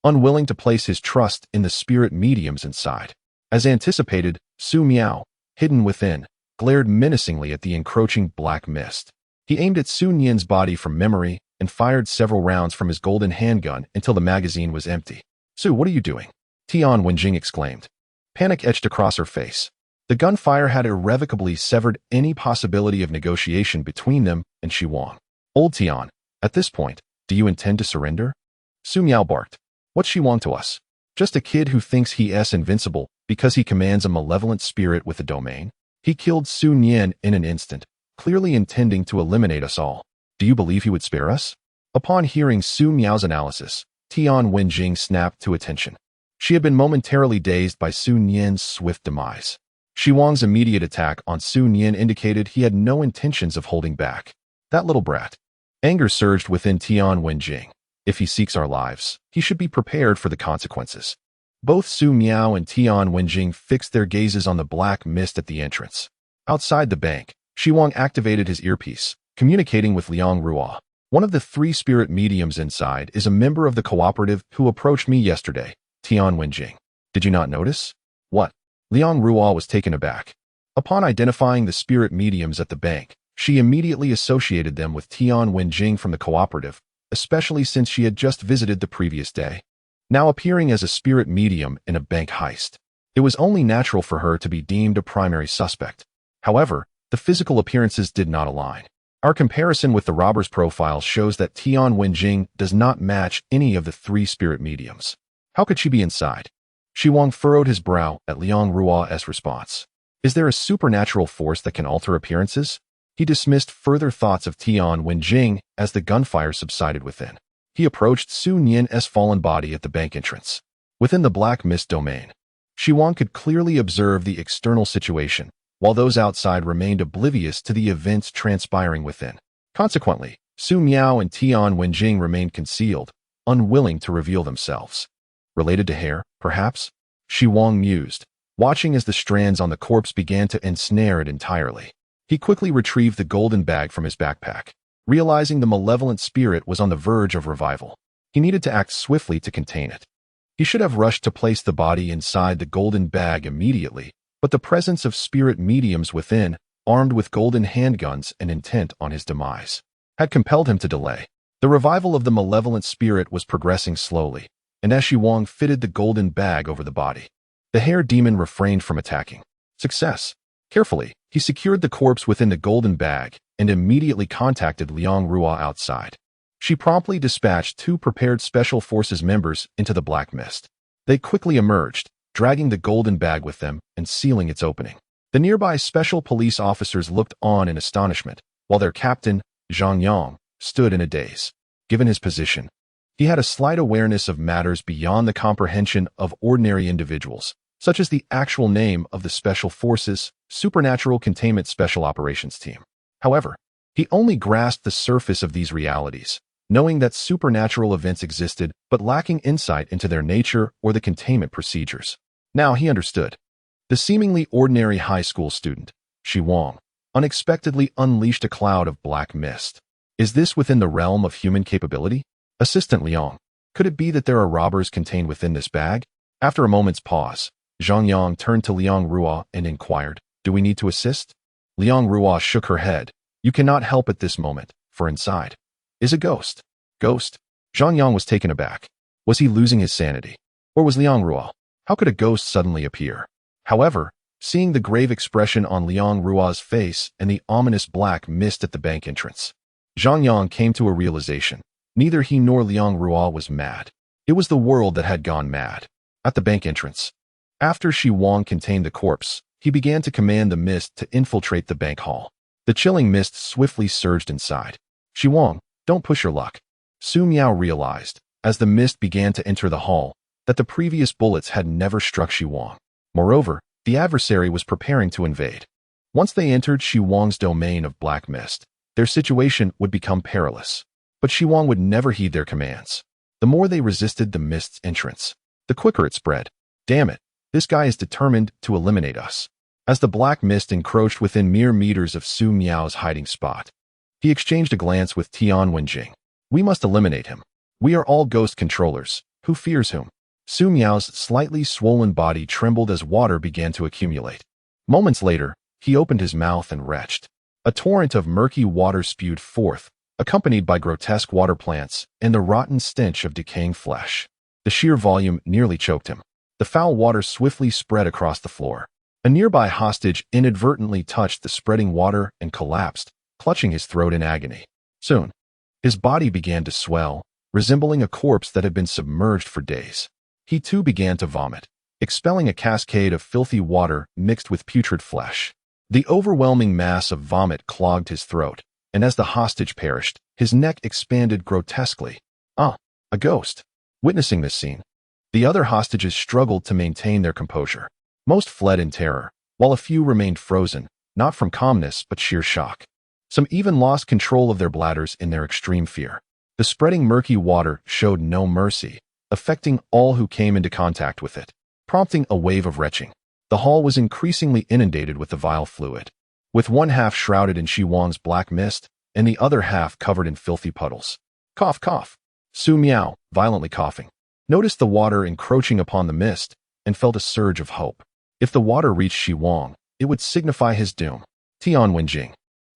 unwilling to place his trust in the spirit mediums inside. As anticipated, Su Miao, hidden within, glared menacingly at the encroaching black mist. He aimed at Sun Yan's body from memory and fired several rounds from his golden handgun until the magazine was empty. Su, what are you doing? Tian Wenjing exclaimed. Panic etched across her face. The gunfire had irrevocably severed any possibility of negotiation between them and Xi Wang. Old Tian, at this point, do you intend to surrender? Su Miao barked. What's Xi Wang to us? Just a kid who thinks he's invincible because he commands a malevolent spirit with a domain? He killed Su Nian in an instant, clearly intending to eliminate us all. Do you believe he would spare us? Upon hearing Su Miao's analysis, Tian Wenjing snapped to attention. She had been momentarily dazed by Su Nian's swift demise. Xi Wang's immediate attack on Su Nian indicated he had no intentions of holding back. That little brat. Anger surged within Tian Wenjing. If he seeks our lives, he should be prepared for the consequences. Both Su Miao and Tian Wenjing fixed their gazes on the black mist at the entrance. Outside the bank, Xi Wang activated his earpiece, communicating with Liang Ruo. One of the 3 spirit mediums inside is a member of the cooperative who approached me yesterday, Tian Wenjing. Did you not notice? What? Liang Ruo was taken aback. Upon identifying the spirit mediums at the bank, she immediately associated them with Tian Wenjing from the cooperative, especially since she had just visited the previous day. Now appearing as a spirit medium in a bank heist, it was only natural for her to be deemed a primary suspect. However, the physical appearances did not align. Our comparison with the robber's profile shows that Tian Wenjing does not match any of the 3 spirit mediums. How could she be inside? Xi Wang furrowed his brow at Liang Ruo's response. Is there a supernatural force that can alter appearances? He dismissed further thoughts of Tian Wenjing as the gunfire subsided within. He approached Su Nian's fallen body at the bank entrance. Within the black mist domain, Xi Wang could clearly observe the external situation, while those outside remained oblivious to the events transpiring within. Consequently, Su Miao and Tian Wenjing remained concealed, unwilling to reveal themselves. Related to hair, perhaps? Xi Wang mused, watching as the strands on the corpse began to ensnare it entirely. He quickly retrieved the golden bag from his backpack. Realizing the malevolent spirit was on the verge of revival, he needed to act swiftly to contain it. He should have rushed to place the body inside the golden bag immediately, but the presence of spirit mediums within, armed with golden handguns and intent on his demise, had compelled him to delay. The revival of the malevolent spirit was progressing slowly, and as Xi Wang fitted the golden bag over the body, the hair demon refrained from attacking. Success. Carefully, he secured the corpse within the golden bag and immediately contacted Liang Ruo outside. She promptly dispatched 2 prepared Special Forces members into the black mist. They quickly emerged, dragging the golden bag with them and sealing its opening. The nearby special police officers looked on in astonishment, while their captain, Zhang Yang, stood in a daze. Given his position, he had a slight awareness of matters beyond the comprehension of ordinary individuals, such as the actual name of the Special Forces Supernatural Containment Special Operations Team. However, he only grasped the surface of these realities, knowing that supernatural events existed but lacking insight into their nature or the containment procedures. Now he understood. The seemingly ordinary high school student, Xi Wang, unexpectedly unleashed a cloud of black mist. Is this within the realm of human capability? Assistant Liang, could it be that there are robbers contained within this bag? After a moment's pause, Zhang Yang turned to Liang Ruo and inquired, do we need to assist? Liang Ruo shook her head. You cannot help at this moment, for inside is a ghost. Ghost? Zhang Yang was taken aback. Was he losing his sanity? Or was Liang Ruo? How could a ghost suddenly appear? However, seeing the grave expression on Liang Ruo's face and the ominous black mist at the bank entrance, Zhang Yang came to a realization. Neither he nor Liang Ruo was mad. It was the world that had gone mad. At the bank entrance, after Xi Wang contained the corpse, he began to command the mist to infiltrate the bank hall. The chilling mist swiftly surged inside. Xi Wang, don't push your luck. Su Miao realized, as the mist began to enter the hall, that the previous bullets had never struck Xi Wang. Moreover, the adversary was preparing to invade. Once they entered Xi Wang's domain of black mist, their situation would become perilous. But Xi Wang would never heed their commands. The more they resisted the mist's entrance, the quicker it spread. Damn it, this guy is determined to eliminate us. As the black mist encroached within mere meters of Su Miao's hiding spot, he exchanged a glance with Tian Wenjing. We must eliminate him. We are all ghost controllers. Who fears whom? Su Miao's slightly swollen body trembled as water began to accumulate. Moments later, he opened his mouth and retched. A torrent of murky water spewed forth, accompanied by grotesque water plants and the rotten stench of decaying flesh. The sheer volume nearly choked him. The foul water swiftly spread across the floor. A nearby hostage inadvertently touched the spreading water and collapsed, clutching his throat in agony. Soon, his body began to swell, resembling a corpse that had been submerged for days. he too began to vomit, expelling a cascade of filthy water mixed with putrid flesh. The overwhelming mass of vomit clogged his throat, and as the hostage perished, his neck expanded grotesquely. Ah, a ghost. Witnessing this scene, the other hostages struggled to maintain their composure. Most fled in terror, while a few remained frozen, not from calmness but sheer shock. Some even lost control of their bladders in their extreme fear. The spreading murky water showed no mercy, affecting all who came into contact with it, prompting a wave of retching. The hall was increasingly inundated with the vile fluid, with one half shrouded in Xi Wang's black mist and the other half covered in filthy puddles. Cough, cough. Su Miao, violently coughing, noticed the water encroaching upon the mist and felt a surge of hope. If the water reached Xi Wang, it would signify his doom. Tian Wenjing.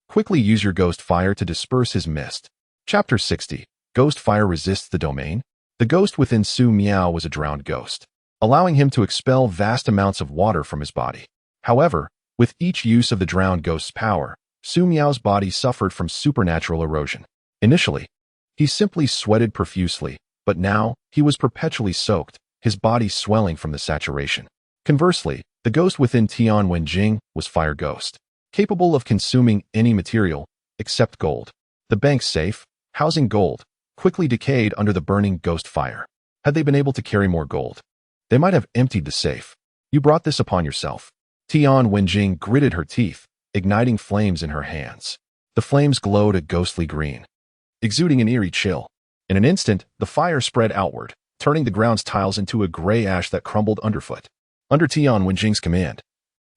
Quickly use your ghost fire to disperse his mist. Chapter 60. Ghost fire resists the domain. The ghost within Su Miao was a drowned ghost, allowing him to expel vast amounts of water from his body. However, with each use of the drowned ghost's power, Su Miao's body suffered from supernatural erosion. Initially, he simply sweated profusely, but now he was perpetually soaked, his body swelling from the saturation. Conversely, the ghost within Tian Wenjing was Fire Ghost, capable of consuming any material except gold. The bank's safe, housing gold, quickly decayed under the burning ghost fire. Had they been able to carry more gold, they might have emptied the safe. You brought this upon yourself. Tian Wenjing gritted her teeth, igniting flames in her hands. The flames glowed a ghostly green, exuding an eerie chill. In an instant, the fire spread outward, turning the ground's tiles into a gray ash that crumbled underfoot. Under Tian Wenjing's command,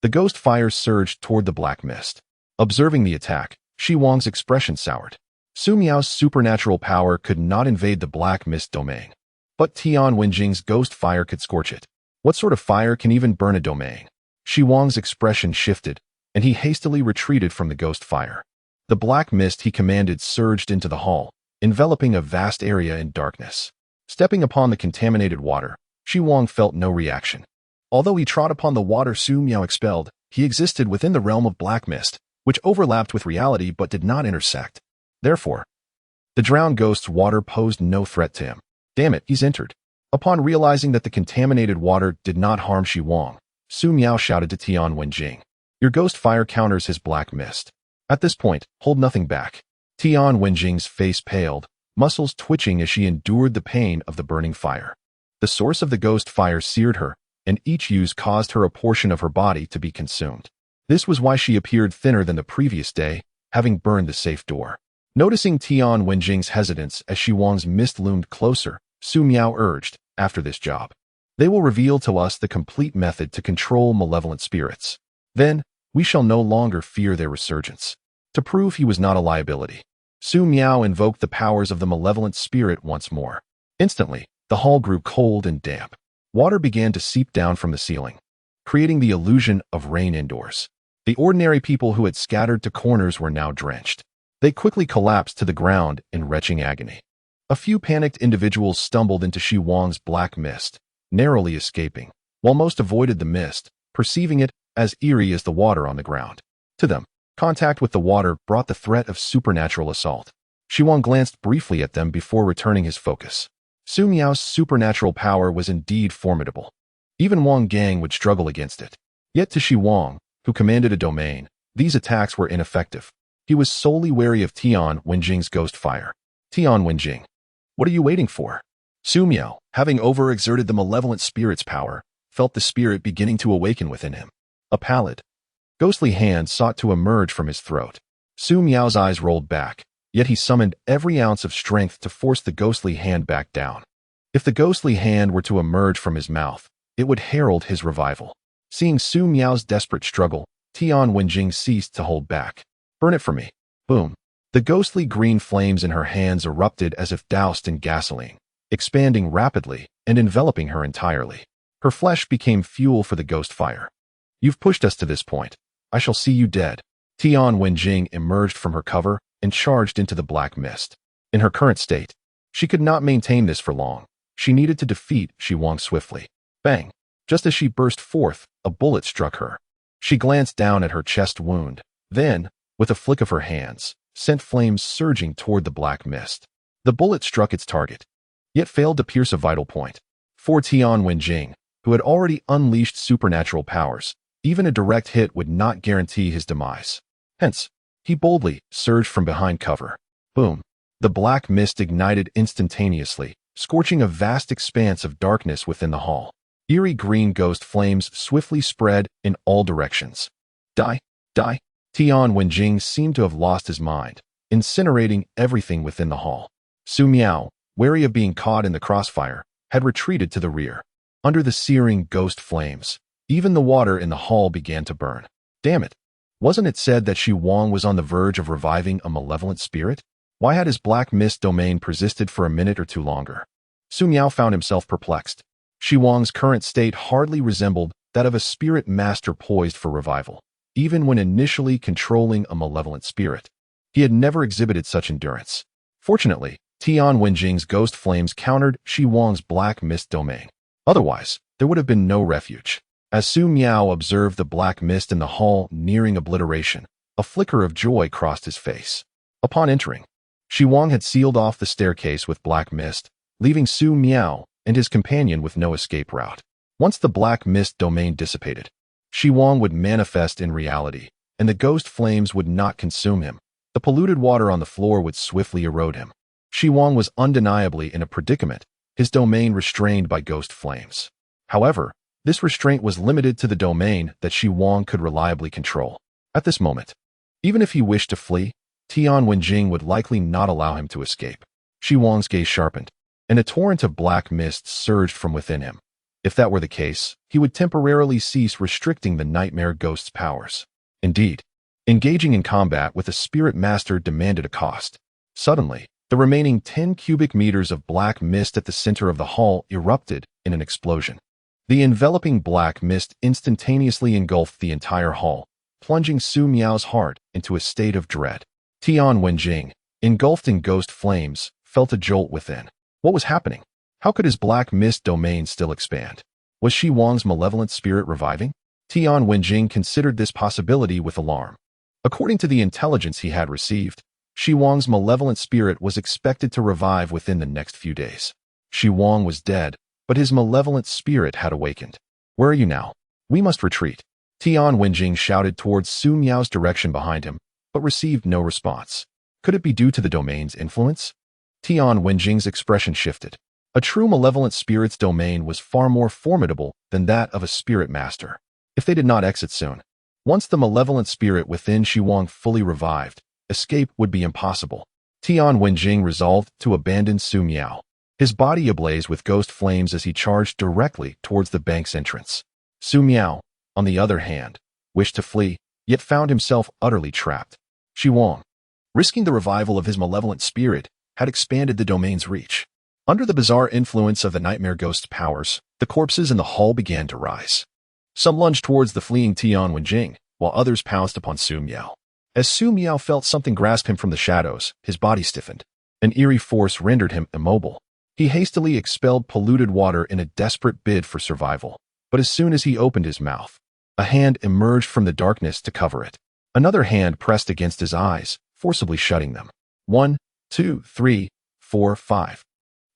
the ghost fire surged toward the black mist. Observing the attack, Xi Wang's expression soured. Su Miao's supernatural power could not invade the black mist domain, but Tian Wenjing's ghost fire could scorch it. What sort of fire can even burn a domain? Xi Wang's expression shifted, and he hastily retreated from the ghost fire. The black mist he commanded surged into the hall, enveloping a vast area in darkness. Stepping upon the contaminated water, Xi Wang felt no reaction. Although he trod upon the water Su Miao expelled, he existed within the realm of black mist, which overlapped with reality but did not intersect. Therefore, the drowned ghost's water posed no threat to him. Damn it, he's entered. Upon realizing that the contaminated water did not harm Xi Wang, Su Miao shouted to Tian Wenjing, "Your ghost fire counters his black mist. At this point, hold nothing back." Tian Wenjing's face paled, muscles twitching as she endured the pain of the burning fire. The source of the ghost fire seared her, and each use caused her a portion of her body to be consumed. This was why she appeared thinner than the previous day, having burned the safe door. Noticing Tian Wenjing's hesitance as Xi Wang's mist loomed closer, Su Miao urged, "After this job, they will reveal to us the complete method to control malevolent spirits. Then, we shall no longer fear their resurgence." To prove he was not a liability, Su Miao invoked the powers of the malevolent spirit once more. Instantly, the hall grew cold and damp. Water began to seep down from the ceiling, creating the illusion of rain indoors. The ordinary people who had scattered to corners were now drenched. They quickly collapsed to the ground in retching agony. A few panicked individuals stumbled into Xi Wang's black mist, narrowly escaping, while most avoided the mist, perceiving it as eerie as the water on the ground. To them, contact with the water brought the threat of supernatural assault. Xi Wang glanced briefly at them before returning his focus. Su Miao's supernatural power was indeed formidable. Even Wang Gang would struggle against it. Yet to Xi Wang, who commanded a domain, these attacks were ineffective. He was solely wary of Tian Wenjing's ghost fire. Tian Wenjing, what are you waiting for? Su Miao, having overexerted the malevolent spirit's power, felt the spirit beginning to awaken within him. A pallid, ghostly hand sought to emerge from his throat. Su Miao's eyes rolled back, yet he summoned every ounce of strength to force the ghostly hand back down. If the ghostly hand were to emerge from his mouth, it would herald his revival. Seeing Su Miao's desperate struggle, Tian Wenjing ceased to hold back. "Burn it for me." Boom. The ghostly green flames in her hands erupted as if doused in gasoline, expanding rapidly and enveloping her entirely. Her flesh became fuel for the ghost fire. "You've pushed us to this point. I shall see you dead." Tian Wenjing emerged from her cover and charged into the black mist. In her current state, she could not maintain this for long. She needed to defeat Xi Wang swiftly. Bang! Just as she burst forth, a bullet struck her. She glanced down at her chest wound, then, with a flick of her hands, sent flames surging toward the black mist. The bullet struck its target, yet failed to pierce a vital point. For Tian Wenjing, who had already unleashed supernatural powers, even a direct hit would not guarantee his demise. Hence, he boldly surged from behind cover. Boom! The black mist ignited instantaneously, scorching a vast expanse of darkness within the hall. Eerie green ghost flames swiftly spread in all directions. Die! Die! Tian Wenjing seemed to have lost his mind, incinerating everything within the hall. Su Miao, wary of being caught in the crossfire, had retreated to the rear. Under the searing ghost flames, even the water in the hall began to burn. Damn it! Wasn't it said that Xi Wang was on the verge of reviving a malevolent spirit? Why had his black mist domain persisted for a minute or two longer? Su Miao found himself perplexed. Xi Wang's current state hardly resembled that of a spirit master poised for revival, even when initially controlling a malevolent spirit. He had never exhibited such endurance. Fortunately, Tian Wenjing's ghost flames countered Xi Wang's black mist domain. Otherwise, there would have been no refuge. As Su Miao observed the black mist in the hall nearing obliteration, a flicker of joy crossed his face. Upon entering, Xi Wang had sealed off the staircase with black mist, leaving Su Miao and his companion with no escape route. Once the black mist domain dissipated, Xi Wang would manifest in reality, and the ghost flames would not consume him. The polluted water on the floor would swiftly erode him. Xi Wang was undeniably in a predicament, his domain restrained by ghost flames. However, this restraint was limited to the domain that Xi Wang could reliably control. At this moment, even if he wished to flee, Tian Wenjing would likely not allow him to escape. Xi Wang's gaze sharpened, and a torrent of black mist surged from within him. If that were the case, he would temporarily cease restricting the nightmare ghost's powers. Indeed, engaging in combat with a spirit master demanded a cost. Suddenly, the remaining 10 cubic meters of black mist at the center of the hall erupted in an explosion. The enveloping black mist instantaneously engulfed the entire hall, plunging Su Miao's heart into a state of dread. Tian Wenjing, engulfed in ghost flames, felt a jolt within. What was happening? How could his black mist domain still expand? Was Xi Wang's malevolent spirit reviving? Tian Wenjing considered this possibility with alarm. According to the intelligence he had received, Xi Wang's malevolent spirit was expected to revive within the next few days. Xi Wang was dead, but his malevolent spirit had awakened. Where are you now? We must retreat. Tian Wenjing shouted towards Su Miao's direction behind him, but received no response. Could it be due to the domain's influence? Tian Wenjing's expression shifted. A true malevolent spirit's domain was far more formidable than that of a spirit master. If they did not exit soon, once the malevolent spirit within Xi Wang fully revived, escape would be impossible. Tian Wenjing resolved to abandon Su Miao, his body ablaze with ghost flames as he charged directly towards the bank's entrance. Su Miao, on the other hand, wished to flee, yet found himself utterly trapped. Xi Wang, risking the revival of his malevolent spirit, had expanded the domain's reach. Under the bizarre influence of the nightmare ghost's powers, the corpses in the hall began to rise. Some lunged towards the fleeing Tian Wenjing, while others pounced upon Su Miao. As Su Miao felt something grasp him from the shadows, his body stiffened. An eerie force rendered him immobile. He hastily expelled polluted water in a desperate bid for survival. But as soon as he opened his mouth, a hand emerged from the darkness to cover it. Another hand pressed against his eyes, forcibly shutting them. 1, 2, 3, 4, 5.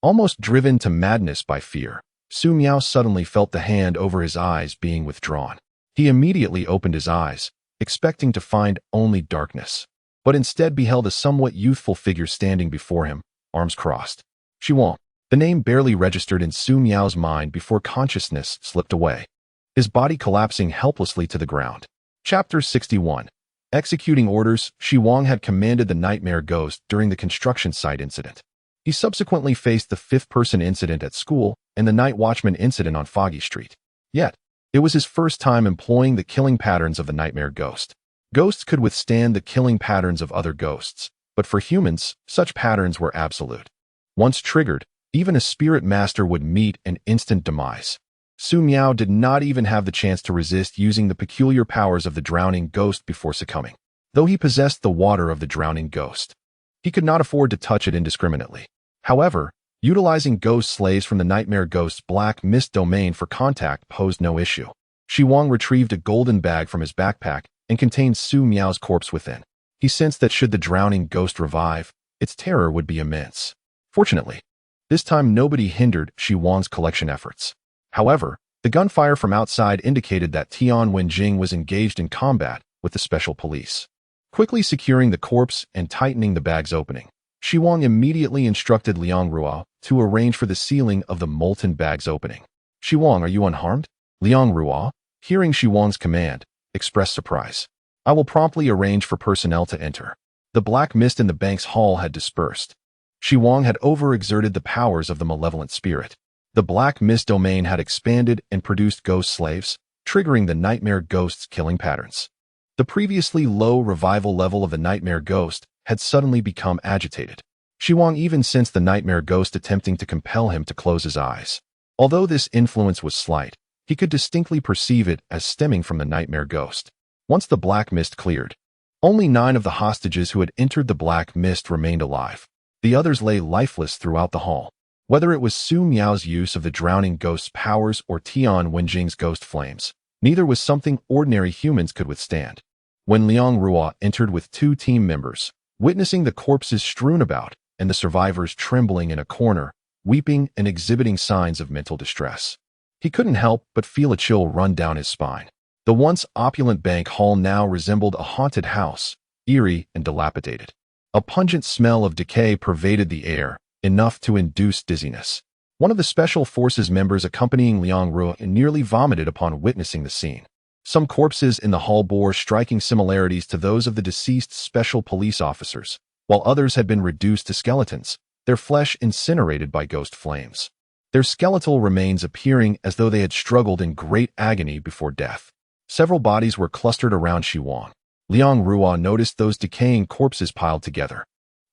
Almost driven to madness by fear, Su Miao suddenly felt the hand over his eyes being withdrawn. He immediately opened his eyes, expecting to find only darkness, but instead beheld a somewhat youthful figure standing before him, arms crossed. Xi Wang. The name barely registered in Su Miao's mind before consciousness slipped away, his body collapsing helplessly to the ground. Chapter 61. Executing orders. Xi Wang had commanded the nightmare ghost during the construction site incident. He subsequently faced the fifth-person incident at school and the night watchman incident on Foggy Street. Yet, it was his first time employing the killing patterns of the nightmare ghost. Ghosts could withstand the killing patterns of other ghosts, but for humans, such patterns were absolute. Once triggered, even a spirit master would meet an instant demise. Su Miao did not even have the chance to resist using the peculiar powers of the drowning ghost before succumbing. Though he possessed the water of the drowning ghost, he could not afford to touch it indiscriminately. However, utilizing ghost slaves from the nightmare ghost's black mist domain for contact posed no issue. Xi Wang retrieved a golden bag from his backpack and contained Su Miao's corpse within. He sensed that should the drowning ghost revive, its terror would be immense. Fortunately, This time nobody hindered Xi Wang's collection efforts. However, the gunfire from outside indicated that Tian Wenjing was engaged in combat with the special police. Quickly securing the corpse and tightening the bag's opening, Xi Wang immediately instructed Liang Ruo to arrange for the sealing of the molten bag's opening. Xi Wang, are you unharmed? Liang Ruo, hearing Xi Wang's command, expressed surprise. I will promptly arrange for personnel to enter. The black mist in the bank's hall had dispersed. Xi Wang had overexerted the powers of the malevolent spirit. The black mist domain had expanded and produced ghost slaves, triggering the nightmare ghost's killing patterns. The previously low revival level of the nightmare ghost had suddenly become agitated. Xi Wang even sensed the nightmare ghost attempting to compel him to close his eyes. Although this influence was slight, he could distinctly perceive it as stemming from the nightmare ghost. Once the black mist cleared, only 9 of the hostages who had entered the black mist remained alive. The others lay lifeless throughout the hall. Whether it was Su Miao's use of the drowning ghost's powers or Tian Wenjing's ghost flames, neither was something ordinary humans could withstand. When Liang Ruo entered with 2 team members, witnessing the corpses strewn about and the survivors trembling in a corner, weeping and exhibiting signs of mental distress, he couldn't help but feel a chill run down his spine. The once opulent bank hall now resembled a haunted house, eerie and dilapidated. A pungent smell of decay pervaded the air, enough to induce dizziness. One of the special forces members accompanying Liang Ruo nearly vomited upon witnessing the scene. Some corpses in the hall bore striking similarities to those of the deceased special police officers, while others had been reduced to skeletons, their flesh incinerated by ghost flames. Their skeletal remains appearing as though they had struggled in great agony before death. Several bodies were clustered around Xi Wang. Liang Ruo noticed those decaying corpses piled together,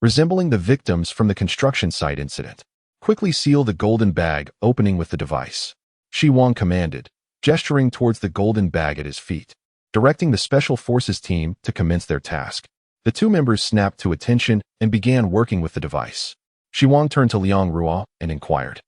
resembling the victims from the construction site incident. Quickly seal the golden bag opening with the device, Xi Wang commanded, gesturing towards the golden bag at his feet, directing the Special Forces team to commence their task. The 2 members snapped to attention and began working with the device. Xi Wang turned to Liang Ruo and inquired,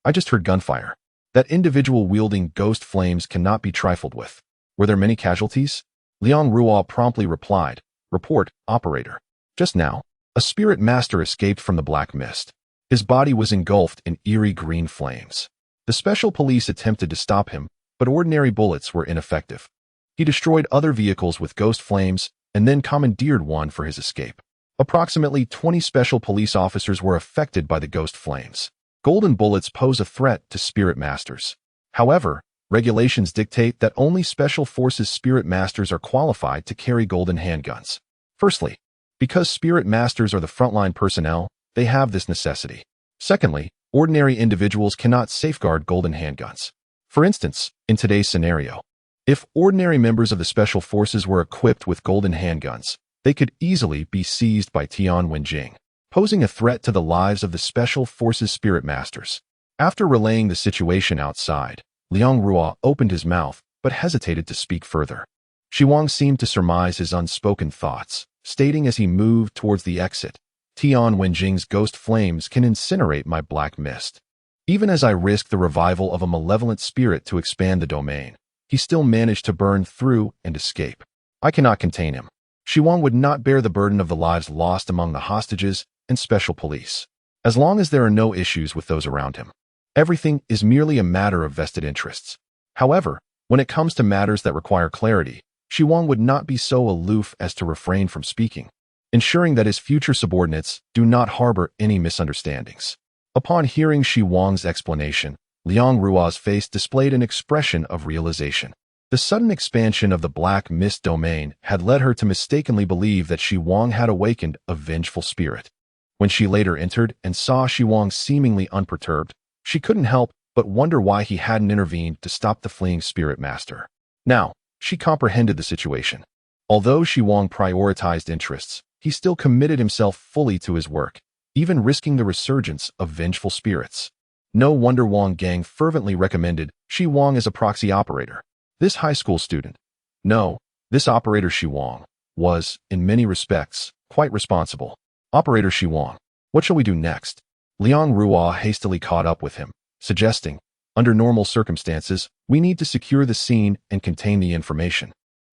I just heard gunfire. That individual wielding ghost flames cannot be trifled with. Were there many casualties? Liang Ruo promptly replied, Report, operator. Just now, a spirit master escaped from the black mist. His body was engulfed in eerie green flames. The special police attempted to stop him, but ordinary bullets were ineffective. He destroyed other vehicles with ghost flames and then commandeered one for his escape. Approximately 20 special police officers were affected by the ghost flames. Golden bullets pose a threat to spirit masters. However, regulations dictate that only Special Forces spirit masters are qualified to carry golden handguns. Firstly, because spirit masters are the frontline personnel, they have this necessity. Secondly, ordinary individuals cannot safeguard golden handguns. For instance, in today's scenario, if ordinary members of the Special Forces were equipped with golden handguns, they could easily be seized by Tian Wenjing, posing a threat to the lives of the Special Forces spirit masters. After relaying the situation outside, Liang Ruo opened his mouth but hesitated to speak further. Xi Wang seemed to surmise his unspoken thoughts, stating as he moved towards the exit, Tian Wenjing's ghost flames can incinerate my black mist. Even as I risk the revival of a malevolent spirit to expand the domain, he still managed to burn through and escape. I cannot contain him. Xi Wang would not bear the burden of the lives lost among the hostages and special police. As long as there are no issues with those around him, everything is merely a matter of vested interests. However, when it comes to matters that require clarity, Xi Wang would not be so aloof as to refrain from speaking, ensuring that his future subordinates do not harbor any misunderstandings. Upon hearing Xi Wang's explanation, Liang Ruo's face displayed an expression of realization. The sudden expansion of the black mist domain had led her to mistakenly believe that Xi Wang had awakened a vengeful spirit. When she later entered and saw Xi Wang seemingly unperturbed, she couldn't help but wonder why he hadn't intervened to stop the fleeing spirit master. Now, she comprehended the situation. Although Xi Wang prioritized interests, he still committed himself fully to his work, even risking the resurgence of vengeful spirits. No wonder Wang Gang fervently recommended Xi Wang as a proxy operator. This high school student, no, this operator Xi Wang, was, in many respects, quite responsible. Operator Xi Wang, what shall we do next? Liang Ruo hastily caught up with him, suggesting, under normal circumstances, we need to secure the scene and contain the information,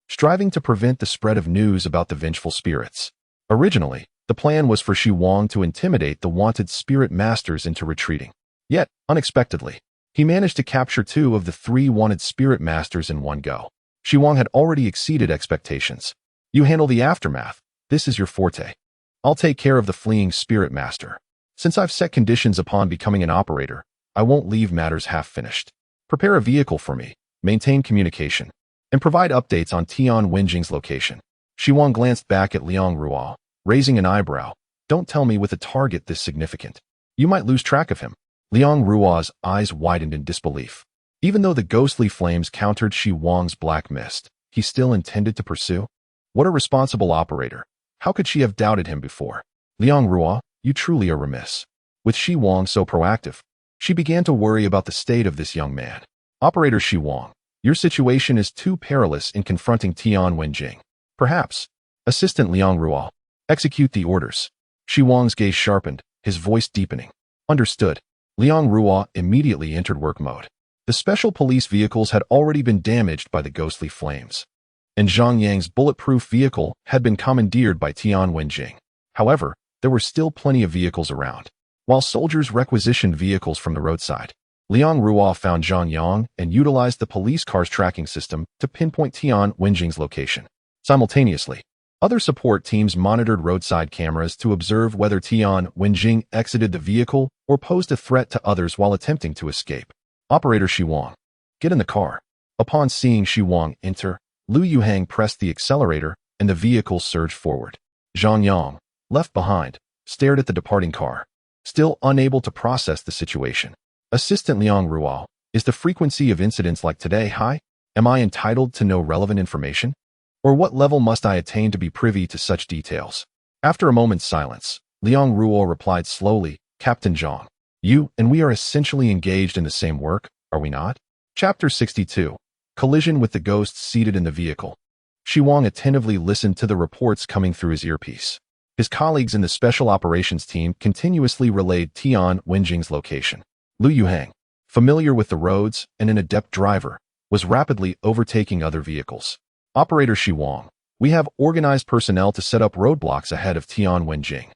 striving to prevent the spread of news about the vengeful spirits. Originally, the The plan was for Xi Wang to intimidate the wanted spirit masters into retreating. Yet, unexpectedly, he managed to capture 2 of the 3 wanted spirit masters in one go. Xi Wang had already exceeded expectations. You handle the aftermath. This is your forte. I'll take care of the fleeing spirit master. Since I've set conditions upon becoming an operator, I won't leave matters half-finished. Prepare a vehicle for me, maintain communication, and provide updates on Tian Wenjing's location. Xi Wang glanced back at Liang Ruo, raising an eyebrow. Don't tell me with a target this significant. You might lose track of him. Liang Ruo's eyes widened in disbelief. Even though the ghostly flames countered Xi Wang's black mist, he still intended to pursue? What a responsible operator. How could she have doubted him before? Liang Ruo, you truly are remiss. With Xi Wang so proactive, she began to worry about the state of this young man. Operator Xi Wang, your situation is too perilous in confronting Tian Wenjing. Perhaps. Assistant Liang Ruo, execute the orders. Xi Wang's gaze sharpened, his voice deepening. Understood. Liang Ruo immediately entered work mode. The special police vehicles had already been damaged by the ghostly flames, and Zhang Yang's bulletproof vehicle had been commandeered by Tian Wenjing. However, there were still plenty of vehicles around. While soldiers requisitioned vehicles from the roadside, Liang Ruo found Zhang Yang and utilized the police car's tracking system to pinpoint Tian Wenjing's location. Simultaneously, other support teams monitored roadside cameras to observe whether Tian Wenjing exited the vehicle or posed a threat to others while attempting to escape. Operator Xi Wang, get in the car. Upon seeing Xi Wang enter, Lu Yuhang pressed the accelerator and the vehicle surged forward. Zhang Yang, left behind, stared at the departing car, still unable to process the situation. Assistant Liang Ruo, is the frequency of incidents like today high? Am I entitled to know relevant information? Or what level must I attain to be privy to such details? After a moment's silence, Liang Ruo replied slowly, Captain Zhang, you and we are essentially engaged in the same work, are we not? Chapter 62. Collision with the ghosts seated in the vehicle. Xi Wang attentively listened to the reports coming through his earpiece. His colleagues in the Special Operations Team continuously relayed Tian Wenjing's location. Lu Yuhang, familiar with the roads and an adept driver, was rapidly overtaking other vehicles. Operator Xi Wang, we have organized personnel to set up roadblocks ahead of Tian Wenjing,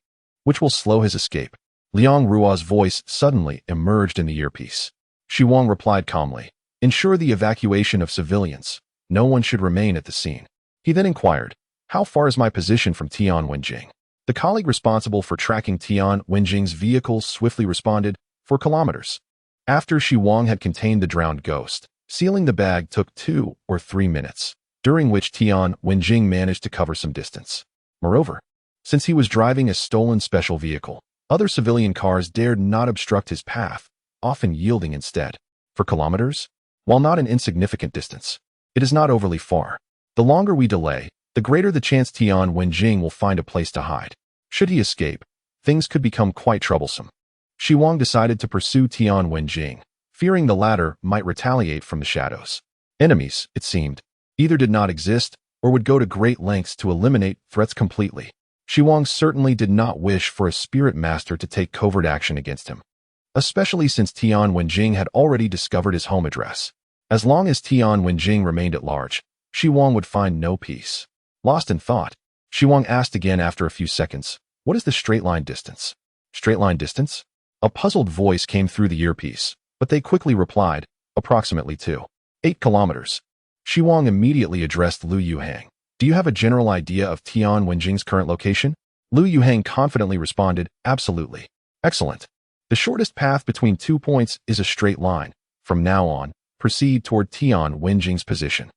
which will slow his escape. Liang Ruo's voice suddenly emerged in the earpiece. Xi Wang replied calmly, ensure the evacuation of civilians. No one should remain at the scene. He then inquired, how far is my position from Tian Wenjing? The colleague responsible for tracking Tian Wenjing's vehicle swiftly responded, 4 kilometers. After Xi Wang had contained the drowned ghost, sealing the bag took 2 or 3 minutes, during which Tian Wenjing managed to cover some distance. Moreover, since he was driving a stolen special vehicle, other civilian cars dared not obstruct his path, often yielding instead. 4 kilometers? While not an insignificant distance, it is not overly far. The longer we delay, the greater the chance Tian Wenjing will find a place to hide. Should he escape, things could become quite troublesome. Xi Wang decided to pursue Tian Wenjing, fearing the latter might retaliate from the shadows. Enemies, it seemed, either did not exist or would go to great lengths to eliminate threats completely. Xi Wang certainly did not wish for a spirit master to take covert action against him, especially since Tian Wenjing had already discovered his home address. As long as Tian Wenjing remained at large, Xi Wang would find no peace. Lost in thought, Xi Wang asked again after a few seconds, what is the straight line distance? Straight line distance? A puzzled voice came through the earpiece, but they quickly replied, approximately 8 kilometers. Xi Wang immediately addressed Lu Yuhang. Do you have a general idea of Tian Wenjing's current location? Lu Yuhang confidently responded, absolutely. Excellent. The shortest path between 2 points is a straight line. From now on, proceed toward Tian Wenjing's position.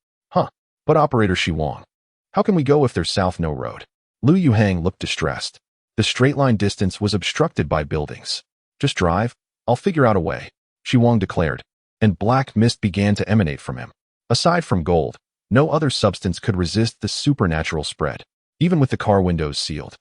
But Operator Xi Wang, how can we go if there's south no road? Lu Yuhang looked distressed. The straight line distance was obstructed by buildings. Just drive, I'll figure out a way, Xi Wang declared, and black mist began to emanate from him. Aside from gold, no other substance could resist the supernatural spread, even with the car windows sealed.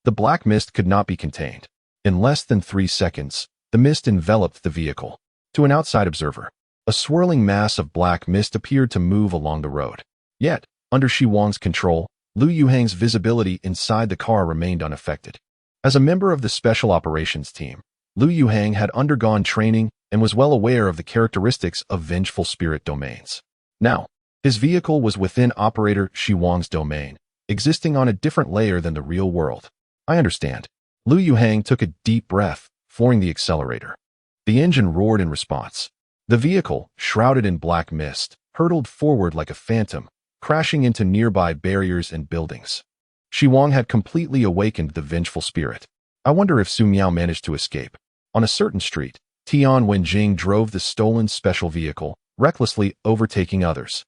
The black mist could not be contained. In less than 3 seconds, the mist enveloped the vehicle. To an outside observer, a swirling mass of black mist appeared to move along the road. Yet, under Xi Wang's control, Lu Yuhang's visibility inside the car remained unaffected. As a member of the Special Operations Team, Lu Yuhang had undergone training and was well aware of the characteristics of vengeful spirit domains. Now, his vehicle was within Operator Xi Wang's domain, existing on a different layer than the real world. I understand. Lu Yuhang took a deep breath, flooring the accelerator. The engine roared in response. The vehicle, shrouded in black mist, hurtled forward like a phantom, crashing into nearby barriers and buildings. Xi Wang had completely awakened the vengeful spirit. I wonder if Su Miao managed to escape. On a certain street, Tian Wenjing drove the stolen special vehicle, recklessly overtaking others.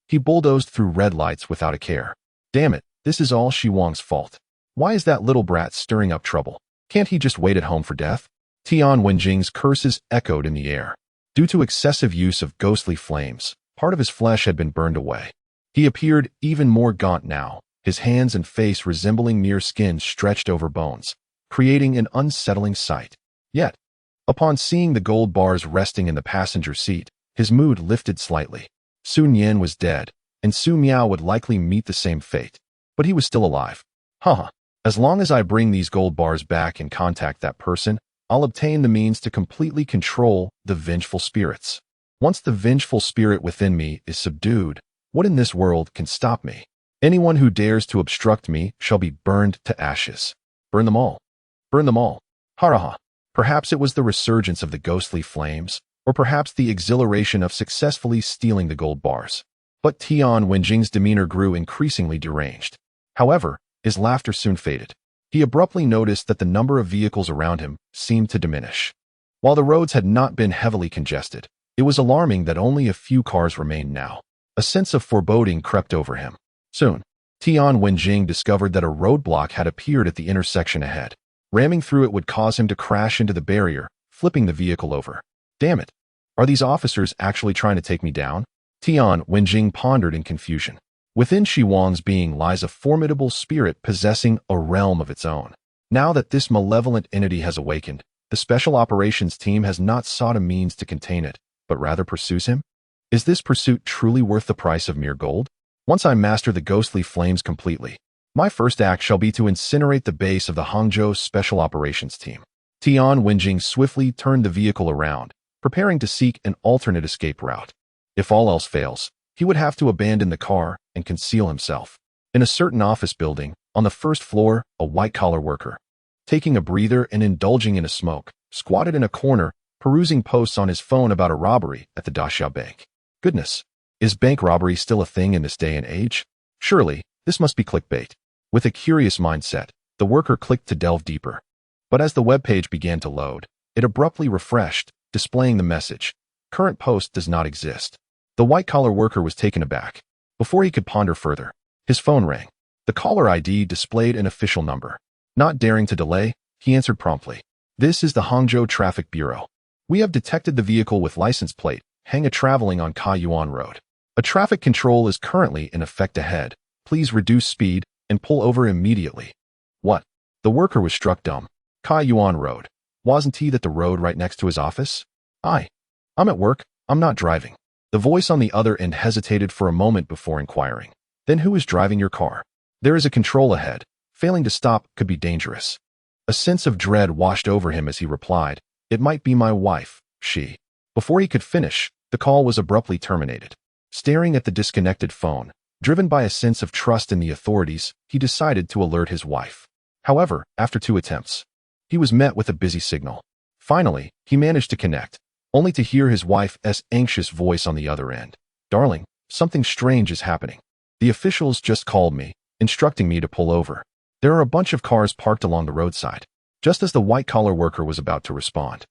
He bulldozed through red lights without a care. Damn it, this is all Xi Wang's fault. Why is that little brat stirring up trouble? Can't he just wait at home for death? Tian Wenjing's curses echoed in the air. Due to excessive use of ghostly flames, part of his flesh had been burned away. He appeared even more gaunt now, his hands and face resembling mere skin stretched over bones, creating an unsettling sight. Yet, upon seeing the gold bars resting in the passenger seat, his mood lifted slightly. Sun Yan was dead, and Su Miao would likely meet the same fate. But he was still alive. Haha. As long as I bring these gold bars back and contact that person, I'll obtain the means to completely control the vengeful spirits. Once the vengeful spirit within me is subdued, what in this world can stop me? Anyone who dares to obstruct me shall be burned to ashes. Burn them all. Burn them all. Haraha. Perhaps it was the resurgence of the ghostly flames, or perhaps the exhilaration of successfully stealing the gold bars. But Tian Wenjing's demeanor grew increasingly deranged. However, his laughter soon faded. He abruptly noticed that the number of vehicles around him seemed to diminish. While the roads had not been heavily congested, it was alarming that only a few cars remained now. A sense of foreboding crept over him. Soon, Tian Wenjing discovered that a roadblock had appeared at the intersection ahead. Ramming through it would cause him to crash into the barrier, flipping the vehicle over. Damn it! Are these officers actually trying to take me down? Tian Wenjing pondered in confusion. Within Xi Wang's being lies a formidable spirit possessing a realm of its own. Now that this malevolent entity has awakened, the Special Operations Team has not sought a means to contain it, but rather pursues him? Is this pursuit truly worth the price of mere gold? Once I master the ghostly flames completely, my first act shall be to incinerate the base of the Hangzhou Special Operations Team. Tian Wenjing swiftly turned the vehicle around, preparing to seek an alternate escape route. If all else fails, he would have to abandon the car and conceal himself. In a certain office building, on the first floor, a white-collar worker, taking a breather and indulging in a smoke, squatted in a corner, perusing posts on his phone about a robbery at the Daxia Bank. Goodness, is bank robbery still a thing in this day and age? Surely, this must be clickbait. With a curious mindset, the worker clicked to delve deeper. But as the web page began to load, it abruptly refreshed, displaying the message, "Current post does not exist." The white-collar worker was taken aback. Before he could ponder further, his phone rang. The caller ID displayed an official number. Not daring to delay, he answered promptly. "This is the Hangzhou Traffic Bureau. We have detected the vehicle with license plate, Hanga traveling on Kaiyuan Road. A traffic control is currently in effect ahead. Please reduce speed and pull over immediately." What? The worker was struck dumb. Kaiyuan Road. Wasn't he that the road right next to his office? I'm at work, I'm not driving. The voice on the other end hesitated for a moment before inquiring. Then who is driving your car? There is a control ahead. Failing to stop could be dangerous. A sense of dread washed over him as he replied, "It might be my wife, she." Before he could finish, the call was abruptly terminated. Staring at the disconnected phone, driven by a sense of trust in the authorities, he decided to alert his wife. However, after 2 attempts, he was met with a busy signal. Finally, he managed to connect, only to hear his wife's anxious voice on the other end. "Darling, something strange is happening. The officials just called me, instructing me to pull over. There are a bunch of cars parked along the roadside." Just as the white-collar worker was about to respond,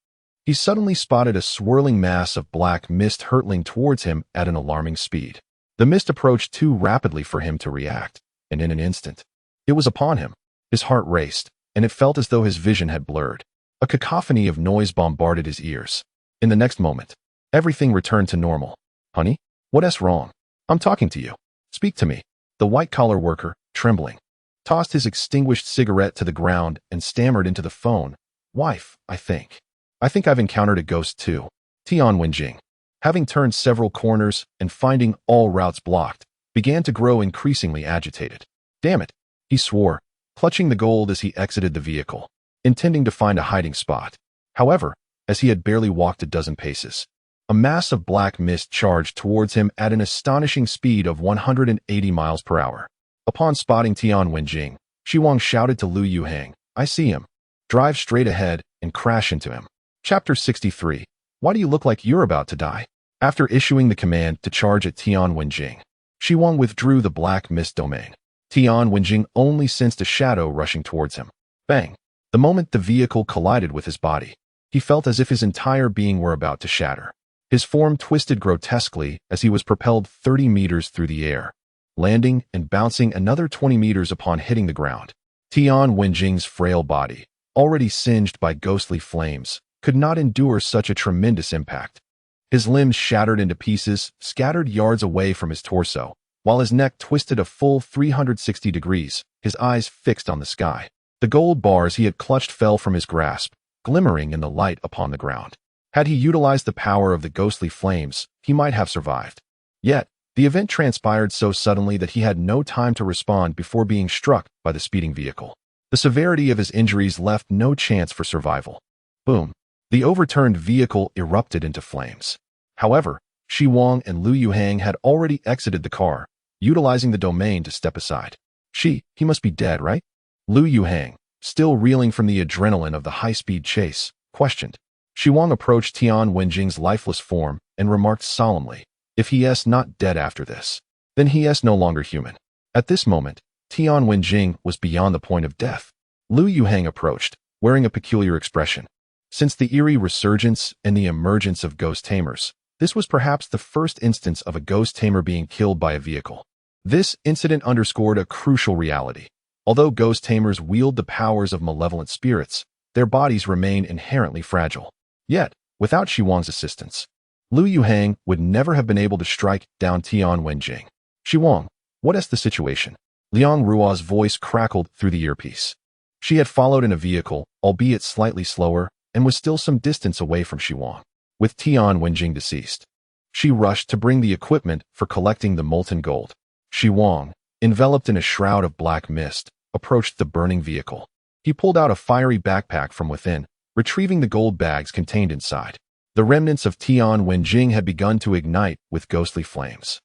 he suddenly spotted a swirling mass of black mist hurtling towards him at an alarming speed. The mist approached too rapidly for him to react, and in an instant, it was upon him. His heart raced, and it felt as though his vision had blurred. A cacophony of noise bombarded his ears. In the next moment, everything returned to normal. "Honey, what's wrong? I'm talking to you. Speak to me." The white-collar worker, trembling, tossed his extinguished cigarette to the ground and stammered into the phone, "Wife, I think I've encountered a ghost too." Tian Wenjing, having turned several corners and finding all routes blocked, began to grow increasingly agitated. Damn it, he swore, clutching the gold as he exited the vehicle, intending to find a hiding spot. However, as he had barely walked a dozen paces, a mass of black mist charged towards him at an astonishing speed of 180 miles per hour. Upon spotting Tian Wenjing, Xi Wang shouted to Lu Yuhang, I see him. Drive straight ahead and crash into him. Chapter 63. Why do you look like you're about to die? After issuing the command to charge at Tian Wenjing, Xi Wang withdrew the black mist domain. Tian Wenjing only sensed a shadow rushing towards him. Bang! The moment the vehicle collided with his body, he felt as if his entire being were about to shatter. His form twisted grotesquely as he was propelled 30 meters through the air, landing and bouncing another 20 meters upon hitting the ground. Tian Wenjing's frail body, already singed by ghostly flames, could not endure such a tremendous impact. His limbs shattered into pieces, scattered yards away from his torso, while his neck twisted a full 360 degrees, his eyes fixed on the sky. The gold bars he had clutched fell from his grasp, glimmering in the light upon the ground. Had he utilized the power of the ghostly flames, he might have survived. Yet, the event transpired so suddenly that he had no time to respond before being struck by the speeding vehicle. The severity of his injuries left no chance for survival. Boom! The overturned vehicle erupted into flames. However, Xi Wang and Lu Yuhang had already exited the car, utilizing the domain to step aside. He must be dead, right? Lu Yuhang, still reeling from the adrenaline of the high-speed chase, questioned. Xi Wang approached Tian Wenjing's lifeless form and remarked solemnly, if he is not dead after this, then he is no longer human. At this moment, Tian Wenjing was beyond the point of death. Lu Yuhang approached, wearing a peculiar expression. Since the eerie resurgence and the emergence of ghost tamers, this was perhaps the first instance of a ghost tamer being killed by a vehicle. This incident underscored a crucial reality. Although ghost tamers wield the powers of malevolent spirits, their bodies remain inherently fragile. Yet, without Xi Wang's assistance, Lu Yuhang would never have been able to strike down Tian Wenjing. Xi Wang, what is the situation? Liang Ruo's voice crackled through the earpiece. She had followed in a vehicle, albeit slightly slower, and was still some distance away from Xi Wang. With Tian Wenjing deceased, she rushed to bring the equipment for collecting the molten gold. Xi Wang, enveloped in a shroud of black mist, approached the burning vehicle. He pulled out a fiery backpack from within, retrieving the gold bags contained inside. The remnants of Tian Wenjing had begun to ignite with ghostly flames.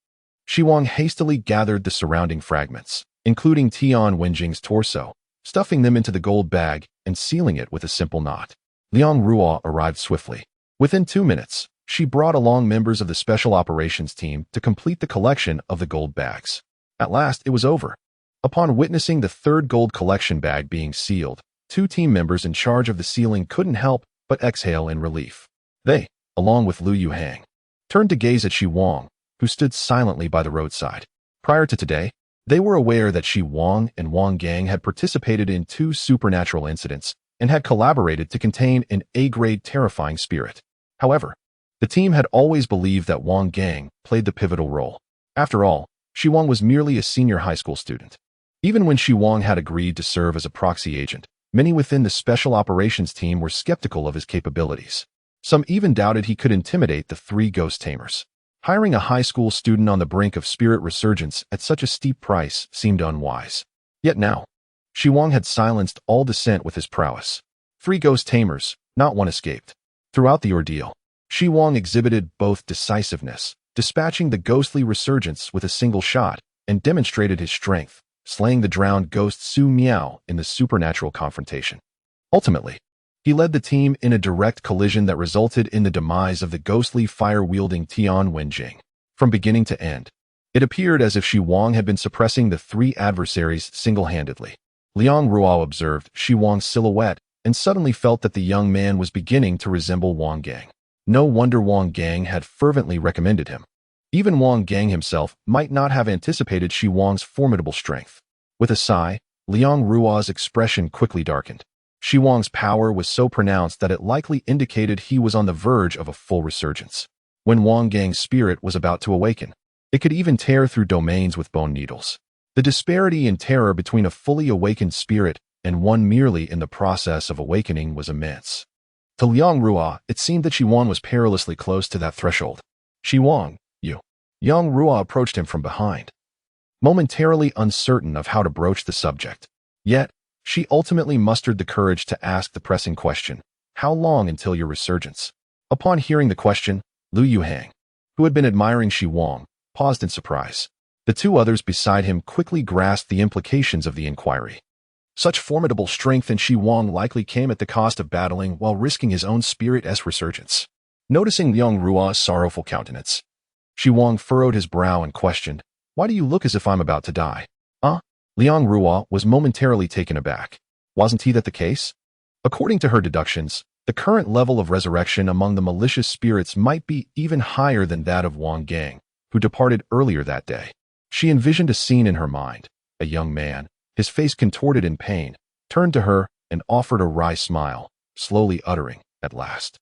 Xi Wang hastily gathered the surrounding fragments, including Tian Wenjing's torso, stuffing them into the gold bag and sealing it with a simple knot. Liang Ruo arrived swiftly. Within 2 minutes, she brought along members of the Special Operations team to complete the collection of the gold bags. At last, it was over. Upon witnessing the third gold collection bag being sealed, 2 team members in charge of the sealing couldn't help but exhale in relief. They, along with Lu Yuhang, turned to gaze at Xi Wang, who stood silently by the roadside. Prior to today, they were aware that Xi Wang and Wang Gang had participated in 2 supernatural incidents and had collaborated to contain an A-grade terrifying spirit. However, the team had always believed that Wang Gang played the pivotal role. After all, Xi Wang was merely a senior high school student. Even when Xi Wang had agreed to serve as a proxy agent, many within the Special Operations team were skeptical of his capabilities. Some even doubted he could intimidate the 3 ghost tamers. Hiring a high school student on the brink of spirit resurgence at such a steep price seemed unwise. Yet now, Xi Wang had silenced all dissent with his prowess. 3 ghost tamers, not one escaped. Throughout the ordeal, Xi Wang exhibited both decisiveness, dispatching the ghostly resurgence with a single shot, and demonstrated his strength, slaying the drowned ghost Su Miao in the supernatural confrontation. Ultimately, he led the team in a direct collision that resulted in the demise of the ghostly fire-wielding Tian Wenjing. From beginning to end, it appeared as if Xi Wang had been suppressing the 3 adversaries single-handedly. Liang Ruo observed Xi Wang's silhouette and suddenly felt that the young man was beginning to resemble Wang Gang. No wonder Wang Gang had fervently recommended him. Even Wang Gang himself might not have anticipated Xi Wang's formidable strength. With a sigh, Liang Ruo's expression quickly darkened. Xi Wang's power was so pronounced that it likely indicated he was on the verge of a full resurgence. When Wang Gang's spirit was about to awaken, it could even tear through domains with bone needles. The disparity in terror between a fully awakened spirit and one merely in the process of awakening was immense. To Liang Ruo, it seemed that Xi Wang was perilously close to that threshold. Xi Wang, you. Liang Ruo approached him from behind, momentarily uncertain of how to broach the subject. Yet, she ultimately mustered the courage to ask the pressing question, how long until your resurgence? Upon hearing the question, Lu Yuhang, who had been admiring Xi Wang, paused in surprise. The 2 others beside him quickly grasped the implications of the inquiry. Such formidable strength in Xi Wang likely came at the cost of battling while risking his own spirit's resurgence. Noticing Liang Rua's sorrowful countenance, Xi Wang furrowed his brow and questioned, "Why do you look as if I'm about to die?" Liang Rua was momentarily taken aback. Wasn't he that the case? According to her deductions, the current level of resurrection among the malicious spirits might be even higher than that of Wang Gang, who departed earlier that day. She envisioned a scene in her mind. A young man, his face contorted in pain, turned to her and offered a wry smile, slowly uttering, "At last.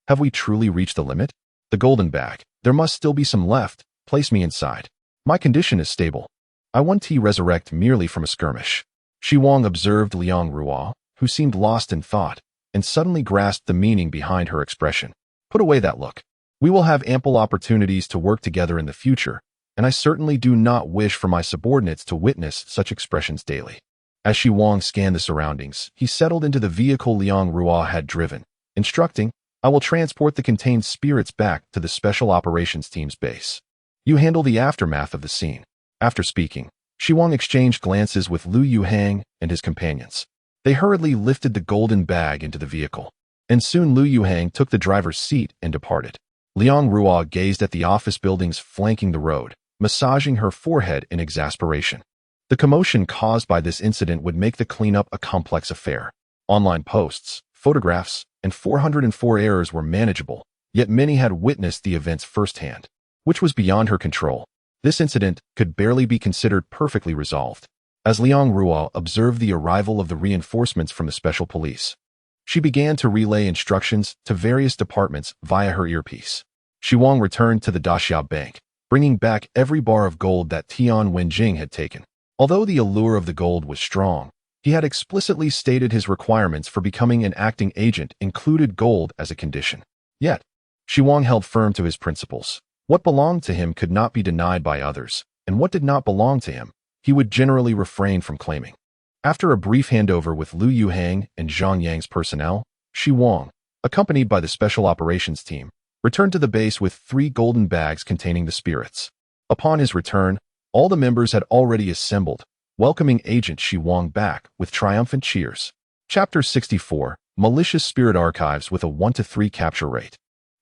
Have we truly reached the limit? The golden bag. There must still be some left. Place me inside. My condition is stable. I want to resurrect merely from a skirmish." Xi Wang observed Liang Rua, who seemed lost in thought, and suddenly grasped the meaning behind her expression. "Put away that look. We will have ample opportunities to work together in the future, and I certainly do not wish for my subordinates to witness such expressions daily." As Xi Wang scanned the surroundings, he settled into the vehicle Liang Rua had driven, instructing, "I will transport the contained spirits back to the Special Operations Team's base. You handle the aftermath of the scene." After speaking, Xi Wang exchanged glances with Lu Yuhang and his companions. They hurriedly lifted the golden bag into the vehicle, and soon Lu Yuhang took the driver's seat and departed. Liang Rua gazed at the office buildings flanking the road, massaging her forehead in exasperation. The commotion caused by this incident would make the cleanup a complex affair. Online posts, photographs, and 404 errors were manageable, yet many had witnessed the events firsthand, which was beyond her control. This incident could barely be considered perfectly resolved. As Liang Rua observed the arrival of the reinforcements from the special police, she began to relay instructions to various departments via her earpiece. Xi Wang returned to the Daxiao Bank, bringing back every bar of gold that Tian Wenjing had taken. Although the allure of the gold was strong, he had explicitly stated his requirements for becoming an acting agent included gold as a condition. Yet, Xi Wang held firm to his principles. What belonged to him could not be denied by others, and what did not belong to him, he would generally refrain from claiming. After a brief handover with Lu Yuhang and Zhang Yang's personnel, Xi Wang, accompanied by the Special Operations Team, returned to the base with 3 golden bags containing the spirits. Upon his return, all the members had already assembled, welcoming Agent Xi Wang back with triumphant cheers. Chapter 64, Malicious Spirit Archives with a 1-to-3 capture rate.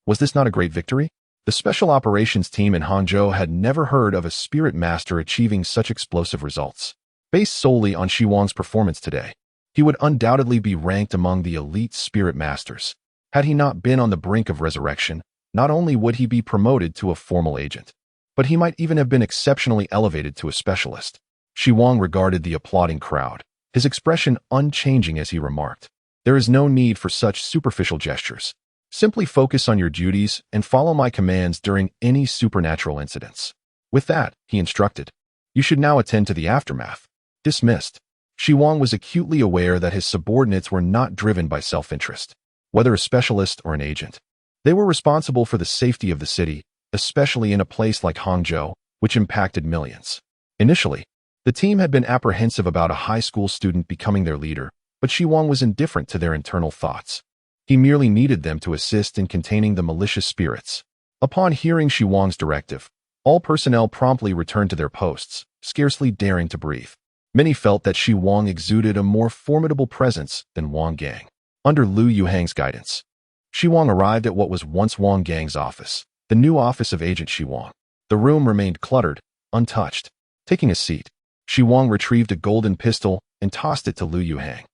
Was this not a great victory? The Special Operations Team in Hangzhou had never heard of a spirit master achieving such explosive results. Based solely on Xi Wang's performance today, he would undoubtedly be ranked among the elite spirit masters. Had he not been on the brink of resurrection, not only would he be promoted to a formal agent, but he might even have been exceptionally elevated to a specialist. Xi Wang regarded the applauding crowd, his expression unchanging as he remarked, "There is no need for such superficial gestures. Simply focus on your duties and follow my commands during any supernatural incidents." With that, he instructed, "You should now attend to the aftermath." Dismissed. Xi Wang was acutely aware that his subordinates were not driven by self-interest. Whether a specialist or an agent, they were responsible for the safety of the city, especially in a place like Hangzhou, which impacted millions. Initially, the team had been apprehensive about a high school student becoming their leader, but Xi Wang was indifferent to their internal thoughts. He merely needed them to assist in containing the malicious spirits. Upon hearing Xi Wang's directive, all personnel promptly returned to their posts, scarcely daring to breathe. Many felt that Xi Wang exuded a more formidable presence than Wang Gang. Under Lu Yuhang's guidance, Xi Wang arrived at what was once Wang Gang's office, the new office of Agent Xi Wang. The room remained cluttered, untouched. Taking a seat, Xi Wang retrieved a golden pistol and tossed it to Lu Yuhang.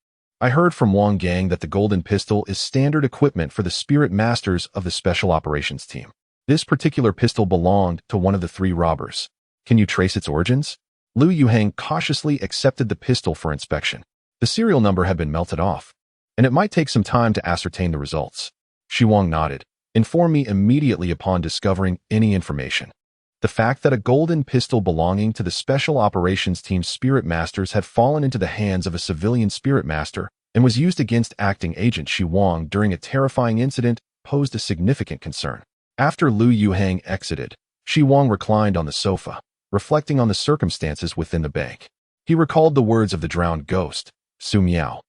"I heard from Wang Gang that the golden pistol is standard equipment for the spirit masters of the Special Operations Team. This particular pistol belonged to one of the 3 robbers. Can you trace its origins?" Lu Yuhang cautiously accepted the pistol for inspection. The serial number had been melted off, and it might take some time to ascertain the results. Xi Wang nodded. "Inform me immediately upon discovering any information." The fact that a golden pistol belonging to the Special Operations Team's spirit masters had fallen into the hands of a civilian spirit master and was used against acting agent Xi Wang during a terrifying incident posed a significant concern. After Lu Yuhang exited, Xi Wang reclined on the sofa, reflecting on the circumstances within the bank. He recalled the words of the drowned ghost, Su Miao,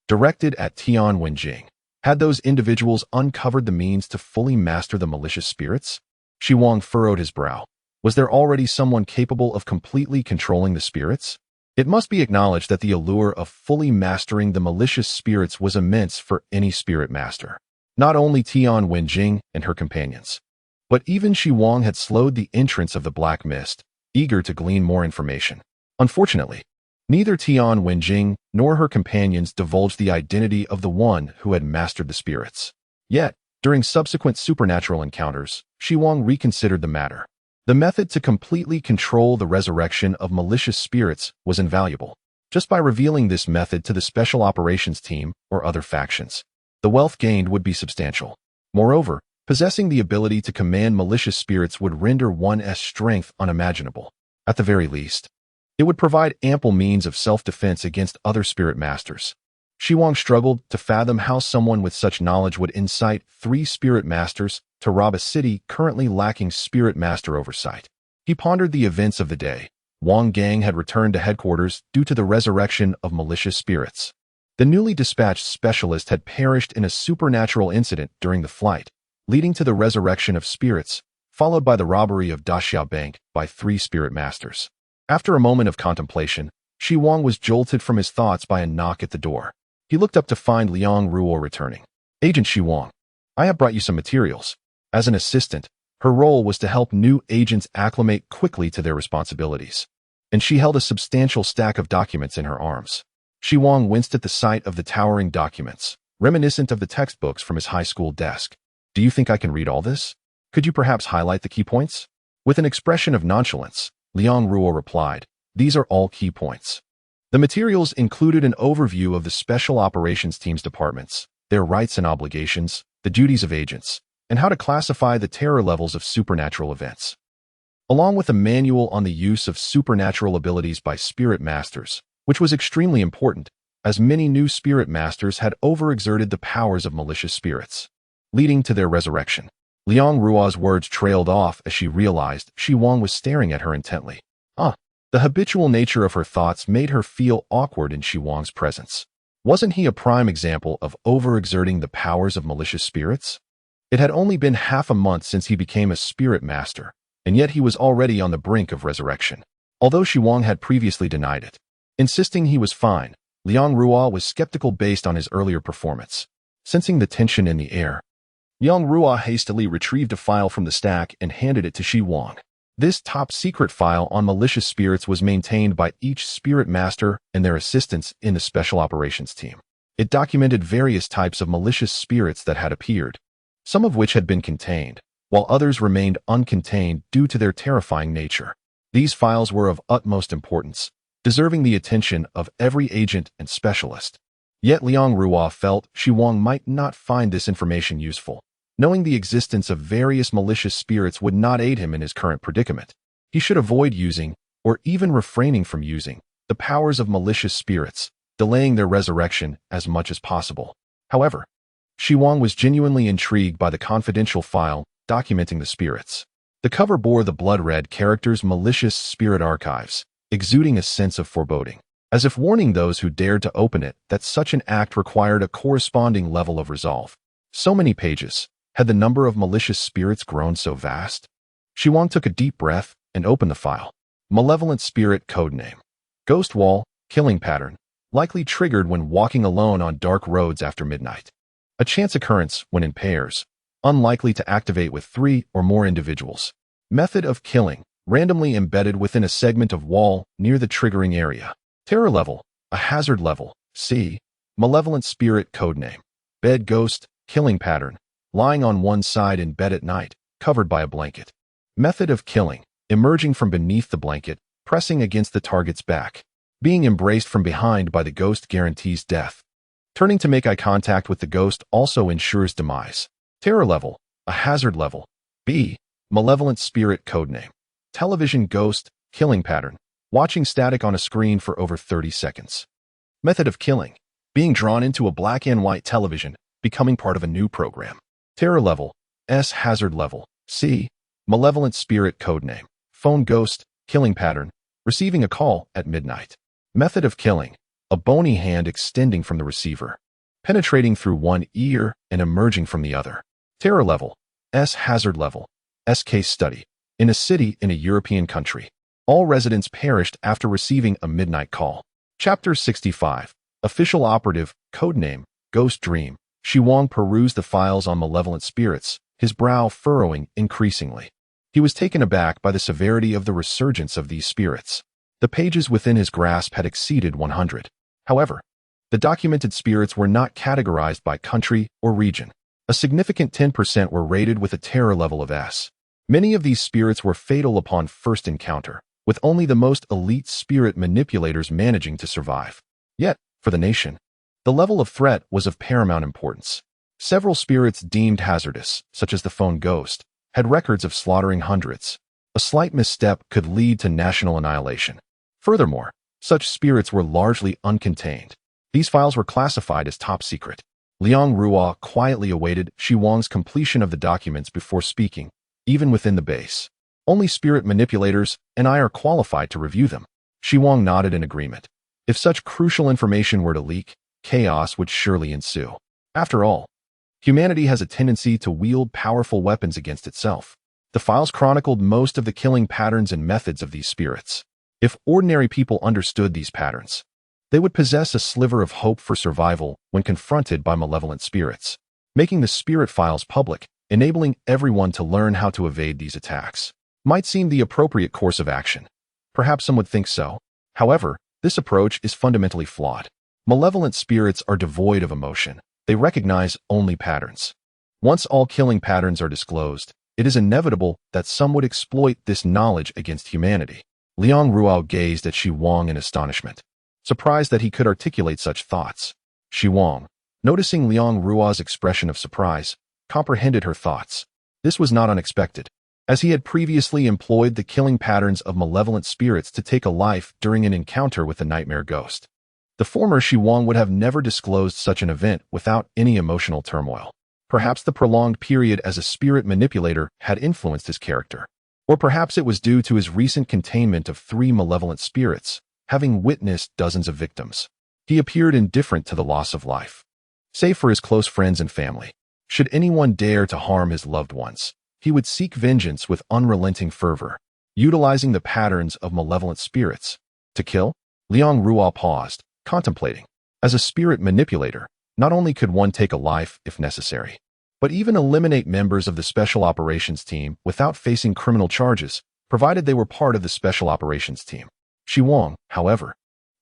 directed at Tian Wenjing. Had those individuals uncovered the means to fully master the malicious spirits? Xi Wang furrowed his brow. Was there already someone capable of completely controlling the spirits? It must be acknowledged that the allure of fully mastering the malicious spirits was immense for any spirit master. Not only Tian Wenjing and her companions, but even Xi Wang had slowed the entrance of the black mist, eager to glean more information. Unfortunately, neither Tian Wenjing nor her companions divulged the identity of the one who had mastered the spirits. Yet, during subsequent supernatural encounters, Xi Wang reconsidered the matter. The method to completely control the resurrection of malicious spirits was invaluable. Just by revealing this method to the Special Operations Team or other factions, the wealth gained would be substantial. Moreover, possessing the ability to command malicious spirits would render one's strength unimaginable. At the very least, it would provide ample means of self-defense against other spirit masters. Xi Wang struggled to fathom how someone with such knowledge would incite 3 spirit masters to rob a city currently lacking spirit master oversight. He pondered the events of the day. Wang Gang had returned to headquarters due to the resurrection of malicious spirits. The newly dispatched specialist had perished in a supernatural incident during the flight, leading to the resurrection of spirits, followed by the robbery of Daxiao Bank by 3 spirit masters. After a moment of contemplation, Xi Wang was jolted from his thoughts by a knock at the door. He looked up to find Liang Ruo returning. "Agent Xi Wang, I have brought you some materials." As an assistant, her role was to help new agents acclimate quickly to their responsibilities, and she held a substantial stack of documents in her arms. Xi Wang winced at the sight of the towering documents, reminiscent of the textbooks from his high school desk. "Do you think I can read all this? Could you perhaps highlight the key points?" With an expression of nonchalance, Liang Ruo replied, "These are all key points." The materials included an overview of the Special Operations Team's departments, their rights and obligations, the duties of agents, and how to classify the terror levels of supernatural events, along with a manual on the use of supernatural abilities by spirit masters, which was extremely important, as many new spirit masters had overexerted the powers of malicious spirits, leading to their resurrection. Liang Ruo's words trailed off as she realized Xi Wang was staring at her intently. The habitual nature of her thoughts made her feel awkward in Xi Wang's presence. Wasn't he a prime example of overexerting the powers of malicious spirits? It had only been half a month since he became a spirit master, and yet he was already on the brink of resurrection, although Xi Wang had previously denied it. Insisting he was fine, Liang Ruo was skeptical based on his earlier performance. Sensing the tension in the air, Liang Ruo hastily retrieved a file from the stack and handed it to Xi Wang. This top-secret file on malicious spirits was maintained by each spirit master and their assistants in the Special Operations Team. It documented various types of malicious spirits that had appeared, some of which had been contained, while others remained uncontained due to their terrifying nature. These files were of utmost importance, deserving the attention of every agent and specialist. Yet Liang Ruo felt Xi Wang might not find this information useful. Knowing the existence of various malicious spirits would not aid him in his current predicament. He should avoid using, or even refraining from using, the powers of malicious spirits, delaying their resurrection as much as possible. However, Xi Wang was genuinely intrigued by the confidential file documenting the spirits. The cover bore the blood-red characters "Malicious Spirit Archives," exuding a sense of foreboding, as if warning those who dared to open it that such an act required a corresponding level of resolve. So many pages. Had the number of malicious spirits grown so vast? Xi Wang took a deep breath and opened the file. Malevolent Spirit Codename. Ghost Wall, Killing Pattern, likely triggered when walking alone on dark roads after midnight. A chance occurrence when in pairs, unlikely to activate with 3 or more individuals. Method of killing, randomly embedded within a segment of wall near the triggering area. Terror level, a hazard level, C. Malevolent Spirit Codename. Bed Ghost, Killing Pattern. Lying on one side in bed at night, covered by a blanket. Method of killing, emerging from beneath the blanket, pressing against the target's back. Being embraced from behind by the ghost guarantees death. Turning to make eye contact with the ghost also ensures demise. Terror level, a hazard level. B. Malevolent Spirit Codename. Television Ghost, Killing Pattern. Watching static on a screen for over 30 seconds. Method of killing, being drawn into a black and white television, becoming part of a new program. Terror level, S. Hazard level, C. Malevolent Spirit Codename. Phone Ghost, Killing Pattern. Receiving a call at midnight. Method of killing, a bony hand extending from the receiver, penetrating through one ear and emerging from the other. Terror level, S. Hazard level, S. Case study. In a city in a European country. All residents perished after receiving a midnight call. Chapter 65. Official Operative, Codename, Ghost Dream. Xi Wang perused the files on malevolent spirits, his brow furrowing increasingly. He was taken aback by the severity of the resurgence of these spirits. The pages within his grasp had exceeded 100. However, the documented spirits were not categorized by country or region. A significant 10% were rated with a terror level of S. Many of these spirits were fatal upon first encounter, with only the most elite spirit manipulators managing to survive. Yet, for the nation, the level of threat was of paramount importance. Several spirits deemed hazardous, such as the phone ghost, had records of slaughtering hundreds. A slight misstep could lead to national annihilation. Furthermore, such spirits were largely uncontained. These files were classified as top secret. Liang Ruo quietly awaited Xi Wang's completion of the documents before speaking, even within the base. Only spirit manipulators and I are qualified to review them. Xi Wang nodded in agreement. If such crucial information were to leak, chaos would surely ensue. After all, humanity has a tendency to wield powerful weapons against itself. The files chronicled most of the killing patterns and methods of these spirits. If ordinary people understood these patterns, they would possess a sliver of hope for survival when confronted by malevolent spirits. Making the spirit files public, enabling everyone to learn how to evade these attacks, might seem the appropriate course of action. Perhaps some would think so. However, this approach is fundamentally flawed. Malevolent spirits are devoid of emotion. They recognize only patterns. Once all killing patterns are disclosed, it is inevitable that some would exploit this knowledge against humanity. Liang Ruo gazed at Xi Wang in astonishment, surprised that he could articulate such thoughts. Xi Wang, noticing Liang Ruo's expression of surprise, comprehended her thoughts. This was not unexpected, as he had previously employed the killing patterns of malevolent spirits to take a life during an encounter with the nightmare ghost. The former Xi Wang would have never disclosed such an event without any emotional turmoil. Perhaps the prolonged period as a spirit manipulator had influenced his character. Or perhaps it was due to his recent containment of 3 malevolent spirits, having witnessed dozens of victims. He appeared indifferent to the loss of life, save for his close friends and family. Should anyone dare to harm his loved ones, he would seek vengeance with unrelenting fervor, utilizing the patterns of malevolent spirits. To kill? Liang Ruo paused, contemplating. As a spirit manipulator, not only could one take a life if necessary, but even eliminate members of the Special Operations Team without facing criminal charges, provided they were part of the Special Operations Team. Xi Wang, however,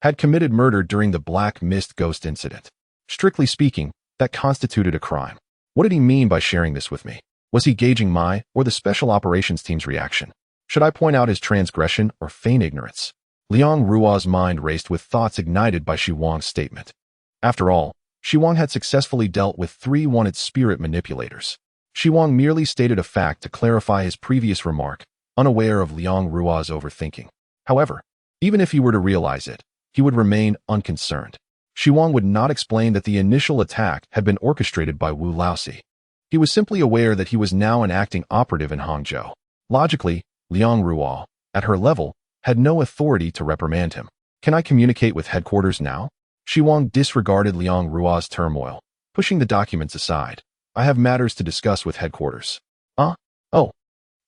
had committed murder during the Black Mist Ghost incident. Strictly speaking, that constituted a crime. What did he mean by sharing this with me? Was he gauging my or the Special Operations Team's reaction? Should I point out his transgression or feign ignorance? Liang Ruo's mind raced with thoughts ignited by Xi Wang's statement. After all, Xi Wang had successfully dealt with 3 wanted spirit manipulators. Xi Wang merely stated a fact to clarify his previous remark, unaware of Liang Ruo's overthinking. However, even if he were to realize it, he would remain unconcerned. Xi Wang would not explain that the initial attack had been orchestrated by Wu Laosi. He was simply aware that he was now an acting operative in Hangzhou. Logically, Liang Ruo, at her level, had no authority to reprimand him. Can I communicate with headquarters now? Xi Wang disregarded Liang Ruo's turmoil, pushing the documents aside. I have matters to discuss with headquarters. Oh.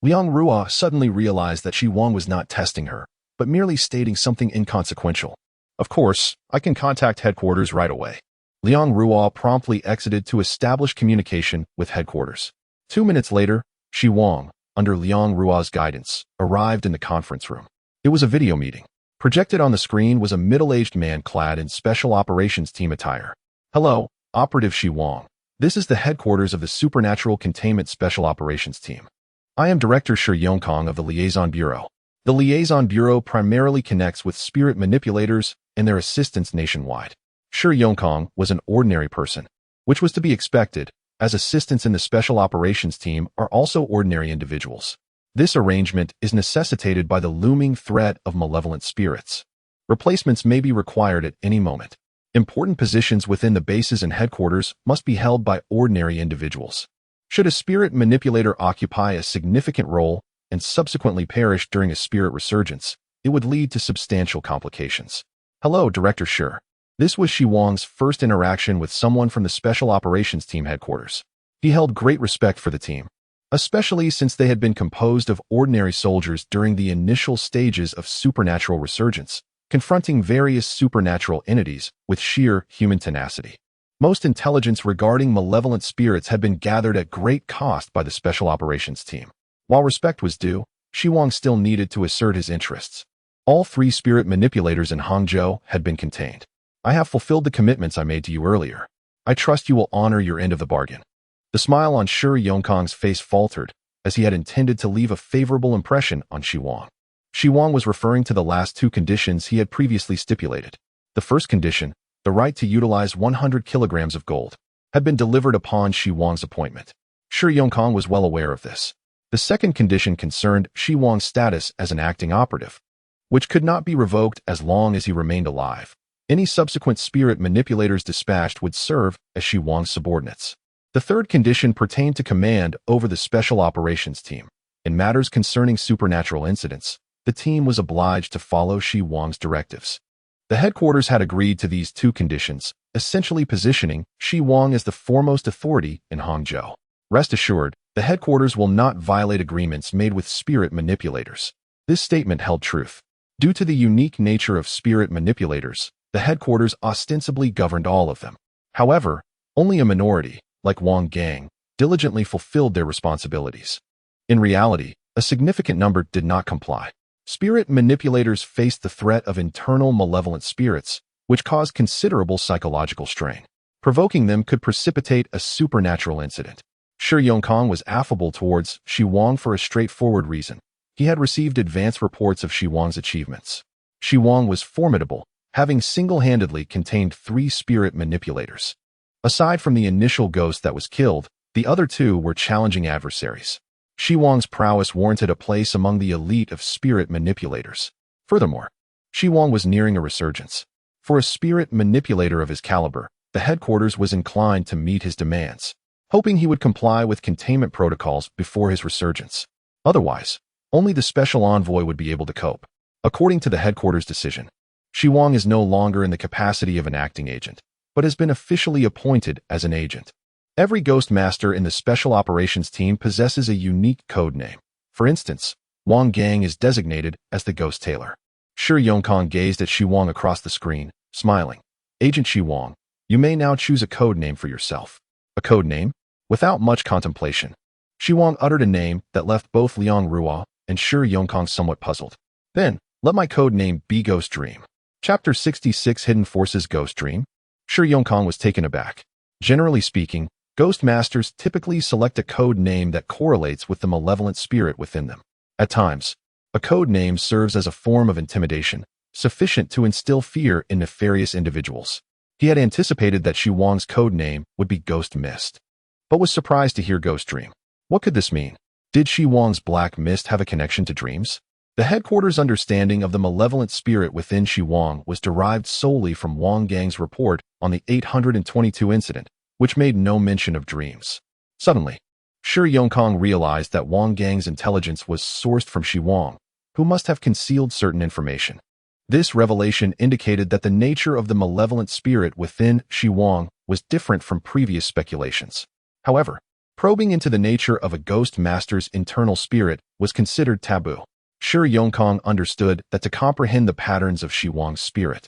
Liang Ruo suddenly realized that Xi Wang was not testing her, but merely stating something inconsequential. Of course, I can contact headquarters right away. Liang Ruo promptly exited to establish communication with headquarters. 2 minutes later, Xi Wang, under Liang Ruo's guidance, arrived in the conference room. It was a video meeting. Projected on the screen was a middle-aged man clad in Special Operations Team attire. Hello, Operative Xi Wang. This is the headquarters of the Supernatural Containment Special Operations Team. I am Director Shi Yongkong of the Liaison Bureau. The Liaison Bureau primarily connects with spirit manipulators and their assistants nationwide. Shi Yongkong was an ordinary person, which was to be expected, as assistants in the Special Operations Team are also ordinary individuals. This arrangement is necessitated by the looming threat of malevolent spirits. Replacements may be required at any moment. Important positions within the bases and headquarters must be held by ordinary individuals. Should a spirit manipulator occupy a significant role and subsequently perish during a spirit resurgence, it would lead to substantial complications. Hello, Director Shi. This was Xi Wang's first interaction with someone from the Special Operations Team headquarters. He held great respect for the team, especially since they had been composed of ordinary soldiers during the initial stages of supernatural resurgence, confronting various supernatural entities with sheer human tenacity. Most intelligence regarding malevolent spirits had been gathered at great cost by the Special Operations Team. While respect was due, Xi Wang still needed to assert his interests. All 3 spirit manipulators in Hangzhou had been contained. I have fulfilled the commitments I made to you earlier. I trust you will honor your end of the bargain. The smile on Shi Yongkang's face faltered, as he had intended to leave a favorable impression on Xi Wang. Xi Wang was referring to the last 2 conditions he had previously stipulated. The first condition, the right to utilize 100 kilograms of gold, had been delivered upon Xi Wang's appointment. Shi Yongkang was well aware of this. The second condition concerned Xi Wang's status as an acting operative, which could not be revoked as long as he remained alive. Any subsequent spirit manipulators dispatched would serve as Xi Wang's subordinates. The third condition pertained to command over the Special Operations Team. In matters concerning supernatural incidents, the team was obliged to follow Xi Wang's directives. The headquarters had agreed to these 2 conditions, essentially positioning Xi Wang as the foremost authority in Hangzhou. Rest assured, the headquarters will not violate agreements made with spirit manipulators. This statement held truth. Due to the unique nature of spirit manipulators, the headquarters ostensibly governed all of them. However, only a minority, like Wang Gang, diligently fulfilled their responsibilities. In reality, a significant number did not comply. Spirit manipulators faced the threat of internal malevolent spirits, which caused considerable psychological strain. Provoking them could precipitate a supernatural incident. Shi Yongkang was affable towards Xi Wang for a straightforward reason. He had received advance reports of Xi Wang's achievements. Xi Wang was formidable, having single-handedly contained 3 spirit manipulators. Aside from the initial ghost that was killed, the other 2 were challenging adversaries. Xi Wang's prowess warranted a place among the elite of spirit manipulators. Furthermore, Xi Wang was nearing a resurgence. For a spirit manipulator of his caliber, the headquarters was inclined to meet his demands, hoping he would comply with containment protocols before his resurgence. Otherwise, only the special envoy would be able to cope. According to the headquarters decision, Xi Wang is no longer in the capacity of an acting agent, but has been officially appointed as an agent. Every Ghost Master in the Special Operations Team possesses a unique code name. For instance, Wang Gang is designated as the Ghost Tailor. Shi Yongkang gazed at Xi Wang across the screen, smiling. Agent Xi Wang, you may now choose a code name for yourself. A code name? Without much contemplation, Xi Wang uttered a name that left both Liang Ruo and Shi Yongkang somewhat puzzled. Then, let my code name be Ghost Dream. Chapter 66 Hidden Forces Ghost Dream? Shi Yongkang was taken aback. Generally speaking, Ghost Masters typically select a code name that correlates with the malevolent spirit within them. At times, a code name serves as a form of intimidation, sufficient to instill fear in nefarious individuals. He had anticipated that Xi Wang's code name would be Ghost Mist, but was surprised to hear Ghost Dream. What could this mean? Did Xi Wang's black mist have a connection to dreams? The headquarters' understanding of the malevolent spirit within Xi Wang was derived solely from Wang Gang's report on the 822 incident, which made no mention of dreams. Suddenly, Shi Yongkang realized that Wang Gang's intelligence was sourced from Xi Wang, who must have concealed certain information. This revelation indicated that the nature of the malevolent spirit within Xi Wang was different from previous speculations. However, probing into the nature of a Ghost Master's internal spirit was considered taboo. Shi Yongkang understood that to comprehend the patterns of Xi Wang's spirit,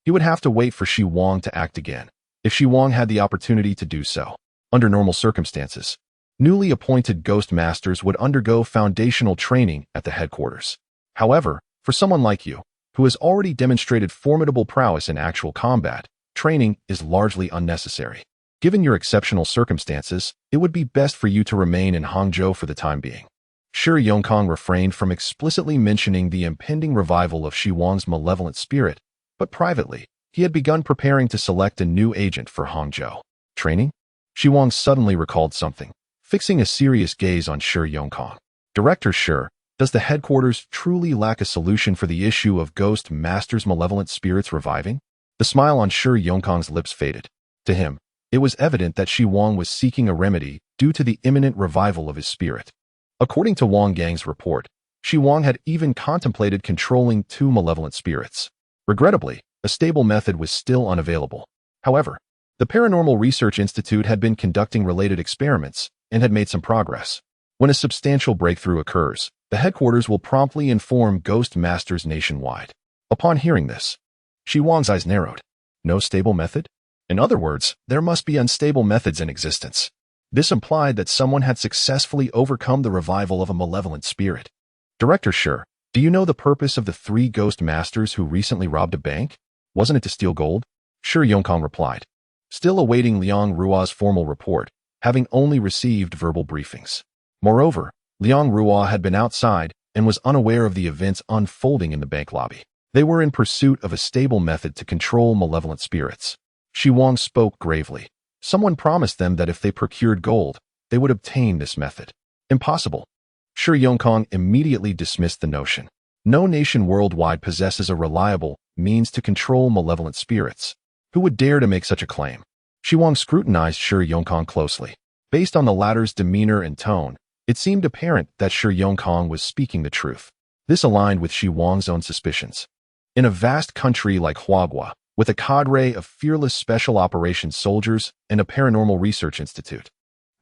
he would have to wait for Xi Wang to act again, if Xi Wang had the opportunity to do so. Under normal circumstances, newly appointed Ghost Masters would undergo foundational training at the headquarters. However, for someone like you, who has already demonstrated formidable prowess in actual combat, training is largely unnecessary. Given your exceptional circumstances, it would be best for you to remain in Hangzhou for the time being. Shi Yongkang refrained from explicitly mentioning the impending revival of Xi Wang's malevolent spirit, but privately, he had begun preparing to select a new agent for Hangzhou. Training? Xi Wang suddenly recalled something, fixing a serious gaze on Shi Yongkang. Director Shi, does the headquarters truly lack a solution for the issue of Ghost Master's malevolent spirits reviving? The smile on Shi Yongkang's lips faded. To him, it was evident that Xi Wang was seeking a remedy due to the imminent revival of his spirit. According to Wang Gang's report, Xi Wang had even contemplated controlling 2 malevolent spirits. Regrettably, a stable method was still unavailable. However, the Paranormal Research Institute had been conducting related experiments and had made some progress. When a substantial breakthrough occurs, the headquarters will promptly inform Ghost Masters nationwide. Upon hearing this, Xi Wang's eyes narrowed. No stable method? In other words, there must be unstable methods in existence. This implied that someone had successfully overcome the revival of a malevolent spirit. Director Shi, do you know the purpose of the 3 Ghost Masters who recently robbed a bank? Wasn't it to steal gold? Shi Yongkong replied, still awaiting Liang Ruo's formal report, having only received verbal briefings. Moreover, Liang Ruo had been outside and was unaware of the events unfolding in the bank lobby. They were in pursuit of a stable method to control malevolent spirits. Xi Wang spoke gravely. Someone promised them that if they procured gold, they would obtain this method. Impossible. Shi Yongkong immediately dismissed the notion. No nation worldwide possesses a reliable means to control malevolent spirits. Who would dare to make such a claim? Xi Wang scrutinized Shi Yongkong closely. Based on the latter's demeanor and tone, it seemed apparent that Shi Yongkong was speaking the truth. This aligned with Xi Wang's own suspicions. In a vast country like Huagua, with a cadre of fearless special operations soldiers and a paranormal research institute,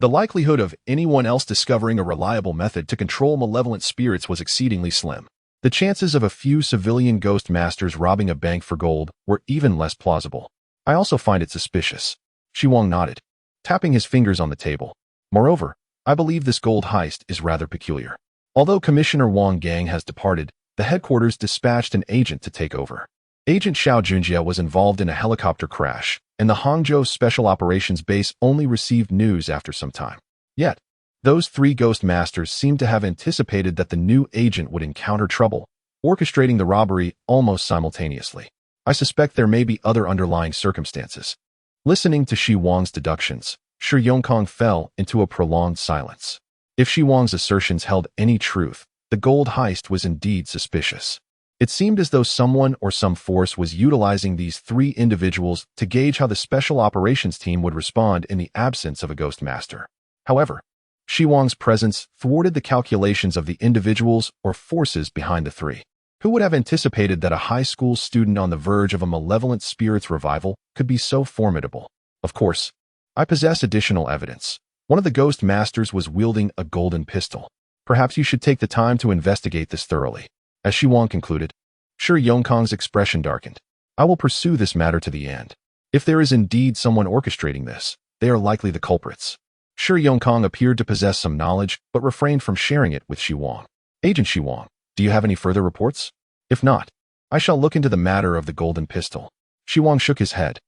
the likelihood of anyone else discovering a reliable method to control malevolent spirits was exceedingly slim. The chances of a few civilian ghost masters robbing a bank for gold were even less plausible. I also find it suspicious. Xi Wang nodded, tapping his fingers on the table. Moreover, I believe this gold heist is rather peculiar. Although Commissioner Wang Gang has departed, the headquarters dispatched an agent to take over. Agent Xiao Junjie was involved in a helicopter crash, and the Hangzhou Special Operations Base only received news after some time. Yet, those 3 Ghost Masters seemed to have anticipated that the new agent would encounter trouble, orchestrating the robbery almost simultaneously. I suspect there may be other underlying circumstances. Listening to Xi Wang's deductions, Shi Yongkong fell into a prolonged silence. If Xi Wang's assertions held any truth, the gold heist was indeed suspicious. It seemed as though someone or some force was utilizing these 3 individuals to gauge how the special operations team would respond in the absence of a Ghost Master. However, Xi Wang's presence thwarted the calculations of the individuals or forces behind the 3. Who would have anticipated that a high school student on the verge of a malevolent spirit's revival could be so formidable? Of course, I possess additional evidence. One of the Ghost Masters was wielding a golden pistol. Perhaps you should take the time to investigate this thoroughly. As Xi Wang concluded, Shi Yongkong's expression darkened. I will pursue this matter to the end. If there is indeed someone orchestrating this, they are likely the culprits. Shi Yongkong appeared to possess some knowledge, but refrained from sharing it with Xi Wang. Agent Xi Wang, do you have any further reports? If not, I shall look into the matter of the golden pistol. Xi Wang shook his head.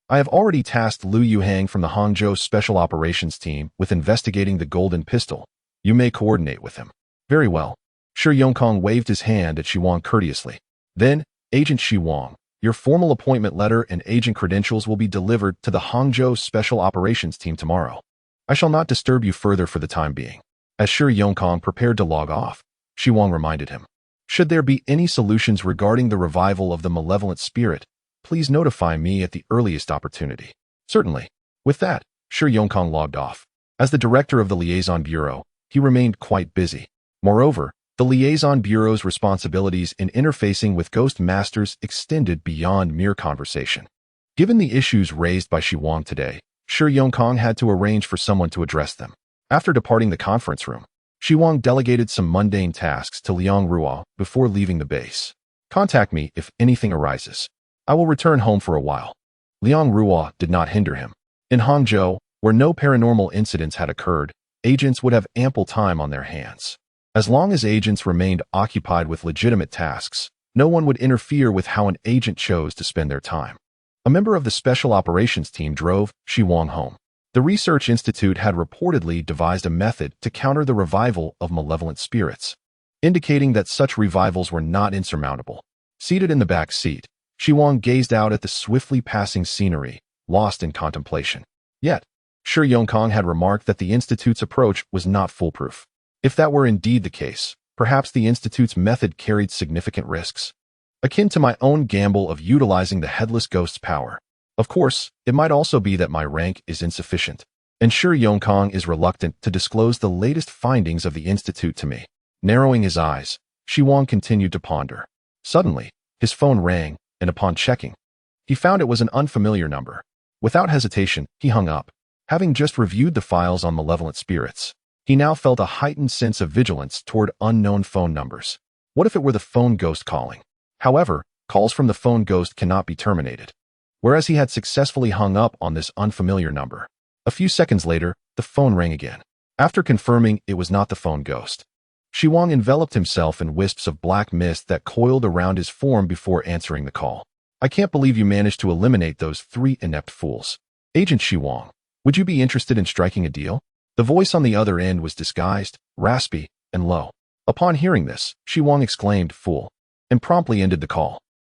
I have already tasked Liu Yuhang from the Hangzhou Special Operations Team with investigating the golden pistol. You may coordinate with him. Very well. Shi Yongkong waved his hand at Xi Wang courteously. Then, Agent Xi Wang, your formal appointment letter and agent credentials will be delivered to the Hangzhou Special Operations Team tomorrow. I shall not disturb you further for the time being. As Shi Yongkong prepared to log off, Xi Wang reminded him. Should there be any solutions regarding the revival of the malevolent spirit, please notify me at the earliest opportunity. Certainly. With that, Shi Yongkong logged off. As the director of the Liaison Bureau, he remained quite busy. Moreover, the Liaison Bureau's responsibilities in interfacing with Ghost Masters extended beyond mere conversation. Given the issues raised by Xi Wang today, Shi Yongkong had to arrange for someone to address them. After departing the conference room, Xi Wang delegated some mundane tasks to Liang Ruo before leaving the base. Contact me if anything arises. I will return home for a while. Liang Ruo did not hinder him. In Hangzhou, where no paranormal incidents had occurred, agents would have ample time on their hands. As long as agents remained occupied with legitimate tasks, no one would interfere with how an agent chose to spend their time. A member of the Special Operations Team drove Xi Wang home. The Research Institute had reportedly devised a method to counter the revival of malevolent spirits, indicating that such revivals were not insurmountable. Seated in the back seat, Xi Wang gazed out at the swiftly passing scenery, lost in contemplation. Yet, Shi Yongkong had remarked that the Institute's approach was not foolproof. If that were indeed the case, perhaps the Institute's method carried significant risks, akin to my own gamble of utilizing the Headless Ghost's power. Of course, it might also be that my rank is insufficient, and Shi Yongkong is reluctant to disclose the latest findings of the Institute to me. Narrowing his eyes, Xi Wang continued to ponder. Suddenly, his phone rang, and upon checking, he found it was an unfamiliar number. Without hesitation, he hung up. Having just reviewed the files on malevolent spirits, He now felt a heightened sense of vigilance toward unknown phone numbers. What if it were the phone ghost calling? However, calls from the phone ghost cannot be terminated. Whereas he had successfully hung up on this unfamiliar number. A few seconds later, the phone rang again. After confirming it was not the phone ghost, Xi Wang enveloped himself in wisps of black mist that coiled around his form before answering the call. I can't believe you managed to eliminate those 3 inept fools. Agent Xi Wang, would you be interested in striking a deal? The voice on the other end was disguised, raspy, and low. Upon hearing this, Xi Wang exclaimed, "Fool," and promptly ended the call.